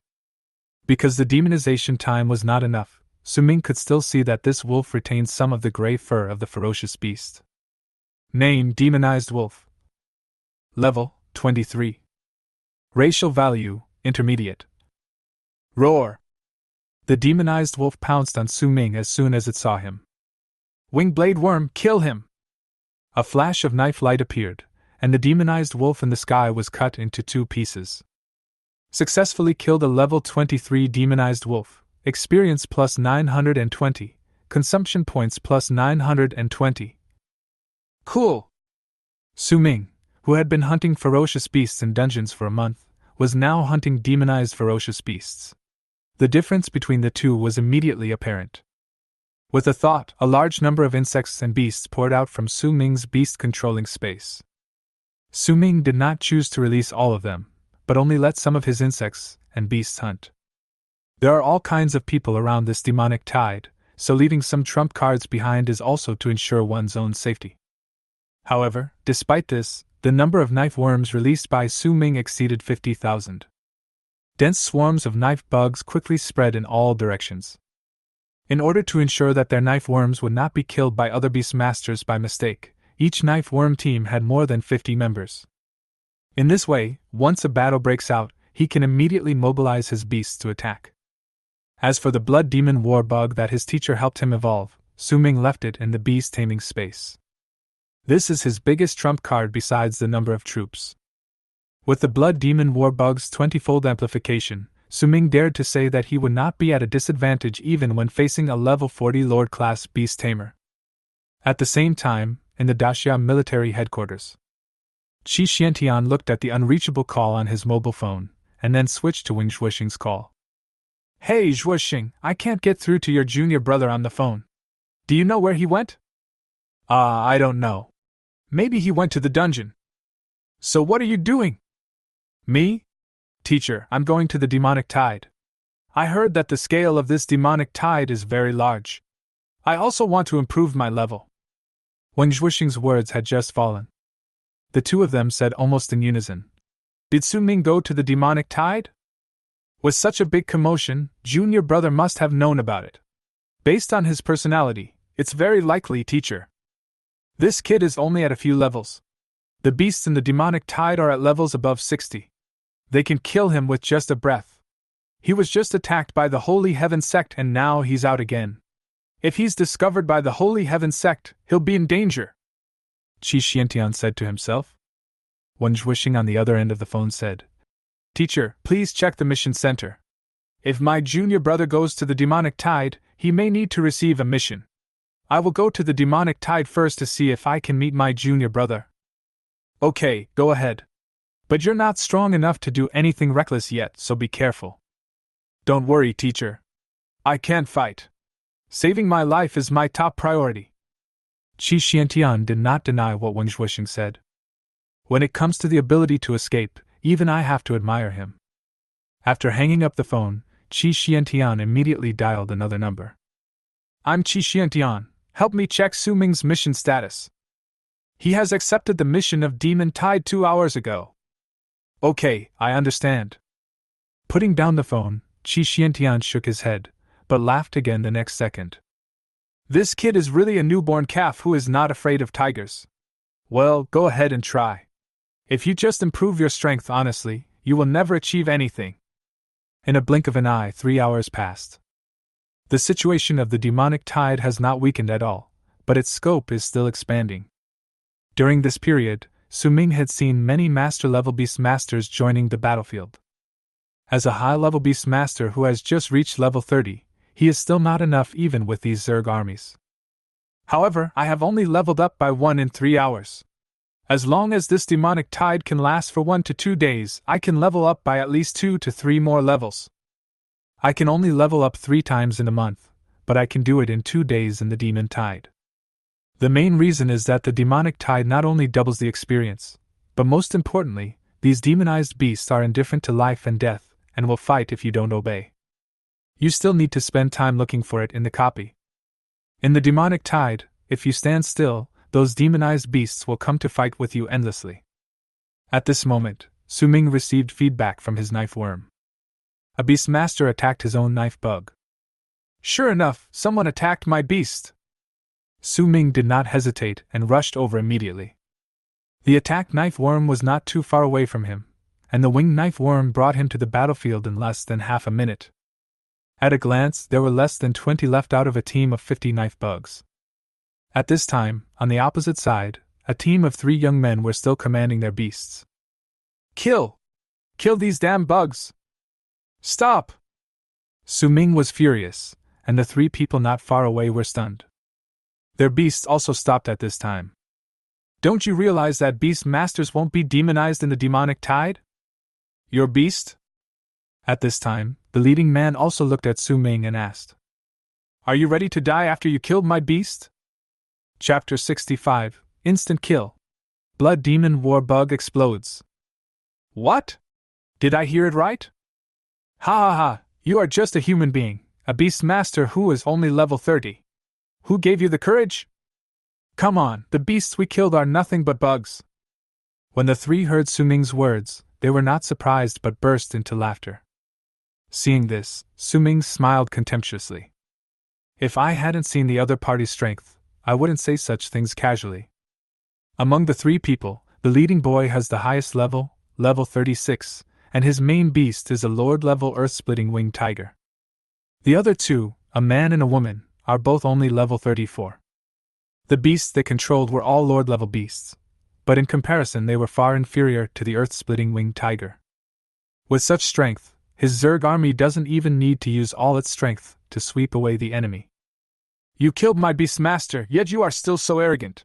Because the demonization time was not enough, Su Ming could still see that this wolf retained some of the gray fur of the ferocious beast. Name: Demonized Wolf. Level: 23. Racial value: Intermediate. Roar! The demonized wolf pounced on Su Ming as soon as it saw him. Winged blade worm, kill him! A flash of knife light appeared, and the demonized wolf in the sky was cut into 2 pieces. Successfully killed a level 23 demonized wolf, experience plus 920, consumption points plus 920. Cool! Su Ming, who had been hunting ferocious beasts in dungeons for a month, was now hunting demonized ferocious beasts. The difference between the two was immediately apparent. With a thought, a large number of insects and beasts poured out from Su Ming's beast-controlling space. Su Ming did not choose to release all of them, but only let some of his insects and beasts hunt. There are all kinds of people around this demonic tide, so leaving some trump cards behind is also to ensure one's own safety. However, despite this, the number of knife worms released by Su Ming exceeded 50,000. Dense swarms of knife bugs quickly spread in all directions. In order to ensure that their knife worms would not be killed by other Beastmasters by mistake, each knife worm team had more than 50 members. In this way, once a battle breaks out, he can immediately mobilize his beasts to attack. As for the blood demon war bug that his teacher helped him evolve, Su Ming left it in the beast taming space. This is his biggest trump card besides the number of troops. With the blood demon war bug's 20-fold amplification, Su Ming dared to say that he would not be at a disadvantage even when facing a level 40 Lord-class beast tamer. At the same time, in the Daxia military headquarters, Qi Xiantian looked at the unreachable call on his mobile phone, and then switched to Wing Zhuoxing's call. Hey Zhuoxing, I can't get through to your junior brother on the phone. Do you know where he went? I don't know. Maybe he went to the dungeon. So what are you doing? Me? Teacher, I'm going to the demonic tide. I heard that the scale of this demonic tide is very large. I also want to improve my level. Wang Zhuoxing's words had just fallen. The two of them said almost in unison. Did Su Ming go to the demonic tide? With such a big commotion, junior brother must have known about it. Based on his personality, it's very likely, teacher. This kid is only at a few levels. The beasts in the demonic tide are at levels above 60. They can kill him with just a breath. He was just attacked by the Holy Heaven sect and now he's out again. If he's discovered by the Holy Heaven sect, he'll be in danger, Qi Xiantian said to himself. Wishing on the other end of the phone said, Teacher, please check the mission center. If my junior brother goes to the demonic tide, he may need to receive a mission. I will go to the demonic tide first to see if I can meet my junior brother. Okay, go ahead. But you're not strong enough to do anything reckless yet, so be careful. Don't worry, teacher. I can't fight. Saving my life is my top priority. Qi Xiantian did not deny what Wen Zhuixing said. When it comes to the ability to escape, even I have to admire him. After hanging up the phone, Qi Xiantian immediately dialed another number. I'm Qi Xiantian. Help me check Su Ming's mission status. He has accepted the mission of Demon Tide 2 hours ago. Okay, I understand. Putting down the phone, Qi Xiantian shook his head, but laughed again the next second. This kid is really a newborn calf who is not afraid of tigers. Well, go ahead and try. If you just improve your strength honestly, you will never achieve anything. In a blink of an eye, 3 hours passed. The situation of the demonic tide has not weakened at all, but its scope is still expanding. During this period, Su Ming had seen many master-level Beastmasters joining the battlefield. As a high-level Beastmaster who has just reached level 30, he is still not enough even with these Zerg armies. However, I have only leveled up by 1 in 3 hours. As long as this demonic tide can last for 1 to 2 days, I can level up by at least 2 to 3 more levels. I can only level up 3 times in a month, but I can do it in 2 days in the demon tide. The main reason is that the demonic tide not only doubles the experience, but most importantly, these demonized beasts are indifferent to life and death, and will fight if you don't obey. You still need to spend time looking for it in the copy. In the demonic tide, if you stand still, those demonized beasts will come to fight with you endlessly. At this moment, Su Ming received feedback from his knife worm. A Beastmaster attacked his own knife bug. Sure enough, someone attacked my beast. Su Ming did not hesitate and rushed over immediately. The attacked knife worm was not too far away from him, and the winged knife worm brought him to the battlefield in less than half a minute. At a glance, there were less than 20 left out of a team of 50 knife bugs. At this time, on the opposite side, a team of 3 young men were still commanding their beasts. Kill! Kill these damn bugs! Stop! Su Ming was furious, and the 3 people not far away were stunned. Their beasts also stopped at this time. Don't you realize that Beastmasters won't be demonized in the demonic tide? Your beast? At this time, the leading man also looked at Su Ming and asked, Are you ready to die after you killed my beast? Chapter 65, Instant Kill. Blood Demon War Bug Explodes. What? Did I hear it right? Ha ha ha, you are just a human being, a Beastmaster who is only level 30. Who gave you the courage? Come on, the beasts we killed are nothing but bugs. When the 3 heard Su Ming's words, they were not surprised but burst into laughter. Seeing this, Su Ming smiled contemptuously. If I hadn't seen the other party's strength, I wouldn't say such things casually. Among the 3 people, the leading boy has the highest level, level 36, and his main beast is a Lord-level earth-splitting winged tiger. The other 2, a man and a woman, are both only level 34. The beasts they controlled were all Lord-level beasts, but in comparison they were far inferior to the earth-splitting winged tiger. With such strength, his Zerg army doesn't even need to use all its strength to sweep away the enemy. You killed my Beastmaster, yet you are still so arrogant.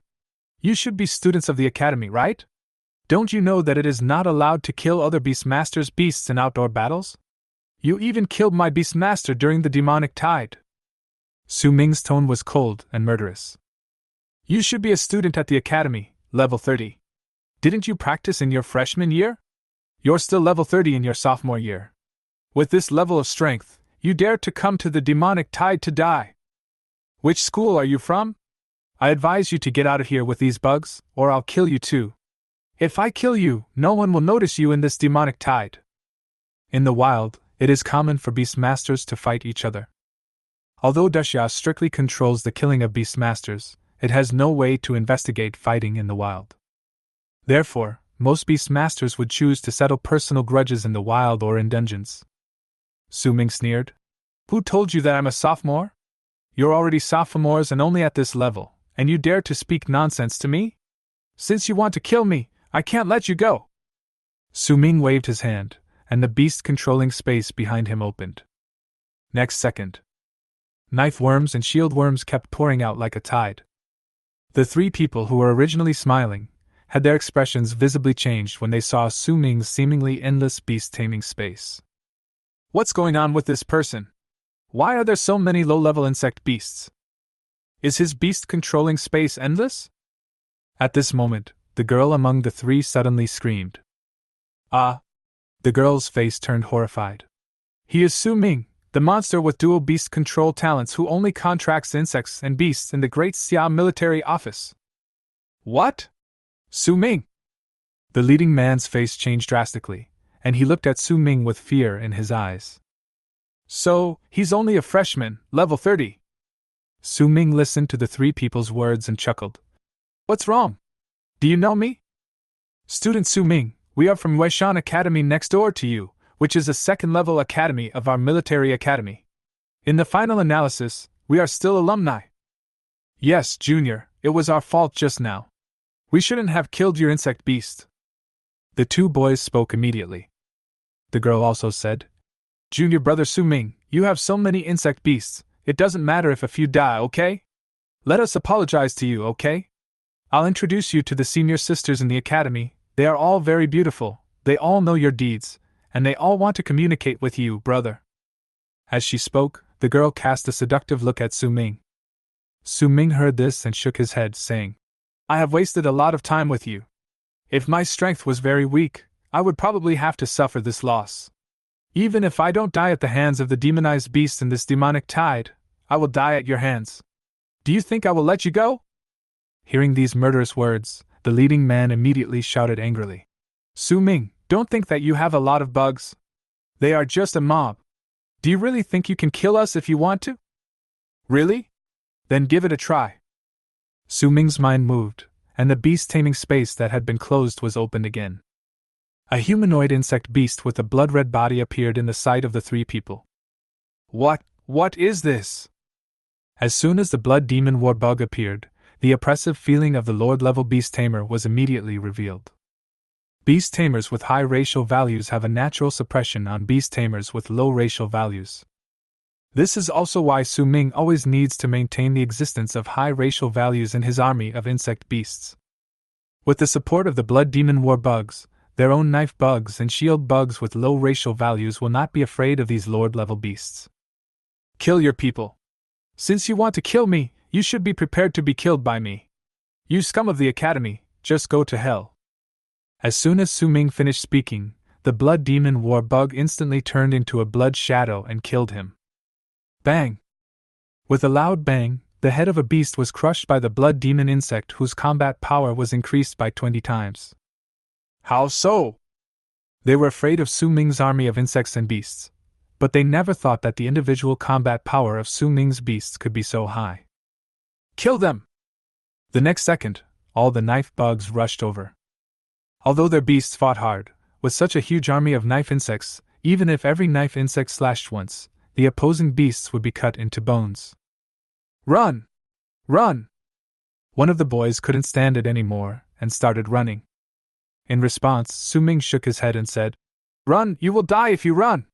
You should be students of the academy, right? Don't you know that it is not allowed to kill other Beastmasters' beasts in outdoor battles? You even killed my Beastmaster during the demonic tide. Su Ming's tone was cold and murderous. You should be a student at the academy, level 30. Didn't you practice in your freshman year? You're still level 30 in your sophomore year. With this level of strength, you dare to come to the demonic tide to die. Which school are you from? I advise you to get out of here with these bugs, or I'll kill you too. If I kill you, no one will notice you in this demonic tide. In the wild, it is common for Beastmasters to fight each other. Although Dashya strictly controls the killing of Beastmasters, it has no way to investigate fighting in the wild. Therefore, most Beastmasters would choose to settle personal grudges in the wild or in dungeons. Su Ming sneered. Who told you that I'm a sophomore? You're already sophomores and only at this level, and you dare to speak nonsense to me? Since you want to kill me, I can't let you go. Su Ming waved his hand, and the beast controlling space behind him opened. Next second, knife worms and shield worms kept pouring out like a tide. The three people who were originally smiling had their expressions visibly changed when they saw Su Ming's seemingly endless beast taming space. What's going on with this person? Why are there so many low-level insect beasts? Is his beast controlling space endless? At this moment, the girl among the three suddenly screamed. Ah! The girl's face turned horrified. He is Su Ming, the monster with dual beast control talents who only contracts insects and beasts in the Great Xia military office. What? Su Ming! The leading man's face changed drastically, and he looked at Su Ming with fear in his eyes. So, he's only a freshman, level 30. Su Ming listened to the three people's words and chuckled. What's wrong? Do you know me? Student Su Ming, we are from Weishan Academy next door to you, which is a second-level academy of our military academy. In the final analysis, we are still alumni. Yes, Junior, it was our fault just now. We shouldn't have killed your insect beast. The two boys spoke immediately. The girl also said, Junior brother Su Ming, you have so many insect beasts, it doesn't matter if a few die, okay? Let us apologize to you, okay? I'll introduce you to the senior sisters in the academy. They are all very beautiful, they all know your deeds, and they all want to communicate with you, brother. As she spoke, the girl cast a seductive look at Su Ming. Su Ming heard this and shook his head, saying, I have wasted a lot of time with you. If my strength was very weak, I would probably have to suffer this loss. Even if I don't die at the hands of the demonized beast in this demonic tide, I will die at your hands. Do you think I will let you go? Hearing these murderous words, the leading man immediately shouted angrily. Su Ming, don't think that you have a lot of bugs. They are just a mob. Do you really think you can kill us if you want to? Really? Then give it a try. Su Ming's mind moved, and the beast taming space that had been closed was opened again. A humanoid insect beast with a blood-red body appeared in the sight of the three people. What is this? As soon as the blood demon war bug appeared, the oppressive feeling of the Lord-level beast tamer was immediately revealed. Beast tamers with high racial values have a natural suppression on beast tamers with low racial values. This is also why Su Ming always needs to maintain the existence of high racial values in his army of insect beasts. With the support of the blood demon war bugs, their own knife bugs and shield bugs with low racial values will not be afraid of these Lord-level beasts. Kill your people. Since you want to kill me, you should be prepared to be killed by me. You scum of the academy, just go to hell. As soon as Su Ming finished speaking, the blood demon war bug instantly turned into a blood shadow and killed him. Bang! With a loud bang, the head of a beast was crushed by the blood demon insect whose combat power was increased by 20 times. How so? They were afraid of Su Ming's army of insects and beasts, but they never thought that the individual combat power of Su Ming's beasts could be so high. Kill them! The next second, all the knife bugs rushed over. Although their beasts fought hard, with such a huge army of knife insects, even if every knife insect slashed once, the opposing beasts would be cut into bones. Run! Run! One of the boys couldn't stand it anymore and started running. In response, Su Ming shook his head and said, Run, you will die if you run!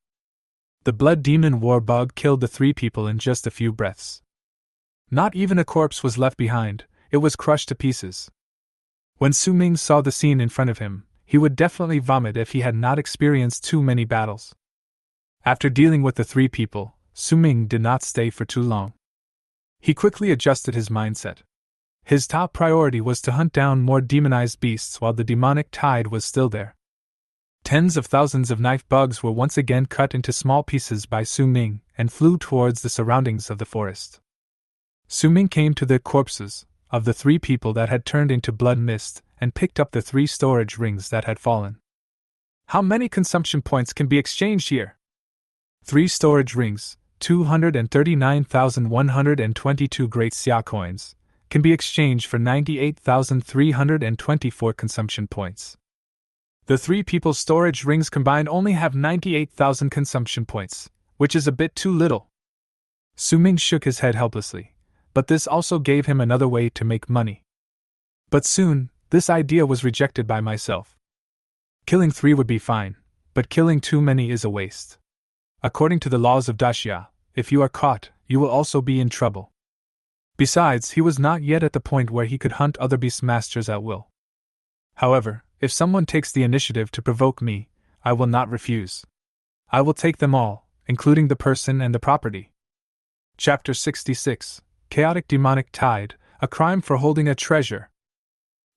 The blood demon war bug killed the three people in just a few breaths. Not even a corpse was left behind, it was crushed to pieces. When Su Ming saw the scene in front of him, he would definitely vomit if he had not experienced too many battles. After dealing with the three people, Su Ming did not stay for too long. He quickly adjusted his mindset. His top priority was to hunt down more demonized beasts while the demonic tide was still there. Tens of thousands of knife bugs were once again cut into small pieces by Su Ming and flew towards the surroundings of the forest. Su Ming came to the corpses of the three people that had turned into blood mist and picked up the 3 storage rings that had fallen. How many consumption points can be exchanged here? 3 storage rings, 239,122 great Xia coins, can be exchanged for 98,324 consumption points. The 3 people's storage rings combined only have 98,000 consumption points, which is a bit too little. Su-Ming shook his head helplessly, but this also gave him another way to make money. But soon, this idea was rejected by myself. Killing 3 would be fine, but killing too many is a waste. According to the laws of Daxia, if you are caught, you will also be in trouble. Besides, he was not yet at the point where he could hunt other Beastmasters at will. However, if someone takes the initiative to provoke me, I will not refuse. I will take them all, including the person and the property. Chapter 66, Chaotic Demonic Tide, a crime for holding a treasure.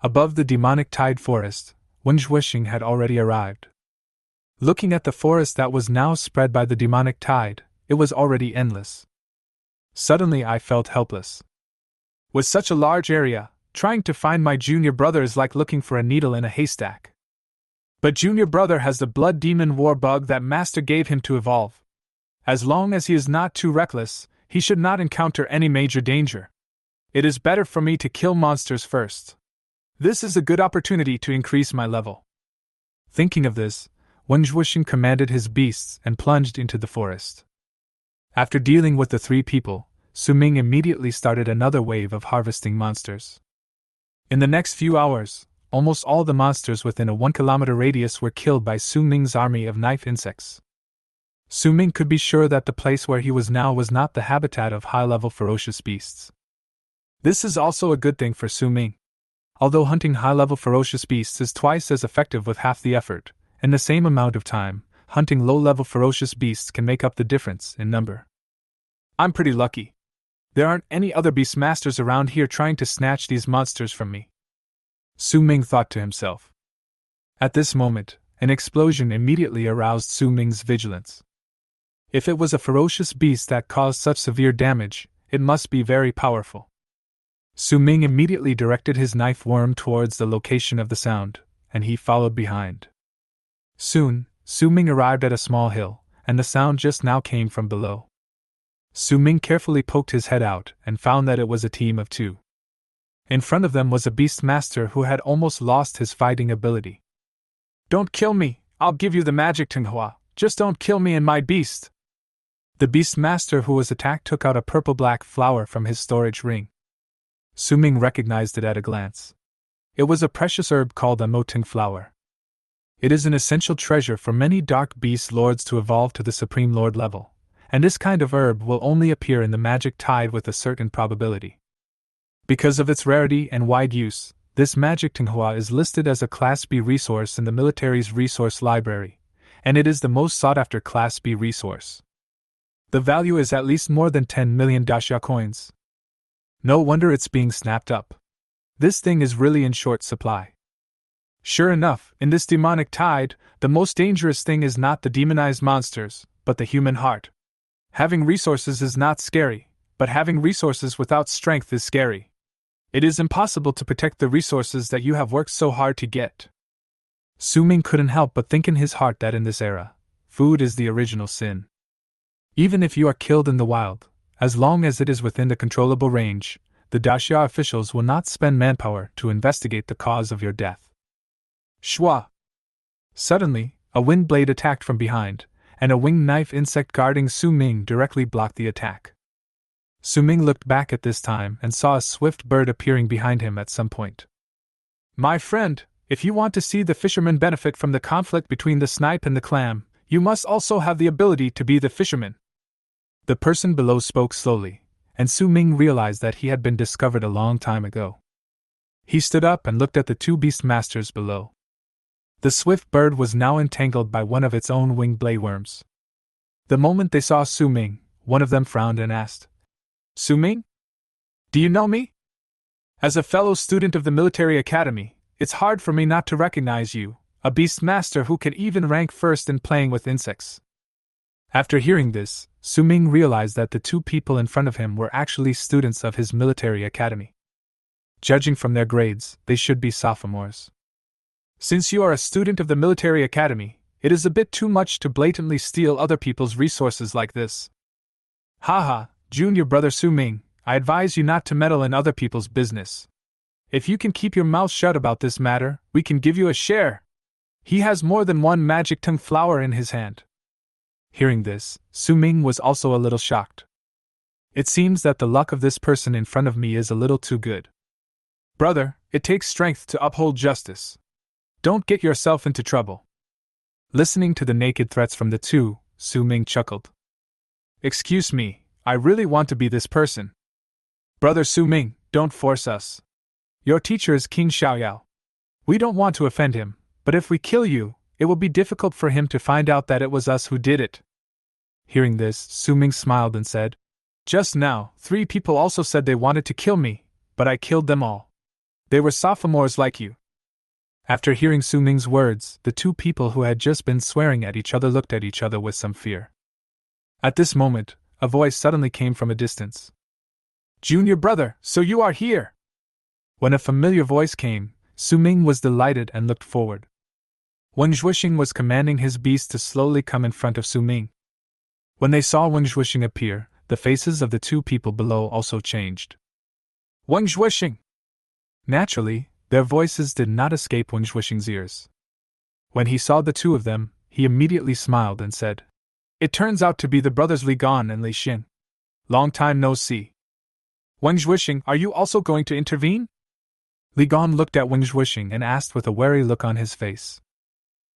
Above the demonic tide forest, Wenxuexing had already arrived. Looking at the forest that was now spread by the demonic tide, it was already endless. Suddenly I felt helpless. With such a large area, trying to find my junior brother is like looking for a needle in a haystack. But junior brother has the blood demon war bug that master gave him to evolve. As long as he is not too reckless, he should not encounter any major danger. It is better for me to kill monsters first. This is a good opportunity to increase my level. Thinking of this, Wenxuexing commanded his beasts and plunged into the forest. After dealing with the 3 people, Su-Ming immediately started another wave of harvesting monsters. In the next few hours, almost all the monsters within a 1-kilometer radius were killed by Su-Ming's army of knife insects. Su-Ming could be sure that the place where he was now was not the habitat of high-level ferocious beasts. This is also a good thing for Su-Ming. Although hunting high-level ferocious beasts is twice as effective with half the effort, in the same amount of time, hunting low-level ferocious beasts can make up the difference in number. I'm pretty lucky. There aren't any other Beastmasters around here trying to snatch these monsters from me. Su-Ming thought to himself. At this moment, an explosion immediately aroused Su-Ming's vigilance. If it was a ferocious beast that caused such severe damage, it must be very powerful. Su-Ming immediately directed his knife worm towards the location of the sound, and he followed behind. Soon, Su-Ming arrived at a small hill, and the sound just now came from below. Su-Ming carefully poked his head out and found that it was a team of 2. In front of them was a Beastmaster who had almost lost his fighting ability. "Don't kill me, I'll give you the magic Tenghua, just don't kill me and my beast." The Beastmaster who was attacked took out a purple-black flower from his storage ring. Su-Ming recognized it at a glance. It was a precious herb called a mutate flower. It is an essential treasure for many dark beast lords to evolve to the Supreme Lord level, and this kind of herb will only appear in the magic tide with a certain probability. Because of its rarity and wide use, this magic Tenghua is listed as a Class B resource in the military's resource library, and it is the most sought-after Class B resource. The value is at least more than 10 million Daxia coins. No wonder it's being snapped up. This thing is really in short supply. Sure enough, in this demonic tide, the most dangerous thing is not the demonized monsters, but the human heart. Having resources is not scary, but having resources without strength is scary. It is impossible to protect the resources that you have worked so hard to get. Su-Ming couldn't help but think in his heart that in this era, food is the original sin. Even if you are killed in the wild, as long as it is within the controllable range, the Daxia officials will not spend manpower to investigate the cause of your death. Shwa! Suddenly, a wind blade attacked from behind, and a winged knife insect guarding Su-Ming directly blocked the attack. Su-Ming looked back at this time and saw a swift bird appearing behind him at some point. "My friend, if you want to see the fisherman benefit from the conflict between the snipe and the clam, you must also have the ability to be the fisherman." The person below spoke slowly, and Su-Ming realized that he had been discovered a long time ago. He stood up and looked at the 2 Beastmasters below. The swift bird was now entangled by one of its own winged blade worms. The moment they saw Su-Ming, one of them frowned and asked, "Su-Ming? Do you know me? As a fellow student of the military academy, it's hard for me not to recognize you, a Beastmaster who could even rank first in playing with insects." After hearing this, Su-Ming realized that the 2 people in front of him were actually students of his military academy. Judging from their grades, they should be sophomores. Since you are a student of the military academy, it is a bit too much to blatantly steal other people's resources like this. Haha, junior brother Su-Ming, I advise you not to meddle in other people's business. If you can keep your mouth shut about this matter, we can give you a share. He has more than one magic tongue flower in his hand. Hearing this, Su Ming was also a little shocked. It seems that the luck of this person in front of me is a little too good. Brother, it takes strength to uphold justice. Don't get yourself into trouble. Listening to the naked threats from the two, Su Ming chuckled. Excuse me, I really want to be this person. Brother Su Ming, don't force us. Your teacher is King Xiaoyao. We don't want to offend him, but if we kill you, it will be difficult for him to find out that it was us who did it. Hearing this, Su Ming smiled and said, Just now, 3 people also said they wanted to kill me, but I killed them all. They were sophomores like you. After hearing Su Ming's words, the 2 people who had just been swearing at each other looked at each other with some fear. At this moment, a voice suddenly came from a distance. Junior brother, so you are here! When a familiar voice came, Su Ming was delighted and looked forward. Wen Zhuoxing was commanding his beast to slowly come in front of Su Ming. When they saw Wen Zhuoxing appear, the faces of the 2 people below also changed. Wen Zhuoxing! Naturally, their voices did not escape Wen Zhuoxing's ears. When he saw the 2 of them, he immediately smiled and said, It turns out to be the brothers Li Gan and Li Xin. Long time no see. Wen Zhuoxing, are you also going to intervene? Li Gan looked at Wen Zhuoxing and asked with a wary look on his face.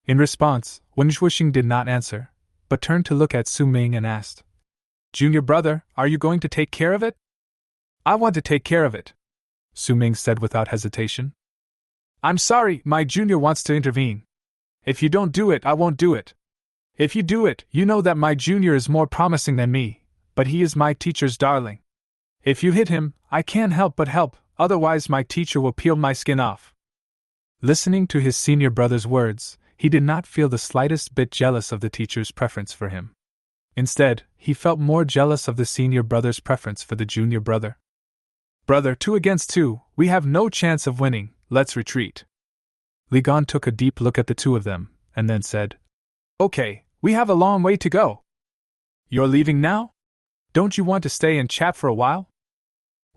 In response, Wen Zhuoxing did not answer, but turned to look at Su Ming and asked, Junior brother, are you going to take care of it? I want to take care of it, Su Ming said without hesitation. I'm sorry, my junior wants to intervene. If you don't do it, I won't do it. If you do it, you know that my junior is more promising than me, but he is my teacher's darling. If you hit him, I can't help but help, otherwise my teacher will peel my skin off. Listening to his senior brother's words, he did not feel the slightest bit jealous of the teacher's preference for him. Instead, he felt more jealous of the senior brother's preference for the junior brother. Brother, 2 against 2, we have no chance of winning, let's retreat. Li Gan took a deep look at the 2 of them, and then said, Okay, we have a long way to go. You're leaving now? Don't you want to stay and chat for a while?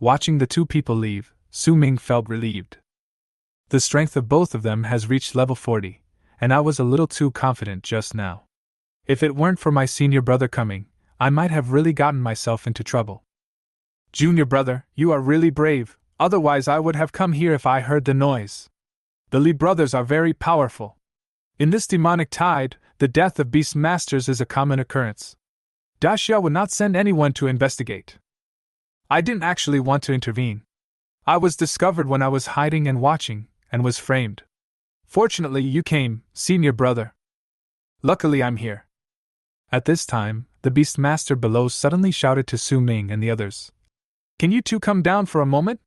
Watching the 2 people leave, Su Ming felt relieved. The strength of both of them has reached level 40, and I was a little too confident just now. If it weren't for my senior brother coming, I might have really gotten myself into trouble. Junior brother, you are really brave, otherwise I would have come here if I heard the noise. The Li brothers are very powerful. In this demonic tide, the death of Beastmasters is a common occurrence. Daxia would not send anyone to investigate. I didn't actually want to intervene. I was discovered when I was hiding and watching, and was framed. Fortunately, you came, senior brother. Luckily, I'm here. At this time, the Beastmaster below suddenly shouted to Su Ming and the others. Can you 2 come down for a moment?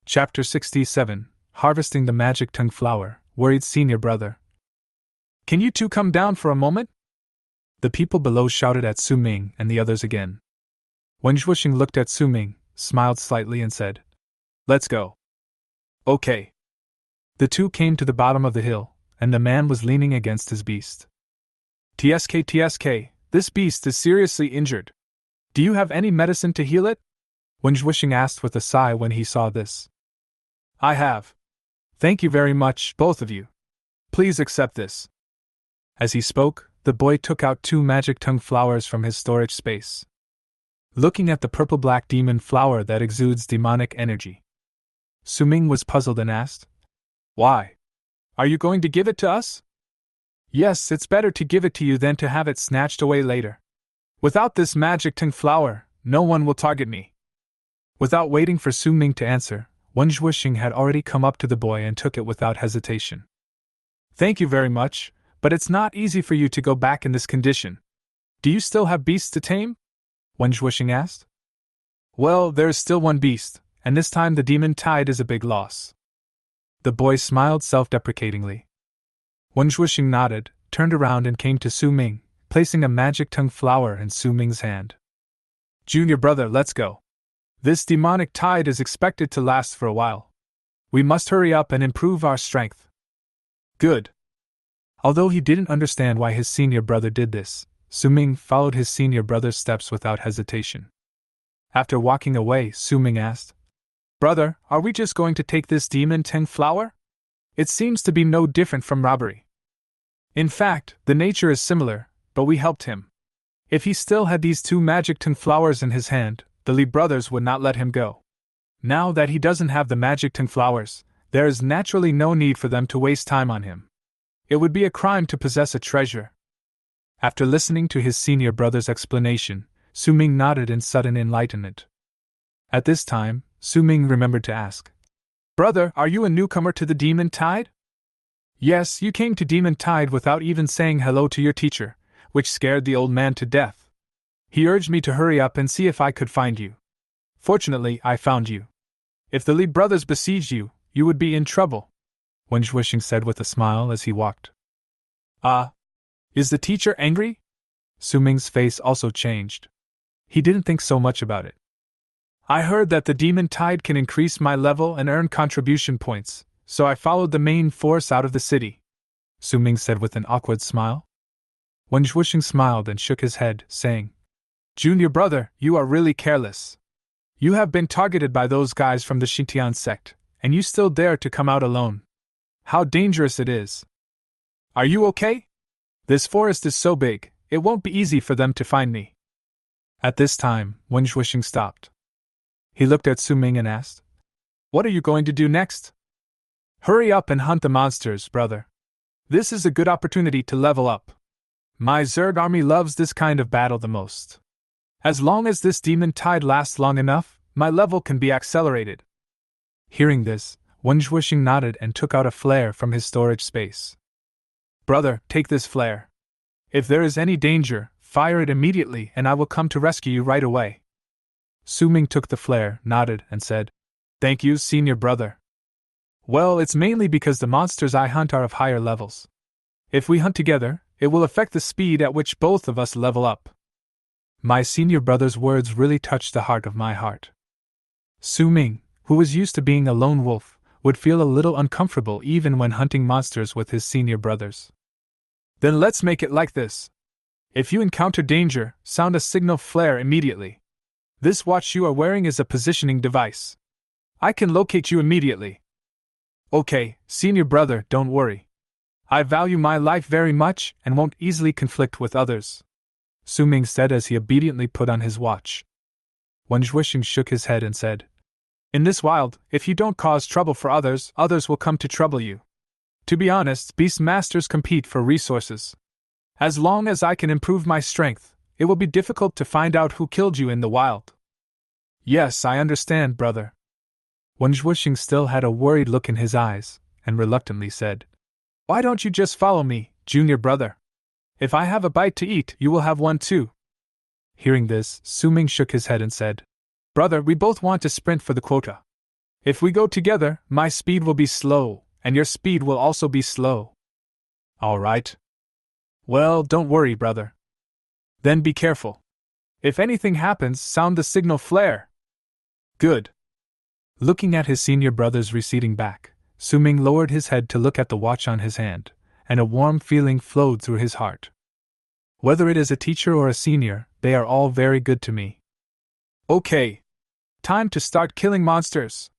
Chapter 67, Harvesting the Magic Tongue Flower, worried senior brother. Can you 2 come down for a moment? The people below shouted at Su Ming and the others again. Wen Zhuoxing looked at Su Ming, smiled slightly and said, Let's go. Okay. The 2 came to the bottom of the hill, and the man was leaning against his beast. TSK, this beast is seriously injured. Do you have any medicine to heal it? Wen Zhuoxing asked with a sigh when he saw this. I have. Thank you very much, both of you. Please accept this. As he spoke, the boy took out 2 magic tongue flowers from his storage space. Looking at the purple-black demon flower that exudes demonic energy, Su Ming was puzzled and asked, Why? Are you going to give it to us? Yes, it's better to give it to you than to have it snatched away later. Without this magic tongue flower, no one will target me. Without waiting for Su Ming to answer, Wen Zhuoxing had already come up to the boy and took it without hesitation. Thank you very much, but it's not easy for you to go back in this condition. Do you still have beasts to tame? Wen Zhuoxing asked. Well, there is still one beast, and this time the demon tide is a big loss. The boy smiled self-deprecatingly. Wen Zhuoxing nodded, turned around and came to Su Ming, placing a magic tongue flower in Su Ming's hand. Junior brother, let's go. This demonic tide is expected to last for a while. We must hurry up and improve our strength. Good. Although he didn't understand why his senior brother did this, Su Ming followed his senior brother's steps without hesitation. After walking away, Su Ming asked, "Brother, are we just going to take this demon Tang flower? It seems to be no different from robbery. In fact, the nature is similar, but we helped him. If he still had these two magic Tang flowers in his hand, the Li brothers would not let him go. Now that he doesn't have the magic Tang flowers, there is naturally no need for them to waste time on him. It would be a crime to possess a treasure." After listening to his senior brother's explanation, Su Ming nodded in sudden enlightenment. At this time, Su Ming remembered to ask, "Brother, are you a newcomer to the Demon Tide?" "Yes, you came to Demon Tide without even saying hello to your teacher, which scared the old man to death. He urged me to hurry up and see if I could find you. Fortunately, I found you. If the Li brothers besieged you, you would be in trouble," Wen Zhuoxing said with a smile as he walked. Is the teacher angry?" Su Ming's face also changed. He didn't think so much about it. "I heard that the Demon Tide can increase my level and earn contribution points, so I followed the main force out of the city," Su Ming said with an awkward smile. Wen Zhuoxing smiled and shook his head, saying, "Junior brother, you are really careless. You have been targeted by those guys from the Xintian sect, and you still dare to come out alone. How dangerous it is. Are you okay? This forest is so big, it won't be easy for them to find me." At this time, Wen Zhuoxing stopped. He looked at Su Ming and asked, "What are you going to do next?" "Hurry up and hunt the monsters, brother. This is a good opportunity to level up. My Zerg army loves this kind of battle the most. As long as this demon tide lasts long enough, my level can be accelerated." Hearing this, Wen Zhuoxing nodded and took out a flare from his storage space. "Brother, take this flare. If there is any danger, fire it immediately and I will come to rescue you right away." Su Ming took the flare, nodded, and said, "Thank you, senior brother. Well, it's mainly because the monsters I hunt are of higher levels. If we hunt together, it will affect the speed at which both of us level up." My senior brother's words really touched the heart of my heart. Su Ming, who was used to being a lone wolf, would feel a little uncomfortable even when hunting monsters with his senior brothers. "Then let's make it like this. If you encounter danger, sound a signal flare immediately. This watch you are wearing is a positioning device. I can locate you immediately." "Okay, senior brother, don't worry. I value my life very much and won't easily conflict with others," Su Ming said as he obediently put on his watch. Wen Zhuoxing shook his head and said, "In this wild, if you don't cause trouble for others, others will come to trouble you. To be honest, Beastmasters compete for resources. As long as I can improve my strength, it will be difficult to find out who killed you in the wild." "Yes, I understand, brother." Wen Zhuoxing still had a worried look in his eyes, and reluctantly said, "Why don't you just follow me, junior brother? If I have a bite to eat, you will have one too." Hearing this, Su Ming shook his head and said, "Brother, we both want to sprint for the quota. If we go together, my speed will be slow, and your speed will also be slow." "All right. Well, don't worry, brother. Then be careful. If anything happens, sound the signal flare." "Good." Looking at his senior brother's receding back, Su Ming lowered his head to look at the watch on his hand, and a warm feeling flowed through his heart. Whether it is a teacher or a senior, they are all very good to me. "Okay. Time to start killing monsters."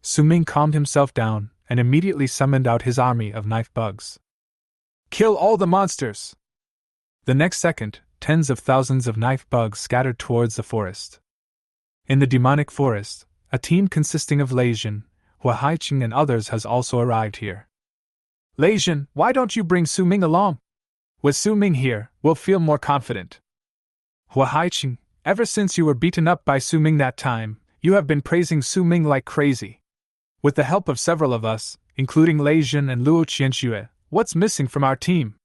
Su Ming calmed himself down and immediately summoned out his army of knife bugs. "Kill all the monsters!" The next second, tens of thousands of knife bugs scattered towards the forest. In the demonic forest, a team consisting of Leijin, Hua Haiqing and others has also arrived here. "Leijin, why don't you bring Su Ming along? With Su Ming here, we'll feel more confident." "Hua Haiqing, ever since you were beaten up by Su Ming that time, you have been praising Su Ming like crazy. With the help of several of us, including Leijin and Luo Qianxue, what's missing from our team?"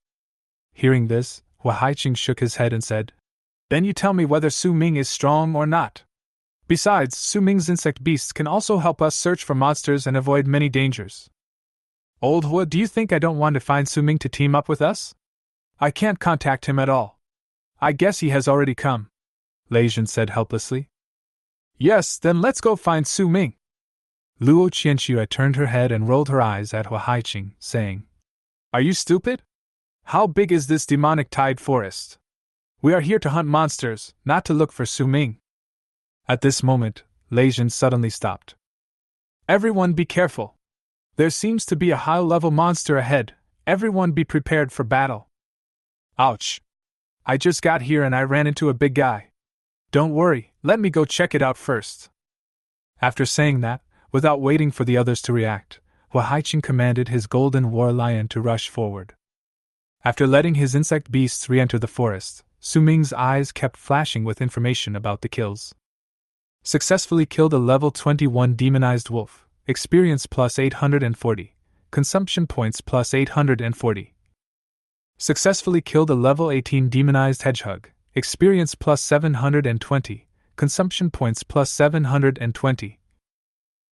Hearing this, Hua Haiqing shook his head and said, "Then you tell me whether Su Ming is strong or not. Besides, Su Ming's insect beasts can also help us search for monsters and avoid many dangers." "Old Hua, do you think I don't want to find Su Ming to team up with us? I can't contact him at all. I guess he has already come," Leijin said helplessly. "Yes, then let's go find Su Ming." Luo Qianxue turned her head and rolled her eyes at Hua Haiqing, saying, "Are you stupid? How big is this demonic tide forest? We are here to hunt monsters, not to look for Su Ming." At this moment, Leijin suddenly stopped. Everyone be careful. There seems to be a high-level monster ahead. Everyone be prepared for battle. Ouch. I just got here and I ran into a big guy. Don't worry, let me go check it out first. After saying that, without waiting for the others to react, Haiqin commanded his golden war lion to rush forward. After letting his insect beasts re-enter the forest, Su Ming's eyes kept flashing with information about the kills. Successfully killed a level 21 demonized wolf, experience plus 840, consumption points plus 840. Successfully killed a level 18 demonized hedgehog, experience plus 720, consumption points plus 720.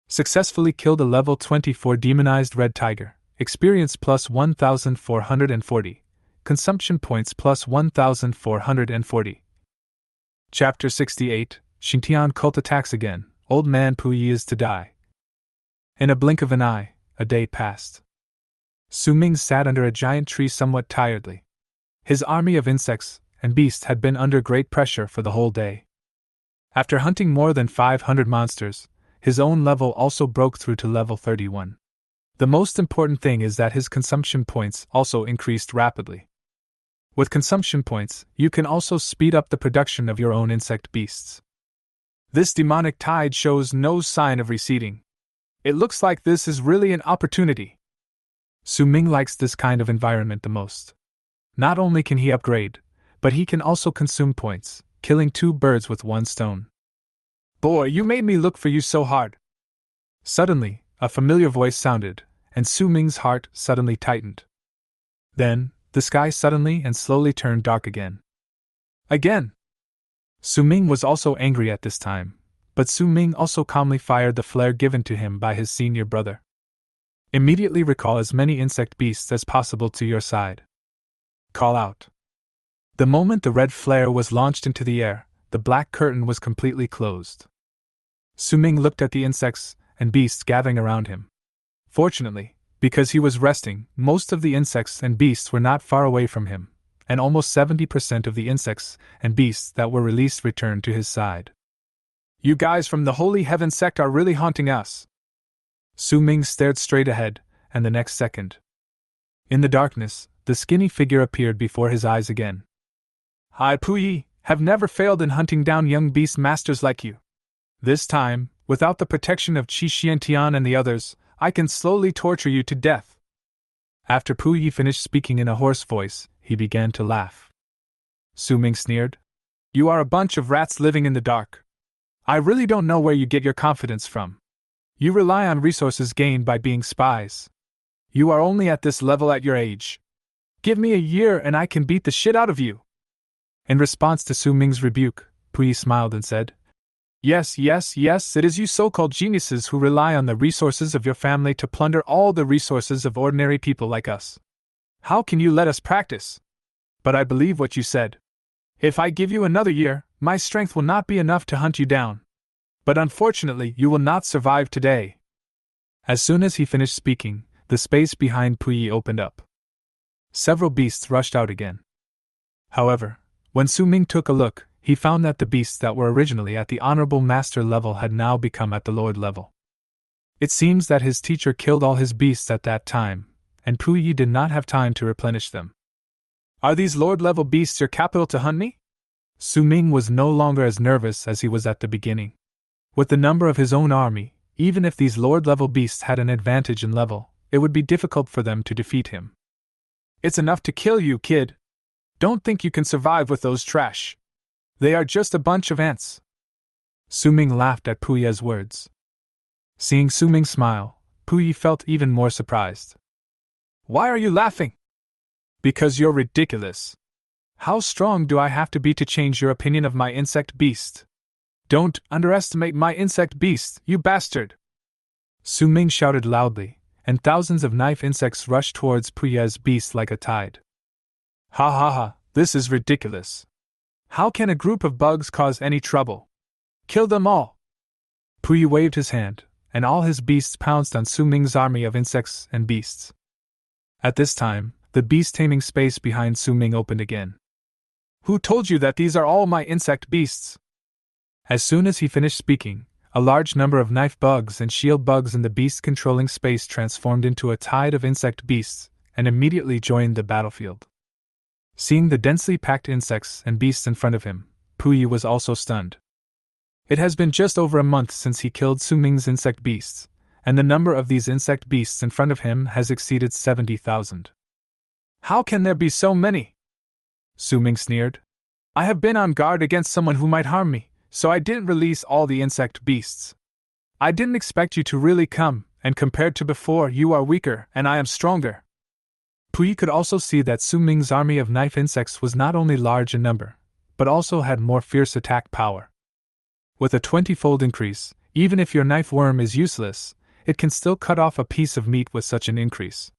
Successfully killed a level 24 demonized red tiger, experience plus 1440, consumption points plus 1440. Chapter 68, Xingtian cult attacks again, Old Man Puyi is to die. In a blink of an eye, a day passed. Su Ming sat under a giant tree somewhat tiredly. His army of insects and beasts had been under great pressure for the whole day. After hunting more than 500 monsters, his own level also broke through to level 31. The most important thing is that his consumption points also increased rapidly. With consumption points, you can also speed up the production of your own insect beasts. This demonic tide shows no sign of receding. It looks like this is really an opportunity. Su Ming likes this kind of environment the most. Not only can he upgrade, but he can also consume points, killing 2 birds with 1 stone. Boy, you made me look for you so hard. Suddenly, a familiar voice sounded, and Su Ming's heart suddenly tightened. Then, the sky suddenly and slowly turned dark again. Again! Su Ming was also angry at this time, but Su Ming also calmly fired the flare given to him by his senior brother. Immediately recall as many insect beasts as possible to your side. Call out. The moment the red flare was launched into the air, the black curtain was completely closed. Su Ming looked at the insects and beasts gathering around him. Fortunately, because he was resting, most of the insects and beasts were not far away from him, and almost 70% of the insects and beasts that were released returned to his side. You guys from the Holy Heaven sect are really haunting us. Su Ming stared straight ahead, and the next second, in the darkness, the skinny figure appeared before his eyes again. I, Puyi, have never failed in hunting down young Beastmasters like you. This time, without the protection of Qi Xiantian and the others, I can slowly torture you to death. After Puyi finished speaking in a hoarse voice, he began to laugh. Su Ming sneered. You are a bunch of rats living in the dark. I really don't know where you get your confidence from. You rely on resources gained by being spies. You are only at this level at your age. Give me a year and I can beat the shit out of you. In response to Su Ming's rebuke, Puyi smiled and said, Yes, it is you so-called geniuses who rely on the resources of your family to plunder all the resources of ordinary people like us. How can you let us practice? But I believe what you said. If I give you another year, my strength will not be enough to hunt you down. But unfortunately, you will not survive today. As soon as he finished speaking, the space behind Puyi opened up. Several beasts rushed out again. However, when Su Ming took a look, he found that the beasts that were originally at the Honorable Master level had now become at the Lord level. It seems that his teacher killed all his beasts at that time, and Puyi did not have time to replenish them. Are these Lord level beasts your capital to hunt me? Su Ming was no longer as nervous as he was at the beginning. With the number of his own army, even if these Lord level beasts had an advantage in level, it would be difficult for them to defeat him. It's enough to kill you, kid. Don't think you can survive with those trash. They are just a bunch of ants. Su Ming laughed at Puyi's words. Seeing Su Ming smile, Puyi felt even more surprised. Why are you laughing? Because you're ridiculous. How strong do I have to be to change your opinion of my insect beast? Don't underestimate my insect beast, you bastard! Su Ming shouted loudly, and thousands of knife insects rushed towards Puyi's beast like a tide. Ha ha ha, this is ridiculous. How can a group of bugs cause any trouble? Kill them all! Puyi waved his hand, and all his beasts pounced on Su Ming's army of insects and beasts. At this time, the beast taming space behind Su Ming opened again. Who told you that these are all my insect beasts? As soon as he finished speaking, a large number of knife bugs and shield bugs in the beast controlling space transformed into a tide of insect beasts and immediately joined the battlefield. Seeing the densely packed insects and beasts in front of him, Puyi was also stunned. It has been just over a month since he killed Su Ming's insect beasts, and the number of these insect beasts in front of him has exceeded 70,000. How can there be so many? Su Ming sneered. I have been on guard against someone who might harm me, so I didn't release all the insect beasts. I didn't expect you to really come, and compared to before, you are weaker and I am stronger. Puyi could also see that Su Ming's army of knife insects was not only large in number, but also had more fierce attack power. With a 20-fold increase, even if your knife worm is useless, it can still cut off a piece of meat with such an increase.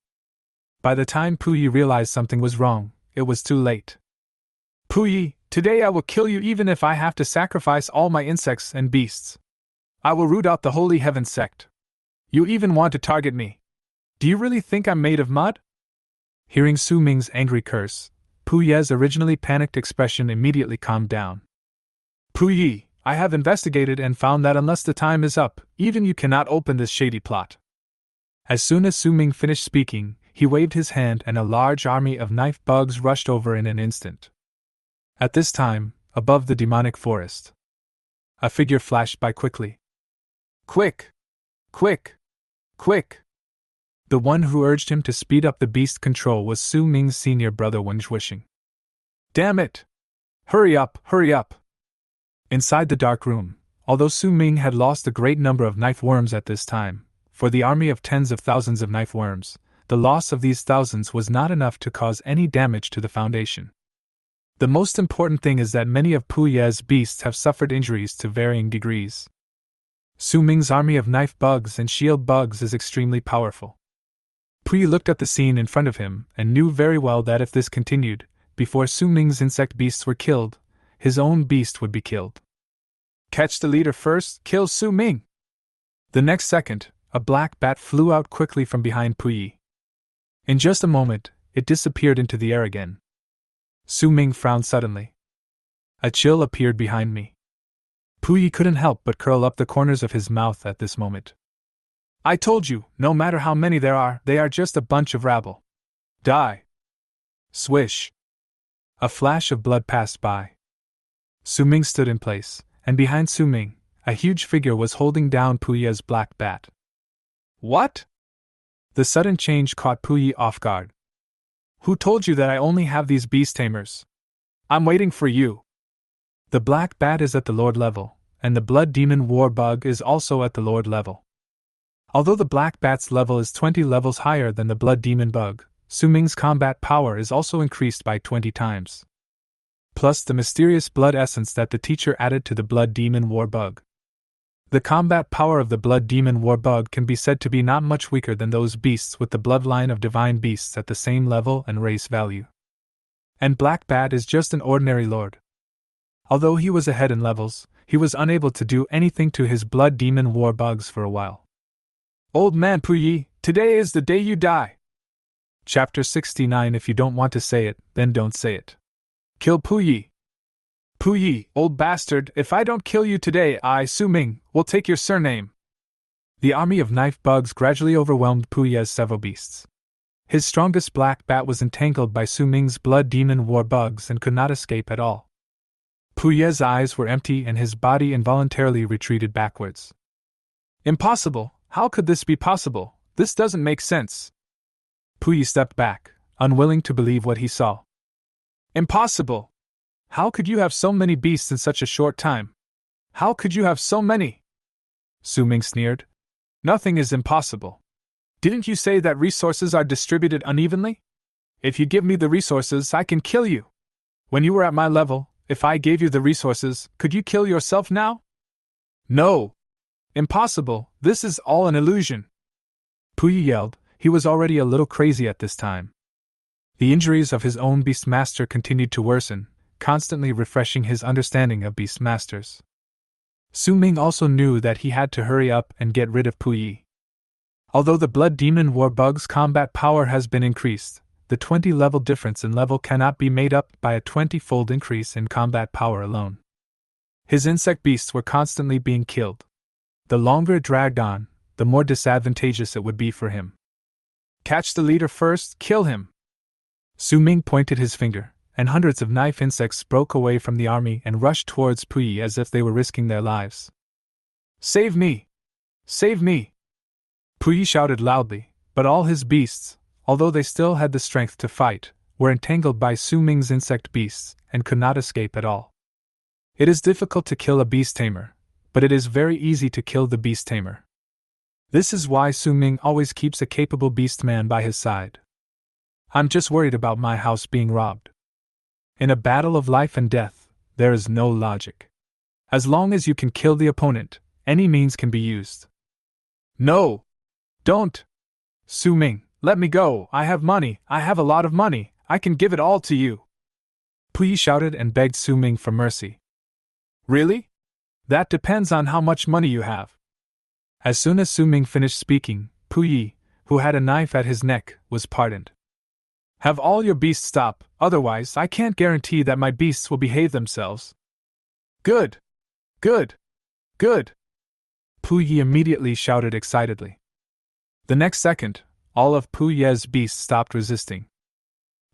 By the time Puyi realized something was wrong, it was too late. Puyi, today I will kill you even if I have to sacrifice all my insects and beasts. I will root out the Holy Heaven sect. You even want to target me. Do you really think I'm made of mud? Hearing Su Ming's angry curse, Puyi's originally panicked expression immediately calmed down. Puyi, I have investigated and found that unless the time is up, even you cannot open this shady plot. As soon as Su Ming finished speaking, he waved his hand and a large army of knife bugs rushed over in an instant. At this time, above the demonic forest, a figure flashed by quickly. Quick! Quick! Quick! The one who urged him to speed up the beast control was Su Ming's senior brother Wishing. Damn it! Hurry up, hurry up! Inside the dark room, although Su Ming had lost a great number of knife worms at this time, for the army of tens of thousands of knife worms, the loss of these thousands was not enough to cause any damage to the foundation. The most important thing is that many of Puyi's beasts have suffered injuries to varying degrees. Su Ming's army of knife bugs and shield bugs is extremely powerful. Puyi looked at the scene in front of him and knew very well that if this continued, before Su Ming's insect beasts were killed, his own beast would be killed. Catch the leader first, kill Su Ming! The next second, a black bat flew out quickly from behind Puyi. In just a moment, it disappeared into the air again. Su Ming frowned suddenly. A chill appeared behind me. Puyi couldn't help but curl up the corners of his mouth at this moment. I told you, no matter how many there are, they are just a bunch of rabble. Die! Swish! A flash of blood passed by. Su Ming stood in place, and behind Su Ming, a huge figure was holding down Puyi's black bat. What? The sudden change caught Puyi off guard. Who told you that I only have these beast tamers? I'm waiting for you. The black bat is at the Lord level, and the blood demon war bug is also at the Lord level. Although the black bat's level is 20 levels higher than the blood demon bug, Su Ming's combat power is also increased by 20 times. Plus the mysterious blood essence that the teacher added to the blood demon war bug. The combat power of the blood demon war bug can be said to be not much weaker than those beasts with the bloodline of divine beasts at the same level and race value. And Black Bat is just an ordinary lord. Although he was ahead in levels, he was unable to do anything to his blood demon war bugs for a while. Old man Puyi, today is the day you die. Chapter 69. If you don't want to say it, then don't say it. Kill Puyi. Puyi, old bastard, if I don't kill you today, I, Su Ming, will take your surname. The army of knife bugs gradually overwhelmed Puyi's several beasts. His strongest black bat was entangled by Su Ming's blood demon war bugs and could not escape at all. Puyi's eyes were empty and his body involuntarily retreated backwards. Impossible! How could this be possible? This doesn't make sense. Puyi stepped back, unwilling to believe what he saw. Impossible! How could you have so many beasts in such a short time? How could you have so many? Su Ming sneered. Nothing is impossible. Didn't you say that resources are distributed unevenly? If you give me the resources, I can kill you. When you were at my level, if I gave you the resources, could you kill yourself now? No! Impossible, this is all an illusion. Puyi yelled. He was already a little crazy at this time. The injuries of his own Beastmaster continued to worsen, constantly refreshing his understanding of Beastmasters. Su Ming also knew that he had to hurry up and get rid of Puyi. Although the Blood Demon War Bug's combat power has been increased, the 20-level difference in level cannot be made up by a 20-fold increase in combat power alone. His insect beasts were constantly being killed. The longer it dragged on, the more disadvantageous it would be for him. Catch the leader first, kill him! Su Ming pointed his finger, and hundreds of knife insects broke away from the army and rushed towards Puyi as if they were risking their lives. Save me! Save me! Puyi shouted loudly, but all his beasts, although they still had the strength to fight, were entangled by Su Ming's insect beasts and could not escape at all. It is difficult to kill a beast tamer, but it is very easy to kill the beast tamer. This is why Su Ming always keeps a capable beast man by his side. I'm just worried about my house being robbed. In a battle of life and death, there is no logic. As long as you can kill the opponent, any means can be used. No! Don't! Su Ming, let me go! I have money! I have a lot of money! I can give it all to you! Puyi shouted and begged Su Ming for mercy. Really? That depends on how much money you have. As soon as Su Ming finished speaking, Puyi, who had a knife at his neck, was pardoned. Have all your beasts stop, otherwise I can't guarantee that my beasts will behave themselves. Good! Good! Good! Puyi immediately shouted excitedly. The next second, all of Puyi's beasts stopped resisting.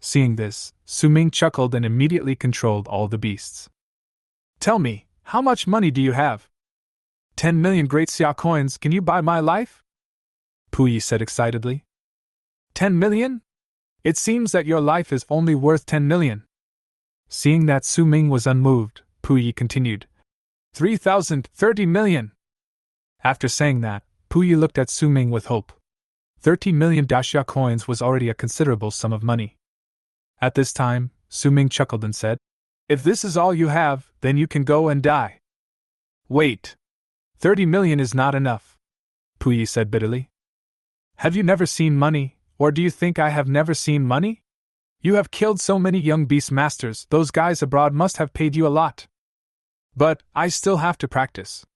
Seeing this, Su Ming chuckled and immediately controlled all the beasts. Tell me, how much money do you have? 10 million great Xia coins, can you buy my life? Puyi said excitedly. 10 million? It seems that your life is only worth 10 million. Seeing that Su Ming was unmoved, Puyi continued. 30 million! After saying that, Puyi looked at Su Ming with hope. 30 million Daxia coins was already a considerable sum of money. At this time, Su Ming chuckled and said, If this is all you have, then you can go and die. Wait. 30 million is not enough, Puyi said bitterly. Have you never seen money, or do you think I have never seen money? You have killed so many young Beastmasters, those guys abroad must have paid you a lot. But I still have to practice,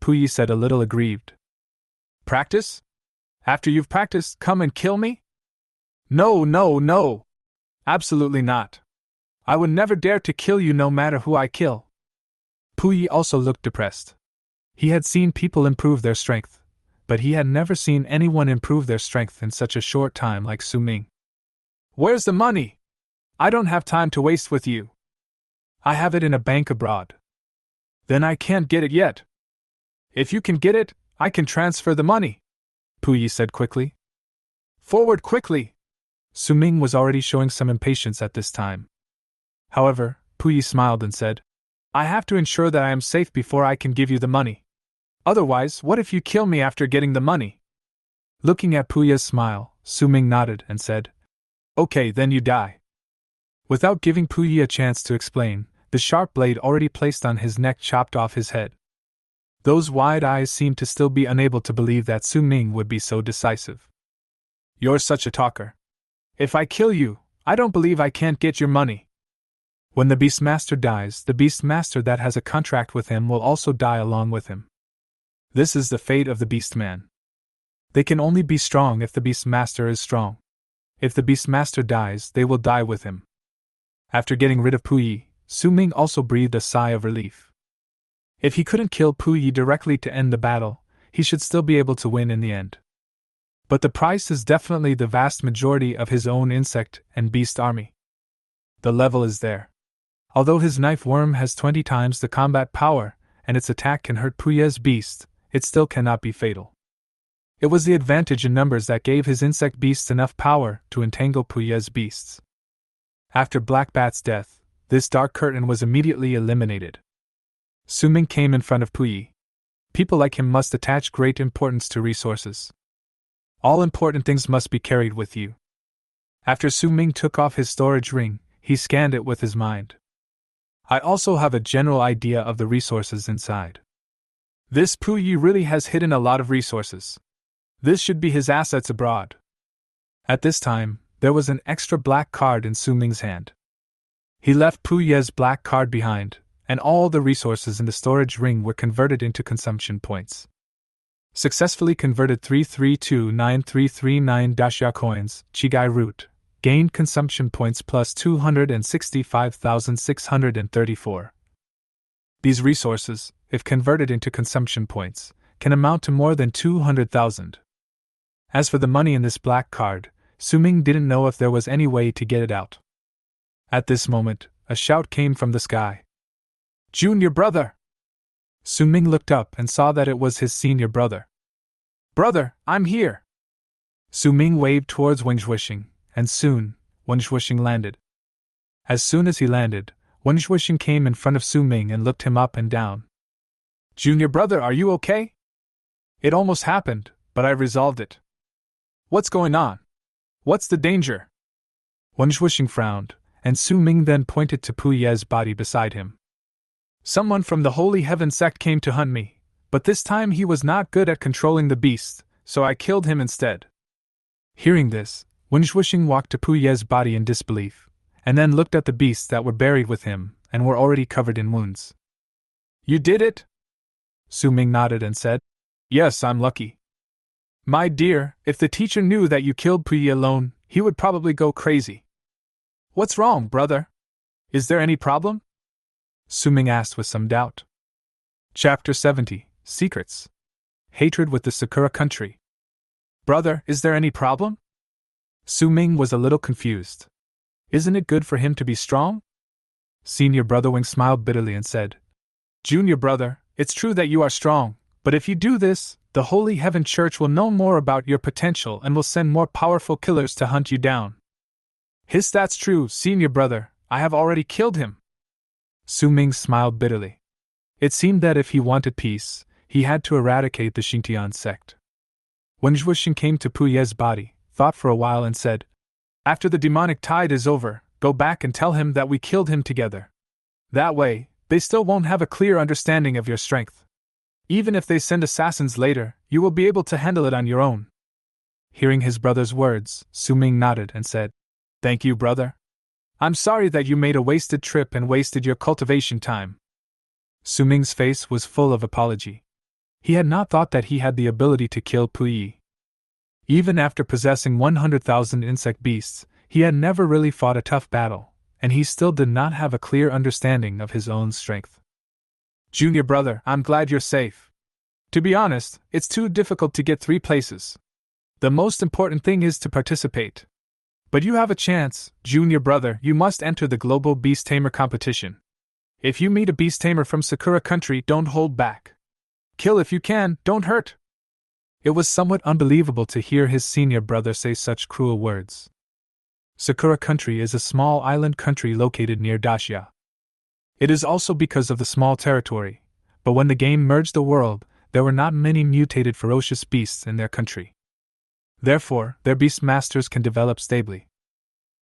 Puyi said a little aggrieved. Practice? After you've practiced, come and kill me? No, no, no! Absolutely not. I would never dare to kill you no matter who I kill. Puyi also looked depressed. He had seen people improve their strength, but he had never seen anyone improve their strength in such a short time like Su Ming. Where's the money? I don't have time to waste with you. I have it in a bank abroad. Then I can't get it yet. If you can get it, I can transfer the money, Puyi said quickly. Forward quickly! Su Ming was already showing some impatience at this time. However, Puyi smiled and said, I have to ensure that I am safe before I can give you the money. Otherwise, what if you kill me after getting the money? Looking at Puyi's smile, Su Ming nodded and said, Okay, then you die. Without giving Puyi a chance to explain, the sharp blade already placed on his neck chopped off his head. Those wide eyes seemed to still be unable to believe that Su Ming would be so decisive. You're such a talker. If I kill you, I don't believe I can't get your money. When the Beastmaster dies, the Beastmaster that has a contract with him will also die along with him. This is the fate of the Beastman. They can only be strong if the Beastmaster is strong. If the Beastmaster dies, they will die with him. After getting rid of Puyi, Su Ming also breathed a sigh of relief. If he couldn't kill Puyi directly to end the battle, he should still be able to win in the end. But the price is definitely the vast majority of his own insect and beast army. The level is there. Although his knife worm has 20 times the combat power, and its attack can hurt Puyi's beast, it still cannot be fatal. It was the advantage in numbers that gave his insect beasts enough power to entangle Puyi's beasts. After Black Bat's death, this dark curtain was immediately eliminated. Su Ming came in front of Puyi. People like him must attach great importance to resources. All important things must be carried with you. After Su Ming took off his storage ring, he scanned it with his mind. I also have a general idea of the resources inside. This Puyi really has hidden a lot of resources. This should be his assets abroad. At this time, there was an extra black card in Su Ming's hand. He left Puyi's black card behind, and all the resources in the storage ring were converted into consumption points. Successfully converted 3329339 Daxia coins, Chigai root, gained consumption points plus 265,634. These resources, if converted into consumption points, can amount to more than 200,000. As for the money in this black card, Su-ming didn't know if there was any way to get it out. At this moment, a shout came from the sky. Junior brother! Su-ming looked up and saw that it was his senior brother. Brother, I'm here! Su-ming waved towards Wenzhuixing, and soon, Wenzhuixing landed. As soon as he landed, Wenzhuixing came in front of Su-ming and looked him up and down. Junior brother, are you okay? It almost happened, but I resolved it. What's going on? What's the danger? Wenzhuixing frowned, and Su-ming then pointed to Puye's body beside him. Someone from the Holy Heaven sect came to hunt me, but this time he was not good at controlling the beast, so I killed him instead. Hearing this, Wenzhuixing walked to Puye's body in disbelief, and then looked at the beasts that were buried with him and were already covered in wounds. You did it? Su-ming nodded and said, Yes, I'm lucky. My dear, if the teacher knew that you killed Puye alone, he would probably go crazy. What's wrong, brother? Is there any problem? Su-ming asked with some doubt. Chapter 70, Secrets. Hatred with the Sakura country. Brother, is there any problem? Su-ming was a little confused. Isn't it good for him to be strong? Senior brother Wing smiled bitterly and said, Junior brother, it's true that you are strong, but if you do this, the Holy Heaven Church will know more about your potential and will send more powerful killers to hunt you down. That's true, senior brother, I have already killed him. Su-ming smiled bitterly. It seemed that if he wanted peace, he had to eradicate the Xingtian sect. Wenzhuixing came to Puye's body, thought for a while and said, After the demonic tide is over, go back and tell him that we killed him together. That way, they still won't have a clear understanding of your strength. Even if they send assassins later, you will be able to handle it on your own. Hearing his brother's words, Su-ming nodded and said, Thank you, brother. I'm sorry that you made a wasted trip and wasted your cultivation time. Su-ming's face was full of apology. He had not thought that he had the ability to kill Puyi. Even after possessing 100,000 insect beasts, he had never really fought a tough battle, and he still did not have a clear understanding of his own strength. Junior brother, I'm glad you're safe. To be honest, it's too difficult to get 3 places. The most important thing is to participate. But you have a chance, junior brother, you must enter the global beast tamer competition. If you meet a beast tamer from Sakura country, don't hold back. Kill if you can, don't hurt. It was somewhat unbelievable to hear his senior brother say such cruel words. Sakura country is a small island country located near Dacia. It is also because of the small territory, but when the game merged the world, there were not many mutated ferocious beasts in their country. Therefore, their Beastmasters can develop stably.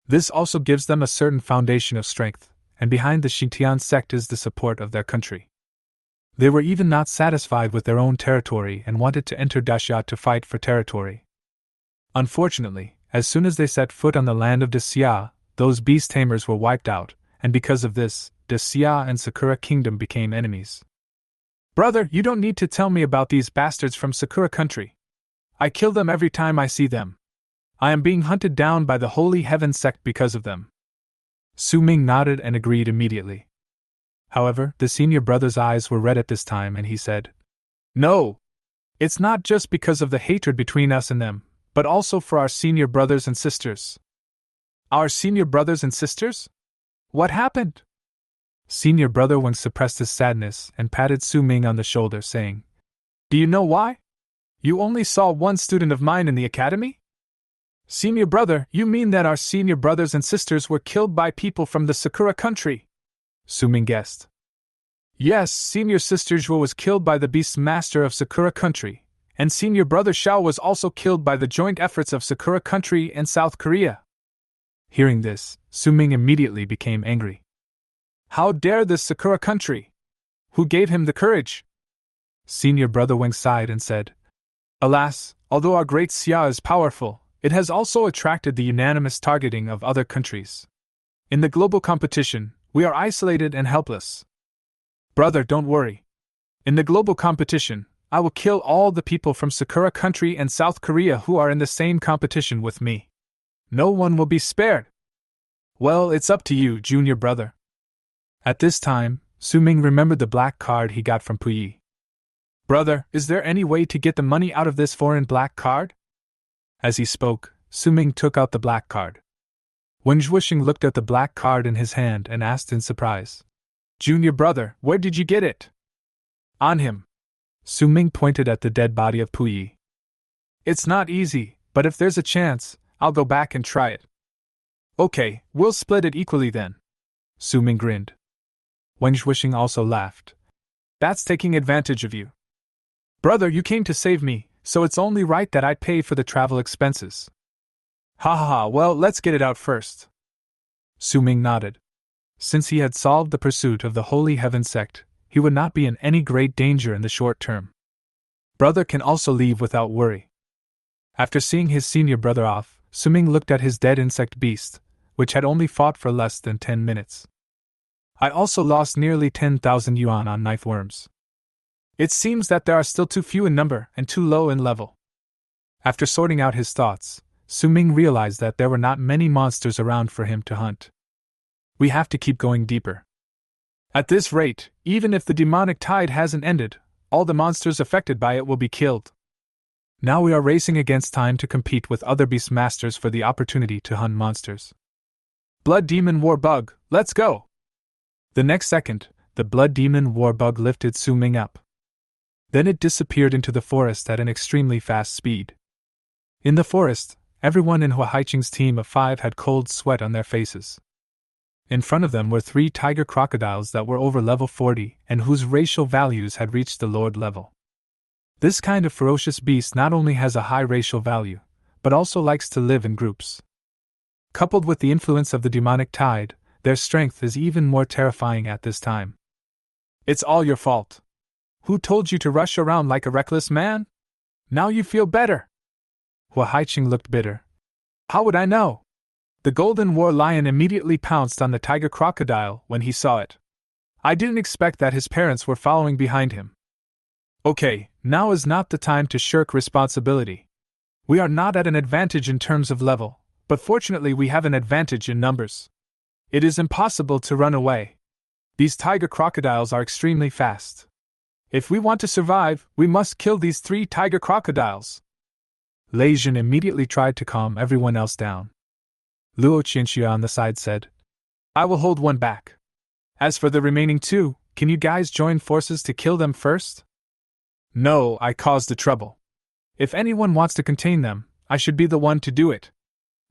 This also gives them a certain foundation of strength, and behind the Xingtian sect is the support of their country. They were even not satisfied with their own territory and wanted to enter Dacia to fight for territory. Unfortunately, as soon as they set foot on the land of Dacia, those beast tamers were wiped out, and because of this, Dacia and Sakura Kingdom became enemies. Brother, you don't need to tell me about these bastards from Sakura country. I kill them every time I see them. I am being hunted down by the Holy Heaven sect because of them. Su-ming nodded and agreed immediately. However, the senior brother's eyes were red at this time and he said, No! It's not just because of the hatred between us and them, but also for our senior brothers and sisters. Our senior brothers and sisters? What happened? Senior brother Wang suppressed his sadness and patted Su-ming on the shoulder, saying, Do you know why? You only saw one student of mine in the academy? Senior brother, you mean that our senior brothers and sisters were killed by people from the Sakura country? Su-ming guessed. Yes, senior sister Zhuo was killed by the Beastmaster of Sakura country, and senior brother Xiao was also killed by the joint efforts of Sakura country and South Korea. Hearing this, Su-ming immediately became angry. How dare this Sakura country? Who gave him the courage? Senior brother Wang sighed and said, Alas, although our great Xia is powerful, it has also attracted the unanimous targeting of other countries. In the global competition, we are isolated and helpless. Brother, don't worry. In the global competition, I will kill all the people from Sakura country and South Korea who are in the same competition with me. No one will be spared. Well, it's up to you, junior brother. At this time, Su Ming remembered the black card he got from Puyi. Brother, is there any way to get the money out of this foreign black card? As he spoke, Su Ming took out the black card. Wen Zhuoxing looked at the black card in his hand and asked in surprise. Junior brother, where did you get it? On him. Su Ming pointed at the dead body of Puyi. It's not easy, but if there's a chance, I'll go back and try it. Okay, we'll split it equally then. Su Ming grinned. Wen Zhuoxing also laughed. That's taking advantage of you. Brother, you came to save me, so it's only right that I pay for the travel expenses. Ha ha ha, well, let's get it out first. Su Ming nodded. Since he had solved the pursuit of the Holy Heaven sect, he would not be in any great danger in the short term. Brother can also leave without worry. After seeing his senior brother off, Su Ming looked at his dead insect beast, which had only fought for less than 10 minutes. I also lost nearly 10,000 yuan on knife worms. It seems that there are still too few in number and too low in level. After sorting out his thoughts, Su Ming realized that there were not many monsters around for him to hunt. We have to keep going deeper. At this rate, even if the demonic tide hasn't ended, all the monsters affected by it will be killed. Now we are racing against time to compete with other Beastmasters for the opportunity to hunt monsters. Blood Demon War Bug, let's go! The next second, the Blood Demon War Bug lifted Su Ming up. Then it disappeared into the forest at an extremely fast speed. In the forest, everyone in Hua Haiqing's team of 5 had cold sweat on their faces. In front of them were 3 tiger crocodiles that were over level 40 and whose racial values had reached the Lord level. This kind of ferocious beast not only has a high racial value, but also likes to live in groups. Coupled with the influence of the demonic tide, their strength is even more terrifying at this time. It's all your fault. Who told you to rush around like a reckless man? Now you feel better. Hua Haiqing looked bitter. How would I know? The Golden War Lion immediately pounced on the tiger crocodile when he saw it. I didn't expect that his parents were following behind him. Okay, now is not the time to shirk responsibility. We are not at an advantage in terms of level, but fortunately we have an advantage in numbers. It is impossible to run away. These tiger crocodiles are extremely fast. If we want to survive, we must kill these 3 tiger crocodiles. Lei Jin immediately tried to calm everyone else down. Luo Qianxue on the side said, I will hold one back. As for the remaining 2, can you guys join forces to kill them first? No, I caused the trouble. If anyone wants to contain them, I should be the one to do it.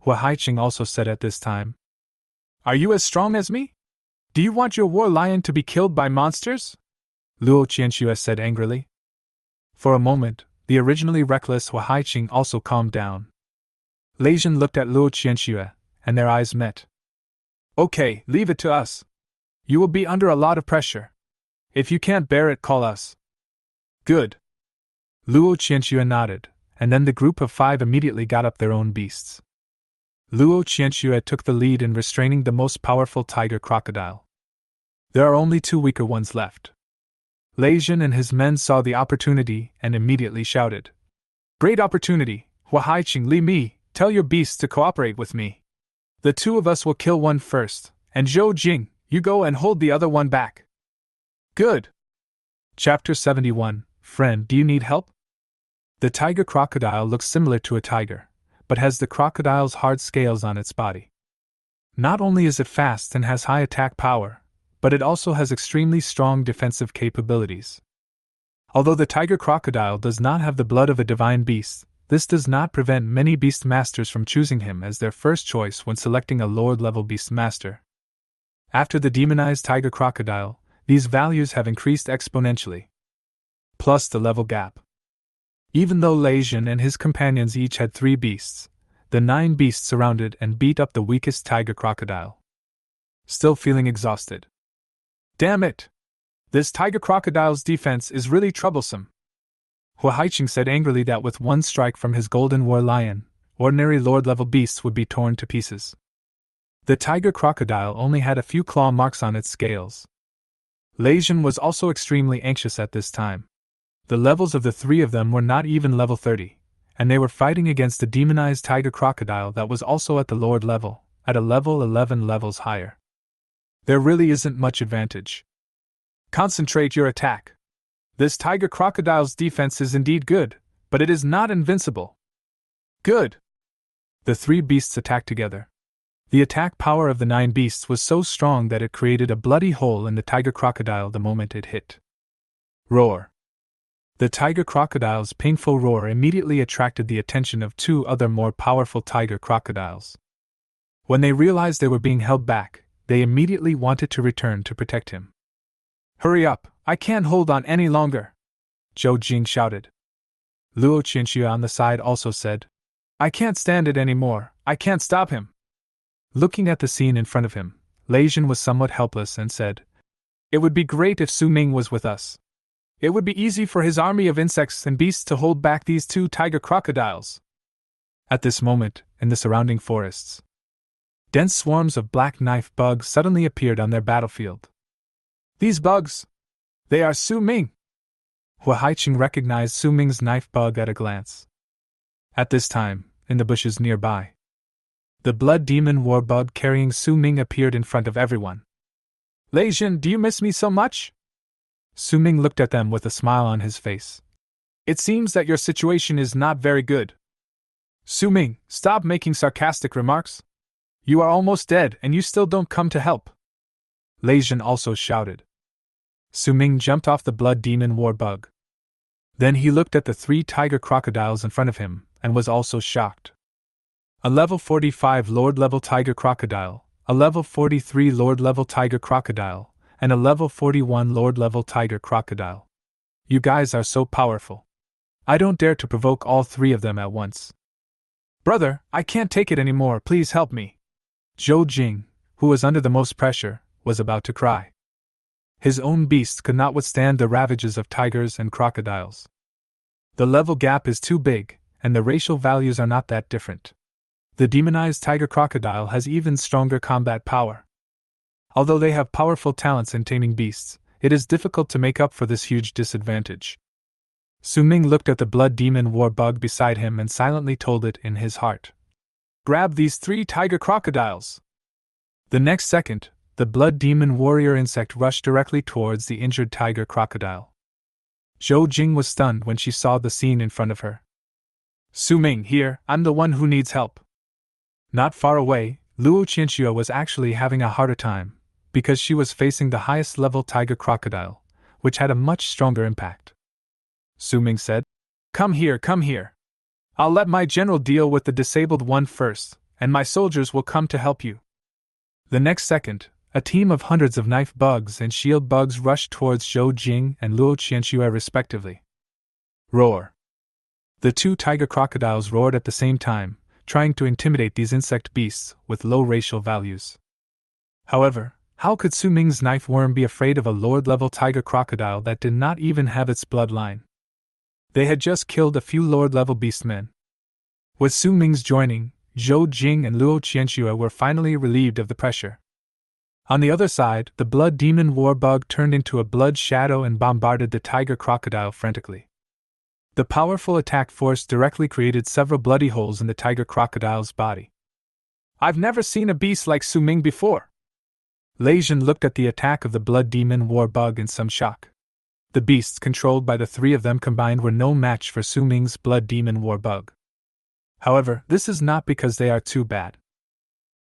Hua Haiqing also said at this time. Are you as strong as me? Do you want your war lion to be killed by monsters? Luo Qianxue said angrily. For a moment, the originally reckless Hua Haiqing also calmed down. Lei Jin looked at Luo Qianxue, and their eyes met. Okay, leave it to us. You will be under a lot of pressure. If you can't bear it, call us. Good. Luo Qianxue nodded, and then the group of 5 immediately got up their own beasts. Luo Qianxue took the lead in restraining the most powerful tiger crocodile. There are only 2 weaker ones left. Lei Jin and his men saw the opportunity and immediately shouted. Great opportunity, Hua Haiqing Li Mi, tell your beasts to cooperate with me. The 2 of us will kill one first, and Zhou Jing, you go and hold the other one back. Good. Chapter 71, Friend, do you need help? The tiger crocodile looks similar to a tiger, but has the crocodile's hard scales on its body. Not only is it fast and has high attack power, but it also has extremely strong defensive capabilities. Although the tiger crocodile does not have the blood of a divine beast, this does not prevent many Beastmasters from choosing him as their first choice when selecting a Lord-level Beastmaster. After the demonized tiger crocodile, these values have increased exponentially. Plus the level gap. Even though Lei Jin and his companions each had 3 beasts, the 9 beasts surrounded and beat up the weakest tiger crocodile. Still feeling exhausted. Damn it! This tiger crocodile's defense is really troublesome. Hua Haiqing said angrily that with one strike from his Golden War Lion, ordinary Lord-level beasts would be torn to pieces. The tiger crocodile only had a few claw marks on its scales. Lei Jin was also extremely anxious at this time. The levels of the 3 of them were not even level 30, and they were fighting against a demonized tiger crocodile that was also at the Lord level, at a level 11 levels higher. There really isn't much advantage. Concentrate your attack. This tiger crocodile's defense is indeed good, but it is not invincible. Good. The 3 beasts attacked together. The attack power of the 9 beasts was so strong that it created a bloody hole in the tiger crocodile the moment it hit. Roar. The tiger crocodile's painful roar immediately attracted the attention of 2 other more powerful tiger crocodiles. When they realized they were being held back, they immediately wanted to return to protect him. Hurry up, I can't hold on any longer, Zhou Jing shouted. Luo Qianxue on the side also said, I can't stand it anymore, I can't stop him. Looking at the scene in front of him, Lei Zhen was somewhat helpless and said, It would be great if Su Ming was with us. It would be easy for his army of insects and beasts to hold back these 2 tiger crocodiles. At this moment, in the surrounding forests, dense swarms of black knife bugs suddenly appeared on their battlefield. These bugs! They are Su Ming! Hua Haiqing recognized Su Ming's knife bug at a glance. At this time, in the bushes nearby, the blood demon war bug carrying Su Ming appeared in front of everyone. Lei Zhen, do you miss me so much? Su Ming looked at them with a smile on his face. It seems that your situation is not very good. Su Ming, stop making sarcastic remarks. You are almost dead and you still don't come to help. Lei Zhen also shouted. Su Ming jumped off the blood demon war bug. Then he looked at the 3 tiger crocodiles in front of him and was also shocked. A level 45 Lord level tiger crocodile, a level 43 Lord level tiger crocodile, and a level 41 Lord level tiger crocodile. You guys are so powerful. I don't dare to provoke all 3 of them at once. Brother, I can't take it anymore, please help me. Zhou Jing, who was under the most pressure, was about to cry. His own beast could not withstand the ravages of tigers and crocodiles. The level gap is too big, and the racial values are not that different. The demonized tiger crocodile has even stronger combat power. Although they have powerful talents in taming beasts, it is difficult to make up for this huge disadvantage. Su Ming looked at the blood demon war bug beside him and silently told it in his heart. Grab these 3 tiger crocodiles! The next second, the blood demon warrior insect rushed directly towards the injured tiger crocodile. Zhou Jing was stunned when she saw the scene in front of her. Su Ming, here, I'm the one who needs help. Not far away, Luo Qianxue was actually having a harder time, because she was facing the highest level tiger crocodile, which had a much stronger impact. Su Ming said, Come here, come here. I'll let my general deal with the disabled one first, and my soldiers will come to help you. The next second, a team of hundreds of knife bugs and shield bugs rushed towards Zhou Jing and Luo Qianxue respectively. Roar. The 2 tiger crocodiles roared at the same time, trying to intimidate these insect beasts with low racial values. However, how could Su Ming's knife worm be afraid of a Lord-level tiger crocodile that did not even have its bloodline? They had just killed a few Lord-level beastmen. With Su Ming's joining, Zhou Jing and Luo Qianxue were finally relieved of the pressure. On the other side, the blood demon war bug turned into a blood shadow and bombarded the tiger crocodile frantically. The powerful attack force directly created several bloody holes in the tiger crocodile's body. I've never seen a beast like Su Ming before. Lei Zhen looked at the attack of the blood demon war bug in some shock. The beasts controlled by the 3 of them combined were no match for Su Ming's blood demon war bug. However, this is not because they are too bad.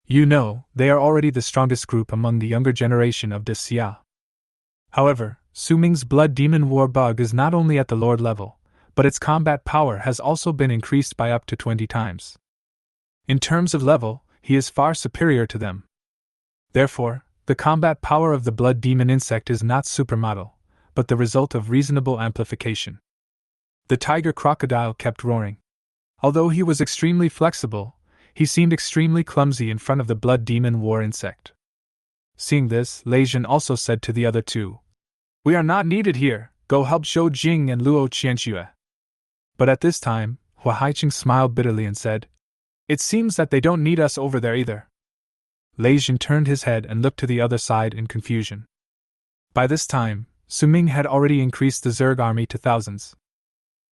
You know, they are already the strongest group among the younger generation of this Xia. However, Su Ming's blood demon war bug is not only at the Lord level, but its combat power has also been increased by up to 20 times. In terms of level, he is far superior to them. Therefore, the combat power of the blood demon insect is not supermodel, but the result of reasonable amplification. The tiger crocodile kept roaring. Although he was extremely flexible, he seemed extremely clumsy in front of the blood demon war insect. Seeing this, Lei Zhen also said to the other 2, We are not needed here, go help Zhou Jing and Luo Qianxue. But at this time, Hua Haiqing smiled bitterly and said, It seems that they don't need us over there either. Lei Zhen turned his head and looked to the other side in confusion. By this time, Su Ming had already increased the Zerg army to thousands.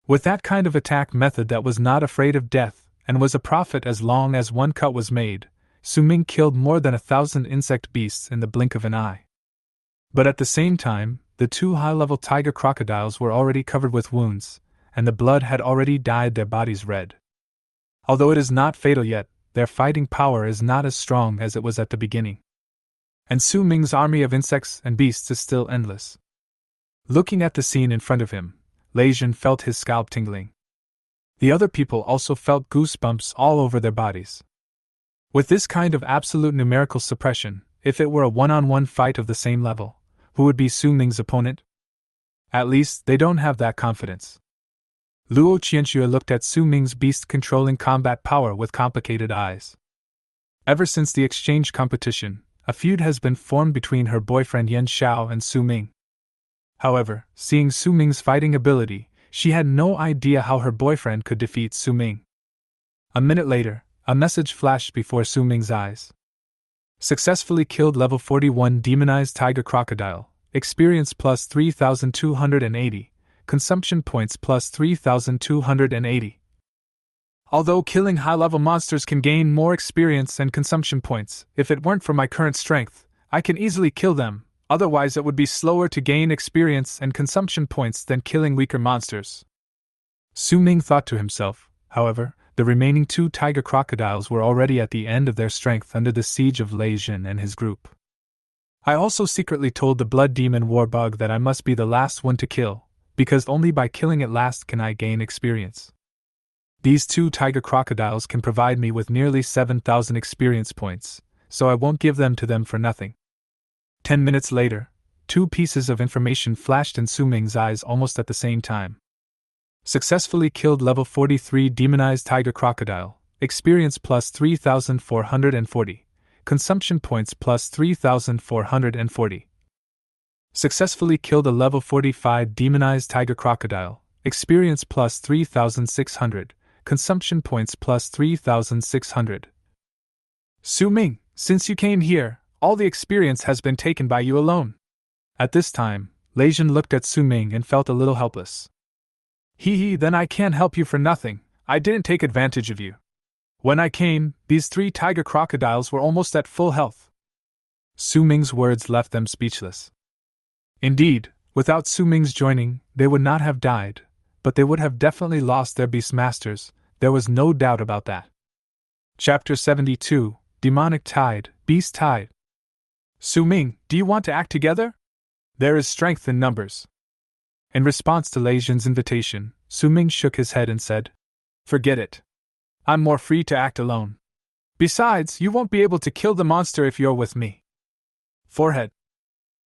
With that kind of attack method that was not afraid of death, and was a profit as long as one cut was made, Su Ming killed more than 1,000 insect beasts in the blink of an eye. But at the same time, The two high-level tiger crocodiles were already covered with wounds, and the blood had already dyed their bodies red. Although it is not fatal yet, their fighting power is not as strong as it was at the beginning. And Su Ming's army of insects and beasts is still endless. Looking at the scene in front of him, Lei Jin felt his scalp tingling. The other people also felt goosebumps all over their bodies. With this kind of absolute numerical suppression, if it were a one-on-one fight of the same level, who would be Su Ming's opponent? At least, they don't have that confidence. Luo Qianxue looked at Su Ming's beast-controlling combat power with complicated eyes. Ever since the exchange competition, a feud has been formed between her boyfriend Yan Xiao and Su Ming. However, seeing Su Ming's fighting ability, she had no idea how her boyfriend could defeat Su Ming. A minute later, a message flashed before Su Ming's eyes. Successfully killed level 41 demonized tiger crocodile, experience plus 3,280, consumption points plus 3,280. Although killing high-level monsters can gain more experience and consumption points, if it weren't for my current strength, I can easily kill them, otherwise it would be slower to gain experience and consumption points than killing weaker monsters. Su Ming thought to himself. However, the remaining two tiger crocodiles were already at the end of their strength under the siege of Lei Jin and his group. I also secretly told the blood demon warbug that I must be the last one to kill, because only by killing it last can I gain experience. These two tiger crocodiles can provide me with nearly 7,000 experience points, so I won't give them to them for nothing. 10 minutes later, two pieces of information flashed in Su Ming's eyes almost at the same time. Successfully killed level 43 demonized tiger crocodile, experience plus 3,440, consumption points plus 3,440. Successfully killed a level 45 demonized tiger crocodile, experience plus 3,600, consumption points plus 3,600. Su Ming, since you came here, all the experience has been taken by you alone. At this time, Lei Jin looked at Su Ming and felt a little helpless. Then I can't help you for nothing, I didn't take advantage of you. When I came, these three tiger crocodiles were almost at full health. Su Ming's words left them speechless. Indeed, without Su Ming's joining, they would not have died, but they would have definitely lost their Beastmasters, there was no doubt about that. Chapter 72, Demonic Tide, Beast Tide. Su Ming, do you want to act together? There is strength in numbers. In response to Lei Jin's invitation, Su Ming shook his head and said, Forget it. I'm more free to act alone. Besides, you won't be able to kill the monster if you're with me. Forehead.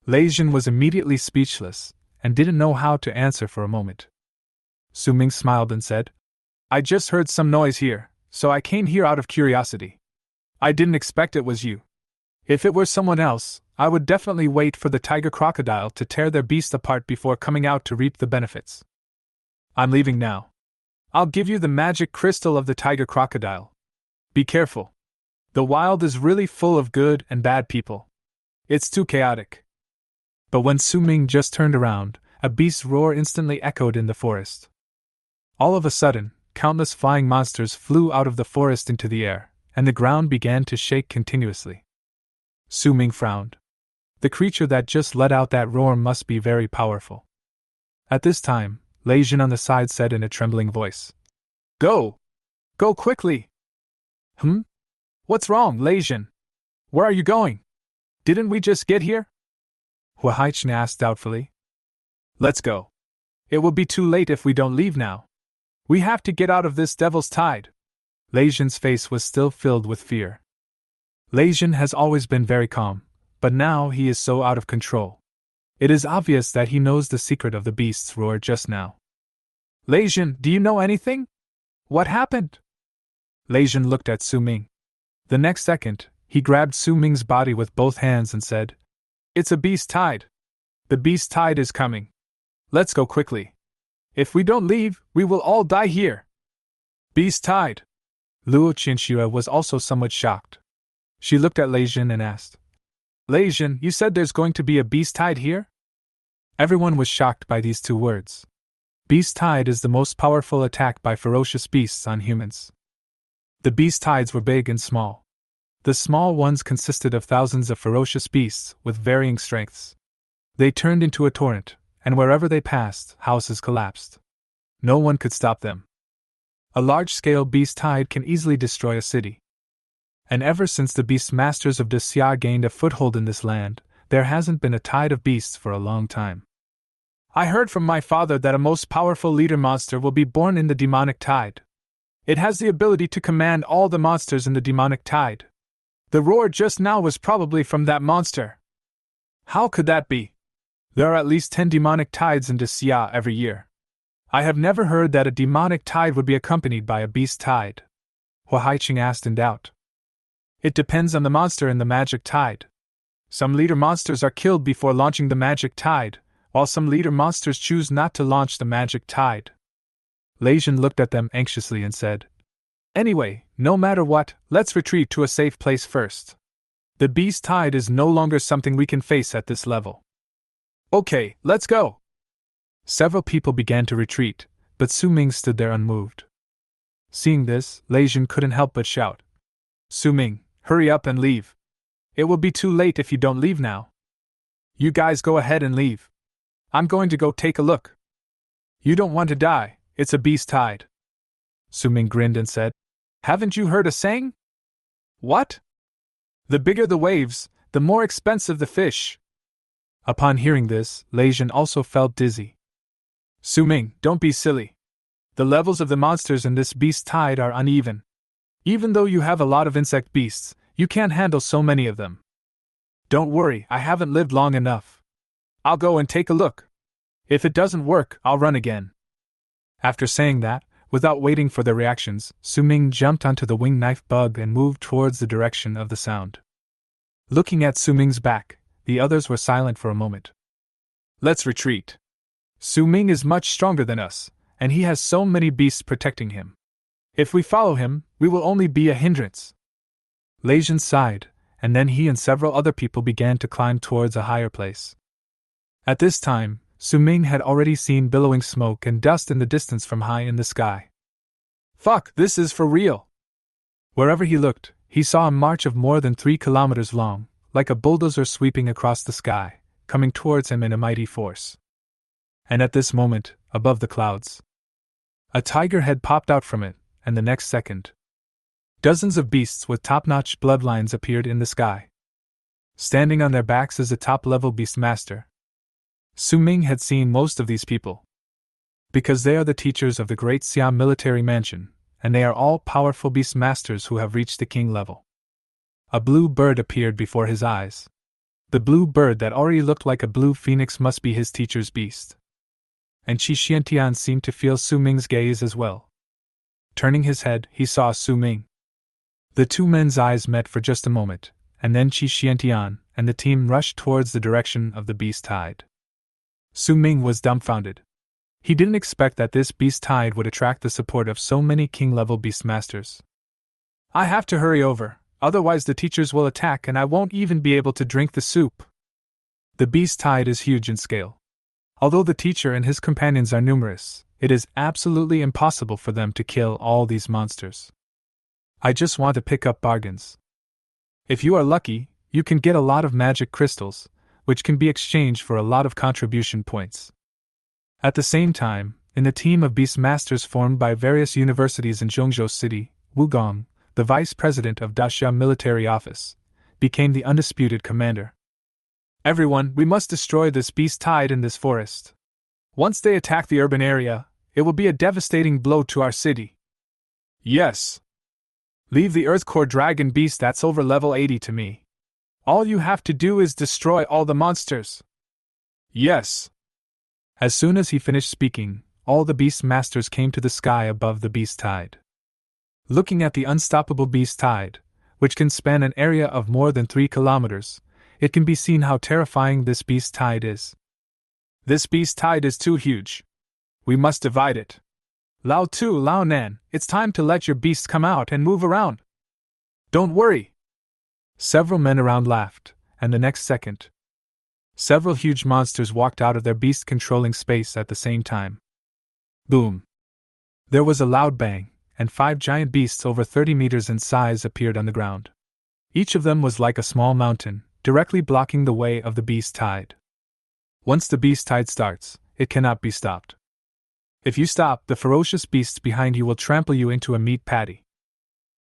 Lei Jin was immediately speechless, and didn't know how to answer for a moment. Su Ming smiled and said, I just heard some noise here, so I came here out of curiosity. I didn't expect it was you. If it were someone else, I would definitely wait for the tiger crocodile to tear their beast apart before coming out to reap the benefits. I'm leaving now. I'll give you the magic crystal of the tiger crocodile. Be careful. The wild is really full of good and bad people. It's too chaotic. But when Su Ming just turned around, a beast's roar instantly echoed in the forest. All of a sudden, countless flying monsters flew out of the forest into the air, and the ground began to shake continuously. Su Ming frowned. The creature that just let out that roar must be very powerful. At this time, Lei Jin on the side said in a trembling voice, Go! Go quickly! What's wrong, Lei Jin? Where are you going? Didn't we just get here? Hua Haichen asked doubtfully. Let's go. It will be too late if we don't leave now. We have to get out of this devil's tide. Lei Jin's face was still filled with fear. Lei Jin has always been very calm, but now he is so out of control. It is obvious that he knows the secret of the beast's roar just now. Lei Jin, do you know anything? What happened? Lei Jin looked at Su Ming. The next second, he grabbed Su Ming's body with both hands and said, It's a beast tide. The beast tide is coming. Let's go quickly. If we don't leave, we will all die here. Beast tide. Luo Qianxue was also somewhat shocked. She looked at Lei Jin and asked, Lei Jin, you said there's going to be a beast tide here? Everyone was shocked by these two words. Beast tide is the most powerful attack by ferocious beasts on humans. The beast tides were big and small. The small ones consisted of thousands of ferocious beasts with varying strengths. They turned into a torrent, and wherever they passed, houses collapsed. No one could stop them. A large-scale beast tide can easily destroy a city. And ever since the Beastmasters of Xia gained a foothold in this land, there hasn't been a tide of beasts for a long time. I heard from my father that a most powerful leader monster will be born in the demonic tide. It has the ability to command all the monsters in the demonic tide. The roar just now was probably from that monster. How could that be? There are at least 10 demonic tides in Xia every year. I have never heard that a demonic tide would be accompanied by a beast tide. Hua Haiqing asked in doubt. It depends on the monster in the magic tide. Some leader monsters are killed before launching the magic tide, while some leader monsters choose not to launch the magic tide. Lei Jin looked at them anxiously and said, Anyway, no matter what, let's retreat to a safe place first. The beast tide is no longer something we can face at this level. Okay, let's go! Several people began to retreat, but Su Ming stood there unmoved. Seeing this, Lei Jin couldn't help but shout, Su Ming, hurry up and leave. It will be too late if you don't leave now. You guys go ahead and leave. I'm going to go take a look. You don't want to die, it's a beast tide. Su Ming grinned and said, Haven't you heard a saying? What? The bigger the waves, the more expensive the fish. Upon hearing this, Lei Jin also felt dizzy. Su Ming, don't be silly. The levels of the monsters in this beast tide are uneven. Even though you have a lot of insect beasts, you can't handle so many of them. Don't worry, I haven't lived long enough. I'll go and take a look. If it doesn't work, I'll run again. After saying that, without waiting for their reactions, Su Ming jumped onto the wing knife bug and moved towards the direction of the sound. Looking at Su Ming's back, the others were silent for a moment. Let's retreat. Su Ming is much stronger than us, and he has so many beasts protecting him. If we follow him, we will only be a hindrance. Lei Jin sighed, and then he and several other people began to climb towards a higher place. At this time, Su Ming had already seen billowing smoke and dust in the distance from high in the sky. Fuck, this is for real! Wherever he looked, he saw a march of more than 3 kilometers long, like a bulldozer sweeping across the sky, coming towards him in a mighty force. And at this moment, above the clouds, a tiger head popped out from it, and the next second, dozens of beasts with top-notch bloodlines appeared in the sky. Standing on their backs is a top-level Beastmaster. Su Ming had seen most of these people, because they are the teachers of the Great Siam military mansion, and they are all powerful Beastmasters who have reached the king level. A blue bird appeared before his eyes. The blue bird that already looked like a blue phoenix must be his teacher's beast. And Qi Xiantian seemed to feel Su Ming's gaze as well. Turning his head, he saw Su Ming. The two men's eyes met for just a moment, and then Qi Xiantian and the team rushed towards the direction of the beast tide. Su Ming was dumbfounded. He didn't expect that this beast tide would attract the support of so many king-level Beastmasters. I have to hurry over, otherwise the teachers will attack and I won't even be able to drink the soup. The beast tide is huge in scale. Although the teacher and his companions are numerous, it is absolutely impossible for them to kill all these monsters. I just want to pick up bargains. If you are lucky, you can get a lot of magic crystals, which can be exchanged for a lot of contribution points. At the same time, in the team of Beastmasters formed by various universities in Zhongzhou City, Wu Gong, the vice president of Daxia Military Office, became the undisputed commander. Everyone, we must destroy this beast tide in this forest. Once they attack the urban area, it will be a devastating blow to our city. Yes. Leave the Earth Core Dragon Beast that's over level 80 to me. All you have to do is destroy all the monsters. Yes. As soon as he finished speaking, all the Beastmasters came to the sky above the beast tide. Looking at the unstoppable beast tide, which can span an area of more than 3 kilometers, it can be seen how terrifying this beast tide is. This beast tide is too huge. We must divide it. Lao Tu, Lao Nan, it's time to let your beast come out and move around. Don't worry. Several men around laughed, and the next second, several huge monsters walked out of their beast-controlling space at the same time. Boom! There was a loud bang, and 5 giant beasts over 30 meters in size appeared on the ground. Each of them was like a small mountain, directly blocking the way of the beast tide. Once the beast tide starts, it cannot be stopped. If you stop, the ferocious beasts behind you will trample you into a meat patty.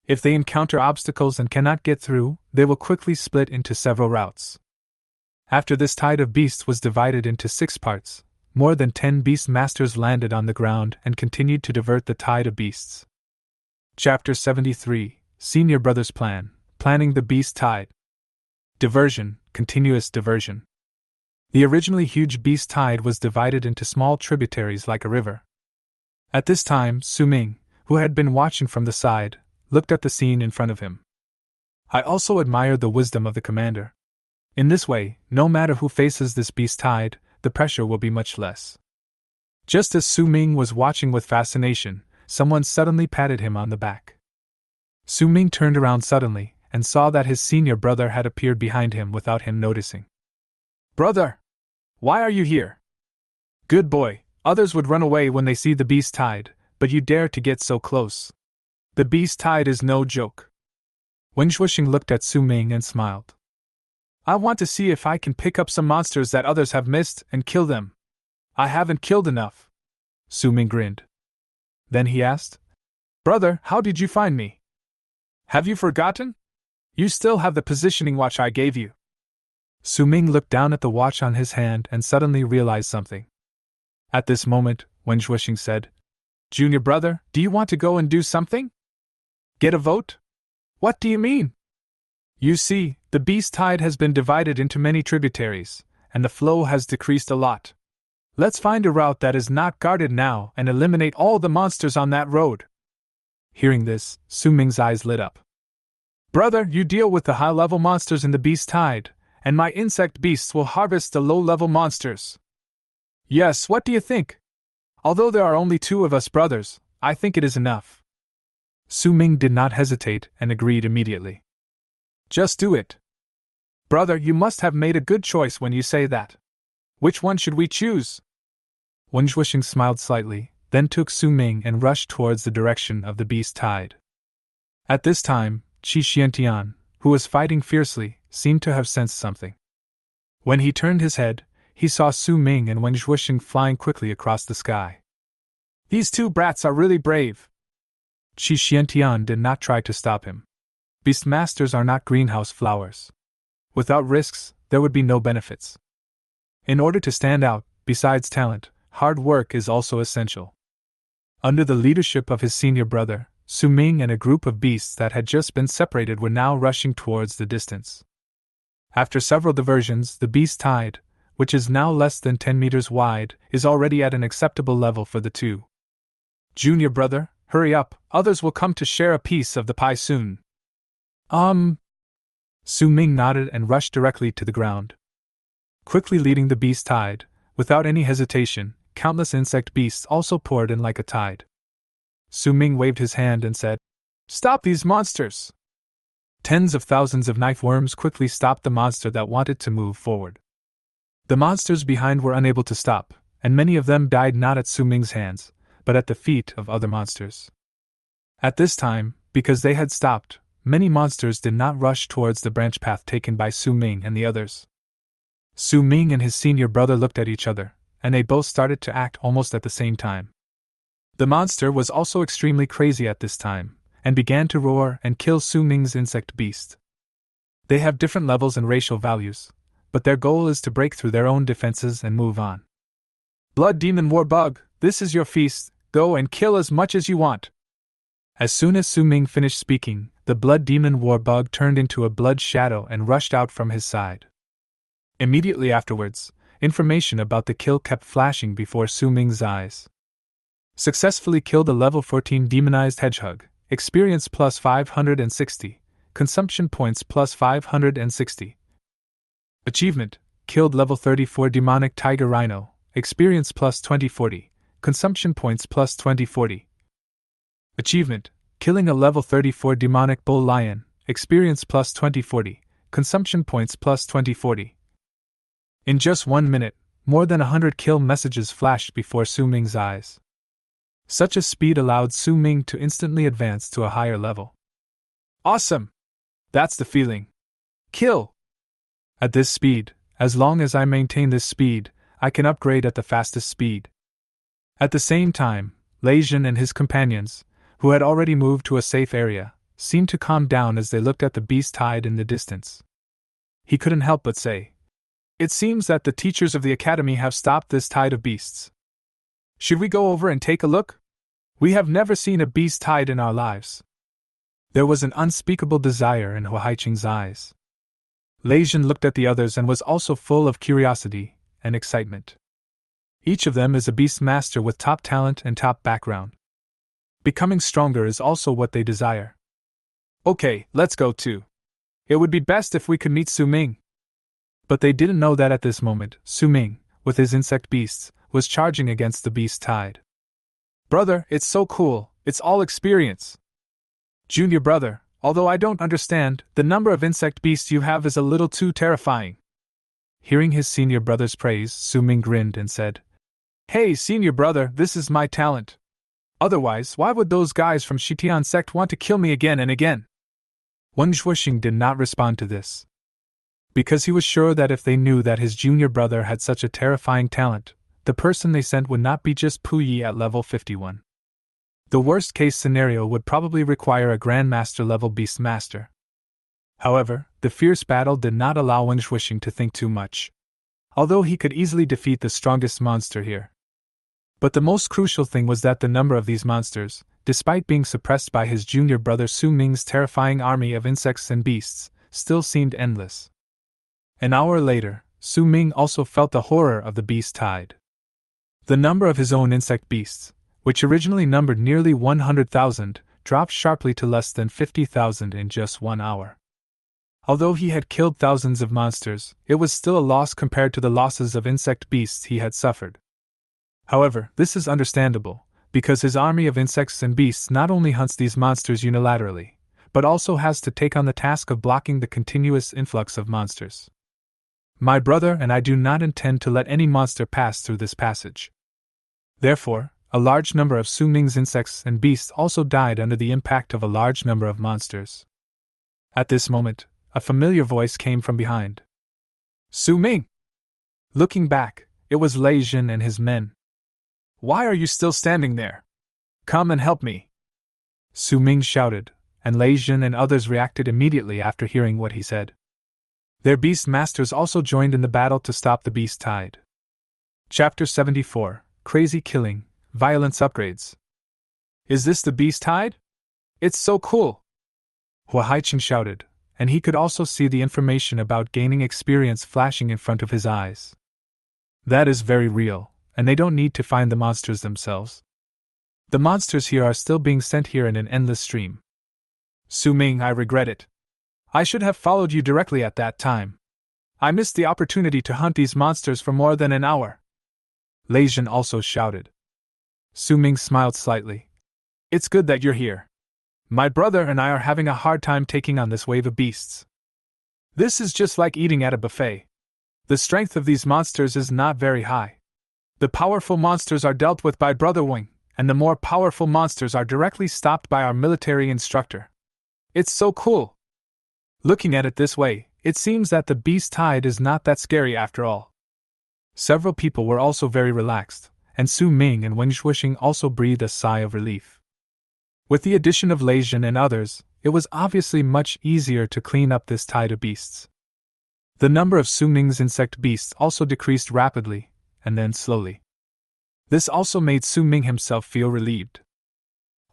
If they encounter obstacles and cannot get through, they will quickly split into several routes. After this tide of beasts was divided into 6 parts, more than 10 Beastmasters landed on the ground and continued to divert the tide of beasts. Chapter 73, Senior Brother's Plan, Planning the Beast Tide. Diversion, Continuous Diversion. The originally huge beast tide was divided into small tributaries like a river. At this time, Su Ming, who had been watching from the side, looked at the scene in front of him. I also admired the wisdom of the commander. In this way, no matter who faces this beast tide, the pressure will be much less. Just as Su Ming was watching with fascination, someone suddenly patted him on the back. Su Ming turned around suddenly and saw that his senior brother had appeared behind him without him noticing. "Brother! Why are you here?" "Good boy, others would run away when they see the beast tide, but you dare to get so close. The beast tide is no joke." Wen Shuixing looked at Su Ming and smiled. "I want to see if I can pick up some monsters that others have missed and kill them. I haven't killed enough." Su Ming grinned. Then he asked, "Brother, how did you find me? Have you forgotten? You still have the positioning watch I gave you." Su Ming looked down at the watch on his hand and suddenly realized something. At this moment, Wen Shuixing said, "Junior brother, do you want to go and do something? Get a vote? What do you mean?" "You see, the beast tide has been divided into many tributaries, and the flow has decreased a lot. Let's find a route that is not guarded now and eliminate all the monsters on that road." Hearing this, Su Ming's eyes lit up. "Brother, you deal with the high-level monsters in the beast tide, and my insect beasts will harvest the low-level monsters." "Yes, what do you think? Although there are only 2 of us brothers, I think it is enough." Su Ming did not hesitate and agreed immediately. "Just do it." "Brother, you must have made a good choice when you say that. Which one should we choose?" Wen Shuixing smiled slightly, then took Su Ming and rushed towards the direction of the beast tide. At this time, Qi Xiantian, who was fighting fiercely, seemed to have sensed something. When he turned his head, he saw Su Ming and Wen Shuixing flying quickly across the sky. "These 2 brats are really brave." Qi Xiantian did not try to stop him. Beastmasters are not greenhouse flowers. Without risks, there would be no benefits. In order to stand out, besides talent, hard work is also essential. Under the leadership of his senior brother, Su Ming and a group of beasts that had just been separated were now rushing towards the distance. After several diversions, the beast tide, which is now less than 10 meters wide, is already at an acceptable level for the 2. "Junior brother, hurry up, others will come to share a piece of the pie soon." Su Ming nodded and rushed directly to the ground. Quickly leading the beast tide, without any hesitation, countless insect beasts also poured in like a tide. Su Ming waved his hand and said, "Stop these monsters!" Tens of thousands of knife worms quickly stopped the monster that wanted to move forward. The monsters behind were unable to stop, and many of them died not at Su Ming's hands, but at the feet of other monsters. At this time, because they had stopped, many monsters did not rush towards the branch path taken by Su Ming and the others. Su Ming and his senior brother looked at each other, and they both started to act almost at the same time. The monster was also extremely crazy at this time, and began to roar and kill Su Ming's insect beast. They have different levels and racial values, but their goal is to break through their own defenses and move on. "Blood Demon War Bug, this is your feast, go and kill as much as you want." As soon as Su Ming finished speaking, the Blood Demon War Bug turned into a blood shadow and rushed out from his side. Immediately afterwards, information about the kill kept flashing before Su Ming's eyes. Successfully killed a level 14 demonized hedgehog, experience plus 560, consumption points plus 560. Achievement, killed level 34 demonic tiger rhino, experience plus 2040, consumption points plus 2040. Achievement, killing a level 34 demonic bull lion, experience plus 2040, consumption points plus 2040. In just 1 minute, more than 100 kill messages flashed before Su Ming's eyes. Such a speed allowed Su Ming to instantly advance to a higher level. "Awesome! That's the feeling. Kill!" At this speed, as long as I maintain this speed, I can upgrade at the fastest speed. At the same time, Leijin and his companions, who had already moved to a safe area, seemed to calm down as they looked at the beast tide in the distance. He couldn't help but say, "It seems that the teachers of the academy have stopped this tide of beasts. Should we go over and take a look? We have never seen a beast tide in our lives." There was an unspeakable desire in Huaiqing's eyes. Leijin looked at the others and was also full of curiosity and excitement. Each of them is a Beastmaster with top talent and top background. Becoming stronger is also what they desire. "Okay, let's go too. It would be best if we could meet Su Ming." But they didn't know that at this moment, Su Ming, with his insect beasts, was charging against the beast tide. "Brother, it's so cool, it's all experience." "Junior brother, although I don't understand, the number of insect beasts you have is a little too terrifying." Hearing his senior brother's praise, Su Ming grinned and said, "Hey, senior brother, this is my talent. Otherwise, why would those guys from Shitian sect want to kill me again and again?" Wen Zhuoxing did not respond to this, because he was sure that if they knew that his junior brother had such a terrifying talent, the person they sent would not be just Puyi at level 51. The worst-case scenario would probably require a Grandmaster-level Beastmaster. However, the fierce battle did not allow Wen Zhuoxing to think too much, although he could easily defeat the strongest monster here. But the most crucial thing was that the number of these monsters, despite being suppressed by his junior brother Su Ming's terrifying army of insects and beasts, still seemed endless. An hour later, Su Ming also felt the horror of the beast tide. The number of his own insect beasts, which originally numbered nearly 100,000, dropped sharply to less than 50,000 in just 1 hour. Although he had killed thousands of monsters, it was still a loss compared to the losses of insect beasts he had suffered. However, this is understandable, because his army of insects and beasts not only hunts these monsters unilaterally, but also has to take on the task of blocking the continuous influx of monsters. "My brother and I do not intend to let any monster pass through this passage." Therefore, a large number of Su Ming's insects and beasts also died under the impact of a large number of monsters. At this moment, a familiar voice came from behind. "Su Ming!" Looking back, it was Leijin and his men. "Why are you still standing there? Come and help me!" Su Ming shouted, and Leijin and others reacted immediately after hearing what he said. Their Beastmasters also joined in the battle to stop the beast tide. Chapter 74, Crazy Killing, Violence Upgrades. "Is this the beast tide? It's so cool!" Huaiqing shouted, and he could also see the information about gaining experience flashing in front of his eyes. That is very real, and they don't need to find the monsters themselves. The monsters here are still being sent here in an endless stream. "Su Ming, I regret it. I should have followed you directly at that time. I missed the opportunity to hunt these monsters for more than an hour." Leijin also shouted. Su Ming smiled slightly. "It's good that you're here. My brother and I are having a hard time taking on this wave of beasts. This is just like eating at a buffet. The strength of these monsters is not very high. The powerful monsters are dealt with by Brother Wing, and the more powerful monsters are directly stopped by our military instructor. It's so cool. Looking at it this way, it seems that the beast tide is not that scary after all." Several people were also very relaxed, and Su Ming and Wen Zhuoxing also breathed a sigh of relief. With the addition of Leijin and others, it was obviously much easier to clean up this tide of beasts. The number of Su Ming's insect beasts also decreased rapidly, and then slowly. This also made Su Ming himself feel relieved.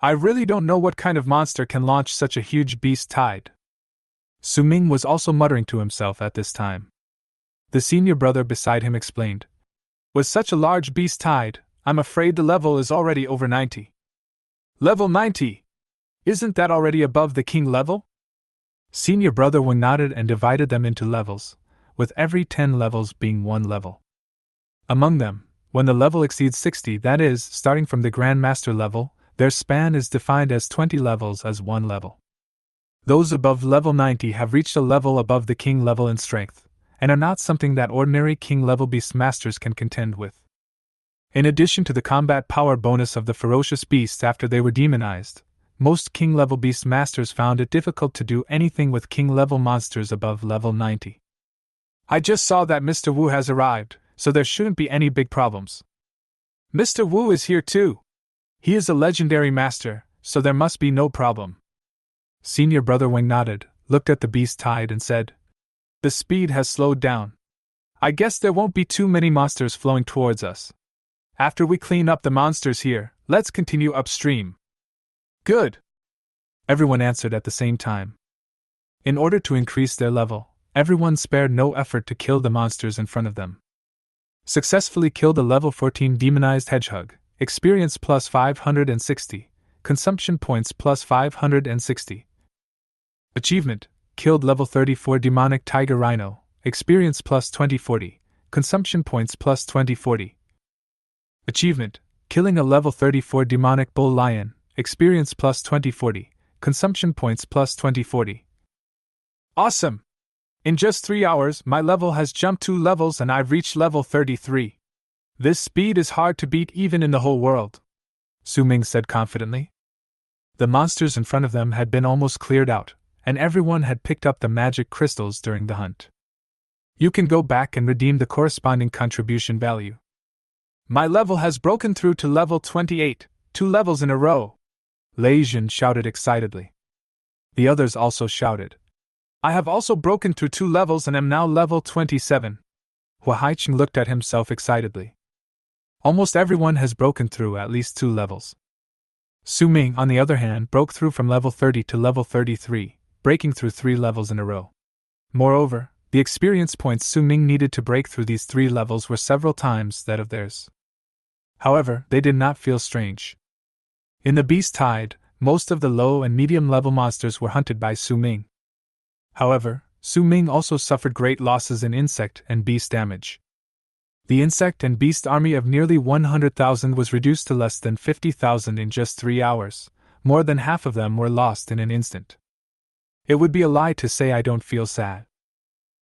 "I really don't know what kind of monster can launch such a huge beast tide." Su Ming was also muttering to himself at this time. The senior brother beside him explained, "With such a large beast tide, I'm afraid the level is already over 90. "Level 90? Isn't that already above the king level?" Senior brother Wen nodded and divided them into levels, with every 10 levels being 1 level. Among them, when the level exceeds 60, that is, starting from the Grandmaster level, their span is defined as 20 levels as 1 level. Those above level 90 have reached a level above the king level in strength, and are not something that ordinary king level Beastmasters can contend with. In addition to the combat power bonus of the ferocious beasts after they were demonized, most king level Beastmasters found it difficult to do anything with king level monsters above level 90. "I just saw that Mr. Wu has arrived, so there shouldn't be any big problems. Mr. Wu is here too. He is a legendary master, so there must be no problem. Senior Brother Wang nodded, looked at the beast tide and said, "The speed has slowed down. I guess there won't be too many monsters flowing towards us. After we clean up the monsters here, let's continue upstream." "Good," everyone answered at the same time. In order to increase their level, everyone spared no effort to kill the monsters in front of them. Successfully killed a level 14 demonized hedgehog, experience plus 560, consumption points plus 560. Achievement: killed level 34 demonic tiger rhino, experience plus 2040, consumption points plus 2040. Achievement: killing a level 34 demonic bull lion, experience plus 2040, consumption points plus 2040. Awesome! In just 3 hours, my level has jumped 2 levels and I've reached level 33. This speed is hard to beat even in the whole world, Su Ming said confidently. The monsters in front of them had been almost cleared out, and everyone had picked up the magic crystals during the hunt. You can go back and redeem the corresponding contribution value. My level has broken through to level 28, 2 levels in a row, Lei Jin shouted excitedly. The others also shouted. I have also broken through 2 levels and am now level 27. Hua Haiqing looked at himself excitedly. Almost everyone has broken through at least 2 levels. Su Ming, on the other hand, broke through from level 30 to level 33, breaking through 3 levels in a row. Moreover, the experience points Su Ming needed to break through these 3 levels were several times that of theirs. However, they did not feel strange. In the Beast Tide, most of the low and medium level monsters were hunted by Su Ming. However, Su Ming also suffered great losses in insect and beast damage. The insect and beast army of nearly 100,000 was reduced to less than 50,000 in just 3 hours. More than half of them were lost in an instant. It would be a lie to say I don't feel sad.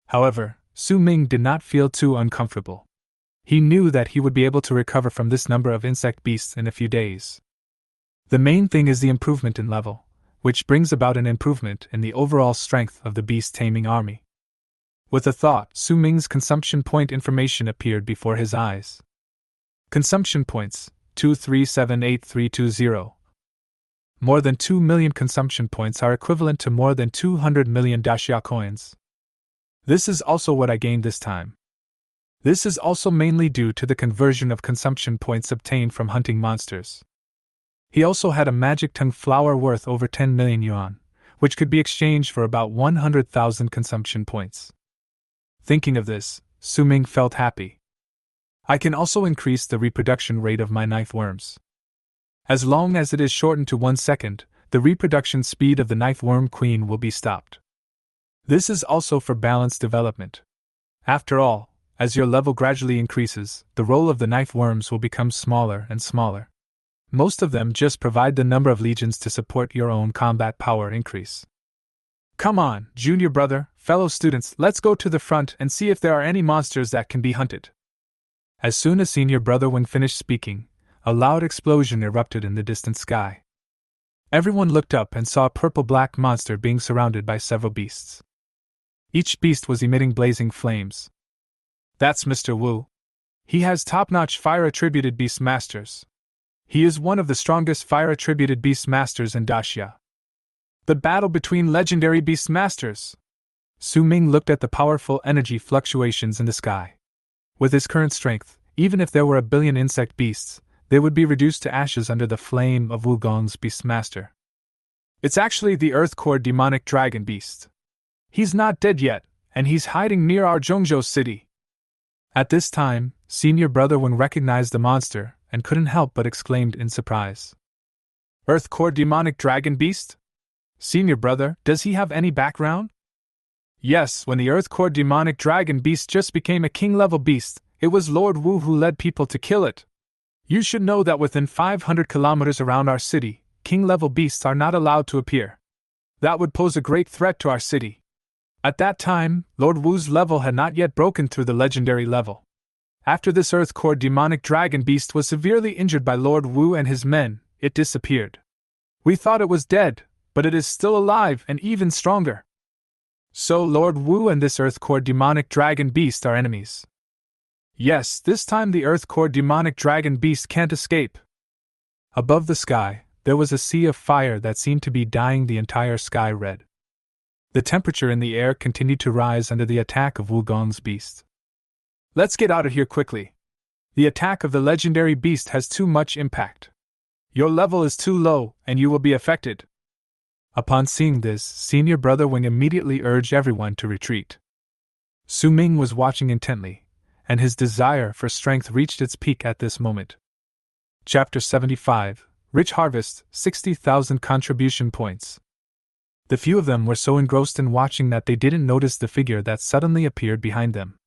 However, Su Ming did not feel too uncomfortable. He knew that he would be able to recover from this number of insect beasts in a few days. The main thing is the improvement in level, which brings about an improvement in the overall strength of the beast taming army. With a thought, Su Ming's consumption point information appeared before his eyes. Consumption points, 2378320. More than 2 million consumption points are equivalent to more than 200 million daxia coins. This is also what I gained this time. This is also mainly due to the conversion of consumption points obtained from hunting monsters. He also had a magic tongue flower worth over 10 million yuan, which could be exchanged for about 100,000 consumption points. Thinking of this, Su Ming felt happy. I can also increase the reproduction rate of my knife worms. As long as it is shortened to 1 second, the reproduction speed of the knife worm queen will be stopped. This is also for balanced development. After all, as your level gradually increases, the role of the knife worms will become smaller and smaller. Most of them just provide the number of legions to support your own combat power increase. Come on, junior brother, fellow students, let's go to the front and see if there are any monsters that can be hunted. As soon as Senior Brother Wen finished speaking, a loud explosion erupted in the distant sky. Everyone looked up and saw a purple-black monster being surrounded by several beasts. Each beast was emitting blazing flames. That's Mr. Wu. He has top-notch fire-attributed Beastmasters. He is one of the strongest fire-attributed Beastmasters in Daxia. The battle between legendary Beastmasters. Su Ming looked at the powerful energy fluctuations in the sky. With his current strength, even if there were 1 billion insect beasts, they would be reduced to ashes under the flame of Wugong's Beastmaster. It's actually the Earth-core demonic dragon beast. He's not dead yet, and he's hiding near our Zhongzhou city. At this time, Senior Brother Wen recognized the monster and couldn't help but exclaimed in surprise. Earth-core demonic dragon beast? Senior Brother, does he have any background? Yes, when the Earth-core demonic dragon beast just became a king-level beast, it was Lord Wu who led people to kill it. You should know that within 500 kilometers around our city, king-level beasts are not allowed to appear. That would pose a great threat to our city. At that time, Lord Wu's level had not yet broken through the legendary level. After this Earth-core demonic dragon beast was severely injured by Lord Wu and his men, it disappeared. We thought it was dead, but it is still alive and even stronger. So Lord Wu and this Earth-core demonic dragon beast are enemies. Yes, this time the Earth Core demonic dragon beast can't escape. Above the sky, there was a sea of fire that seemed to be dyeing the entire sky red. The temperature in the air continued to rise under the attack of Wugong's beast. Let's get out of here quickly. The attack of the legendary beast has too much impact. Your level is too low, and you will be affected. Upon seeing this, senior brother Wing immediately urged everyone to retreat. Su Ming was watching intently, and his desire for strength reached its peak at this moment. Chapter 75, Rich Harvest, 60,000 contribution points. The few of them were so engrossed in watching that they didn't notice the figure that suddenly appeared behind them.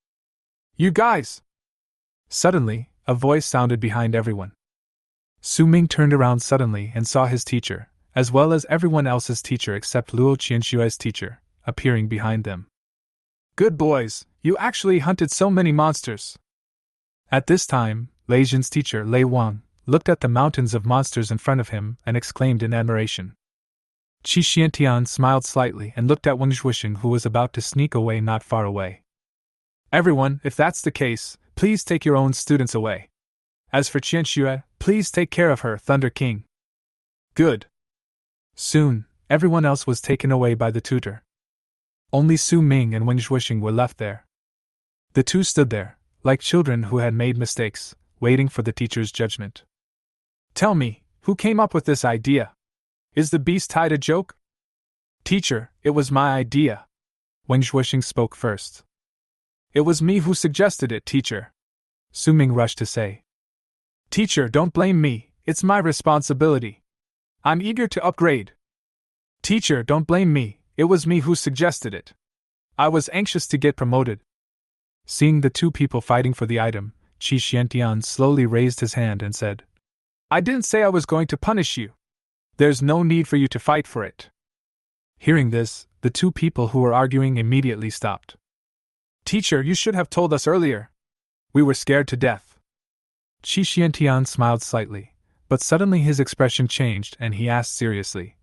You guys! Suddenly, a voice sounded behind everyone. Su Ming turned around suddenly and saw his teacher, as well as everyone else's teacher except Luo Qianshui's teacher, appearing behind them. Good boys, you actually hunted so many monsters. At this time, Lei Jin's teacher, Lei Wang, looked at the mountains of monsters in front of him and exclaimed in admiration. Qi Xiantian smiled slightly and looked at Wang Zhuixing, who was about to sneak away not far away. Everyone, if that's the case, please take your own students away. As for Qianxue, please take care of her, Thunder King. Good. Soon, everyone else was taken away by the tutor. Only Su Ming and Wang Zhuixing were left there. The two stood there, like children who had made mistakes, waiting for the teacher's judgment. Tell me, who came up with this idea? Is the beast tied a joke? Teacher, it was my idea. Wang Zhuixing spoke first. It was me who suggested it, teacher. Su Ming rushed to say. Teacher, don't blame me, it's my responsibility. I'm eager to upgrade. Teacher, don't blame me, it was me who suggested it. I was anxious to get promoted. Seeing the two people fighting for the item, Qi Xiantian slowly raised his hand and said, I didn't say I was going to punish you. There's no need for you to fight for it. Hearing this, the two people who were arguing immediately stopped. Teacher, you should have told us earlier. We were scared to death. Qi Xiantian smiled slightly, but suddenly his expression changed and he asked seriously.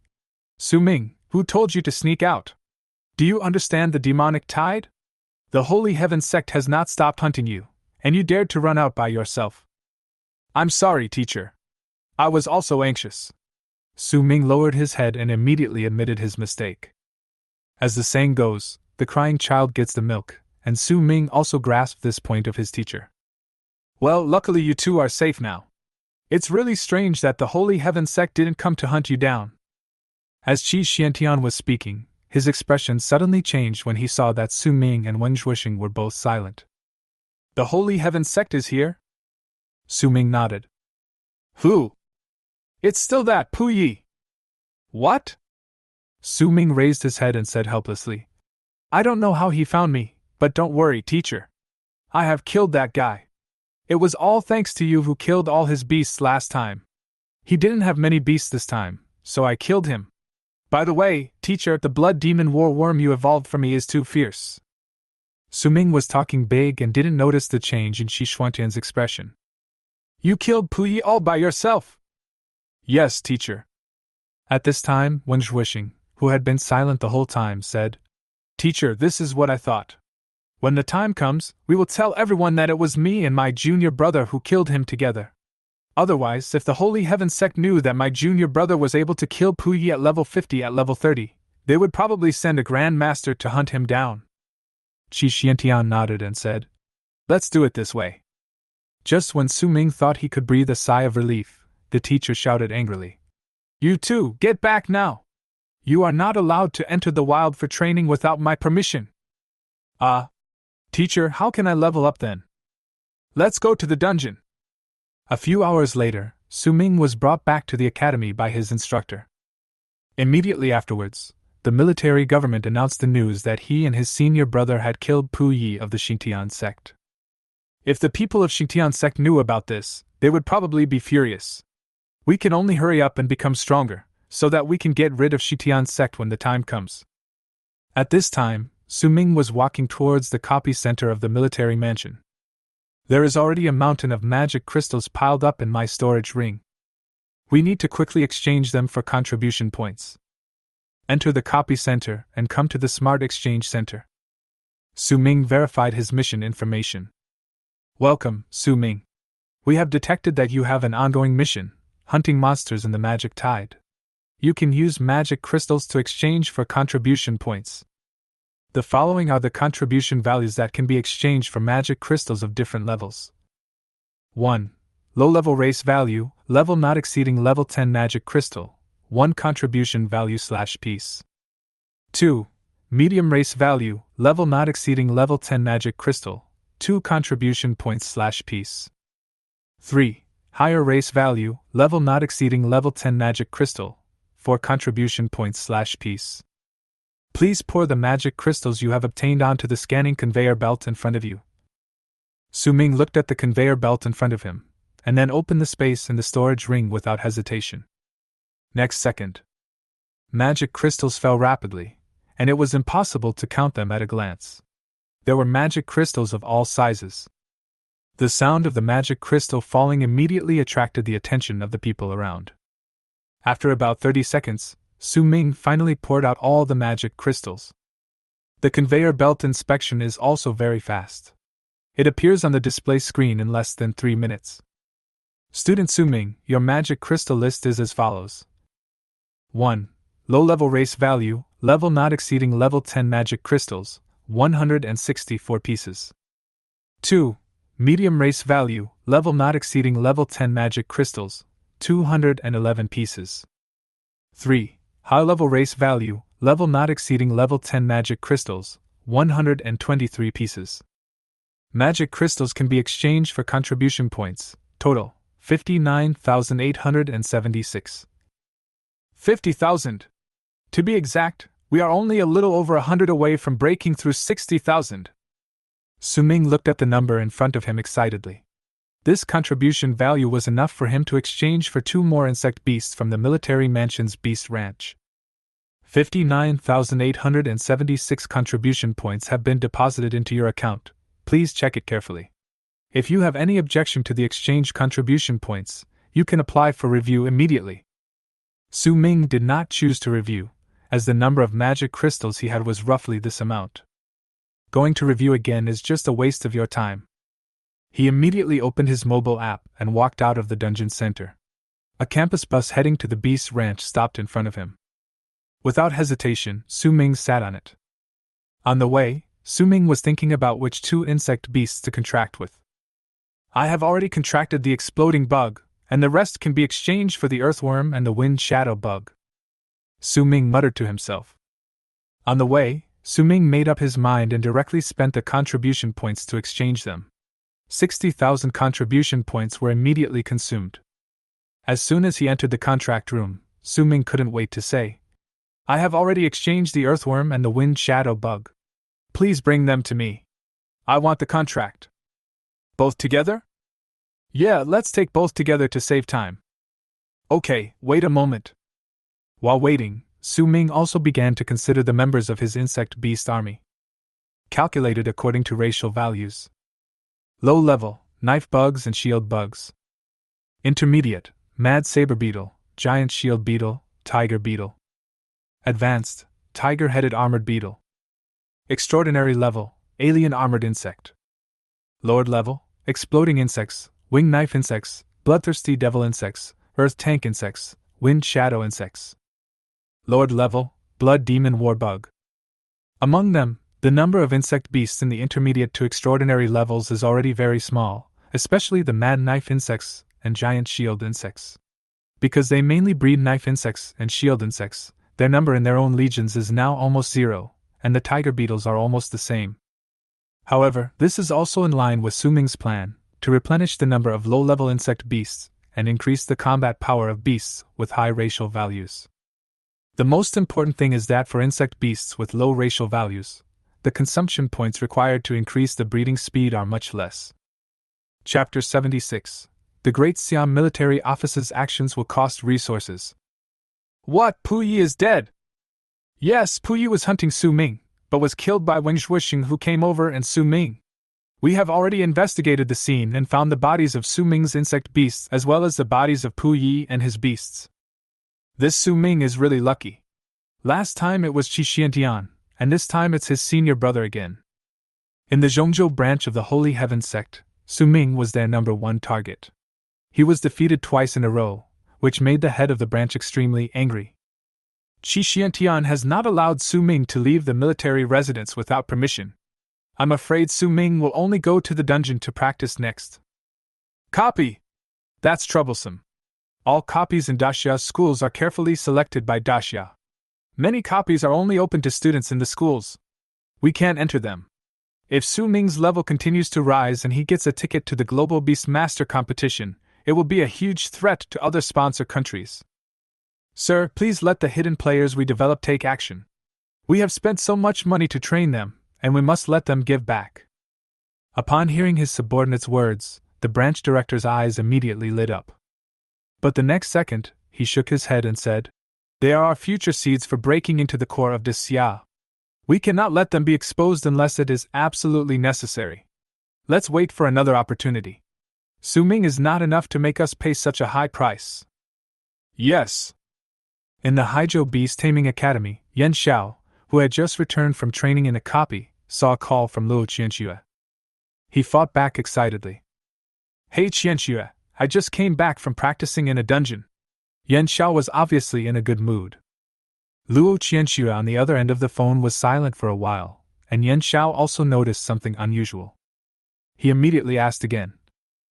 Su Ming, who told you to sneak out? Do you understand the demonic tide? The Holy Heaven sect has not stopped hunting you, and you dared to run out by yourself. I'm sorry, teacher. I was also anxious. Su Ming lowered his head and immediately admitted his mistake. As the saying goes, the crying child gets the milk, and Su Ming also grasped this point of his teacher. Well, luckily you two are safe now. It's really strange that the Holy Heaven sect didn't come to hunt you down. As Qi Xiantian was speaking, his expression suddenly changed when he saw that Su Ming and Wang Zhuixing were both silent. The Holy Heaven sect is here? Su Ming nodded. Who? It's still that Pu Yi. What? Su Ming raised his head and said helplessly. I don't know how he found me, but don't worry, teacher. I have killed that guy. It was all thanks to you who killed all his beasts last time. He didn't have many beasts this time, so I killed him. By the way, teacher, the blood demon war worm you evolved for me is too fierce. Su Ming was talking big and didn't notice the change in Qi Xiantian's expression. You killed Pu Yi all by yourself? Yes, teacher. At this time, Wang Zhuixing, who had been silent the whole time, said, Teacher, this is what I thought. When the time comes, we will tell everyone that it was me and my junior brother who killed him together. Otherwise, if the Holy Heaven sect knew that my junior brother was able to kill Pu Yi at level 50 at level 30, they would probably send a Grand Master to hunt him down. Qi Xiantian nodded and said, Let's do it this way. Just when Su Ming thought he could breathe a sigh of relief, the teacher shouted angrily. You two, get back now! You are not allowed to enter the wild for training without my permission. Teacher, how can I level up then? Let's go to the dungeon. A few hours later, Su Ming was brought back to the academy by his instructor. Immediately afterwards, the military government announced the news that he and his senior brother had killed Pu Yi of the Xingtian sect. If the people of Xingtian sect knew about this, they would probably be furious. We can only hurry up and become stronger, so that we can get rid of Xingtian sect when the time comes. At this time, Su Ming was walking towards the copy center of the military mansion. There is already a mountain of magic crystals piled up in my storage ring. We need to quickly exchange them for contribution points. Enter the copy center and come to the Smart Exchange Center. Su Ming verified his mission information. Welcome, Su Ming. We have detected that you have an ongoing mission, hunting monsters in the magic tide. You can use magic crystals to exchange for contribution points. The following are the contribution values that can be exchanged for magic crystals of different levels. 1. Low-level race value, level not exceeding level 10 magic crystal, 1 contribution value/piece. 2. Medium race value, level not exceeding level 10 magic crystal, 2 contribution points/piece. 3. Higher race value, level not exceeding level 10 magic crystal, 4 contribution points/piece. Please pour the magic crystals you have obtained onto the scanning conveyor belt in front of you. Su Ming looked at the conveyor belt in front of him, and then opened the space in the storage ring without hesitation. Next second, magic crystals fell rapidly, and it was impossible to count them at a glance. There were magic crystals of all sizes. The sound of the magic crystal falling immediately attracted the attention of the people around. After about 30 seconds, Su Ming finally poured out all the magic crystals. The conveyor belt inspection is also very fast. It appears on the display screen in less than 3 minutes. Student Su Ming, your magic crystal list is as follows. 1. Low-level race value, level not exceeding level 10 magic crystals, 164 pieces. 2. Medium race value, level not exceeding level 10 magic crystals, 211 pieces. 3. High-level race value, level not exceeding level 10 magic crystals, 123 pieces. Magic crystals can be exchanged for contribution points, total, 59,876. 50,000. To be exact, we are only a little over 100 away from breaking through 60,000. Su Ming looked at the number in front of him excitedly. This contribution value was enough for him to exchange for 2 more insect beasts from the military mansion's beast ranch. 59,876 contribution points have been deposited into your account. Please check it carefully. If you have any objection to the exchange contribution points, you can apply for review immediately. Su Ming did not choose to review, as the number of magic crystals he had was roughly this amount. Going to review again is just a waste of your time. He immediately opened his mobile app and walked out of the dungeon center. A campus bus heading to the Beast Ranch stopped in front of him. Without hesitation, Su Ming sat on it. On the way, Su Ming was thinking about which 2 insect beasts to contract with. I have already contracted the exploding bug, and the rest can be exchanged for the earthworm and the wind shadow bug. Su Ming muttered to himself. On the way, Su Ming made up his mind and directly spent the contribution points to exchange them. 60,000 contribution points were immediately consumed. As soon as he entered the contract room, Su Ming couldn't wait to say, I have already exchanged the earthworm and the wind shadow bug. Please bring them to me. I want the contract. Both together? Yeah, let's take both together to save time. Okay, wait a moment. While waiting, Su Ming also began to consider the members of his insect beast army. Calculated according to racial values. Low level, knife bugs and shield bugs. Intermediate, mad saber beetle, giant shield beetle, tiger beetle. Advanced, tiger-headed armored beetle. Extraordinary level, alien armored insect. Lowered level, exploding insects, wing knife insects, bloodthirsty devil insects, earth tank insects, wind shadow insects. Lowered level, blood demon war bug. Among them, the number of insect beasts in the intermediate to extraordinary levels is already very small, especially the mad knife insects and giant shield insects. Because they mainly breed knife insects and shield insects, their number in their own legions is now almost 0, and the tiger beetles are almost the same. However, this is also in line with Su Ming's plan to replenish the number of low-level insect beasts and increase the combat power of beasts with high racial values. The most important thing is that for insect beasts with low racial values, the consumption points required to increase the breeding speed are much less. Chapter 76. The Great Siam Military Office's actions will cost resources. What? Puyi is dead? Yes, Puyi was hunting Su Ming, but was killed by Wang Zhuoxing, who came over, and Su Ming. We have already investigated the scene and found the bodies of Su Ming's insect beasts as well as the bodies of Puyi and his beasts. This Su Ming is really lucky. Last time it was Qi Xiantian, and this time it's his senior brother again. In the Zhongzhou branch of the Holy Heaven sect, Su Ming was their number one target. He was defeated twice in a row, which made the head of the branch extremely angry. Qi Xiantian has not allowed Su Ming to leave the military residence without permission. I'm afraid Su Ming will only go to the dungeon to practice next. Copy! That's troublesome. All copies in Daxia schools are carefully selected by Daxia. Many copies are only open to students in the schools. We can't enter them. If Su Ming's level continues to rise and he gets a ticket to the global Beastmaster competition, it will be a huge threat to other sponsor countries. Sir, please let the hidden players we develop take action. We have spent so much money to train them, and we must let them give back. Upon hearing his subordinate's words, the branch director's eyes immediately lit up. But the next second, he shook his head and said, "They are our future seeds for breaking into the core of this Xia. We cannot let them be exposed unless it is absolutely necessary. Let's wait for another opportunity. Su Ming is not enough to make us pay such a high price." Yes. In the Haizhou Beast Taming Academy, Yan Xiao, who had just returned from training in a copy, saw a call from Luo Qianxue. He fought back excitedly. "Hey Qianxue, I just came back from practicing in a dungeon." Yan Xiao was obviously in a good mood. Luo Qianxue on the other end of the phone was silent for a while, and Yan Xiao also noticed something unusual. He immediately asked again,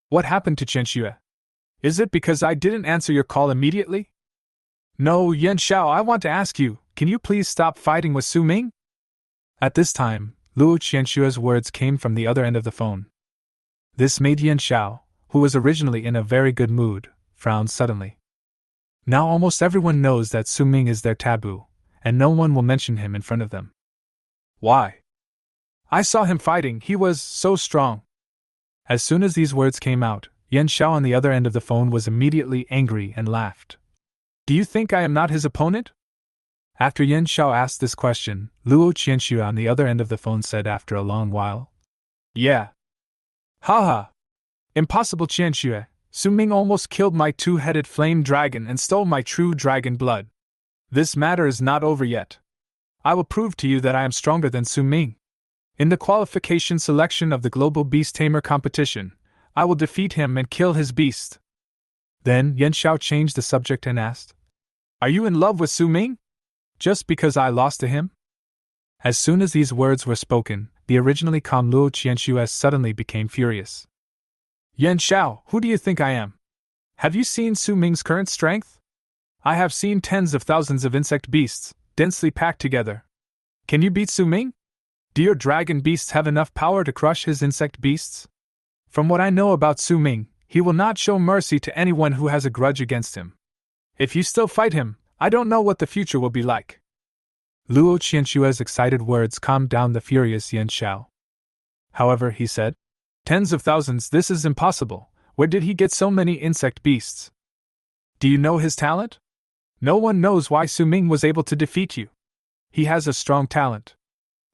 "What happened to Qianxue? Is it because I didn't answer your call immediately?" "No, Yan Xiao, I want to ask you, can you please stop fighting with Su Ming?" At this time, Luo Qianxue's words came from the other end of the phone. This made Yan Xiao, who was originally in a very good mood, frown suddenly. Now almost everyone knows that Su Ming is their taboo, and no one will mention him in front of them. Why? I saw him fighting, he was so strong. As soon as these words came out, Yan Xiao on the other end of the phone was immediately angry and laughed. "Do you think I am not his opponent?" After Yan Xiao asked this question, Luo Qianxue on the other end of the phone said after a long while, "Yeah. Haha. Impossible Qianxue, Su Ming almost killed my two-headed flame dragon and stole my true dragon blood. This matter is not over yet. I will prove to you that I am stronger than Su Ming. In the qualification selection of the Global Beast Tamer competition, I will defeat him and kill his beast." Then Yan Xiao changed the subject and asked, "Are you in love with Su Ming? Just because I lost to him?" As soon as these words were spoken, the originally calm Luo Qianxue suddenly became furious. "Yan Xiao, who do you think I am? Have you seen Su Ming's current strength? I have seen tens of thousands of insect beasts, densely packed together. Can you beat Su Ming? Do your dragon beasts have enough power to crush his insect beasts? From what I know about Su Ming, he will not show mercy to anyone who has a grudge against him. If you still fight him, I don't know what the future will be like." Luo Qianxue's excited words calmed down the furious Yan Xiao. However, he said, "Tens of thousands, this is impossible. Where did he get so many insect beasts? Do you know his talent? No one knows why Su Ming was able to defeat you. He has a strong talent.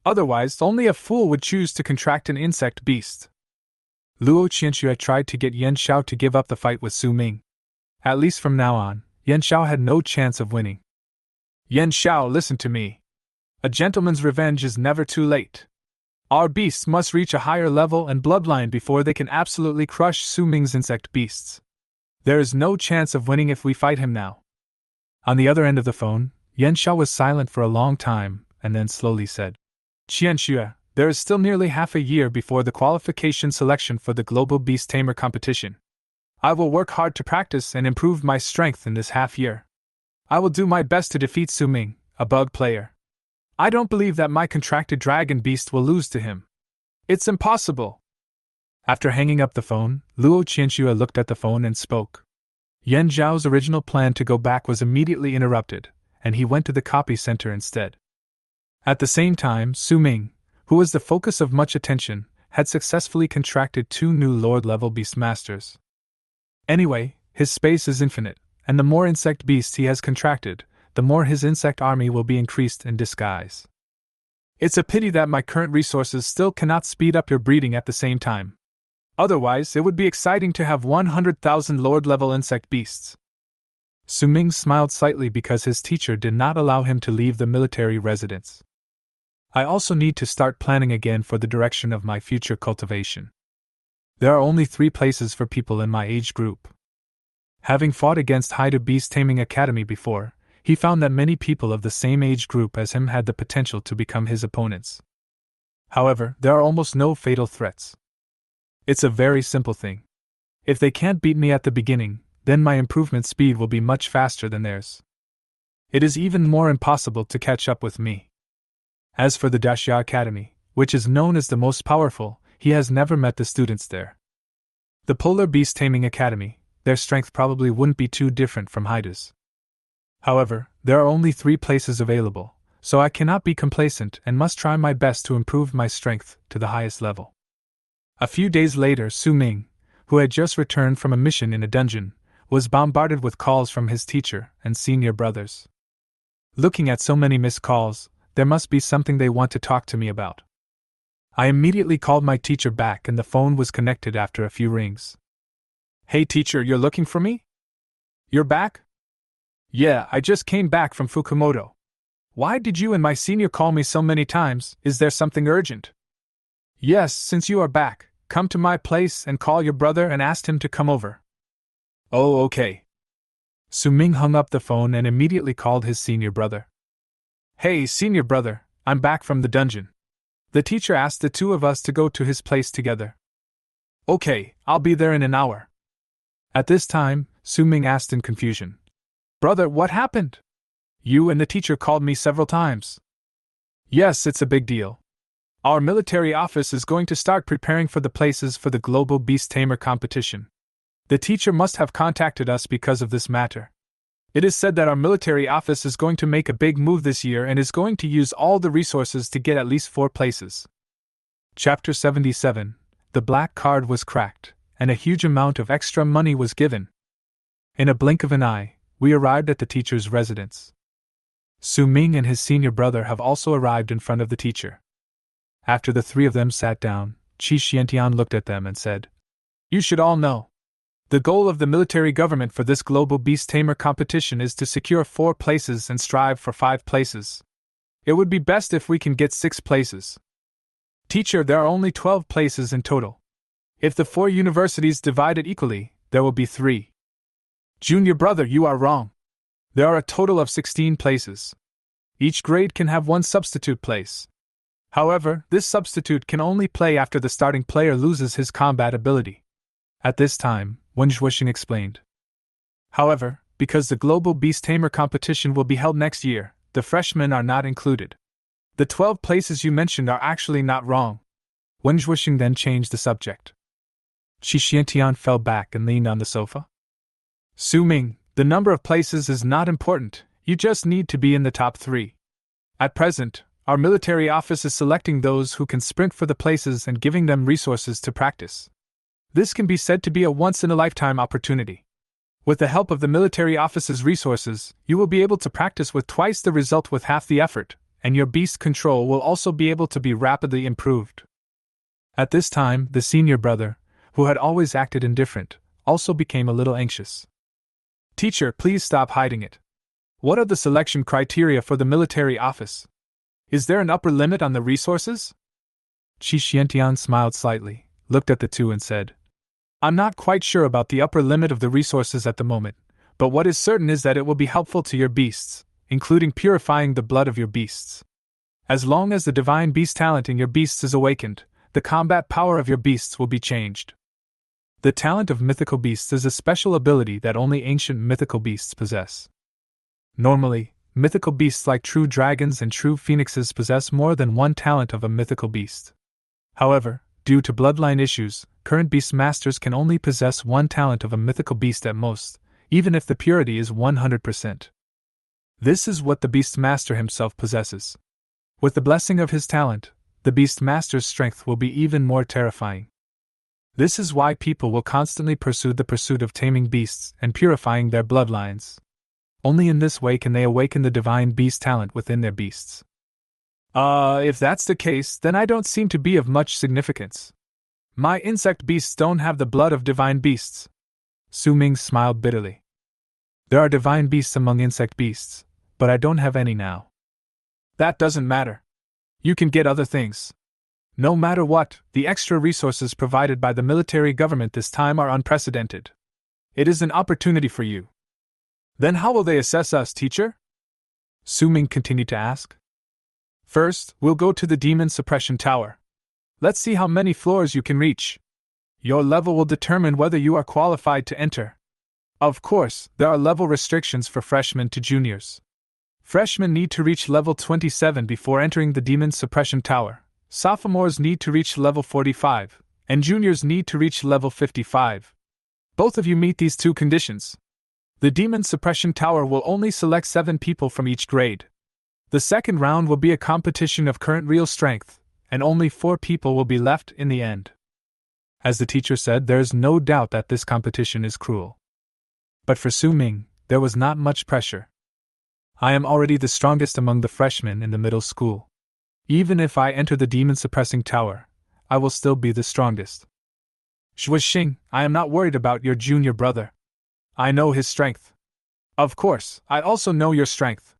Otherwise, only a fool would choose to contract an insect beast." Luo Qianxue tried to get Yan Xiao to give up the fight with Su Ming. At least from now on, Yan Xiao had no chance of winning. "Yan Xiao, listen to me. A gentleman's revenge is never too late. Our beasts must reach a higher level and bloodline before they can absolutely crush Su Ming's insect beasts. There is no chance of winning if we fight him now." On the other end of the phone, Yan Xiao was silent for a long time, and then slowly said, "Qianxue, there is still nearly half a year before the qualification selection for the Global Beast Tamer competition. I will work hard to practice and improve my strength in this half year. I will do my best to defeat Su Ming, a bug player. I don't believe that my contracted dragon beast will lose to him. It's impossible." After hanging up the phone, Luo Qianxue looked at the phone and spoke. Yan Zhao's original plan to go back was immediately interrupted, and he went to the copy center instead. At the same time, Su Ming, who was the focus of much attention, had successfully contracted 2 new Lord-level Beastmasters. Anyway, his space is infinite, and the more insect beasts he has contracted, the more his insect army will be increased in disguise. It's a pity that my current resources still cannot speed up your breeding at the same time. Otherwise, it would be exciting to have 100,000 Lord-level insect beasts." Su Ming smiled slightly because his teacher did not allow him to leave the military residence. "I also need to start planning again for the direction of my future cultivation. There are only 3 places for people in my age group. Having fought against Haidu Beast Taming Academy before, he found that many people of the same age group as him had the potential to become his opponents. However, there are almost no fatal threats. It's a very simple thing. If they can't beat me at the beginning, then my improvement speed will be much faster than theirs. It is even more impossible to catch up with me. As for the Dashya Academy, which is known as the most powerful, he has never met the students there. The Polar Beast Taming Academy, their strength probably wouldn't be too different from Haidu's. However, there are only 3 places available, so I cannot be complacent and must try my best to improve my strength to the highest level. A few days later, Su Ming, who had just returned from a mission in a dungeon, was bombarded with calls from his teacher and senior brothers. Looking at so many missed calls, there must be something they want to talk to me about. I immediately called my teacher back and the phone was connected after a few rings. Hey teacher, you're looking for me? You're back? Yeah, I just came back from Fukumoto. Why did you and my senior call me so many times? Is there something urgent? Yes, since you are back, come to my place and call your brother and ask him to come over. Oh, okay. Su Ming hung up the phone and immediately called his senior brother. Hey, senior brother, I'm back from the dungeon. The teacher asked the 2 of us to go to his place together. Okay, I'll be there in an hour. At this time, Su Ming asked in confusion. Brother, what happened? You and the teacher called me several times. Yes, it's a big deal. Our military office is going to start preparing for the places for the Global Beast Tamer competition. The teacher must have contacted us because of this matter. It is said that our military office is going to make a big move this year and is going to use all the resources to get at least 4 places. Chapter 77. The black card was cracked, and a huge amount of extra money was given. In a blink of an eye, we arrived at the teacher's residence. Su Ming and his senior brother have also arrived in front of the teacher. After the 3 of them sat down, Qi Xiantian looked at them and said, You should all know. The goal of the military government for this Global Beast Tamer competition is to secure 4 places and strive for 5 places. It would be best if we can get 6 places. Teacher, there are only 12 places in total. If the 4 universities divide it equally, there will be 3. Junior brother, you are wrong. There are a total of 16 places. Each grade can have 1 substitute place. However, this substitute can only play after the starting player loses his combat ability. At this time, Wen Zhuoxing explained. However, because the Global Beast Tamer competition will be held next year, the freshmen are not included. The 12 places you mentioned are actually not wrong. Wen Zhuoxing then changed the subject. Qi Xiantian fell back and leaned on the sofa. Su Ming, the number of places is not important, you just need to be in the top 3. At present, our military office is selecting those who can sprint for the places and giving them resources to practice. This can be said to be a once-in-a-lifetime opportunity. With the help of the military office's resources, you will be able to practice with twice the result with half the effort, and your beast control will also be able to be rapidly improved. At this time, the senior brother, who had always acted indifferent, also became a little anxious. Teacher, please stop hiding it. What are the selection criteria for the military office? Is there an upper limit on the resources? Qi Xiantian smiled slightly, looked at the 2 and said, I'm not quite sure about the upper limit of the resources at the moment, but what is certain is that it will be helpful to your beasts, including purifying the blood of your beasts. As long as the divine beast talent in your beasts is awakened, the combat power of your beasts will be changed. The talent of mythical beasts is a special ability that only ancient mythical beasts possess. Normally, mythical beasts like true dragons and true phoenixes possess more than 1 talent of a mythical beast. However, due to bloodline issues, current Beastmasters can only possess 1 talent of a mythical beast at most, even if the purity is 100%. This is what the Beastmaster himself possesses. With the blessing of his talent, the Beastmaster's strength will be even more terrifying. This is why people will constantly pursue the pursuit of taming beasts and purifying their bloodlines. Only in this way can they awaken the divine beast talent within their beasts. If that's the case, then I don't seem to be of much significance. My insect beasts don't have the blood of divine beasts. Su Ming smiled bitterly. There are divine beasts among insect beasts, but I don't have any now. That doesn't matter. You can get other things. No matter what, the extra resources provided by the military government this time are unprecedented. It is an opportunity for you. Then how will they assess us, teacher? Su-Ming continued to ask. First, we'll go to the demon suppression tower. Let's see how many floors you can reach. Your level will determine whether you are qualified to enter. Of course, there are level restrictions for freshmen to juniors. Freshmen need to reach level 27 before entering the demon suppression tower. Sophomores need to reach level 45, and juniors need to reach level 55. Both of you meet these two conditions. The demon suppression tower will only select 7 people from each grade. The second round will be a competition of current real strength, and only 4 people will be left in the end. As the teacher said, there is no doubt that this competition is cruel. But for Su-Ming, there was not much pressure. I am already the strongest among the freshmen in the middle school. Even if I enter the demon-suppressing tower, I will still be the strongest. Xing, I am not worried about your junior brother. I know his strength. Of course, I also know your strength.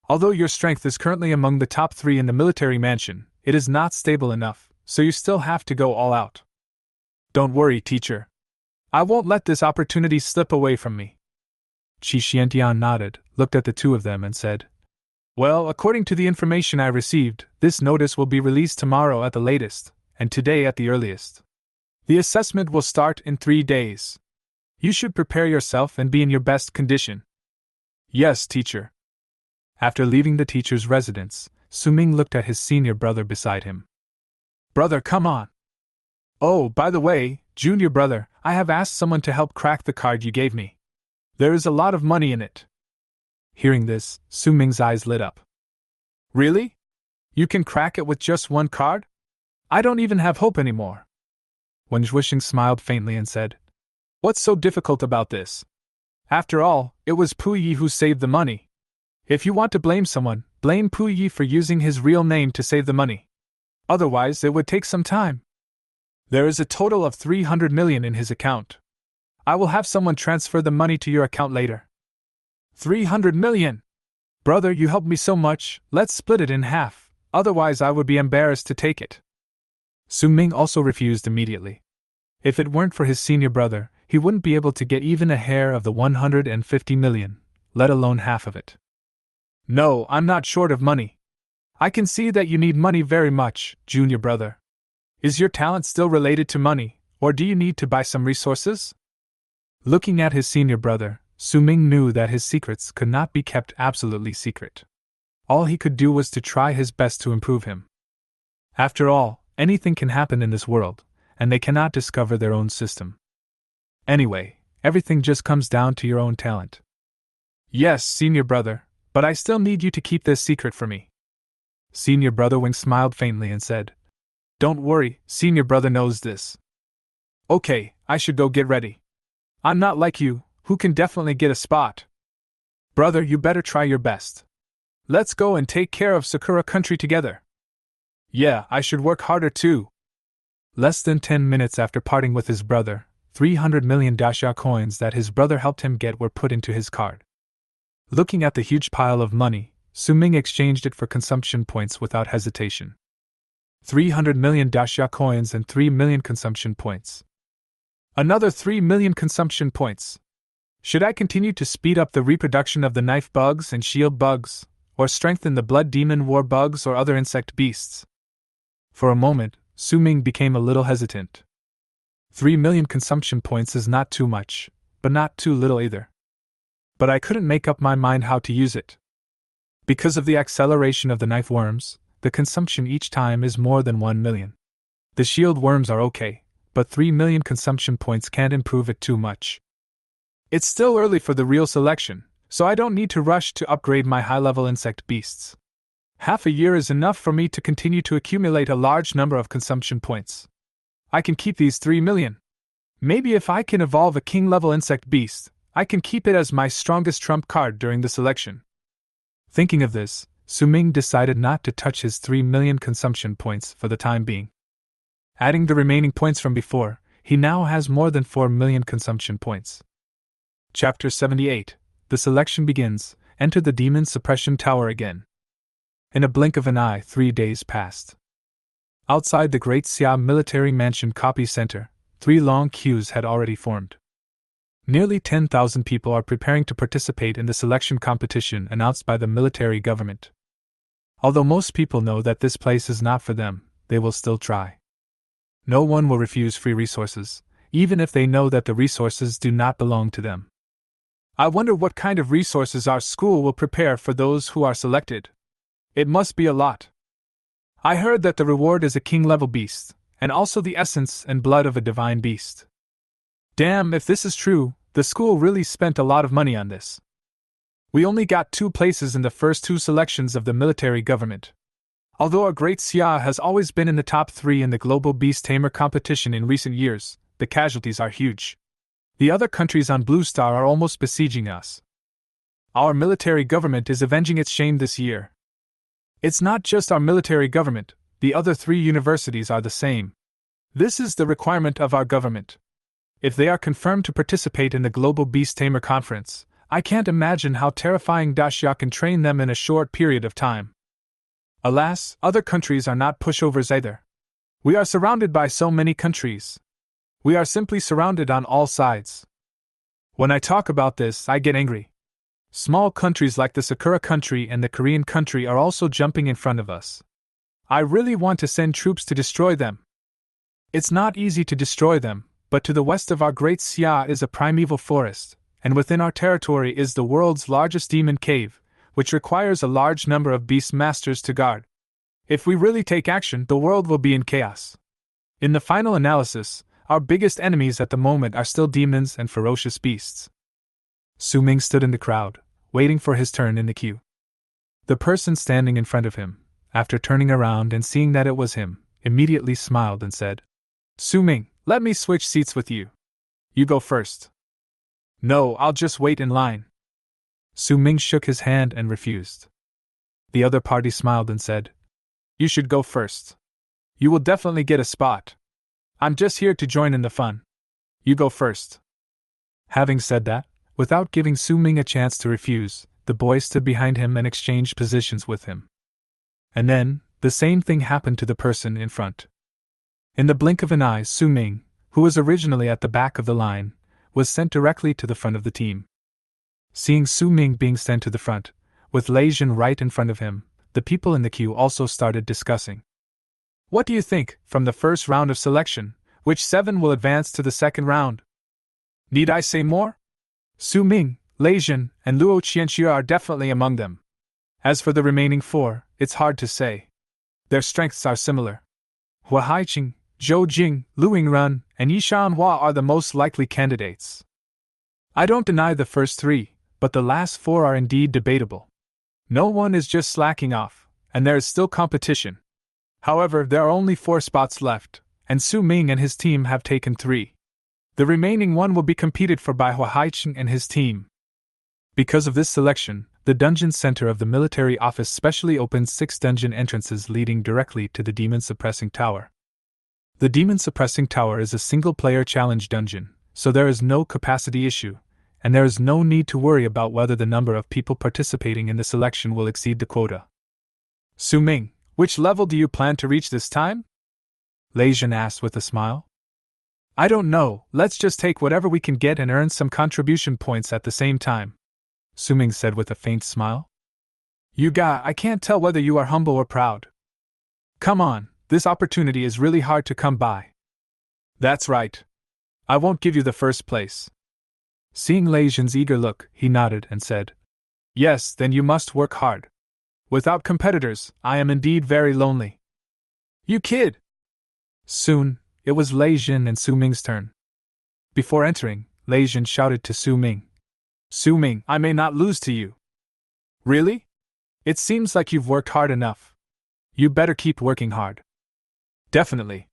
Although your strength is currently among the top 3 in the military mansion, it is not stable enough, so you still have to go all out. Don't worry, teacher. I won't let this opportunity slip away from me. Qi Xiantian nodded, looked at the two of them and said, Well, according to the information I received, this notice will be released tomorrow at the latest, and today at the earliest. The assessment will start in 3 days. You should prepare yourself and be in your best condition. Yes, teacher. After leaving the teacher's residence, Su-Ming looked at his senior brother beside him. Brother, come on. Oh, by the way, junior brother, I have asked someone to help crack the card you gave me. There is a lot of money in it. Hearing this, Su-Ming's eyes lit up. Really? You can crack it with just 1 card? I don't even have hope anymore. Wen Zhuixing smiled faintly and said, What's so difficult about this? After all, it was Puyi who saved the money. If you want to blame someone, blame Puyi for using his real name to save the money. Otherwise, it would take some time. There is a total of 300 million in his account. I will have someone transfer the money to your account later. 300 million! Brother, you helped me so much, let's split it in half, otherwise I would be embarrassed to take it. Su-Ming also refused immediately. If it weren't for his senior brother, he wouldn't be able to get even a hair of the 150 million, let alone half of it. No, I'm not short of money. I can see that you need money very much, junior brother. Is your talent still related to money, or do you need to buy some resources? Looking at his senior brother, Su-Ming knew that his secrets could not be kept absolutely secret. All he could do was to try his best to improve him. After all, anything can happen in this world, and they cannot discover their own system. Anyway, everything just comes down to your own talent. Yes, senior brother, but I still need you to keep this secret for me. Senior brother Wing smiled faintly and said, Don't worry, senior brother knows this. Okay, I should go get ready. I'm not like you, who can definitely get a spot. Brother, you better try your best. Let's go and take care of Sakura country together. Yeah, I should work harder too. Less than 10 minutes after parting with his brother, 300 million dasha coins that his brother helped him get were put into his card. Looking at the huge pile of money, Su-Ming exchanged it for consumption points without hesitation. 300 million dasha coins and 3 million consumption points. Another 3 million consumption points. Should I continue to speed up the reproduction of the knife bugs and shield bugs, or strengthen the blood demon war bugs or other insect beasts? For a moment, Su-Ming became a little hesitant. 3 million consumption points is not too much, but not too little either. But I couldn't make up my mind how to use it. Because of the acceleration of the knife worms, the consumption each time is more than 1 million. The shield worms are okay, but 3 million consumption points can't improve it too much. It's still early for the real selection, so I don't need to rush to upgrade my high-level insect beasts. Half a year is enough for me to continue to accumulate a large number of consumption points. I can keep these 3 million. Maybe if I can evolve a king-level insect beast, I can keep it as my strongest trump card during the selection. Thinking of this, Su-Ming decided not to touch his 3 million consumption points for the time being. Adding the remaining points from before, he now has more than 4 million consumption points. Chapter 78. The selection begins. Enter the demon suppression tower again. In a blink of an eye, 3 days passed. Outside the Great Xia Military Mansion Copy Center, 3 long queues had already formed. Nearly 10,000 people are preparing to participate in the selection competition announced by the military government. Although most people know that this place is not for them, they will still try. No one will refuse free resources, even if they know that the resources do not belong to them. I wonder what kind of resources our school will prepare for those who are selected. It must be a lot. I heard that the reward is a king-level beast, and also the essence and blood of a divine beast. Damn, if this is true, the school really spent a lot of money on this. We only got 2 places in the first 2 selections of the military government. Although our Great Xia has always been in the top 3 in the global beast tamer competition in recent years, the casualties are huge. The other countries on Blue Star are almost besieging us. Our military government is avenging its shame this year. It's not just our military government, the other 3 universities are the same. This is the requirement of our government. If they are confirmed to participate in the Global Beast Tamer Conference, I can't imagine how terrifying Daxia can train them in a short period of time. Alas, other countries are not pushovers either. We are surrounded by so many countries. We are simply surrounded on all sides. When I talk about this, I get angry. Small countries like the Sakura country and the Korean country are also jumping in front of us. I really want to send troops to destroy them. It's not easy to destroy them, but to the west of our Great Xia is a primeval forest, and within our territory is the world's largest demon cave, which requires a large number of Beastmasters to guard. If we really take action, the world will be in chaos. In the final analysis, our biggest enemies at the moment are still demons and ferocious beasts. Su Ming stood in the crowd, waiting for his turn in the queue. The person standing in front of him, after turning around and seeing that it was him, immediately smiled and said, "Su Ming, let me switch seats with you. You go first." "No, I'll just wait in line." Su Ming shook his hand and refused. The other party smiled and said, "You should go first. You will definitely get a spot. I'm just here to join in the fun. You go first." Having said that, without giving Su Ming a chance to refuse, the boy stood behind him and exchanged positions with him. And then, the same thing happened to the person in front. In the blink of an eye, Su Ming, who was originally at the back of the line, was sent directly to the front of the team. Seeing Su Ming being sent to the front, with Lei Jin right in front of him, the people in the queue also started discussing. "What do you think, from the first round of selection, which 7 will advance to the second round?" "Need I say more? Su Ming, Lei Jin, and Luo Qianxue are definitely among them. As for the remaining 4, it's hard to say. Their strengths are similar. Hua Haiqing, Zhou Jing, Lu Yingren, and Yi Shanhua are the most likely candidates. I don't deny the first 3, but the last 4 are indeed debatable. No one is just slacking off, and there is still competition. However, there are only 4 spots left, and Su Ming and his team have taken 3. The remaining 1 will be competed for by Hua Haiqing and his team. Because of this selection, the dungeon center of the military office specially opened 6 dungeon entrances leading directly to the Demon Suppressing Tower. The Demon Suppressing Tower is a single-player challenge dungeon, so there is no capacity issue, and there is no need to worry about whether the number of people participating in the selection will exceed the quota. "Su Ming, which level do you plan to reach this time?" Lei Jin asked with a smile. "I don't know, let's just take whatever we can get and earn some contribution points at the same time," Su Ming said with a faint smile. I can't tell whether you are humble or proud. Come on, this opportunity is really hard to come by." "That's right. I won't give you the first place." Seeing Lei Jin's eager look, he nodded and said, "Yes, then you must work hard. Without competitors, I am indeed very lonely." "You kid!" Soon, it was Lei Jin and Su Ming's turn. Before entering, Lei Jin shouted to Su Ming, "Su Ming, I may not lose to you." "Really? It seems like you've worked hard enough. You better keep working hard." "Definitely."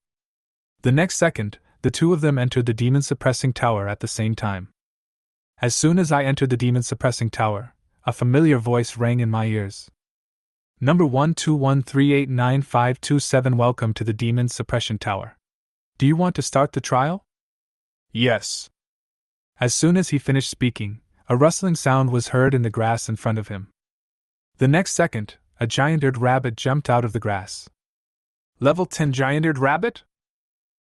The next second, the 2 of them entered the Demon Suppressing Tower at the same time. As soon as I entered the Demon Suppressing Tower, a familiar voice rang in my ears. "Number 121389527, welcome to the Demon Suppression Tower. Do you want to start the trial?" "Yes." As soon as he finished speaking, a rustling sound was heard in the grass in front of him. The next second, a giant-eared rabbit jumped out of the grass. Level 10 Giant-eared Rabbit?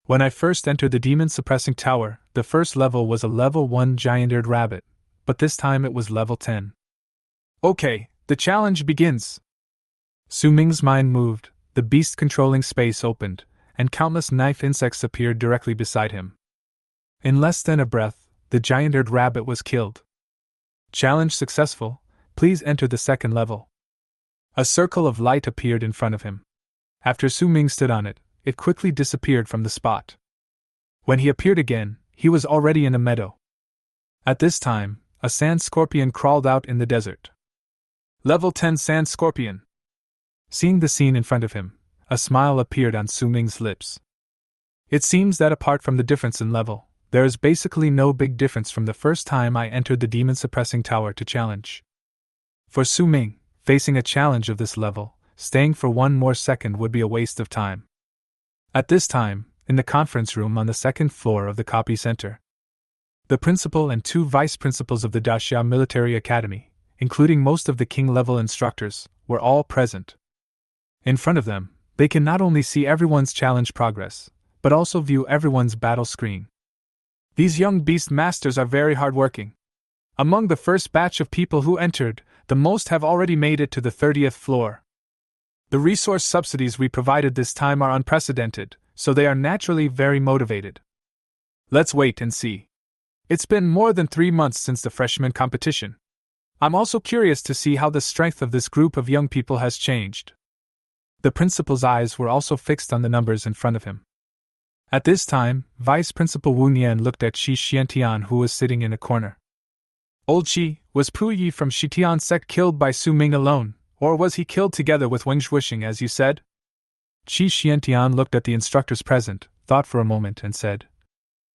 When I first entered the demon suppressing tower, the first level was a level 1 giant-eared rabbit, but this time it was level 10. Okay, the challenge begins. Su Ming's mind moved, the beast controlling space opened, and countless knife insects appeared directly beside him. In less than a breath, the giant-eared rabbit was killed. Challenge successful, please enter the second level. A circle of light appeared in front of him. After Su Ming stood on it, it quickly disappeared from the spot. When he appeared again, he was already in a meadow. At this time, a sand scorpion crawled out in the desert. Level 10 Sand Scorpion. Seeing the scene in front of him, a smile appeared on Su Ming's lips. It seems that apart from the difference in level, there is basically no big difference from the first time I entered the demon suppressing tower to challenge. For Su Ming, facing a challenge of this level, staying for one more second would be a waste of time. At this time, in the conference room on the second floor of the copy center, the principal and 2 vice principals of the Daxia Military Academy, including most of the king-level instructors, were all present. In front of them, they can not only see everyone's challenge progress, but also view everyone's battle screen. These young Beastmasters are very hardworking. Among the first batch of people who entered, the most have already made it to the 30th floor. The resource subsidies we provided this time are unprecedented, so they are naturally very motivated. Let's wait and see. It's been more than 3 months since the freshman competition. I'm also curious to see how the strength of this group of young people has changed. The principal's eyes were also fixed on the numbers in front of him. At this time, Vice Principal Wu Nian looked at Qi Xiantian, who was sitting in a corner. Old Qi, was Pu Yi from Shitian sect killed by Su Ming alone, or was he killed together with Wang Zhuixing as you said? Qi Xiantian looked at the instructors present, thought for a moment and said,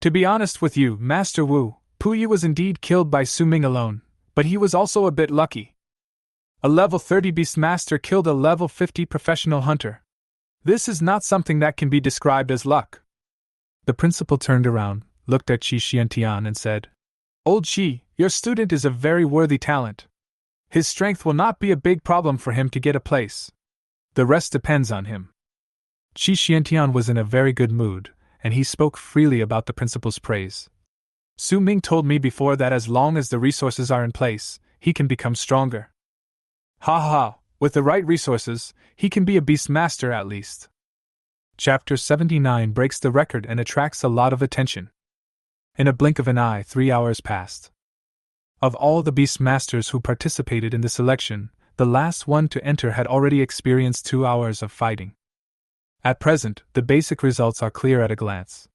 To be honest with you, Master Wu, Pu Yi was indeed killed by Su Ming alone, but he was also a bit lucky. A level 30 Beastmaster killed a level 50 professional hunter. This is not something that can be described as luck. The principal turned around, looked at Qi Xiantian and said, Old Qi, your student is a very worthy talent. His strength will not be a big problem for him to get a place. The rest depends on him. Qi Xiantian was in a very good mood, and he spoke freely about the principal's praise. Su Ming told me before that as long as the resources are in place, he can become stronger. Ha ha, with the right resources, he can be a Beastmaster at least. Chapter 79 breaks the record and attracts a lot of attention. In a blink of an eye, 3 hours passed. Of all the Beastmasters who participated in the selection, the last one to enter had already experienced 2 hours of fighting. At present, the basic results are clear at a glance.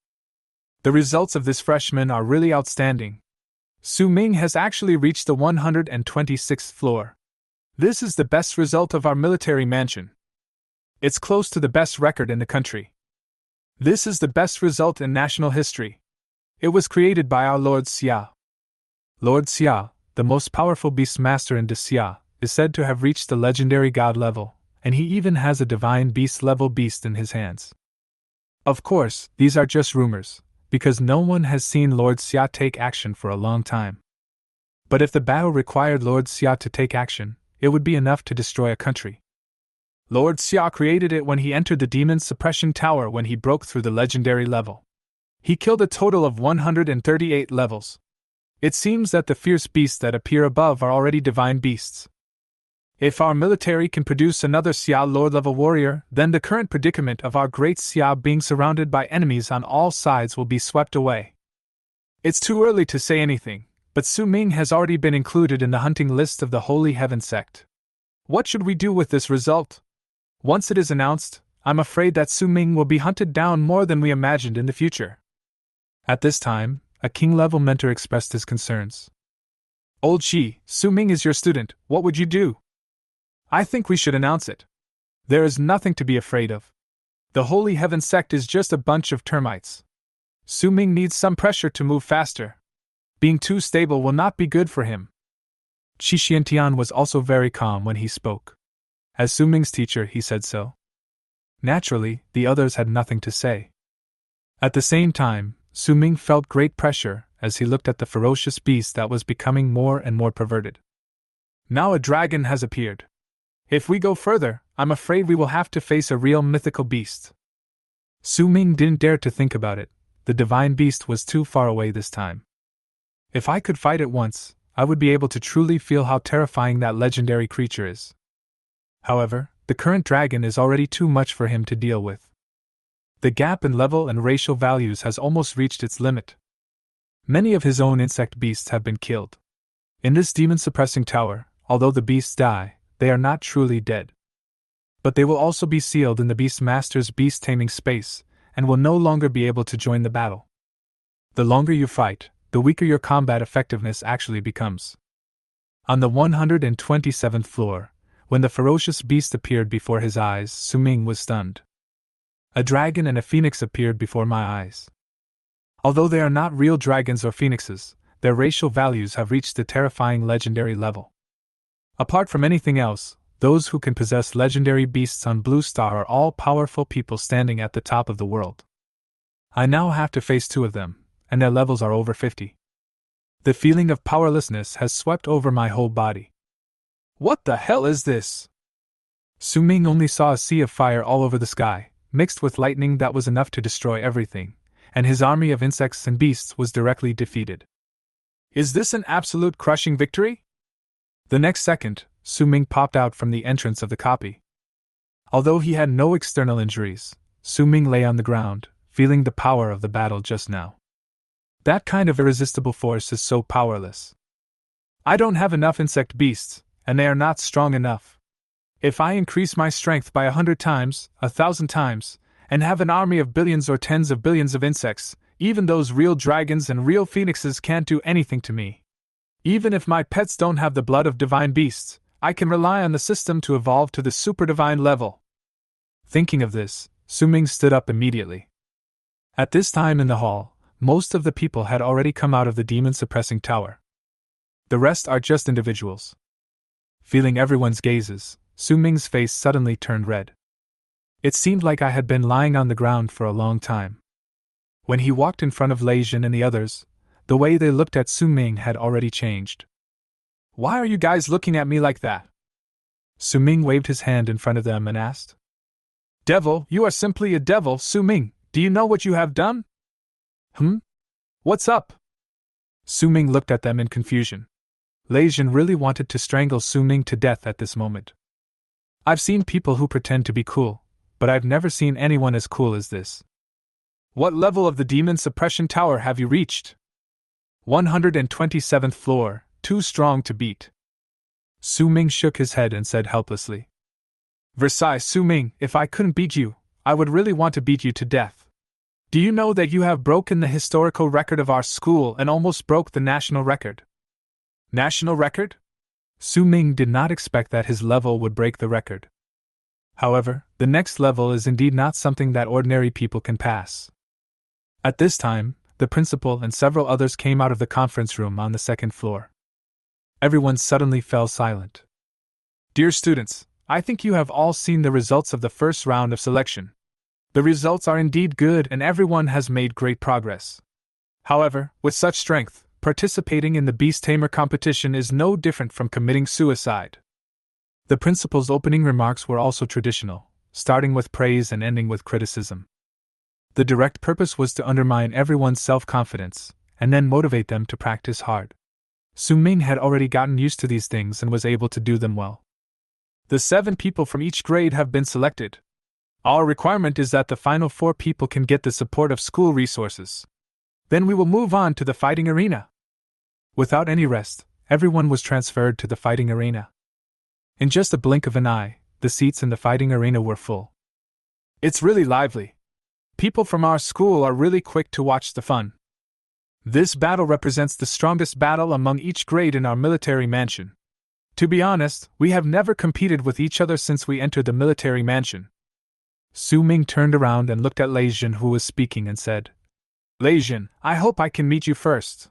The results of this freshman are really outstanding. Su Ming has actually reached the 126th floor. This is the best result of our military mansion. It's close to the best record in the country. This is the best result in national history. It was created by our Lord Xia. Lord Xia, the most powerful Beastmaster in Xia, is said to have reached the legendary god level, and he even has a divine beast level beast in his hands. Of course, these are just rumors, because no one has seen Lord Xia take action for a long time. But if the battle required Lord Xia to take action, it would be enough to destroy a country. Lord Xia created it when he entered the demon suppression tower when he broke through the legendary level. He killed a total of 138 levels. It seems that the fierce beasts that appear above are already divine beasts. If our military can produce another Xia Lord-level warrior, then the current predicament of our great Xia being surrounded by enemies on all sides will be swept away. It's too early to say anything, but Su Ming has already been included in the hunting list of the Holy Heaven sect. What should we do with this result? Once it is announced, I'm afraid that Su Ming will be hunted down more than we imagined in the future. At this time, a king-level mentor expressed his concerns. Old Qi, Su Ming is your student, what would you do? I think we should announce it. There is nothing to be afraid of. The Holy Heaven sect is just a bunch of termites. Su Ming needs some pressure to move faster. Being too stable will not be good for him. Qi Xiantian was also very calm when he spoke. As Su Ming's teacher, he said so. Naturally, the others had nothing to say. At the same time, Su Ming felt great pressure as he looked at the ferocious beast that was becoming more and more perverted. Now a dragon has appeared. If we go further, I'm afraid we will have to face a real mythical beast. Su Ming didn't dare to think about it. The divine beast was too far away this time. If I could fight it once, I would be able to truly feel how terrifying that legendary creature is. However, the current dragon is already too much for him to deal with. The gap in level and racial values has almost reached its limit. Many of his own insect beasts have been killed. In this demon-suppressing tower, although the beasts die, they are not truly dead. But they will also be sealed in the Beastmasters' beast-taming space, and will no longer be able to join the battle. The longer you fight, the weaker your combat effectiveness actually becomes. On the 127th floor, when the ferocious beast appeared before his eyes, Su Ming was stunned. A dragon and a phoenix appeared before my eyes. Although they are not real dragons or phoenixes, their racial values have reached a terrifying legendary level. Apart from anything else, those who can possess legendary beasts on Blue Star are all powerful people standing at the top of the world. I now have to face two of them, and their levels are over 50. The feeling of powerlessness has swept over my whole body. What the hell is this? Su Ming only saw a sea of fire all over the sky, mixed with lightning that was enough to destroy everything, and his army of insects and beasts was directly defeated. Is this an absolute crushing victory? The next second, Su Ming popped out from the entrance of the copy. Although he had no external injuries, Su Ming lay on the ground, feeling the power of the battle just now. That kind of irresistible force is so powerless. I don't have enough insect beasts, and they are not strong enough. If I increase my strength by 100 times, 1,000 times, and have an army of billions or tens of billions of insects, even those real dragons and real phoenixes can't do anything to me. Even if my pets don't have the blood of divine beasts, I can rely on the system to evolve to the super divine level. Thinking of this, Su Ming stood up immediately. At this time in the hall, most of the people had already come out of the demon-suppressing tower. The rest are just individuals. Feeling everyone's gazes, Su Ming's face suddenly turned red. It seemed like I had been lying on the ground for a long time. When he walked in front of Lei Jin and the others, the way they looked at Su Ming had already changed. Why are you guys looking at me like that? Su Ming waved his hand in front of them and asked. Devil, you are simply a devil, Su Ming. Do you know what you have done? What's up? Su Ming looked at them in confusion. Lei Jin really wanted to strangle Su Ming to death at this moment. I've seen people who pretend to be cool, but I've never seen anyone as cool as this. What level of the demon suppression tower have you reached? 127th floor, too strong to beat. Su Ming shook his head and said helplessly. Versailles, Su Ming, if I couldn't beat you, I would really want to beat you to death. Do you know that you have broken the historical record of our school and almost broke the national record? National record? Su Ming did not expect that his level would break the record. However, the next level is indeed not something that ordinary people can pass. At this time, the principal and several others came out of the conference room on the second floor. Everyone suddenly fell silent. Dear students, I think you have all seen the results of the first round of selection. The results are indeed good and everyone has made great progress. However, with such strength, participating in the Beast Tamer competition is no different from committing suicide. The principal's opening remarks were also traditional, starting with praise and ending with criticism. The direct purpose was to undermine everyone's self-confidence, and then motivate them to practice hard. Su Ming had already gotten used to these things and was able to do them well. The 7 people from each grade have been selected. Our requirement is that the final 4 people can get the support of school resources. Then we will move on to the fighting arena. Without any rest, everyone was transferred to the fighting arena. In just a blink of an eye, the seats in the fighting arena were full. It's really lively. People from our school are really quick to watch the fun. This battle represents the strongest battle among each grade in our military mansion. To be honest, we have never competed with each other since we entered the military mansion. Su Ming turned around and looked at Lei Jin, who was speaking, and said, Lei Jin, I hope I can meet you first.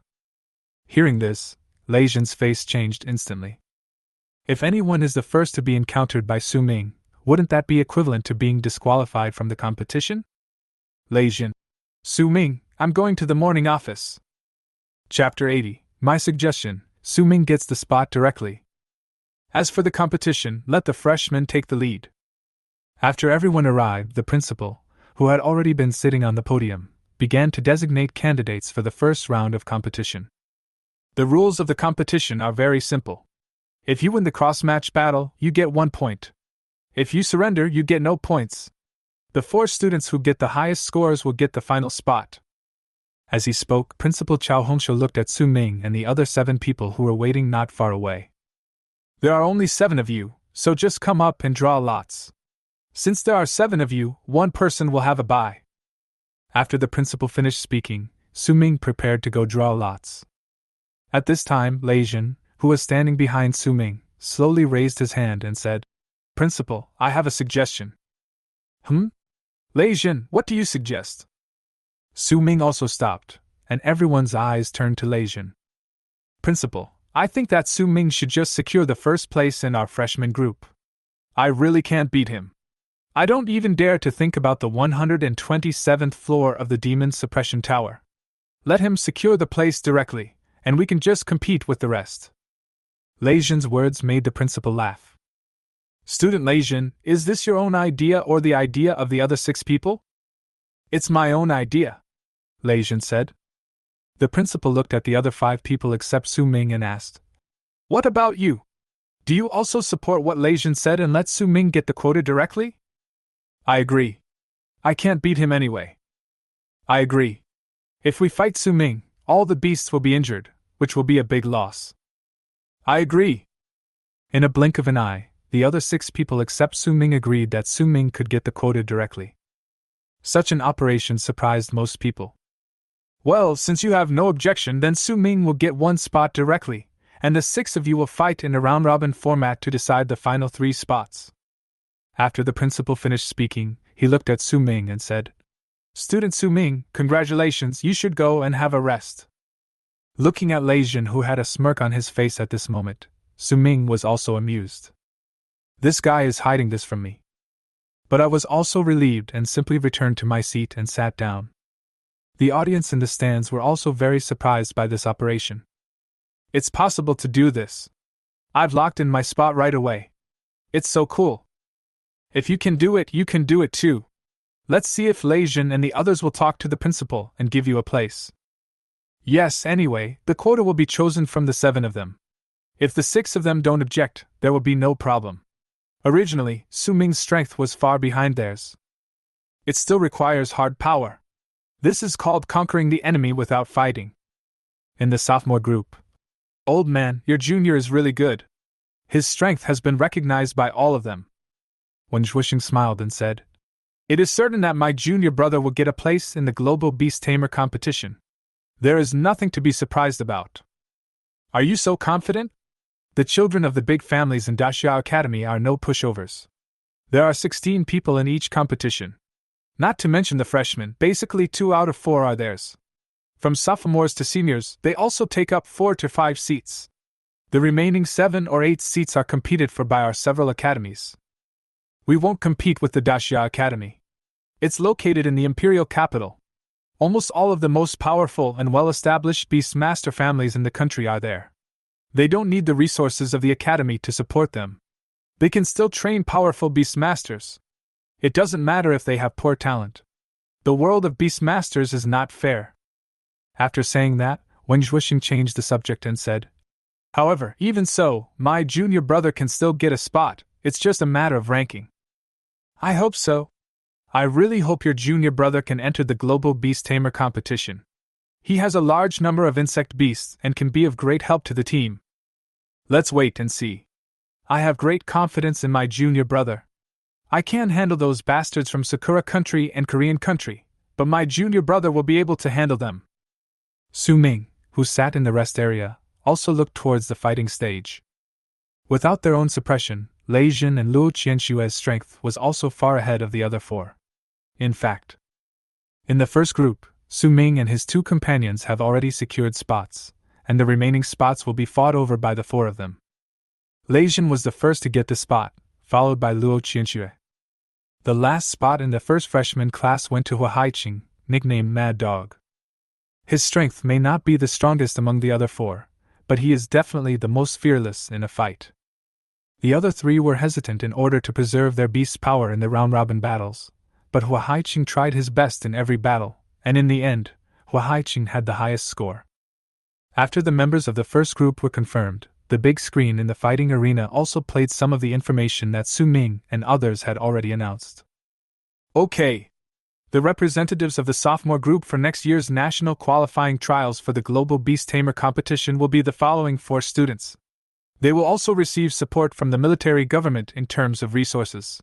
Hearing this, Lei Jin's face changed instantly. If anyone is the first to be encountered by Su Ming, wouldn't that be equivalent to being disqualified from the competition? Lei Jin. Su Ming, I'm going to the morning office. Chapter 80. My suggestion, Su Ming gets the spot directly. As for the competition, let the freshmen take the lead. After everyone arrived, the principal, who had already been sitting on the podium, began to designate candidates for the first round of competition. The rules of the competition are very simple. If you win the cross-match battle, you get 1 point. If you surrender, you get no points. The 4 students who get the highest scores will get the final spot. As he spoke, Principal Chao Hongshu looked at Su Ming and the other 7 people who were waiting not far away. There are only 7 of you, so just come up and draw lots. Since there are 7 of you, 1 person will have a bye. After the principal finished speaking, Su Ming prepared to go draw lots. At this time, Lei Jin, who was standing behind Su Ming, slowly raised his hand and said, "Principal, I have a suggestion." Lei Jin, what do you suggest? Su Ming also stopped, and everyone's eyes turned to Lei Jin. Principal, I think that Su Ming should just secure the first place in our freshman group. I really can't beat him. I don't even dare to think about the 127th floor of the Demon's Suppression Tower. Let him secure the place directly, and we can just compete with the rest. Lei Jin's words made the principal laugh. Student Lei Jin, is this your own idea or the idea of the other 6 people? It's my own idea, Lei Jin said. The principal looked at the other 5 people except Su Ming and asked, "What about you? Do you also support what Lei Jin said and let Su Ming get the quota directly?" I agree. I can't beat him anyway. I agree. If we fight Su Ming, all the beasts will be injured, which will be a big loss. I agree. In a blink of an eye, the other 6 people except Su Ming agreed that Su Ming could get the quota directly. Such an operation surprised most people. Well, since you have no objection, then Su Ming will get 1 spot directly, and the 6 of you will fight in a round-robin format to decide the final 3 spots. After the principal finished speaking, he looked at Su Ming and said, "Student Su Ming, congratulations, you should go and have a rest." Looking at Lei Jin, who had a smirk on his face at this moment, Su Ming was also amused. This guy is hiding this from me. But I was also relieved and simply returned to my seat and sat down. The audience in the stands were also very surprised by this operation. It's possible to do this. I've locked in my spot right away. It's so cool. If you can do it, you can do it too. Let's see if Lei Jin and the others will talk to the principal and give you a place. Yes, anyway, the quota will be chosen from the 7 of them. If the 6 of them don't object, there will be no problem. Originally, Su Ming's strength was far behind theirs. It still requires hard power. This is called conquering the enemy without fighting. In the sophomore group, "Old man, your junior is really good. His strength has been recognized by all of them." Wen Zhuoxing smiled and said, "It is certain that my junior brother will get a place in the global beast tamer competition. There is nothing to be surprised about." Are you so confident? The children of the big families in Daxia Academy are no pushovers. There are 16 people in each competition. Not to mention the freshmen, basically 2 out of 4 are theirs. From sophomores to seniors, they also take up 4 to 5 seats. The remaining 7 or 8 seats are competed for by our several academies. We won't compete with the Daxia Academy. It's located in the imperial capital. Almost all of the most powerful and well-established Beastmaster families in the country are there. They don't need the resources of the academy to support them. They can still train powerful Beastmasters. It doesn't matter if they have poor talent. The world of Beastmasters is not fair. After saying that, Wen Zhuoxing changed the subject and said, "However, even so, my junior brother can still get a spot. It's just a matter of ranking." I hope so. I really hope your junior brother can enter the global beast tamer competition. He has a large number of insect beasts and can be of great help to the team. Let's wait and see. I have great confidence in my junior brother. I can handle those bastards from Sakura country and Korean country, but my junior brother will be able to handle them. Su Ming, who sat in the rest area, also looked towards the fighting stage. Without their own suppression, Lei Jin and Luo Qianshue's strength was also far ahead of the other 4. In fact, in the first group, Su Ming and his 2 companions have already secured spots, and the remaining spots will be fought over by the 4 of them. Lei Jin was the first to get the spot, followed by Luo Qianxue. The last spot in the first freshman class went to Hua Haiqing, nicknamed Mad Dog. His strength may not be the strongest among the other 4, but he is definitely the most fearless in a fight. The other 3 were hesitant in order to preserve their beast's power in the round-robin battles, but Hua Haiqing tried his best in every battle, and in the end, Hua Haiqing had the highest score. After the members of the first group were confirmed, the big screen in the fighting arena also played some of the information that Su Ming and others had already announced. Okay. The representatives of the sophomore group for next year's national qualifying trials for the Global Beast Tamer competition will be the following 4 students. They will also receive support from the military government in terms of resources.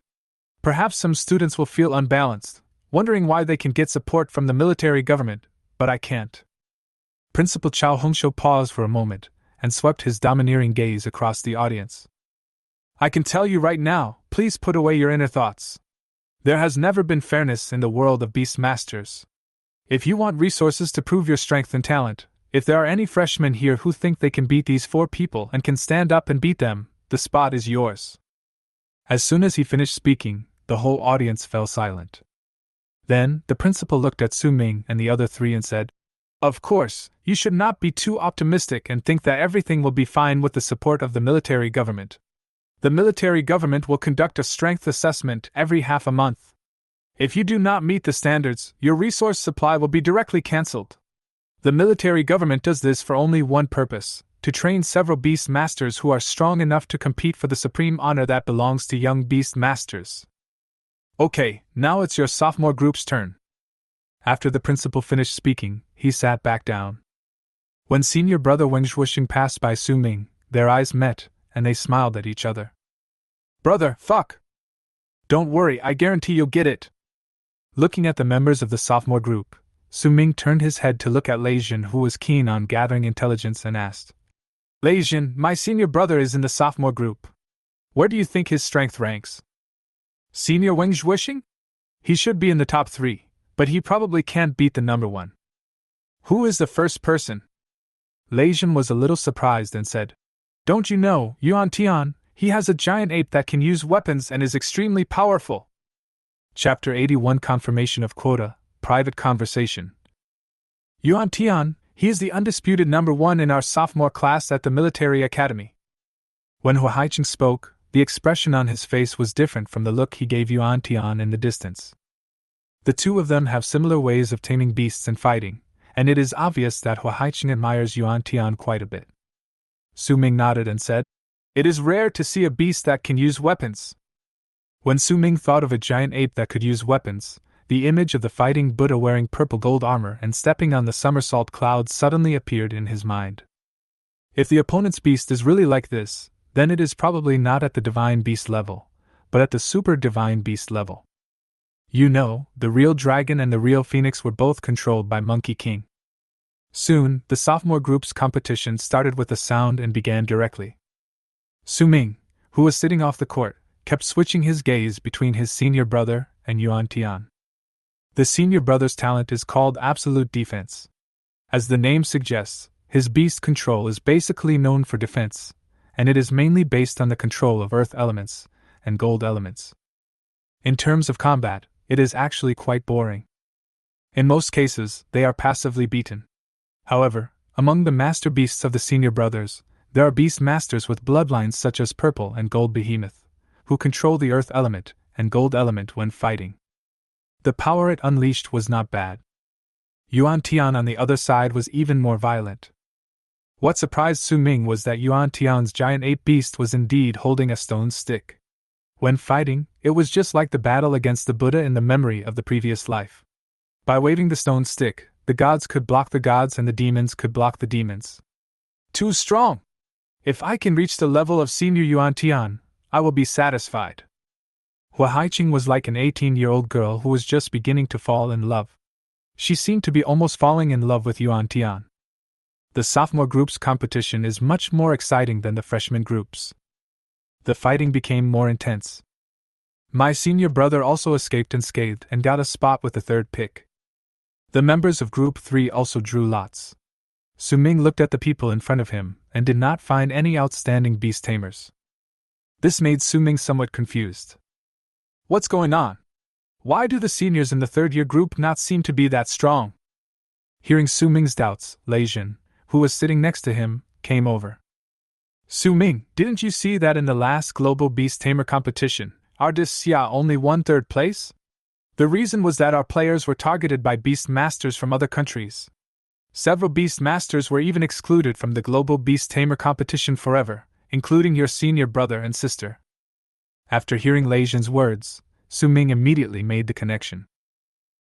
Perhaps some students will feel unbalanced, wondering why they can get support from the military government, but I can't. Principal Chao Hongsho paused for a moment and swept his domineering gaze across the audience. I can tell you right now, please put away your inner thoughts. There has never been fairness in the world of Beastmasters. If you want resources to prove your strength and talent, if there are any freshmen here who think they can beat these 4 people and can stand up and beat them, the spot is yours. As soon as he finished speaking, the whole audience fell silent. Then, the principal looked at Su Ming and the other 3 and said, Of course, you should not be too optimistic and think that everything will be fine with the support of the military government. The military government will conduct a strength assessment every half a month. If you do not meet the standards, your resource supply will be directly cancelled. The military government does this for only one purpose, to train several Beastmasters who are strong enough to compete for the supreme honor that belongs to young Beastmasters. Okay, now it's your sophomore group's turn. After the principal finished speaking, he sat back down. When senior brother Wang Zhuoxing passed by Su Ming, their eyes met, and they smiled at each other. Brother, fuck! Don't worry, I guarantee you'll get it. Looking at the members of the sophomore group, Su Ming turned his head to look at Lei Jin, who was keen on gathering intelligence, and asked, Lei Jin, my senior brother is in the sophomore group. Where do you think his strength ranks? Senior Wang Zhuoxing? He should be in the top 3, but he probably can't beat the number 1. Who is the first person? Lei Jin was a little surprised and said, Don't you know, Yuan Tian, he has a giant ape that can use weapons and is extremely powerful. Chapter 81 Confirmation of Quota, Private Conversation. Yuan Tian, he is the undisputed number 1 in our sophomore class at the military academy. When Hua Haiqing spoke, the expression on his face was different from the look he gave Yuan Tian in the distance. The two of them have similar ways of taming beasts and fighting, and it is obvious that Hua Haiqing admires Yuan Tian quite a bit. Su Ming nodded and said, It is rare to see a beast that can use weapons. When Su Ming thought of a giant ape that could use weapons, the image of the fighting Buddha wearing purple gold armor and stepping on the somersault cloud suddenly appeared in his mind. If the opponent's beast is really like this, then it is probably not at the divine beast level, but at the super divine beast level. You know, the real dragon and the real phoenix were both controlled by Monkey King. Soon, the sophomore group's competition started with a sound and began directly. Su Ming, who was sitting off the court, kept switching his gaze between his senior brother and Yuan Tian. The senior brother's talent is called Absolute Defense. As the name suggests, his beast control is basically known for defense, and it is mainly based on the control of earth elements and gold elements. In terms of combat, it is actually quite boring. In most cases, they are passively beaten. However, among the master beasts of the senior brothers, there are Beastmasters with bloodlines such as Purple and Gold Behemoth, who control the earth element and gold element when fighting. The power it unleashed was not bad. Yuan Tian on the other side was even more violent. What surprised Su Ming was that Yuan Tian's giant ape beast was indeed holding a stone stick. When fighting, it was just like the battle against the Buddha in the memory of the previous life. By waving the stone stick, the gods could block the gods and the demons could block the demons. Too strong! If I can reach the level of senior Yuan Tian, I will be satisfied. Hua Haiqing was like an 18-year-old girl who was just beginning to fall in love. She seemed to be almost falling in love with Yuan Tian. The sophomore group's competition is much more exciting than the freshman group's. The fighting became more intense. My senior brother also escaped unscathed and got a spot with the 3rd pick. The members of Group 3 also drew lots. Su Ming looked at the people in front of him and did not find any outstanding beast tamers. This made Su Ming somewhat confused. What's going on? Why do the seniors in the 3rd-year group not seem to be that strong? Hearing Su Ming's doubts, Lei Jin, who was sitting next to him, came over. Su Ming, didn't you see that in the last Global Beast Tamer competition, our Xia only won 3rd place? The reason was that our players were targeted by Beastmasters from other countries. Several Beastmasters were even excluded from the global Beast Tamer competition forever, including your senior brother and sister. After hearing Lei Jin's words, Su Ming immediately made the connection.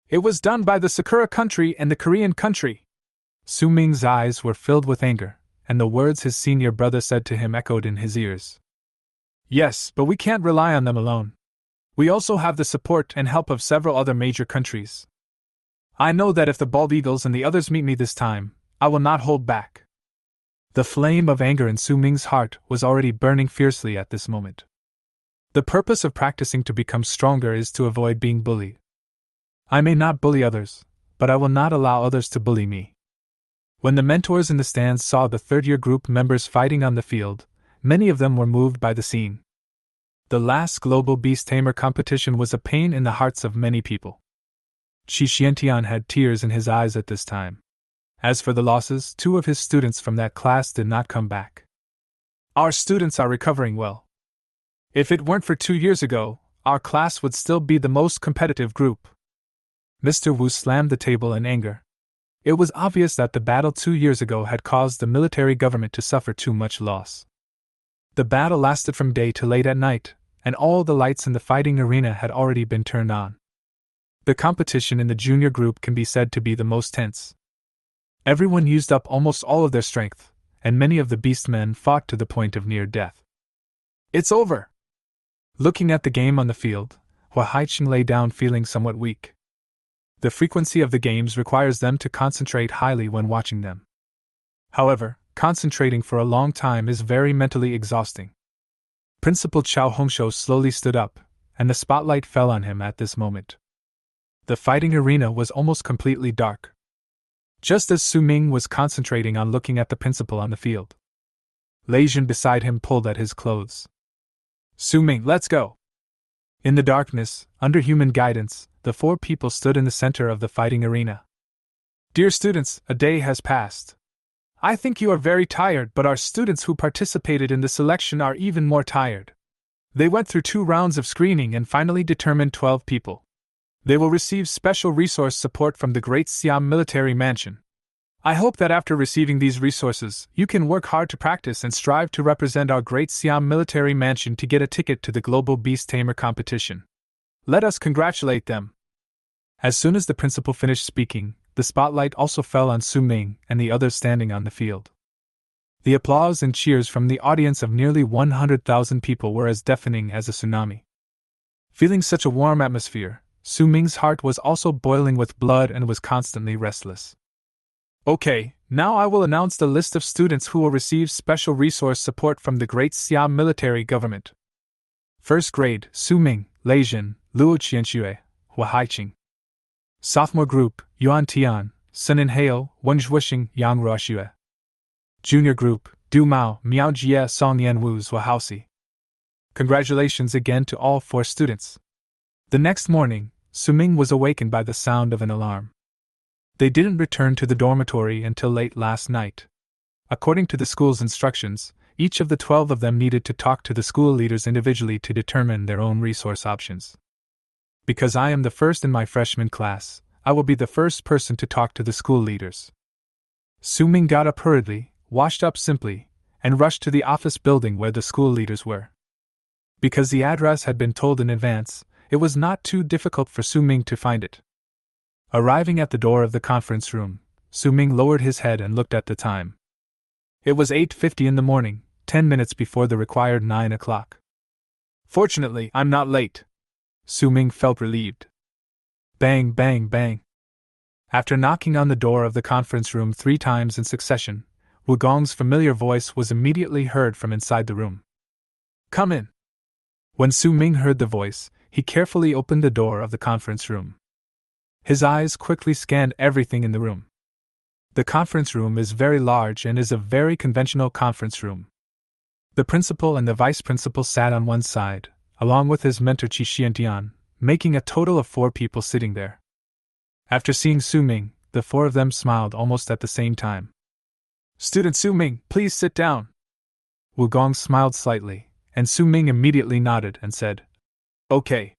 It was done by the Sakura country and the Korean country. Su Ming's eyes were filled with anger, and the words his senior brother said to him echoed in his ears. Yes, but we can't rely on them alone. We also have the support and help of several other major countries. I know that if the Bald Eagles and the others meet me this time, I will not hold back. The flame of anger in Su Ming's heart was already burning fiercely at this moment. The purpose of practicing to become stronger is to avoid being bullied. I may not bully others, but I will not allow others to bully me. When the mentors in the stands saw the third-year group members fighting on the field, many of them were moved by the scene. The last global Beast Tamer competition was a pain in the hearts of many people. Qi Xiantian had tears in his eyes at this time. As for the losses, 2 of his students from that class did not come back. Our students are recovering well. If it weren't for 2 years ago, our class would still be the most competitive group. Mr. Wu slammed the table in anger. It was obvious that the battle 2 years ago had caused the military government to suffer too much loss. The battle lasted from day to late at night, and all the lights in the fighting arena had already been turned on. The competition in the junior group can be said to be the most tense. Everyone used up almost all of their strength, and many of the beastmen fought to the point of near death. It's over! Looking at the game on the field, Hua Haiqing lay down feeling somewhat weak. The frequency of the games requires them to concentrate highly when watching them. However, concentrating for a long time is very mentally exhausting. Principal Chao Hongshou slowly stood up, and the spotlight fell on him at this moment. The fighting arena was almost completely dark. Just as Su Ming was concentrating on looking at the principal on the field, Lei Jin beside him pulled at his clothes. Su Ming, let's go! In the darkness, under human guidance, the 4 people stood in the center of the fighting arena. Dear students, a day has passed. I think you are very tired, but our students who participated in the selection are even more tired. They went through 2 rounds of screening and finally determined 12 people. They will receive special resource support from the Great Siam Military Mansion. I hope that after receiving these resources, you can work hard to practice and strive to represent our Great Siam Military Mansion to get a ticket to the Global Beast Tamer competition. Let us congratulate them. As soon as the principal finished speaking, the spotlight also fell on Su Ming and the others standing on the field. The applause and cheers from the audience of nearly 100,000 people were as deafening as a tsunami. Feeling such a warm atmosphere, Su Ming's heart was also boiling with blood and was constantly restless. Okay, now I will announce the list of students who will receive special resource support from the Great Siam military government. First grade, Su Ming, Lei Jin, Luo Qianxue, Hua Haiqing. Sophomore group, Yuan Tian, Sun Hao, Wen Zhuixing, Yang Ruoxue. Junior group, Du Mao, Miao Jie, Song Yan Wu, Zhua Haoxi. Congratulations again to all 4 students. The next morning, Su Ming was awakened by the sound of an alarm. They didn't return to the dormitory until late last night. According to the school's instructions, each of the 12 of them needed to talk to the school leaders individually to determine their own resource options. Because I am the first in my freshman class, I will be the first person to talk to the school leaders. Su Ming got up hurriedly, washed up simply, and rushed to the office building where the school leaders were. Because the address had been told in advance, it was not too difficult for Su Ming to find it. Arriving at the door of the conference room, Su Ming lowered his head and looked at the time. It was 8:50 in the morning, 10 minutes before the required 9 o'clock. Fortunately, I'm not late. Su Ming felt relieved. Bang, bang, bang. After knocking on the door of the conference room 3 times in succession, Wu Gong's familiar voice was immediately heard from inside the room. Come in. When Su Ming heard the voice, he carefully opened the door of the conference room. His eyes quickly scanned everything in the room. The conference room is very large and is a very conventional conference room. The principal and the vice principal sat on one side, along with his mentor Qi Xiantian, making a total of 4 people sitting there. After seeing Su Ming, the 4 of them smiled almost at the same time. Student Su Ming, please sit down. Wu Gong smiled slightly, and Su Ming immediately nodded and said, Okay.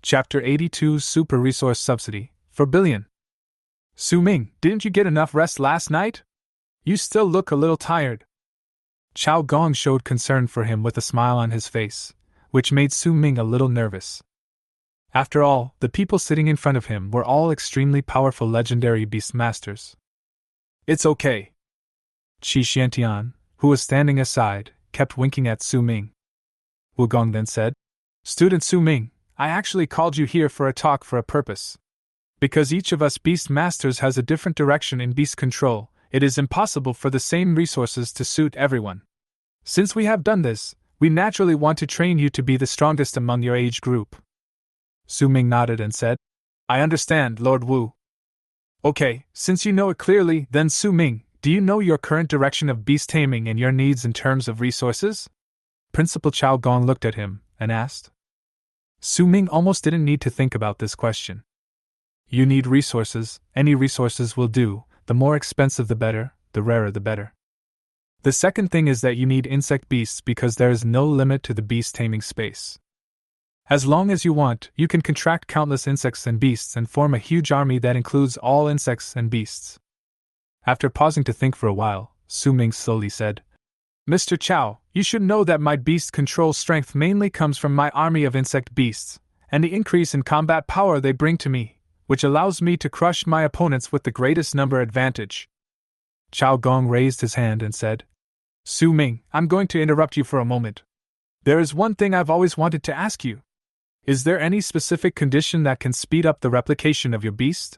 Chapter 82 Super Resource Subsidy, for Billion. Su Ming, didn't you get enough rest last night? You still look a little tired. Chao Gong showed concern for him with a smile on his face, which made Su Ming a little nervous. After all, the people sitting in front of him were all extremely powerful legendary Beastmasters. It's okay. Qi Xiantian, who was standing aside, kept winking at Su Ming. Wu Gong then said, Student Su Ming, I actually called you here for a talk for a purpose. Because each of us Beastmasters has a different direction in beast control, it is impossible for the same resources to suit everyone. Since we have done this, we naturally want to train you to be the strongest among your age group. Su Ming nodded and said, I understand, Lord Wu. Okay, since you know it clearly, then Su Ming, do you know your current direction of beast taming and your needs in terms of resources? Principal Chao Gong looked at him and asked. Su Ming almost didn't need to think about this question. You need resources, any resources will do, the more expensive the better, the rarer the better. The second thing is that you need insect beasts because there is no limit to the beast taming space. As long as you want, you can contract countless insects and beasts and form a huge army that includes all insects and beasts. After pausing to think for a while, Su Ming slowly said, Mr. Chao, you should know that my beast control strength mainly comes from my army of insect beasts, and the increase in combat power they bring to me, which allows me to crush my opponents with the greatest number advantage. Chao Gong raised his hand and said, Su Ming, I'm going to interrupt you for a moment. There is one thing I've always wanted to ask you. Is there any specific condition that can speed up the replication of your beast?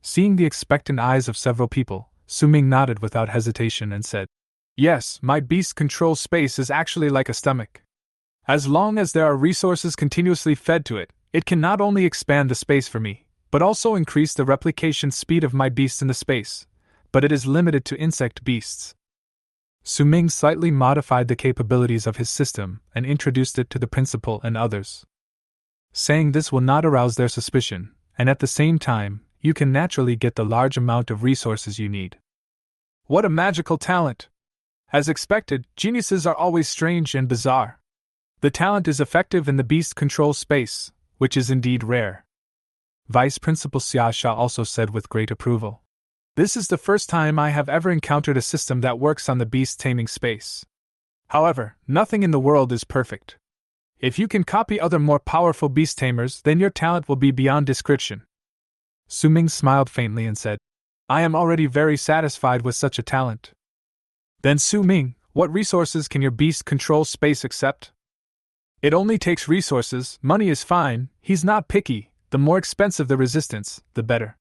Seeing the expectant eyes of several people, Su Ming nodded without hesitation and said, Yes, my beast control space is actually like a stomach. As long as there are resources continuously fed to it, it can not only expand the space for me, but also increase the replication speed of my beast in the space, but it is limited to insect beasts. Su Ming slightly modified the capabilities of his system and introduced it to the principal and others. Saying this will not arouse their suspicion, and at the same time, you can naturally get the large amount of resources you need. What a magical talent! As expected, geniuses are always strange and bizarre. The talent is effective in the beast control space, which is indeed rare. Vice Principal Xia Sha also said with great approval. This is the first time I have ever encountered a system that works on the beast taming space. However, nothing in the world is perfect. If you can copy other more powerful beast tamers, then your talent will be beyond description. Su Ming smiled faintly and said, I am already very satisfied with such a talent. Then Su Ming, what resources can your beast control space accept? It only takes resources, money is fine, he's not picky, the more expensive the resistance, the better.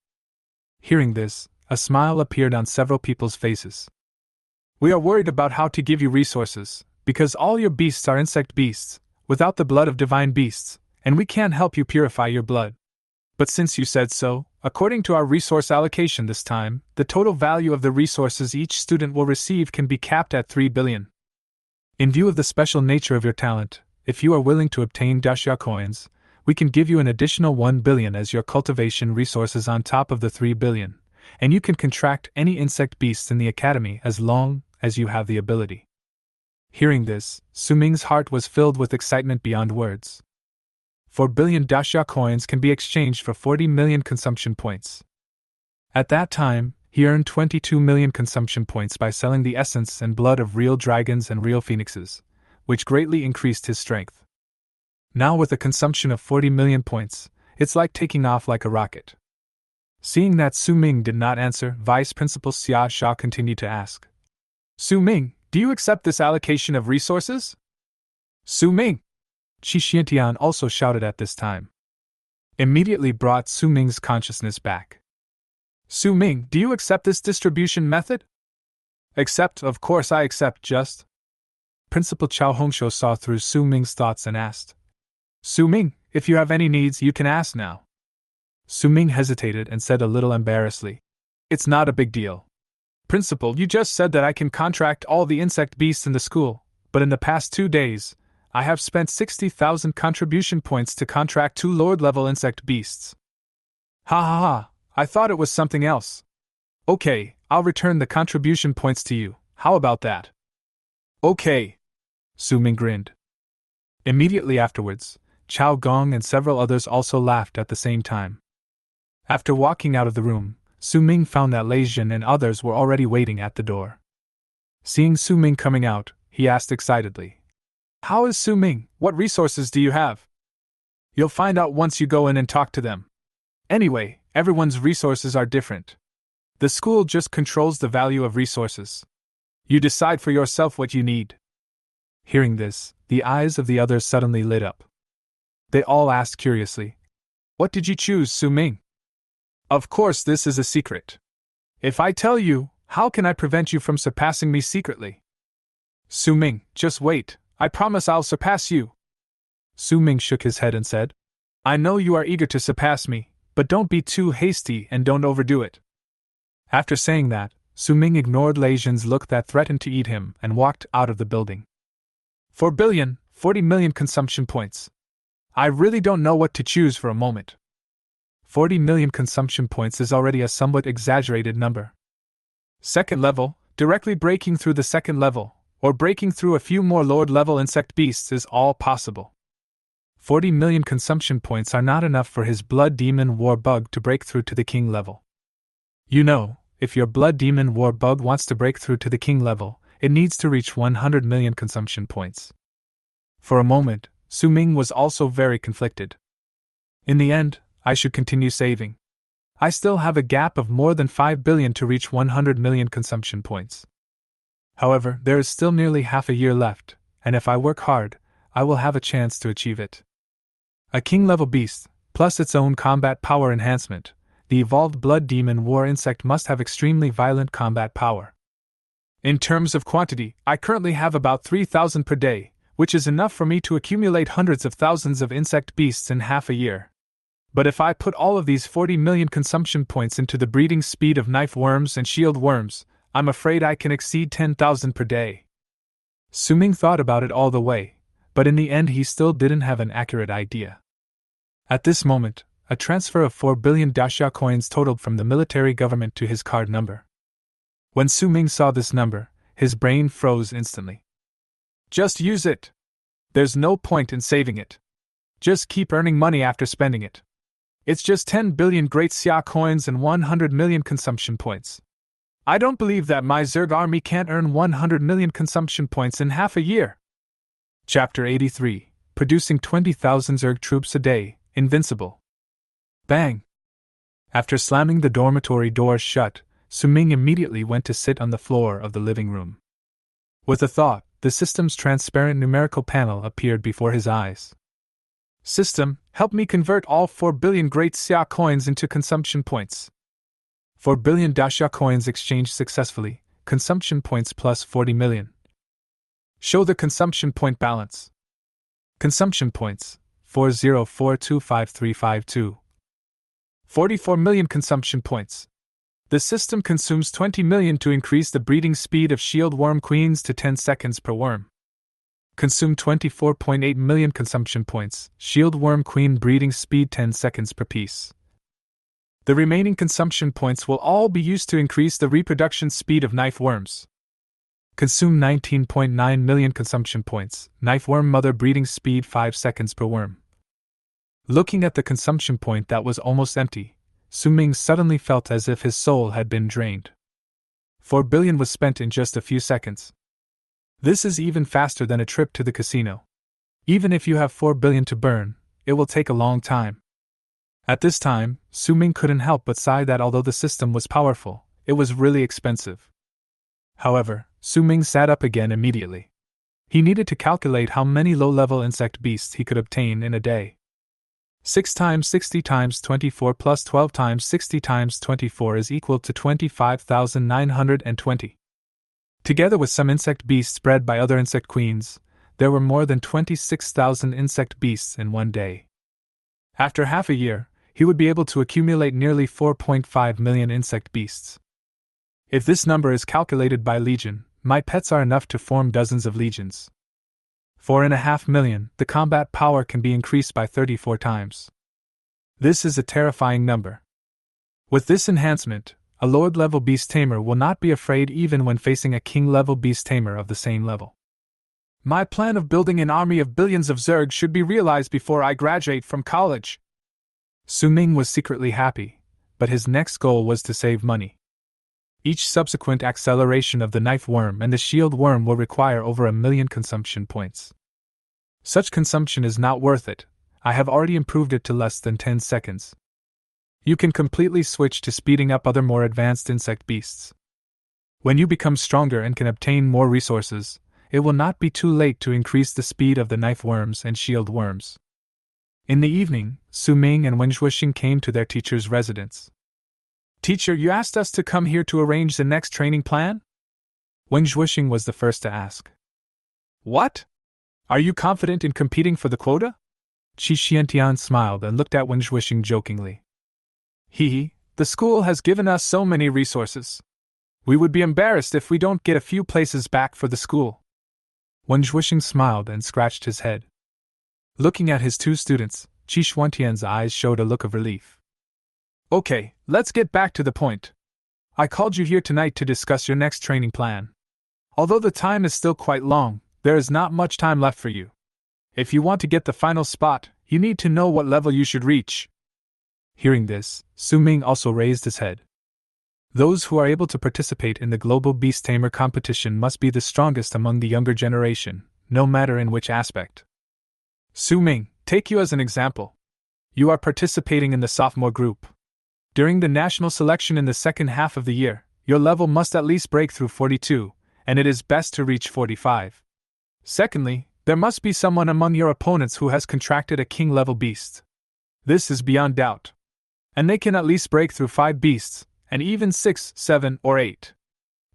Hearing this, a smile appeared on several people's faces. We are worried about how to give you resources, because all your beasts are insect beasts, without the blood of divine beasts, and we can't help you purify your blood. But since you said so, according to our resource allocation this time, the total value of the resources each student will receive can be capped at 3 billion. In view of the special nature of your talent, if you are willing to obtain Dashya coins, we can give you an additional 1 billion as your cultivation resources on top of the 3 billion, and you can contract any insect beasts in the academy as long as you have the ability. Hearing this, Su Ming's heart was filled with excitement beyond words. 4 billion Dashya coins can be exchanged for 40 million consumption points. At that time, he earned 22 million consumption points by selling the essence and blood of real dragons and real phoenixes, which greatly increased his strength. Now with a consumption of 40 million points, it's like taking off like a rocket. Seeing that Su Ming did not answer, Vice Principal Xia Sha continued to ask, Su Ming, do you accept this allocation of resources? Su Ming! Qi Xiantian also shouted at this time. Immediately brought Su Ming's consciousness back. Su Ming, do you accept this distribution method? Accept, of course I accept, just. Principal Chao Hongshou saw through Su Ming's thoughts and asked. Su Ming, if you have any needs, you can ask now. Su Ming hesitated and said a little embarrassedly. It's not a big deal. Principal, you just said that I can contract all the insect beasts in the school, but in the past 2 days, I have spent 60,000 contribution points to contract 2 Lord-level insect beasts. Ha ha ha, I thought it was something else. Okay, I'll return the contribution points to you, how about that? Okay. Su Ming grinned. Immediately afterwards, Chao Gong and several others also laughed at the same time. After walking out of the room, Su Ming found that Lei Jin and others were already waiting at the door. Seeing Su Ming coming out, he asked excitedly, "How is Su Ming? What resources do you have?" "You'll find out once you go in and talk to them. Anyway, everyone's resources are different. The school just controls the value of resources. You decide for yourself what you need." Hearing this, the eyes of the others suddenly lit up. They all asked curiously, "What did you choose, Su Ming?" "Of course, this is a secret. If I tell you, how can I prevent you from surpassing me secretly?" "Su Ming, just wait, I promise I'll surpass you." Su Ming shook his head and said, "I know you are eager to surpass me, but don't be too hasty and don't overdo it." After saying that, Su Ming ignored Lei Jin's look that threatened to eat him and walked out of the building. 4,040 million consumption points. I really don't know what to choose for a moment. 40 million consumption points is already a somewhat exaggerated number. Second level, directly breaking through the second level, or breaking through a few more Lord-level insect beasts is all possible. 40 million consumption points are not enough for his Blood Demon War Bug to break through to the King level. You know, if your Blood Demon War Bug wants to break through to the King level, it needs to reach 100 million consumption points. For a moment, Su Ming was also very conflicted. In the end, I should continue saving. I still have a gap of more than 5 billion to reach 100 million consumption points. However, there is still nearly half a year left, and if I work hard, I will have a chance to achieve it. A king-level beast, plus its own combat power enhancement, the evolved Blood Demon War Insect must have extremely violent combat power. In terms of quantity, I currently have about 3,000 per day, which is enough for me to accumulate hundreds of thousands of insect beasts in half a year. But if I put all of these 40 million consumption points into the breeding speed of knife worms and shield worms, I'm afraid I can exceed 10,000 per day. Su Ming thought about it all the way, but in the end he still didn't have an accurate idea. At this moment, a transfer of 4 billion Daxia coins totaled from the military government to his card number. When Su Ming saw this number, his brain froze instantly. Just use it. There's no point in saving it. Just keep earning money after spending it. It's just 10 billion Great Xia coins and 100 million consumption points. I don't believe that my Zerg army can't earn 100 million consumption points in half a year. Chapter 83, Producing 20,000 Zerg troops a day, Invincible. Bang! After slamming the dormitory doors shut, Su Ming immediately went to sit on the floor of the living room. With a thought, the system's transparent numerical panel appeared before his eyes. System, help me convert all 4 billion Great Xia coins into consumption points. 4 billion Daxia coins exchanged successfully, consumption points plus 40 million. Show the consumption point balance. Consumption points, 40425352. 44 million consumption points. The system consumes 20 million to increase the breeding speed of shield worm queens to 10 seconds per worm. Consume 24.8 million consumption points, shield worm queen breeding speed 10 seconds per piece. The remaining consumption points will all be used to increase the reproduction speed of knife worms. Consume 19.9 million consumption points, knife worm mother breeding speed 5 seconds per worm. Looking at the consumption point that was almost empty, Su Ming suddenly felt as if his soul had been drained. 4 billion was spent in just a few seconds. This is even faster than a trip to the casino. Even if you have 4 billion to burn, it will take a long time. At this time, Su Ming couldn't help but sigh that although the system was powerful, it was really expensive. However, Su Ming sat up again immediately. He needed to calculate how many low-level insect beasts he could obtain in a day. 6 times 60 times 24 plus 12 times 60 times 24 is equal to 25,920. Together with some insect beasts bred by other insect queens, there were more than 26,000 insect beasts in one day. After half a year, he would be able to accumulate nearly 4.5 million insect beasts. If this number is calculated by legion, my pets are enough to form dozens of legions. 4.5 million, the combat power can be increased by 34 times. This is a terrifying number. With this enhancement, a Lord-level beast tamer will not be afraid even when facing a king-level beast tamer of the same level. My plan of building an army of billions of Zerg should be realized before I graduate from college. Su Ming was secretly happy, but his next goal was to save money. Each subsequent acceleration of the knife worm and the shield worm will require over 1 million consumption points. Such consumption is not worth it. I have already improved it to less than 10 seconds. You can completely switch to speeding up other more advanced insect beasts. When you become stronger and can obtain more resources, it will not be too late to increase the speed of the knife worms and shield worms. In the evening, Su Ming and Wen Zhuoxing came to their teacher's residence. Teacher, you asked us to come here to arrange the next training plan? Wen Zhuoxing was the first to ask. What? Are you confident in competing for the quota? Qi Xiantian smiled and looked at Wen Zhuoxing jokingly. The school has given us so many resources. We would be embarrassed if we don't get a few places back for the school. Wen Zhuoxing smiled and scratched his head. Looking at his two students, Qi Xuantian's eyes showed a look of relief. Okay, let's get back to the point. I called you here tonight to discuss your next training plan. Although the time is still quite long, there is not much time left for you. If you want to get the final spot, you need to know what level you should reach. Hearing this, Su Ming also raised his head. Those who are able to participate in the global beast tamer competition must be the strongest among the younger generation, no matter in which aspect. Su Ming, take you as an example. You are participating in the sophomore group. During the national selection in the second half of the year, your level must at least break through 42, and it is best to reach 45. Secondly, there must be someone among your opponents who has contracted a king-level beast. This is beyond doubt. And they can at least break through 5 beasts, and even 6, 7, or 8.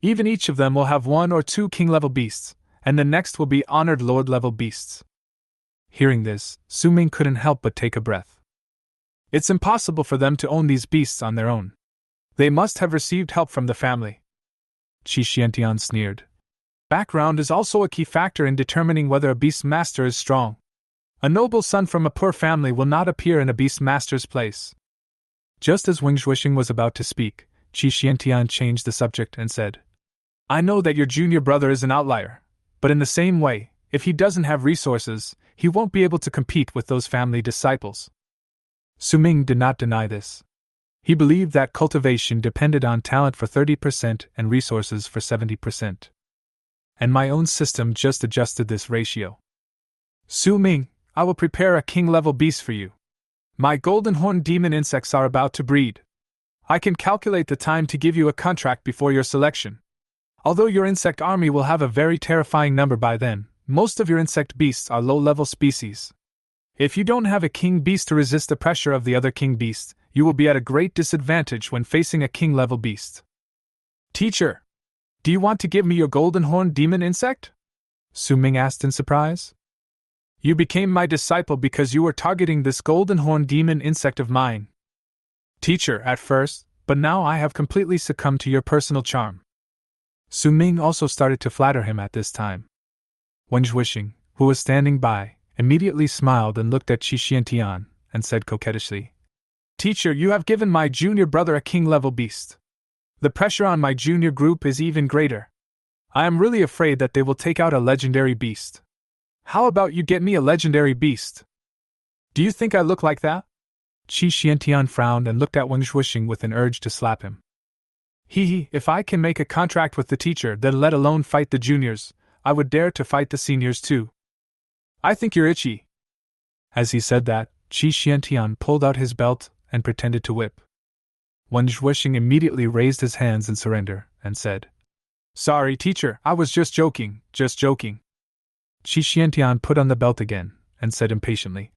Even each of them will have 1 or 2 king-level beasts, and the next will be honored lord-level beasts. Hearing this, Su Ming couldn't help but take a breath. It's impossible for them to own these beasts on their own. They must have received help from the family. Qi Xiantian sneered. Background is also a key factor in determining whether a Beastmaster is strong. A noble son from a poor family will not appear in a Beastmaster's place. Just as Wen Zhuoxing was about to speak, Qi Xiantian changed the subject and said, I know that your junior brother is an outlier, but in the same way, if he doesn't have resources, he won't be able to compete with those family disciples. Su Ming did not deny this. He believed that cultivation depended on talent for 30% and resources for 70%. And my own system just adjusted this ratio. Su Ming, I will prepare a king-level beast for you. My golden horn demon insects are about to breed. I can calculate the time to give you a contract before your selection. Although your insect army will have a very terrifying number by then, most of your insect beasts are low-level species. If you don't have a king beast to resist the pressure of the other king beasts, you will be at a great disadvantage when facing a king-level beast. Teacher, do you want to give me your golden horn demon insect? Su Ming asked in surprise. You became my disciple because you were targeting this golden horn demon insect of mine. Teacher, at first, but now I have completely succumbed to your personal charm. Su Ming also started to flatter him at this time. Wen Zhuoxing, who was standing by, immediately smiled and looked at Qi Xiantian, and said coquettishly, Teacher, you have given my junior brother a king-level beast. The pressure on my junior group is even greater. I am really afraid that they will take out a legendary beast. How about you get me a legendary beast? Do you think I look like that? Qi Xiantian frowned and looked at Wen Zhuoxing with an urge to slap him. If I can make a contract with the teacher, then let alone fight the juniors, I would dare to fight the seniors too. I think you're itchy. As he said that, Qi Xiantian pulled out his belt and pretended to whip. Wen Zhuoxing immediately raised his hands in surrender and said, Sorry, teacher, I was just joking, just joking. Qi Xiantian put on the belt again and said impatiently,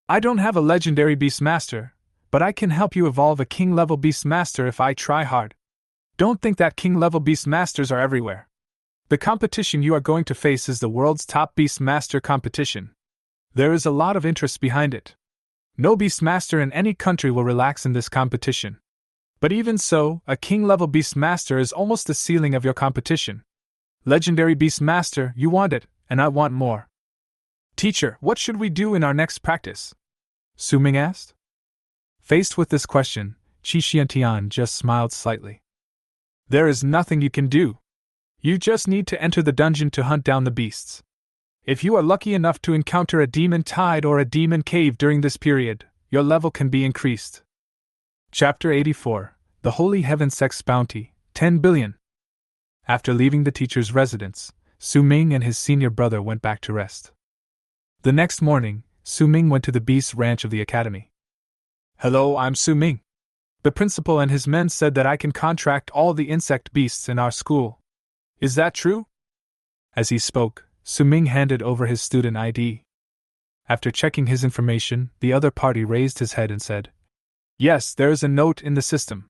I don't have a legendary Beastmaster, but I can help you evolve a king-level Beastmaster if I try hard. Don't think that king-level Beastmasters are everywhere. The competition you are going to face is the world's top Beastmaster competition. There is a lot of interest behind it. No Beastmaster in any country will relax in this competition. But even so, a king-level Beastmaster is almost the ceiling of your competition. Legendary Beastmaster, you want it, and I want more. Teacher, what should we do in our next practice? Su Ming asked. Faced with this question, Qi Xiantian just smiled slightly. There is nothing you can do. You just need to enter the dungeon to hunt down the beasts. If you are lucky enough to encounter a demon tide or a demon cave during this period, your level can be increased. Chapter 84, The Holy Heaven Sex Bounty, 10 billion. After leaving the teacher's residence, Su Ming and his senior brother went back to rest. The next morning, Su Ming went to the beast ranch of the academy. Hello, I'm Su Ming. The principal and his men said that I can contract all the insect beasts in our school. Is that true? As he spoke, Su Ming handed over his student ID. After checking his information, the other party raised his head and said, Yes, there is a note in the system.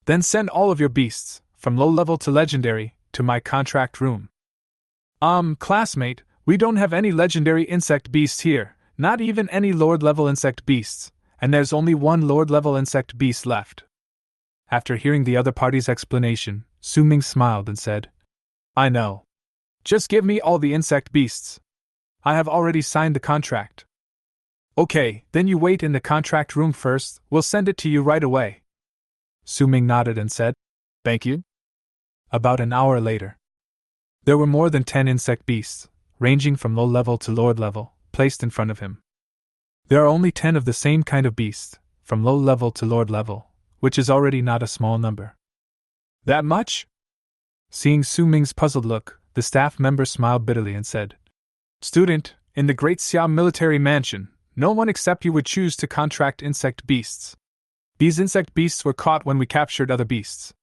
Then send all of your beasts, from low level to legendary, to my contract room. Classmate, we don't have any legendary insect beasts here, not even any Lord level insect beasts, and there's only one Lord level insect beast left. After hearing the other party's explanation, Su Ming smiled and said, I know. Just give me all the insect beasts. I have already signed the contract. Okay, then you wait in the contract room first, we'll send it to you right away. Su Ming nodded and said, Thank you. About an hour later. There were more than 10 insect beasts, ranging from low level to Lord level, placed in front of him. There are only 10 of the same kind of beast, from low level to Lord level, which is already not a small number. That much? Seeing Su Ming's puzzled look, the staff member smiled bitterly and said, Student, in the Great Siam military mansion, no one except you would choose to contract insect beasts. These insect beasts were caught when we captured other beasts.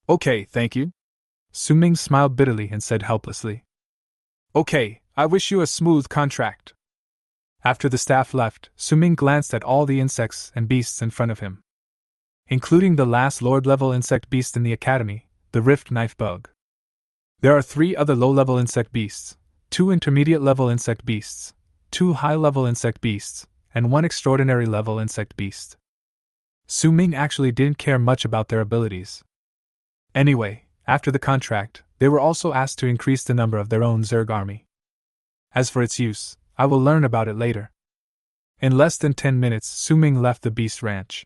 Okay, thank you. Su Ming smiled bitterly and said helplessly, Okay, I wish you a smooth contract. After the staff left, Su Ming glanced at all the insects and beasts in front of him, including the last Lord-level insect beast in the academy, the Rift Knife Bug. There are 3 other low-level insect beasts, 2 intermediate-level insect beasts, 2 high-level insect beasts, and 1 extraordinary-level insect beast. Su Ming actually didn't care much about their abilities. Anyway, after the contract, they were also asked to increase the number of their own Zerg army. As for its use, I will learn about it later. In less than 10 minutes, Su Ming left the beast ranch.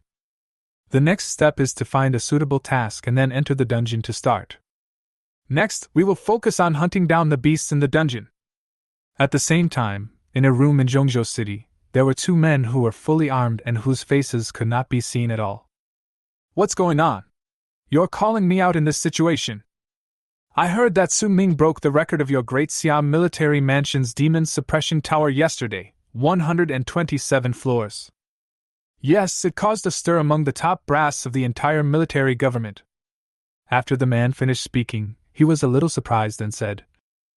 The next step is to find a suitable task and then enter the dungeon to start. Next, we will focus on hunting down the beasts in the dungeon. At the same time, in a room in Zhongzhou City, there were 2 men who were fully armed and whose faces could not be seen at all. What's going on? You're calling me out in this situation. I heard that Su Ming broke the record of your Great Siam Military Mansion's Demon Suppression Tower yesterday, 127 floors. Yes, it caused a stir among the top brass of the entire military government. After the man finished speaking, he was a little surprised and said,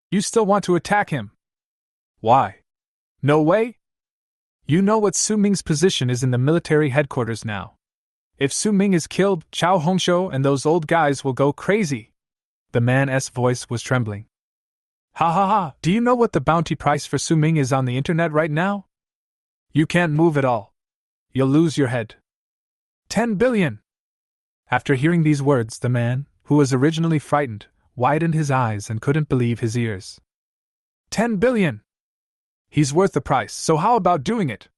You still want to attack him? Why? No way? You know what Su Ming's position is in the military headquarters now. If Su Ming is killed, Chao Hongshou and those old guys will go crazy. The man's voice was trembling. Ha ha ha, do you know what the bounty price for Su Ming is on the internet right now? You can't move at all. You'll lose your head. 10 billion! After hearing these words, the man, who was originally frightened, widened his eyes and couldn't believe his ears. 10 billion! He's worth the price, so how about doing it?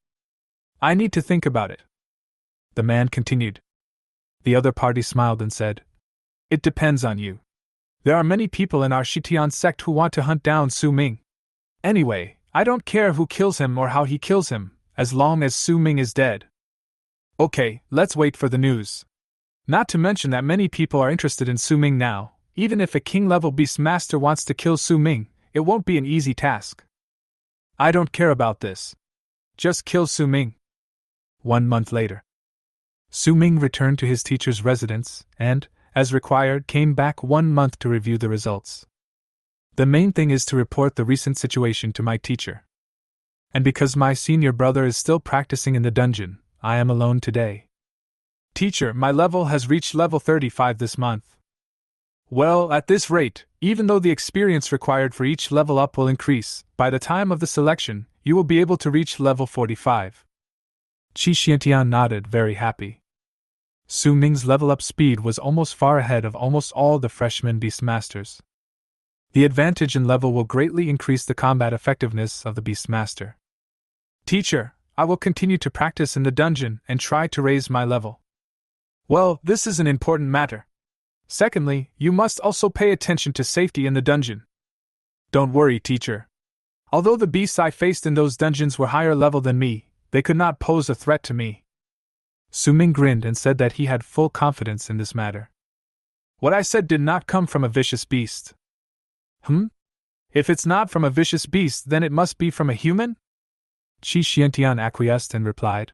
I need to think about it. The man continued. The other party smiled and said, It depends on you. There are many people in our Shitian sect who want to hunt down Su Ming. Anyway, I don't care who kills him or how he kills him, as long as Su Ming is dead. Okay, let's wait for the news. Not to mention that many people are interested in Su Ming now. Even if a king-level Beastmaster wants to kill Su Ming, it won't be an easy task. I don't care about this. Just kill Su Ming. 1 month later. Su Ming returned to his teacher's residence and, as required, came back 1 month to review the results. The main thing is to report the recent situation to my teacher. And because my senior brother is still practicing in the dungeon, I am alone today. Teacher, my level has reached level 35 this month. Well, at this rate, even though the experience required for each level up will increase, by the time of the selection, you will be able to reach level 45. Qi Xiantian nodded, very happy. Su Ming's level-up speed was almost far ahead of almost all the freshman Beastmasters. The advantage in level will greatly increase the combat effectiveness of the Beastmaster. Teacher, I will continue to practice in the dungeon and try to raise my level. Well, this is an important matter. Secondly, you must also pay attention to safety in the dungeon. Don't worry, teacher. Although the beasts I faced in those dungeons were higher level than me, they could not pose a threat to me. Su-Ming grinned and said that he had full confidence in this matter. What I said did not come from a vicious beast. If it's not from a vicious beast, then it must be from a human? Qi Xiantian acquiesced and replied,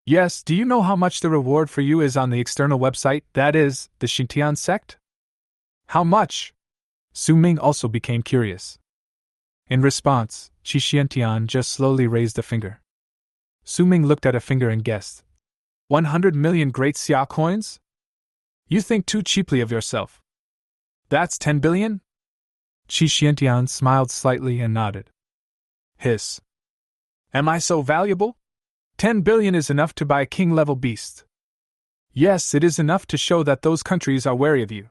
Yes, do you know how much the reward for you is on the external website, that is, the Xintian sect? How much? Su-Ming also became curious. In response, Qi Xiantian just slowly raised a finger. Su-Ming looked at a finger and guessed. 100 million great xia coins? You think too cheaply of yourself. That's 10 billion? Qi Xiantian smiled slightly and nodded. Hiss. Am I so valuable? 10 billion is enough to buy a king-level beast. Yes, it is enough to show that those countries are wary of you.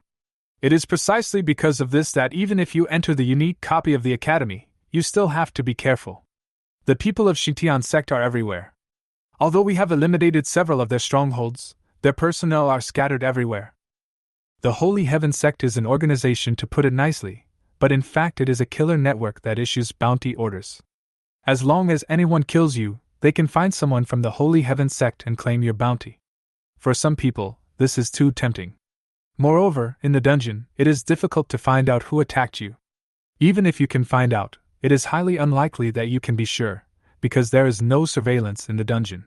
It is precisely because of this that even if you enter the unique copy of the Academy, you still have to be careful. The people of Xintian sect are everywhere. Although we have eliminated several of their strongholds, their personnel are scattered everywhere. The Holy Heaven sect is an organization, to put it nicely, but in fact it is a killer network that issues bounty orders. As long as anyone kills you, they can find someone from the Holy Heaven sect and claim your bounty. For some people, this is too tempting. Moreover, in the dungeon, it is difficult to find out who attacked you. Even if you can find out, it is highly unlikely that you can be sure, because there is no surveillance in the dungeon.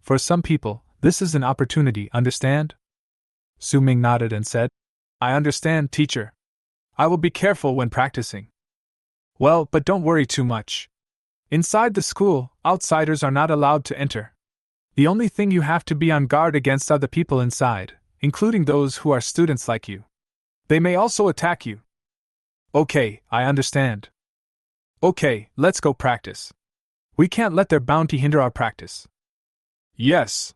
For some people, this is an opportunity, understand? Su-Ming nodded and said, I understand, teacher. I will be careful when practicing. Well, but don't worry too much. Inside the school, outsiders are not allowed to enter. The only thing you have to be on guard against are the people inside, including those who are students like you. They may also attack you. Okay, I understand. Okay, let's go practice. We can't let their bounty hinder our practice. Yes.